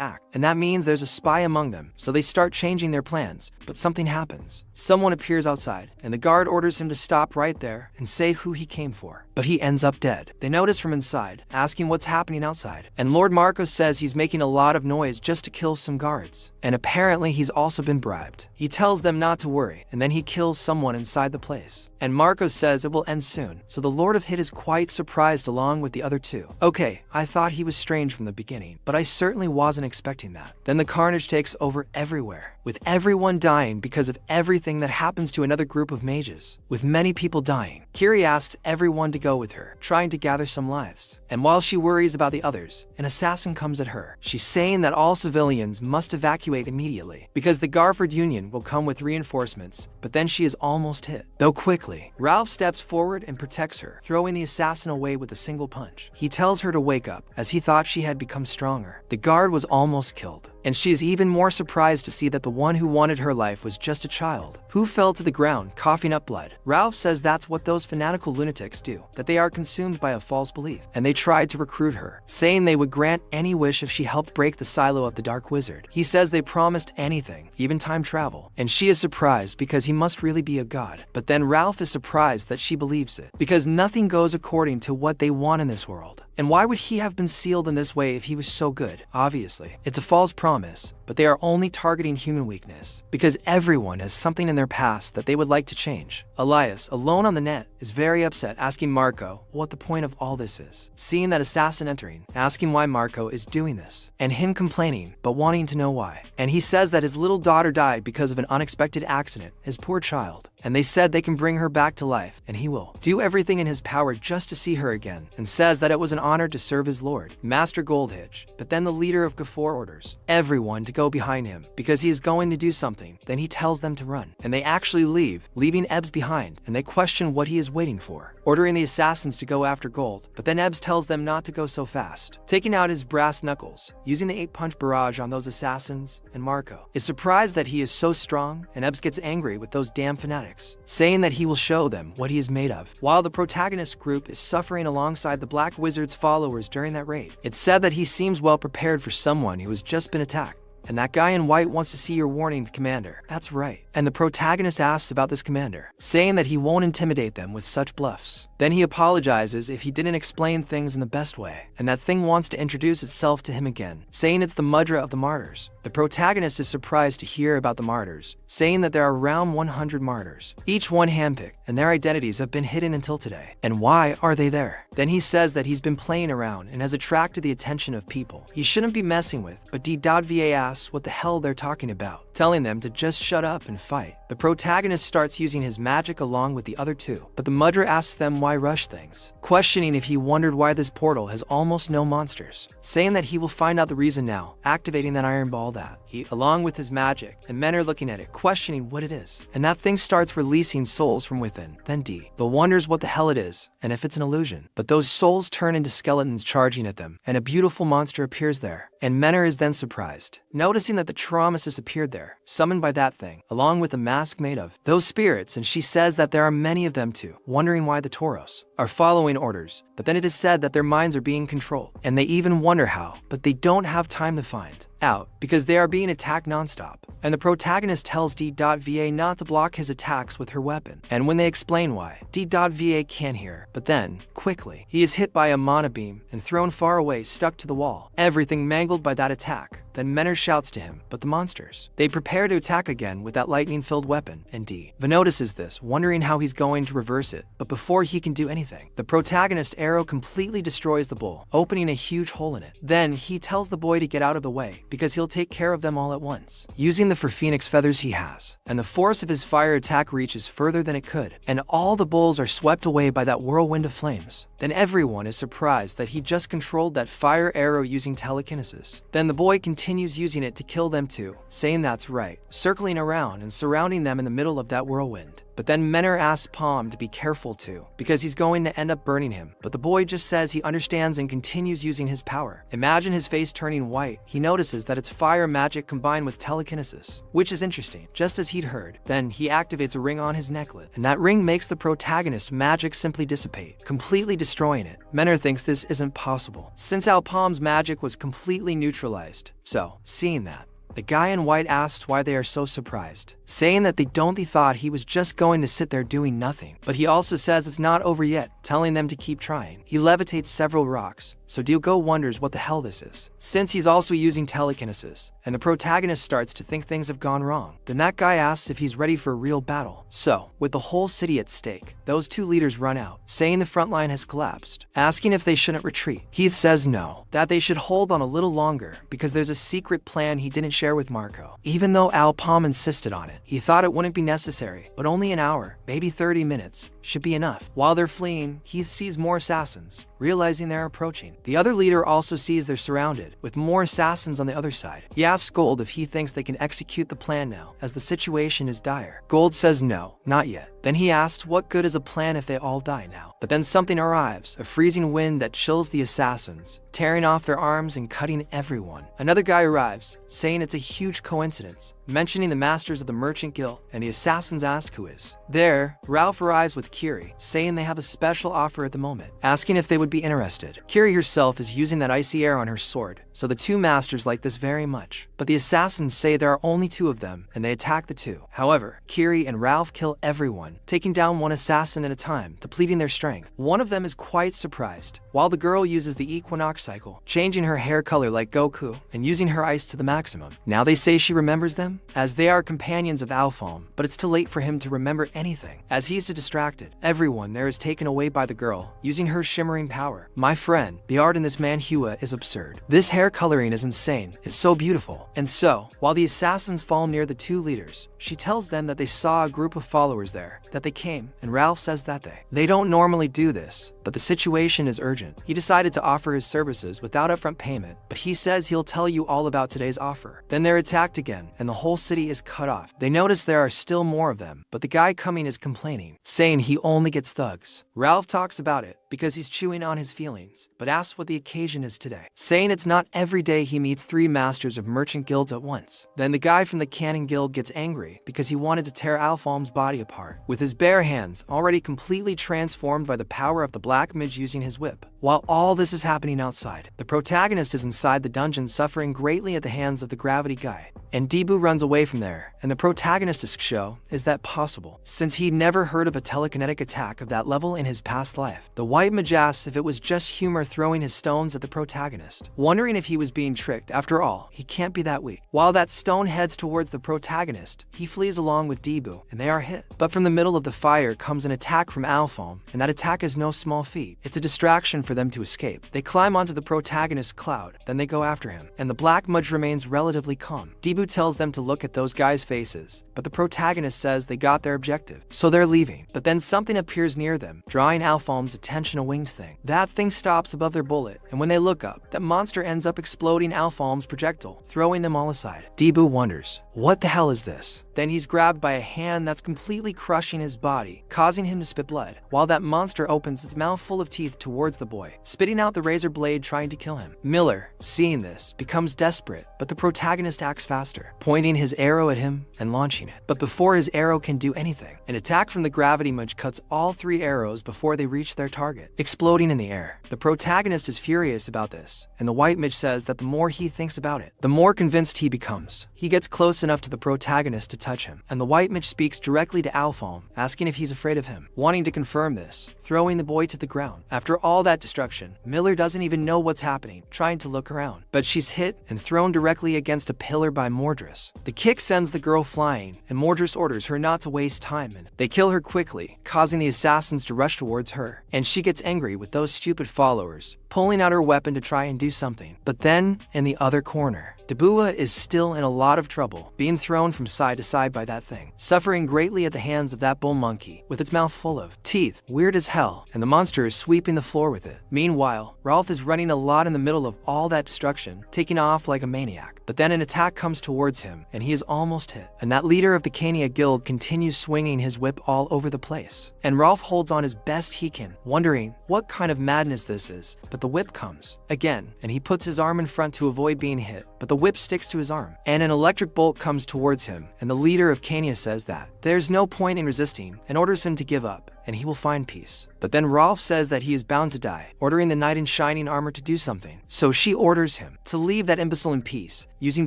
act, and that means there's a spy among them, so they start changing their plans, but something happens. Someone appears outside, and the guard orders him to stop right there and say who he came for, but he ends up dead. They notice from inside, asking what's happening outside, and Lord Marco says he's making a lot of noise just to kill some guards, and apparently he's also been bribed. He tells them not to worry, and then he kills someone inside the place. And Marco says it will end soon, so the Lord of Hit is quite surprised along with the other 2. Okay, I thought he was strange from the beginning, but I certainly wasn't expecting that. Then the carnage takes over everywhere, with everyone dying because of everything that happens to another group of mages, with many people dying. Kiri asks everyone to go with her, trying to gather some lives. And while she worries about the others, an assassin comes at her. She's saying that all civilians must evacuate immediately, because the Garford Union will come with reinforcements, but then she is almost hit. Though quickly, Ralph steps forward and protects her, throwing the assassin away with a single punch. He tells her to wake up, as he thought she had become stronger. The guard was almost killed, and she is even more surprised to see that the one who wanted her life was just a child, who fell to the ground, coughing up blood. Ralph says that's what those fanatical lunatics do, that they are consumed by a false belief, and they tried to recruit her, saying they would grant any wish if she helped break the silo of the Dark Wizard. He says they promised anything, even time travel, and she is surprised because he must really be a god. But then Ralph is surprised that she believes it, because nothing goes according to what they want in this world. And why would he have been sealed in this way if he was so good? Obviously, it's a false promise, but they are only targeting human weakness, because everyone has something in their past that they would like to change. Elias, alone on the net, is very upset, asking Marco what the point of all this is, seeing that assassin entering, asking why Marco is doing this, and him complaining, but wanting to know why. And he says that his little daughter died because of an unexpected accident, his poor child, and they said they can bring her back to life, and he will do everything in his power just to see her again, and says that it was an honor to serve his lord, Master Goldhitch. But then the leader of Gafor orders everyone to go behind him, because he is going to do something. Then he tells them to run, and they actually leave, leaving Ebbs behind, and they question what he is waiting for, ordering the assassins to go after Gold. But then Ebbs tells them not to go so fast, taking out his brass knuckles, using the 8-punch barrage on those assassins, and Marco is surprised that he is so strong, and Ebbs gets angry with those damn fanatics, saying that he will show them what he is made of. While the protagonist group is suffering alongside the Black Wizard's followers during that raid, it's said that he seems well prepared for someone who has just been attacked. And that guy in white wants to see your warning, Commander. That's right. And the protagonist asks about this commander, saying that he won't intimidate them with such bluffs. Then he apologizes if he didn't explain things in the best way, and that thing wants to introduce itself to him again, saying it's the Mudra of the Martyrs. The protagonist is surprised to hear about the Martyrs, saying that there are around 100 martyrs, each one handpicked, and their identities have been hidden until today. And why are they there? Then he says that he's been playing around and has attracted the attention of people he shouldn't be messing with, but D.Va asks what the hell they're talking about, telling them to just shut up and fight. The protagonist starts using his magic along with the other two, but the Mudra asks them why rush things, questioning if he wondered why this portal has almost no monsters, saying that he will find out the reason now, activating that iron ball that he, along with his magic, and men are looking at it, questioning what it is, and that thing starts releasing souls from within. Then D.Va wonders what the hell it is, and if it's an illusion, but those souls turn into skeletons charging at them, and a beautiful monster appears there, and Menor is then surprised, noticing that the Traumacist appeared there, summoned by that thing, along with a mask made of those spirits, and she says that there are many of them too, wondering why the Tauros are following orders, but then it is said that their minds are being controlled, and they even wonder how, but they don't have time to find. out because they are being attacked nonstop. And the protagonist tells D.Va not to block his attacks with her weapon. And when they explain why, D.Va can't hear. But then, quickly, he is hit by a mana beam and thrown far away, stuck to the wall. Everything mangled by that attack. Then Menor shouts to him, but the monsters. They prepare to attack again with that lightning-filled weapon, and D.Va notices this, wondering how he's going to reverse it. But before he can do anything, the protagonist arrow completely destroys the bull, opening a huge hole in it. Then he tells the boy to get out of the way, because he'll take care of them all at once, using the 4 phoenix feathers he has. And the force of his fire attack reaches further than it could, and all the bulls are swept away by that whirlwind of flames. Then everyone is surprised that he just controlled that fire arrow using telekinesis. Then the boy continues using it to kill them too, saying that's right, circling around and surrounding them in the middle of that whirlwind. But then Menor asks Palm to be careful too, because he's going to end up burning him. But the boy just says he understands and continues using his power. Imagine his face turning white. He notices that it's fire magic combined with telekinesis, which is interesting, just as he'd heard. Then he activates a ring on his necklet, and that ring makes the protagonist magic simply dissipate, completely destroying it. Menor thinks this isn't possible, since Palm's magic was completely neutralized. So, seeing that, the guy in white asks why they are so surprised, saying that they thought he was just going to sit there doing nothing. But he also says it's not over yet, telling them to keep trying. He levitates several rocks, so Diogo wonders what the hell this is, since he's also using telekinesis, and the protagonist starts to think things have gone wrong. Then that guy asks if he's ready for a real battle. So, with the whole city at stake, those 2 leaders run out, saying the front line has collapsed, asking if they shouldn't retreat. Heath says no, that they should hold on a little longer, because there's a secret plan he didn't share with Marco. Even though Palm insisted on it, he thought it wouldn't be necessary, but only an hour, maybe 30 minutes, should be enough. While they're fleeing, Heath sees more assassins, realizing they're approaching. The other leader also sees they're surrounded, with more assassins on the other side. He asks Gold if he thinks they can execute the plan now, as the situation is dire. Gold says no, not yet. Then he asks what good is a plan if they all die now. But then something arrives, a freezing wind that chills the assassins, tearing off their arms and cutting everyone. Another guy arrives, saying it's a huge coincidence, mentioning the masters of the merchant guild, and the assassins ask who is. There, Ralph arrives with Kiri, saying they have a special offer at the moment, asking if they would be interested. Kiri herself is using that icy air on her sword, so the 2 masters like this very much. But the assassins say there are only 2 of them, and they attack the 2. However, Kiri and Ralph kill everyone, taking down 1 assassin at a time, depleting their strength. One of them is quite surprised, while the girl uses the equinox cycle, changing her hair color like Goku, and using her ice to the maximum. Now they say she remembers them, as they are companions of Alphom, but it's too late for him to remember anything, as he's distracted. Everyone there is taken away by the girl, using her shimmering power. My friend, the art in this Manhwa is absurd. This hair coloring is insane, it's so beautiful. And so, while the assassins fall near the 2 leaders, she tells them that they saw a group of followers there, that they came, and Ralph says that they don't normally do this, but the situation is urgent. He decided to offer his services without upfront payment, but he says he'll tell you all about today's offer. Then they're attacked again, and the whole city is cut off. They notice there are still more of them, but the guy coming is complaining, saying he only gets thugs. Ralph talks about it, because he's chewing on his feelings, but asks what the occasion is today, saying it's not every day he meets 3 masters of merchant guilds at once. Then the guy from the Cannon Guild gets angry because he wanted to tear Alphom's body apart, with his bare hands already completely transformed by the power of the Black Mage using his whip. While all this is happening outside, the protagonist is inside the dungeon suffering greatly at the hands of the gravity guy, and Debu runs away from there, and the protagonist asks Sho, is that possible, since he'd never heard of a telekinetic attack of that level in his past life. The white mage asks if it was just humor throwing his stones at the protagonist, wondering if he was being tricked. After all, he can't be that weak. While that stone heads towards the protagonist, he flees along with Debu, and they are hit. But from the middle of the fire comes an attack from Alphom, and that attack is no small feat. It's a distraction for them to escape. They climb onto the protagonist's cloud, then they go after him, and the Black Mudge remains relatively calm. Debu tells them to look at those guys' faces, but the protagonist says they got their objective, so they're leaving. But then something appears near them, drawing Alphom's attention, a winged thing. That thing stops above their bullet, and when they look up, that monster ends up exploding Alphom's projectile, throwing them all aside. Debu wonders, what the hell is this? then he's grabbed by a hand that's completely crushing his body, causing him to spit blood, while that monster opens its mouth full of teeth towards the boy, spitting out the razor blade trying to kill him. Miller, seeing this, becomes desperate, but the protagonist acts faster, pointing his arrow at him and launching it. But before his arrow can do anything, an attack from the gravity mudge cuts all 3 arrows before they reach their target, exploding in the air. The protagonist is furious about this, and the white mage says that the more he thinks about it, the more convinced he becomes. He gets close enough to the protagonist to touch him, and the white mage speaks directly to Alphonse, asking if he's afraid of him, wanting to confirm this, throwing the boy to the ground. After all that destruction, Miller doesn't even know what's happening, trying to look around, but she's hit and thrown directly against a pillar by Mordris. The kick sends the girl flying, and Mordris orders her not to waste time, and they kill her quickly, causing the assassins to rush towards her, and she gets angry with those stupid followers, pulling out her weapon to try and do something. But then, in the other corner, Dabua is still in a lot of trouble, being thrown from side to side by that thing, suffering greatly at the hands of that bull monkey, with its mouth full of teeth, weird as hell, and the monster is sweeping the floor with it. Meanwhile, Rolf is running a lot in the middle of all that destruction, taking off like a maniac. But then an attack comes towards him, and he is almost hit, and that leader of the Kania guild continues swinging his whip all over the place. And Rolf holds on as best he can, wondering what kind of madness this is, but the whip comes again, and he puts his arm in front to avoid being hit, but the whip sticks to his arm, and an electric bolt comes towards him, and the leader of Kania says that there's no point in resisting and orders him to give up, and he will find peace. But then Rolf says that he is bound to die, ordering the knight in shining armor to do something. So she orders him to leave that imbecile in peace, using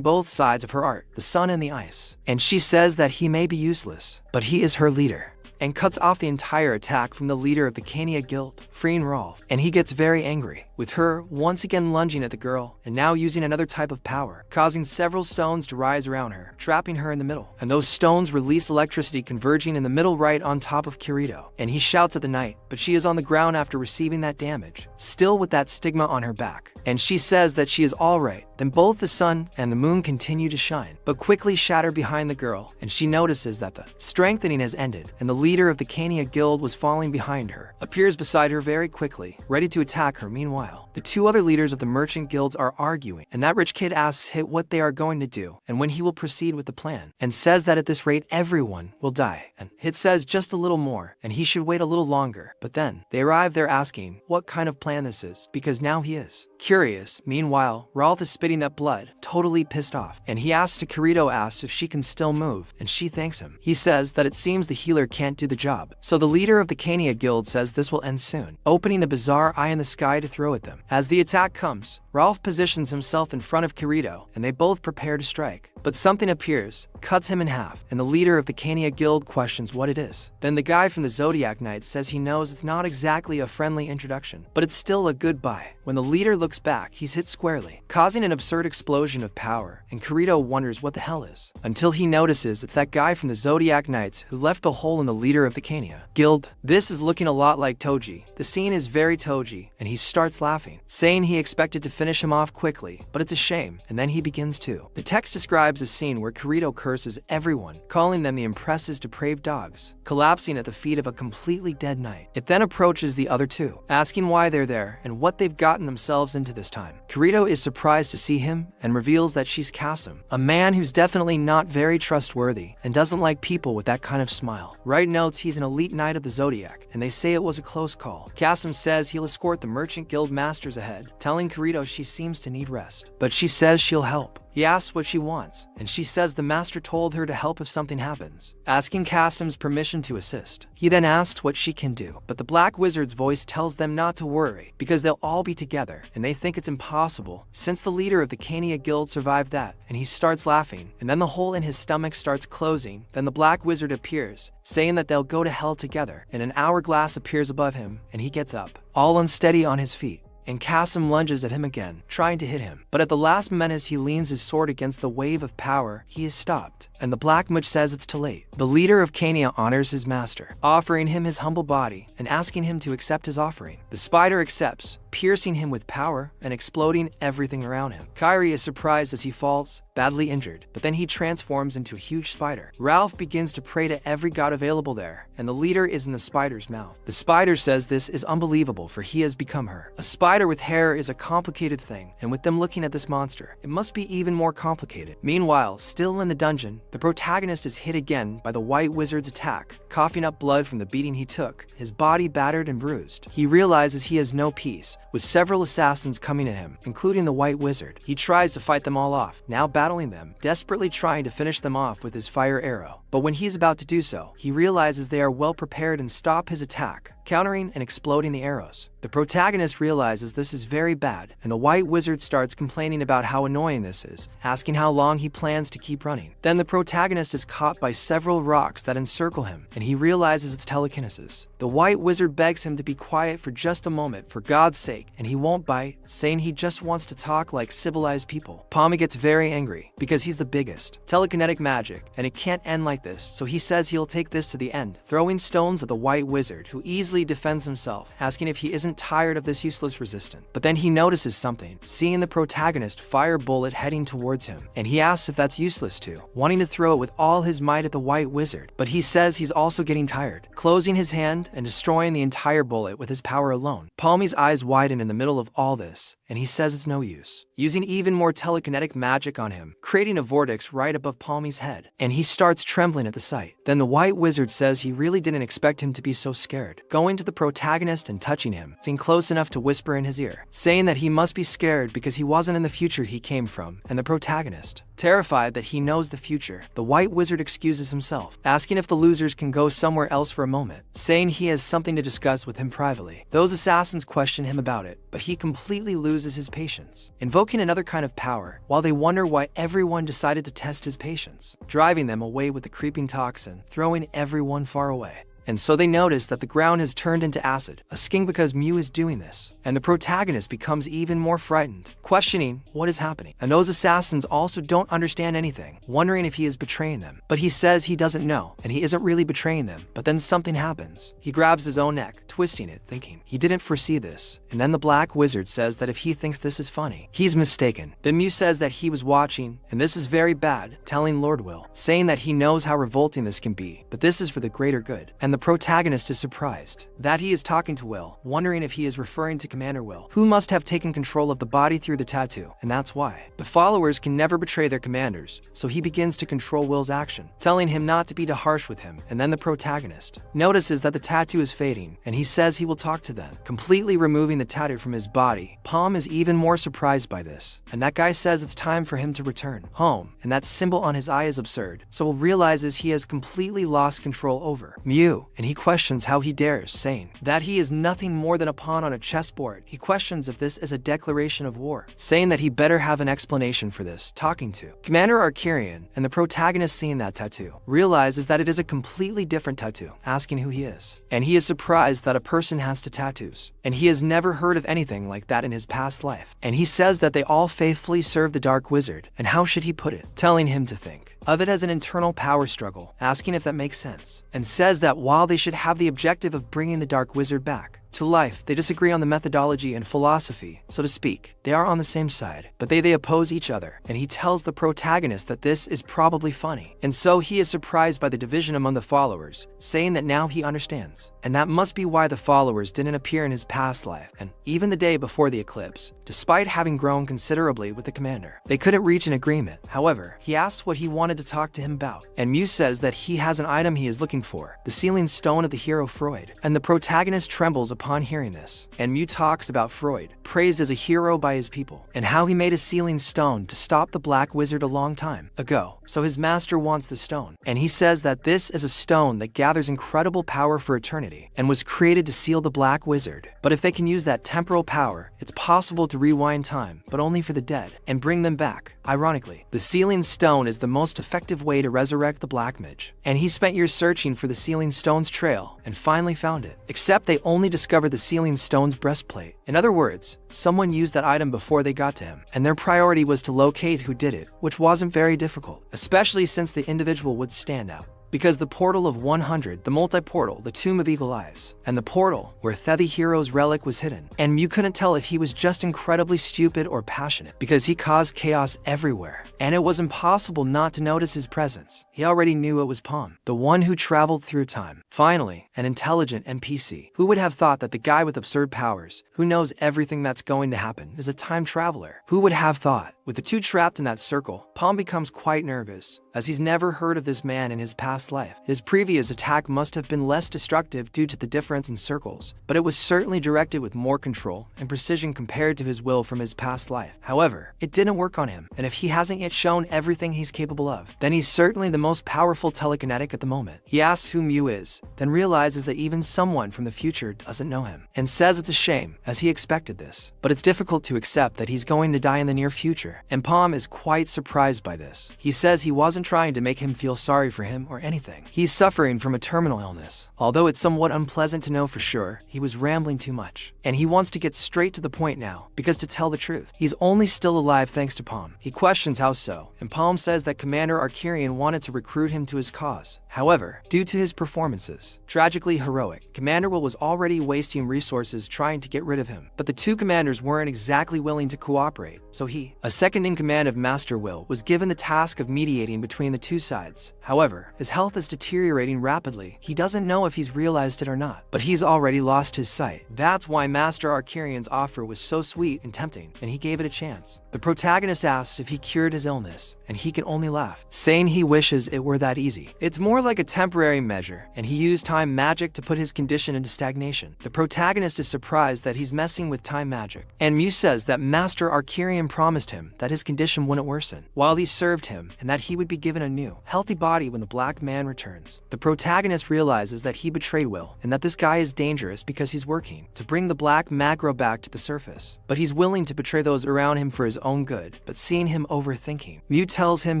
both sides of her art, the sun and the ice. And she says that he may be useless, but he is her leader, and cuts off the entire attack from the leader of the Kania guild, freeing Rolf. And he gets very angry, with her once again lunging at the girl, and now using another type of power, causing several stones to rise around her, trapping her in the middle. And those stones release electricity converging in the middle right on top of Kirito. And he shouts at the knight, but she is on the ground after receiving that damage, still with that stigma on her back. And she says that she is alright. Then both the sun and the moon continue to shine, but quickly shatter behind the girl, and she notices that the strengthening has ended, and the leader of the Kania guild was falling behind her, appears beside her very quickly, ready to attack her. Meanwhile, the 2 other leaders of the merchant guilds are arguing, and that rich kid asks Hit what they are going to do, and when he will proceed with the plan, and says that at this rate everyone will die. And Hit says just a little more, and he should wait a little longer. But then, they arrive there asking what kind of plan this is, because now he is curious. Meanwhile, Rolf is spitting up blood, totally pissed off, and he asks to Kirito asks if she can still move, and she thanks him. He says that it seems the healer can't do the job, so the leader of the Kania guild says this will end soon, opening a bizarre eye in the sky to throw at them. As the attack comes, Rolf positions himself in front of Kirito, and they both prepare to strike. But something appears, cuts him in half, and the leader of the Kania guild questions what it is. Then the guy from the Zodiac Knights says he knows it's not exactly a friendly introduction, but it's still a goodbye. When the leader looks back, he's hit squarely, causing an absurd explosion of power, and Kirito wonders what the hell is, until he notices it's that guy from the Zodiac Knights who left a hole in the leader of the Kania guild. This is looking a lot like Toji. The scene is very Toji, and he starts laughing, saying he expected to finish him off quickly, but it's a shame, and then he begins to. The text describes a scene where Kirito curses everyone, calling them the Impress's depraved dogs, collapsing at the feet of a completely dead knight. It then approaches the other 2, asking why they're there and what they've gotten themselves into this time. Kirito is surprised to see him and reveals that she's Kasim, a man who's definitely not very trustworthy and doesn't like people with that kind of smile. Wright notes he's an elite knight of the Zodiac, and they say it was a close call. Kasim says he'll escort the merchant guild masters ahead, telling Kirito she seems to need rest, but she says she'll help. He asks what she wants, and she says the master told her to help if something happens, asking Kasim's permission to assist. He then asks what she can do, but the Black Wizard's voice tells them not to worry, because they'll all be together, and they think it's impossible, since the leader of the Kania guild survived that, and he starts laughing, and then the hole in his stomach starts closing. Then the Black Wizard appears, saying that they'll go to hell together, and an hourglass appears above him, and he gets up, all unsteady on his feet. And Kasim lunges at him again, trying to hit him. But at the last moment as he leans his sword against the wave of power, he is stopped, and the Black Mage says it's too late. The leader of Kania honors his master, offering him his humble body and asking him to accept his offering. The spider accepts, piercing him with power and exploding everything around him. Kairi is surprised as he falls, badly injured, but then he transforms into a huge spider. Ralph begins to pray to every god available there, and the leader is in the spider's mouth. The spider says this is unbelievable, for he has become her. A spider with hair is a complicated thing, and with them looking at this monster, it must be even more complicated. Meanwhile, still in the dungeon, the protagonist is hit again by the white wizard's attack. Coughing up blood from the beating he took, his body battered and bruised, he realizes he has no peace, with several assassins coming at him, including the white wizard. He tries to fight them all off, now battling them, desperately trying to finish them off with his fire arrow. But when he's about to do so, he realizes they are well prepared and stop his attack, countering and exploding the arrows. The protagonist realizes this is very bad, and the white wizard starts complaining about how annoying this is, asking how long he plans to keep running. Then the protagonist is caught by several rocks that encircle him, and he realizes it's telekinesis. The white wizard begs him to be quiet for just a moment, for God's sake, and he won't bite, saying he just wants to talk like civilized people. Palmy gets very angry, because he's the biggest. Telekinetic magic, and it can't end like this, so he says he'll take this to the end, throwing stones at the white wizard, who easily defends himself, asking if he isn't tired of this useless resistance. But then he notices something, seeing the protagonist fire a bullet heading towards him, and he asks if that's useless too, wanting to throw it with all his might at the white wizard. But he says he's also getting tired, closing his hand and destroying the entire bullet with his power alone. Palmy's eyes widen in the middle of all this, and he says it's no use, using even more telekinetic magic on him, creating a vortex right above Palmy's head, and he starts trembling at the sight. Then the white wizard says he really didn't expect him to be so scared, going to the protagonist and touching him, being close enough to whisper in his ear, saying that he must be scared because he wasn't in the future he came from. And the protagonist, terrified that he knows the future, the white wizard excuses himself, asking if the losers can go somewhere else for a moment, saying he has something to discuss with him privately. Those assassins question him about it, but he completely loses his patience, invoking another kind of power, while they wonder why everyone decided to test his patience, driving them away with the creeping toxin, throwing everyone far away. And so they notice that the ground has turned into acid, a sking because Mew is doing this, and the protagonist becomes even more frightened, questioning what is happening. And those assassins also don't understand anything, wondering if he is betraying them. But he says he doesn't know, and he isn't really betraying them. But then something happens. He grabs his own neck, twisting it, thinking he didn't foresee this. And then the black wizard says that if he thinks this is funny, he's mistaken. Then Mew says that he was watching, and this is very bad, telling Lord Will, saying that he knows how revolting this can be, but this is for the greater good. And the protagonist is surprised that he is talking to Will, wondering if he is referring to Commander Will, who must have taken control of the body through the tattoo, and that's why. The followers can never betray their commanders, so he begins to control Will's action, telling him not to be too harsh with him. And then the protagonist notices that the tattoo is fading, and he says he will talk to them, completely removing the tattoo from his body. Palm is even more surprised by this, and that guy says it's time for him to return home, and that symbol on his eye is absurd, so Will realizes he has completely lost control over Mew, and he questions how he dares, saying that he is nothing more than a pawn on a chessboard. He questions if this is a declaration of war, saying that he better have an explanation for this, talking to Commander Arcurian, and the protagonist, seeing that tattoo, realizes that it is a completely different tattoo, asking who he is. And he is surprised that a person has two tattoos, and he has never heard of anything like that in his past life. And he says that they all faithfully serve the Dark Wizard, and how should he put it, telling him to think of it as an internal power struggle, asking if that makes sense, and says that while they should have the objective of bringing the Dark Wizard back to life, they disagree on the methodology and philosophy, so to speak. They are on the same side, but they oppose each other, and he tells the protagonist that this is probably funny. And so he is surprised by the division among the followers, saying that now he understands, and that must be why the followers didn't appear in his past life, and even the day before the eclipse, despite having grown considerably with the commander. They couldn't reach an agreement. However, he asks what he wanted to talk to him about, and Mew says that he has an item he is looking for, the sealing stone of the hero Freud, and the protagonist trembles upon hearing this. And Mew talks about Freud, praised as a hero by his people, and how he made a sealing stone to stop the Black Wizard a long time ago, so his master wants the stone. And he says that this is a stone that gathers incredible power for eternity, and was created to seal the Black Wizard. But if they can use that temporal power, it's possible to rewind time, but only for the dead, and bring them back. Ironically, the sealing stone is the most effective way to resurrect the Black Mage, and he spent years searching for the sealing stone's trail, and finally found it. Except they only discovered the sealing stone's breastplate. In other words, someone used that item before they got to him, and their priority was to locate who did it, which wasn't very difficult, especially since the individual would stand out. Because the portal of 100, the multi-portal, the Tomb of Eagle Eyes, and the portal where the hero's relic was hidden. And Mew couldn't tell if he was just incredibly stupid or passionate, because he caused chaos everywhere, and it was impossible not to notice his presence. He already knew it was Palm, the one who traveled through time. Finally, an intelligent NPC. Who would have thought that the guy with absurd powers, who knows everything that's going to happen, is a time traveler? Who would have thought? With the two trapped in that circle, Palm becomes quite nervous, as he's never heard of this man in his past life. His previous attack must have been less destructive due to the difference in circles, but it was certainly directed with more control and precision compared to his will from his past life. However, it didn't work on him, and if he hasn't yet shown everything he's capable of, then he's certainly the most powerful telekinetic at the moment. He asks who Mew is, then realizes that even someone from the future doesn't know him, and says it's a shame, as he expected this. But it's difficult to accept that he's going to die in the near future, and Palm is quite surprised by this. He says he wasn't trying to make him feel sorry for him or anything. He's suffering from a terminal illness. Although it's somewhat unpleasant to know for sure, he was rambling too much, and he wants to get straight to the point now, because to tell the truth, he's only still alive thanks to Palm. He questions how so, and Palm says that Commander Arcurian wanted to recruit him to his cause. However, due to his performances, tragically heroic, Commander Will was already wasting resources trying to get rid of him. But the two commanders weren't exactly willing to cooperate, so he, a second in command of Master Will, was given the task of mediating between the two sides. However, his health is deteriorating rapidly. He doesn't know if he's realized it or not, but he's already lost his sight. That's why Master Arcurian's offer was so sweet and tempting, and he gave it a chance. The protagonist asks if he cured his illness, and he can only laugh, saying he wishes it were that easy. It's more like a temporary measure, and he used time magic to put his condition into stagnation. The protagonist is surprised that he's messing with time magic, and Mew says that Master Arcurian promised him that his condition wouldn't worsen, while he served him, and that he would be given a new, healthy body when the Black Man returns. The protagonist realizes that he betrayed Will, and that this guy is dangerous because he's working to bring the Black Magro back to the surface. But he's willing to betray those around him for his own good, but seeing him overthinking, Mew tells him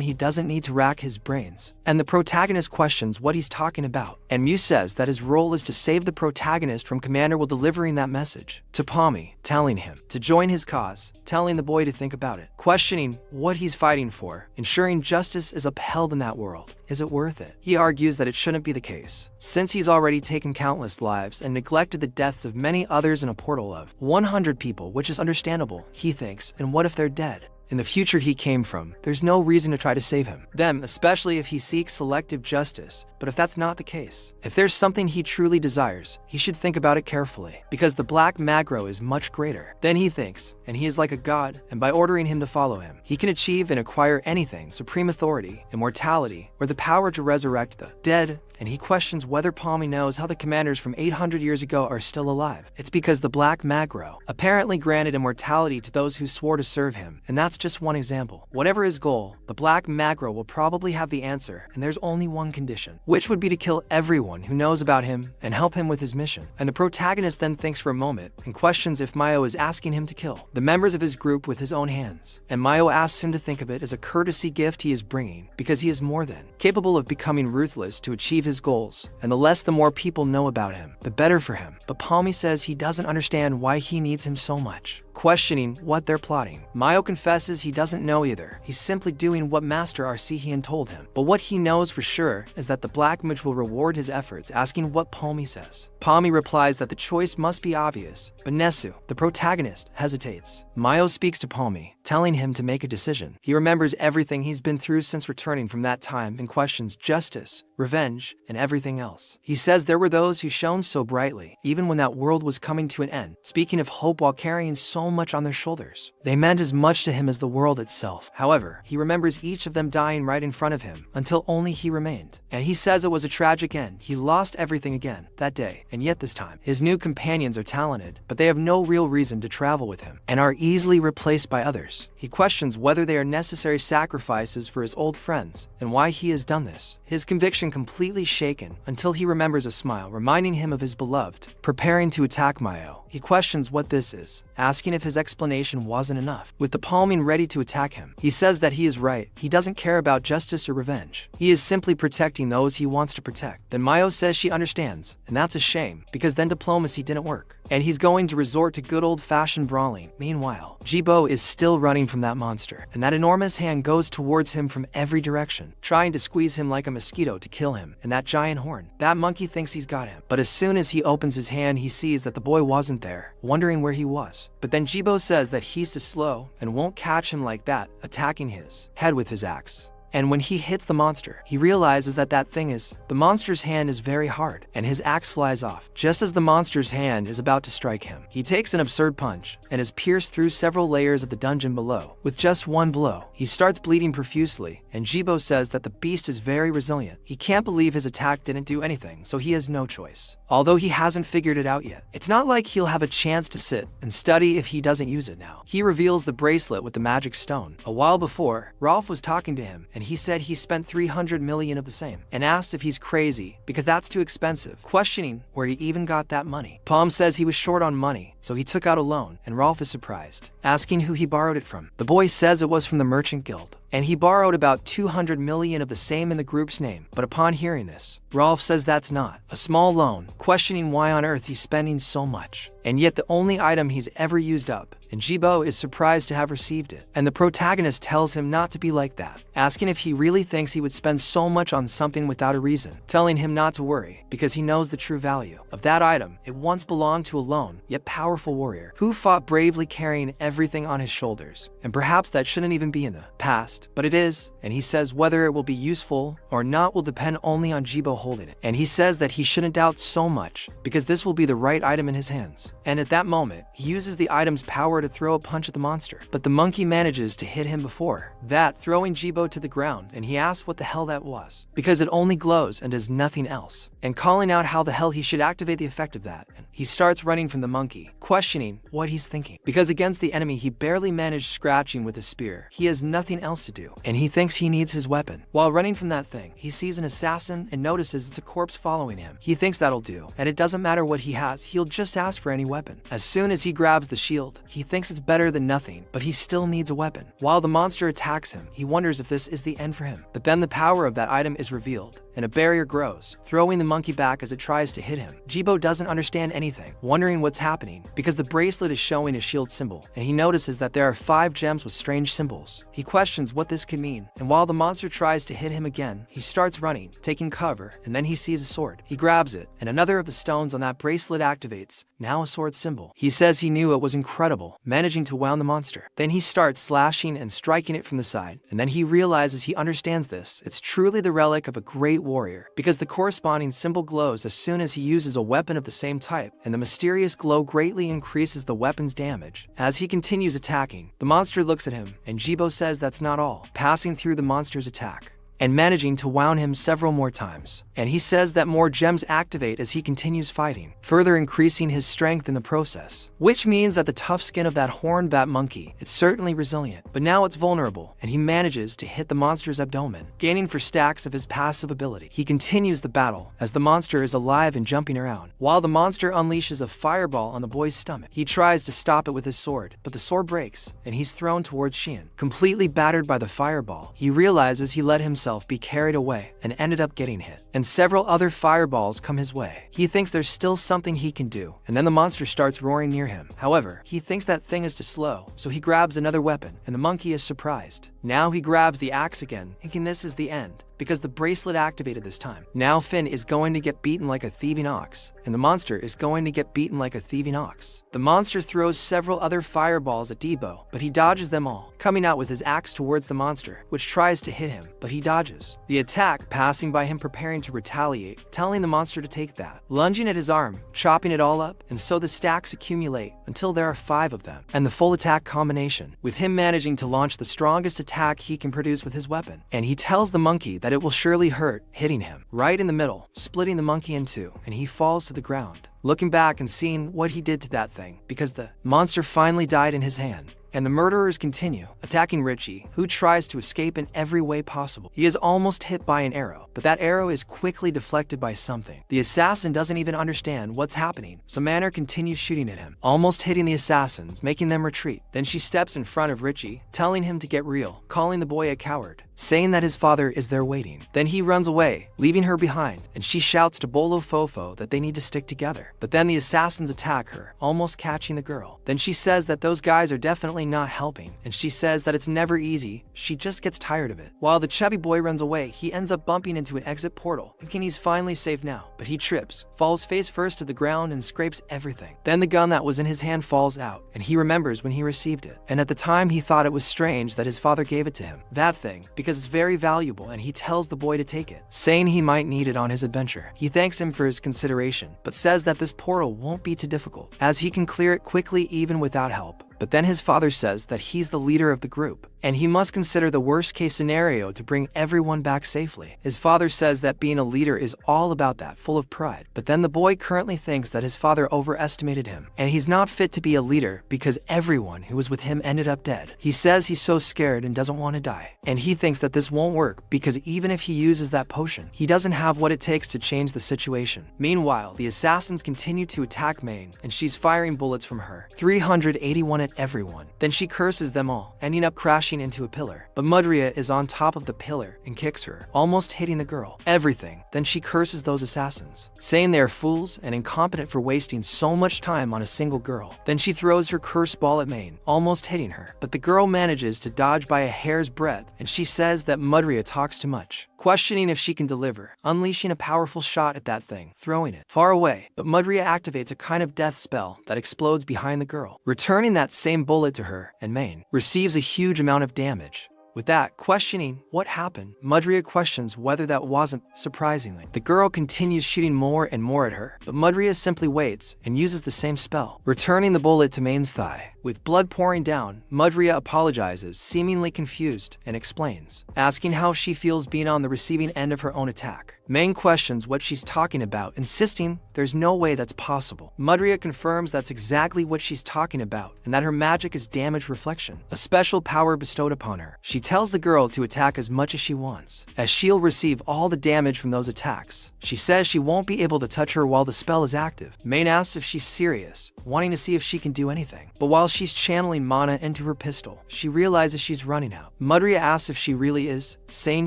he doesn't need to rack his brains, and the protagonist questions what he's talking about, and Mew says that his role is to save the protagonist from Commander Will delivering that message to Palmy, telling him to join his cause, telling the boy to think about it, questioning what he's fighting for, ensuring justice is upheld in that world. Is it worth it? He argues that it shouldn't be the case, since he's already taken countless lives and neglected the deaths of many others in a portal of 100 people, which is understandable, he thinks, and what if they're dead? In the future he came from, there's no reason to try to save him. Them, especially if he seeks selective justice. But if that's not the case, if there's something he truly desires, he should think about it carefully, because the Black Magro is much greater than he thinks, and he is like a god, and by ordering him to follow him, he can achieve and acquire anything: supreme authority, immortality, or the power to resurrect the dead. And he questions whether Palmy knows how the commanders from 800 years ago are still alive. It's because the Black Magro apparently granted immortality to those who swore to serve him, and that's just one example. Whatever his goal, the Black Magro will probably have the answer, and there's only one condition, which would be to kill everyone who knows about him and help him with his mission. And the protagonist then thinks for a moment and questions if Mayo is asking him to kill the members of his group with his own hands. And Mayo asks him to think of it as a courtesy gift he is bringing, because he is more than capable of becoming ruthless to achieve his goals, and the more people know about him, the better for him. But Palmy says he doesn't understand why he needs him so much, questioning what they're plotting. Mayo confesses he doesn't know either. He's simply doing what Master Arcurian told him. But what he knows for sure is that the Black Mage will reward his efforts, asking what Palmy says. Palmy replies that the choice must be obvious, but Nesu, the protagonist, hesitates. Mayo speaks to Palmy, telling him to make a decision. He remembers everything he's been through since returning from that time and questions justice, revenge, and everything else. He says there were those who shone so brightly, even when that world was coming to an end, speaking of hope while carrying so much on their shoulders. They meant as much to him as the world itself. However, he remembers each of them dying right in front of him, until only he remained. And he says it was a tragic end. He lost everything again that day, and yet this time, his new companions are talented, but they have no real reason to travel with him, and are easily replaced by others. He questions whether they are necessary sacrifices for his old friends, and why he has done this. His conviction completely shaken, until he remembers a smile reminding him of his beloved, preparing to attack Mayo. He questions what this is, asking if his explanation wasn't enough. With the Palming ready to attack him, he says that he is right. He doesn't care about justice or revenge. He is simply protecting those he wants to protect. Then Mayo says she understands, and that's a shame, because then diplomacy didn't work, and he's going to resort to good old-fashioned brawling. Meanwhile, Jibo is still running from that monster, and that enormous hand goes towards him from every direction, trying to squeeze him like a mosquito to kill him. And that giant horn, that monkey thinks he's got him, but as soon as he opens his hand, he sees that the boy wasn't there, wondering where he was. But then Jibo says that he's too slow and won't catch him like that, attacking his head with his axe. And when he hits the monster, he realizes that the monster's hand is very hard, and his axe flies off. Just as the monster's hand is about to strike him, he takes an absurd punch and is pierced through several layers of the dungeon below. With just one blow, he starts bleeding profusely, and Jibo says that the beast is very resilient. He can't believe his attack didn't do anything, so he has no choice. Although he hasn't figured it out yet. It's not like he'll have a chance to sit and study if he doesn't use it now. He reveals the bracelet with the magic stone. A while before, Rolf was talking to him, and he said he spent 300 million of the same, and asked if he's crazy because that's too expensive, questioning where he even got that money. Palm says he was short on money, so he took out a loan, and Rolf is surprised, asking who he borrowed it from. The boy says it was from the merchant guild, and he borrowed about 200 million of the same in the group's name. But upon hearing this, Rolf says that's not a small loan, questioning why on earth he's spending so much, and yet the only item he's ever used up, and Jibo is surprised to have received it. And the protagonist tells him not to be like that, asking if he really thinks he would spend so much on something without a reason, telling him not to worry because he knows the true value of that item. It once belonged to a lone yet powerful warrior who fought bravely carrying everything on his shoulders, and perhaps that shouldn't even be in the past, but it is, and he says whether it will be useful or not will depend only on Jibo holding it. And he says that he shouldn't doubt so much because this will be the right item in his hands. And at that moment, he uses the item's power to throw a punch at the monster, but the monkey manages to hit him before that, throwing Jibo to the ground, and he asks what the hell that was, because it only glows and does nothing else, and calling out how the hell he should activate the effect of that. And he starts running from the monkey, questioning what he's thinking, because against the enemy he barely managed scratching with a spear. He has nothing else to do, and he thinks he needs his weapon. While running from that thing, he sees an assassin and notices it's a corpse following him. He thinks that'll do, and it doesn't matter what he has, he'll just ask for any weapon. As soon as he grabs the shield, he thinks it's better than nothing, but he still needs a weapon. While the monster attacks him, he wonders if this is the end for him. But then the power of that item is revealed, and a barrier grows, throwing the monkey back as it tries to hit him. Jibo doesn't understand anything, wondering what's happening, because the bracelet is showing a shield symbol, and he notices that there are 5 gems with strange symbols. He questions what this could mean, and while the monster tries to hit him again, he starts running, taking cover, and then he sees a sword. He grabs it, and another of the stones on that bracelet activates, now a sword symbol. He says he knew it was incredible, managing to wound the monster. Then he starts slashing and striking it from the side, and then he realizes he understands this. It's truly the relic of a great warrior, because the corresponding symbol glows as soon as he uses a weapon of the same type, and the mysterious glow greatly increases the weapon's damage. As he continues attacking, the monster looks at him, and Jibo says that's not all, passing through the monster's attack and managing to wound him several more times. And he says that more gems activate as he continues fighting, further increasing his strength in the process. Which means that the tough skin of that horned bat monkey, it's certainly resilient, but now it's vulnerable, and he manages to hit the monster's abdomen, gaining 4 stacks of his passive ability. He continues the battle as the monster is alive and jumping around, while the monster unleashes a fireball on the boy's stomach. He tries to stop it with his sword, but the sword breaks, and he's thrown towards Xian. Completely battered by the fireball, he realizes he let himself be carried away and ended up getting hit, and several other fireballs come his way. He thinks there's still something he can do, and then the monster starts roaring near him. However, he thinks that thing is too slow, so he grabs another weapon, and the monkey is surprised. Now he grabs the axe again, thinking this is the end, because the bracelet activated this time. Now Finn is going to get beaten like a thieving ox, and the monster is going to get beaten like a thieving ox. The monster throws several other fireballs at Debo, but he dodges them all, coming out with his axe towards the monster, which tries to hit him, but he dodges the attack, passing by him preparing to retaliate, telling the monster to take that, lunging at his arm, chopping it all up, and so the stacks accumulate until there are 5 of them, and the full attack combination, with him managing to launch the strongest attack he can produce with his weapon. And he tells the monkey that it will surely hurt, hitting him right in the middle, splitting the monkey in 2, and he falls to the ground, looking back and seeing what he did to that thing, because the monster finally died in his hand. And the murderers continue, attacking Richie, who tries to escape in every way possible. He is almost hit by an arrow, but that arrow is quickly deflected by something. The assassin doesn't even understand what's happening, so Manor continues shooting at him, almost hitting the assassins, making them retreat. Then she steps in front of Richie, telling him to get real, calling the boy a coward, saying that his father is there waiting. Then he runs away, leaving her behind, and she shouts to Bolo Fofo that they need to stick together. But then the assassins attack her, almost catching the girl. Then she says that those guys are definitely not helping, and she says that it's never easy, she just gets tired of it. While the chubby boy runs away, he ends up bumping into an exit portal, thinking he's finally safe now, but he trips, falls face first to the ground and scrapes everything. Then the gun that was in his hand falls out, and he remembers when he received it, and at the time he thought it was strange that his father gave it to him. That thing, because it's very valuable and he tells the boy to take it, saying he might need it on his adventure. He thanks him for his consideration, but says that this portal won't be too difficult, as he can clear it quickly even without help. But then his father says that he's the leader of the group, and he must consider the worst-case scenario to bring everyone back safely. His father says that being a leader is all about that, full of pride. But then the boy currently thinks that his father overestimated him, and he's not fit to be a leader because everyone who was with him ended up dead. He says he's so scared and doesn't want to die, and he thinks that this won't work because even if he uses that potion, he doesn't have what it takes to change the situation. Meanwhile, the assassins continue to attack Main, and she's firing bullets from her, 381 at everyone. Then she curses them all, ending up crashing into a pillar. But Mudria is on top of the pillar and kicks her, almost hitting the girl. Everything. Then she curses those assassins, saying they are fools and incompetent for wasting so much time on a single girl. Then she throws her curse ball at Main, almost hitting her. But the girl manages to dodge by a hair's breadth, and she says that Mudria talks too much, questioning if she can deliver, unleashing a powerful shot at that thing, throwing it far away. But Mudria activates a kind of death spell that explodes behind the girl, returning that same bullet to her, and Main receives a huge amount of damage. With that, questioning what happened, Mudria questions whether that wasn't. Surprisingly, the girl continues shooting more and more at her, but Mudria simply waits and uses the same spell, returning the bullet to Main's thigh. With blood pouring down, Mudria apologizes, seemingly confused, and explains, asking how she feels being on the receiving end of her own attack. Main questions what she's talking about, insisting there's no way that's possible. Mudria confirms that's exactly what she's talking about, and that her magic is damage reflection, a special power bestowed upon her. She tells the girl to attack as much as she wants, as she'll receive all the damage from those attacks. She says she won't be able to touch her while the spell is active. Main asks if she's serious, wanting to see if she can do anything. But while she's channeling mana into her pistol, she realizes she's running out. Mudria asks if she really is, saying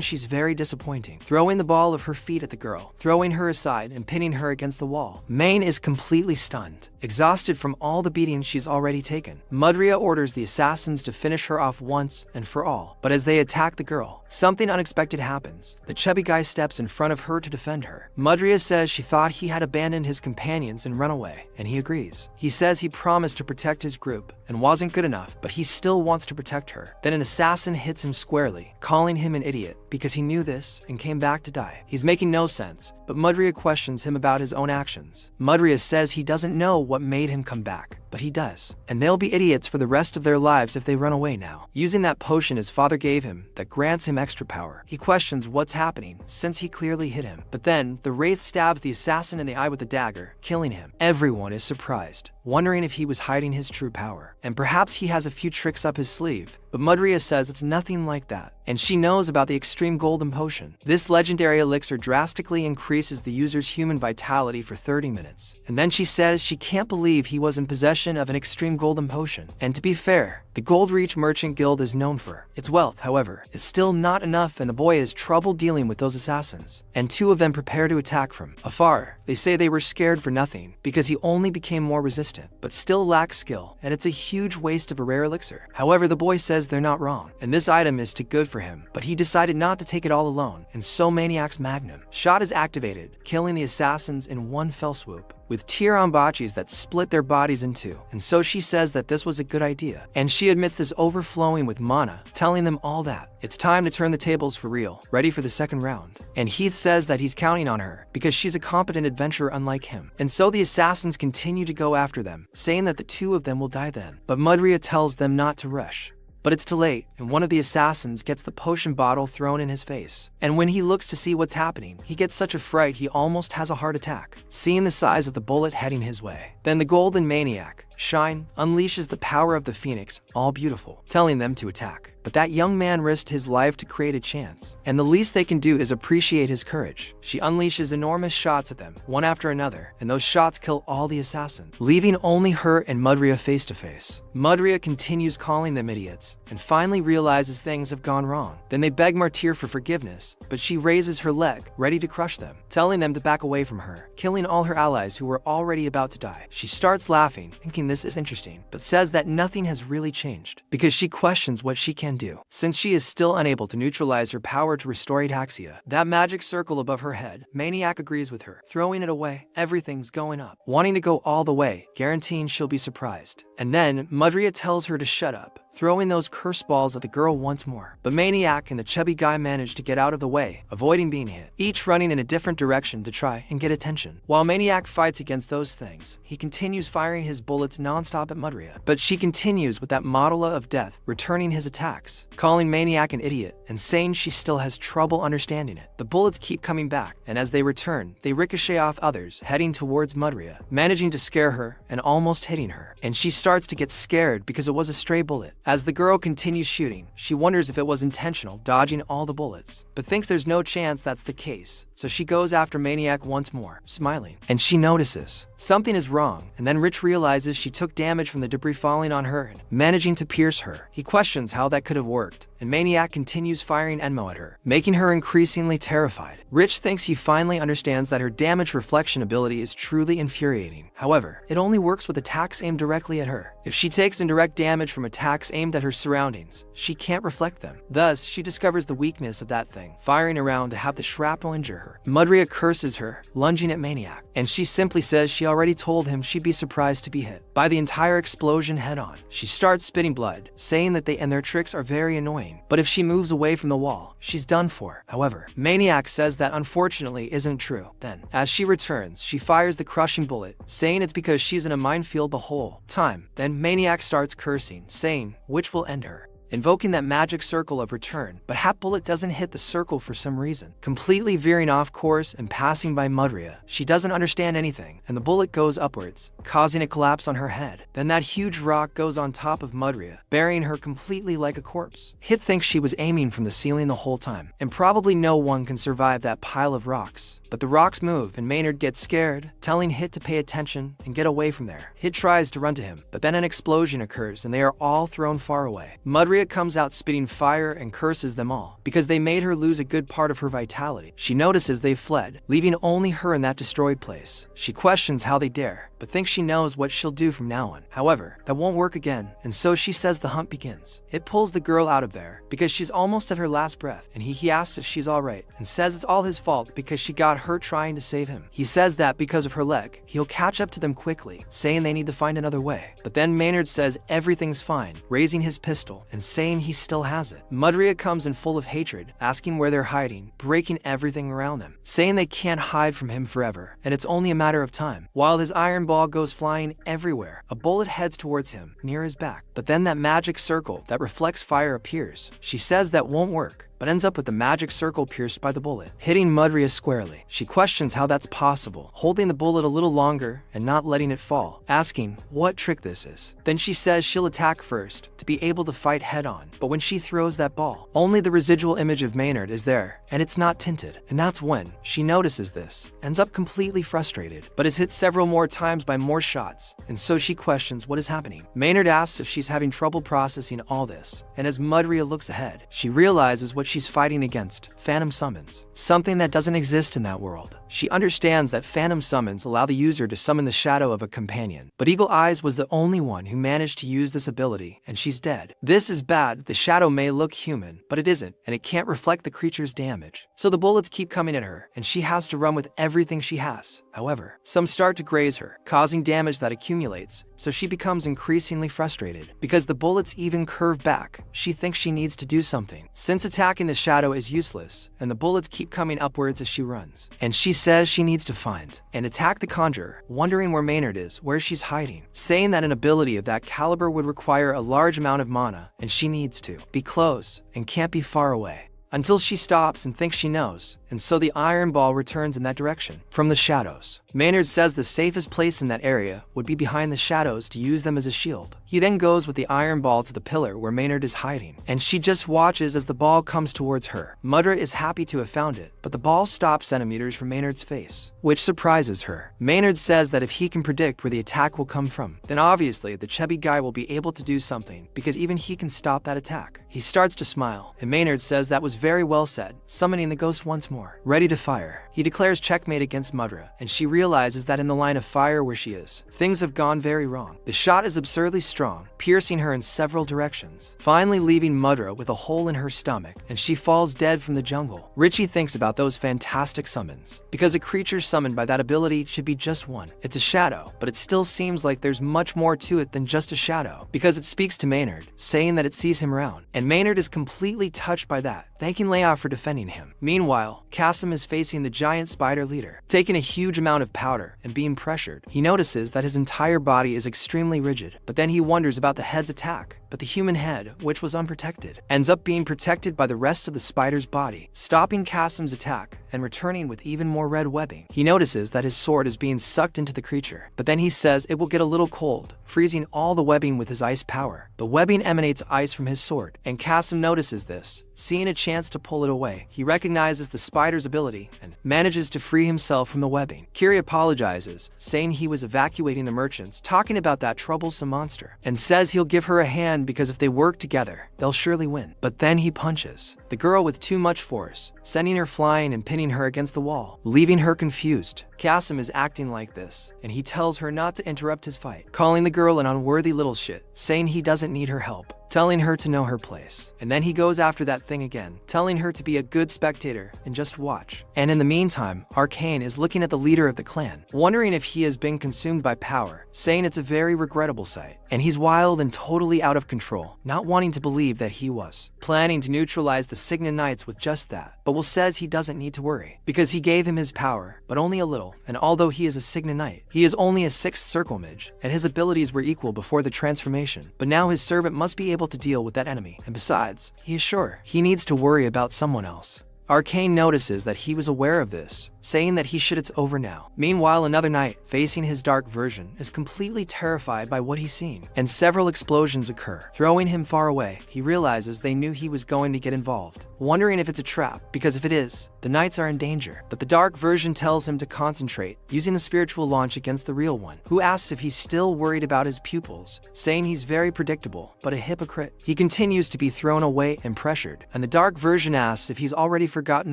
she's very disappointing, throwing the ball of her feet at the girl, throwing her aside and pinning her against the wall. Main is completely stunned, exhausted from all the beatings she's already taken. Mudria orders the assassins to finish her off once and for all, but as they attack the girl, something unexpected happens. The chubby guy steps in front of her to defend her. Mudria says she thought he had abandoned his companions and run away, and he agrees. He says he promised to protect his group and wasn't good enough, but he still wants to protect her. Then an assassin hits him squarely, calling him an idiot because he knew this and came back to die. He's making no sense, but Mudria questions him about his own actions. Mudria says he doesn't know what made him come back, but he does, and they'll be idiots for the rest of their lives if they run away now. Using that potion his father gave him that grants him extra power, he questions what's happening since he clearly hit him. But then the wraith stabs the assassin in the eye with the dagger, killing him. Everyone is surprised, wondering if he was hiding his true power, and perhaps he has a few tricks up his sleeve. But Mudria says it's nothing like that, and she knows about the extreme golden potion. This legendary elixir drastically increases the user's human vitality for 30 minutes. And then she says she can't believe he was in possession of an extreme golden potion. And to be fair, the Gold Reach Merchant Guild is known for its wealth. However, it's still not enough, and the boy has trouble dealing with those assassins. And two of them prepare to attack from afar. They say they were scared for nothing because he only became more resistant, but still lacks skill, and it's a huge waste of a rare elixir. However, the boy says they're not wrong, and this item is too good for him, but he decided not to take it all alone, and so Maniac's Magnum shot is activated, killing the assassins in one fell swoop, with Tiranbachis that split their bodies in two. And so she says that this was a good idea, and she admits this overflowing with mana, telling them all that it's time to turn the tables for real, ready for the second round. And Heath says that he's counting on her because she's a competent adventurer unlike him. And so the assassins continue to go after them, saying that the two of them will die then. But Mudria tells them not to rush. But it's too late, and one of the assassins gets the potion bottle thrown in his face. And when he looks to see what's happening, he gets such a fright he almost has a heart attack, seeing the size of the bullet heading his way. Then the Golden Maniac, Shine, unleashes the power of the Phoenix, all beautiful, telling them to attack. But that young man risked his life to create a chance, and the least they can do is appreciate his courage. She unleashes enormous shots at them, one after another, and those shots kill all the assassins, leaving only her and Mudria face to face. Mudria continues calling them idiots, and finally realizes things have gone wrong. Then they beg Martyr for forgiveness, but she raises her leg, ready to crush them, telling them to back away from her, killing all her allies who were already about to die. She starts laughing, thinking this is interesting, but says that nothing has really changed, because she questions what she can do, since she is still unable to neutralize her power to restore ataxia. That magic circle above her head, Maniac agrees with her, throwing it away. Everything's going up, wanting to go all the way, guaranteeing she'll be surprised. And then Mudria tells her to shut up, throwing those cursed balls at the girl once more. But Maniac and the chubby guy manage to get out of the way, avoiding being hit, each running in a different direction to try and get attention. While Maniac fights against those things, he continues firing his bullets non-stop at Mudria. But she continues with that modula of death, returning his attacks, calling Maniac an idiot and saying she still has trouble understanding it. The bullets keep coming back, and as they return, they ricochet off others, heading towards Mudria, managing to scare her and almost hitting her. And she starts to get scared because it was a stray bullet. As the girl continues shooting, she wonders if it was intentional, dodging all the bullets, but thinks there's no chance that's the case. So she goes after Maniac once more, smiling, and she notices something is wrong, and then Rich realizes she took damage from the debris falling on her and managing to pierce her. He questions how that could have worked, and Maniac continues firing Enmo at her, making her increasingly terrified. Rich thinks he finally understands that her damage reflection ability is truly infuriating. However, it only works with attacks aimed directly at her. If she takes indirect damage from attacks aimed at her surroundings, she can't reflect them. Thus, she discovers the weakness of that thing, firing around to have the shrapnel injure her. Mudria curses her, lunging at Maniac, and she simply says she already told him she'd be surprised to be hit by the entire explosion head-on. She starts spitting blood, saying that they and their tricks are very annoying, but if she moves away from the wall, she's done for. However, Maniac says that unfortunately isn't true. Then, as she returns, she fires the crushing bullet, saying it's because she's in a minefield the whole time. Then Maniac starts cursing, saying which will end her, invoking that magic circle of return, but Hat Bullet doesn't hit the circle for some reason, completely veering off course and passing by Mudria. She doesn't understand anything, and the bullet goes upwards, causing a collapse on her head. Then that huge rock goes on top of Mudria, burying her completely like a corpse. Hit thinks she was aiming from the ceiling the whole time, and probably no one can survive that pile of rocks. But the rocks move, and Maynard gets scared, telling Hit to pay attention and get away from there. Hit tries to run to him, but then an explosion occurs and they are all thrown far away. Mudria comes out spitting fire and curses them all, because they made her lose a good part of her vitality. She notices they've fled, leaving only her in that destroyed place. She questions how they dare, but thinks she knows what she'll do from now on. However, that won't work again, and so she says the hunt begins. It pulls the girl out of there, because she's almost at her last breath, and he asks if she's alright, and says it's all his fault because she got hurt trying to save him. He says that because of her leg, he'll catch up to them quickly, saying they need to find another way. But then Maynard says everything's fine, raising his pistol, and saying he still has it. Mudria comes in full of hatred, asking where they're hiding, breaking everything around them, saying they can't hide from him forever, and it's only a matter of time. While his iron ball goes flying everywhere, a bullet heads towards him, near his back. But then that magic circle that reflects fire appears. She says that won't work, but ends up with the magic circle pierced by the bullet, hitting Mudria squarely. She questions how that's possible, holding the bullet a little longer and not letting it fall, asking what trick this is. Then she says she'll attack first, to be able to fight head-on, but when she throws that ball, only the residual image of Maynard is there, and it's not tinted. And that's when she notices this, ends up completely frustrated, but is hit several more times by more shots, and so she questions what is happening. Maynard asks if she's having trouble processing all this, and as Mudria looks ahead, she realizes what she's fighting against: phantom summons, something that doesn't exist in that world. She understands that phantom summons allow the user to summon the shadow of a companion, but Eagle Eyes was the only one who managed to use this ability, and she's dead. This is bad. The shadow may look human, but it isn't, and it can't reflect the creature's damage. So the bullets keep coming at her, and she has to run with everything she has. However, some start to graze her, causing damage that accumulates, so she becomes increasingly frustrated. Because the bullets even curve back, she thinks she needs to do something, since attacking the shadow is useless, and the bullets keep coming upwards as she runs. And she says she needs to find and attack the Conjurer, wondering where Maynard is, where she's hiding, saying that an ability of that caliber would require a large amount of mana, and she needs to be close and can't be far away. Until she stops and thinks she knows, and so the iron ball returns in that direction, from the shadows. Maynard says the safest place in that area would be behind the shadows to use them as a shield. He then goes with the iron ball to the pillar where Maynard is hiding, and she just watches as the ball comes towards her. Mudra is happy to have found it, but the ball stops centimeters from Maynard's face, which surprises her. Maynard says that if he can predict where the attack will come from, then obviously the chubby guy will be able to do something, because even he can stop that attack. He starts to smile, and Maynard says that was very well said, summoning the ghost once more, ready to fire. He declares checkmate against Mudra, and she realizes that in the line of fire where she is, things have gone very wrong. The shot is absurdly strong, piercing her in several directions, finally leaving Mudra with a hole in her stomach, and she falls dead from the jungle. Richie thinks about those fantastic summons, because a creature summoned by that ability should be just one. It's a shadow, but it still seems like there's much more to it than just a shadow, because it speaks to Maynard, saying that it sees him around, and Maynard is completely touched by that, thanking Leia for defending him. Meanwhile, Kasim is facing the giant spider leader, taking a huge amount of powder and being pressured. He notices that his entire body is extremely rigid, but then he wonders about the head's attack. But the human head, which was unprotected, ends up being protected by the rest of the spider's body, stopping Kasim's attack and returning with even more red webbing. He notices that his sword is being sucked into the creature, but then he says it will get a little cold, freezing all the webbing with his ice power. The webbing emanates ice from his sword, and Kasim notices this. Seeing a chance to pull it away, he recognizes the spider's ability and manages to free himself from the webbing. Kiri apologizes, saying he was evacuating the merchants, talking about that troublesome monster, and says he'll give her a hand because if they work together, they'll surely win. But then he punches the girl with too much force, sending her flying and pinning her against the wall, leaving her confused. Kasim is acting like this, and he tells her not to interrupt his fight, calling the girl an unworthy little shit, saying he doesn't need her help, telling her to know her place. And then he goes after that thing again, telling her to be a good spectator and just watch. And in the meantime, Arcane is looking at the leader of the clan, wondering if he has been consumed by power, saying it's a very regrettable sight. And he's wild and totally out of control, not wanting to believe that he was planning to neutralize the Cygna Knights with just that. But Will says he doesn't need to worry, because he gave him his power, but only a little, and although he is a Cygna Knight, he is only a 6th Circle Mage, and his abilities were equal before the transformation. But now his servant must be able to deal with that enemy, and besides, he is sure he needs to worry about someone else. Arcane notices that he was aware of this, saying that it's over now. Meanwhile, another knight, facing his dark version, is completely terrified by what he's seen, and several explosions occur, throwing him far away. He realizes they knew he was going to get involved, wondering if it's a trap, because if it is, the knights are in danger. But the dark version tells him to concentrate, using the spiritual launch against the real one, who asks if he's still worried about his pupils, saying he's very predictable, but a hypocrite. He continues to be thrown away and pressured, and the dark version asks if he's already forgotten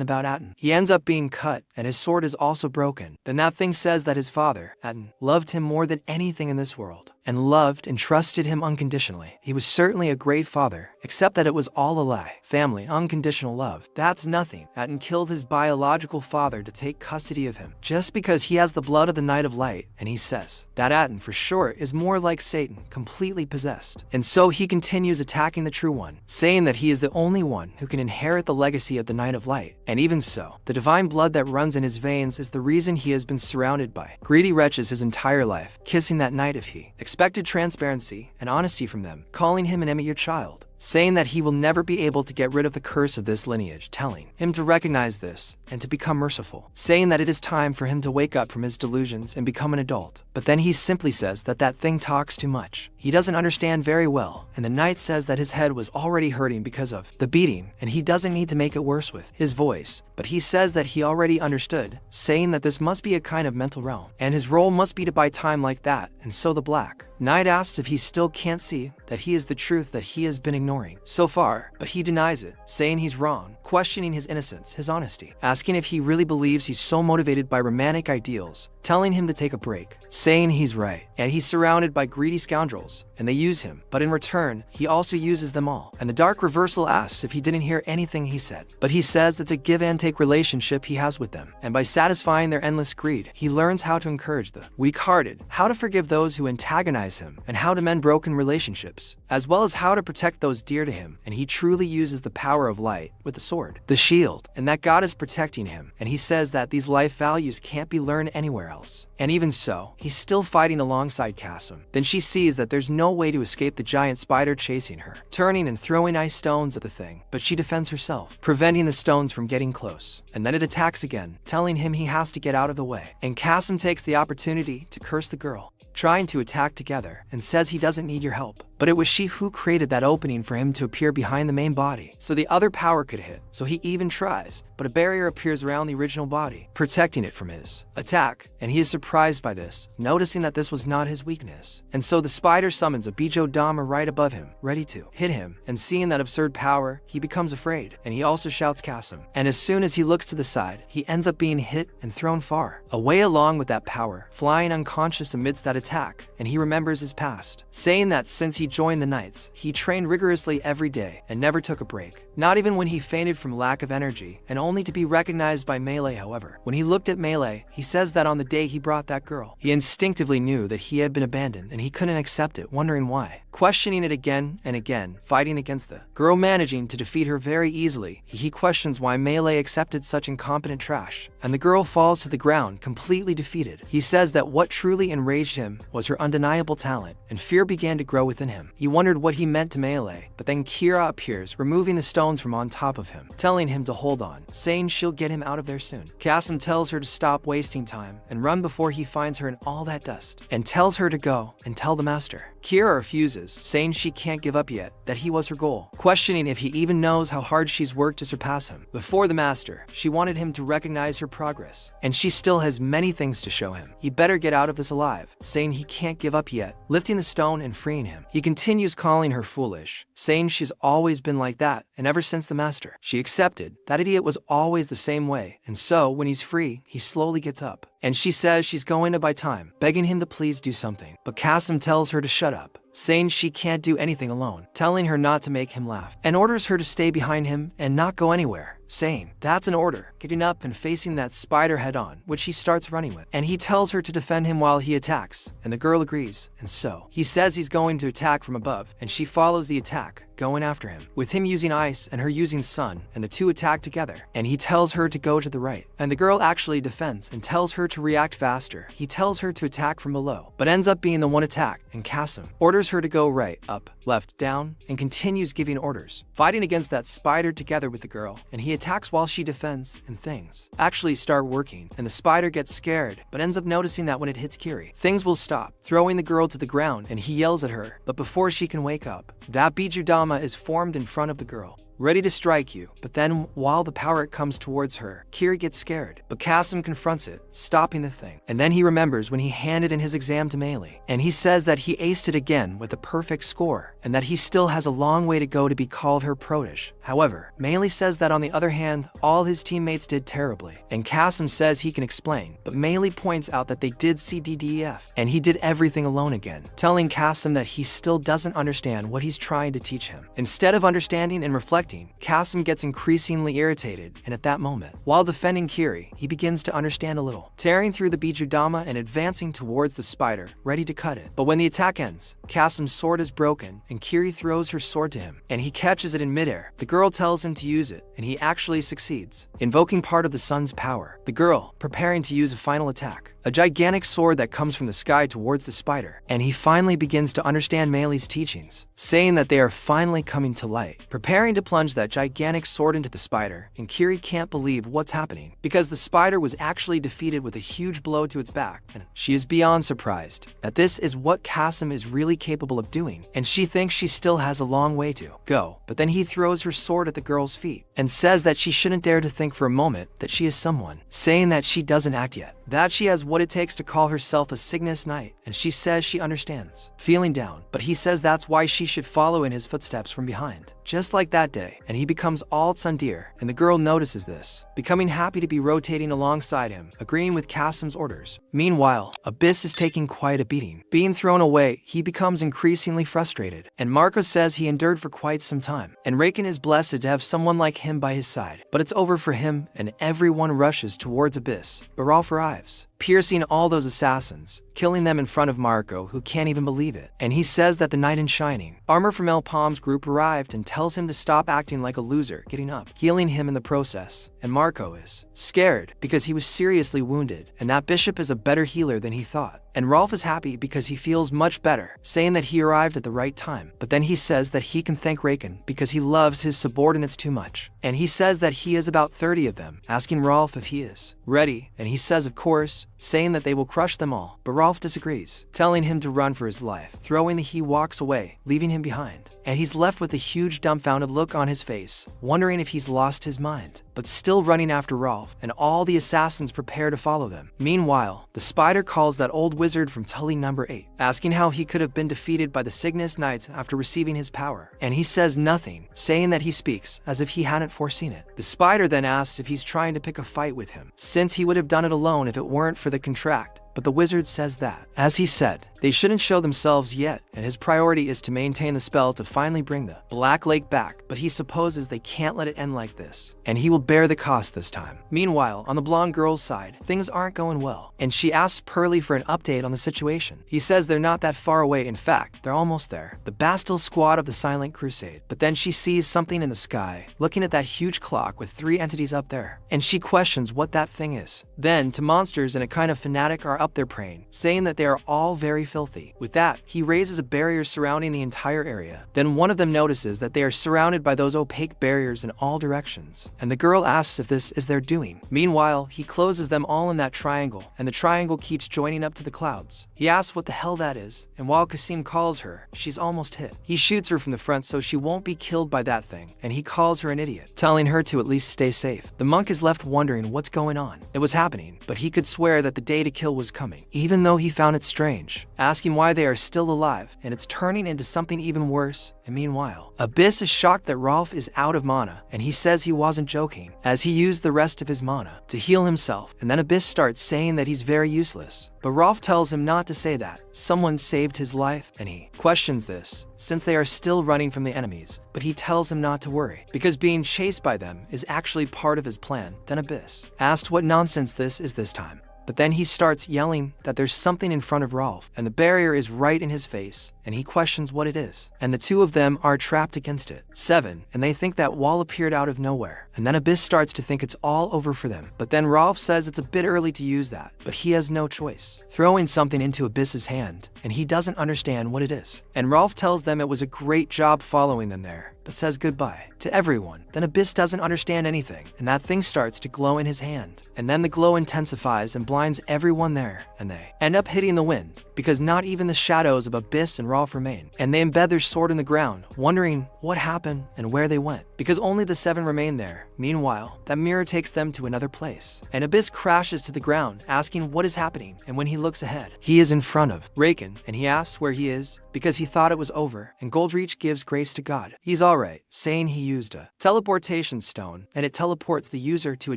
about Aten. He ends up being cut, and his sword is also broken. Then that thing says that his father, Aten, loved him more than anything in this world, and loved and trusted him unconditionally. He was certainly a great father, except that it was all a lie. Family, unconditional love, that's nothing. Aten killed his biological father to take custody of him, just because he has the blood of the Knight of Light, and he says that Aten, for sure, is more like Satan, completely possessed. And so he continues attacking the True One, saying that he is the only one who can inherit the legacy of the Knight of Light. And even so, the divine blood that runs in his veins is the reason he has been surrounded by greedy wretches his entire life, kissing that knight if he expected transparency and honesty from them, calling him an emir child, saying that he will never be able to get rid of the curse of this lineage, telling him to recognize this and to become merciful, saying that it is time for him to wake up from his delusions and become an adult. But then he simply says that that thing talks too much. He doesn't understand very well, and the knight says that his head was already hurting because of the beating, and he doesn't need to make it worse with his voice. But he says that he already understood, saying that this must be a kind of mental realm, and his role must be to buy time like that. And so the Black Knight asks if he still can't see that he is the truth that he has been ignoring so far, but he denies it, saying he's wrong, questioning his innocence, his honesty, asking if he really believes he's so motivated by romantic ideals, telling him to take a break, saying he's right, and he's surrounded by greedy scoundrels, and they use him, but in return, he also uses them all. And the Dark Reversal asks if he didn't hear anything he said, but he says it's a give-and-take relationship he has with them, and by satisfying their endless greed, he learns how to encourage the weak-hearted, how to forgive those who antagonize him, and how to mend broken relationships, as well as how to protect those dear to him. And he truly uses the power of light with the sword, the shield, and that God is protecting him, and he says that these life values can't be learned anywhere else. And even so, he's still fighting alongside Kasim. Then she sees that there's no way to escape the giant spider chasing her, turning and throwing ice stones at the thing, but she defends herself, preventing the stones from getting close. And then it attacks again, telling him he has to get out of the way. And Kasim takes the opportunity to curse the girl, trying to attack together, and says he doesn't need your help. but it was she who created that opening for him to appear behind the main body, so the other power could hit. So he even tries, but a barrier appears around the original body, protecting it from his attack, and he is surprised by this, noticing that this was not his weakness. And so the spider summons a Bijo Dama right above him, ready to hit him, and seeing that absurd power, he becomes afraid, and he also shouts Kasim. And as soon as he looks to the side, he ends up being hit and thrown far away along with that power, flying unconscious amidst that attack, and he remembers his past, saying that since he joined the Knights, he trained rigorously every day and never took a break, not even when he fainted from lack of energy, and only to be recognized by Melee. However, when he looked at Melee, he says that on the day he brought that girl, he instinctively knew that he had been abandoned and he couldn't accept it, wondering why. Questioning it again and again, fighting against the girl, managing to defeat her very easily, he questions why Melee accepted such incompetent trash, and the girl falls to the ground completely defeated. He says that what truly enraged him was her undeniable talent, and fear began to grow within him. He wondered what he meant to Melee, but then Kira appears, removing the stones from on top of him, telling him to hold on, saying she'll get him out of there soon. Kasim tells her to stop wasting time and run before he finds her in all that dust, and tells her to go and tell the master. Kira refuses, saying she can't give up yet, that he was her goal, questioning if he even knows how hard she's worked to surpass him. Before the master, she wanted him to recognize her progress, and she still has many things to show him. He better get out of this alive, saying he can't give up yet, lifting the stone and freeing him. He continues calling her foolish, saying she's always been like that, and ever since the master, she accepted that idiot was always the same way, and so when he's free, he slowly gets up. And she says she's going to buy time, begging him to please do something, but Kasim tells her to shut up, saying she can't do anything alone, telling her not to make him laugh, and orders her to stay behind him and not go anywhere, saying, "That's an order," getting up and facing that spider head on, which he starts running with. And he tells her to defend him while he attacks, and the girl agrees, and so he says he's going to attack from above, and she follows the attack, going after him, with him using ice and her using sun, and the two attack together, and he tells her to go to the right, and the girl actually defends and tells her to react faster. He tells her to attack from below, but ends up being the one attacked, and Kasim orders her to go right, up, left, down, and continues giving orders, fighting against that spider together with the girl, and he attacks while she defends, and things actually start working, and the spider gets scared, but ends up noticing that when it hits Kiri, things will stop, throwing the girl to the ground, and he yells at her, but before she can wake up, that Bijudama is formed in front of the girl, ready to strike you, but then while the power comes towards her, Kiri gets scared, but Kasim confronts it, stopping the thing. And then he remembers when he handed in his exam to Melee, and he says that he aced it again with a perfect score, and that he still has a long way to go to be called her protege. However, Melee says that on the other hand, all his teammates did terribly, and Kasim says he can explain, but Melee points out that they did CDDEF, and he did everything alone again, telling Kasim that he still doesn't understand what he's trying to teach him. Instead of understanding and reflecting, Kasim gets increasingly irritated, and at that moment, while defending Kiri, he begins to understand a little, tearing through the Bijudama and advancing towards the spider, ready to cut it. But when the attack ends, Kasim's sword is broken, and Kiri throws her sword to him, and he catches it in midair. The girl tells him to use it, and he actually succeeds, invoking part of the sun's power. The girl, preparing to use a final attack, a gigantic sword that comes from the sky towards the spider, and he finally begins to understand Melee's teachings, saying that they are finally coming to light, preparing to plunge that gigantic sword into the spider, and Kiri can't believe what's happening, because the spider was actually defeated with a huge blow to its back, and she is beyond surprised that this is what Kasim is really capable of doing, and she thinks she still has a long way to go, but then he throws her sword at the girl's feet, and says that she shouldn't dare to think for a moment that she is someone, saying that she doesn't act yet, that she has what it takes to call herself a Cygnus Knight, and she says she understands, feeling down, but he says that's why she should follow in his footsteps from behind. Just like that day, and he becomes all Tsundir, and the girl notices this, becoming happy to be rotating alongside him, agreeing with Kasim's orders. Meanwhile, Abyss is taking quite a beating. Being thrown away, he becomes increasingly frustrated, and Marco says he endured for quite some time, and Raken is blessed to have someone like him by his side. But it's over for him, and everyone rushes towards Abyss. Baralf arrives, piercing all those assassins, killing them in front of Marco, who can't even believe it. And he says that the knight in shining armor from El Palm's group arrived and tells him to stop acting like a loser, getting up, healing him in the process. And Marco is scared because he was seriously wounded, and that Bishop is a better healer than he thought. And Rolf is happy because he feels much better, saying that he arrived at the right time. But then he says that he can thank Raken because he loves his subordinates too much. And he says that he has about 30 of them, asking Rolf if he is ready, and he says of course, saying that they will crush them all, but Rolf disagrees, telling him to run for his life. Throwing the he walks away, leaving him behind. And he's left with a huge dumbfounded look on his face, wondering if he's lost his mind, but still running after Rolf, and all the assassins prepare to follow them. Meanwhile, the spider calls that old wizard from Tully number 8, asking how he could have been defeated by the Cygnus Knights after receiving his power, and he says nothing, saying that he speaks as if he hadn't foreseen it. The spider then asks if he's trying to pick a fight with him, since he would have done it alone if it weren't for the contract. But the wizard says that, as he said, they shouldn't show themselves yet, and his priority is to maintain the spell to finally bring the Black Lake back, but he supposes they can't let it end like this, and he will bear the cost this time. Meanwhile, on the blonde girl's side, things aren't going well, and she asks Pearly for an update on the situation. He says they're not that far away, in fact, they're almost there, the Bastille squad of the Silent Crusade. But then she sees something in the sky, looking at that huge clock with 3 entities up there, and she questions what that thing is. Then, to monsters and a kind of fanatic are up there praying, saying that they are all very filthy. With that, he raises a barrier surrounding the entire area. Then one of them notices that they are surrounded by those opaque barriers in all directions, and the girl asks if this is their doing. Meanwhile, he closes them all in that triangle, and the triangle keeps joining up to the clouds. He asks what the hell that is, and while Kasim calls her, she's almost hit. He shoots her from the front so she won't be killed by that thing, and he calls her an idiot, telling her to at least stay safe. The monk is left wondering what's going on. It was happening, but he could swear that the day to kill was coming, even though he found it strange, asking why they are still alive, and it's turning into something even worse. And meanwhile, Abyss is shocked that Rolf is out of mana, and he says he wasn't joking, as he used the rest of his mana to heal himself, and then Abyss starts saying that he's very useless. But Rolf tells him not to say that. Someone saved his life, and he questions this, since they are still running from the enemies, but he tells him not to worry, because being chased by them is actually part of his plan. Then Abyss asked what nonsense this is this time. But then he starts yelling that there's something in front of Rolf, and the barrier is right in his face, and he questions what it is, and the two of them are trapped against it. 7, and they think that wall appeared out of nowhere, and then Abyss starts to think it's all over for them. But then Rolf says it's a bit early to use that, but he has no choice, throwing something into Abyss's hand, and he doesn't understand what it is. And Rolf tells them it was a great job following them there, but says goodbye to everyone. Then Abyss doesn't understand anything, and that thing starts to glow in his hand. And then the glow intensifies and blinds everyone there, and they end up hitting the wind, because not even the shadows of Abyss and Rolf remain. And they embed their sword in the ground, wondering what happened and where they went, because only the 7 remain there. Meanwhile, that mirror takes them to another place, and Abyss crashes to the ground, asking what is happening, and when he looks ahead, he is in front of Raken, and he asks where he is, because he thought it was over, and Goldreach gives grace to God. He's alright, saying he used a teleportation stone, and it teleports the user to a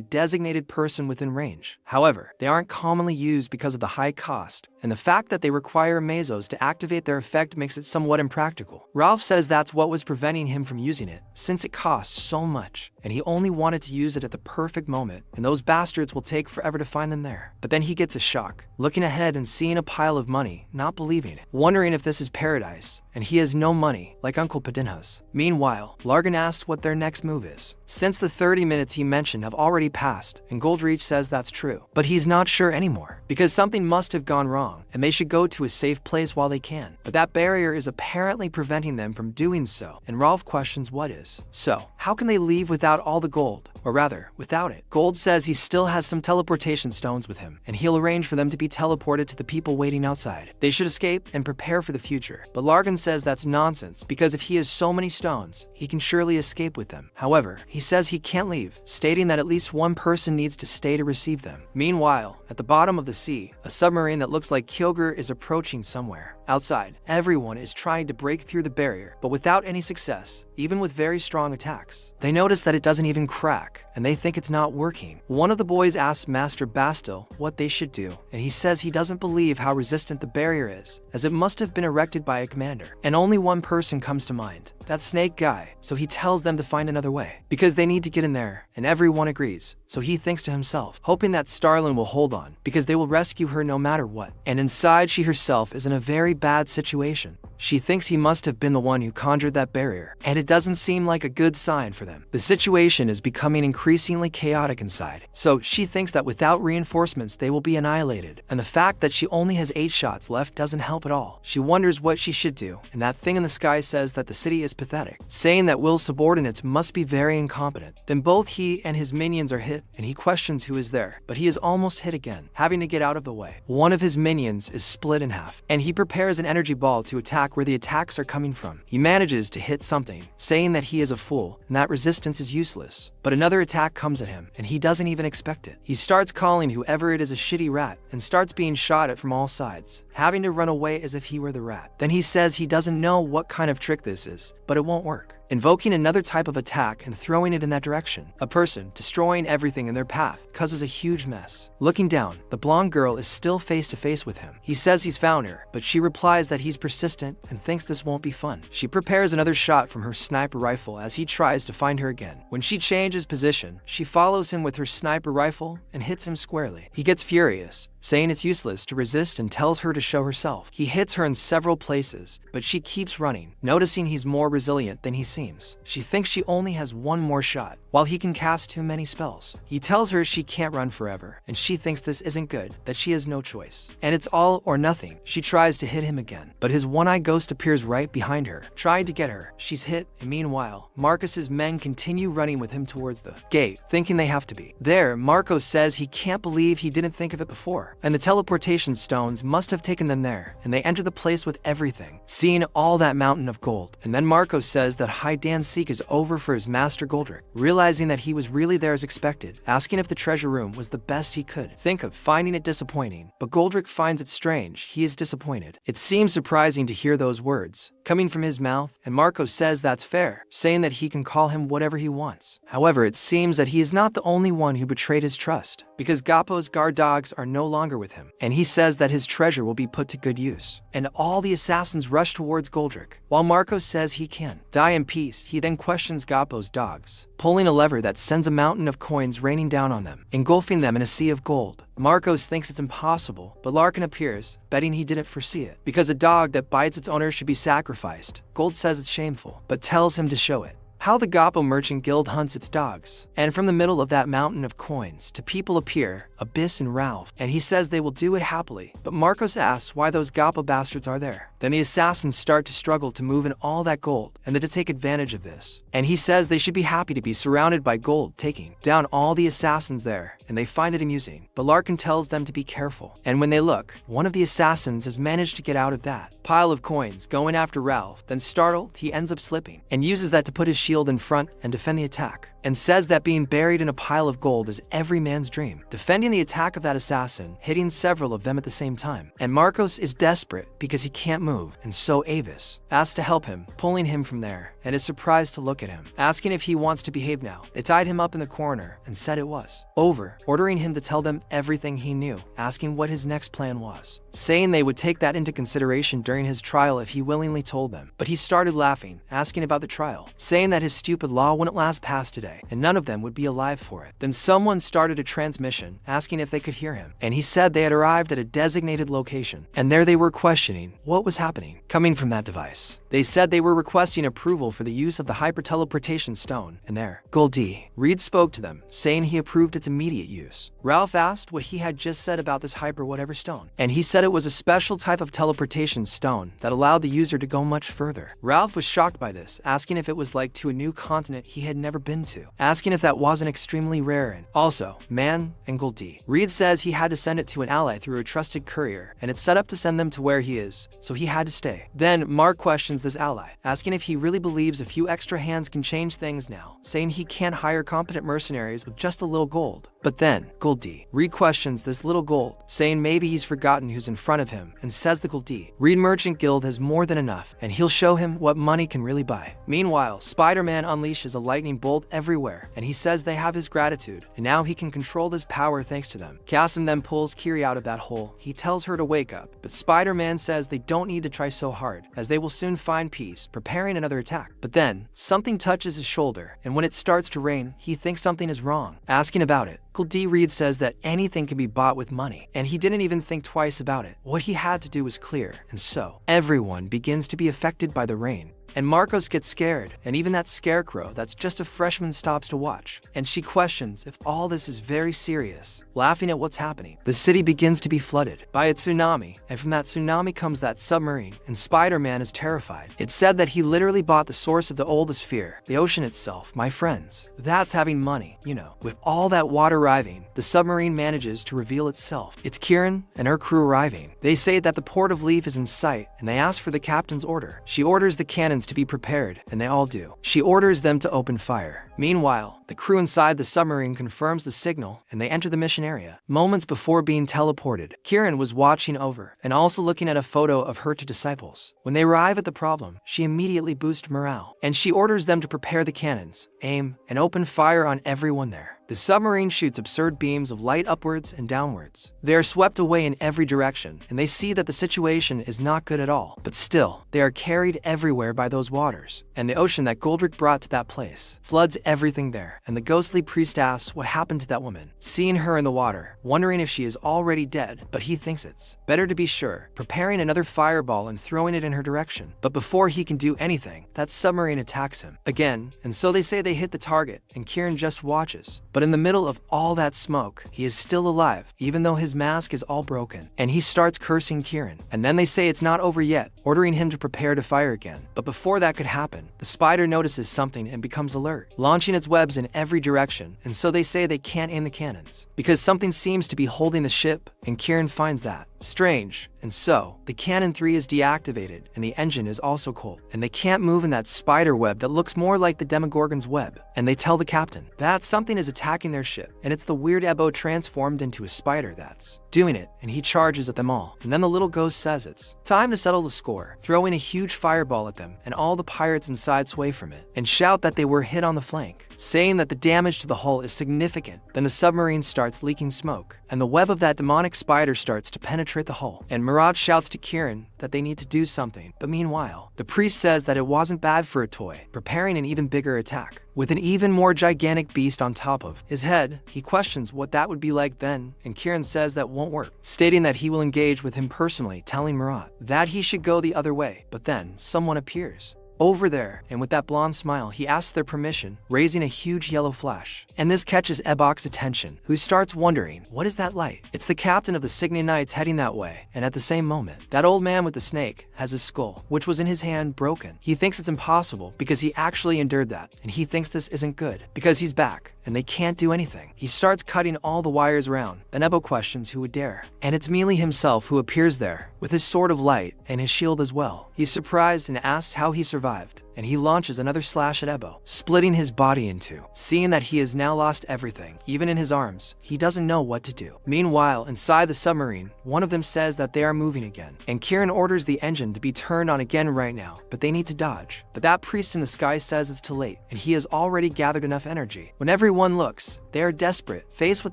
designated person within range. However, they aren't commonly used because of the high cost, and the fact that they require Mezos to activate their effect makes it somewhat impractical. Rolf says that's what was preventing him from using it, since it costs so much, and he only wanted to use it at the perfect moment, and those bastards will take forever to find them there. But then he gets a shock, looking ahead and seeing a pile of money, not believing it, wondering if this is paradise, and he has no money, like Uncle Padinha's. Meanwhile, Largan asks what their next move is, since the 30 minutes he mentioned have already passed, and Goldreach says that's true, but he's not sure anymore, because something must have gone wrong, and they should go to a safe place while they can. But that barrier is apparently preventing them from doing so, and Rolf questions what is. So, how can they leave without all the gold? Or rather, without it. Gold says he still has some teleportation stones with him, and he'll arrange for them to be teleported to the people waiting outside. They should escape and prepare for the future. But Largan says that's nonsense, because if he has so many stones, he can surely escape with them. However, he says he can't leave, stating that at least one person needs to stay to receive them. Meanwhile, at the bottom of the sea, a submarine that looks like Kyogre is approaching somewhere. Outside, everyone is trying to break through the barrier, but without any success, even with very strong attacks. They notice that it doesn't even crack, and they think it's not working. One of the boys asks Master Bastille what they should do, and he says he doesn't believe how resistant the barrier is, as it must have been erected by a commander. And only one person comes to mind, that snake guy, so he tells them to find another way, because they need to get in there, and everyone agrees. So he thinks to himself, hoping that Starlin will hold on, because they will rescue her no matter what. And inside, she herself is in a very bad situation. She thinks he must have been the one who conjured that barrier, and it doesn't seem like a good sign for them. The situation is becoming increasingly chaotic inside, so she thinks that without reinforcements they will be annihilated, and the fact that she only has 8 shots left doesn't help at all. She wonders what she should do, and that thing in the sky says that the city is pathetic, saying that Will's subordinates must be very incompetent. Then both he and his minions are hit, and he questions who is there, but he is almost hit again, having to get out of the way. One of his minions is split in half, and he prepares an energy ball to attack where the attacks are coming from. He manages to hit something, saying that he is a fool, and that resistance is useless. But another attack comes at him, and he doesn't even expect it. He starts calling whoever it is a shitty rat, and starts being shot at from all sides, having to run away as if he were the rat. Then he says he doesn't know what kind of trick this is, but it won't work, invoking another type of attack and throwing it in that direction. A person destroying everything in their path causes a huge mess. Looking down, the blonde girl is still face to face with him. He says he's found her, but she replies that he's persistent and thinks this won't be fun. She prepares another shot from her sniper rifle as he tries to find her again. When she changes position, she follows him with her sniper rifle and hits him squarely. He gets furious, saying it's useless to resist and tells her to show herself. He hits her in several places, but she keeps running, noticing he's more resilient than he seems. She thinks she only has 1 more shot, while he can cast too many spells. He tells her she can't run forever, and she thinks this isn't good, that she has no choice, and it's all or nothing. She tries to hit him again, but his one-eyed ghost appears right behind her, trying to get her. She's hit, and meanwhile, Marcus's men continue running with him towards the gate, thinking they have to be. There, Marco says he can't believe he didn't think of it before, and the teleportation stones must have taken them there, and they enter the place with everything, seeing all that mountain of gold. And then Marco says that hide and seek is over for his master Goldrick, realizing that he was really there as expected, asking if the treasure room was the best he could think of, finding it disappointing. But Goldrick finds it strange. He is disappointed. It seems surprising to hear those words coming from his mouth, and Marco says that's fair, saying that he can call him whatever he wants. However, it seems that he is not the only one who betrayed his trust, because Gappo's guard dogs are no longer with him, and he says that his treasure will be put to good use. And all the assassins rush towards Goldrick, while Marco says he can die in peace. He then questions Gappo's dogs, pulling a lever that sends a mountain of coins raining down on them, engulfing them in a sea of gold. Marcos thinks it's impossible, but Larkin appears, betting he didn't foresee it, because a dog that bites its owner should be sacrificed. Gold says it's shameful, but tells him to show it. How the Gappo Merchant Guild hunts its dogs. And from the middle of that mountain of coins, two people appear, Abyss and Ralph, and he says they will do it happily. But Marcos asks why those Gappo bastards are there. Then the assassins start to struggle to move in all that gold, and to take advantage of this. And he says they should be happy to be surrounded by gold, taking down all the assassins there, and they find it amusing. But Larkin tells them to be careful, and when they look, one of the assassins has managed to get out of that pile of coins, going after Ralph. Then startled, he ends up slipping, and uses that to put his shield in front and defend the attack, and says that being buried in a pile of gold is every man's dream, defending the attack of that assassin, hitting several of them at the same time. And Marcos is desperate because he can't move, and so Avis asks to help him, pulling him from there, and is surprised to look at him, asking if he wants to behave now. They tied him up in the corner and said it was over, ordering him to tell them everything he knew, asking what his next plan was, saying they would take that into consideration during his trial if he willingly told them. But he started laughing, asking about the trial, saying that his stupid law wouldn't last past today, and none of them would be alive for it. Then someone started a transmission, asking if they could hear him, and he said they had arrived at a designated location, and there they were questioning what was happening coming from that device. They said they were requesting approval for the use of the hyper-teleportation stone, and there, Goldie, Reed spoke to them, saying he approved its immediate use. Ralph asked what he had just said about this hyper-whatever stone, and he said it was a special type of teleportation stone that allowed the user to go much further. Ralph was shocked by this, asking if it was like to a new continent he had never been to, asking if that wasn't extremely rare, and also, Man and Goldie. Reed says he had to send it to an ally through a trusted courier, and it's set up to send them to where he is, so he had to stay. Then Mark questions this ally, asking if he really believes a few extra hands can change things now, saying he can't hire competent mercenaries with just a little gold. But then, Goldie, Reed questions this little gold, saying maybe he's forgotten who's in front of him, and says the Goldie, Reed Merchant Guild has more than enough, and he'll show him what money can really buy. Meanwhile, Spider-Man unleashes a lightning bolt everywhere, and he says they have his gratitude, and now he can control this power thanks to them. Cassim then pulls Kiri out of that hole. He tells her to wake up, but Spider-Man says they don't need to try so hard, as they will soon find peace, preparing another attack. But then, something touches his shoulder, and when it starts to rain, he thinks something is wrong. Asking about it, D Reed says that anything can be bought with money, and he didn't even think twice about it. What he had to do was clear, and so everyone begins to be affected by the rain. And Marcos gets scared, and even that scarecrow that's just a freshman stops to watch. And she questions if all this is very serious, laughing at what's happening. The city begins to be flooded by a tsunami, and from that tsunami comes that submarine, and Spider-Man is terrified. It's said that he literally bought the source of the oldest fear, the ocean itself, my friends. That's having money, you know. With all that water arriving, the submarine manages to reveal itself. It's Kieran and her crew arriving. They say that the port of Leaf is in sight, and they ask for the captain's order. She orders the cannons to be prepared, and they all do. She orders them to open fire. Meanwhile, the crew inside the submarine confirms the signal, and they enter the mission area. Moments before being teleported, Kieran was watching over and also looking at a photo of her two disciples. When they arrive at the problem, she immediately boosts morale, and she orders them to prepare the cannons, aim, and open fire on everyone there. The submarine shoots absurd beams of light upwards and downwards. They are swept away in every direction, and they see that the situation is not good at all. But still, they are carried everywhere by those waters. And the ocean that Goldrick brought to that place floods everything there. And the ghostly priest asks what happened to that woman, seeing her in the water, wondering if she is already dead, but he thinks it's better to be sure, preparing another fireball and throwing it in her direction. But before he can do anything, that submarine attacks him again, and so they say they hit the target, and Kieran just watches. But in the middle of all that smoke, he is still alive, even though his mask is all broken, and he starts cursing Kieran. And then they say it's not over yet, ordering him to prepare to fire again. But before that could happen, the spider notices something and becomes alert, launching its webs in every direction, and so they say they can't aim the cannons, because something seems to be holding the ship, and Kieran finds that strange. And so, the Cannon 3 is deactivated, and the engine is also cold, and they can't move in that spider web that looks more like the Demogorgon's web. And they tell the captain that something is attacking their ship, and it's the weird Ebo transformed into a spider that's doing it, and he charges at them all. And then the little ghost says it's time to settle the score, throwing a huge fireball at them, and all the pirates inside sway from it, and shout that they were hit on the flank, saying that the damage to the hull is significant. Then the submarine starts leaking smoke, and the web of that demonic spider starts to penetrate the hull, and Mirage shouts to Kieran that they need to do something. But meanwhile, the priest says that it wasn't bad for a toy, preparing an even bigger attack. With an even more gigantic beast on top of his head, he questions what that would be like then, and Kieran says that won't work, stating that he will engage with him personally, telling Murat that he should go the other way. But then, someone appears over there, and with that blonde smile, he asks their permission, raising a huge yellow flash. And this catches Ebok's attention, who starts wondering, what is that light? It's the captain of the Signy Knights heading that way, and at the same moment, that old man with the snake has his skull, which was in his hand, broken. He thinks it's impossible because he actually endured that, and he thinks this isn't good because he's back, and they can't do anything. He starts cutting all the wires around, then Ebo questions who would dare. And it's Mealy himself who appears there, with his sword of light and his shield as well. He's surprised and asks how he survived, and he launches another slash at Ebo, splitting his body in two. Seeing that he has now lost everything, even in his arms, he doesn't know what to do. Meanwhile, inside the submarine, one of them says that they are moving again, and Kieran orders the engine to be turned on again right now, but they need to dodge. But that priest in the sky says it's too late, and he has already gathered enough energy. When everyone looks, they are desperate, faced with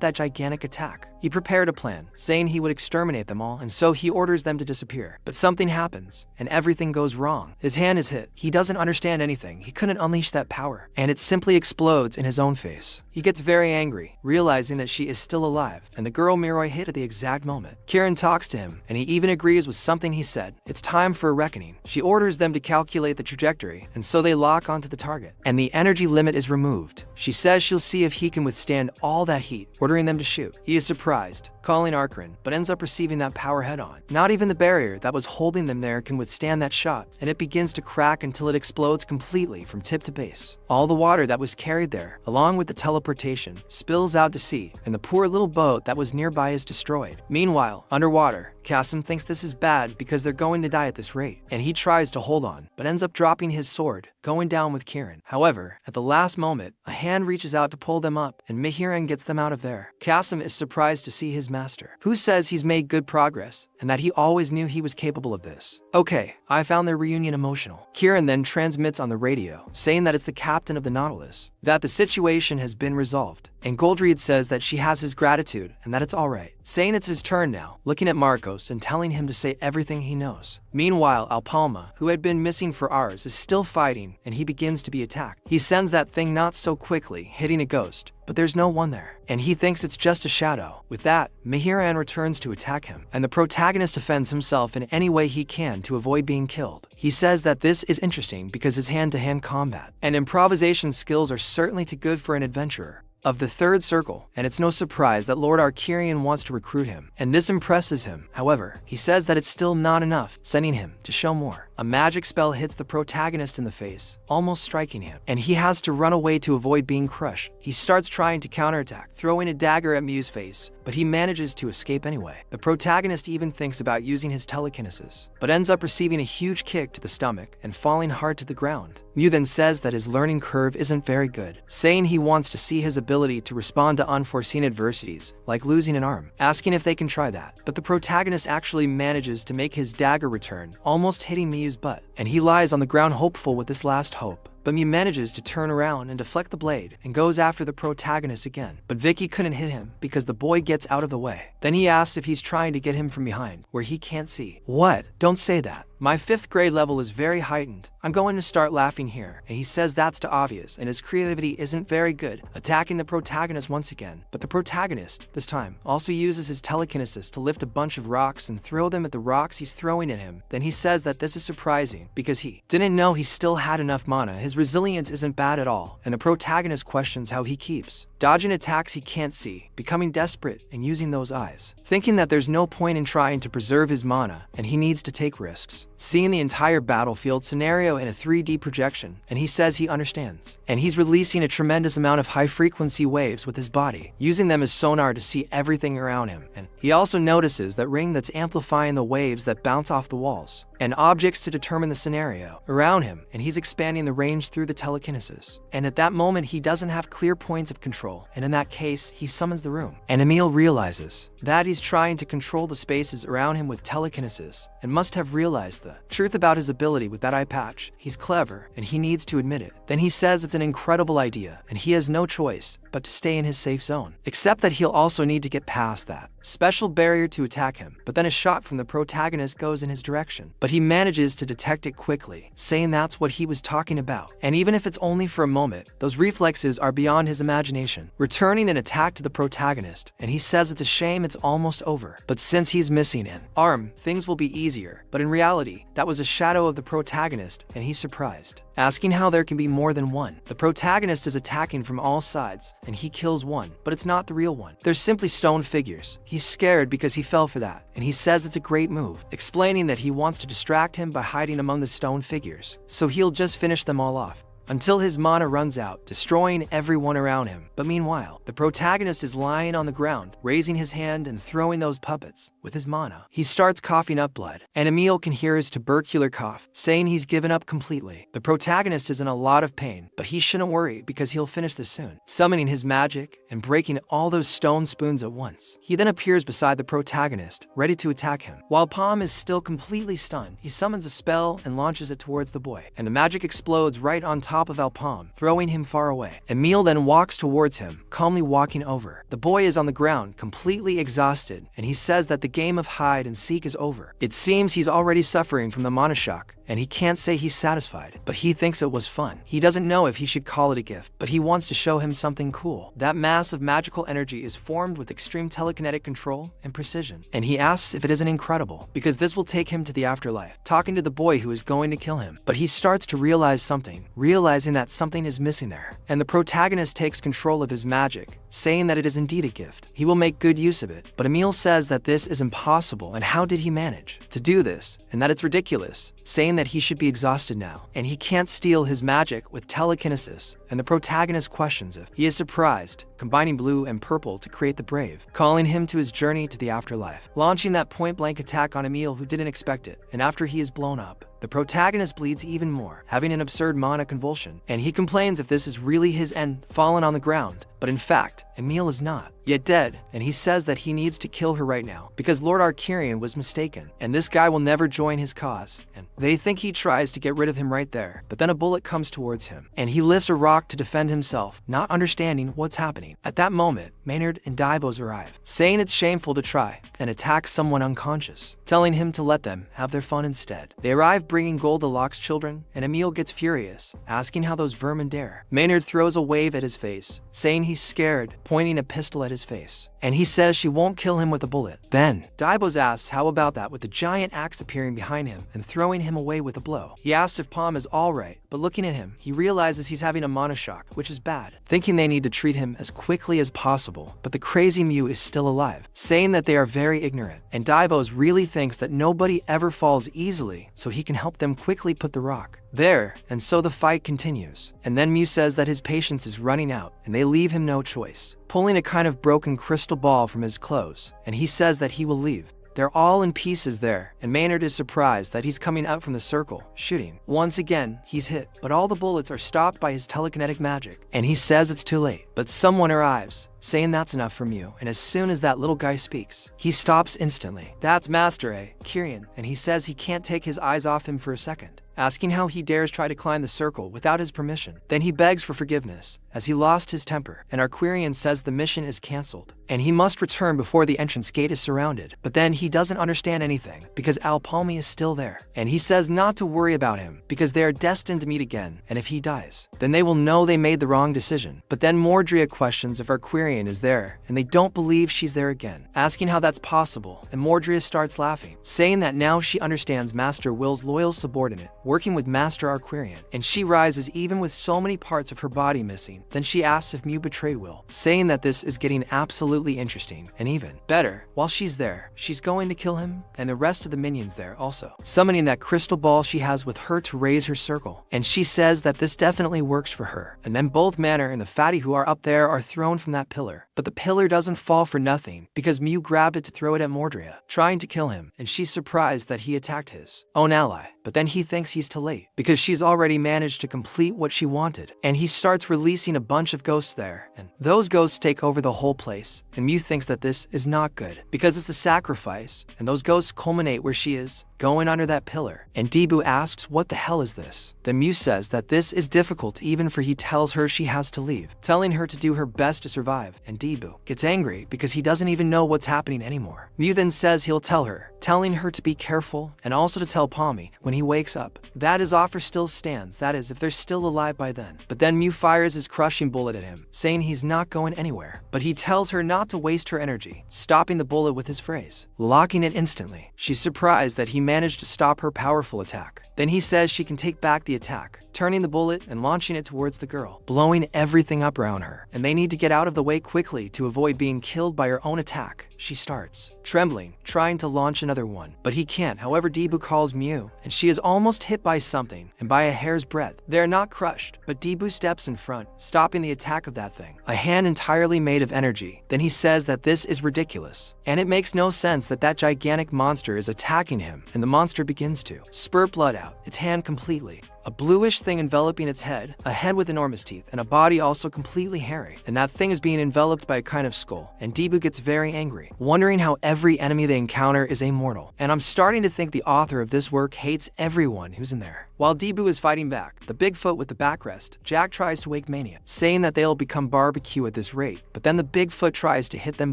that gigantic attack. He prepared a plan, saying he would exterminate them all, and so he orders them to disappear. But something happens, and everything goes wrong. His hand is hit. He doesn't understand anything. He couldn't unleash that power, and it simply explodes in his own face. He gets very angry, realizing that she is still alive, and the girl Miroy hit at the exact moment. Kieran talks to him, and he even agrees with something he said. It's time for a reckoning. She orders them to calculate the trajectory, and so they lock onto the target, and the energy limit is removed. She says she'll see if he can withstand all that heat, ordering them to shoot. He is surprised, calling Arkran, but ends up receiving that power head-on. Not even the barrier that was holding them there can withstand that shot, and it begins to crack until it explodes completely from tip to base. All the water that was carried there, along with the teleportation, spills out to sea, and the poor little boat that was nearby is destroyed. Meanwhile, underwater, Kasim thinks this is bad because they're going to die at this rate, and he tries to hold on, but ends up dropping his sword, going down with Kieran. However, at the last moment, a hand reaches out to pull them up, and Mihiran gets them out of there. Kasim is surprised to see his master, who says he's made good progress, and that he always knew he was capable of this. Okay, I found their reunion emotional. Kieran then transmits on the radio, saying that it's the captain of the Nautilus, that the situation has been resolved, and Goldreed says that she has his gratitude and that it's alright, saying it's his turn now, looking at Marcos and telling him to say everything he knows. Meanwhile, Alpalma, who had been missing for hours, is still fighting and he begins to be attacked. He sends that thing not so quickly, hitting a ghost, but there's no one there, and he thinks it's just a shadow. With that, Mihiran returns to attack him, and the protagonist defends himself in any way he can to avoid being killed. He says that this is interesting because his hand-to-hand combat and improvisation skills are certainly too good for an adventurer of the third circle, and it's no surprise that Lord Arcurian wants to recruit him, and this impresses him. However, he says that it's still not enough, sending him to show more. A magic spell hits the protagonist in the face, almost striking him, and he has to run away to avoid being crushed. He starts trying to counterattack, throwing a dagger at Mew's face, but he manages to escape anyway. The protagonist even thinks about using his telekinesis, but ends up receiving a huge kick to the stomach and falling hard to the ground. Mew then says that his learning curve isn't very good, saying he wants to see his ability to respond to unforeseen adversities, like losing an arm, asking if they can try that. But the protagonist actually manages to make his dagger return, almost hitting Mew's butt, and he lies on the ground hopeful with this last hope. But Mew manages to turn around and deflect the blade and goes after the protagonist again. But Vicky couldn't hit him because the boy gets out of the way. Then he asks if he's trying to get him from behind, where he can't see. What? Don't say that. My 5th grade level is very heightened. I'm going to start laughing here. And he says that's too obvious and his creativity isn't very good, attacking the protagonist once again. But the protagonist, this time, also uses his telekinesis to lift a bunch of rocks and throw them at the rocks he's throwing at him. Then he says that this is surprising because he didn't know he still had enough mana. His resilience isn't bad at all, and the protagonist questions how he keeps dodging attacks he can't see, becoming desperate and using those eyes, thinking that there's no point in trying to preserve his mana and he needs to take risks. Seeing the entire battlefield scenario in a 3D projection, and he says he understands. And he's releasing a tremendous amount of high-frequency waves with his body, using them as sonar to see everything around him. And he also notices that ring that's amplifying the waves that bounce off the walls and objects to determine the scenario around him, and he's expanding the range through the telekinesis. And at that moment, he doesn't have clear points of control, and in that case, he summons the room. And Emil realizes that he's trying to control the spaces around him with telekinesis, and must have realized the truth about his ability with that eye patch. He's clever, and he needs to admit it. Then he says it's an incredible idea, and he has no choice but to stay in his safe zone, except that he'll also need to get past that special barrier to attack him. But then a shot from the protagonist goes in his direction, but he manages to detect it quickly, saying that's what he was talking about. And even if it's only for a moment, those reflexes are beyond his imagination, returning an attack to the protagonist, and he says it's a shame it's almost over. But since he's missing an arm, things will be easier. But in reality, that was a shadow of the protagonist, and he's surprised, asking how there can be more than one. The protagonist is attacking from all sides, and he kills one, but it's not the real one. They're simply stone figures. He's scared because he fell for that, and he says it's a great move, explaining that he wants to distract him by hiding among the stone figures, so he'll just finish them all off until his mana runs out, destroying everyone around him. But meanwhile, the protagonist is lying on the ground, raising his hand and throwing those puppets with his mana. He starts coughing up blood, and Emil can hear his tubercular cough, saying he's given up completely. The protagonist is in a lot of pain, but he shouldn't worry because he'll finish this soon, summoning his magic and breaking all those stone spoons at once. He then appears beside the protagonist, ready to attack him. While Palm is still completely stunned, he summons a spell and launches it towards the boy, and the magic explodes right on top of Alpalm, throwing him far away. Emil then walks towards him, calmly walking over. The boy is on the ground, completely exhausted, and he says that the game of hide and seek is over. It seems he's already suffering from the mana shock, and he can't say he's satisfied, but he thinks it was fun. He doesn't know if he should call it a gift, but he wants to show him something cool. That mass of magical energy is formed with extreme telekinetic control and precision, and he asks if it isn't incredible, because this will take him to the afterlife, talking to the boy who is going to kill him. But he starts to realize something, realizing that something is missing there, and the protagonist takes control of his magic, saying that it is indeed a gift. He will make good use of it, but Emil says that this is impossible, and how did he manage to do this, and that it's ridiculous, saying that he should be exhausted now, and he can't steal his magic with telekinesis, and the protagonist questions if he is surprised, combining blue and purple to create the brave, calling him to his journey to the afterlife, launching that point-blank attack on Emil who didn't expect it, and after he is blown up, the protagonist bleeds even more, having an absurd mana convulsion, and he complains if this is really his end, fallen on the ground, but in fact, Emil is not yet dead, and he says that he needs to kill her right now because Lord Arcurian was mistaken, and this guy will never join his cause. And they think he tries to get rid of him right there, but then a bullet comes towards him, and he lifts a rock to defend himself, not understanding what's happening. At that moment, Maynard and Daibos arrive, saying it's shameful to try and attack someone unconscious, telling him to let them have their fun instead. They arrive bringing Goldilocks children, and Emil gets furious, asking how those vermin dare. Maynard throws a wave at his face, saying he's scared, pointing a pistol at his face, and he says she won't kill him with a bullet. Then, Daibos asks how about that with the giant axe appearing behind him and throwing him away with a blow. He asks if Palm is alright, but looking at him, he realizes he's having a monoshock, which is bad, thinking they need to treat him as quickly as possible, but the crazy Mew is still alive, saying that they are very ignorant, and Daibos really thinks that nobody ever falls easily, so he can help them quickly put the rock there, and so the fight continues. And then Mew says that his patience is running out, and they leave him no choice, pulling a kind of broken crystal ball from his clothes, and he says that he will leave. They're all in pieces there, and Maynard is surprised that he's coming out from the circle, shooting. Once again, he's hit, but all the bullets are stopped by his telekinetic magic, and he says it's too late. But someone arrives, saying that's enough for Mew, and as soon as that little guy speaks, he stops instantly. That's Master Kirian, and he says he can't take his eyes off him for a second, asking how he dares try to climb the circle without his permission. Then he begs for forgiveness, as he lost his temper, and Arquirian says the mission is cancelled, and he must return before the entrance gate is surrounded. But then he doesn't understand anything, because Alpalmi is still there, and he says not to worry about him, because they are destined to meet again, and if he dies, then they will know they made the wrong decision. But then Mordria questions if Arquirian is there, and they don't believe she's there again, asking how that's possible, and Mordria starts laughing, saying that now she understands Master Will's loyal subordinate, working with Master Arquirian, and she rises even with so many parts of her body missing. Then she asks if Mew betrayed Will, saying that this is getting absolutely interesting, and even better, while she's there, she's going to kill him, and the rest of the minions there also, summoning that crystal ball she has with her to raise her circle, and she says that this definitely works for her. And then both Manor and the fatty who are up there are thrown from that pillar, but the pillar doesn't fall for nothing, because Mew grabbed it to throw it at Mordria, trying to kill him, and she's surprised that he attacked his own ally. But then he thinks he's too late, because she's already managed to complete what she wanted, and he starts releasing a bunch of ghosts there, and those ghosts take over the whole place, and Mew thinks that this is not good, because it's a sacrifice, and those ghosts culminate where she is, going under that pillar, and Debu asks what the hell is this? Then Mew says that this is difficult even for he tells her she has to leave, telling her to do her best to survive, and Debu gets angry because he doesn't even know what's happening anymore. Mew then says he'll tell her, telling her to be careful and also to tell Palmy when he wakes up that his offer still stands, that is if they're still alive by then. But then Mew fires his crushing bullet at him, saying he's not going anywhere, but he tells her not to waste her energy, stopping the bullet with his phrase, locking it instantly. She's surprised that he managed to stop her powerful attack. Then he says she can take back the attack, turning the bullet and launching it towards the girl, blowing everything up around her, and they need to get out of the way quickly to avoid being killed by her own attack. She starts trembling, trying to launch another one, but he can't. However, Debu calls Mew, and she is almost hit by something, and by a hair's breadth. They're not crushed, but Debu steps in front, stopping the attack of that thing, a hand entirely made of energy. Then he says that this is ridiculous, and it makes no sense that that gigantic monster is attacking him, and the monster begins to spurt blood out, its hand completely. A bluish thing enveloping its head, a head with enormous teeth, and a body also completely hairy. And that thing is being enveloped by a kind of skull. And Debu gets very angry, wondering how every enemy they encounter is immortal. And I'm starting to think the author of this work hates everyone who's in there. While Debu is fighting back, the Bigfoot with the backrest, Jack tries to wake Mania, saying that they'll become barbecue at this rate. But then the Bigfoot tries to hit them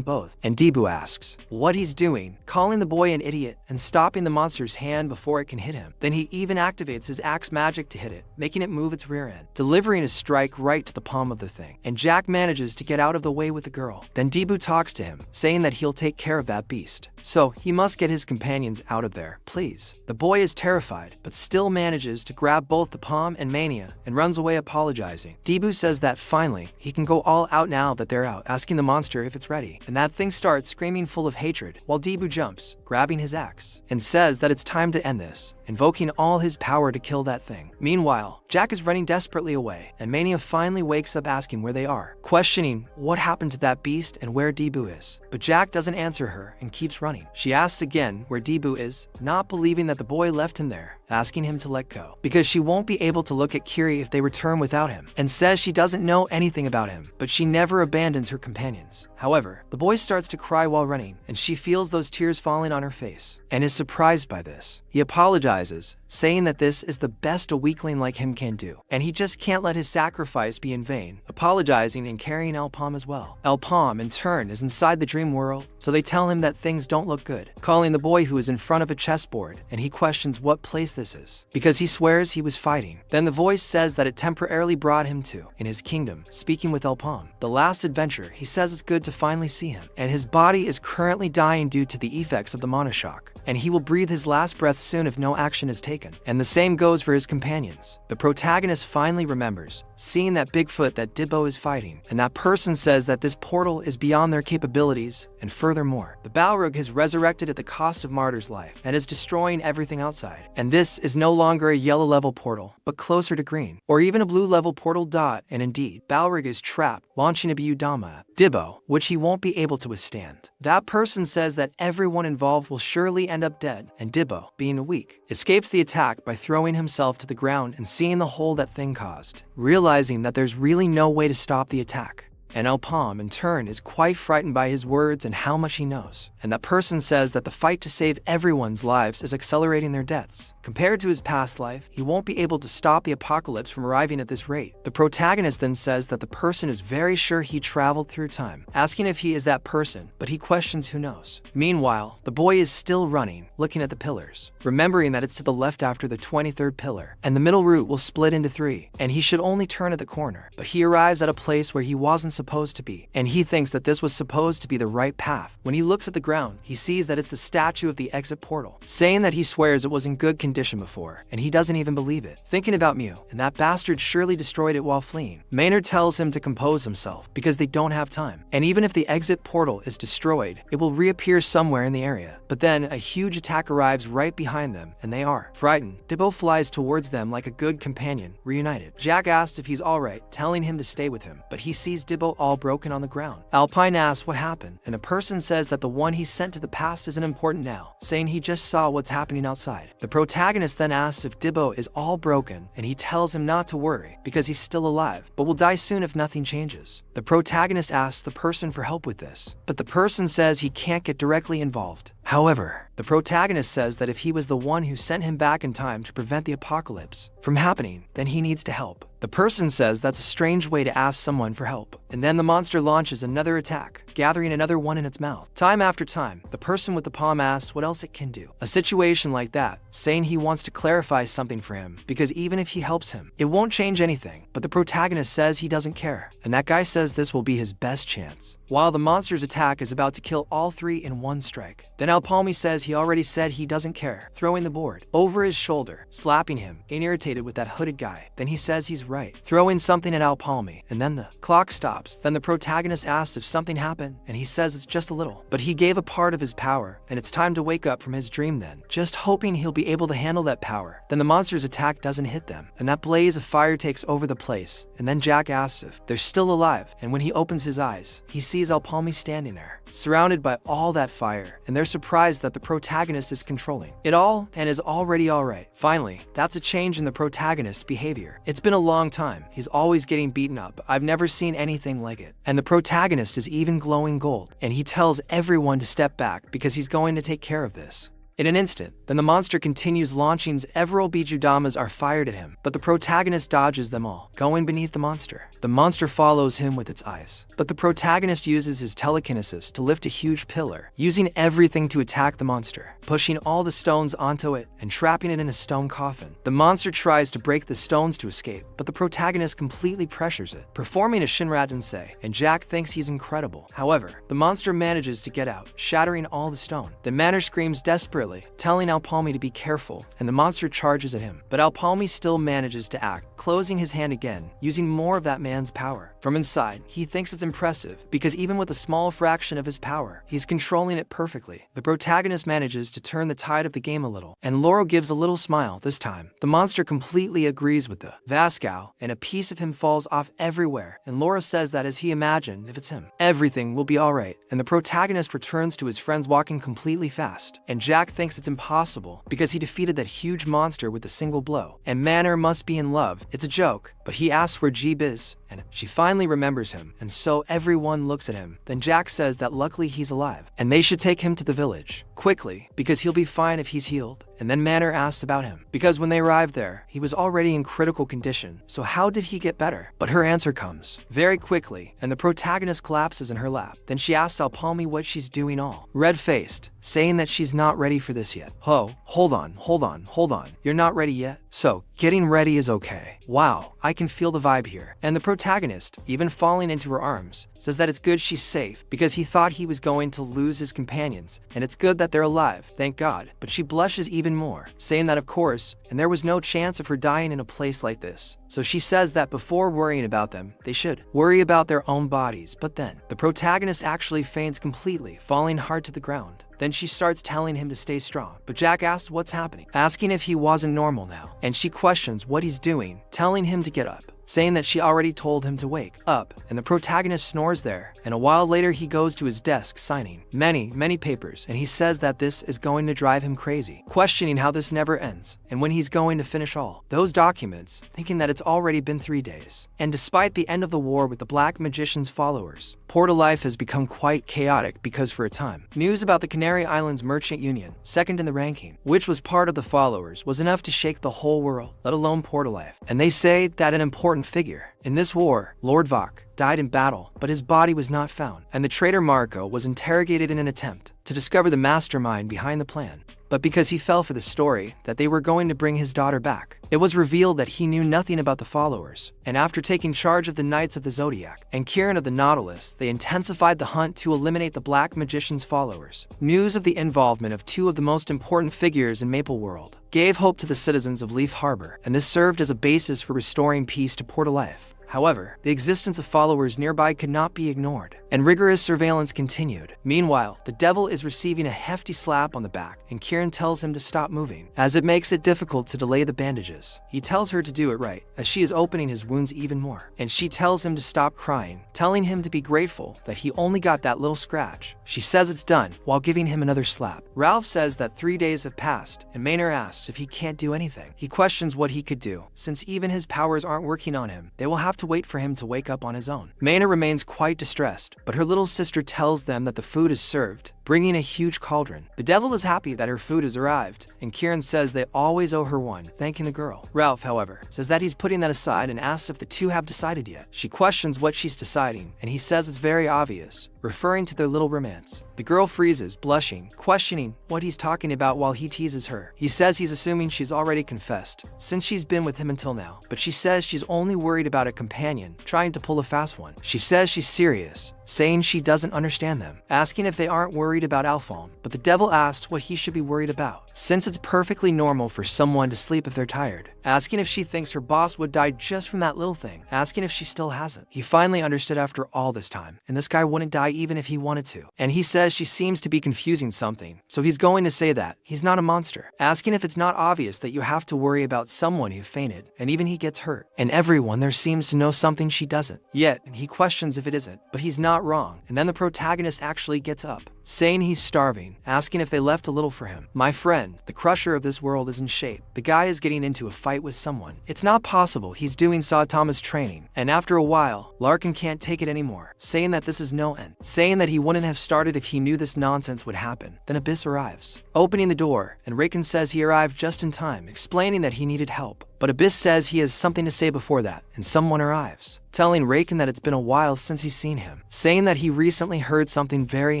both, and Debu asks what he's doing, calling the boy an idiot and stopping the monster's hand before it can hit him. Then he even activates his axe magic to hit it, making it move its rear end, delivering a strike right to the palm of the thing. And Jack manages to get out of the way with the girl. Then Debu talks to him, saying that he'll take care of that beast. So he must get his companions out of there, please. The boy is terrified, but still manages to grab both the palm and Mania and runs away apologizing. Debu says that finally he can go all out now that they're out, asking the monster if it's ready. And that thing starts screaming full of hatred, while Debu jumps, grabbing his axe, and says that it's time to end this, invoking all his power to kill that thing. Meanwhile, Jack is running desperately away, and Mania finally wakes up asking where they are, questioning what happened to that beast and where Debu is. But Jack doesn't answer her and keeps running. She asks again where Debu is, not believing that the boy left him there, asking him to let go, because she won't be able to look at Kiri if they return without him, and says she doesn't know anything about him, but she never abandons her companions. However, the boy starts to cry while running, and she feels those tears falling on her face, and is surprised by this. He apologizes, saying that this is the best a weakling like him can do, and he just can't let his sacrifice be in vain, apologizing and carrying Alpam as well. Alpam, in turn, is inside the dream world, so they tell him that things don't look good, calling the boy who is in front of a chessboard, and he questions what place this is, because he swears he was fighting. Then the voice says that it temporarily brought him to, in his kingdom, speaking with Alpam. The last adventure, he says it's good to finally see him, and his body is currently dying due to the effects of the mana shock, and he will breathe his last breath soon if no action is taken. And the same goes for his companions. The protagonist finally remembers, seeing that Bigfoot that Dibbo is fighting, and that person says that this portal is beyond their capabilities, and furthermore, the Balrog has resurrected at the cost of Martyr's life, and is destroying everything outside. And this is no longer a yellow level portal, but closer to green, or even a blue level portal dot, and indeed, Balrog is trapped, launching a Byudama at Dibbo, which he won't be able to withstand. That person says that everyone involved will surely end up dead, and Dibbo, being weak, escapes the attack by throwing himself to the ground and seeing the hole that thing caused, realizing that there's really no way to stop the attack. And Alpam, in turn, is quite frightened by his words and how much he knows. And that person says that the fight to save everyone's lives is accelerating their deaths. Compared to his past life, he won't be able to stop the apocalypse from arriving at this rate. The protagonist then says that the person is very sure he traveled through time, asking if he is that person, but he questions who knows. Meanwhile, the boy is still running, looking at the pillars, remembering that it's to the left after the 23rd pillar, and the middle route will split into 3, and he should only turn at the corner. But he arrives at a place where he wasn't supposed to be, and he thinks that this was supposed to be the right path. When he looks at the ground, he sees that it's the statue of the exit portal, saying that he swears it was in good condition before, and he doesn't even believe it. Thinking about Mew, and that bastard surely destroyed it while fleeing, Maynard tells him to compose himself, because they don't have time. And even if the exit portal is destroyed, it will reappear somewhere in the area. But then, a huge attack arrives right behind them, and they are frightened. Dibbo flies towards them like a good companion, reunited. Jack asks if he's alright, telling him to stay with him, but he sees Dibbo all broken on the ground. Alpine asks what happened, and a person says that the one he sent to the past isn't important now, saying he just saw what's happening outside. The protagonist then asks if Dibbo is all broken, and he tells him not to worry, because he's still alive, but will die soon if nothing changes. The protagonist asks the person for help with this, but the person says he can't get directly involved. However, the protagonist says that if he was the one who sent him back in time to prevent the apocalypse from happening, then he needs to help. The person says that's a strange way to ask someone for help, and then the monster launches another attack, gathering another one in its mouth. Time after time, the person with the palm asks what else it can do. A situation like that, saying he wants to clarify something for him, because even if he helps him, it won't change anything, but the protagonist says he doesn't care, and that guy says this will be his best chance. While the monster's attack is about to kill all 3 in one strike, then Alpalmi says he already said he doesn't care, throwing the board over his shoulder, slapping him, irritated with that hooded guy. Then he says he's right, throwing something at Alpalmi, and then the clock stops. Then the protagonist asks if something happened, and he says it's just a little, but he gave a part of his power, and it's time to wake up from his dream then, just hoping he'll be able to handle that power. Then the monster's attack doesn't hit them, and that blaze of fire takes over the place, and then Jack asks if they're still alive, and when he opens his eyes, he sees Alpalmi standing there, surrounded by all that fire, and they're surprised that the protagonist is controlling it all and is already alright. Finally, that's a change in the protagonist's behavior. It's been a long time. He's always getting beaten up. I've never seen anything like it. And the protagonist is even glowing gold, and he tells everyone to step back because he's going to take care of this. In an instant, then the monster continues launching. Several Bijudamas are fired at him, but the protagonist dodges them all, going beneath the monster. The monster follows him with its eyes, but the protagonist uses his telekinesis to lift a huge pillar, using everything to attack the monster, pushing all the stones onto it and trapping it in a stone coffin. The monster tries to break the stones to escape, but the protagonist completely pressures it, performing a Shinra Tensei, and Jack thinks he's incredible. However, the monster manages to get out, shattering all the stone. The Manor screams desperately desperately, telling Alpalmi to be careful, and the monster charges at him. But Alpalmi still manages to act, closing his hand again, using more of that man's power. From inside, he thinks it's impressive, because even with a small fraction of his power, he's controlling it perfectly. The protagonist manages to turn the tide of the game a little, and Laurel gives a little smile this time. The monster completely agrees with the Vascow, and a piece of him falls off everywhere, and Laura says that as he imagined, if it's him, everything will be alright, and the protagonist returns to his friends walking completely fast, and Jack thinks it's impossible, because he defeated that huge monster with a single blow, and Manor must be in love. It's a joke, but he asks where Jeeb is, and she finally remembers him, and so everyone looks at him. Then Jack says that luckily he's alive, and they should take him to the village, quickly, because he'll be fine if he's healed. And then Manor asks about him, because when they arrived there, he was already in critical condition, so how did he get better? But her answer comes very quickly, and the protagonist collapses in her lap. Then she asks Alpalmi what she's doing all red-faced, saying that she's not ready for this yet. Hold on, you're not ready yet? So, getting ready is okay. Wow, I can feel the vibe here. And the protagonist, even falling into her arms, says that it's good she's safe, because he thought he was going to lose his companions, and it's good that they're alive, thank God. But she blushes even more, saying that of course, and there was no chance of her dying in a place like this. So she says that before worrying about them, they should worry about their own bodies. But then, the protagonist actually faints completely, falling hard to the ground. Then she starts telling him to stay strong, but Jack asks what's happening, asking if he wasn't normal now, and she questions what he's doing, telling him to get up, saying that she already told him to wake up, and the protagonist snores there, and a while later he goes to his desk signing many papers, and he says that this is going to drive him crazy, questioning how this never ends, and when he's going to finish all those documents, thinking that it's already been 3 days. And despite the end of the war with the Black Magician's followers, Portal life has become quite chaotic because for a time, news about the Canary Islands Merchant Union, second in the ranking, which was part of the followers, was enough to shake the whole world, let alone Portal life. And they say that an important figure in this war, Lord Vok, died in battle, but his body was not found, and the traitor Marco was interrogated in an attempt to discover the mastermind behind the plan. But because he fell for the story that they were going to bring his daughter back, it was revealed that he knew nothing about the followers. And after taking charge of the Knights of the Zodiac and Kieran of the Nautilus, they intensified the hunt to eliminate the Black Magician's followers. News of the involvement of 2 of the most important figures in Maple World gave hope to the citizens of Leaf Harbor, and this served as a basis for restoring peace to Portal life. However, the existence of followers nearby could not be ignored, and rigorous surveillance continued. Meanwhile, the devil is receiving a hefty slap on the back, and Kieran tells him to stop moving, as it makes it difficult to delay the bandages. He tells her to do it right, as she is opening his wounds even more, and she tells him to stop crying, telling him to be grateful that he only got that little scratch. She says it's done, while giving him another slap. Ralph says that 3 days have passed, and Maynard asks if he can't do anything. He questions what he could do, since even his powers aren't working on him. They will have to wait for him to wake up on his own. Maynard remains quite distressed, but her little sister tells them that the food is served, bringing a huge cauldron. The devil is happy that her food has arrived, and Kieran says they always owe her one, thanking the girl. Ralph, however, says that he's putting that aside and asks if the 2 have decided yet. She questions what she's deciding, and he says it's very obvious, referring to their little romance. The girl freezes, blushing, questioning what he's talking about while he teases her. He says he's assuming she's already confessed, since she's been with him until now, but she says she's only worried about a companion trying to pull a fast one. She says she's serious, saying she doesn't understand them, asking if they aren't worried about Alphonse, but the devil asked what he should be worried about, since it's perfectly normal for someone to sleep if they're tired, asking if she thinks her boss would die just from that little thing, asking if she still hasn't. He finally understood after all this time, and this guy wouldn't die even if he wanted to, and he says she seems to be confusing something, so he's going to say that he's not a monster, asking if it's not obvious that you have to worry about someone who fainted, and even he gets hurt, and everyone there seems to know something she doesn't. Yet, he questions if it isn't, but he's not wrong, and then the protagonist actually gets up, saying he's starving, asking if they left a little for him. My friend, the crusher of this world, is in shape. The guy is getting into a fight with someone. It's not possible he's doing Saitama's training, and after a while, Larkin can't take it anymore, saying that this is no end, saying that he wouldn't have started if he knew this nonsense would happen. Then Abyss arrives, opening the door, and Raken says he arrived just in time, explaining that he needed help. But Abyss says he has something to say before that, and someone arrives, telling Raken that it's been a while since he's seen him, saying that he recently heard something very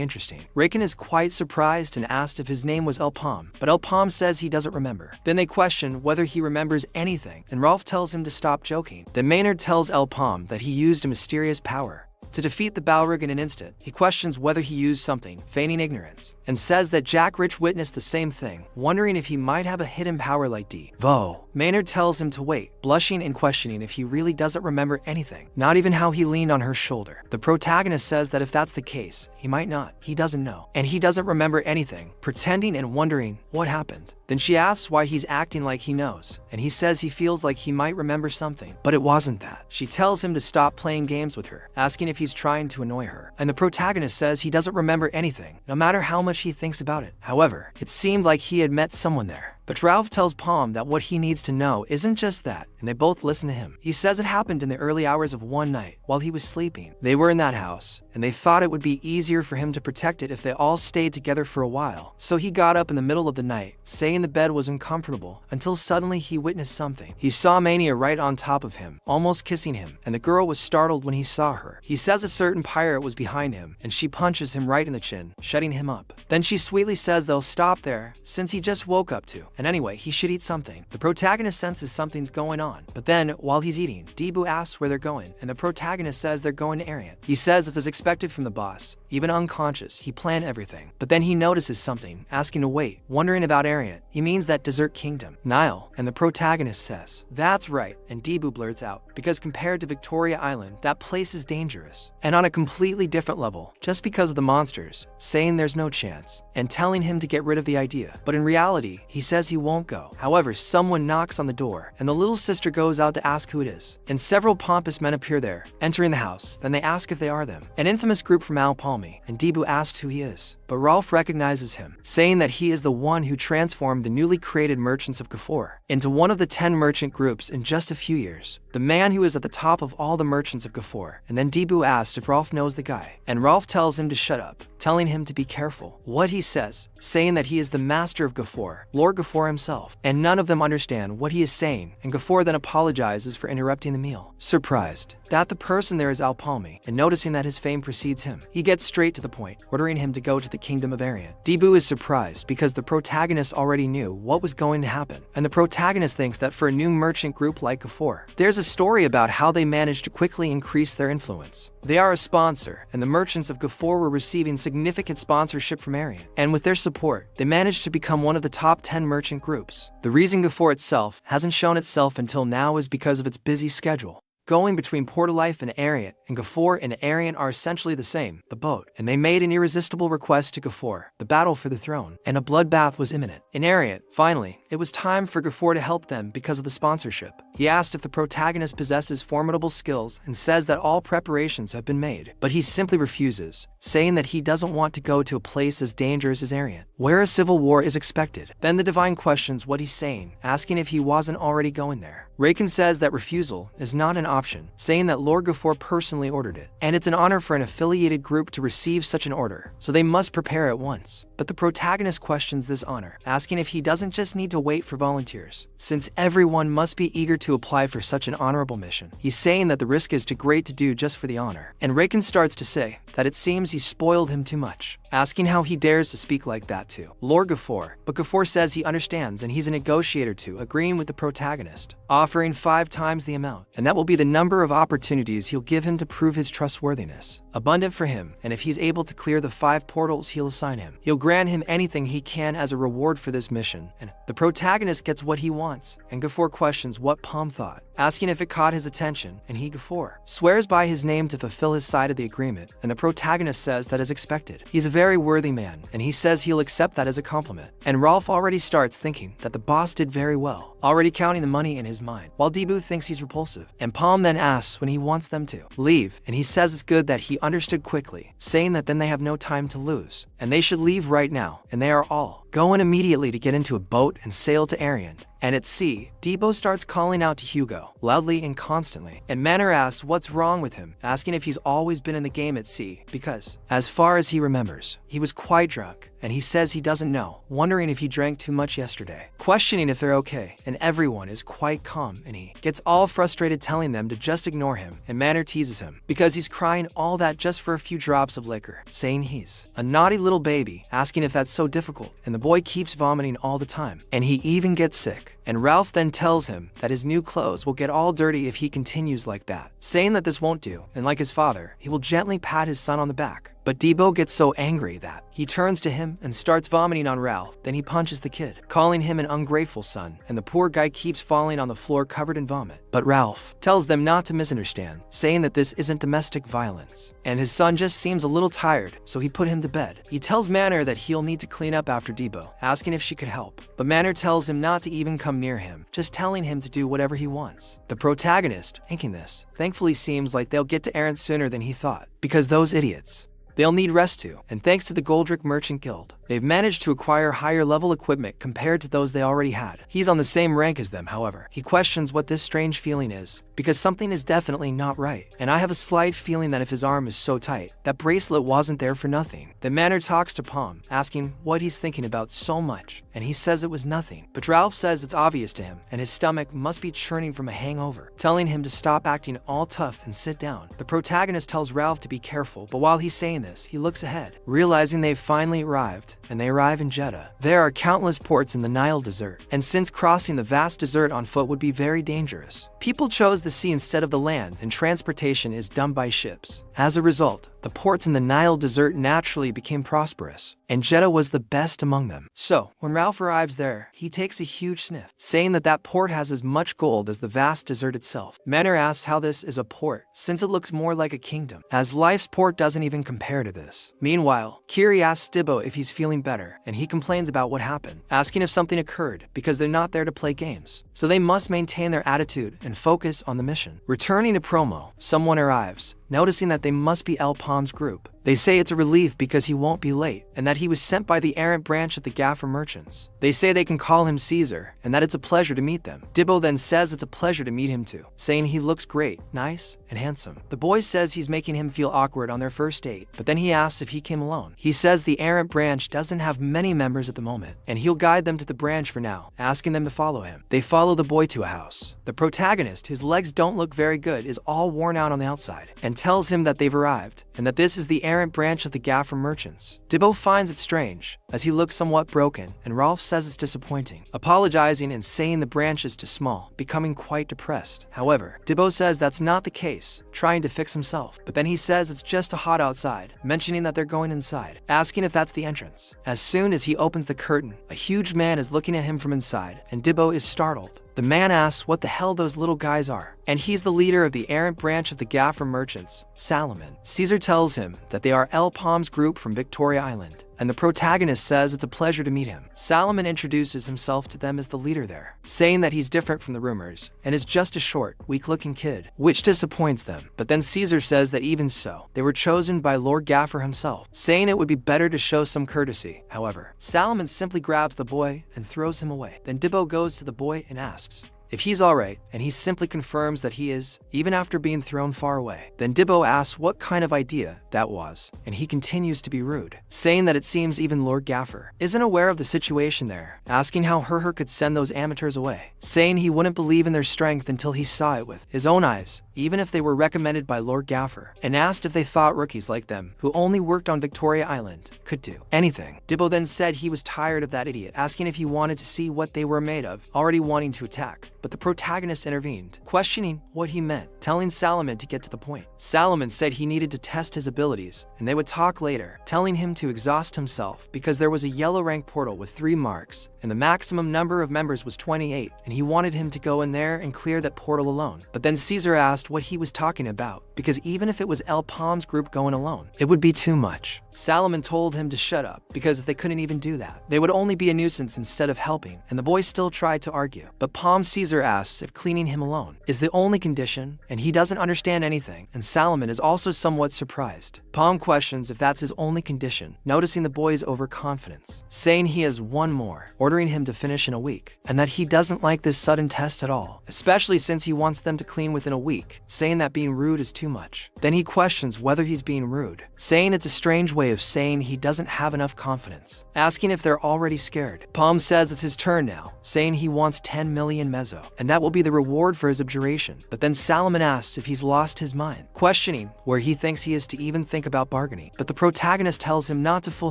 interesting. Raken is quite surprised and asked if his name was Elpam, but Elpam says he doesn't remember. Then they question whether he remembers anything, and Rolf tells him to stop joking. Then Maynard tells Elpam that he used a mysterious power to defeat the Balrog in an instant. He questions whether he used something, feigning ignorance, and says that Jack Rich witnessed the same thing, wondering if he might have a hidden power like Devo. Maynard tells him to wait, blushing and questioning if he really doesn't remember anything, not even how he leaned on her shoulder. The protagonist says that if that's the case, he might not. He doesn't know, and he doesn't remember anything, pretending and wondering what happened. Then she asks why he's acting like he knows, and he says he feels like he might remember something, but it wasn't that. She tells him to stop playing games with her, asking if he's trying to annoy her, and the protagonist says he doesn't remember anything, no matter how much he thinks about it. However, it seemed like he had met someone there. But Ralph tells Palm that what he needs to know isn't just that, and they both listen to him. He says it happened in the early hours of one night, while he was sleeping. They were in that house, and they thought it would be easier for him to protect it if they all stayed together for a while. So he got up in the middle of the night, saying the bed was uncomfortable, until suddenly he witnessed something. He saw Mania right on top of him, almost kissing him, and the girl was startled when he saw her. He says a certain pirate was behind him, and she punches him right in the chin, shutting him up. Then she sweetly says they'll stop there, since he just woke up too. And anyway, he should eat something. The protagonist senses something's going on, but then, while he's eating, Debu asks where they're going, and the protagonist says they're going to Arian. He says it's as expected from the boss. Even unconscious, he planned everything. But then he notices something, asking to wait, wondering about Arian. He means that desert kingdom, Nile, and the protagonist says, "That's right," and Debu blurts out, because compared to Victoria Island, that place is dangerous. And on a completely different level, just because of the monsters, saying there's no chance, and telling him to get rid of the idea. But in reality, he says he won't go. However, someone knocks on the door, and the little sister goes out to ask who it is. And several pompous men appear there, entering the house. Then they ask if they are them. An infamous group from Al Palmi, and Debu asks who he is. But Rolf recognizes him, saying that he is the one who transformed the newly created merchants of Gafor into one of the 10 merchant groups in just a few years. The man who is at the top of all the merchants of Gafor. And then Debu asks if Rolf knows the guy, and Rolf tells him to shut up, telling him to be careful what he says, saying that he is the master of Gafor, Lord Gafor himself, and none of them understand what he is saying, and Gafor then apologizes for interrupting the meal. Surprised that the person there is Al Palmi, and noticing that his fame precedes him, he gets straight to the point, ordering him to go to the kingdom of Arian. Debu is surprised because the protagonist already knew what was going to happen, and the protagonist thinks that for a new merchant group like Gafor, there's a story about how they managed to quickly increase their influence. They are a sponsor, and the merchants of Gafor were receiving significant sponsorship from Arian, and with their support, they managed to become one of the top 10 merchant groups. The reason Gafor itself hasn't shown itself until now is because of its busy schedule. Going between Portalife and Arian, and Gafor and Arian are essentially the same, the boat, and they made an irresistible request to Gafor, the battle for the throne, and a bloodbath was imminent. In Arian, finally, it was time for Gafor to help them because of the sponsorship. He asked if the protagonist possesses formidable skills and says that all preparations have been made, but he simply refuses, saying that he doesn't want to go to a place as dangerous as Arian, where a civil war is expected. Then the divine questions what he's saying, asking if he wasn't already going there. Raken says that refusal is not an option, saying that Lord Gafor personally ordered it, and it's an honor for an affiliated group to receive such an order, so they must prepare at once. But the protagonist questions this honor, asking if he doesn't just need to wait for volunteers, since everyone must be eager to apply for such an honorable mission. He's saying that the risk is too great to do just for the honor, and Raken starts to say that it seems he spoiled him too much, asking how he dares to speak like that to Lord Gafor. But Gafor says he understands and he's a negotiator too, agreeing with the protagonist, offering 5 times the amount, and that will be the number of opportunities he'll give him to prove his trustworthiness. Abundant for him, and if he's able to clear the 5 portals he'll assign him, he'll grant him anything he can as a reward for this mission. And the protagonist gets what he wants, and Gafor questions what Palm thought, asking if it caught his attention, and he, Gafor, swears by his name to fulfill his side of the agreement, and the protagonist says that is expected. He's a very worthy man, and he says he'll accept that as a compliment. And Rolf already starts thinking that the boss did very well, already counting the money in his mind, while Debu thinks he's repulsive. And Palm then asks when he wants them to leave, and he says it's good that he understood quickly, saying that then they have no time to lose, and they should leave right now, and they are all going immediately to get into a boat and sail to Arian. And at sea, Debo starts calling out to Hugo, loudly and constantly, and Manor asks what's wrong with him, asking if he's always been in the game at sea, because, as far as he remembers, he was quite drunk, and he says he doesn't know, wondering if he drank too much yesterday, questioning if they're okay, and everyone is quite calm, and he gets all frustrated telling them to just ignore him, and Manor teases him because he's crying all that just for a few drops of liquor, saying he's a naughty little baby, asking if that's so difficult, and the boy keeps vomiting all the time, and he even gets sick. And Ralph then tells him that his new clothes will get all dirty if he continues like that, saying that this won't do, and like his father, he will gently pat his son on the back. But Debo gets so angry that he turns to him and starts vomiting on Ralph, then he punches the kid, calling him an ungrateful son, and the poor guy keeps falling on the floor covered in vomit. But Ralph tells them not to misunderstand, saying that this isn't domestic violence, and his son just seems a little tired, so he put him to bed. He tells Manor that he'll need to clean up after Debo, asking if she could help, but Manor tells him not to even come near him, just telling him to do whatever he wants. The protagonist, thinking this, thankfully seems like they'll get to Aaron sooner than he thought, because those idiots, they'll need rest too, and thanks to the Goldrick Merchant Guild, they've managed to acquire higher level equipment compared to those they already had. He's on the same rank as them, however. He questions what this strange feeling is, because something is definitely not right, and I have a slight feeling that if his arm is so tight, that bracelet wasn't there for nothing. Then Manor talks to Palm, asking what he's thinking about so much, and he says it was nothing. But Ralph says it's obvious to him, and his stomach must be churning from a hangover, telling him to stop acting all tough and sit down. The protagonist tells Ralph to be careful, but while he's saying this, he looks ahead, realizing they've finally arrived, and they arrive in Jeddah. There are countless ports in the Nile Desert, and since crossing the vast desert on foot would be very dangerous, people chose the sea instead of the land, and transportation is done by ships. As a result, the ports in the Nile Desert naturally became prosperous, and Jeddah was the best among them. So, when Ralph arrives there, he takes a huge sniff, saying that that port has as much gold as the vast desert itself. Manor asks how this is a port, since it looks more like a kingdom, as life's port doesn't even compare to this. Meanwhile, Kiri asks Dibbo if he's feeling better, and he complains about what happened, asking if something occurred, because they're not there to play games. So they must maintain their attitude and focus on the mission. Returning to promo, someone arrives, noticing that they must be El Palm's group. They say it's a relief because he won't be late, and that he was sent by the errant branch of the Gaffer merchants. They say they can call him Caesar, and that it's a pleasure to meet them. Dibbo then says it's a pleasure to meet him too, saying he looks great, nice, and handsome. The boy says he's making him feel awkward on their first date, but then he asks if he came alone. He says the errant branch doesn't have many members at the moment, and he'll guide them to the branch for now, asking them to follow him. They follow the boy to a house. The protagonist, whose legs don't look very good, is all worn out on the outside, and tells him that they've arrived, and that this is the errant branch of the Gaffer merchants. Dibbo finds it strange, as he looks somewhat broken, and Rolf says it's disappointing, apologizing and saying the branch is too small, becoming quite depressed. However, Dibbo says that's not the case, trying to fix himself, but then he says it's just too hot outside, mentioning that they're going inside, asking if that's the entrance. As soon as he opens the curtain, a huge man is looking at him from inside, and Dibbo is startled. The man asks what the hell those little guys are, and he's the leader of the errant branch of the Gaffer merchants, Salomon. Caesar tells him that they are El Palm's group from Victoria Island, and the protagonist says it's a pleasure to meet him. Salomon introduces himself to them as the leader there, saying that he's different from the rumors, and is just a short, weak-looking kid, which disappoints them. But then Caesar says that even so, they were chosen by Lord Gaffer himself, saying it would be better to show some courtesy. However, Salomon simply grabs the boy and throws him away. Then Dibbo goes to the boy and asks if he's alright, and he simply confirms that he is, even after being thrown far away. Then Dibbo asks what kind of idea that was, and he continues to be rude, saying that it seems even Lord Gaffer isn't aware of the situation there, asking how Herher could send those amateurs away, saying he wouldn't believe in their strength until he saw it with his own eyes, even if they were recommended by Lord Gaffer, and asked if they thought rookies like them, who only worked on Victoria Island, could do anything. Dibbo then said he was tired of that idiot, asking if he wanted to see what they were made of, already wanting to attack. But the protagonist intervened, questioning what he meant, telling Salomon to get to the point. Salomon said he needed to test his abilities, and they would talk later, telling him to exhaust himself because there was a yellow rank portal with 3 marks, and the maximum number of members was 28, and he wanted him to go in there and clear that portal alone. But then Caesar asked what he was talking about, because even if it was El Palm's group going alone, it would be too much. Salomon told him to shut up, because if they couldn't even do that, they would only be a nuisance instead of helping, and the boy still tried to argue. But Palm Caesar asks if cleaning him alone is the only condition, and he doesn't understand anything, and Salomon is also somewhat surprised. Palm questions if that's his only condition, noticing the boy's overconfidence, saying he has one more, ordering him to finish in a week, and that he doesn't like this sudden test at all, especially since he wants them to clean within a week, saying that being rude is too much. Then he questions whether he's being rude, saying it's a strange way way of saying he doesn't have enough confidence, asking if they're already scared. Palm says it's his turn now, saying he wants 10 million mezzo, and that will be the reward for his abjuration. But then Salomon asks if he's lost his mind, questioning where he thinks he is to even think about bargaining. But the protagonist tells him not to fool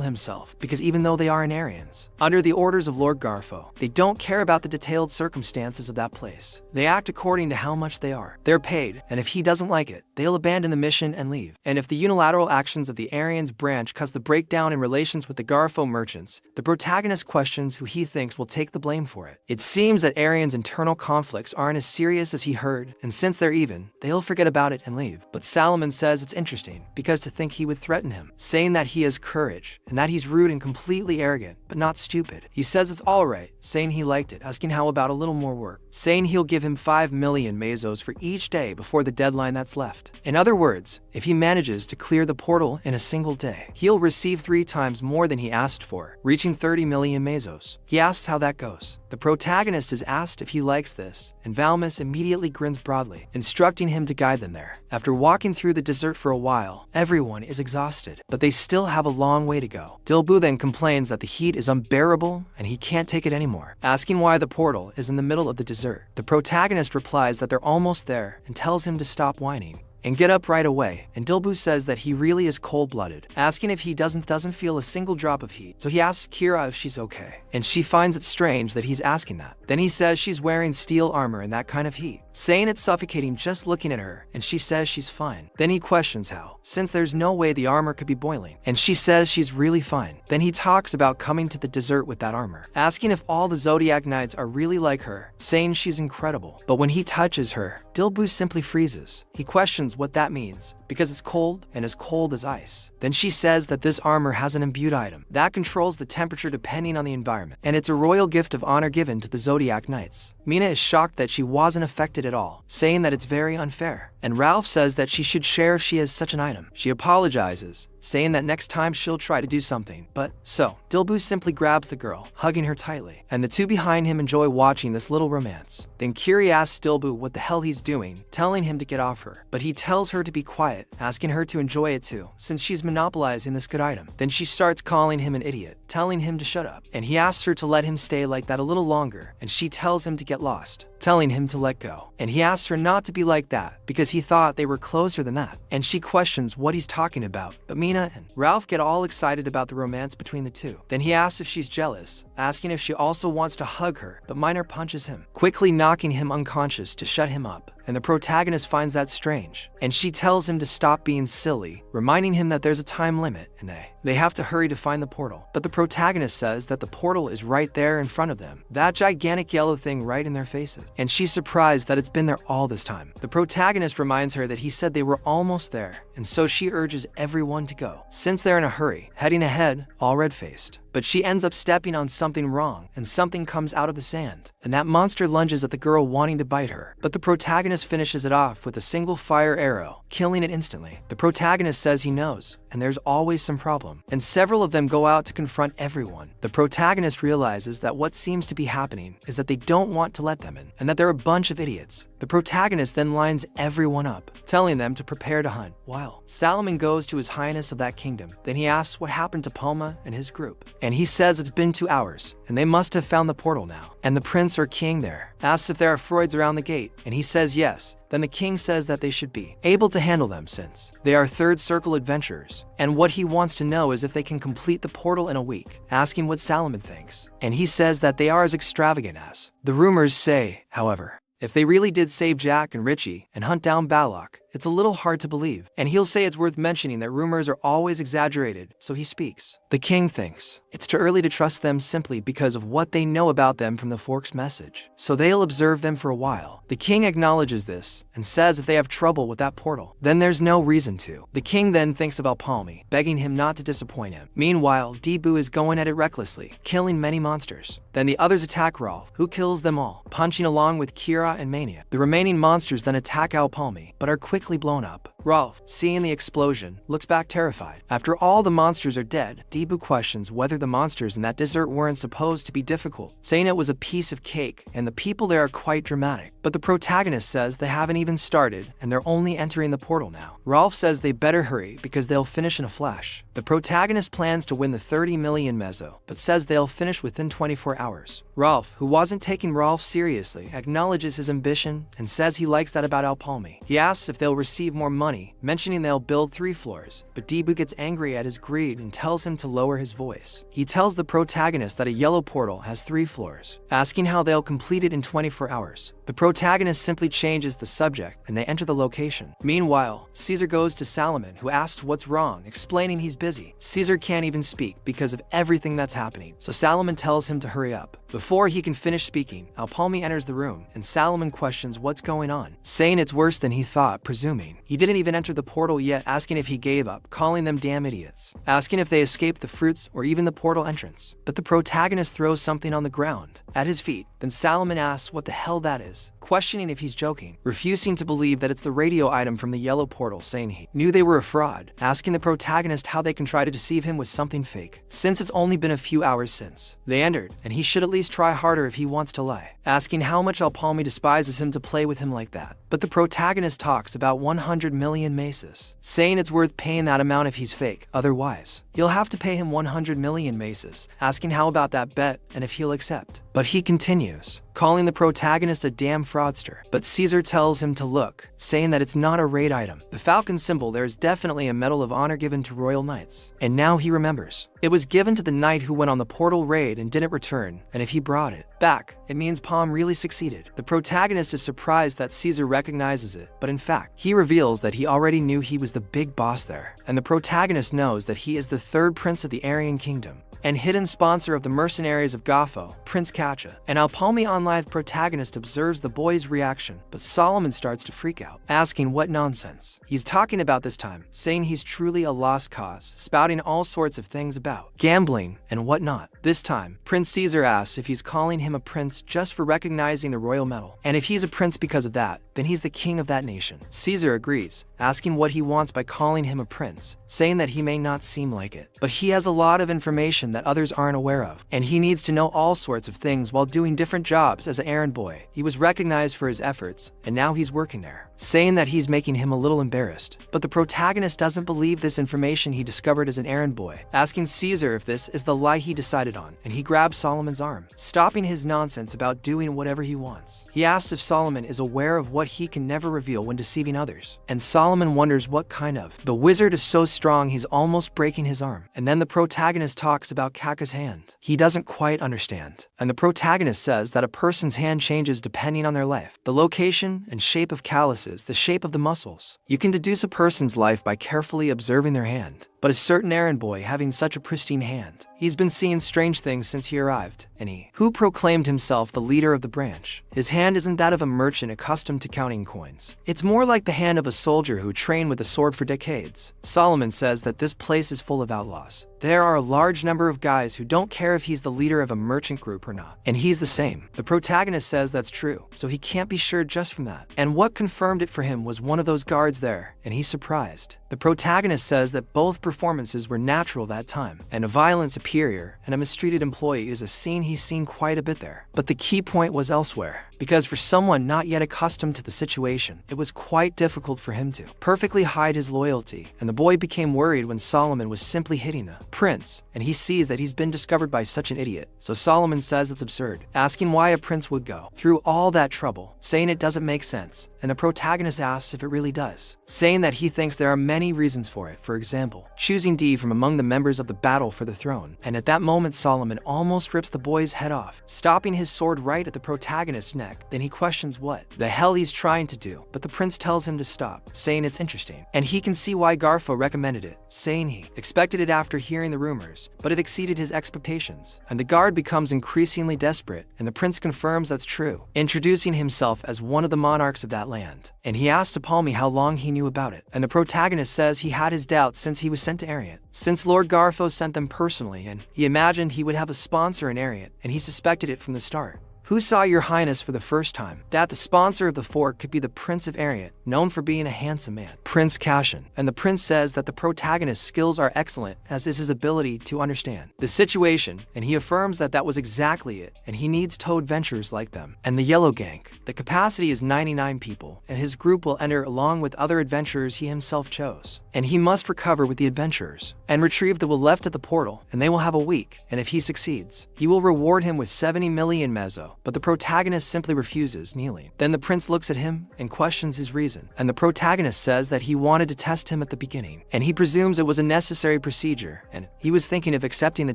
himself, because even though they are Anarians, under the orders of Lord Garfo, they don't care about the detailed circumstances of that place. They act according to how much they are. They're paid, and if he doesn't like it, they'll abandon the mission and leave. And if the unilateral actions of the Aryans branch cause the breakdown in relations with the Garfo merchants, the protagonist questions who he thinks will take the blame for it. It seems that Aryans' internal conflicts aren't as serious as he heard, and since they're even, they'll forget about it and leave. But Salomon says it's interesting, because to think he would threaten him, saying that he has courage, and that he's rude and completely arrogant, but not stupid. He says it's alright, saying he liked it, asking how about a little more work, saying he'll give him 5 million mesos for each day before the deadline that's left. In other words, if he manages to clear the portal in a single day, he'll receive 3 times more than he asked for, reaching 30 million mesos. He asks how that goes. The protagonist is asked if he likes this, and Valmus immediately grins broadly, instructing him to guide them there. After walking through the desert for a while, everyone is exhausted, but they still have a long way to go. Dilbu then complains that the heat is unbearable and he can't take it anymore, asking why the portal is in the middle of the desert. The protagonist replies that they're almost there and tells him to stop whining and get up right away, and Dilbu says that he really is cold-blooded, asking if he doesn't feel a single drop of heat. So he asks Kira if she's okay, and she finds it strange that he's asking that. Then he says she's wearing steel armor in that kind of heat, saying it's suffocating just looking at her, and she says she's fine. Then he questions how, since there's no way the armor could be boiling, and she says she's really fine. Then he talks about coming to the desert with that armor, asking if all the Zodiac Knights are really like her, saying she's incredible. But when he touches her, Dilbu simply freezes. He questions what that means, because it's cold and as cold as ice. Then she says that this armor has an imbued item that controls the temperature depending on the environment, and it's a royal gift of honor given to the Zodiac Knights. Mina is shocked that she wasn't affected at all, saying that it's very unfair. And Ralph says that she should share if she has such an item. She apologizes, saying that next time she'll try to do something. But so, Dilbu simply grabs the girl, hugging her tightly, and the two behind him enjoy watching this little romance. Then Kiri asks Dilbu what the hell he's doing, telling him to get off her. But he tells her to be quiet, asking her to enjoy it too, since she's monopolizing this good item. Then she starts calling him an idiot, telling him to shut up. And he asks her to let him stay like that a little longer, and she tells him to get lost, telling him to let go. And he asks her not to be like that, because he thought they were closer than that. And she questions what he's talking about, but Mina and Ralph get all excited about the romance between the two. Then he asks if she's jealous, asking if she also wants to hug her, but Minor punches him, quickly knocking him unconscious to shut him up. And the protagonist finds that strange, and she tells him to stop being silly, reminding him that there's a time limit, and they have to hurry to find the portal. But the protagonist says that the portal is right there in front of them, that gigantic yellow thing right in their faces, and she's surprised that it's been there all this time. The protagonist reminds her that he said they were almost there, and so she urges everyone to go, since they're in a hurry, heading ahead, all red-faced. But she ends up stepping on something wrong, and something comes out of the sand, and that monster lunges at the girl wanting to bite her. But the protagonist finishes it off with a single fire arrow, killing it instantly. The protagonist says he knows, and there's always some problem, and several of them go out to confront everyone. The protagonist realizes that what seems to be happening is that they don't want to let them in, and that they're a bunch of idiots. The protagonist then lines everyone up, telling them to prepare to hunt, while Salomon goes to his highness of that kingdom. Then he asks what happened to Palma and his group, and he says it's been 2 hours, and they must have found the portal now. And the prince or king there asks if there are Freuds around the gate, and he says yes. Then the king says that they should be able to handle them since they are third circle adventurers. And what he wants to know is if they can complete the portal in a week, asking what Salomon thinks. And he says that they are as extravagant as the rumors say. However, if they really did save Jack and Richie and hunt down Balok, it's a little hard to believe. And he'll say it's worth mentioning that rumors are always exaggerated, so he speaks. The king thinks it's too early to trust them simply because of what they know about them from the Fork's message, so they'll observe them for a while. The king acknowledges this and says if they have trouble with that portal, then there's no reason to. The king then thinks about Palmy, begging him not to disappoint him. Meanwhile, Deebu is going at it recklessly, killing many monsters. Then the others attack Rolf, who kills them all, punching along with Kira and Mania. The remaining monsters then attack Al Palmy, but are quickly quickly blown up. Rolf, seeing the explosion, looks back terrified. After all the monsters are dead, Deepu questions whether the monsters in that desert weren't supposed to be difficult, saying it was a piece of cake and the people there are quite dramatic. But the protagonist says they haven't even started and they're only entering the portal now. Rolf says they better hurry because they'll finish in a flash. The protagonist plans to win the 30 million meso, but says they'll finish within 24 hours. Rolf, who wasn't taking Rolf seriously, acknowledges his ambition and says he likes that about Alpalmi. He asks if they'll receive more money, mentioning they'll build 3 floors, but Deepu gets angry at his greed and tells him to lower his voice. He tells the protagonist that a yellow portal has 3 floors, asking how they'll complete it in 24 hours. The protagonist simply changes the subject and they enter the location. Meanwhile, Caesar goes to Salomon, who asks what's wrong, explaining he's busy. Caesar can't even speak because of everything that's happening, so Salomon tells him to hurry up. Before he can finish speaking, Alpalmi enters the room and Salomon questions what's going on, saying it's worse than he thought, presuming he didn't even enter the portal yet, asking if he gave up, calling them damn idiots, asking if they escaped the fruits or even the portal entrance. But the protagonist throws something on the ground at his feet. Then Salomon asks what the hell that is, questioning if he's joking, refusing to believe that it's the radio item from the yellow portal, saying he knew they were a fraud, asking the protagonist how they can try to deceive him with something fake, since it's only been a few hours since they entered, and he should at least try harder if he wants to lie, asking how much Alpalmi despises him to play with him like that. But the protagonist talks about 100 million maces, saying it's worth paying that amount if he's fake, otherwise you'll have to pay him 100 million maces, asking how about that bet and if he'll accept. But he continues, calling the protagonist a damn fraudster. But Caesar tells him to look, saying that it's not a raid item. The falcon symbol there is definitely a medal of honor given to royal knights. And now he remembers. It was given to the knight who went on the portal raid and didn't return, and if he brought it back, it means Palm really succeeded. The protagonist is surprised that Caesar recognizes it, but in fact, he reveals that he already knew he was the big boss there. And the protagonist knows that he is the 3rd prince of the Aryan kingdom and hidden sponsor of the mercenaries of Gafo, Prince Kacha. And Alpalmi OnLive protagonist observes the boy's reaction, but Solomon starts to freak out, asking what nonsense he's talking about this time, saying he's truly a lost cause, spouting all sorts of things about gambling and whatnot. This time, Prince Caesar asks if he's calling him a prince just for recognizing the royal medal, and if he's a prince because of that, then he's the king of that nation. Caesar agrees, asking what he wants by calling him a prince, saying that he may not seem like it, but he has a lot of information that others aren't aware of, and he needs to know all sorts of things while doing different jobs as an errand boy. He was recognized for his efforts, and now he's working there, saying that he's making him a little embarrassed. But the protagonist doesn't believe this information he discovered as an errand boy, asking Caesar if this is the lie he decided on, and he grabs Solomon's arm, stopping his nonsense about doing whatever he wants. He asks if Solomon is aware of what he can never reveal when deceiving others, and Solomon wonders what kind of. The wizard is so strong he's almost breaking his arm, and then the protagonist talks about Kaka's hand. He doesn't quite understand, and the protagonist says that a person's hand changes depending on their life, the location and shape of calluses, the shape of the muscles. You can deduce a person's life by carefully observing their hand. But a certain errand boy having such a pristine hand, he's been seeing strange things since he arrived, and he, who proclaimed himself the leader of the branch, his hand isn't that of a merchant accustomed to counting coins. It's more like the hand of a soldier who trained with a sword for decades. Solomon says that this place is full of outlaws. There are a large number of guys who don't care if he's the leader of a merchant group or not, and he's the same. The protagonist says that's true, so he can't be sure just from that. And what confirmed it for him was one of those guards there, and he's surprised. The protagonist says that both performances were natural that time, and a violent superior and a mistreated employee is a scene he's seen quite a bit there. But the key point was elsewhere, because for someone not yet accustomed to the situation, it was quite difficult for him to perfectly hide his loyalty, and the boy became worried when Solomon was simply hitting the prince, and he sees that he's been discovered by such an idiot. So Solomon says it's absurd, asking why a prince would go through all that trouble, saying it doesn't make sense, and the protagonist asks if it really does, saying that he thinks there are many reasons for it, for example, choosing D from among the members of the battle for the throne. And at that moment Solomon almost rips the boy's head off, stopping his sword right at the protagonist's neck. Then he questions what the hell he's trying to do, but the prince tells him to stop, saying it's interesting, and he can see why Garfo recommended it, saying he expected it after hearing the rumors, but it exceeded his expectations. And the guard becomes increasingly desperate, and the prince confirms that's true, introducing himself as one of the monarchs of that land. And he asks Palmi how long he knew about it, and the protagonist says he had his doubts since he was sent to Ariant, since Lord Garfo sent them personally, and he imagined he would have a sponsor in Ariant, and he suspected it from the start. "Who saw your highness for the first time?" That the sponsor of the fork could be the Prince of Ariat, known for being a handsome man, Prince Cashin, and the prince says that the protagonist's skills are excellent, as is his ability to understand the situation, and he affirms that that was exactly it, and he needs Toad Ventures like them. And the Yellow Gang. The capacity is 99 people, and his group will enter along with other adventurers he himself chose. And he must recover with the adventurers and retrieve the will left at the portal, and they will have a week, and if he succeeds, he will reward him with 70 million mezzo. But the protagonist simply refuses, kneeling. Then the prince looks at him and questions his reason, and the protagonist says that he wanted to test him at the beginning, and he presumes it was a necessary procedure, and he was thinking of accepting the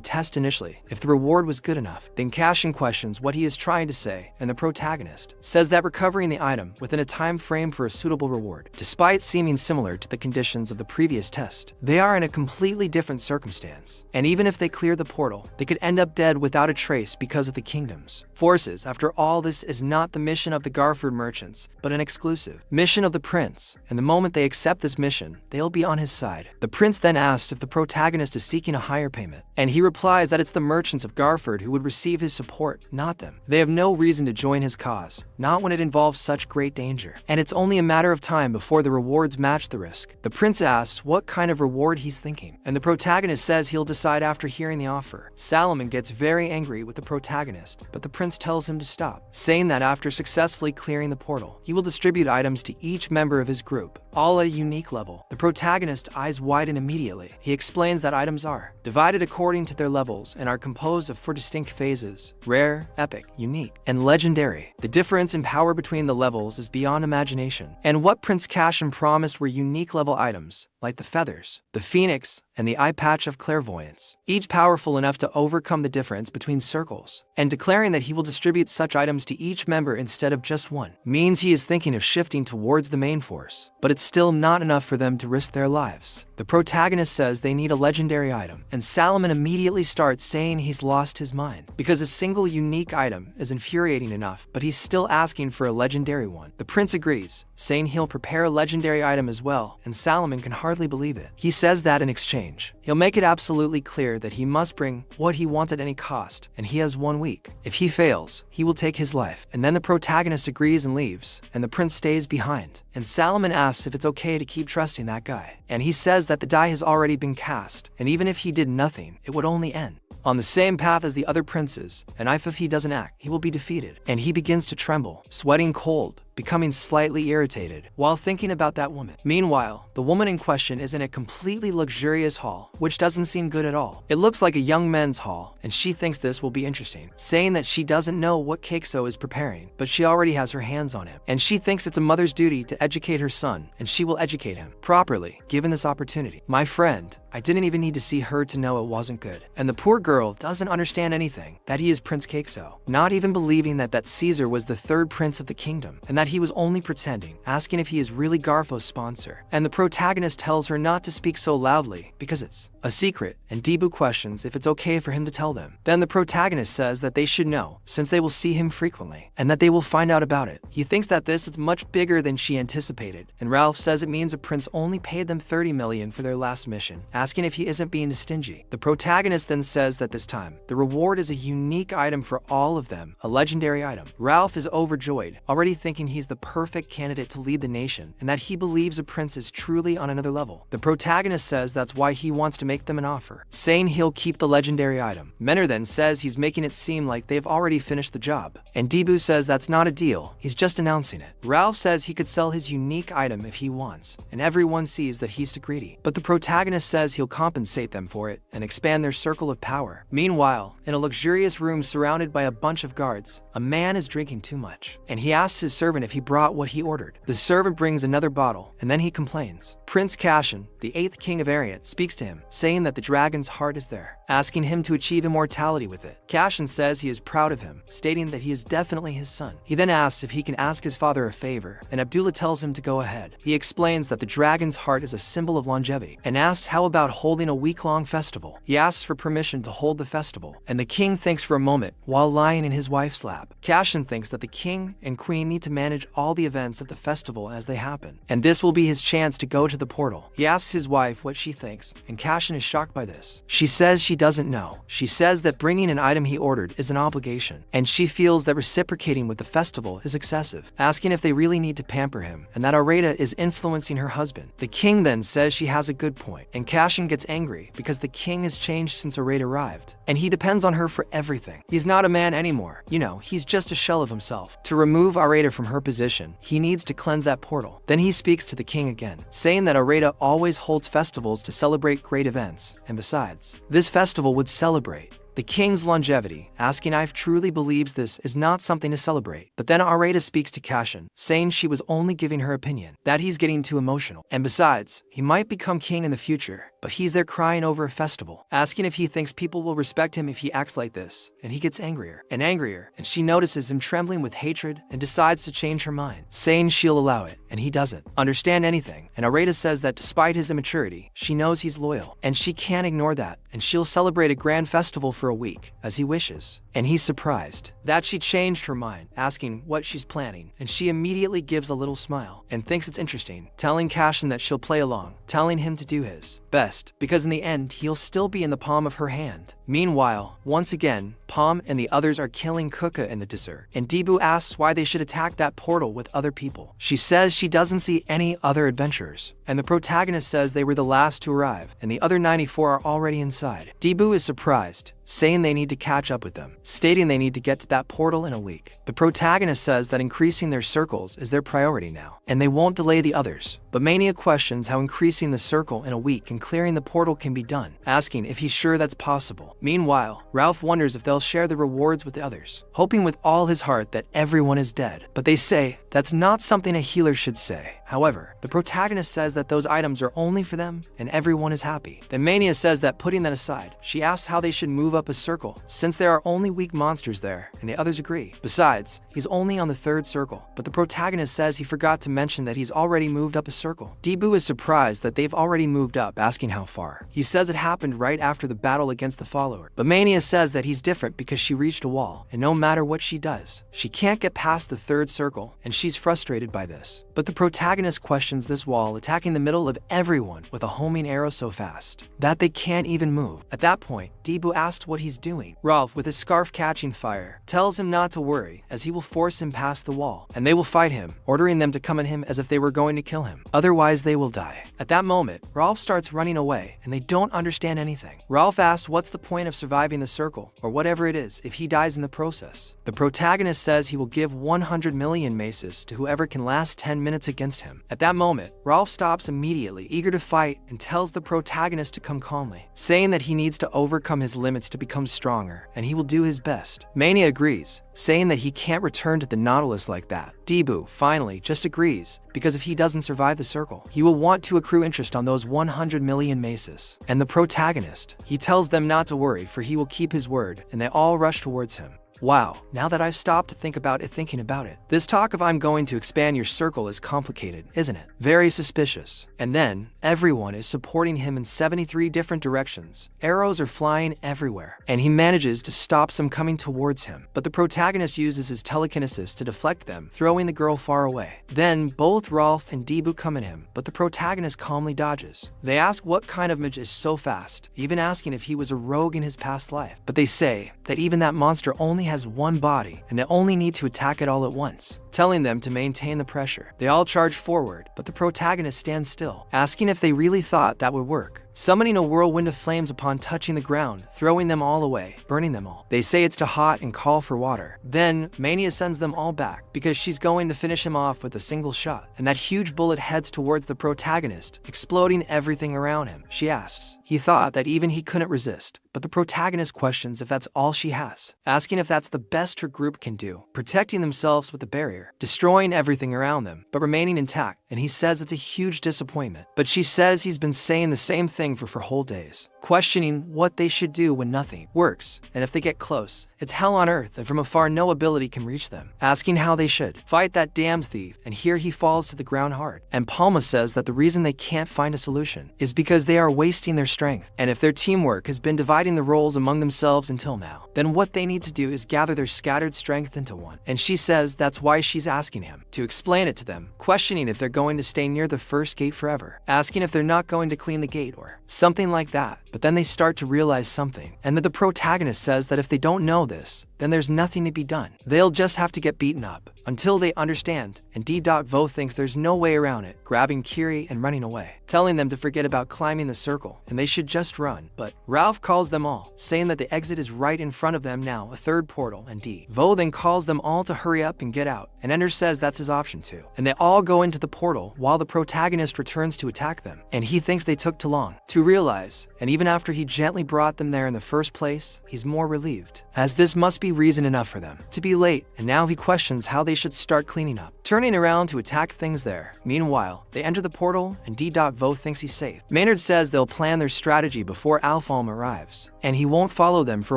test initially if the reward was good enough. Then Cashin questions what he is trying to say, and the protagonist says that recovering the item within a time frame for a suitable reward, despite seeming similar to the conditions of the previous test, they are in a completely different circumstance, and even if they clear the portal, they could end up dead without a trace because of the kingdom's forces. After all, this is not the mission of the Garford merchants, but an exclusive mission of the prince, and the moment they accept this mission, they'll be on his side. The prince then asks if the protagonist is seeking a higher payment, and he replies that it's the merchants of Garford who would receive his support, not them. They have no reason to join his cause, not when it involves such great danger, and it's only a matter of time before the rewards match the risk. The prince asks what kind of reward he's thinking, and the protagonist says he'll decide after hearing the offer. Salomon gets very angry with the protagonist, but the prince tells him to stop, saying that after successfully clearing the portal, he will distribute items to each member of his group, all at a unique level. The protagonist's eyes widen immediately. He explains that items are divided according to their levels and are composed of 4 distinct phases: rare, epic, unique, and legendary. The difference in power between the levels is beyond imagination, and what Prince Cashin promised were unique level items, like the feathers, the phoenix, and the eye patch of clairvoyance, each powerful enough to overcome the difference between circles, and declaring that he will distribute such items to each member instead of just one, means he is thinking of shifting towards the main force, but it's still not enough for them to risk their lives. The protagonist says they need a legendary item, and Salomon immediately starts saying he's lost his mind, because a single unique item is infuriating enough, but he's still asking for a legendary one. The prince agrees, saying he'll prepare a legendary item as well, and Salomon can hardly believe it. He says that in exchange, he'll make it absolutely clear that he must bring what he wants at any cost, and he has 1 week. If he fails, he will take his life. And then the protagonist agrees and leaves, and the prince stays behind, and Salomon asks if it's okay to keep trusting that guy, and he says that the die has already been cast, and even if he did nothing, it would only end on the same path as the other princes, and if he doesn't act, he will be defeated. And he begins to tremble, sweating cold, becoming slightly irritated while thinking about that woman. Meanwhile, the woman in question is in a completely luxurious hall, which doesn't seem good at all. It looks like a young men's hall, and she thinks this will be interesting, saying that she doesn't know what Keikso is preparing, but she already has her hands on him, and she thinks it's a mother's duty to educate her son, and she will educate him properly, given this opportunity. My friend, I didn't even need to see her to know it wasn't good. And the poor girl doesn't understand anything, that he is Prince Keikso, not even believing that Caesar was the 3rd prince of the kingdom, and that he was only pretending, asking if he is really Garfo's sponsor. And the protagonist tells her not to speak so loudly, because it's a secret, and Debu questions if it's okay for him to tell them. Then the protagonist says that they should know, since they will see him frequently, and that they will find out about it. He thinks that this is much bigger than she anticipated, and Ralph says it means a prince only paid them 30 million for their last mission, asking if he isn't being stingy. The protagonist then says that this time, the reward is a unique item for all of them, a legendary item. Ralph is overjoyed, already thinking he's the perfect candidate to lead the nation, and that he believes a prince is truly on another level. The protagonist says that's why he wants to make them an offer, saying he'll keep the legendary item. Menor then says he's making it seem like they've already finished the job, and Debu says that's not a deal, he's just announcing it. Ralph says he could sell his unique item if he wants, and everyone sees that he's too greedy, but the protagonist says he'll compensate them for it and expand their circle of power. Meanwhile, in a luxurious room surrounded by a bunch of guards, a man is drinking too much, and he asks his servant if he brought what he ordered. The servant brings another bottle, and then he complains. Prince Cashin, the 8th king of Ariat, speaks to him, saying that the dragon's heart is there, asking him to achieve immortality with it. Cashin says he is proud of him, stating that he is definitely his son. He then asks if he can ask his father a favor, and Abdullah tells him to go ahead. He explains that the dragon's heart is a symbol of longevity, and asks how about holding a week-long festival. He asks for permission to hold the festival, and the king thinks for a moment while lying in his wife's lap. Cashin thinks that the king and queen need to manage all the events at the festival as they happen, and this will be his chance to go to the portal. He asks his wife what she thinks, and Cashin is shocked by this. She says she doesn't know. She says that bringing an item he ordered is an obligation, and she feels that reciprocating with the festival is excessive, asking if they really need to pamper him, and that Areta is influencing her husband. The king then says she has a good point, and Cashin gets angry because the king has changed since Areta arrived, and he depends on her for everything. He's not a man anymore. You know, he's just a shell of himself. To remove Areta from her position, he needs to cleanse that portal. Then he speaks to the king again, saying that Areta always holds festivals to celebrate great events, and besides, this festival would celebrate the king's longevity, asking if truly believes this is not something to celebrate. But then Areta speaks to Cashin, saying she was only giving her opinion, that he's getting too emotional. And besides, he might become king in the future, but he's there crying over a festival, asking if he thinks people will respect him if he acts like this. And he gets angrier, and she notices him trembling with hatred and decides to change her mind, saying she'll allow it, and he doesn't understand anything. And Areta says that despite his immaturity, she knows he's loyal, and she can't ignore that, and she'll celebrate a grand festival for a week, as he wishes. And he's surprised that she changed her mind, asking what she's planning, and she immediately gives a little smile and thinks it's interesting, telling Cashin that she'll play along, telling him to do his best, because in the end, he'll still be in the palm of her hand. Meanwhile, once again, Palm and the others are killing Kuka in the dessert, and Debu asks why they should attack that portal with other people. She says she doesn't see any other adventurers, and the protagonist says they were the last to arrive, and the other 94 are already inside. Debu is surprised, saying they need to catch up with them, stating they need to get to that portal in a week. The protagonist says that increasing their circles is their priority now, and they won't delay the others. But Mania questions how increasing the circle in a week and clearing the portal can be done, asking if he's sure that's possible. Meanwhile, Ralph wonders if they'll share the rewards with the others, hoping with all his heart that everyone is dead. But they say that's not something a healer should say. However, the protagonist says that those items are only for them and everyone is happy. Then Mania says that putting that aside, she asks how they should move up a circle, since there are only weak monsters there, and the others agree. Besides, he's only on the 3rd circle, but the protagonist says he forgot to mention that he's already moved up a circle. Debu is surprised that they've already moved up, asking how far. He says it happened right after the battle against the follower, but Mania says that he's different because she reached a wall, and no matter what she does, she can't get past the 3rd circle, and she's frustrated by this. But the protagonist questions this wall, attacking the middle of everyone with a homing arrow so fast that they can't even move. At that point, Debu asks what he's doing. Ralph, with his scarf catching fire, tells him not to worry, as he will force him past the wall, and they will fight him, ordering them to come at him as if they were going to kill him. Otherwise, they will die. At that moment, Ralph starts running away, and they don't understand anything. Ralph asks what's the point of surviving the circle, or whatever it is, if he dies in the process. The protagonist says he will give 100 million maces to whoever can last 10 minutes against him. At that moment, Ralph stops immediately, eager to fight, and tells the protagonist to come calmly, saying that he needs to overcome his limits to become stronger, and he will do his best. Mania agrees, saying that he can't return to the Nautilus like that. Debu, finally, just agrees, because if he doesn't survive the circle, he will want to accrue interest on those 100 million maces. And the protagonist, he tells them not to worry, for he will keep his word, and they all rush towards him. Wow, now that I've stopped to think about it, this talk of I'm going to expand your circle is complicated, isn't it? Very suspicious. And then, everyone is supporting him in 73 different directions. Arrows are flying everywhere, and he manages to stop some coming towards him. But the protagonist uses his telekinesis to deflect them, throwing the girl far away. Then, both Rolf and Debu come at him, but the protagonist calmly dodges. They ask what kind of mage is so fast, even asking if he was a rogue in his past life. But they say that even that monster only has one body, and they only need to attack it all at once, telling them to maintain the pressure. They all charge forward, but the protagonist stands still, asking if they really thought that would work, summoning a whirlwind of flames upon touching the ground, throwing them all away, burning them all. They say it's too hot and call for water. Then, Mania sends them all back, because she's going to finish him off with a single shot, and that huge bullet heads towards the protagonist, exploding everything around him. She asks. He thought that even he couldn't resist, but the protagonist questions if that's all she has, asking if that's the best her group can do, protecting themselves with the barrier, destroying everything around them, but remaining intact, and he says it's a huge disappointment. But she says he's been saying the same thing for whole days, questioning what they should do when nothing works, and if they get close, it's hell on earth, and from afar no ability can reach them, asking how they should fight that damned thief, and here he falls to the ground hard. And Palma says that the reason they can't find a solution is because they are wasting their strength, and if their teamwork has been dividing the roles among themselves until now, then what they need to do is gather their scattered strength into one. And she says that's why she's asking him to explain it to them, questioning if they're going to stay near the first gate forever, asking if they're not going to clean the gate or something like that. but then they start to realize something, and that the protagonist says that if they don't know this, then there's nothing to be done. They'll just have to get beaten up until they understand, and D.Vo thinks there's no way around it, grabbing Kiri and running away, telling them to forget about climbing the circle and they should just run. But Ralph calls them all, saying that the exit is right in front of them now, a third portal, and D.Vo then calls them all to hurry up and get out, and Ender says that's his option too. And they all go into the portal while the protagonist returns to attack them, and he thinks they took too long to realize, and even after he gently brought them there in the first place, he's more relieved, as this must be reason enough for them to be late, and now he questions how they should start cleaning up, turning around to attack things there. Meanwhile, they enter the portal and D.Vo thinks he's safe. Maynard says they'll plan their strategy before Alfalm arrives, and he won't follow them for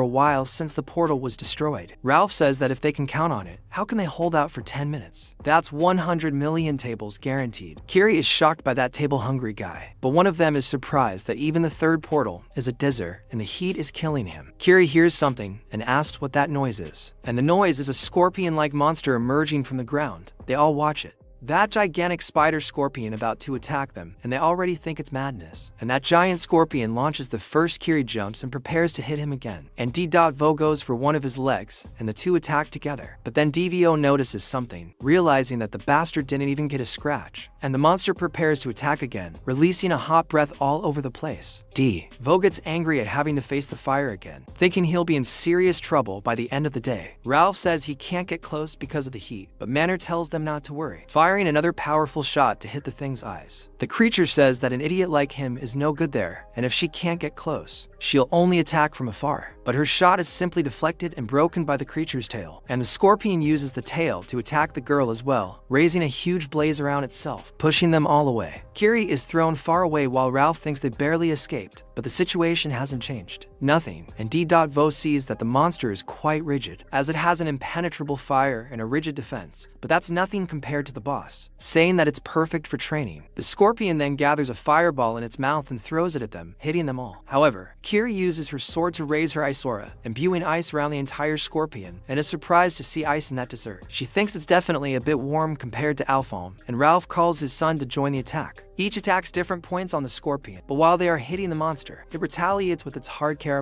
a while since the portal was destroyed. Ralph says that if they can count on it, how can they hold out for 10 minutes? That's 100 million tables guaranteed. Kiri is shocked by that table-hungry guy, but one of them is surprised that even the third portal is a desert and the heat is killing him. Kiri hears something and asks what that noise is, and the noise is a scorpion-like monster emerging from the ground. They all watch it. That gigantic spider scorpion about to attack them, and they already think it's madness. And that giant scorpion launches the first. Kiri jumps and prepares to hit him again, and D.Vo goes for one of his legs, and the two attack together. But then D.Vo notices something, realizing that the bastard didn't even get a scratch, and the monster prepares to attack again, releasing a hot breath all over the place. D.Vo gets angry at having to face the fire again, thinking he'll be in serious trouble by the end of the day. Ralph says he can't get close because of the heat, but Manor tells them not to worry, firing another powerful shot to hit the thing's eyes. The creature says that an idiot like him is no good there, and if she can't get close, she'll only attack from afar. But her shot is simply deflected and broken by the creature's tail, and the scorpion uses the tail to attack the girl as well, raising a huge blaze around itself, pushing them all away. Kiri is thrown far away while Ralph thinks they barely escaped, but the situation hasn't changed. Nothing, and D.Vo sees that the monster is quite rigid, as it has an impenetrable fire and a rigid defense, but that's nothing compared to the boss, saying that it's perfect for training. The scorpion then gathers a fireball in its mouth and throws it at them, hitting them all. However, Kiri uses her sword to raise her Asura, imbuing ice around the entire scorpion, and is surprised to see ice in that dessert. She thinks it's definitely a bit warm compared to Alfalm, and Ralph calls his son to join the attack. Each attacks different points on the scorpion, but while they are hitting the monster, it retaliates with its hard carapace.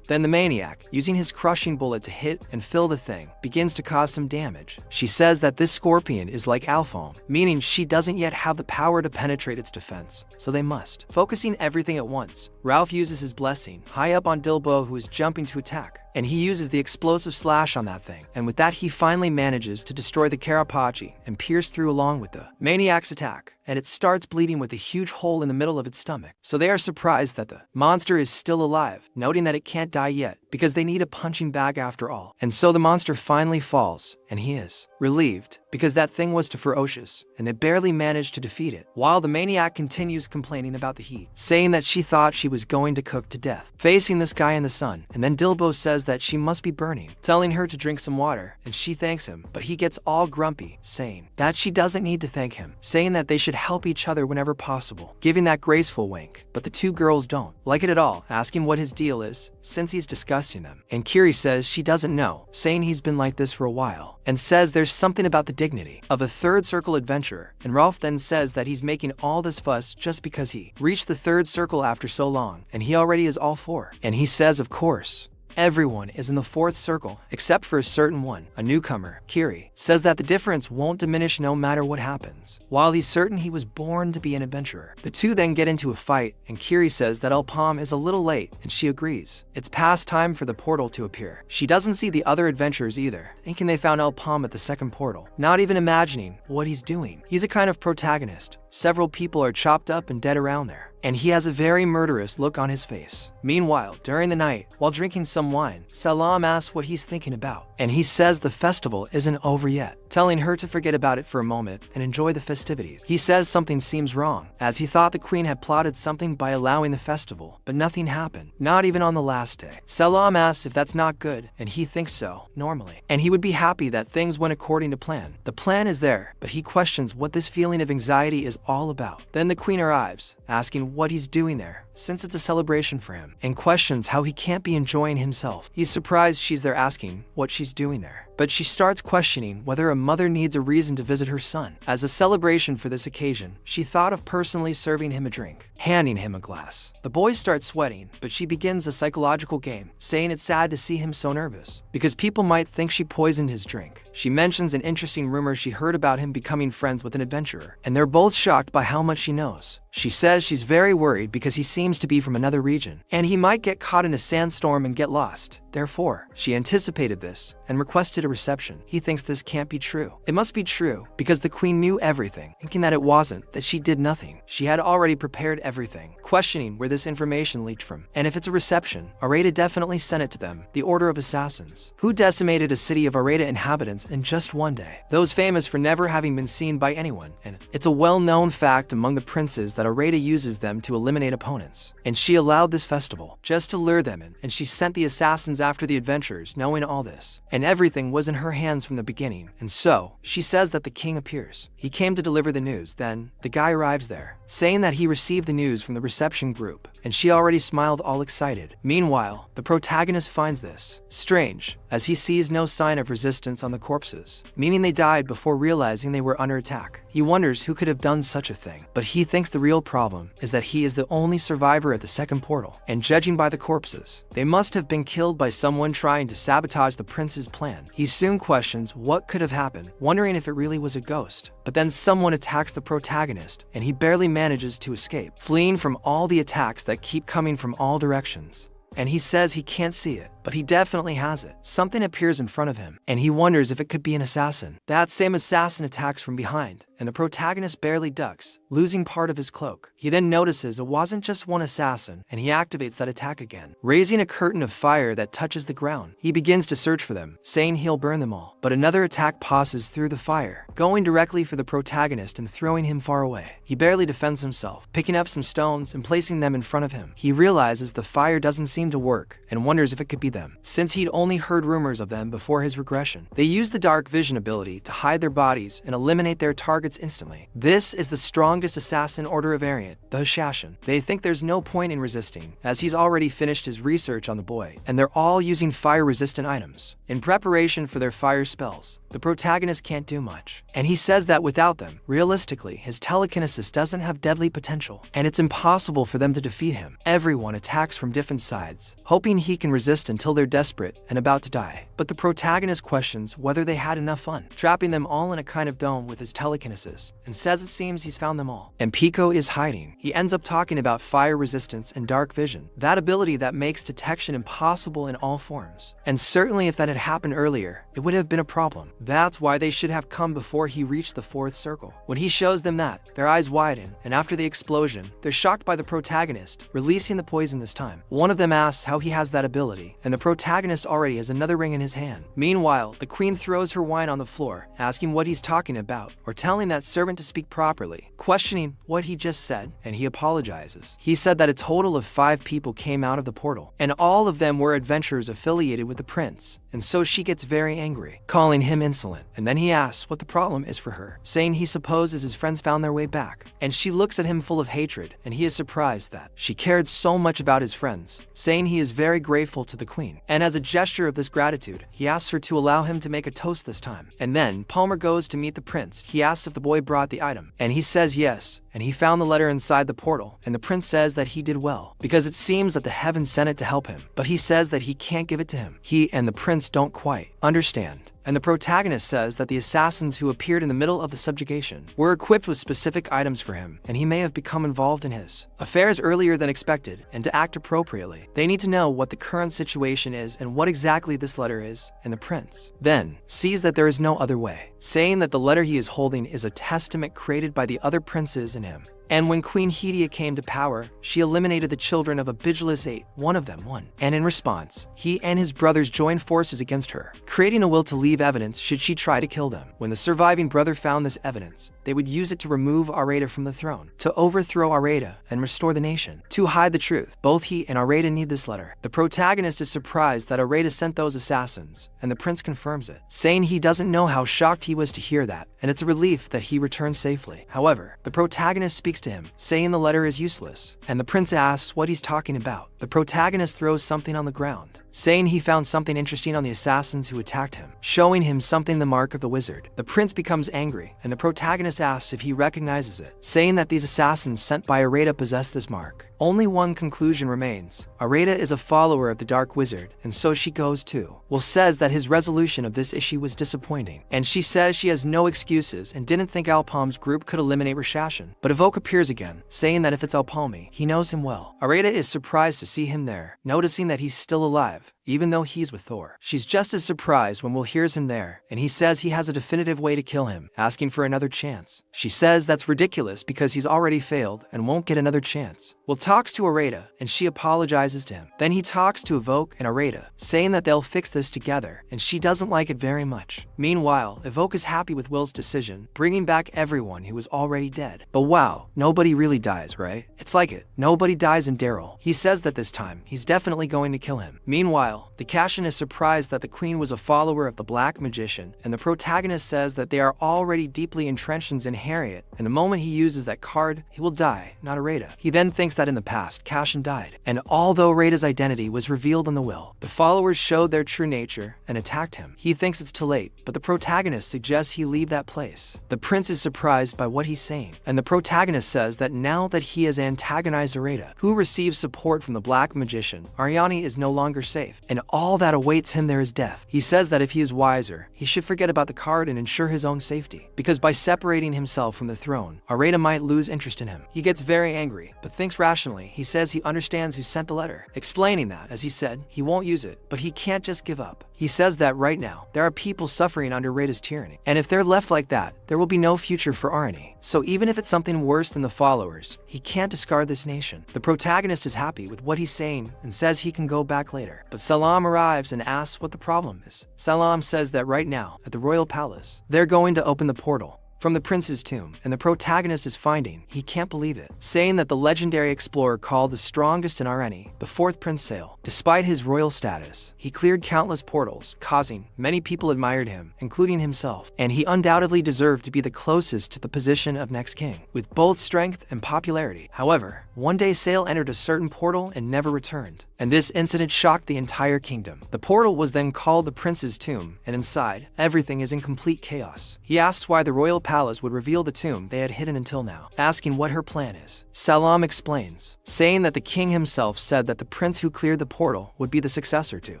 Then the maniac, using his crushing bullet to hit and fill the thing, begins to cause some damage. She says that this scorpion is like Alfalm, meaning she doesn't yet have the power to penetrate its defense, so they must. Focusing everything at once, Ralph uses his blessing, high up on D.Vo who is jumping to attack, and he uses the explosive slash on that thing, and with that he finally manages to destroy the carapace and pierce through along with the maniac's attack, and it starts bleeding with a huge hole in the middle of its stomach. So they are surprised that the monster is still alive, noting that it can't die yet, because they need a punching bag after all. And so the monster finally falls, and he is relieved, because that thing was too ferocious, and they barely managed to defeat it, while the maniac continues complaining about the heat, saying that she thought she was going to cook to death, facing this guy in the sun. And then D.Vo says that she must be burning, telling her to drink some water, and she thanks him, but he gets all grumpy, saying that she doesn't need to thank him, saying that they should help each other whenever possible, giving that graceful wink. But the two girls don't like it at all, asking what his deal is, since he's disgusting them. And Kiri says she doesn't know, saying he's been like this for a while, and says there's something about the dignity of a third circle adventurer. And Ralph then says that he's making all this fuss just because he reached the third circle after so long, and he already is all four. And he says, of course, everyone is in the fourth circle, except for a certain one, a newcomer. Kiri says that the difference won't diminish no matter what happens, while he's certain he was born to be an adventurer. The two then get into a fight, and Kiri says that Alpam is a little late, and she agrees. It's past time for the portal to appear. She doesn't see the other adventurers either, thinking they found Alpam at the second portal, not even imagining what he's doing. He's a kind of protagonist. Several people are chopped up and dead around there, and he has a very murderous look on his face. Meanwhile, during the night, while drinking some wine, Salam asks what he's thinking about, and he says the festival isn't over yet, telling her to forget about it for a moment and enjoy the festivities. He says something seems wrong, as he thought the queen had plotted something by allowing the festival, but nothing happened, not even on the last day. Salam asks if that's not good, and he thinks so, normally, and he would be happy that things went according to plan. The plan is there, but he questions what this feeling of anxiety is all about. Then the queen arrives, asking what he's doing there, since it's a celebration for him, and questions how he can't be enjoying himself. He's surprised she's there, asking what she's doing there. But she starts questioning whether a mother needs a reason to visit her son. As a celebration for this occasion, she thought of personally serving him a drink, handing him a glass. The boy starts sweating, but she begins a psychological game, saying it's sad to see him so nervous, because people might think she poisoned his drink. She mentions an interesting rumor she heard about him becoming friends with an adventurer, and they're both shocked by how much she knows. She says she's very worried because he seems to be from another region, and he might get caught in a sandstorm and get lost. Therefore, she anticipated this and requested a reception. He thinks this can't be true. It must be true because the queen knew everything, thinking that it wasn't, that she did nothing. She had already prepared everything, questioning where this information leaked from. And if it's a reception, Areta definitely sent it to them, the Order of Assassins, who decimated a city of Areta inhabitants in just one day. Those famous for never having been seen by anyone, and it's a well-known fact among the princes that Areta uses them to eliminate opponents. And she allowed this festival just to lure them in, and she sent the assassins after the adventurers, knowing all this. And everything was in her hands from the beginning. And so, she says that the king appears. He came to deliver the news. Then, the guy arrives there, saying that he received the news from the reception group, and she already smiled all excited. Meanwhile, the protagonist finds this strange, as he sees no sign of resistance on the corpses, meaning they died before realizing they were under attack. He wonders who could have done such a thing, but he thinks the real problem is that he is the only survivor at the second portal, and judging by the corpses, they must have been killed by someone trying to sabotage the prince's plan. He soon questions what could have happened, wondering if it really was a ghost. But then someone attacks the protagonist, and he barely manages to escape, fleeing from all the attacks that keep coming from all directions. And he says he can't see it, but he definitely has it. Something appears in front of him, and he wonders if it could be an assassin. That same assassin attacks from behind, and the protagonist barely ducks, losing part of his cloak. He then notices it wasn't just one assassin, and he activates that attack again, raising a curtain of fire that touches the ground. He begins to search for them, saying he'll burn them all. But another attack passes through the fire, going directly for the protagonist and throwing him far away. He barely defends himself, picking up some stones and placing them in front of him. He realizes the fire doesn't seem to work, and wonders if it could be them, since he'd only heard rumors of them before his regression. They use the dark vision ability to hide their bodies and eliminate their targets instantly. This is the strongest assassin order of variant, the assassin. They think there's no point in resisting, as he's already finished his research on the boy, and they're all using fire-resistant items in preparation for their fire spells. The protagonist can't do much, and he says that without them, realistically, his telekinesis doesn't have deadly potential, and it's impossible for them to defeat him. Everyone attacks from different sides, hoping he can resist until they're desperate and about to die. But the protagonist questions whether they had enough fun, trapping them all in a kind of dome with his telekinesis, and says it seems he's found them all. And Pico is hiding. He ends up talking about fire resistance and dark vision, that ability that makes detection impossible in all forms. And certainly if that had happened earlier, it would have been a problem. That's why they should have come before he reached the fourth circle. When he shows them that, their eyes widen, and after the explosion, they're shocked by the protagonist, releasing the poison this time. One of them asks how he has that ability, and the protagonist already has another ring in his hand. Meanwhile, the queen throws her wine on the floor, asking what he's talking about, or telling that servant to speak properly, questioning what he just said, and he apologizes. He said that a total of 5 people came out of the portal, and all of them were adventurers affiliated with the prince, and so she gets very angry, calling him insolent, and then he asks what the problem is for her, saying he supposes his friends found their way back, and she looks at him full of hatred, and he is surprised that she cared so much about his friends, saying he is very grateful to the queen, and as a gesture of this gratitude, he asks her to allow him to make a toast this time. And then Palmer goes to meet the prince. He asks if the boy brought the item, and he says yes, and he found the letter inside the portal, and the prince says that he did well, because it seems that the heavens sent it to help him, but he says that he can't give it to him. He and the prince don't quite understand. And the protagonist says that the assassins who appeared in the middle of the subjugation were equipped with specific items for him, and he may have become involved in his affairs earlier than expected, and to act appropriately, they need to know what the current situation is and what exactly this letter is, and the prince then sees that there is no other way, saying that the letter he is holding is a testament created by the other princes and him. And when Queen Hedia came to power, she eliminated the children of Abijilus 8, one of them won. And in response, he and his brothers joined forces against her, creating a will to leave evidence should she try to kill them. When the surviving brother found this evidence, they would use it to remove Areta from the throne, to overthrow Areta and restore the nation. To hide the truth, both he and Areta need this letter. The protagonist is surprised that Areta sent those assassins, and the prince confirms it, saying he doesn't know how shocked he was to hear that, and it's a relief that he returned safely. However, the protagonist speaks speaks to him, saying the letter is useless, and the prince asks what he's talking about. The protagonist throws something on the ground, saying he found something interesting on the assassins who attacked him, showing him something the mark of the wizard. The prince becomes angry, and the protagonist asks if he recognizes it, saying that these assassins sent by Areta possess this mark. Only one conclusion remains. Areta is a follower of the Dark Wizard, and so she goes too. Will says that his resolution of this issue was disappointing, and she says she has no excuses and didn't think Alpalm's group could eliminate Rashashin. But Evoke appears again, saying that if it's Alpalmi, he knows him well. Areta is surprised to see him there, noticing that he's still alive, even though he's with Thor. She's just as surprised when Will hears him there, and he says he has a definitive way to kill him, asking for another chance. She says that's ridiculous because he's already failed and won't get another chance. Will talks to Areta, and she apologizes to him. Then he talks to Evoke and Areta, saying that they'll fix this together, and she doesn't like it very much. Meanwhile, Evoke is happy with Will's decision, bringing back everyone who was already dead. But wow, nobody really dies, right? It's like it. Nobody dies in Daryl. He says that this time, he's definitely going to kill him. Meanwhile, the Cashin is surprised that the queen was a follower of the Black Magician, and the protagonist says that they are already deeply entrenched in Harriet, and the moment he uses that card, he will die, not Areta. He then thinks that in the past, Cashin died, and although Areta's identity was revealed in the will, the followers showed their true nature and attacked him. He thinks it's too late, but the protagonist suggests he leave that place. The prince is surprised by what he's saying, and the protagonist says that now that he has antagonized Areta, who receives support from the Black Magician, Ariani is no longer safe, and all that awaits him there is death. He says that if he is wiser, he should forget about the card and ensure his own safety, because by separating himself from the throne, Areta might lose interest in him. He gets very angry, but thinks rationally. He says he understands who sent the letter, explaining that, as he said, he won't use it, but he can't just give up. He says that right now, there are people suffering under Areta's tyranny, and if they're left like that, there will be no future for Arani. So even if it's something worse than the followers, he can't discard this nation. The protagonist is happy with what he's saying and says he can go back later, but Salam arrives and asks what the problem is. Salam says that right now, at the royal palace, they're going to open the portal from the prince's tomb, and the protagonist is finding he can't believe it, saying that the legendary explorer called the strongest in Areni, the fourth Prince Sale. Despite his royal status, he cleared countless portals, causing many people admired him, including himself, and he undoubtedly deserved to be the closest to the position of next king, with both strength and popularity. However, one day Sale entered a certain portal and never returned, and this incident shocked the entire kingdom. The portal was then called the prince's tomb, and inside, everything is in complete chaos. He asks why the royal palace would reveal the tomb they had hidden until now, asking what her plan is. Salam explains, saying that the king himself said that the prince who cleared the portal would be the successor to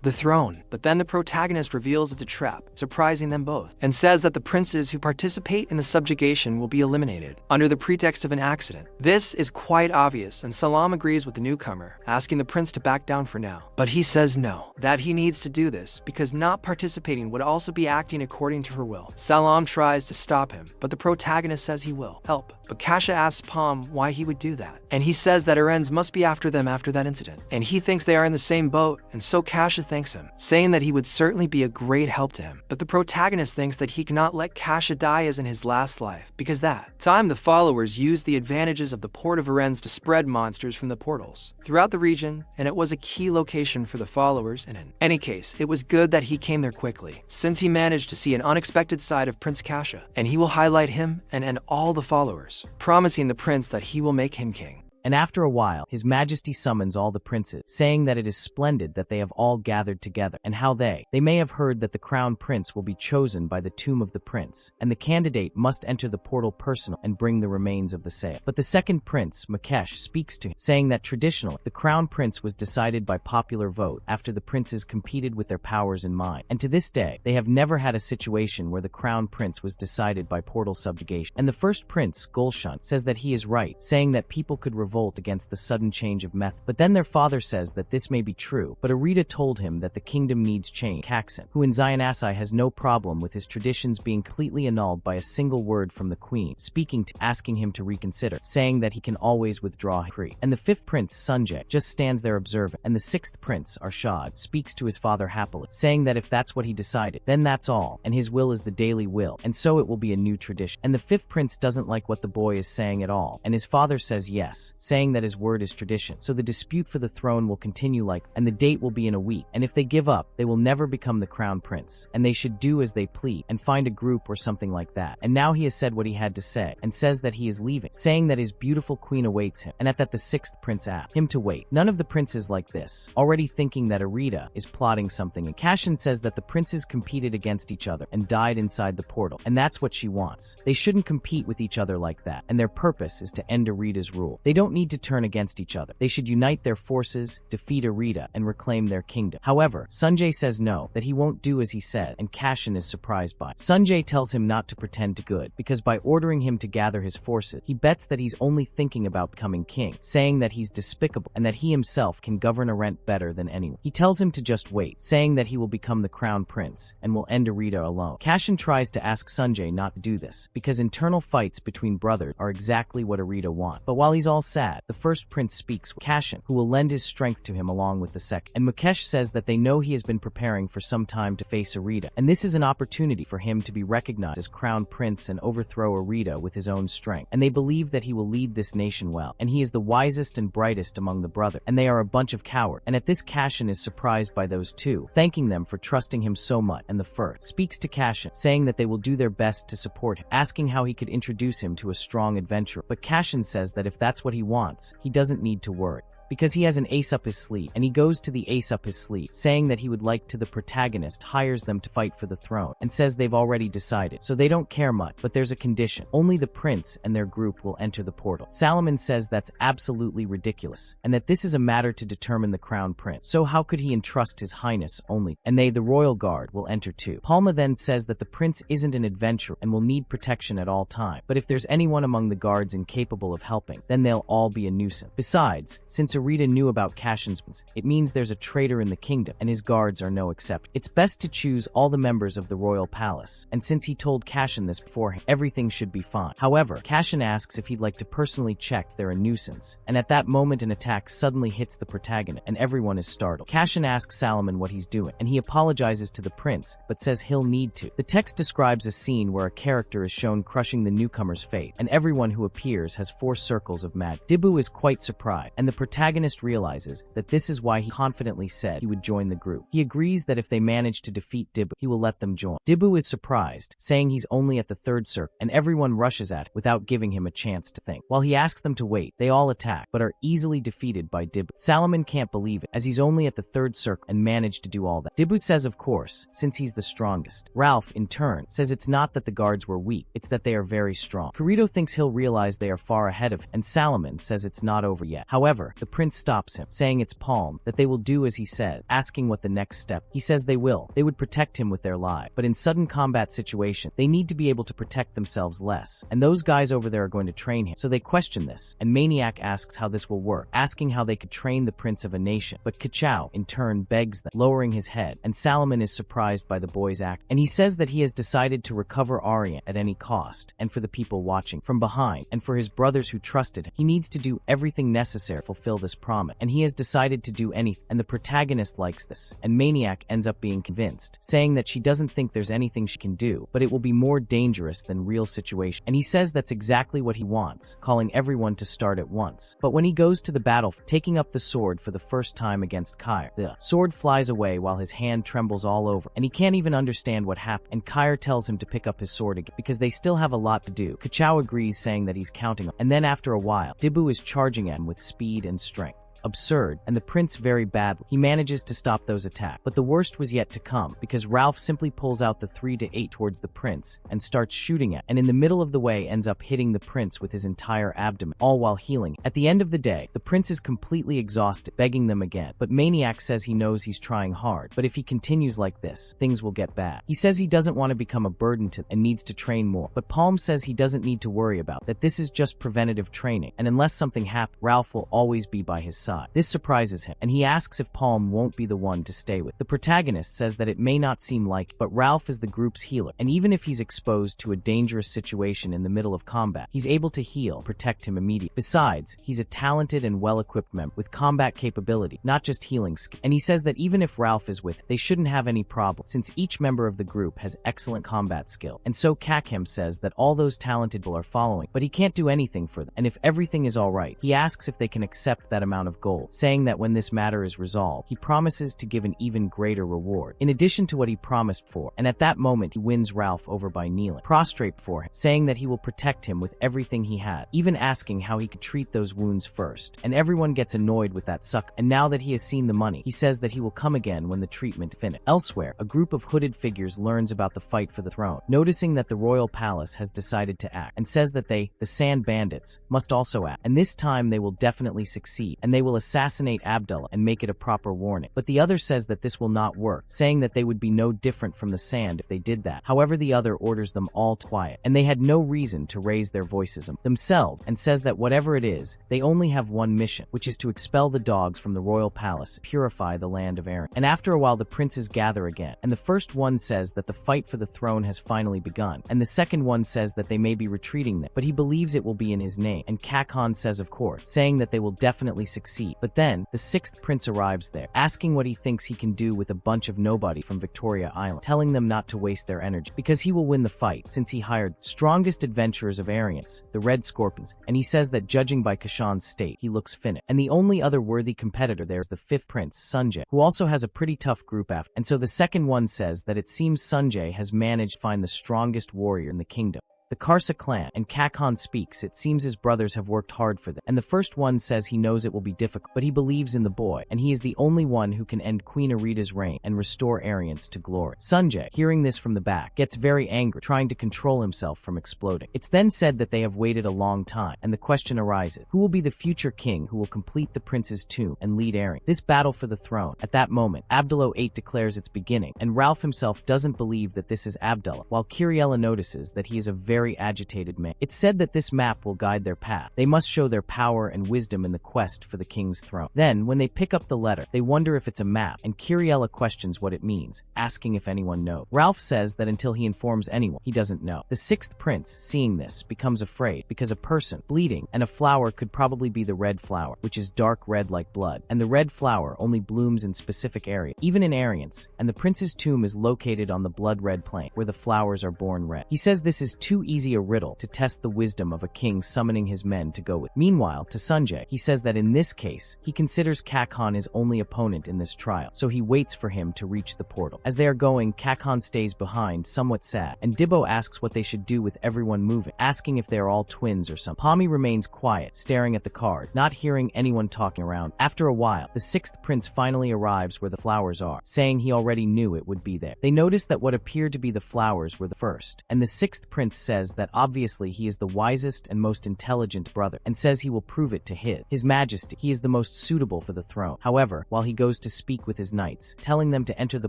the throne, but then the protagonist reveals it's a trap, surprising them both, and says that the princes who participate in the subjugation will be eliminated under the pretext of an accident. This is quite obvious, and Salam agrees with the newcomer, asking the prince to back down for now, but he says no, that he needs to do this because not participating would also be acting according to her will. Salam tries to stop him, but the protagonist says he will help. But Kasha asks Palm why he would do that, and he says that Arens must be after them after that incident, and he thinks they are in the same boat, and so Kasha thanks him, saying that he would certainly be a great help to him. But the protagonist thinks that he cannot let Kasha die as in his last life, because that time the followers used the advantages of the port of Arens to spread monsters from the portals throughout the region, and it was a key location for the followers, and in any case, it was good that he came there quickly, since he managed to see an unexpected side of Prince Kasha, and he will highlight him and all the followers, promising the prince that he will make him king. And after a while, His Majesty summons all the princes, saying that it is splendid that they have all gathered together, and how they may have heard that the crown prince will be chosen by the tomb of the prince, and the candidate must enter the portal personal and bring the remains of the sale. But the second prince, Makesh, speaks to him, saying that traditionally, the crown prince was decided by popular vote after the princes competed with their powers in mind, and to this day, they have never had a situation where the crown prince was decided by portal subjugation. And the first prince, Gulshan, says that he is right, saying that people could revolt against the sudden change of method. But then their father says that this may be true, but Arita told him that the kingdom needs change. Kaxan, who in Zionasai has no problem with his traditions being completely annulled by a single word from the queen, speaking to asking him to reconsider, saying that he can always withdraw decree. And the fifth prince, Sunjay, just stands there observant, and the sixth prince, Arshad, speaks to his father happily, saying that if that's what he decided, then that's all, and his will is the daily will, and so it will be a new tradition. And the fifth prince doesn't like what the boy is saying at all, and his father says yes, saying that his word is tradition. So the dispute for the throne will continue and the date will be in a week. And if they give up, they will never become the crown prince. And they should do as they please and find a group or something like that. And now he has said what he had to say and says that he is leaving, saying that his beautiful queen awaits him. And at that the sixth prince asked him to wait. None of the princes like this, already thinking that Arita is plotting something. And Cashin says that the princes competed against each other and died inside the portal. And that's what she wants. They shouldn't compete with each other like that. And their purpose is to end Arita's rule. They don't need to turn against each other. They should unite their forces, defeat Arita, and reclaim their kingdom. However, Sanjay says no, that he won't do as he said, and Cashin is surprised by it. Sanjay tells him not to pretend to good, because by ordering him to gather his forces, he bets that he's only thinking about becoming king, saying that he's despicable and that he himself can govern Arent better than anyone. He tells him to just wait, saying that he will become the crown prince and will end Arita alone. Cashin tries to ask Sanjay not to do this, because internal fights between brothers are exactly what Arita wants. But while he's all sad, the first prince speaks with Cashin, who will lend his strength to him along with the second. And Mukesh says that they know he has been preparing for some time to face Arita, and this is an opportunity for him to be recognized as crown prince and overthrow Arita with his own strength. And they believe that he will lead this nation well, and he is the wisest and brightest among the brothers, and they are a bunch of cowards. And at this, Cashin is surprised by those two, thanking them for trusting him so much. And the first speaks to Cashin, saying that they will do their best to support him, asking how he could introduce him to a strong adventurer. But Cashin says that if that's what he wants, he doesn't need to worry, because he has an ace up his sleeve, and he goes to the ace up his sleeve, saying that he would like to. The protagonist hires them to fight for the throne, and says they've already decided, so they don't care much, but there's a condition. Only the prince and their group will enter the portal. Salomon says that's absolutely ridiculous, and that this is a matter to determine the crown prince. So how could he entrust his highness only? And they, the royal guard, will enter too. Palma then says that the prince isn't an adventurer and will need protection at all times, but if there's anyone among the guards incapable of helping, then they'll all be a nuisance. Besides, since Arita knew about Cashin's plans, it means there's a traitor in the kingdom, and his guards are no exception. It's best to choose all the members of the royal palace, and since he told Cashin this beforehand, everything should be fine. However, Cashin asks if he'd like to personally check if they're a nuisance, and at that moment an attack suddenly hits the protagonist, and everyone is startled. Cashin asks Salomon what he's doing, and he apologizes to the prince, but says he'll need to. The text describes a scene where a character is shown crushing the newcomer's faith, and everyone who appears has 4 circles of magic. Dibu is quite surprised, and the protagonist realizes that this is why he confidently said he would join the group. He agrees that if they manage to defeat Dibu, he will let them join. Dibu is surprised, saying he's only at the 3rd circle, and everyone rushes at him without giving him a chance to think. While he asks them to wait, they all attack, but are easily defeated by Dibu. Salomon can't believe it, as he's only at the 3rd circle and managed to do all that. Dibu says of course, since he's the strongest. Ralph, in turn, says it's not that the guards were weak, it's that they are very strong. Kirito thinks he'll realize they are far ahead of him, and Salomon says it's not over yet. However, the prince stops him, saying it's Palm, that they will do as he says, asking what the next step. He says they will. They would protect him with their life, but in sudden combat situation, they need to be able to protect themselves less, and those guys over there are going to train him. So they question this, and Maniac asks how this will work, asking how they could train the prince of a nation, but Kachao, in turn, begs them, lowering his head, and Salomon is surprised by the boy's act, and he says that he has decided to recover Aryan at any cost, and for the people watching from behind, and for his brothers who trusted him, he needs to do everything necessary to fulfill this promise, and he has decided to do anything, and the protagonist likes this, and Maniac ends up being convinced, saying that she doesn't think there's anything she can do, but it will be more dangerous than real situation, and he says that's exactly what he wants, calling everyone to start at once. But when he goes to the battle, taking up the sword for the first time against Kyre, the sword flies away while his hand trembles all over, and he can't even understand what happened, and Kyre tells him to pick up his sword again, because they still have a lot to do. Kachao agrees, saying that he's counting on, and then after a while, Dibu is charging at him with speed and strength. Absurd, and the prince very badly. He manages to stop those attacks, but the worst was yet to come, because Ralph simply pulls out the 3-8 towards the prince and starts shooting at, and in the middle of the way ends up hitting the prince with his entire abdomen, all while healing. At the end of the day, the prince is completely exhausted, begging them again, but Maniac says he knows he's trying hard, but if he continues like this, things will get bad. He says he doesn't want to become a burden to them and needs to train more, but Palm says he doesn't need to worry about that. This is just preventative training, and unless something happens, Ralph will always be by his side. inside. This surprises him, and he asks if Palm won't be the one to stay with. The protagonist says that it may not seem like it, but Ralph is the group's healer, and even if he's exposed to a dangerous situation in the middle of combat, he's able to heal, protect him immediately. Besides, he's a talented and well-equipped member with combat capability, not just healing skill. And he says that even if Ralph is with, they shouldn't have any problem, since each member of the group has excellent combat skill. And so Kakem says that all those talented people are following, but he can't do anything for them. And if everything is alright, he asks if they can accept that amount of gold, saying that when this matter is resolved, he promises to give an even greater reward, in addition to what he promised for. And at that moment, he wins Ralph over by kneeling, prostrate before him, saying that he will protect him with everything he had, even asking how he could treat those wounds first. And everyone gets annoyed with that sucker, and now that he has seen the money, he says that he will come again when the treatment finishes. Elsewhere, a group of hooded figures learns about the fight for the throne, noticing that the royal palace has decided to act, and says that they, the Sand Bandits, must also act. And this time they will definitely succeed, and they will assassinate Abdullah and make it a proper warning. But the other says that this will not work, saying that they would be no different from the Sand if they did that. However, the other orders them all to quiet, and they had no reason to raise their voices themselves, and says that whatever it is, they only have one mission, which is to expel the dogs from the royal palace, purify the land of Aaron. And after a while the princes gather again, and the first one says that the fight for the throne has finally begun, and the second one says that they may be retreating them, but he believes it will be in his name, and Kakon says of course, saying that they will definitely succeed. But then, the sixth prince arrives there, asking what he thinks he can do with a bunch of nobody from Victoria Island, telling them not to waste their energy, because he will win the fight, since he hired strongest adventurers of Arians, the Red Scorpions, and he says that judging by Kashan's state, he looks finished. And the only other worthy competitor there is the fifth prince, Sunjay, who also has a pretty tough group after. And so the second one says that it seems Sunjay has managed to find the strongest warrior in the kingdom, the Karsa clan, and Kakon speaks. It seems his brothers have worked hard for them, and the first one says he knows it will be difficult, but he believes in the boy, and he is the only one who can end Queen Arita's reign and restore Arians to glory. Sunjay, hearing this from the back, gets very angry, trying to control himself from exploding. It's then said that they have waited a long time, and the question arises, who will be the future king who will complete the prince's tomb and lead Arian? This battle for the throne. At that moment, Abdullah 8 declares its beginning, and Ralph himself doesn't believe that this is Abdullah, while Kiriella notices that he is a very agitated man. It's said that this map will guide their path. They must show their power and wisdom in the quest for the king's throne. Then, when they pick up the letter, they wonder if it's a map, and Kiriella questions what it means, asking if anyone knows. Ralph says that until he informs anyone, he doesn't know. The sixth prince, seeing this, becomes afraid, because a person, bleeding, and a flower could probably be the red flower, which is dark red like blood, and the red flower only blooms in specific areas, even in Arians, and the prince's tomb is located on the blood-red plain, where the flowers are born red. He says this is too easy a riddle to test the wisdom of a king summoning his men to go with. Meanwhile, to Sunjay, he says that in this case, he considers Kakon his only opponent in this trial, so he waits for him to reach the portal. As they are going, Kakon stays behind, somewhat sad, and Dibbo asks what they should do with everyone moving, asking if they are all twins or something. Pommy remains quiet, staring at the card, not hearing anyone talking around. After a while, the sixth prince finally arrives where the flowers are, saying he already knew it would be there. They notice that what appeared to be the flowers were the first, and the sixth prince says that obviously he is the wisest and most intelligent brother, and says he will prove it to His Majesty. He is the most suitable for the throne. However, while he goes to speak with his knights, telling them to enter the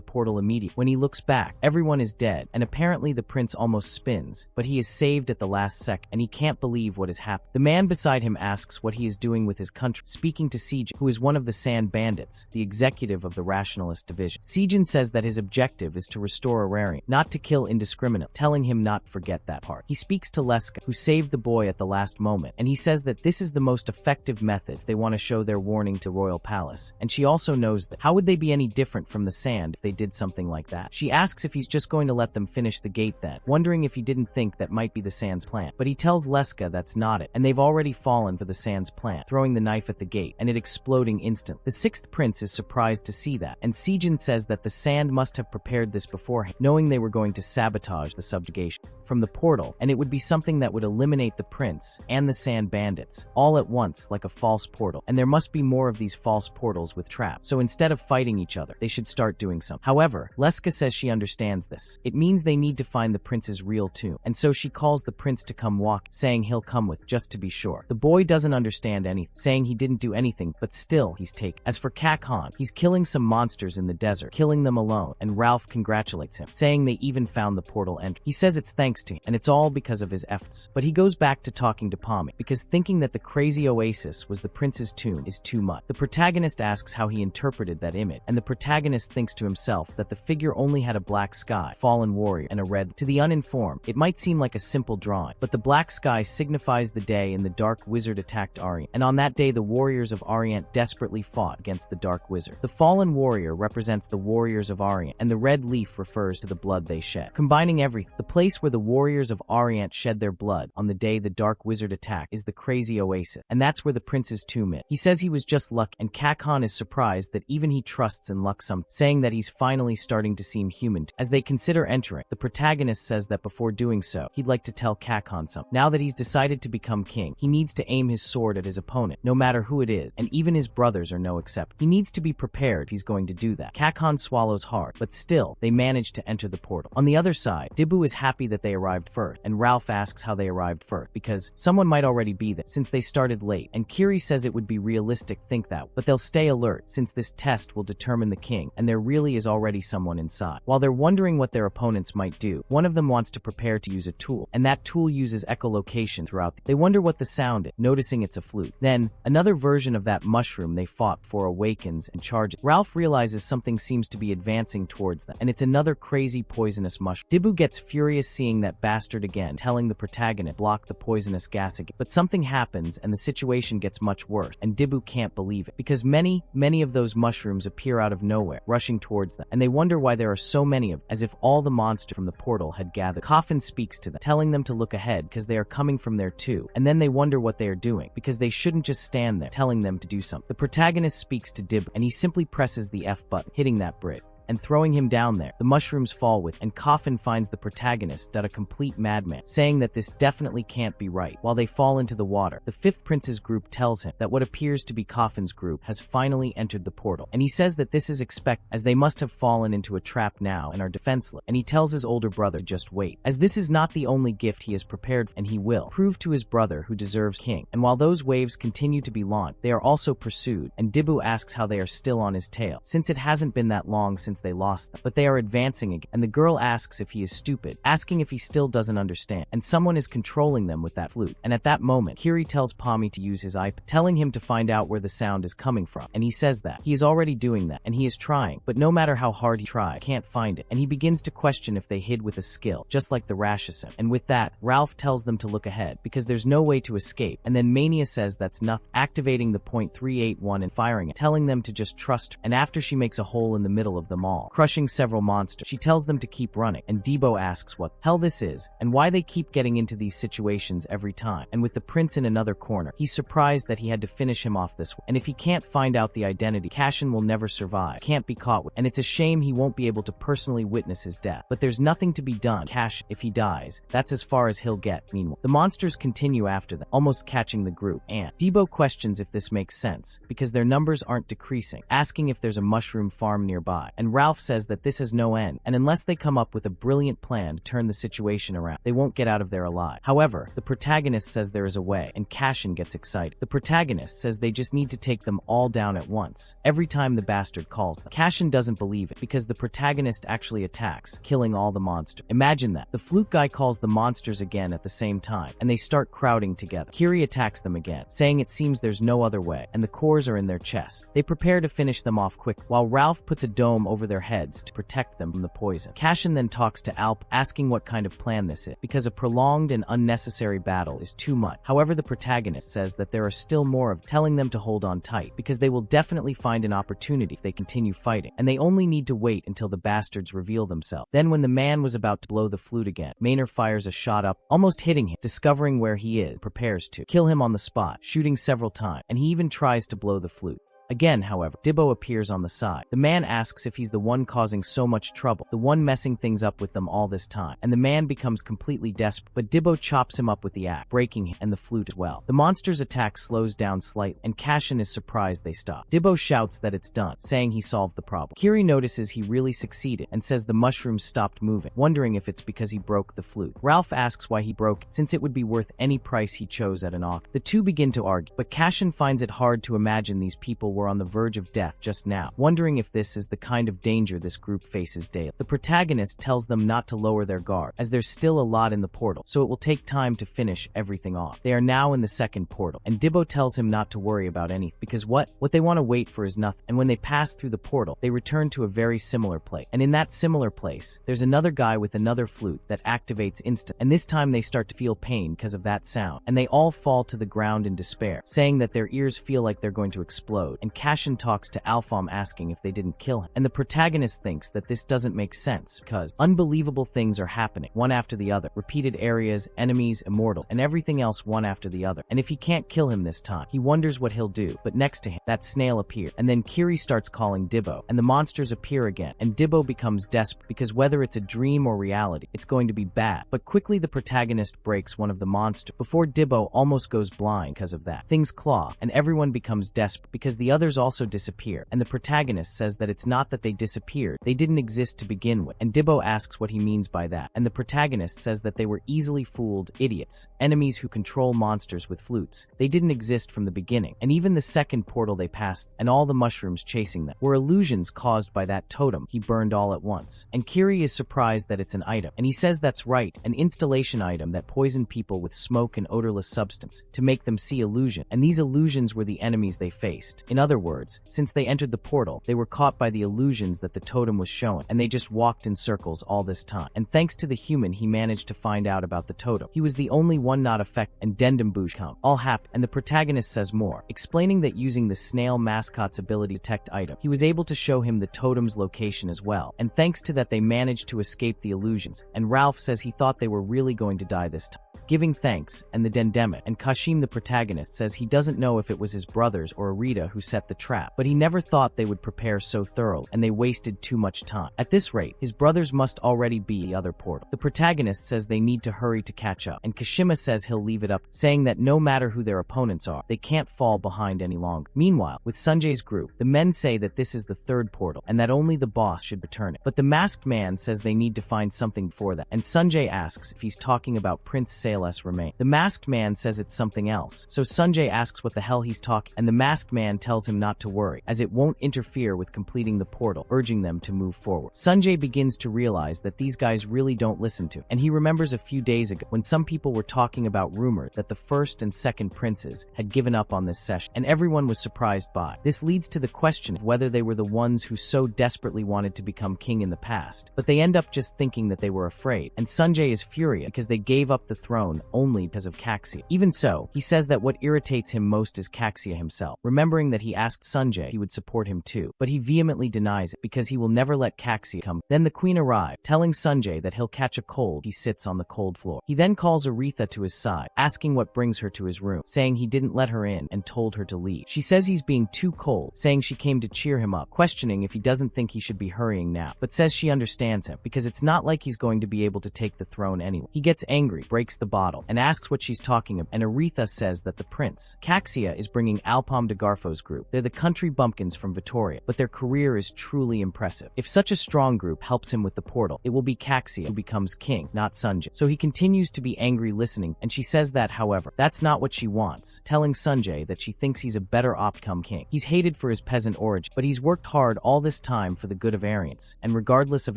portal immediately, when he looks back, everyone is dead, and apparently the prince almost spins, but he is saved at the last second, and he can't believe what has happened. The man beside him asks what he is doing with his country, speaking to Sijin, who is one of the Sand Bandits, the executive of the Rationalist Division. Sijin says that his objective is to restore Ararian, not to kill indiscriminately, telling him not to forget that part. He speaks to Leska, who saved the boy at the last moment, and he says that this is the most effective method if they want to show their warning to Royal Palace, and she also knows that. How would they be any different from the Sand if they did something like that? She asks if he's just going to let them finish the gate then, wondering if he didn't think that might be the Sand's plan. But he tells Leska that's not it, and they've already fallen for the Sand's plan, throwing the knife at the gate, and it exploding instantly. The sixth prince is surprised to see that, and Sijin says that the Sand must have prepared this beforehand, knowing they were going to sabotage the subjugation from the portal, and it would be something that would eliminate the prince and the Sand Bandits all at once, like a false portal. And there must be more of these false portals with traps, so instead of fighting each other, they should start doing something. However, Leska says she understands this. It means they need to find the prince's real tomb, and so she calls the prince to come walk, saying he'll come with, just to be sure. The boy doesn't understand anything, saying he didn't do anything, but still he's taken. As for Kakon, he's killing some monsters in the desert, killing them alone, and Ralph congratulates him, saying they even found the portal entry. He says it's thanks to him, and it's all all because of his efforts. But he goes back to talking to Pommy, because thinking that the crazy oasis was the prince's tomb is too much. The protagonist asks how he interpreted that image, and the protagonist thinks to himself that the figure only had a black sky, fallen warrior, and a red. To the uninformed, it might seem like a simple drawing, but the black sky signifies the day in the dark wizard attacked Orient, and on that day the warriors of Orient desperately fought against the dark wizard. The fallen warrior represents the warriors of Orient, and the red leaf refers to the blood they shed. Combining everything, the place where the warriors of Orient shed their blood on the day the dark wizard attacked is the crazy oasis, and that's where the prince's tomb is. He says he was just lucky, and Kakon is surprised that even he trusts in luck some, saying that he's finally starting to seem human. As they consider entering, the protagonist says that before doing so, he'd like to tell Kakon something. Now that he's decided to become king, he needs to aim his sword at his opponent, no matter who it is, and even his brothers are no exception. He needs to be prepared if he's going to do that. Kakon swallows hard, but still, they manage to enter the portal. On the other side, Dibu is happy that they arrived first, and Ralph asks how they arrived first, because someone might already be there, since they started late, and Kiri says it would be realistic to think that, but they'll stay alert, since this test will determine the king, and there really is already someone inside. While they're wondering what their opponents might do, one of them wants to prepare to use a tool, and that tool uses echolocation throughout. They wonder what the sound is, noticing it's a flute. Then, another version of that mushroom they fought before awakens and charges. Ralph realizes something seems to be advancing towards them, and it's another crazy poisonous mushroom. Dibu gets furious seeing that bastard again, telling the protagonist block the poisonous gas again. But something happens and the situation gets much worse, and Dibu can't believe it, because many of those mushrooms appear out of nowhere, rushing towards them, and they wonder why there are so many of them, as if all the monsters from the portal had gathered. Coffin speaks to them, telling them to look ahead because they are coming from there too, and then they wonder what they are doing, because they shouldn't just stand there, telling them to do something. The protagonist speaks to Dibu, and he simply presses the F button, hitting that bridge and throwing him down there. The mushrooms fall with, and Coffin finds the protagonist a complete madman, saying that this definitely can't be right. While they fall into the water, the fifth prince's group tells him that what appears to be Coffin's group has finally entered the portal, and he says that this is expected, as they must have fallen into a trap now and are defenseless, and he tells his older brother just wait, as this is not the only gift he has prepared, and he will prove to his brother who deserves king. And while those waves continue to be launched, they are also pursued, and Dibu asks how they are still on his tail, since it hasn't been that long since they lost them. But they are advancing again, and the girl asks if he is stupid, asking if he still doesn't understand, and someone is controlling them with that flute. And at that moment, Kiri tells Pommy to use his iPad, telling him to find out where the sound is coming from, and he says that he is already doing that, and he is trying, but no matter how hard he tries, can't find it, and he begins to question if they hid with a skill, just like the Rashisan. And with that, Ralph tells them to look ahead, because there's no way to escape, and then Mania says that's nothing, activating the .381 and firing it, telling them to just trust her. And after she makes a hole in the middle of them all, crushing several monsters, she tells them to keep running, and Debo asks what hell this is, and why they keep getting into these situations every time. And with the prince in another corner, he's surprised that he had to finish him off this way, and if he can't find out the identity, Cashin will never survive, can't be caught with, and it's a shame he won't be able to personally witness his death. But there's nothing to be done. Cash, if he dies, that's as far as he'll get. Meanwhile, the monsters continue after them, almost catching the group, and Debo questions if this makes sense, because their numbers aren't decreasing, asking if there's a mushroom farm nearby, and Ralph says that this has no end, and unless they come up with a brilliant plan to turn the situation around, they won't get out of there alive. However, the protagonist says there is a way, and Cashin gets excited. The protagonist says they just need to take them all down at once, every time the bastard calls them. Cashin doesn't believe it, because the protagonist actually attacks, killing all the monsters. Imagine that. The flute guy calls the monsters again at the same time, and they start crowding together. Kiri attacks them again, saying it seems there's no other way, and the cores are in their chests. They prepare to finish them off quick, while Ralph puts a dome over their heads to protect them from the poison. Cashin then talks to Alp, asking what kind of plan this is, because a prolonged and unnecessary battle is too much. However, the protagonist says that there are still more of, telling them to hold on tight, because they will definitely find an opportunity if they continue fighting, and they only need to wait until the bastards reveal themselves. Then when the man was about to blow the flute again, Maynard fires a shot up, almost hitting him, discovering where he is, prepares to kill him on the spot, shooting several times, and he even tries to blow the flute. Again, however, Dibbo appears on the side. The man asks if he's the one causing so much trouble, the one messing things up with them all this time, and the man becomes completely desperate, but Dibbo chops him up with the axe, breaking him and the flute as well. The monster's attack slows down slightly, and Cashin is surprised they stop. Dibbo shouts that it's done, saying he solved the problem. Kiri notices he really succeeded, and says the mushrooms stopped moving, wondering if it's because he broke the flute. Ralph asks why he broke it, since it would be worth any price he chose at an auction. The two begin to argue, but Cashin finds it hard to imagine these people were are on the verge of death just now, wondering if this is the kind of danger this group faces daily. The protagonist tells them not to lower their guard, as there's still a lot in the portal, so it will take time to finish everything off. They are now in the second portal, and Dibbo tells him not to worry about anything, because what they want to wait for is nothing. And when they pass through the portal, they return to a very similar place. And in that similar place, there's another guy with another flute that activates instant, and this time they start to feel pain because of that sound, and they all fall to the ground in despair, saying that their ears feel like they're going to explode. And Cashin talks to Alphom asking if they didn't kill him, and the protagonist thinks that this doesn't make sense because unbelievable things are happening, one after the other, repeated areas, enemies, immortals, and everything else one after the other. And if he can't kill him this time, he wonders what he'll do, but next to him, that snail appears, and then Kiri starts calling Dibbo, and the monsters appear again, and Dibbo becomes desperate because whether it's a dream or reality, it's going to be bad. But quickly the protagonist breaks one of the monsters before Dibbo almost goes blind because of that. Things claw, and everyone becomes desperate because the others also disappear, and the protagonist says that it's not that they disappeared, they didn't exist to begin with, and Dibbo asks what he means by that, and the protagonist says that they were easily fooled, idiots, enemies who control monsters with flutes. They didn't exist from the beginning, and even the second portal they passed, and all the mushrooms chasing them, were illusions caused by that totem he burned all at once. And Kiri is surprised that it's an item, and he says that's right, an installation item that poisoned people with smoke and odorless substance to make them see illusion, and these illusions were the enemies they faced. In other words, since they entered the portal, they were caught by the illusions that the totem was showing, and they just walked in circles all this time. And thanks to the human, he managed to find out about the totem. He was the only one not affected, and Dendambush come. All happy, and the protagonist says more, explaining that using the snail mascot's ability to detect item, he was able to show him the totem's location as well, and thanks to that they managed to escape the illusions, and Ralph says he thought they were really going to die this time, giving thanks, and the Dendemic, and Kashim the protagonist says he doesn't know if it was his brothers or Arita who set the trap, but he never thought they would prepare so thoroughly, and they wasted too much time. At this rate, his brothers must already be the other portal. The protagonist says they need to hurry to catch up, and Kashima says he'll leave it up, saying that no matter who their opponents are, they can't fall behind any longer. Meanwhile, with Sanjay's group, the men say that this is the third portal, and that only the boss should return it. But the masked man says they need to find something before that, and Sanjay asks if he's talking about Prince Sales remain. The masked man says it's something else, so Sanjay asks what the hell he's talking, and the masked man tells him not to worry, as it won't interfere with completing the portal, urging them to move forward. Sanjay begins to realize that these guys really don't listen to him, and he remembers a few days ago when some people were talking about rumor that the first and second princes had given up on this session, and everyone was surprised by. This leads to the question of whether they were the ones who so desperately wanted to become king in the past, but they end up just thinking that they were afraid, and Sanjay is furious because they gave up the throne only because of Caxia. Even so, he says that what irritates him most is Caxia himself, remembering that he asked Sanjay he would support him too, but he vehemently denies it because he will never let Caxia come. Then the queen arrived, telling Sanjay that he'll catch a cold. He sits on the cold floor. He then calls Aretha to his side, asking what brings her to his room, saying he didn't let her in and told her to leave. She says he's being too cold, saying she came to cheer him up, questioning if he doesn't think he should be hurrying now, but says she understands him because it's not like he's going to be able to take the throne anyway. He gets angry, breaks the bottle, and asks what she's talking about, and Aretha says that the prince, Caxia, is bringing Alpom de Garfo's group. They're the country bumpkins from Vittoria, but their career is truly impressive. If such a strong group helps him with the portal, it will be Caxia who becomes king, not Sanjay. So he continues to be angry listening, and she says that, however, that's not what she wants, telling Sanjay that she thinks he's a better become king. He's hated for his peasant origin, but he's worked hard all this time for the good of Aryans, and regardless of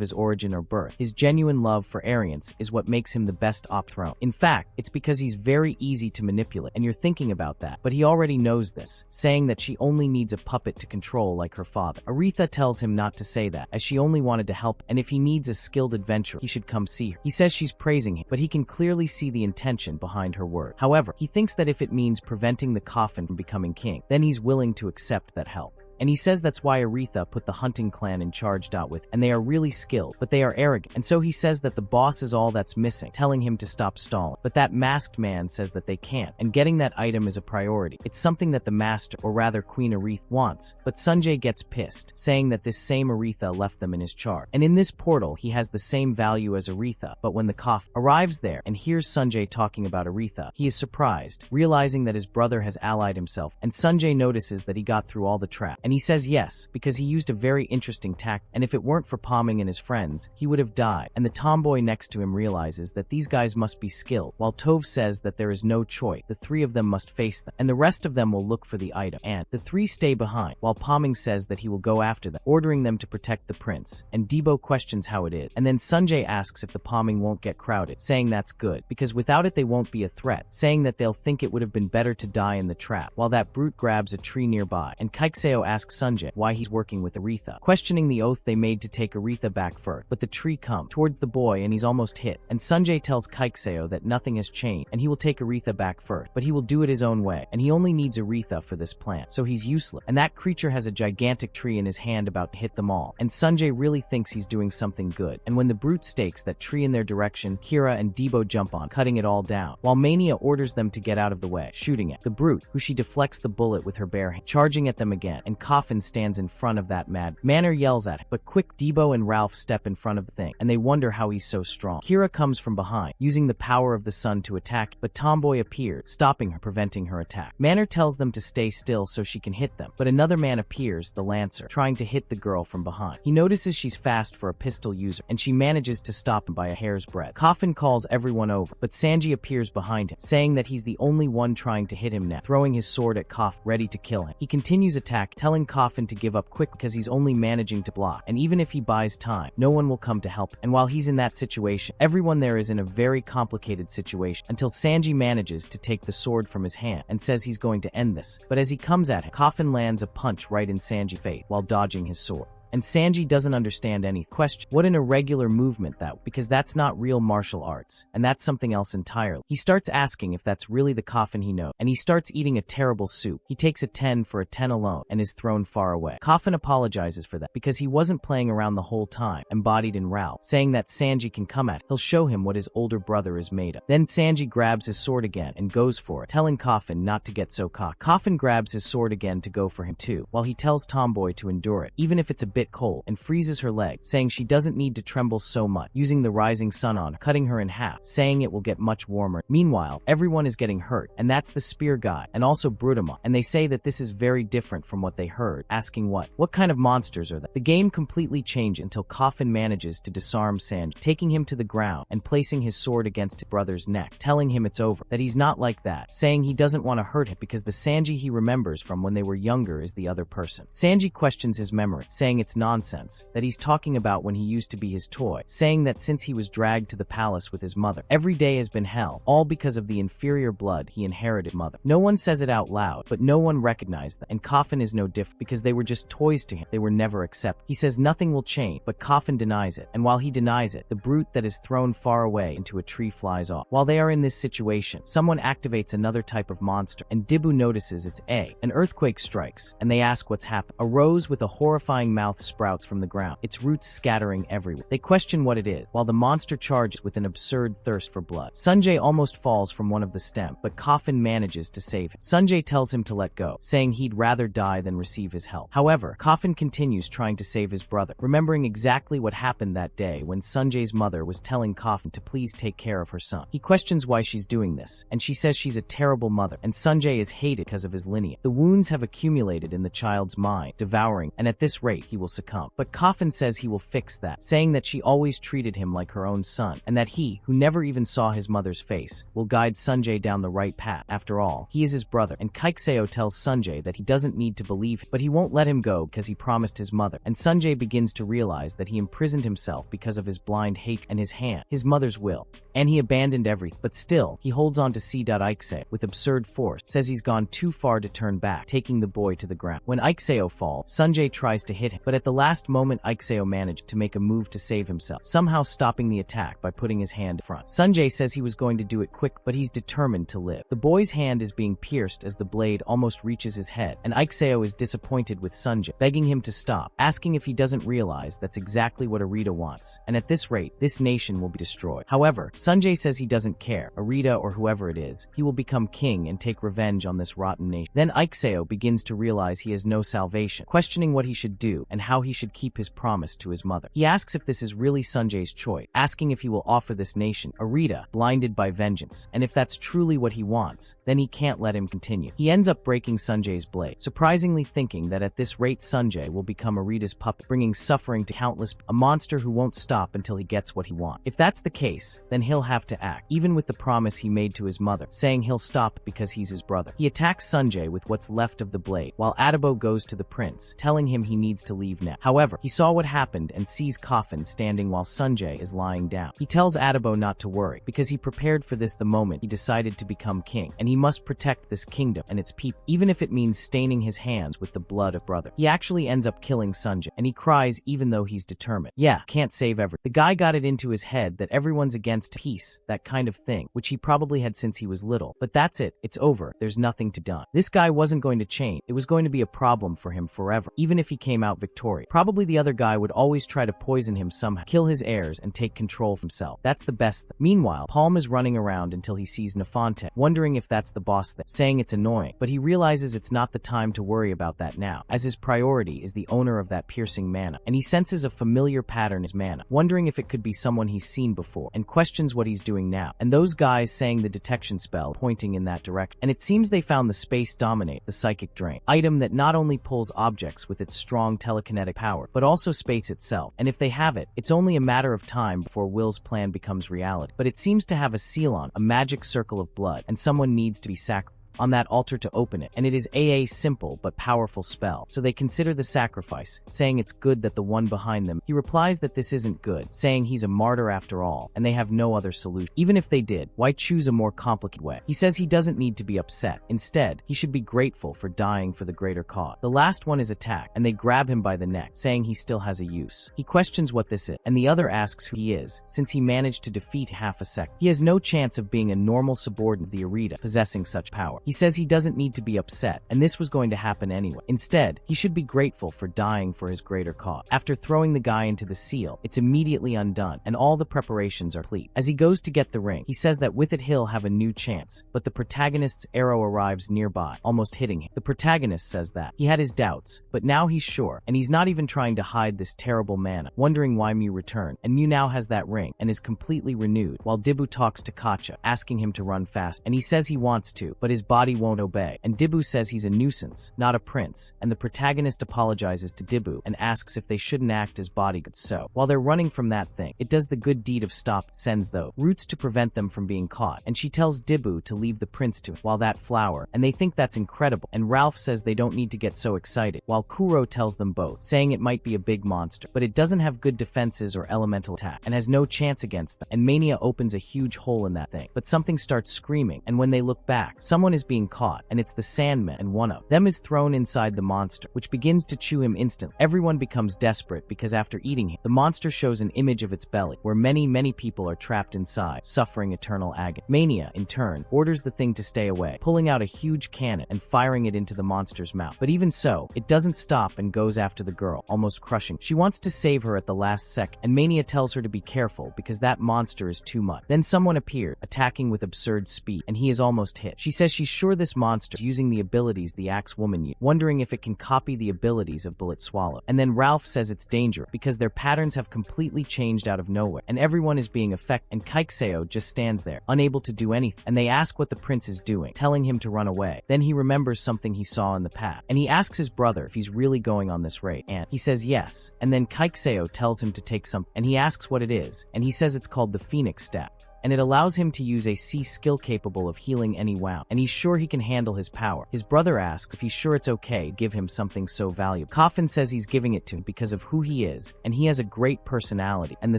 his origin or birth, his genuine love for Aryans is what makes him the best throne. In fact, it's because he's very easy to manipulate, and you're thinking about that, but he already knows this, saying that she only needs a puppet to control like her father. Aretha tells him not to say that, as she only wanted to help, and if he needs a skilled adventurer, he should come see her. He says she's praising him, but he can clearly see the intention behind her word. However, he thinks that if it means preventing the coffin from becoming king, then he's willing to accept that help. And he says that's why Aretha put the hunting clan in charge. With, and they are really skilled, but they are arrogant, and so he says that the boss is all that's missing, telling him to stop stalling. But that masked man says that they can't, and getting that item is a priority. It's something that the master, or rather Queen Aretha, wants, but Sanjay gets pissed, saying that this same Aretha left them in his charge. And in this portal, he has the same value as Aretha, but when the coffin arrives there and hears Sanjay talking about Aretha, he is surprised, realizing that his brother has allied himself, and Sanjay notices that he got through all the trap. And he says yes, because he used a very interesting tactic, and if it weren't for Palming and his friends, he would have died. And the tomboy next to him realizes that these guys must be skilled, while Tove says that there is no choice. The three of them must face them, and the rest of them will look for the item, and the three stay behind, while Palming says that he will go after them, ordering them to protect the prince. And Debo questions how it is, and then Sanjay asks if the Palming won't get crowded, saying that's good, because without it they won't be a threat, saying that they'll think it would have been better to die in the trap, while that brute grabs a tree nearby. And Kaikseo asks Sanjay why he's working with Aretha, questioning the oath they made to take Aretha back first. But the tree comes towards the boy and he's almost hit, and Sanjay tells Kaikseo that nothing has changed and he will take Aretha back first, but he will do it his own way, and he only needs Aretha for this plan, so he's useless. And that creature has a gigantic tree in his hand about to hit them all, and Sanjay really thinks he's doing something good. And when the brute stakes that tree in their direction, Kira and Debo jump on, cutting it all down, while Mania orders them to get out of the way, shooting at the brute, who she deflects the bullet with her bare hand, charging at them again, and Coffin stands in front of that mad. Manor yells at him, but quick Debo and Ralph step in front of the thing, and they wonder how he's so strong. Kira comes from behind, using the power of the sun to attack, but Tomboy appears, stopping her, preventing her attack. Manor tells them to stay still so she can hit them, but another man appears, the Lancer, trying to hit the girl from behind. He notices she's fast for a pistol user, and she manages to stop him by a hair's breadth. Coffin calls everyone over, but Sanji appears behind him, saying that he's the only one trying to hit him now, throwing his sword at Coffin, ready to kill him. He continues attack, telling Coffin to give up quick because he's only managing to block, and even if he buys time, no one will come to help. And while he's in that situation, everyone there is in a very complicated situation, until Sanji manages to take the sword from his hand and says he's going to end this. But as he comes at him, Coffin lands a punch right in Sanji's face while dodging his sword. And Sanji doesn't understand any question. What an irregular movement that, because that's not real martial arts, and that's something else entirely. He starts asking if that's really the Coffin he knows, and he starts eating a terrible soup. He takes a 10 for a 10 alone, and is thrown far away. Coffin apologizes for that, because he wasn't playing around the whole time, embodied in Ralph, saying that Sanji can come at him. He'll show him what his older brother is made of. Then Sanji grabs his sword again, and goes for it, telling Coffin not to get so cocky. Coffin grabs his sword again to go for him too, while he tells Tomboy to endure it, even if it's a bit cold, and freezes her leg, saying she doesn't need to tremble so much, using the rising sun on her, cutting her in half, saying it will get much warmer. Meanwhile, everyone is getting hurt, and that's the spear guy, and also Brutama, and they say that this is very different from what they heard, asking what kind of monsters are they? The game completely changed until Coffin manages to disarm Sanji, taking him to the ground and placing his sword against his brother's neck, telling him it's over, that he's not like that, saying he doesn't want to hurt him because the Sanji he remembers from when they were younger is the other person. Sanji questions his memory, saying it's nonsense, that he's talking about when he used to be his toy, saying that since he was dragged to the palace with his mother, every day has been hell, all because of the inferior blood he inherited mother. No one says it out loud, but no one recognized them, and Coffin is no different, because they were just toys to him. They were never accepted. He says nothing will change, but Coffin denies it, and while he denies it, the brute that is thrown far away into a tree flies off. While they are in this situation, someone activates another type of monster, and Dibu notices it's an earthquake strikes, and they ask what's happened. A rose with a horrifying mouth sprouts from the ground, its roots scattering everywhere. They question what it is, while the monster charges with an absurd thirst for blood. Sanjay almost falls from one of the stem, but Coffin manages to save him. Sanjay tells him to let go, saying he'd rather die than receive his help. However, Coffin continues trying to save his brother, remembering exactly what happened that day when Sanjay's mother was telling Coffin to please take care of her son. He questions why she's doing this, and she says she's a terrible mother, and Sanjay is hated because of his lineage. The wounds have accumulated in the child's mind, devouring, and at this rate he will succumb. But Coffin says he will fix that, saying that she always treated him like her own son, and that he, who never even saw his mother's face, will guide Sanjay down the right path. After all, he is his brother, and Kaikseo tells Sanjay that he doesn't need to believe him, but he won't let him go because he promised his mother, and Sanjay begins to realize that he imprisoned himself because of his blind hatred and his mother's will, and he abandoned everything, but still, he holds on to Ikeseo with absurd force, says he's gone too far to turn back, taking the boy to the ground. When Ikeseo falls, Sanjay tries to hit him, but at the last moment Ikeseo managed to make a move to save himself, somehow stopping the attack by putting his hand in front. Sanjay says he was going to do it quick, but he's determined to live. The boy's hand is being pierced as the blade almost reaches his head, and Ikeseo is disappointed with Sanjay, begging him to stop, asking if he doesn't realize that's exactly what Arita wants, and at this rate, this nation will be destroyed. However, Sanjay says he doesn't care, Arita or whoever it is, he will become king and take revenge on this rotten nation. Then Ikeseo begins to realize he has no salvation, questioning what he should do and how he should keep his promise to his mother. He asks if this is really Sanjay's choice, asking if he will offer this nation, Arita, blinded by vengeance, and if that's truly what he wants, then he can't let him continue. He ends up breaking Sanjay's blade, surprisingly thinking that at this rate Sanjay will become Arita's puppet, bringing suffering to countless, a monster who won't stop until he gets what he wants. If that's the case, then he'll have to act, even with the promise he made to his mother, saying he'll stop because he's his brother. He attacks Sanjay with what's left of the blade, while Adabo goes to the prince, telling him he needs to leave now. However, he saw what happened and sees Coffin standing while Sanjay is lying down. He tells Adabo not to worry, because he prepared for this the moment he decided to become king, and he must protect this kingdom and its people, even if it means staining his hands with the blood of brother. He actually ends up killing Sanjay, and he cries even though he's determined. Yeah, can't save everyone. The guy got it into his head that everyone's against peace, that kind of thing, which he probably had since he was little. But that's it, it's over, there's nothing to done. This guy wasn't going to change, it was going to be a problem for him forever, even if he came out victorious. Probably the other guy would always try to poison him somehow, kill his heirs and take control of himself. That's the best thing. Meanwhile, Palm is running around until he sees Nafante, wondering if that's the boss thing, saying it's annoying, but he realizes it's not the time to worry about that now, as his priority is the owner of that piercing mana, and he senses a familiar pattern as mana, wondering if it could be someone he's seen before, and questions what he's doing now, and those guys saying the detection spell pointing in that direction. And it seems they found the Space Dominate, the psychic drain, item that not only pulls objects with its strong telekinetic power, but also space itself, and if they have it, it's only a matter of time before Will's plan becomes reality. But it seems to have a seal on, a magic circle of blood, and someone needs to be sacrificed on that altar to open it, and it is a simple but powerful spell, so they consider the sacrifice, saying it's good that the one behind them. He replies that this isn't good, saying he's a martyr after all, and they have no other solution. Even if they did, why choose a more complicated way? He says he doesn't need to be upset. Instead, he should be grateful for dying for the greater cause. The last one is attacked, and they grab him by the neck, saying he still has a use. He questions what this is, and the other asks who he is, since he managed to defeat half a second. He has no chance of being a normal subordinate of the Arita, possessing such power. He says he doesn't need to be upset, and this was going to happen anyway. Instead, he should be grateful for dying for his greater cause. After throwing the guy into the seal, it's immediately undone, and all the preparations are complete. As he goes to get the ring, he says that with it he'll have a new chance, but the protagonist's arrow arrives nearby, almost hitting him. The protagonist says that he had his doubts, but now he's sure, and he's not even trying to hide this terrible mana, wondering why Mew returned, and Mew now has that ring, and is completely renewed, while Dibu talks to Kacha, asking him to run fast, and he says he wants to, but his body won't obey, and Dibu says he's a nuisance, not a prince, and the protagonist apologizes to Dibu and asks if they shouldn't act as bodyguards. So, while they're running from that thing, it does the good deed of stop, sends though, roots to prevent them from being caught, and she tells Dibu to leave the prince to, while that flower, and they think that's incredible, and Ralph says they don't need to get so excited, while Kuro tells them both, saying it might be a big monster, but it doesn't have good defenses or elemental attack, and has no chance against them, and Mania opens a huge hole in that thing, but something starts screaming, and when they look back, someone is being caught, and it's the Sandman, and one of them is thrown inside the monster, which begins to chew him instantly. Everyone becomes desperate because after eating him, the monster shows an image of its belly, where many people are trapped inside, suffering eternal agony. Mania, in turn, orders the thing to stay away, pulling out a huge cannon and firing it into the monster's mouth. But even so, it doesn't stop and goes after the girl, almost crushing. She wants to save her at the last second, and Mania tells her to be careful because that monster is too much. Then someone appeared, attacking with absurd speed, and he is almost hit. She says she's sure this monster is using the abilities the Axe Woman used, wondering if it can copy the abilities of Bullet Swallow. And then Ralph says it's dangerous because their patterns have completely changed out of nowhere, and everyone is being affected, and Kaikseo just stands there, unable to do anything, and they ask what the prince is doing, telling him to run away. Then he remembers something he saw in the past, and he asks his brother if he's really going on this raid, and he says yes, and then Kaikseo tells him to take something, and he asks what it is, and he says it's called the Phoenix Staff, and it allows him to use a C skill capable of healing any wound, and he's sure he can handle his power. His brother asks if he's sure it's okay to give him something so valuable. Coffin says he's giving it to him because of who he is, and he has a great personality, and the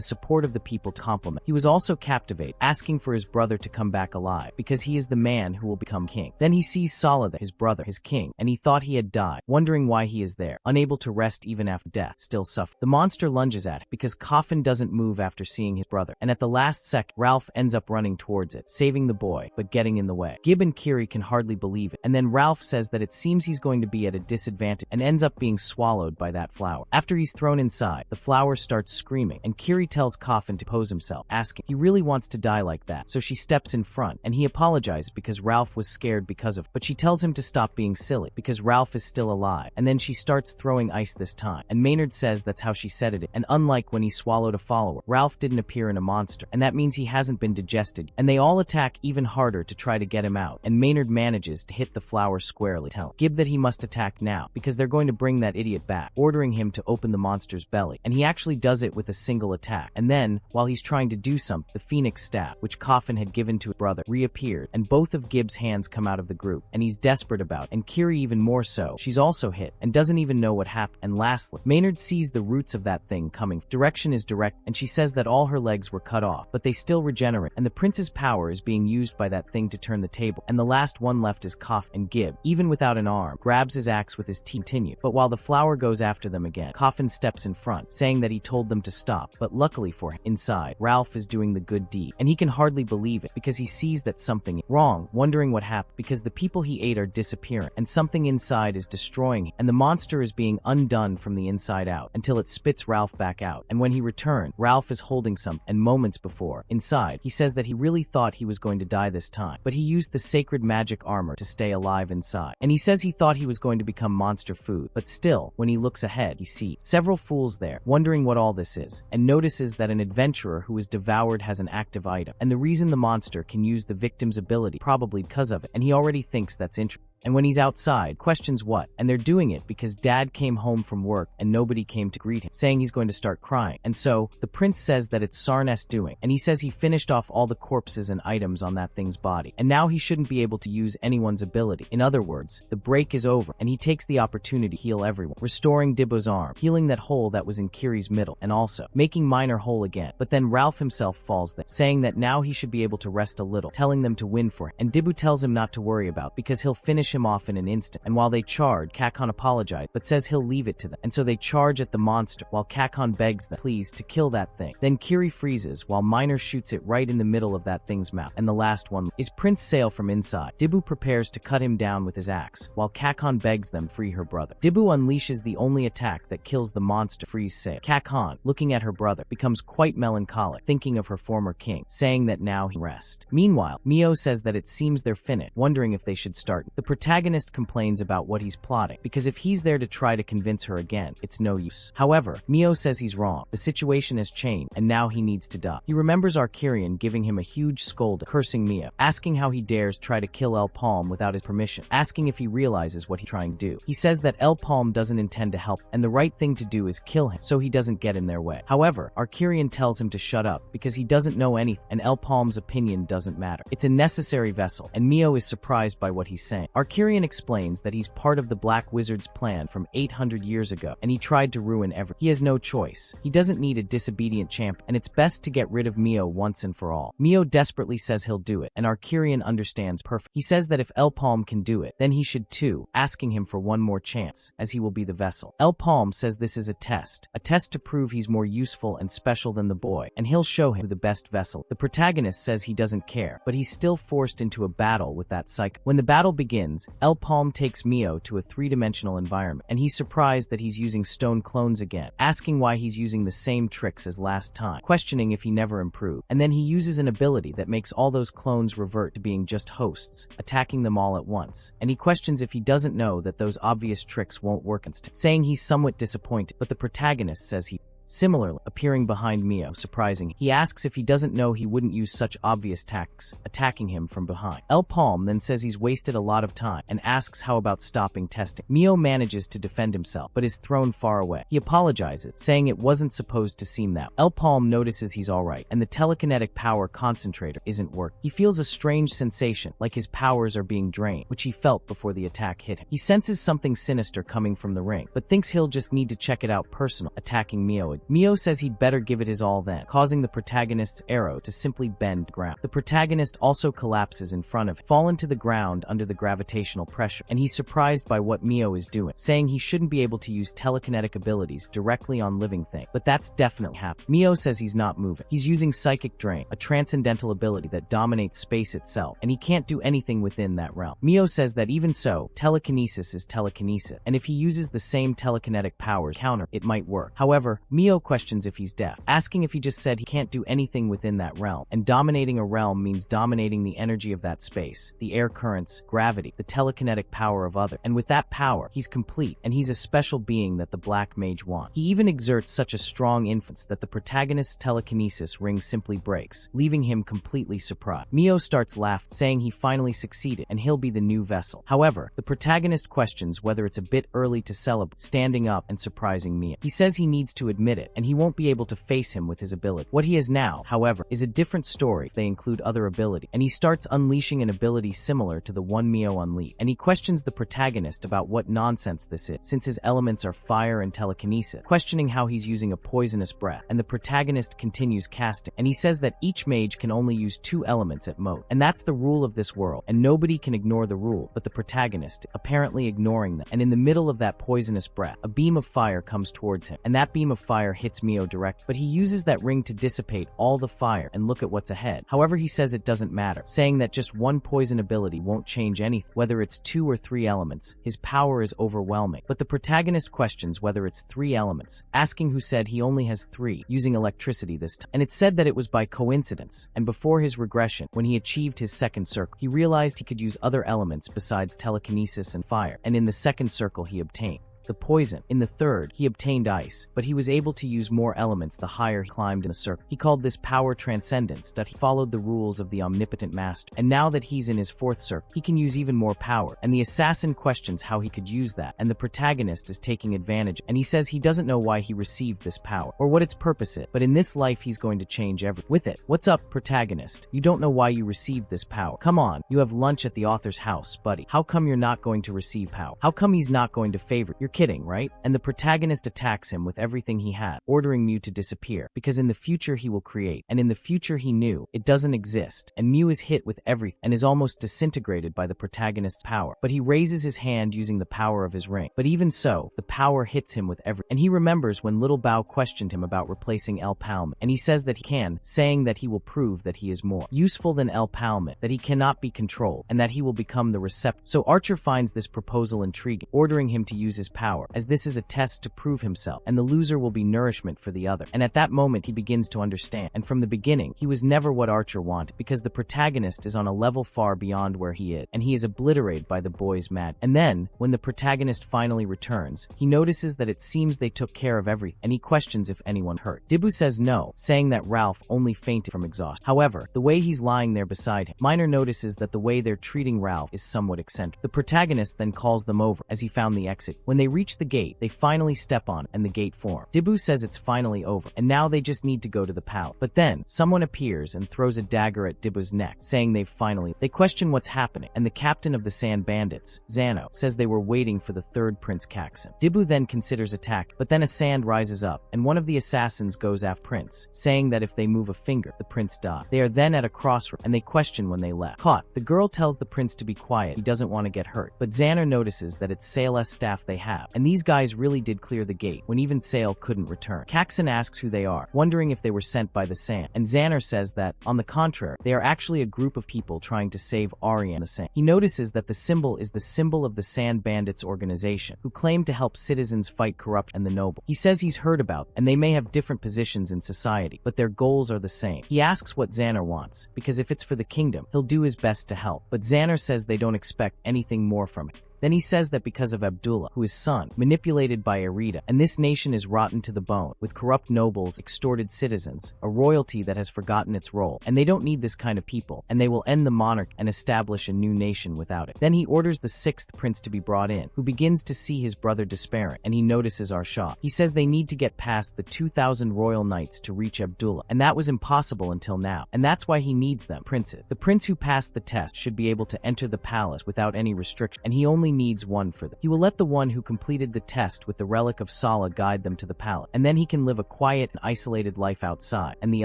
support of the people to compliment. He was also captivated, asking for his brother to come back alive, because he is the man who will become king. Then he sees Salada, his brother, his king, and he thought he had died, wondering why he is there, unable to rest even after death, still suffering. The monster lunges at him, because Coffin doesn't move after seeing his brother, and at the last second, Ralph ends up running towards it, saving the boy, but getting in the way. Gib and Kiri can hardly believe it, and then Ralph says that it seems he's going to be at a disadvantage and ends up being swallowed by that flower. After he's thrown inside, the flower starts screaming, and Kiri tells Coffin to pose himself, asking he really wants to die like that, so she steps in front, and he apologizes because Ralph was scared because of, but she tells him to stop being silly, because Ralph is still alive, and then she starts throwing ice this time, and Maynard says that's how she said it, and unlike when he swallowed a follower, Ralph didn't appear in a monster, and that means he hasn't been digested, and they all attack even harder to try to get him out, and Maynard manages to hit the flower squarely, telling Gib that he must attack now, because they're going to bring that idiot back, ordering him to open the monster's belly, and he actually does it with a single attack, and then, while he's trying to do something, the phoenix staff, which Coffin had given to his brother, reappeared, and both of Gib's hands come out of the group, and he's desperate about it, and Kiri even more so. She's also hit, and doesn't even know what happened, and lastly, Maynard sees the roots of that thing coming. Direction is direct, and she says that all her legs were cut off, but they still regenerate, and the prince's power is being used by that thing to turn the table, and the last one left is Coffin, and Gib, even without an arm, grabs his axe with his teeth, but while the flower goes after them again, Coffin steps in front, saying that he told them to stop, but luckily for him, inside, Ralph is doing the good deed, and he can hardly believe it, because he sees that something is wrong, wondering what happened, because the people he ate are disappearing, and something inside is destroying him, and the monster is being undone from the inside out, until it spits Ralph back out, and when he returned, Ralph is holding some, and moments before, inside, he says that he really thought he was going to die this time, but he used the sacred magic armor to stay alive inside, and he says he thought he was going to become monster food, but still, when he looks ahead, he sees several fools there, wondering what all this is, and notices that an adventurer who is devoured has an active item, and the reason the monster can use the victim's ability probably because of it, and he already thinks that's interesting. And when he's outside, questions what, and they're doing it because Dad came home from work and nobody came to greet him, saying he's going to start crying. And so, the prince says that it's Sarness doing, and he says he finished off all the corpses and items on that thing's body, and now he shouldn't be able to use anyone's ability. In other words, the break is over, and he takes the opportunity to heal everyone, restoring Dibbo's arm, healing that hole that was in Kiri's middle, and also making Minor whole again. But then Ralph himself falls there, saying that now he should be able to rest a little, telling them to win for him, and Dibbo tells him not to worry about because he'll finish him off in an instant. And while they charge, Kakon apologizes, but says he'll leave it to them, and so they charge at the monster, while Kakon begs them, please, to kill that thing. Then Kiri freezes, while Minor shoots it right in the middle of that thing's mouth, and the last one is Prince Sail from inside. Dibbo prepares to cut him down with his axe, while Kakon begs them free her brother. Dibbo unleashes the only attack that kills the monster, freeze Sail. Kakon, looking at her brother, becomes quite melancholic, thinking of her former king, saying that now he rest. Meanwhile, Mio says that it seems they're finished, wondering if they should start. The protagonist complains about what he's plotting, because if he's there to try to convince her again, it's no use. However, Mio says he's wrong. The situation has changed, and now he needs to die. He remembers Arcurian giving him a huge scold, cursing Mio, asking how he dares try to kill El Palm without his permission, asking if he realizes what he's trying to do. He says that El Palm doesn't intend to help, and the right thing to do is kill him, so he doesn't get in their way. However, Arcurian tells him to shut up, because he doesn't know anything, and El Palm's opinion doesn't matter. It's a necessary vessel, and Mio is surprised by what he's saying. Arcurian explains that he's part of the Black Wizard's plan from 800 years ago, and he tried to ruin everything. He has no choice. He doesn't need a disobedient champ, and it's best to get rid of Mio once and for all. Mio desperately says he'll do it, and Arcurian understands perfectly. He says that if El Palm can do it, then he should too, asking him for one more chance, as he will be the vessel. El Palm says this is a test to prove he's more useful and special than the boy, and he'll show him the best vessel. The protagonist says he doesn't care, but he's still forced into a battle with that psycho. When the battle begins, El Palm takes Mio to a three-dimensional environment, and he's surprised that he's using stone clones again, asking why he's using the same tricks as last time, questioning if he never improved. And then he uses an ability that makes all those clones revert to being just hosts, attacking them all at once. And he questions if he doesn't know that those obvious tricks won't work against him, saying he's somewhat disappointed, but the protagonist says he similarly, appearing behind Mio, surprising, he asks if he doesn't know he wouldn't use such obvious tactics, attacking him from behind. El Palm then says he's wasted a lot of time, and asks how about stopping testing. Mio manages to defend himself, but is thrown far away. He apologizes, saying it wasn't supposed to seem that way. El Palm notices he's alright, and the telekinetic power concentrator isn't working. He feels a strange sensation, like his powers are being drained, which he felt before the attack hit him. He senses something sinister coming from the ring, but thinks he'll just need to check it out personally, attacking Mio again. wood. Mio says he'd better give it his all then, causing the protagonist's arrow to simply bend the ground. The protagonist also collapses in front of him, fallen to the ground under the gravitational pressure, and he's surprised by what Mio is doing, saying he shouldn't be able to use telekinetic abilities directly on living things. But that's definitely happening. Mio says he's not moving. He's using Psychic Drain, a transcendental ability that dominates space itself, and he can't do anything within that realm. Mio says that even so, telekinesis is telekinesis, and if he uses the same telekinetic powers counter, it might work. However, Mio questions if he's deaf, asking if he just said he can't do anything within that realm, and dominating a realm means dominating the energy of that space, the air currents, gravity, the telekinetic power of others, and with that power, he's complete, and he's a special being that the Black Mage wants. He even exerts such a strong influence that the protagonist's telekinesis ring simply breaks, leaving him completely surprised. Mio starts laughing, saying he finally succeeded, and he'll be the new vessel. However, the protagonist questions whether it's a bit early to celebrate, standing up and surprising Mio. He says he needs to admit it, and he won't be able to face him with his ability. What he has now, however, is a different story if they include other ability, and he starts unleashing an ability similar to the one Mio unleashed, and he questions the protagonist about what nonsense this is, since his elements are fire and telekinesis, questioning how he's using a poisonous breath, and the protagonist continues casting, and he says that each mage can only use 2 elements at most, and that's the rule of this world, and nobody can ignore the rule but the protagonist, apparently ignoring them, and in the middle of that poisonous breath, a beam of fire comes towards him, and that beam of fire hits Mio direct, but he uses that ring to dissipate all the fire and look at what's ahead. However, he says it doesn't matter, saying that just one poison ability won't change anything, whether it's 2 or 3 elements, his power is overwhelming, but the protagonist questions whether it's 3 elements, asking who said he only has 3, using electricity this time, and it's said that it was by coincidence, and before his regression, when he achieved his second circle, he realized he could use other elements besides telekinesis and fire, and in the second circle he obtained the poison. In the third, he obtained ice, but he was able to use more elements the higher he climbed in the circle. He called this power transcendence, that he followed the rules of the omnipotent master, and now that he's in his 4th circle, he can use even more power, and the assassin questions how he could use that, and the protagonist is taking advantage, and he says he doesn't know why he received this power, or what its purpose is, but in this life he's going to change everything with it. What's up, protagonist? You don't know why you received this power. Come on, you have lunch at the author's house, buddy. How come you're not going to receive power? How come he's not going to favor? You're kidding, right? And the protagonist attacks him with everything he had, ordering Mew to disappear, because in the future he will create, and in the future he knew, it doesn't exist, and Mew is hit with everything, and is almost disintegrated by the protagonist's power, but he raises his hand using the power of his ring. But even so, the power hits him with everything, and he remembers when Little Bao questioned him about replacing El Palme, and he says that he can, saying that he will prove that he is more useful than El Palme, that he cannot be controlled, and that he will become the receptor. So Archer finds this proposal intriguing, ordering him to use his power, as this is a test to prove himself, and the loser will be nourishment for the other. And at that moment he begins to understand, and from the beginning, he was never what Archer wanted, because the protagonist is on a level far beyond where he is, and he is obliterated by the boy's mad. And then, when the protagonist finally returns, he notices that it seems they took care of everything, and he questions if anyone hurt. Dibu says no, saying that Ralph only fainted from exhaustion. However, the way he's lying there beside him, Minor notices that the way they're treating Ralph is somewhat eccentric. The protagonist then calls them over, as he found the exit. When they reach the gate, they finally step on it, and the gate forms. Dibu says it's finally over, and now they just need to go to the palace. But then, someone appears and throws a dagger at Dibu's neck, saying they question what's happening, and the captain of the Sand Bandits, Zano, says they were waiting for the third Prince Caxon. Dibu then considers attack, but then a sand rises up, and one of the assassins goes after Prince, saying that if they move a finger, the prince dies. They are then at a crossroad, and they question when they left. Caught, the girl tells the prince to be quiet, he doesn't want to get hurt, but Xander notices that it's Sale's staff they have, and these guys really did clear the gate, when even Sale couldn't return. Caxon asks who they are, wondering if they were sent by the Sand, and Xander says that, on the contrary, they are actually a group of people trying to save Ari and the Sand. He notices that the symbol is the symbol of the Sand Bandits organization, who claim to help citizens fight corruption and the noble. He says he's heard about, and they may have different positions in society, but their goals are the same. He asks what Xander wants, because if it's for the kingdom, he'll do his best to help, but Xander says they don't expect anything more from him. Then he says that because of Abdullah, who is son, manipulated by Arita, and this nation is rotten to the bone, with corrupt nobles, extorted citizens, a royalty that has forgotten its role, and they don't need this kind of people, and they will end the monarch and establish a new nation without it. Then he orders the 6th prince to be brought in, who begins to see his brother despairing, and he notices Arshad. He says they need to get past the 2,000 royal knights to reach Abdullah, and that was impossible until now, and that's why he needs them, princes. The prince who passed the test should be able to enter the palace without any restriction, and he only only needs one for them. He will let the one who completed the test with the relic of Sala guide them to the palace, and then he can live a quiet and isolated life outside, and the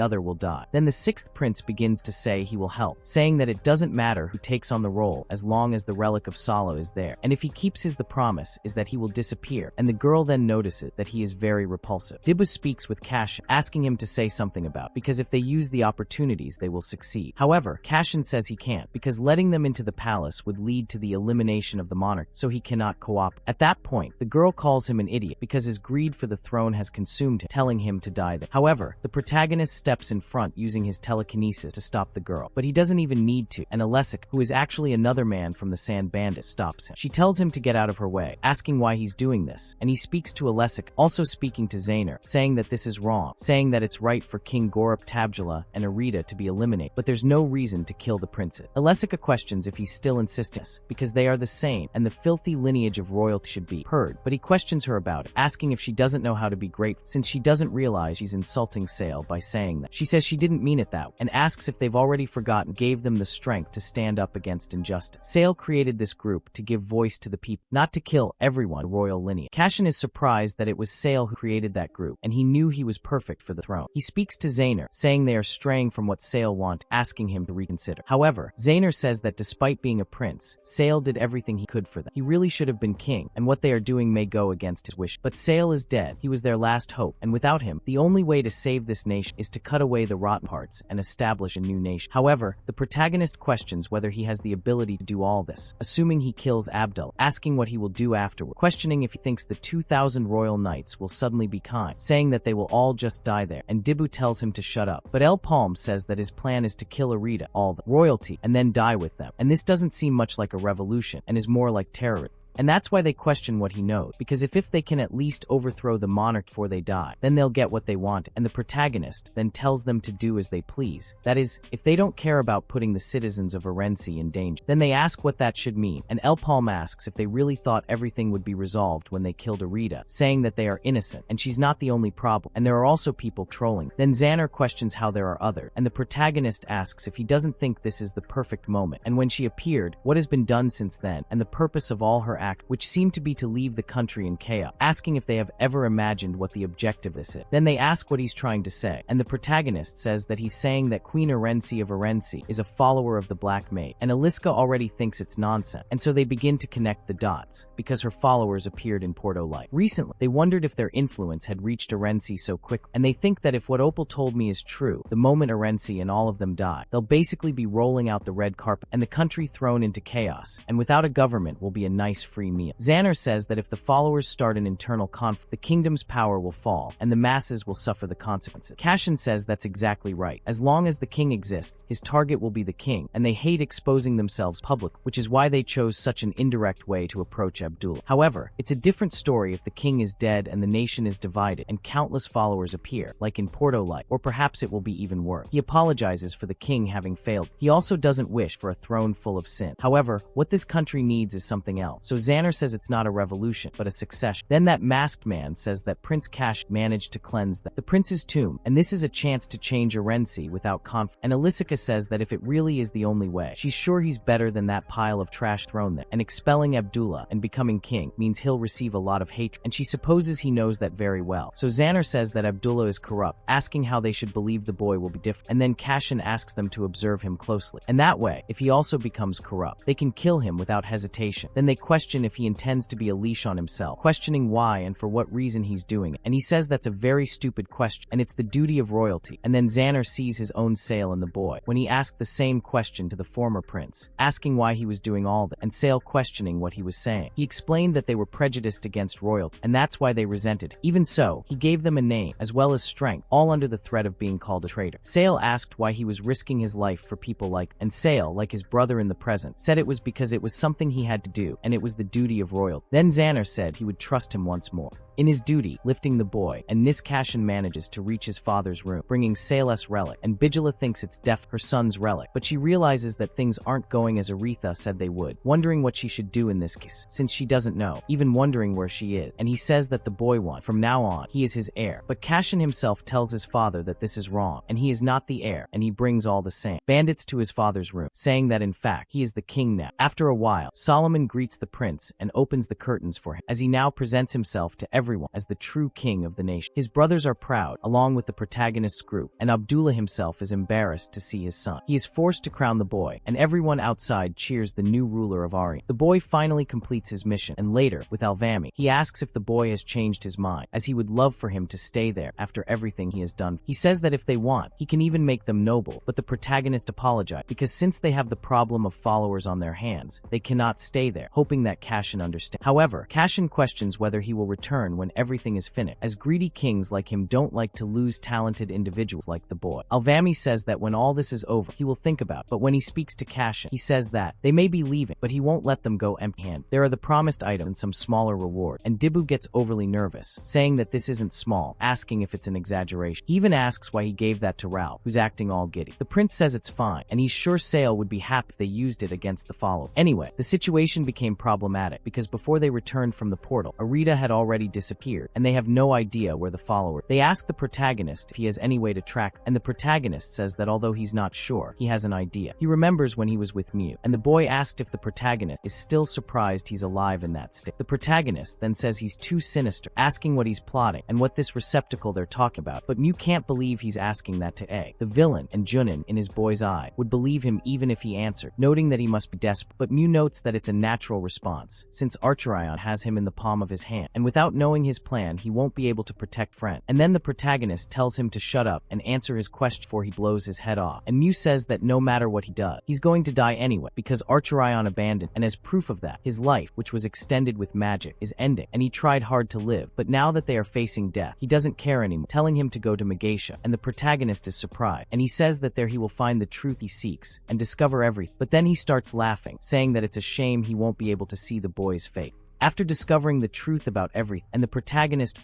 other will die. Then the sixth prince begins to say he will help, saying that it doesn't matter who takes on the role as long as the relic of Sala is there, and if he keeps the promise is that he will disappear, and the girl then notices that he is very repulsive. Dibu speaks with Cashin, asking him to say something about, because if they use the opportunities they will succeed. However, Cashin says he can't, because letting them into the palace would lead to the elimination of the monarch, so he cannot cooperate. At that point, the girl calls him an idiot because his greed for the throne has consumed him, telling him to die there. However, the protagonist steps in front using his telekinesis to stop the girl, but he doesn't even need to, and Alessic, who is actually another man from the Sand Bandits, stops him. She tells him to get out of her way, asking why he's doing this, and he speaks to Alessic, also speaking to Zainer, saying that this is wrong, saying that it's right for King Gorup Tabjula and Arita to be eliminated, but there's no reason to kill the princes. Alessica questions if he's still insisting, because they are the same, and the filthy lineage of royalty should be heard, but he questions her about it, asking if she doesn't know how to be grateful, since she doesn't realize she's insulting Sale by saying that. She says she didn't mean it that way, and asks if they've already forgotten gave them the strength to stand up against injustice. Sale created this group to give voice to the people, not to kill everyone in the royal lineage. Cashin is surprised that it was Sale who created that group, and he knew he was perfect for the throne. He speaks to Zainer, saying they are straying from what Sale wanted, asking him to reconsider. However, Zainer says that despite being a prince, Sale did everything he could for them. He really should have been king, and what they are doing may go against his wish. But Sale is dead. He was their last hope, and without him, the only way to save this nation is to cut away the rotten parts and establish a new nation. However, the protagonist questions whether he has the ability to do all this, assuming he kills Abdul, asking what he will do afterward, questioning if he thinks the 2,000 royal knights will suddenly be kind, saying that they will all just die there, and Dibu tells him to shut up. But El Palm says that his plan is to kill Arita, all the royalty, and then die with them, and this doesn't seem much like a revolution, and is more like terrorism. And that's why they question what he knows, because if they can at least overthrow the monarch before they die, then they'll get what they want, and the protagonist then tells them to do as they please. That is, if they don't care about putting the citizens of Arensi in danger. Then they ask what that should mean, and El Palm asks if they really thought everything would be resolved when they killed Arita, saying that they are innocent, and she's not the only problem, and there are also people trolling. Then Xander questions how there are others, and the protagonist asks if he doesn't think this is the perfect moment, and when she appeared, what has been done since then, and the purpose of all her which seemed to be to leave the country in chaos, asking if they have ever imagined what the objective this is. Then they ask what he's trying to say, and the protagonist says that he's saying that Queen Arensi of Arensi is a follower of the Black Maid, and Aliska already thinks it's nonsense, and so they begin to connect the dots, because her followers appeared in Porto Light. Recently, they wondered if their influence had reached Arensi so quickly, and they think that if what Opal told me is true, the moment Arensi and all of them die, they'll basically be rolling out the red carpet, and the country thrown into chaos, and without a government will be a nice free meal. Xander says that if the followers start an internal conflict, the kingdom's power will fall, and the masses will suffer the consequences. Cashin says that's exactly right. As long as the king exists, his target will be the king, and they hate exposing themselves publicly, which is why they chose such an indirect way to approach Abdullah. However, it's a different story if the king is dead and the nation is divided, and countless followers appear, like in Porto Light, or perhaps it will be even worse. He apologizes for the king having failed. He also doesn't wish for a throne full of sin. However, what this country needs is something else. So Xander says it's not a revolution, but a succession. Then that masked man says that Prince Cash managed to cleanse the prince's tomb, and this is a chance to change Arensi without conflict. And Alisica says that if it really is the only way, she's sure he's better than that pile of trash thrown there, and expelling Abdullah and becoming king means he'll receive a lot of hatred, and she supposes he knows that very well. So Xander says that Abdullah is corrupt, asking how they should believe the boy will be different, and then Cashin asks them to observe him closely, and that way, if he also becomes corrupt, they can kill him without hesitation. Then they question if he intends to be a leash on himself, questioning why and for what reason he's doing it, and he says that's a very stupid question, and it's the duty of royalty. And then Xander sees his own Sale in the boy, when he asked the same question to the former prince, asking why he was doing all that, and Sale questioning what he was saying. He explained that they were prejudiced against royalty, and that's why they resented. Even so, he gave them a name, as well as strength, all under the threat of being called a traitor. Sale asked why he was risking his life for people and Sale, like his brother in the present, said it was because it was something he had to do, and it was the duty of royalty. Then Xander said he would trust him once more. In his duty, lifting the boy, and Niskashin manages to reach his father's room, bringing Saleh's relic, and Bijala thinks it's her son's relic, but she realizes that things aren't going as Aretha said they would, wondering what she should do in this case, since she doesn't know, even wondering where she is, and he says that the boy won. From now on, he is his heir, but Cashin himself tells his father that this is wrong, and he is not the heir, and he brings all the same bandits to his father's room, saying that in fact, he is the king now. After a while, Solomon greets the prince and opens the curtains for him, as he now presents himself to everyone as the true king of the nation. His brothers are proud, along with the protagonist's group, and Abdullah himself is embarrassed to see his son. He is forced to crown the boy, and everyone outside cheers the new ruler of Ari. The boy finally completes his mission, and later, with Alvami, he asks if the boy has changed his mind, as he would love for him to stay there after everything he has done. He says that if they want, he can even make them noble, but the protagonist apologizes, because since they have the problem of followers on their hands, they cannot stay there, hoping that Cashin understands. However, Cashin questions whether he will return when everything is finished, as greedy kings like him don't like to lose talented individuals like the boy. Alvami says that when all this is over, he will think about it, but when he speaks to Cashin, he says that they may be leaving, but he won't let them go empty-handed. There are the promised items and some smaller reward, and Dibu gets overly nervous, saying that this isn't small, asking if it's an exaggeration. He even asks why he gave that to Ralph, who's acting all giddy. The prince says it's fine, and he's sure Sale would be happy if they used it against the follower. Anyway, the situation became problematic, because before they returned from the portal, Arita had already disappeared, and they have no idea where the follower. They ask the protagonist if he has any way to track, and the protagonist says that although he's not sure, he has an idea. He remembers when he was with Mew, and the boy asked if the protagonist is still surprised he's alive in that state. The protagonist then says he's too sinister, asking what he's plotting and what this receptacle they're talking about, but Mew can't believe he's asking that to A. The villain, and Junin, in his boy's eye, would believe him even if he answered, noting that he must be desperate, but Mew notes that it's a natural response, since Archerion has him in the palm of his hand, and without knowing his plan, he won't be able to protect Friend. And then the protagonist tells him to shut up and answer his question before he blows his head off, and Mew says that no matter what he does, he's going to die anyway, because Archerion abandoned, and as proof of that, his life, which was extended with magic, is ending, and he tried hard to live, but now that they are facing death, he doesn't care anymore, telling him to go to Megasha, and the protagonist is surprised, and he says that there he will find the truth he seeks, and discover everything, but then he starts laughing, saying that it's a shame he won't be able to see the boy's fate. After discovering the truth about everything, and the protagonist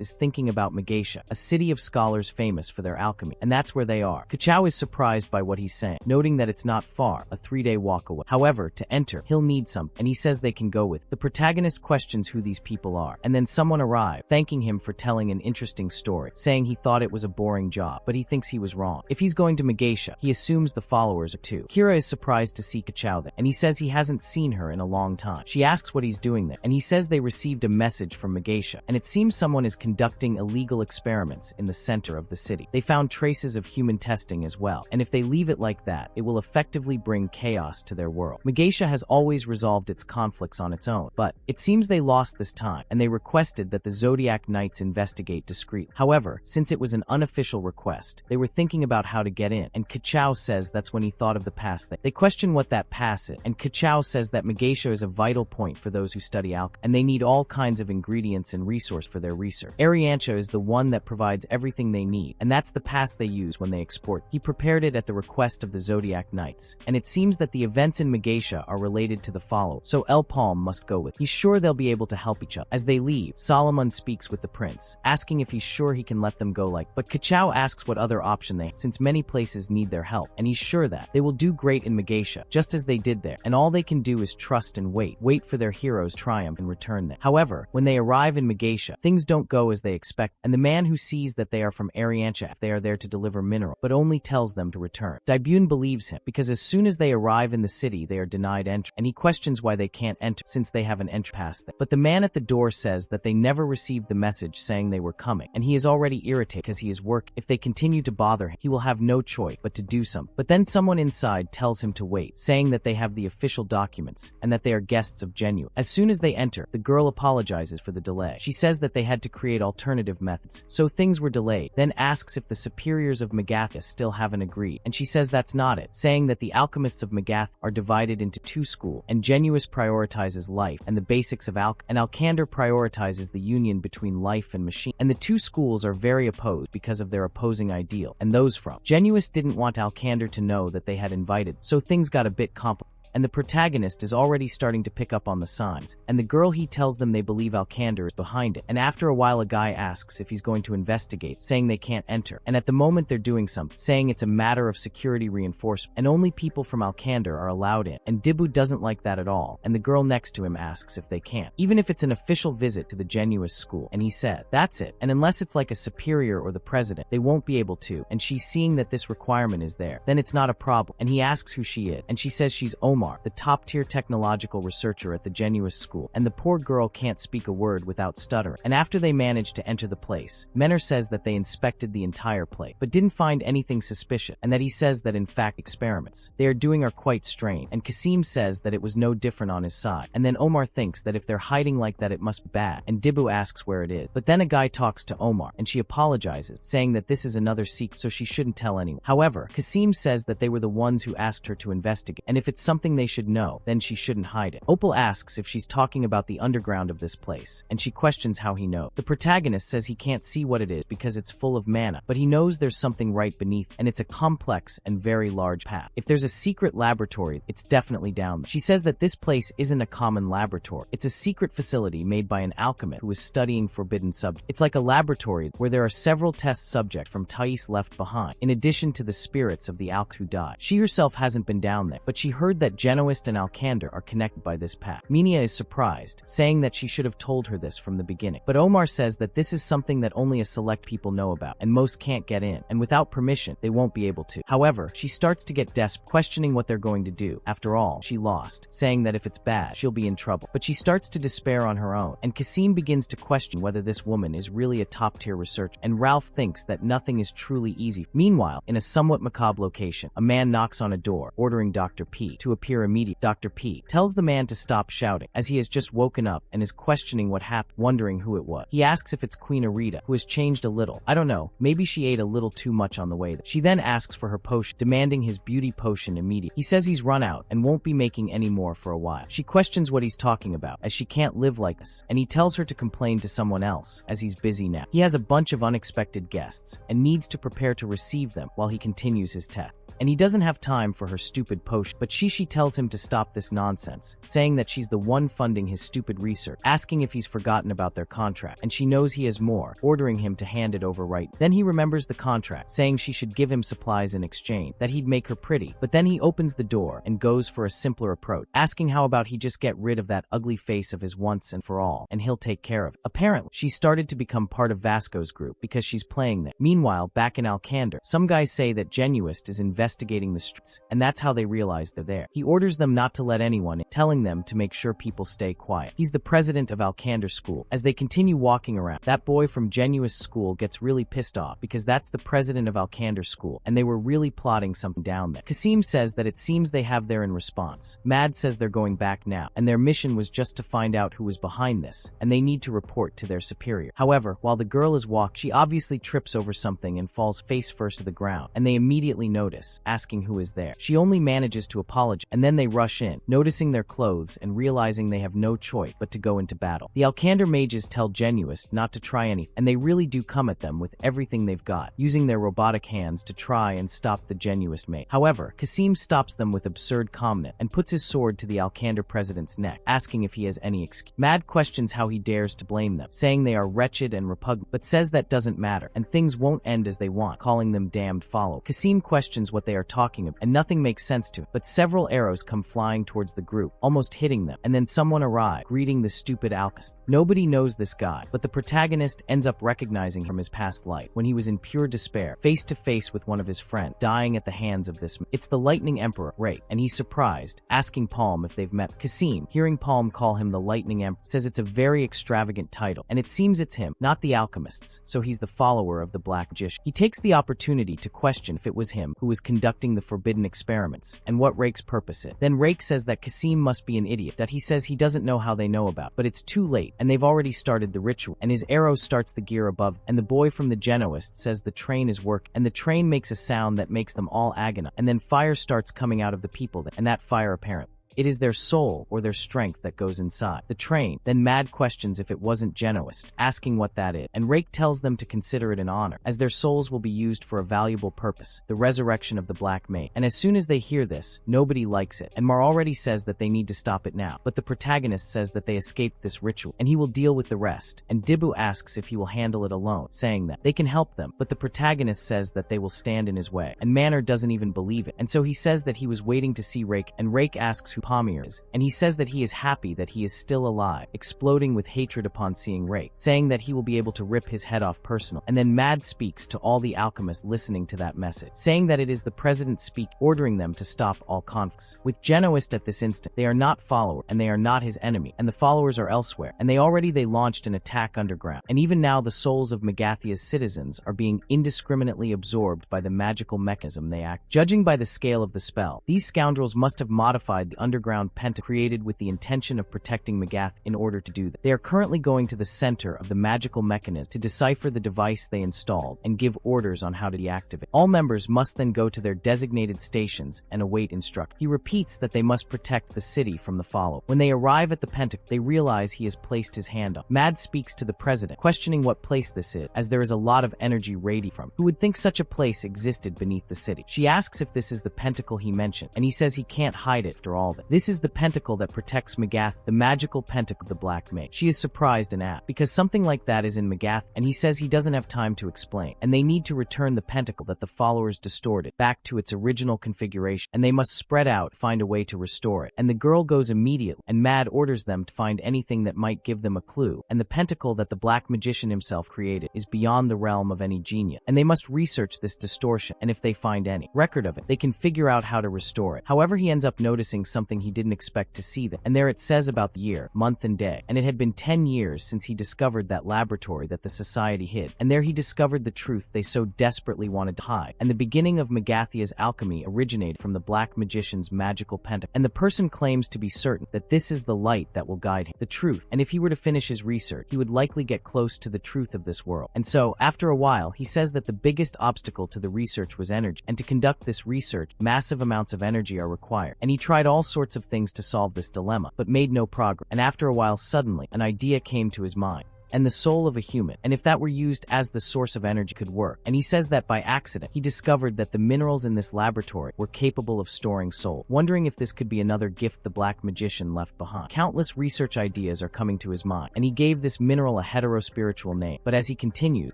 is thinking about Megasha, a city of scholars famous for their alchemy, and that's where they are. Kachao is surprised by what he's saying, noting that it's not far, a 3-day walk away. However, to enter, he'll need some, and he says they can go with. The protagonist questions who these people are, and then someone arrived, thanking him for telling an interesting story, saying he thought it was a boring job, but he thinks he was wrong. If he's going to Megasha, he assumes the followers are too. Kira is surprised to see Kachao there, and he says he hasn't seen her in a long time. She asks what he's doing there, and he says they received a message from Megasha, and it seems someone is conducting illegal experiments in the center of the city. They found traces of human testing as well, and if they leave it like that, it will effectively bring chaos to their world. Megasha has always resolved its conflicts on its own, but it seems they lost this time, and they requested that the Zodiac Knights investigate discreetly. However, since it was an unofficial request, they were thinking about how to get in, and Kachao says that's when he thought of the pass. They question what that pass is, and Kachao says that Megasha is a vital point for those who study alchemy, and they need all kinds of ingredients and resource for their research. Ariantia is the one that provides everything they need, and that's the pass they use when they export. He prepared it at the request of the Zodiac Knights, and it seems that the events in Megasha are related to the follow, so El Palm must go with. He's sure they'll be able to help each other. As they leave, Solomon speaks with the prince, asking if he's sure he can let them go but Kachao asks what other option they, since many places need their help, and he's sure that they will do great in Megasha, just as they did there, and all they can do is trust and wait for their heroes triumph and return them. However, when they arrive in Megasha, things don't go as they expect, and the man who sees that they are from Ariantia, they are there to deliver mineral, but only tells them to return. Daibun believes him, because as soon as they arrive in the city, they are denied entry, and he questions why they can't enter, since they have an entry pass there. But the man at the door says that they never received the message saying they were coming, and he is already irritated because he is working. If they continue to bother him, he will have no choice but to do something. But then someone inside tells him to wait, saying that they have the official documents, and that they are guests of Genu. As soon as they enter, the girl apologizes for the delay. She says that they had to create alternative methods, so things were delayed, then asks if the superiors of Magathis still haven't agreed, and she says that's not it, saying that the alchemists of Magath are divided into two schools, and Genuus prioritizes life and the basics of and Alcander prioritizes the union between life and machine, and the two schools are very opposed because of their opposing ideal, and those from Genuus didn't want Alcander to know that they had invited, so things got a bit complicated. and the protagonist is already starting to pick up on the signs, and the girl he tells them they believe Alcander is behind it, and after a while a guy asks if he's going to investigate, saying they can't enter, and at the moment they're doing something, saying it's a matter of security reinforcement, and only people from Alcander are allowed in, and Dibu doesn't like that at all, and the girl next to him asks if they can't, even if it's an official visit to the Genuous school, and he said, that's it, and unless it's like a superior or the president, they won't be able to, and she's seeing that this requirement is there, then it's not a problem, and he asks who she is, and she says she's Omar, the top-tier technological researcher at the Genuous school, and the poor girl can't speak a word without stuttering, and after they manage to enter the place, Menor says that they inspected the entire place, but didn't find anything suspicious, and that he says that in fact experiments they are doing are quite strange, and Kasim says that it was no different on his side, and then Omar thinks that if they're hiding like that it must be bad, and Dibu asks where it is, but then a guy talks to Omar, and she apologizes, saying that this is another secret so she shouldn't tell anyone. However, Kasim says that they were the ones who asked her to investigate, and if it's something they should know, then she shouldn't hide it. Opal asks if she's talking about the underground of this place, and she questions how he knows. The protagonist says he can't see what it is because it's full of mana, but he knows there's something right beneath, and it's a complex and very large path. If there's a secret laboratory, it's definitely down there. She says that this place isn't a common laboratory. It's a secret facility made by an alchemist who is studying forbidden subjects. It's like a laboratory where there are several test subjects from Thais left behind, in addition to the spirits of the alchemists who died. She herself hasn't been down there, but she heard that Genoist and Alcander are connected by this path. Minia is surprised, saying that she should have told her this from the beginning. But Omar says that this is something that only a select people know about, and most can't get in, and without permission, they won't be able to. However, she starts to get desperate, questioning what they're going to do. After all, she lost, saying that if it's bad, she'll be in trouble. But she starts to despair on her own, and Kasim begins to question whether this woman is really a top-tier researcher, and Ralph thinks that nothing is truly easy. Meanwhile, in a somewhat macabre location, a man knocks on a door, ordering Dr. P to appear immediately. Dr. P tells the man to stop shouting, as he has just woken up and is questioning what happened, wondering who it was. He asks if it's Queen Arita, who has changed a little. I don't know, maybe she ate a little too much on the way. She then asks for her potion, demanding his beauty potion immediately. He says he's run out and won't be making any more for a while. She questions what he's talking about, as she can't live like this, and he tells her to complain to someone else, as he's busy now. He has a bunch of unexpected guests, and needs to prepare to receive them while he continues his test. And he doesn't have time for her stupid potion, but she tells him to stop this nonsense, saying that she's the one funding his stupid research, asking if he's forgotten about their contract, and she knows he has more, ordering him to hand it over right. Then he remembers the contract, saying she should give him supplies in exchange, that he'd make her pretty, but then he opens the door and goes for a simpler approach, asking how about he just get rid of that ugly face of his once and for all, and he'll take care of it. Apparently, she started to become part of Vasco's group because she's playing there. Meanwhile, back in Alcander, some guys say that Genuist is investigating the streets, and that's how they realize they're there. He orders them not to let anyone in, telling them to make sure people stay quiet. He's the president of Alcander School. As they continue walking around, that boy from Genuist School gets really pissed off because that's the president of Alcander School, and they were really plotting something down there. Kasim says that it seems they have their in response. Mad says they're going back now, and their mission was just to find out who was behind this, and they need to report to their superior. However, while the girl is walking, she obviously trips over something and falls face first to the ground, and they immediately notice, asking who is there. She only manages to apologize, and then they rush in, noticing their clothes and realizing they have no choice but to go into battle. The Alcander mages tell Genuist not to try anything, and they really do come at them with everything they've got, using their robotic hands to try and stop the Genuist mage. However, Kasim stops them with absurd calmness and puts his sword to the Alcander president's neck, asking if he has any excuse. Mad questions how he dares to blame them, saying they are wretched and repugnant, but says that doesn't matter, and things won't end as they want, calling them damned followers. Kasim questions what they are talking about, and nothing makes sense to him, but several arrows come flying towards the group, almost hitting them, and then someone arrives, greeting the stupid alchemist. Nobody knows this guy, but the protagonist ends up recognizing him from his past life, when he was in pure despair, face to face with one of his friends, dying at the hands of this man. It's the Lightning Emperor, Ray, and he's surprised, asking Palm if they've met. Kasim, hearing Palm call him the Lightning Emperor, says it's a very extravagant title, and it seems it's him, not the alchemists, so he's the follower of the Black Magician. He takes the opportunity to question if it was him who was conducting the forbidden experiments, and what Rake's purpose is. Then Rake says that Kasim must be an idiot, that he says he doesn't know how they know about, but it's too late, and they've already started the ritual, and his arrow starts the gear above, and the boy from the Genoist says the train is working, and the train makes a sound that makes them all agonize, and then fire starts coming out of the people, and that fire apparently it is their soul or their strength that goes inside the train. Then Mad questions if it wasn't Genoist, asking what that is, and Rake tells them to consider it an honor, as their souls will be used for a valuable purpose, the resurrection of the Black Mage. And as soon as they hear this, nobody likes it, and Mar already says that they need to stop it now. But the protagonist says that they escaped this ritual, and he will deal with the rest, and Dibu asks if he will handle it alone, saying that they can help them, but the protagonist says that they will stand in his way, and Manor doesn't even believe it, and so he says that he was waiting to see Rake, and Rake asks who Pamir is, and he says that he is happy that he is still alive, exploding with hatred upon seeing Rake, saying that he will be able to rip his head off personally. And then Mad speaks to all the alchemists listening to that message, saying that it is the president ordering them to stop all conflicts. With Genoist at this instant, they are not followers, and they are not his enemy, and the followers are elsewhere, and they launched an attack underground, and even now the souls of Magathia's citizens are being indiscriminately absorbed by the magical mechanism they act. Judging by the scale of the spell, these scoundrels must have modified the underground pentacle created with the intention of protecting Magath in order to do that. They are currently going to the center of the magical mechanism to decipher the device they installed and give orders on how to deactivate. All members must then go to their designated stations and await instructions. He repeats that they must protect the city from the follow. When they arrive at the pentacle, they realize he has placed his hand on. Mad speaks to the president, questioning what place this is, as there is a lot of energy radiating from. Who would think such a place existed beneath the city? She asks if this is the pentacle he mentioned, and he says he can't hide it after all that. This is the pentacle that protects Magath, the magical pentacle of the Black Mage. She is surprised and asks, because something like that is in Magath, and he says he doesn't have time to explain, and they need to return the pentacle that the followers distorted back to its original configuration, and they must spread out, find a way to restore it. And the girl goes immediately, and Mad orders them to find anything that might give them a clue, and the pentacle that the Black Magician himself created is beyond the realm of any genius, and they must research this distortion, and if they find any record of it, they can figure out how to restore it. However, he ends up noticing something he didn't expect to see there, and there it says about the year, month and day, and it had been 10 years since he discovered that laboratory that the society hid, and there he discovered the truth they so desperately wanted to hide, and the beginning of Magathia's alchemy originated from the Black Magician's magical pentacle, and the person claims to be certain that this is the light that will guide him, the truth, and if he were to finish his research, he would likely get close to the truth of this world. And so, after a while, he says that the biggest obstacle to the research was energy, and to conduct this research, massive amounts of energy are required, and he tried all sorts of things to solve this dilemma, but made no progress, and after a while suddenly, an idea came to his mind. And the soul of a human, and if that were used as the source of energy could work. And he says that by accident, he discovered that the minerals in this laboratory were capable of storing soul, wondering if this could be another gift the Black Magician left behind. Countless research ideas are coming to his mind, and he gave this mineral a heterospiritual name. But as he continued,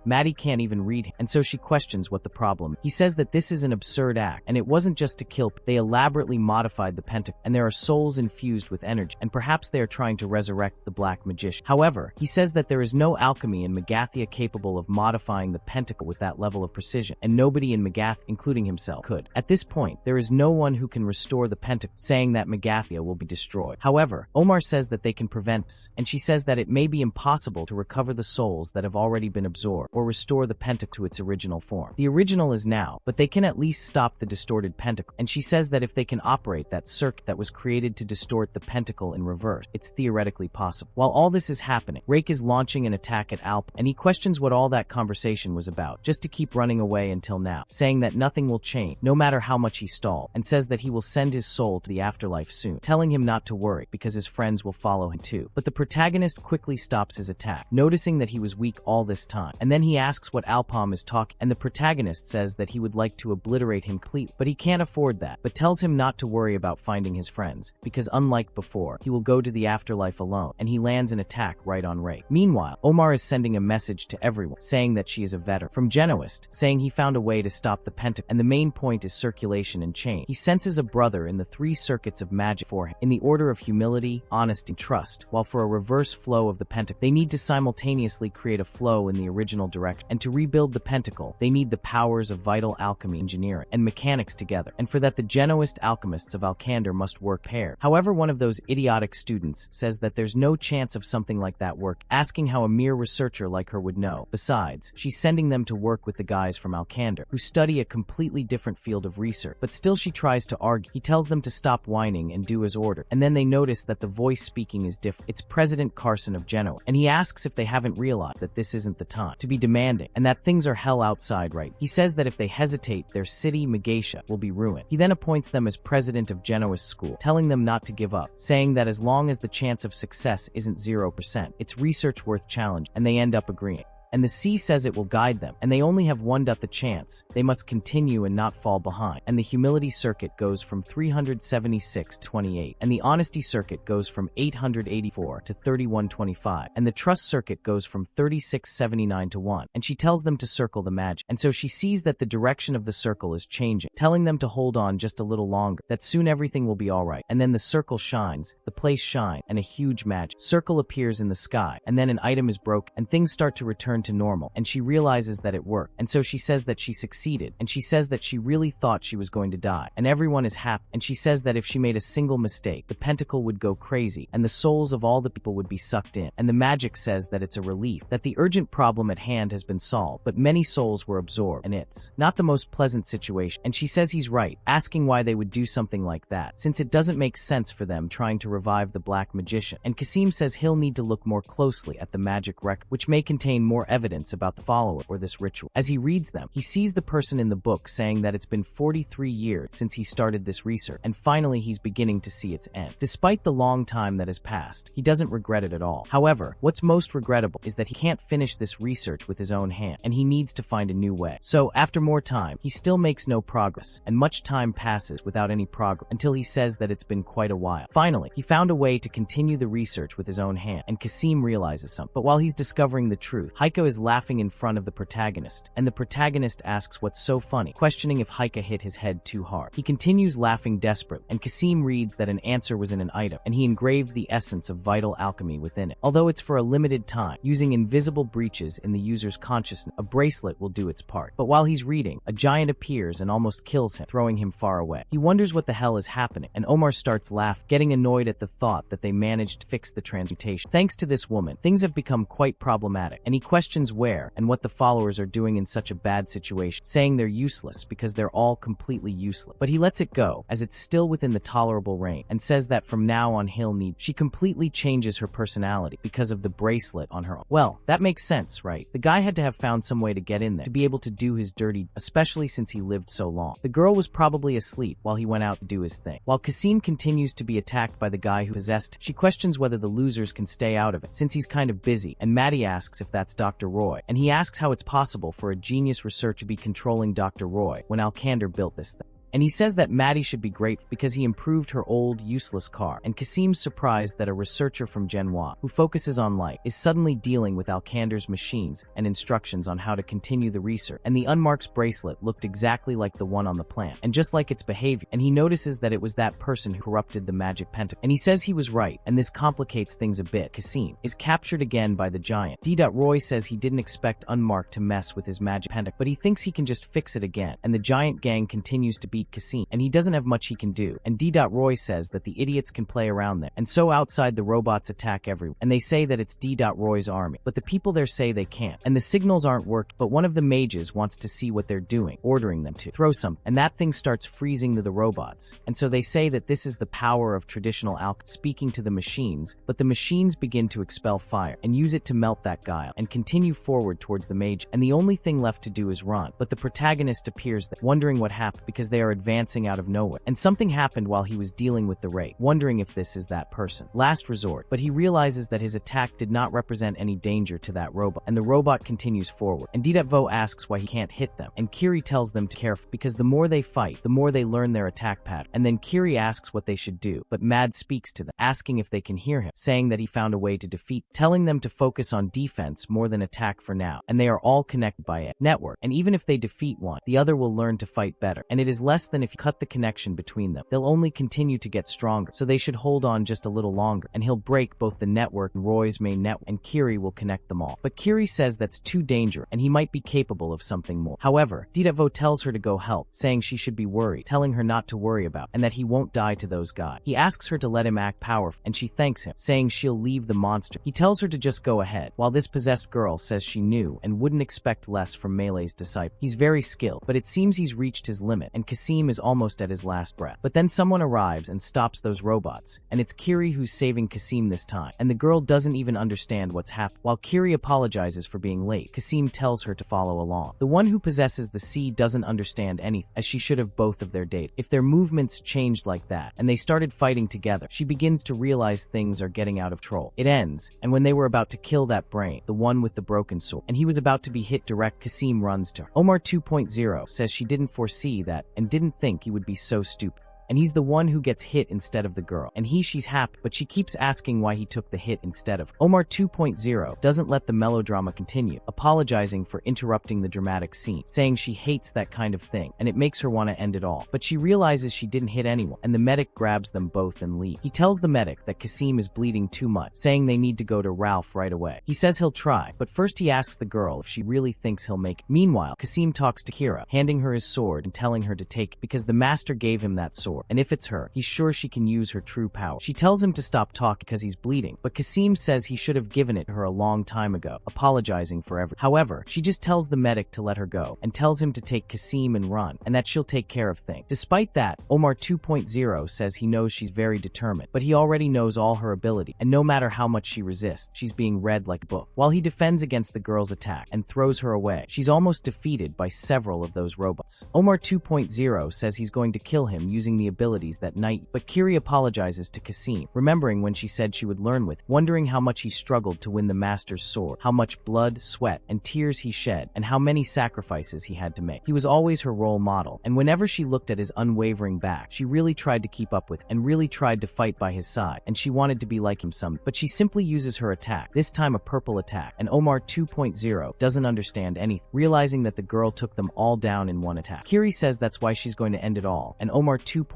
Maddie can't even read him, and so she questions what the problem is. He says that this is an absurd act, and it wasn't just to kill, they elaborately modified the pentacle, and there are souls infused with energy, and perhaps they are trying to resurrect the Black Magician. However, he says that there is no alchemy in Magathia capable of modifying the pentacle with that level of precision, and nobody in Magath, including himself, could. At this point, there is no one who can restore the pentacle, saying that Magathia will be destroyed. However, Omar says that they can prevent this, and she says that it may be impossible to recover the souls that have already been absorbed, or restore the pentacle to its original form. The original is now, but they can at least stop the distorted pentacle, and she says that if they can operate that circuit that was created to distort the pentacle in reverse, it's theoretically possible. While all this is happening, Rake is launching an attack at Alp, and he questions what all that conversation was about, just to keep running away until now, saying that nothing will change, no matter how much he stalled, and says that he will send his soul to the afterlife soon, telling him not to worry, because his friends will follow him too. But the protagonist quickly stops his attack, noticing that he was weak all this time, and then he asks what Alpom is talking, and the protagonist says that he would like to obliterate him completely, but he can't afford that, but tells him not to worry about finding his friends, because unlike before, he will go to the afterlife alone, and he lands an attack right on Rake. Meanwhile, Omar is sending a message to everyone, saying that she is a veteran. From Genoist, saying he found a way to stop the pentacle, and the main point is circulation and change. He senses a brother in the 3 circuits of magic for him, in the order of humility, honesty, and trust, while for a reverse flow of the pentacle, they need to simultaneously create a flow in the original direction, and to rebuild the pentacle, they need the powers of vital alchemy, engineering, and mechanics together, and for that the Genoist alchemists of Alkander must work paired. However, one of those idiotic students says that there's no chance of something like that work, asking how how a mere researcher like her would know. Besides, she's sending them to work with the guys from Alcander, who study a completely different field of research. But still she tries to argue. He tells them to stop whining and do as ordered. And then they notice that the voice speaking is different. It's President Carson of Genoa. And he asks if they haven't realized that this isn't the time to be demanding, and that things are hell outside right. He says that if they hesitate, their city, Magatia, will be ruined. He then appoints them as president of Genoa's school, telling them not to give up, saying that as long as the chance of success isn't 0%, it's research worth challenge, and they end up agreeing. And the sea says it will guide them, and they only have one the chance. They must continue and not fall behind. And the humility circuit goes from 376 to 28, and the honesty circuit goes from 884 to 3125, and the trust circuit goes from 3679 to 1. And she tells them to circle the magic. And so she sees that the direction of the circle is changing, telling them to hold on just a little longer, that soon everything will be alright. And then the circle shines, the place shines, and a huge magic circle appears in the sky, and then an item is broken, and things start to return to normal, and she realizes that it worked. And so she says that she succeeded, and she says that she really thought she was going to die, and everyone is happy. And she says that if she made a single mistake, the pentacle would go crazy, and the souls of all the people would be sucked in. And the magic says that it's a relief, that the urgent problem at hand has been solved, but many souls were absorbed, and it's not the most pleasant situation. And she says he's right, asking why they would do something like that, since it doesn't make sense for them trying to revive the black magician. And Kasim says he'll need to look more closely at the magic record, which may contain more evidence about the follower or this ritual. As he reads them, he sees the person in the book saying that it's been 43 years since he started this research, and finally he's beginning to see its end. Despite the long time that has passed, he doesn't regret it at all. However, what's most regrettable is that he can't finish this research with his own hand, and he needs to find a new way. So, after more time, he still makes no progress, and much time passes without any progress, until he says that it's been quite a while. Finally, he found a way to continue the research with his own hand, and Kasim realizes something. But while he's discovering the truth, Heiko is laughing in front of the protagonist, and the protagonist asks what's so funny, questioning if Heiko hit his head too hard. He continues laughing desperately, and Kasim reads that an answer was in an item, and he engraved the essence of vital alchemy within it. Although it's for a limited time, using invisible breaches in the user's consciousness, a bracelet will do its part. But while he's reading, a giant appears and almost kills him, throwing him far away. He wonders what the hell is happening, and Omar starts laughing, getting annoyed at the thought that they managed to fix the transmutation. Thanks to this woman, things have become quite problematic, and he questions where and what the followers are doing in such a bad situation, saying they're useless because they're all completely useless. But he lets it go, as it's still within the tolerable range, and says that from now on he'll need. She completely changes her personality because of the bracelet on her arm. Well, that makes sense, right? The guy had to have found some way to get in there, to be able to do his dirty, especially since he lived so long. The girl was probably asleep while he went out to do his thing. While Kasim continues to be attacked by the guy who possessed him, she questions whether the losers can stay out of it, since he's kind of busy, and Maddie asks if that's Dr. Roy, and he asks how it's possible for a genius researcher to be controlling Dr. Roy when Alcander built this thing. And he says that Maddie should be grateful because he improved her old, useless car. And Kasim's surprised that a researcher from Genoa, who focuses on light, is suddenly dealing with Alcander's machines and instructions on how to continue the research. And the unmarked bracelet looked exactly like the one on the plant, and just like its behavior. And he notices that it was that person who corrupted the magic pentacle. And he says he was right, and this complicates things a bit. Kasim is captured again by the giant. D. Roy says he didn't expect Unmarked to mess with his magic pentacle, but he thinks he can just fix it again. And the giant gang continues to beat Kasim, and he doesn't have much he can do. And D. Roy says that the idiots can play around there, and so outside the robots attack everyone, and they say that it's D. Roy's army, but the people there say they can't, and the signals aren't working. But one of the mages wants to see what they're doing, ordering them to throw some, and that thing starts freezing the robots, and so they say that this is the power of traditional alchemy speaking to the machines, but the machines begin to expel fire and use it to melt that guile and continue forward towards the mage, and the only thing left to do is run. But the protagonist appears there, wondering what happened because they are advancing out of nowhere, and something happened while he was dealing with the raid, wondering if this is that person. Last resort, but he realizes that his attack did not represent any danger to that robot, and the robot continues forward, and Vo asks why he can't hit them, and Kiri tells them to careful because the more they fight, the more they learn their attack pattern. And then Kiri asks what they should do, but Mad speaks to them, asking if they can hear him, saying that he found a way to defeat, telling them to focus on defense more than attack for now, and they are all connected by a network, and even if they defeat one, the other will learn to fight better, and it is left less than if you cut the connection between them. They'll only continue to get stronger, so they should hold on just a little longer, and he'll break both the network and Roy's main network, and Kiri will connect them all. But Kiri says that's too dangerous, and he might be capable of something more. However, Didavo tells her to go help, saying she should be worried, telling her not to worry about, and that he won't die to those guys. He asks her to let him act powerful, and she thanks him, saying she'll leave the monster. He tells her to just go ahead, while this possessed girl says she knew and wouldn't expect less from Melee's disciple. He's very skilled, but it seems he's reached his limit, and Kasim is almost at his last breath. But then someone arrives and stops those robots, and it's Kiri who's saving Kasim this time, and the girl doesn't even understand what's happened. While Kiri apologizes for being late, Kasim tells her to follow along. The one who possesses the sea doesn't understand anything, as she should have both of their date. If their movements changed like that, and they started fighting together, she begins to realize things are getting out of control. It ends, and when they were about to kill that brain, the one with the broken sword, and he was about to be hit direct, Kasim runs to her. Omar 2.0 says she didn't foresee that and didn't think he would be so stupid. And he's the one who gets hit instead of the girl. And she's happy, but she keeps asking why he took the hit instead of her. Omar 2.0 doesn't let the melodrama continue, apologizing for interrupting the dramatic scene, saying she hates that kind of thing, and it makes her want to end it all. But she realizes she didn't hit anyone, and the medic grabs them both and leaves. He tells the medic that Kasim is bleeding too much, saying they need to go to Ralph right away. He says he'll try, but first he asks the girl if she really thinks he'll make it. Meanwhile, Kasim talks to Kira, handing her his sword and telling her to take it, because the master gave him that sword. And if it's her, he's sure she can use her true power. She tells him to stop talking because he's bleeding, but Kasim says he should have given it to her a long time ago, apologizing for everything. However, she just tells the medic to let her go, and tells him to take Kasim and run, and that she'll take care of things. Despite that, Omar 2.0 says he knows she's very determined, but he already knows all her ability, and no matter how much she resists, she's being read like a book. While he defends against the girl's attack and throws her away, she's almost defeated by several of those robots. Omar 2.0 says he's going to kill him using the ability that night, but Kiri apologizes to Kasim, remembering when she said she would learn with, wondering how much he struggled to win the master's sword, how much blood, sweat, and tears he shed, and how many sacrifices he had to make. He was always her role model, and whenever she looked at his unwavering back, she really tried to keep up with and really tried to fight by his side, and she wanted to be like him some, but she simply uses her attack, this time a purple attack, and Omar 2.0 doesn't understand anything, realizing that the girl took them all down in one attack. Kiri says that's why she's going to end it all, and Omar 2.0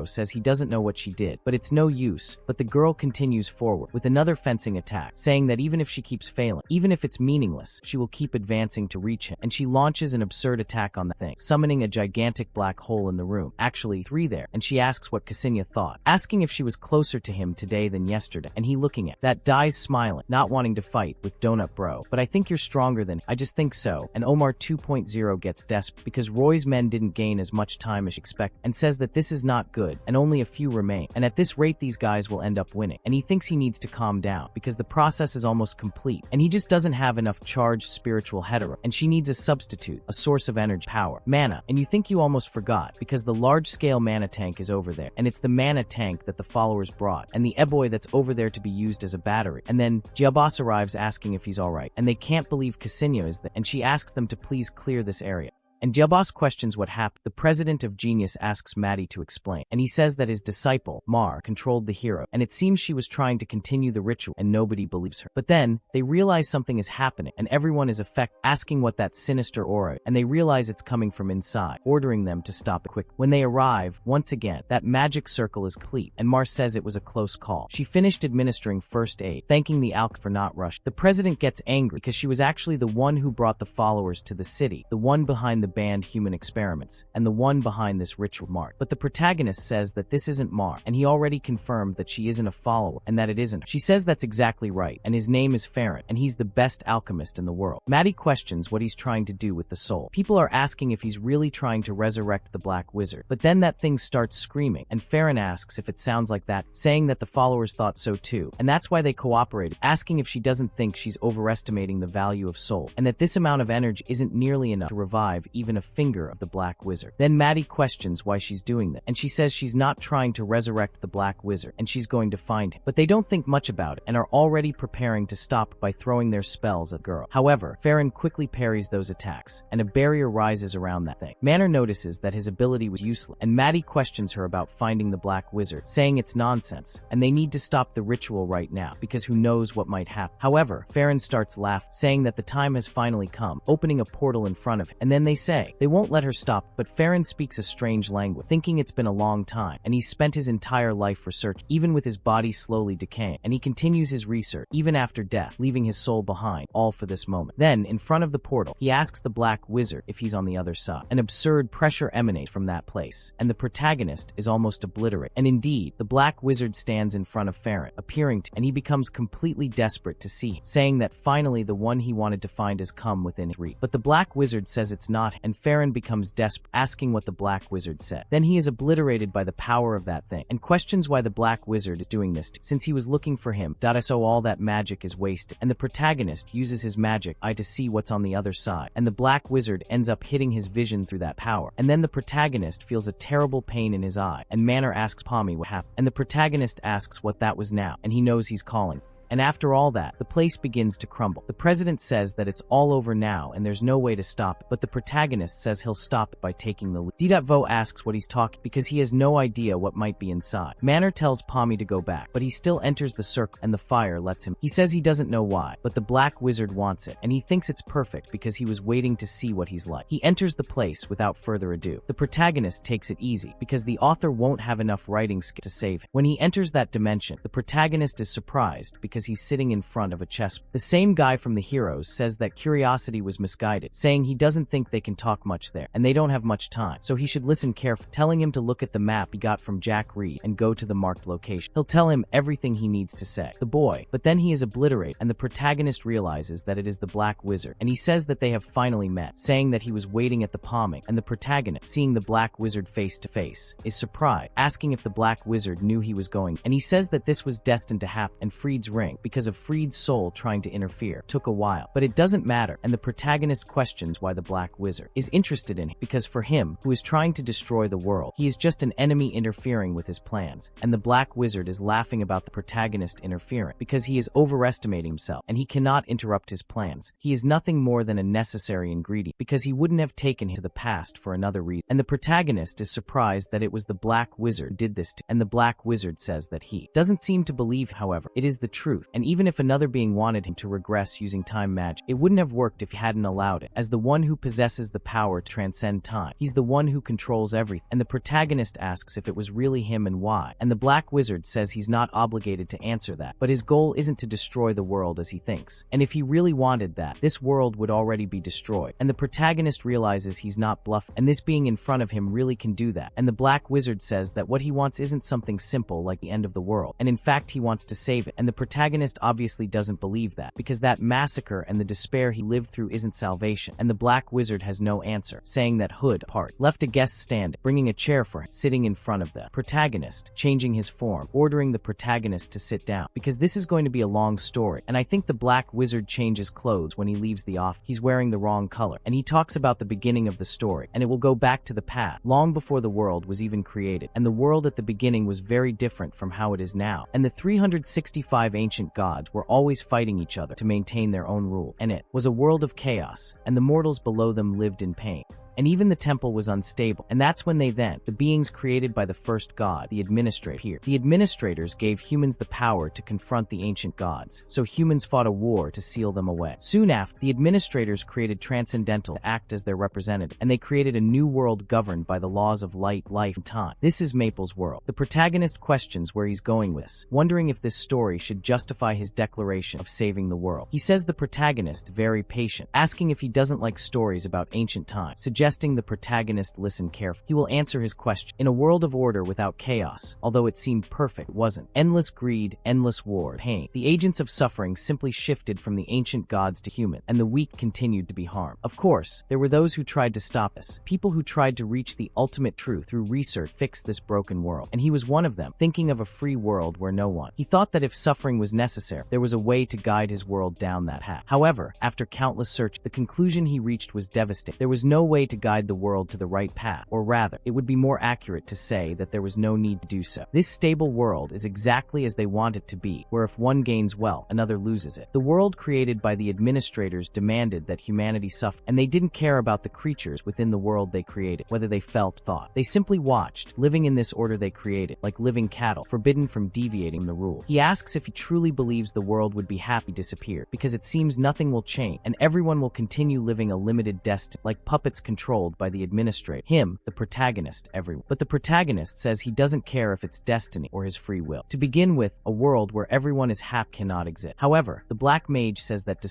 says he doesn't know what she did, but it's no use, but the girl continues forward with another fencing attack, saying that even if she keeps failing, even if it's meaningless, she will keep advancing to reach him, and she launches an absurd attack on the thing, summoning a gigantic black hole in the room, actually 3 there, and she asks what Ksenia thought, asking if she was closer to him today than yesterday, and he looking at that, dies smiling, not wanting to fight with Donut Bro, but I think you're stronger than, I just think so, and Omar 2.0 gets desperate, because Roy's men didn't gain as much time as expected, and says that this is not good, and only a few remain, and at this rate these guys will end up winning, and he thinks he needs to calm down, because the process is almost complete, and he just doesn't have enough charged spiritual hetero, and she needs a substitute, a source of energy, power, mana, and you think you almost forgot, because the large-scale mana tank is over there, and it's the mana tank that the followers brought, and the Eboy that's over there to be used as a battery, and then Giabas arrives asking if he's alright, and they can't believe Ksenia is there, and she asks them to please clear this area. And Diabas questions what happened. The president of Genius asks Maddie to explain, and he says that his disciple, Mar, controlled the hero, and it seems she was trying to continue the ritual, and nobody believes her. But then, they realize something is happening, and everyone is affected, asking what that sinister aura, and they realize it's coming from inside, ordering them to stop it quick. When they arrive, once again, that magic circle is complete, and Mar says it was a close call. She finished administering first aid, thanking the Alk for not rushing. The president gets angry because she was actually the one who brought the followers to the city, the one behind the banned human experiments, and the one behind this ritual mark. But the protagonist says that this isn't Mar, and he already confirmed that she isn't a follower, and that it isn't her. She says that's exactly right, and his name is Farron, and he's the best alchemist in the world. Maddie questions what he's trying to do with the soul. People are asking if he's really trying to resurrect the Black Wizard, but then that thing starts screaming, and Farron asks if it sounds like that, saying that the followers thought so too, and that's why they cooperated, asking if she doesn't think she's overestimating the value of soul, and that this amount of energy isn't nearly enough to revive even a finger of the Black Wizard. Then Maddie questions why she's doing that, and she says she's not trying to resurrect the Black Wizard, and she's going to find him. But they don't think much about it, and are already preparing to stop by throwing their spells at the girl. However, Farron quickly parries those attacks, and a barrier rises around that thing. Manor notices that his ability was useless, and Maddie questions her about finding the Black Wizard, saying it's nonsense, and they need to stop the ritual right now, because who knows what might happen. However, Farron starts laughing, saying that the time has finally come, opening a portal in front of him, and then they say say. They won't let her stop, but Farron speaks a strange language, thinking it's been a long time, and he's spent his entire life researching, even with his body slowly decaying, and he continues his research, even after death, leaving his soul behind, all for this moment. Then, in front of the portal, he asks the Black Wizard if he's on the other side. An absurd pressure emanates from that place, and the protagonist is almost obliterated. And indeed, the Black Wizard stands in front of Farron, appearing to, and he becomes completely desperate to see him, saying that finally the one he wanted to find has come within his reach. But the Black Wizard says it's not, and Farron becomes desperate, asking what the Black Wizard said. Then he is obliterated by the power of that thing, and questions why the Black Wizard is doing this since he was looking for him. So all that magic is wasted, and the protagonist uses his magic eye to see what's on the other side, and the Black Wizard ends up hitting his vision through that power. And then the protagonist feels a terrible pain in his eye, and Manor asks Pommy what happened, and the protagonist asks what that was now, and he knows he's calling. And after all that, the place begins to crumble. The president says that it's all over now and there's no way to stop it, but the protagonist says he'll stop it by taking the lead. D.Vo asks what he's talking because he has no idea what might be inside. Manor tells Pommy to go back, but he still enters the circle and the fire lets him. He says he doesn't know why, but the Black Wizard wants it, and he thinks it's perfect because he was waiting to see what he's like. He enters the place without further ado. The protagonist takes it easy because the author won't have enough writing skill to save him. When he enters that dimension, the protagonist is surprised because he's sitting in front of a chess. The same guy from the Heroes says that curiosity was misguided, saying he doesn't think they can talk much there, and they don't have much time, so he should listen carefully, telling him to look at the map he got from Jack Reed and go to the marked location. He'll tell him everything he needs to say. The boy, but then he is obliterated, and the protagonist realizes that it is the Black Wizard, and he says that they have finally met, saying that he was waiting at the palming, and the protagonist, seeing the Black Wizard face to face, is surprised, asking if the Black Wizard knew he was going, and he says that this was destined to happen, and Freed's ring, because of Freed's soul trying to interfere, took a while, but it doesn't matter, and the protagonist questions why the Black Wizard is interested in him, because for him, who is trying to destroy the world, he is just an enemy interfering with his plans, and the Black Wizard is laughing about the protagonist interfering, because he is overestimating himself, and he cannot interrupt his plans. He is nothing more than a necessary ingredient, because he wouldn't have taken him to the past for another reason, and the protagonist is surprised that it was the Black Wizard who did this to, and the Black Wizard says that he doesn't seem to believe, however, it is the truth, and even if another being wanted him to regress using time magic, it wouldn't have worked if he hadn't allowed it, as the one who possesses the power to transcend time. He's the one who controls everything, and the protagonist asks if it was really him and why, and the Black Wizard says he's not obligated to answer that, but his goal isn't to destroy the world as he thinks, and if he really wanted that, this world would already be destroyed, and the protagonist realizes he's not bluffing, and this being in front of him really can do that, and the Black Wizard says that what he wants isn't something simple like the end of the world, and in fact he wants to save it, and the protagonist obviously doesn't believe that, because that massacre and the despair he lived through isn't salvation, and the Black Wizard has no answer, saying that Hood part left a guest standing, bringing a chair for him, sitting in front of the protagonist, changing his form, ordering the protagonist to sit down, because this is going to be a long story, and I think the Black Wizard changes clothes when he leaves the office. He's wearing the wrong color, and he talks about the beginning of the story, and it will go back to the past, long before the world was even created, and the world at the beginning was very different from how it is now, and the 365 ancient gods were always fighting each other to maintain their own rule, and it was a world of chaos, and the mortals below them lived in pain. And even the temple was unstable, and that's when the beings created by the first god, the administrator, appeared. The administrators gave humans the power to confront the ancient gods, so humans fought a war to seal them away. Soon after, the administrators created Transcendental to act as their representative, and they created a new world governed by the laws of light, life, and time. This is Maple's world. The protagonist questions where he's going with this, wondering if this story should justify his declaration of saving the world. He says the protagonist is very patient, asking if he doesn't like stories about ancient times, suggesting the protagonist listen carefully. He will answer his question. In a world of order without chaos, although it seemed perfect, it wasn't. Endless greed, endless war, pain. The agents of suffering simply shifted from the ancient gods to human, and the weak continued to be harmed. Of course, there were those who tried to stop us, people who tried to reach the ultimate truth through research, fix this broken world, and he was one of them, thinking of a free world where no one. He thought that if suffering was necessary, there was a way to guide his world down that path. However, after countless search, the conclusion he reached was devastating. There was no way to guide the world to the right path, or rather, it would be more accurate to say that there was no need to do so. This stable world is exactly as they want it to be, where if one gains wealth, another loses it. The world created by the administrators demanded that humanity suffer, and they didn't care about the creatures within the world they created, whether they felt, thought. They simply watched, living in this order they created, like living cattle, forbidden from deviating the rule. He asks if he truly believes the world would be happy disappeared, because it seems nothing will change, and everyone will continue living a limited destiny, like puppets controlling controlled by the administrator. Him, the protagonist, everyone. But the protagonist says he doesn't care if it's destiny or his free will. To begin with, a world where everyone is happy cannot exist. However, the Black Mage says that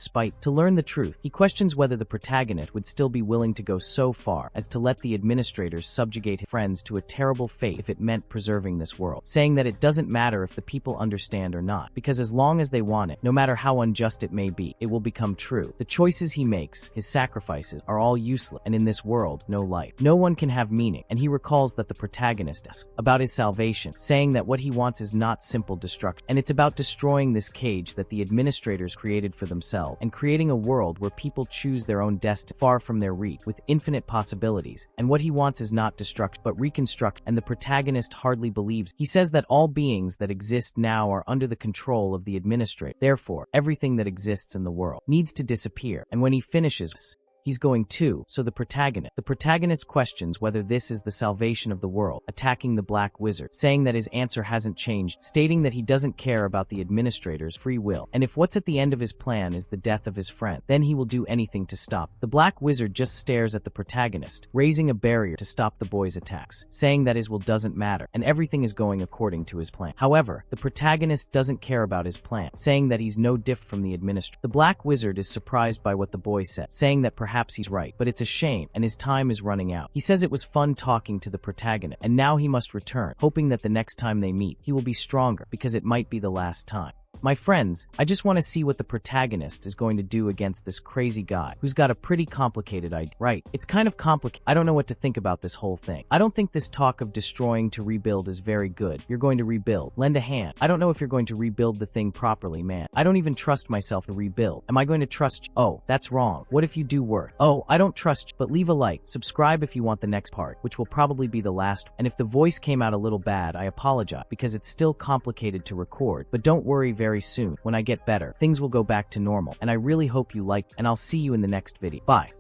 to learn the truth, he questions whether the protagonist would still be willing to go so far as to let the administrators subjugate his friends to a terrible fate if it meant preserving this world, saying that it doesn't matter if the people understand or not, because as long as they want it, no matter how unjust it may be, it will become true. The choices he makes, his sacrifices, are all useless, and in this world, no life. No one can have meaning, and he recalls that the protagonist asks about his salvation, saying that what he wants is not simple destruction, and it's about destroying this cage that the administrators created for themselves, and creating a world where people choose their own destiny, far from their reach, with infinite possibilities. And what he wants is not destruction, but reconstruction, and the protagonist hardly believes. He says that all beings that exist now are under the control of the administrator. Therefore, everything that exists in the world needs to disappear, and when he finishes, he's going to. So the protagonist questions whether this is the salvation of the world, attacking the Black Wizard, saying that his answer hasn't changed, stating that he doesn't care about the administrator's free will, and if what's at the end of his plan is the death of his friend, then he will do anything to stop. The Black Wizard just stares at the protagonist, raising a barrier to stop the boy's attacks, saying that his will doesn't matter, and everything is going according to his plan. However, the protagonist doesn't care about his plan, saying that he's no different from the administrator. The Black Wizard is surprised by what the boy said, saying that perhaps he's right, but it's a shame, and his time is running out. He says it was fun talking to the protagonist, and now he must return, hoping that the next time they meet, he will be stronger, because it might be the last time. My friends, I just want to see what the protagonist is going to do against this crazy guy who's got a pretty complicated idea. Right, it's kind of complicated. I don't know what to think about this whole thing. I don't think this talk of destroying to rebuild is very good. You're going to rebuild. Lend a hand. I don't know if you're going to rebuild the thing properly, man. I don't even trust myself to rebuild. Am I going to trust you? Oh, that's wrong. What if you do work? Oh, I don't trust you. But leave a like. Subscribe if you want the next part, which will probably be the last. And if the voice came out a little bad, I apologize, because it's still complicated to record. But don't worry, very soon, when I get better, things will go back to normal, and I really hope you like, and I'll see you in the next video. Bye.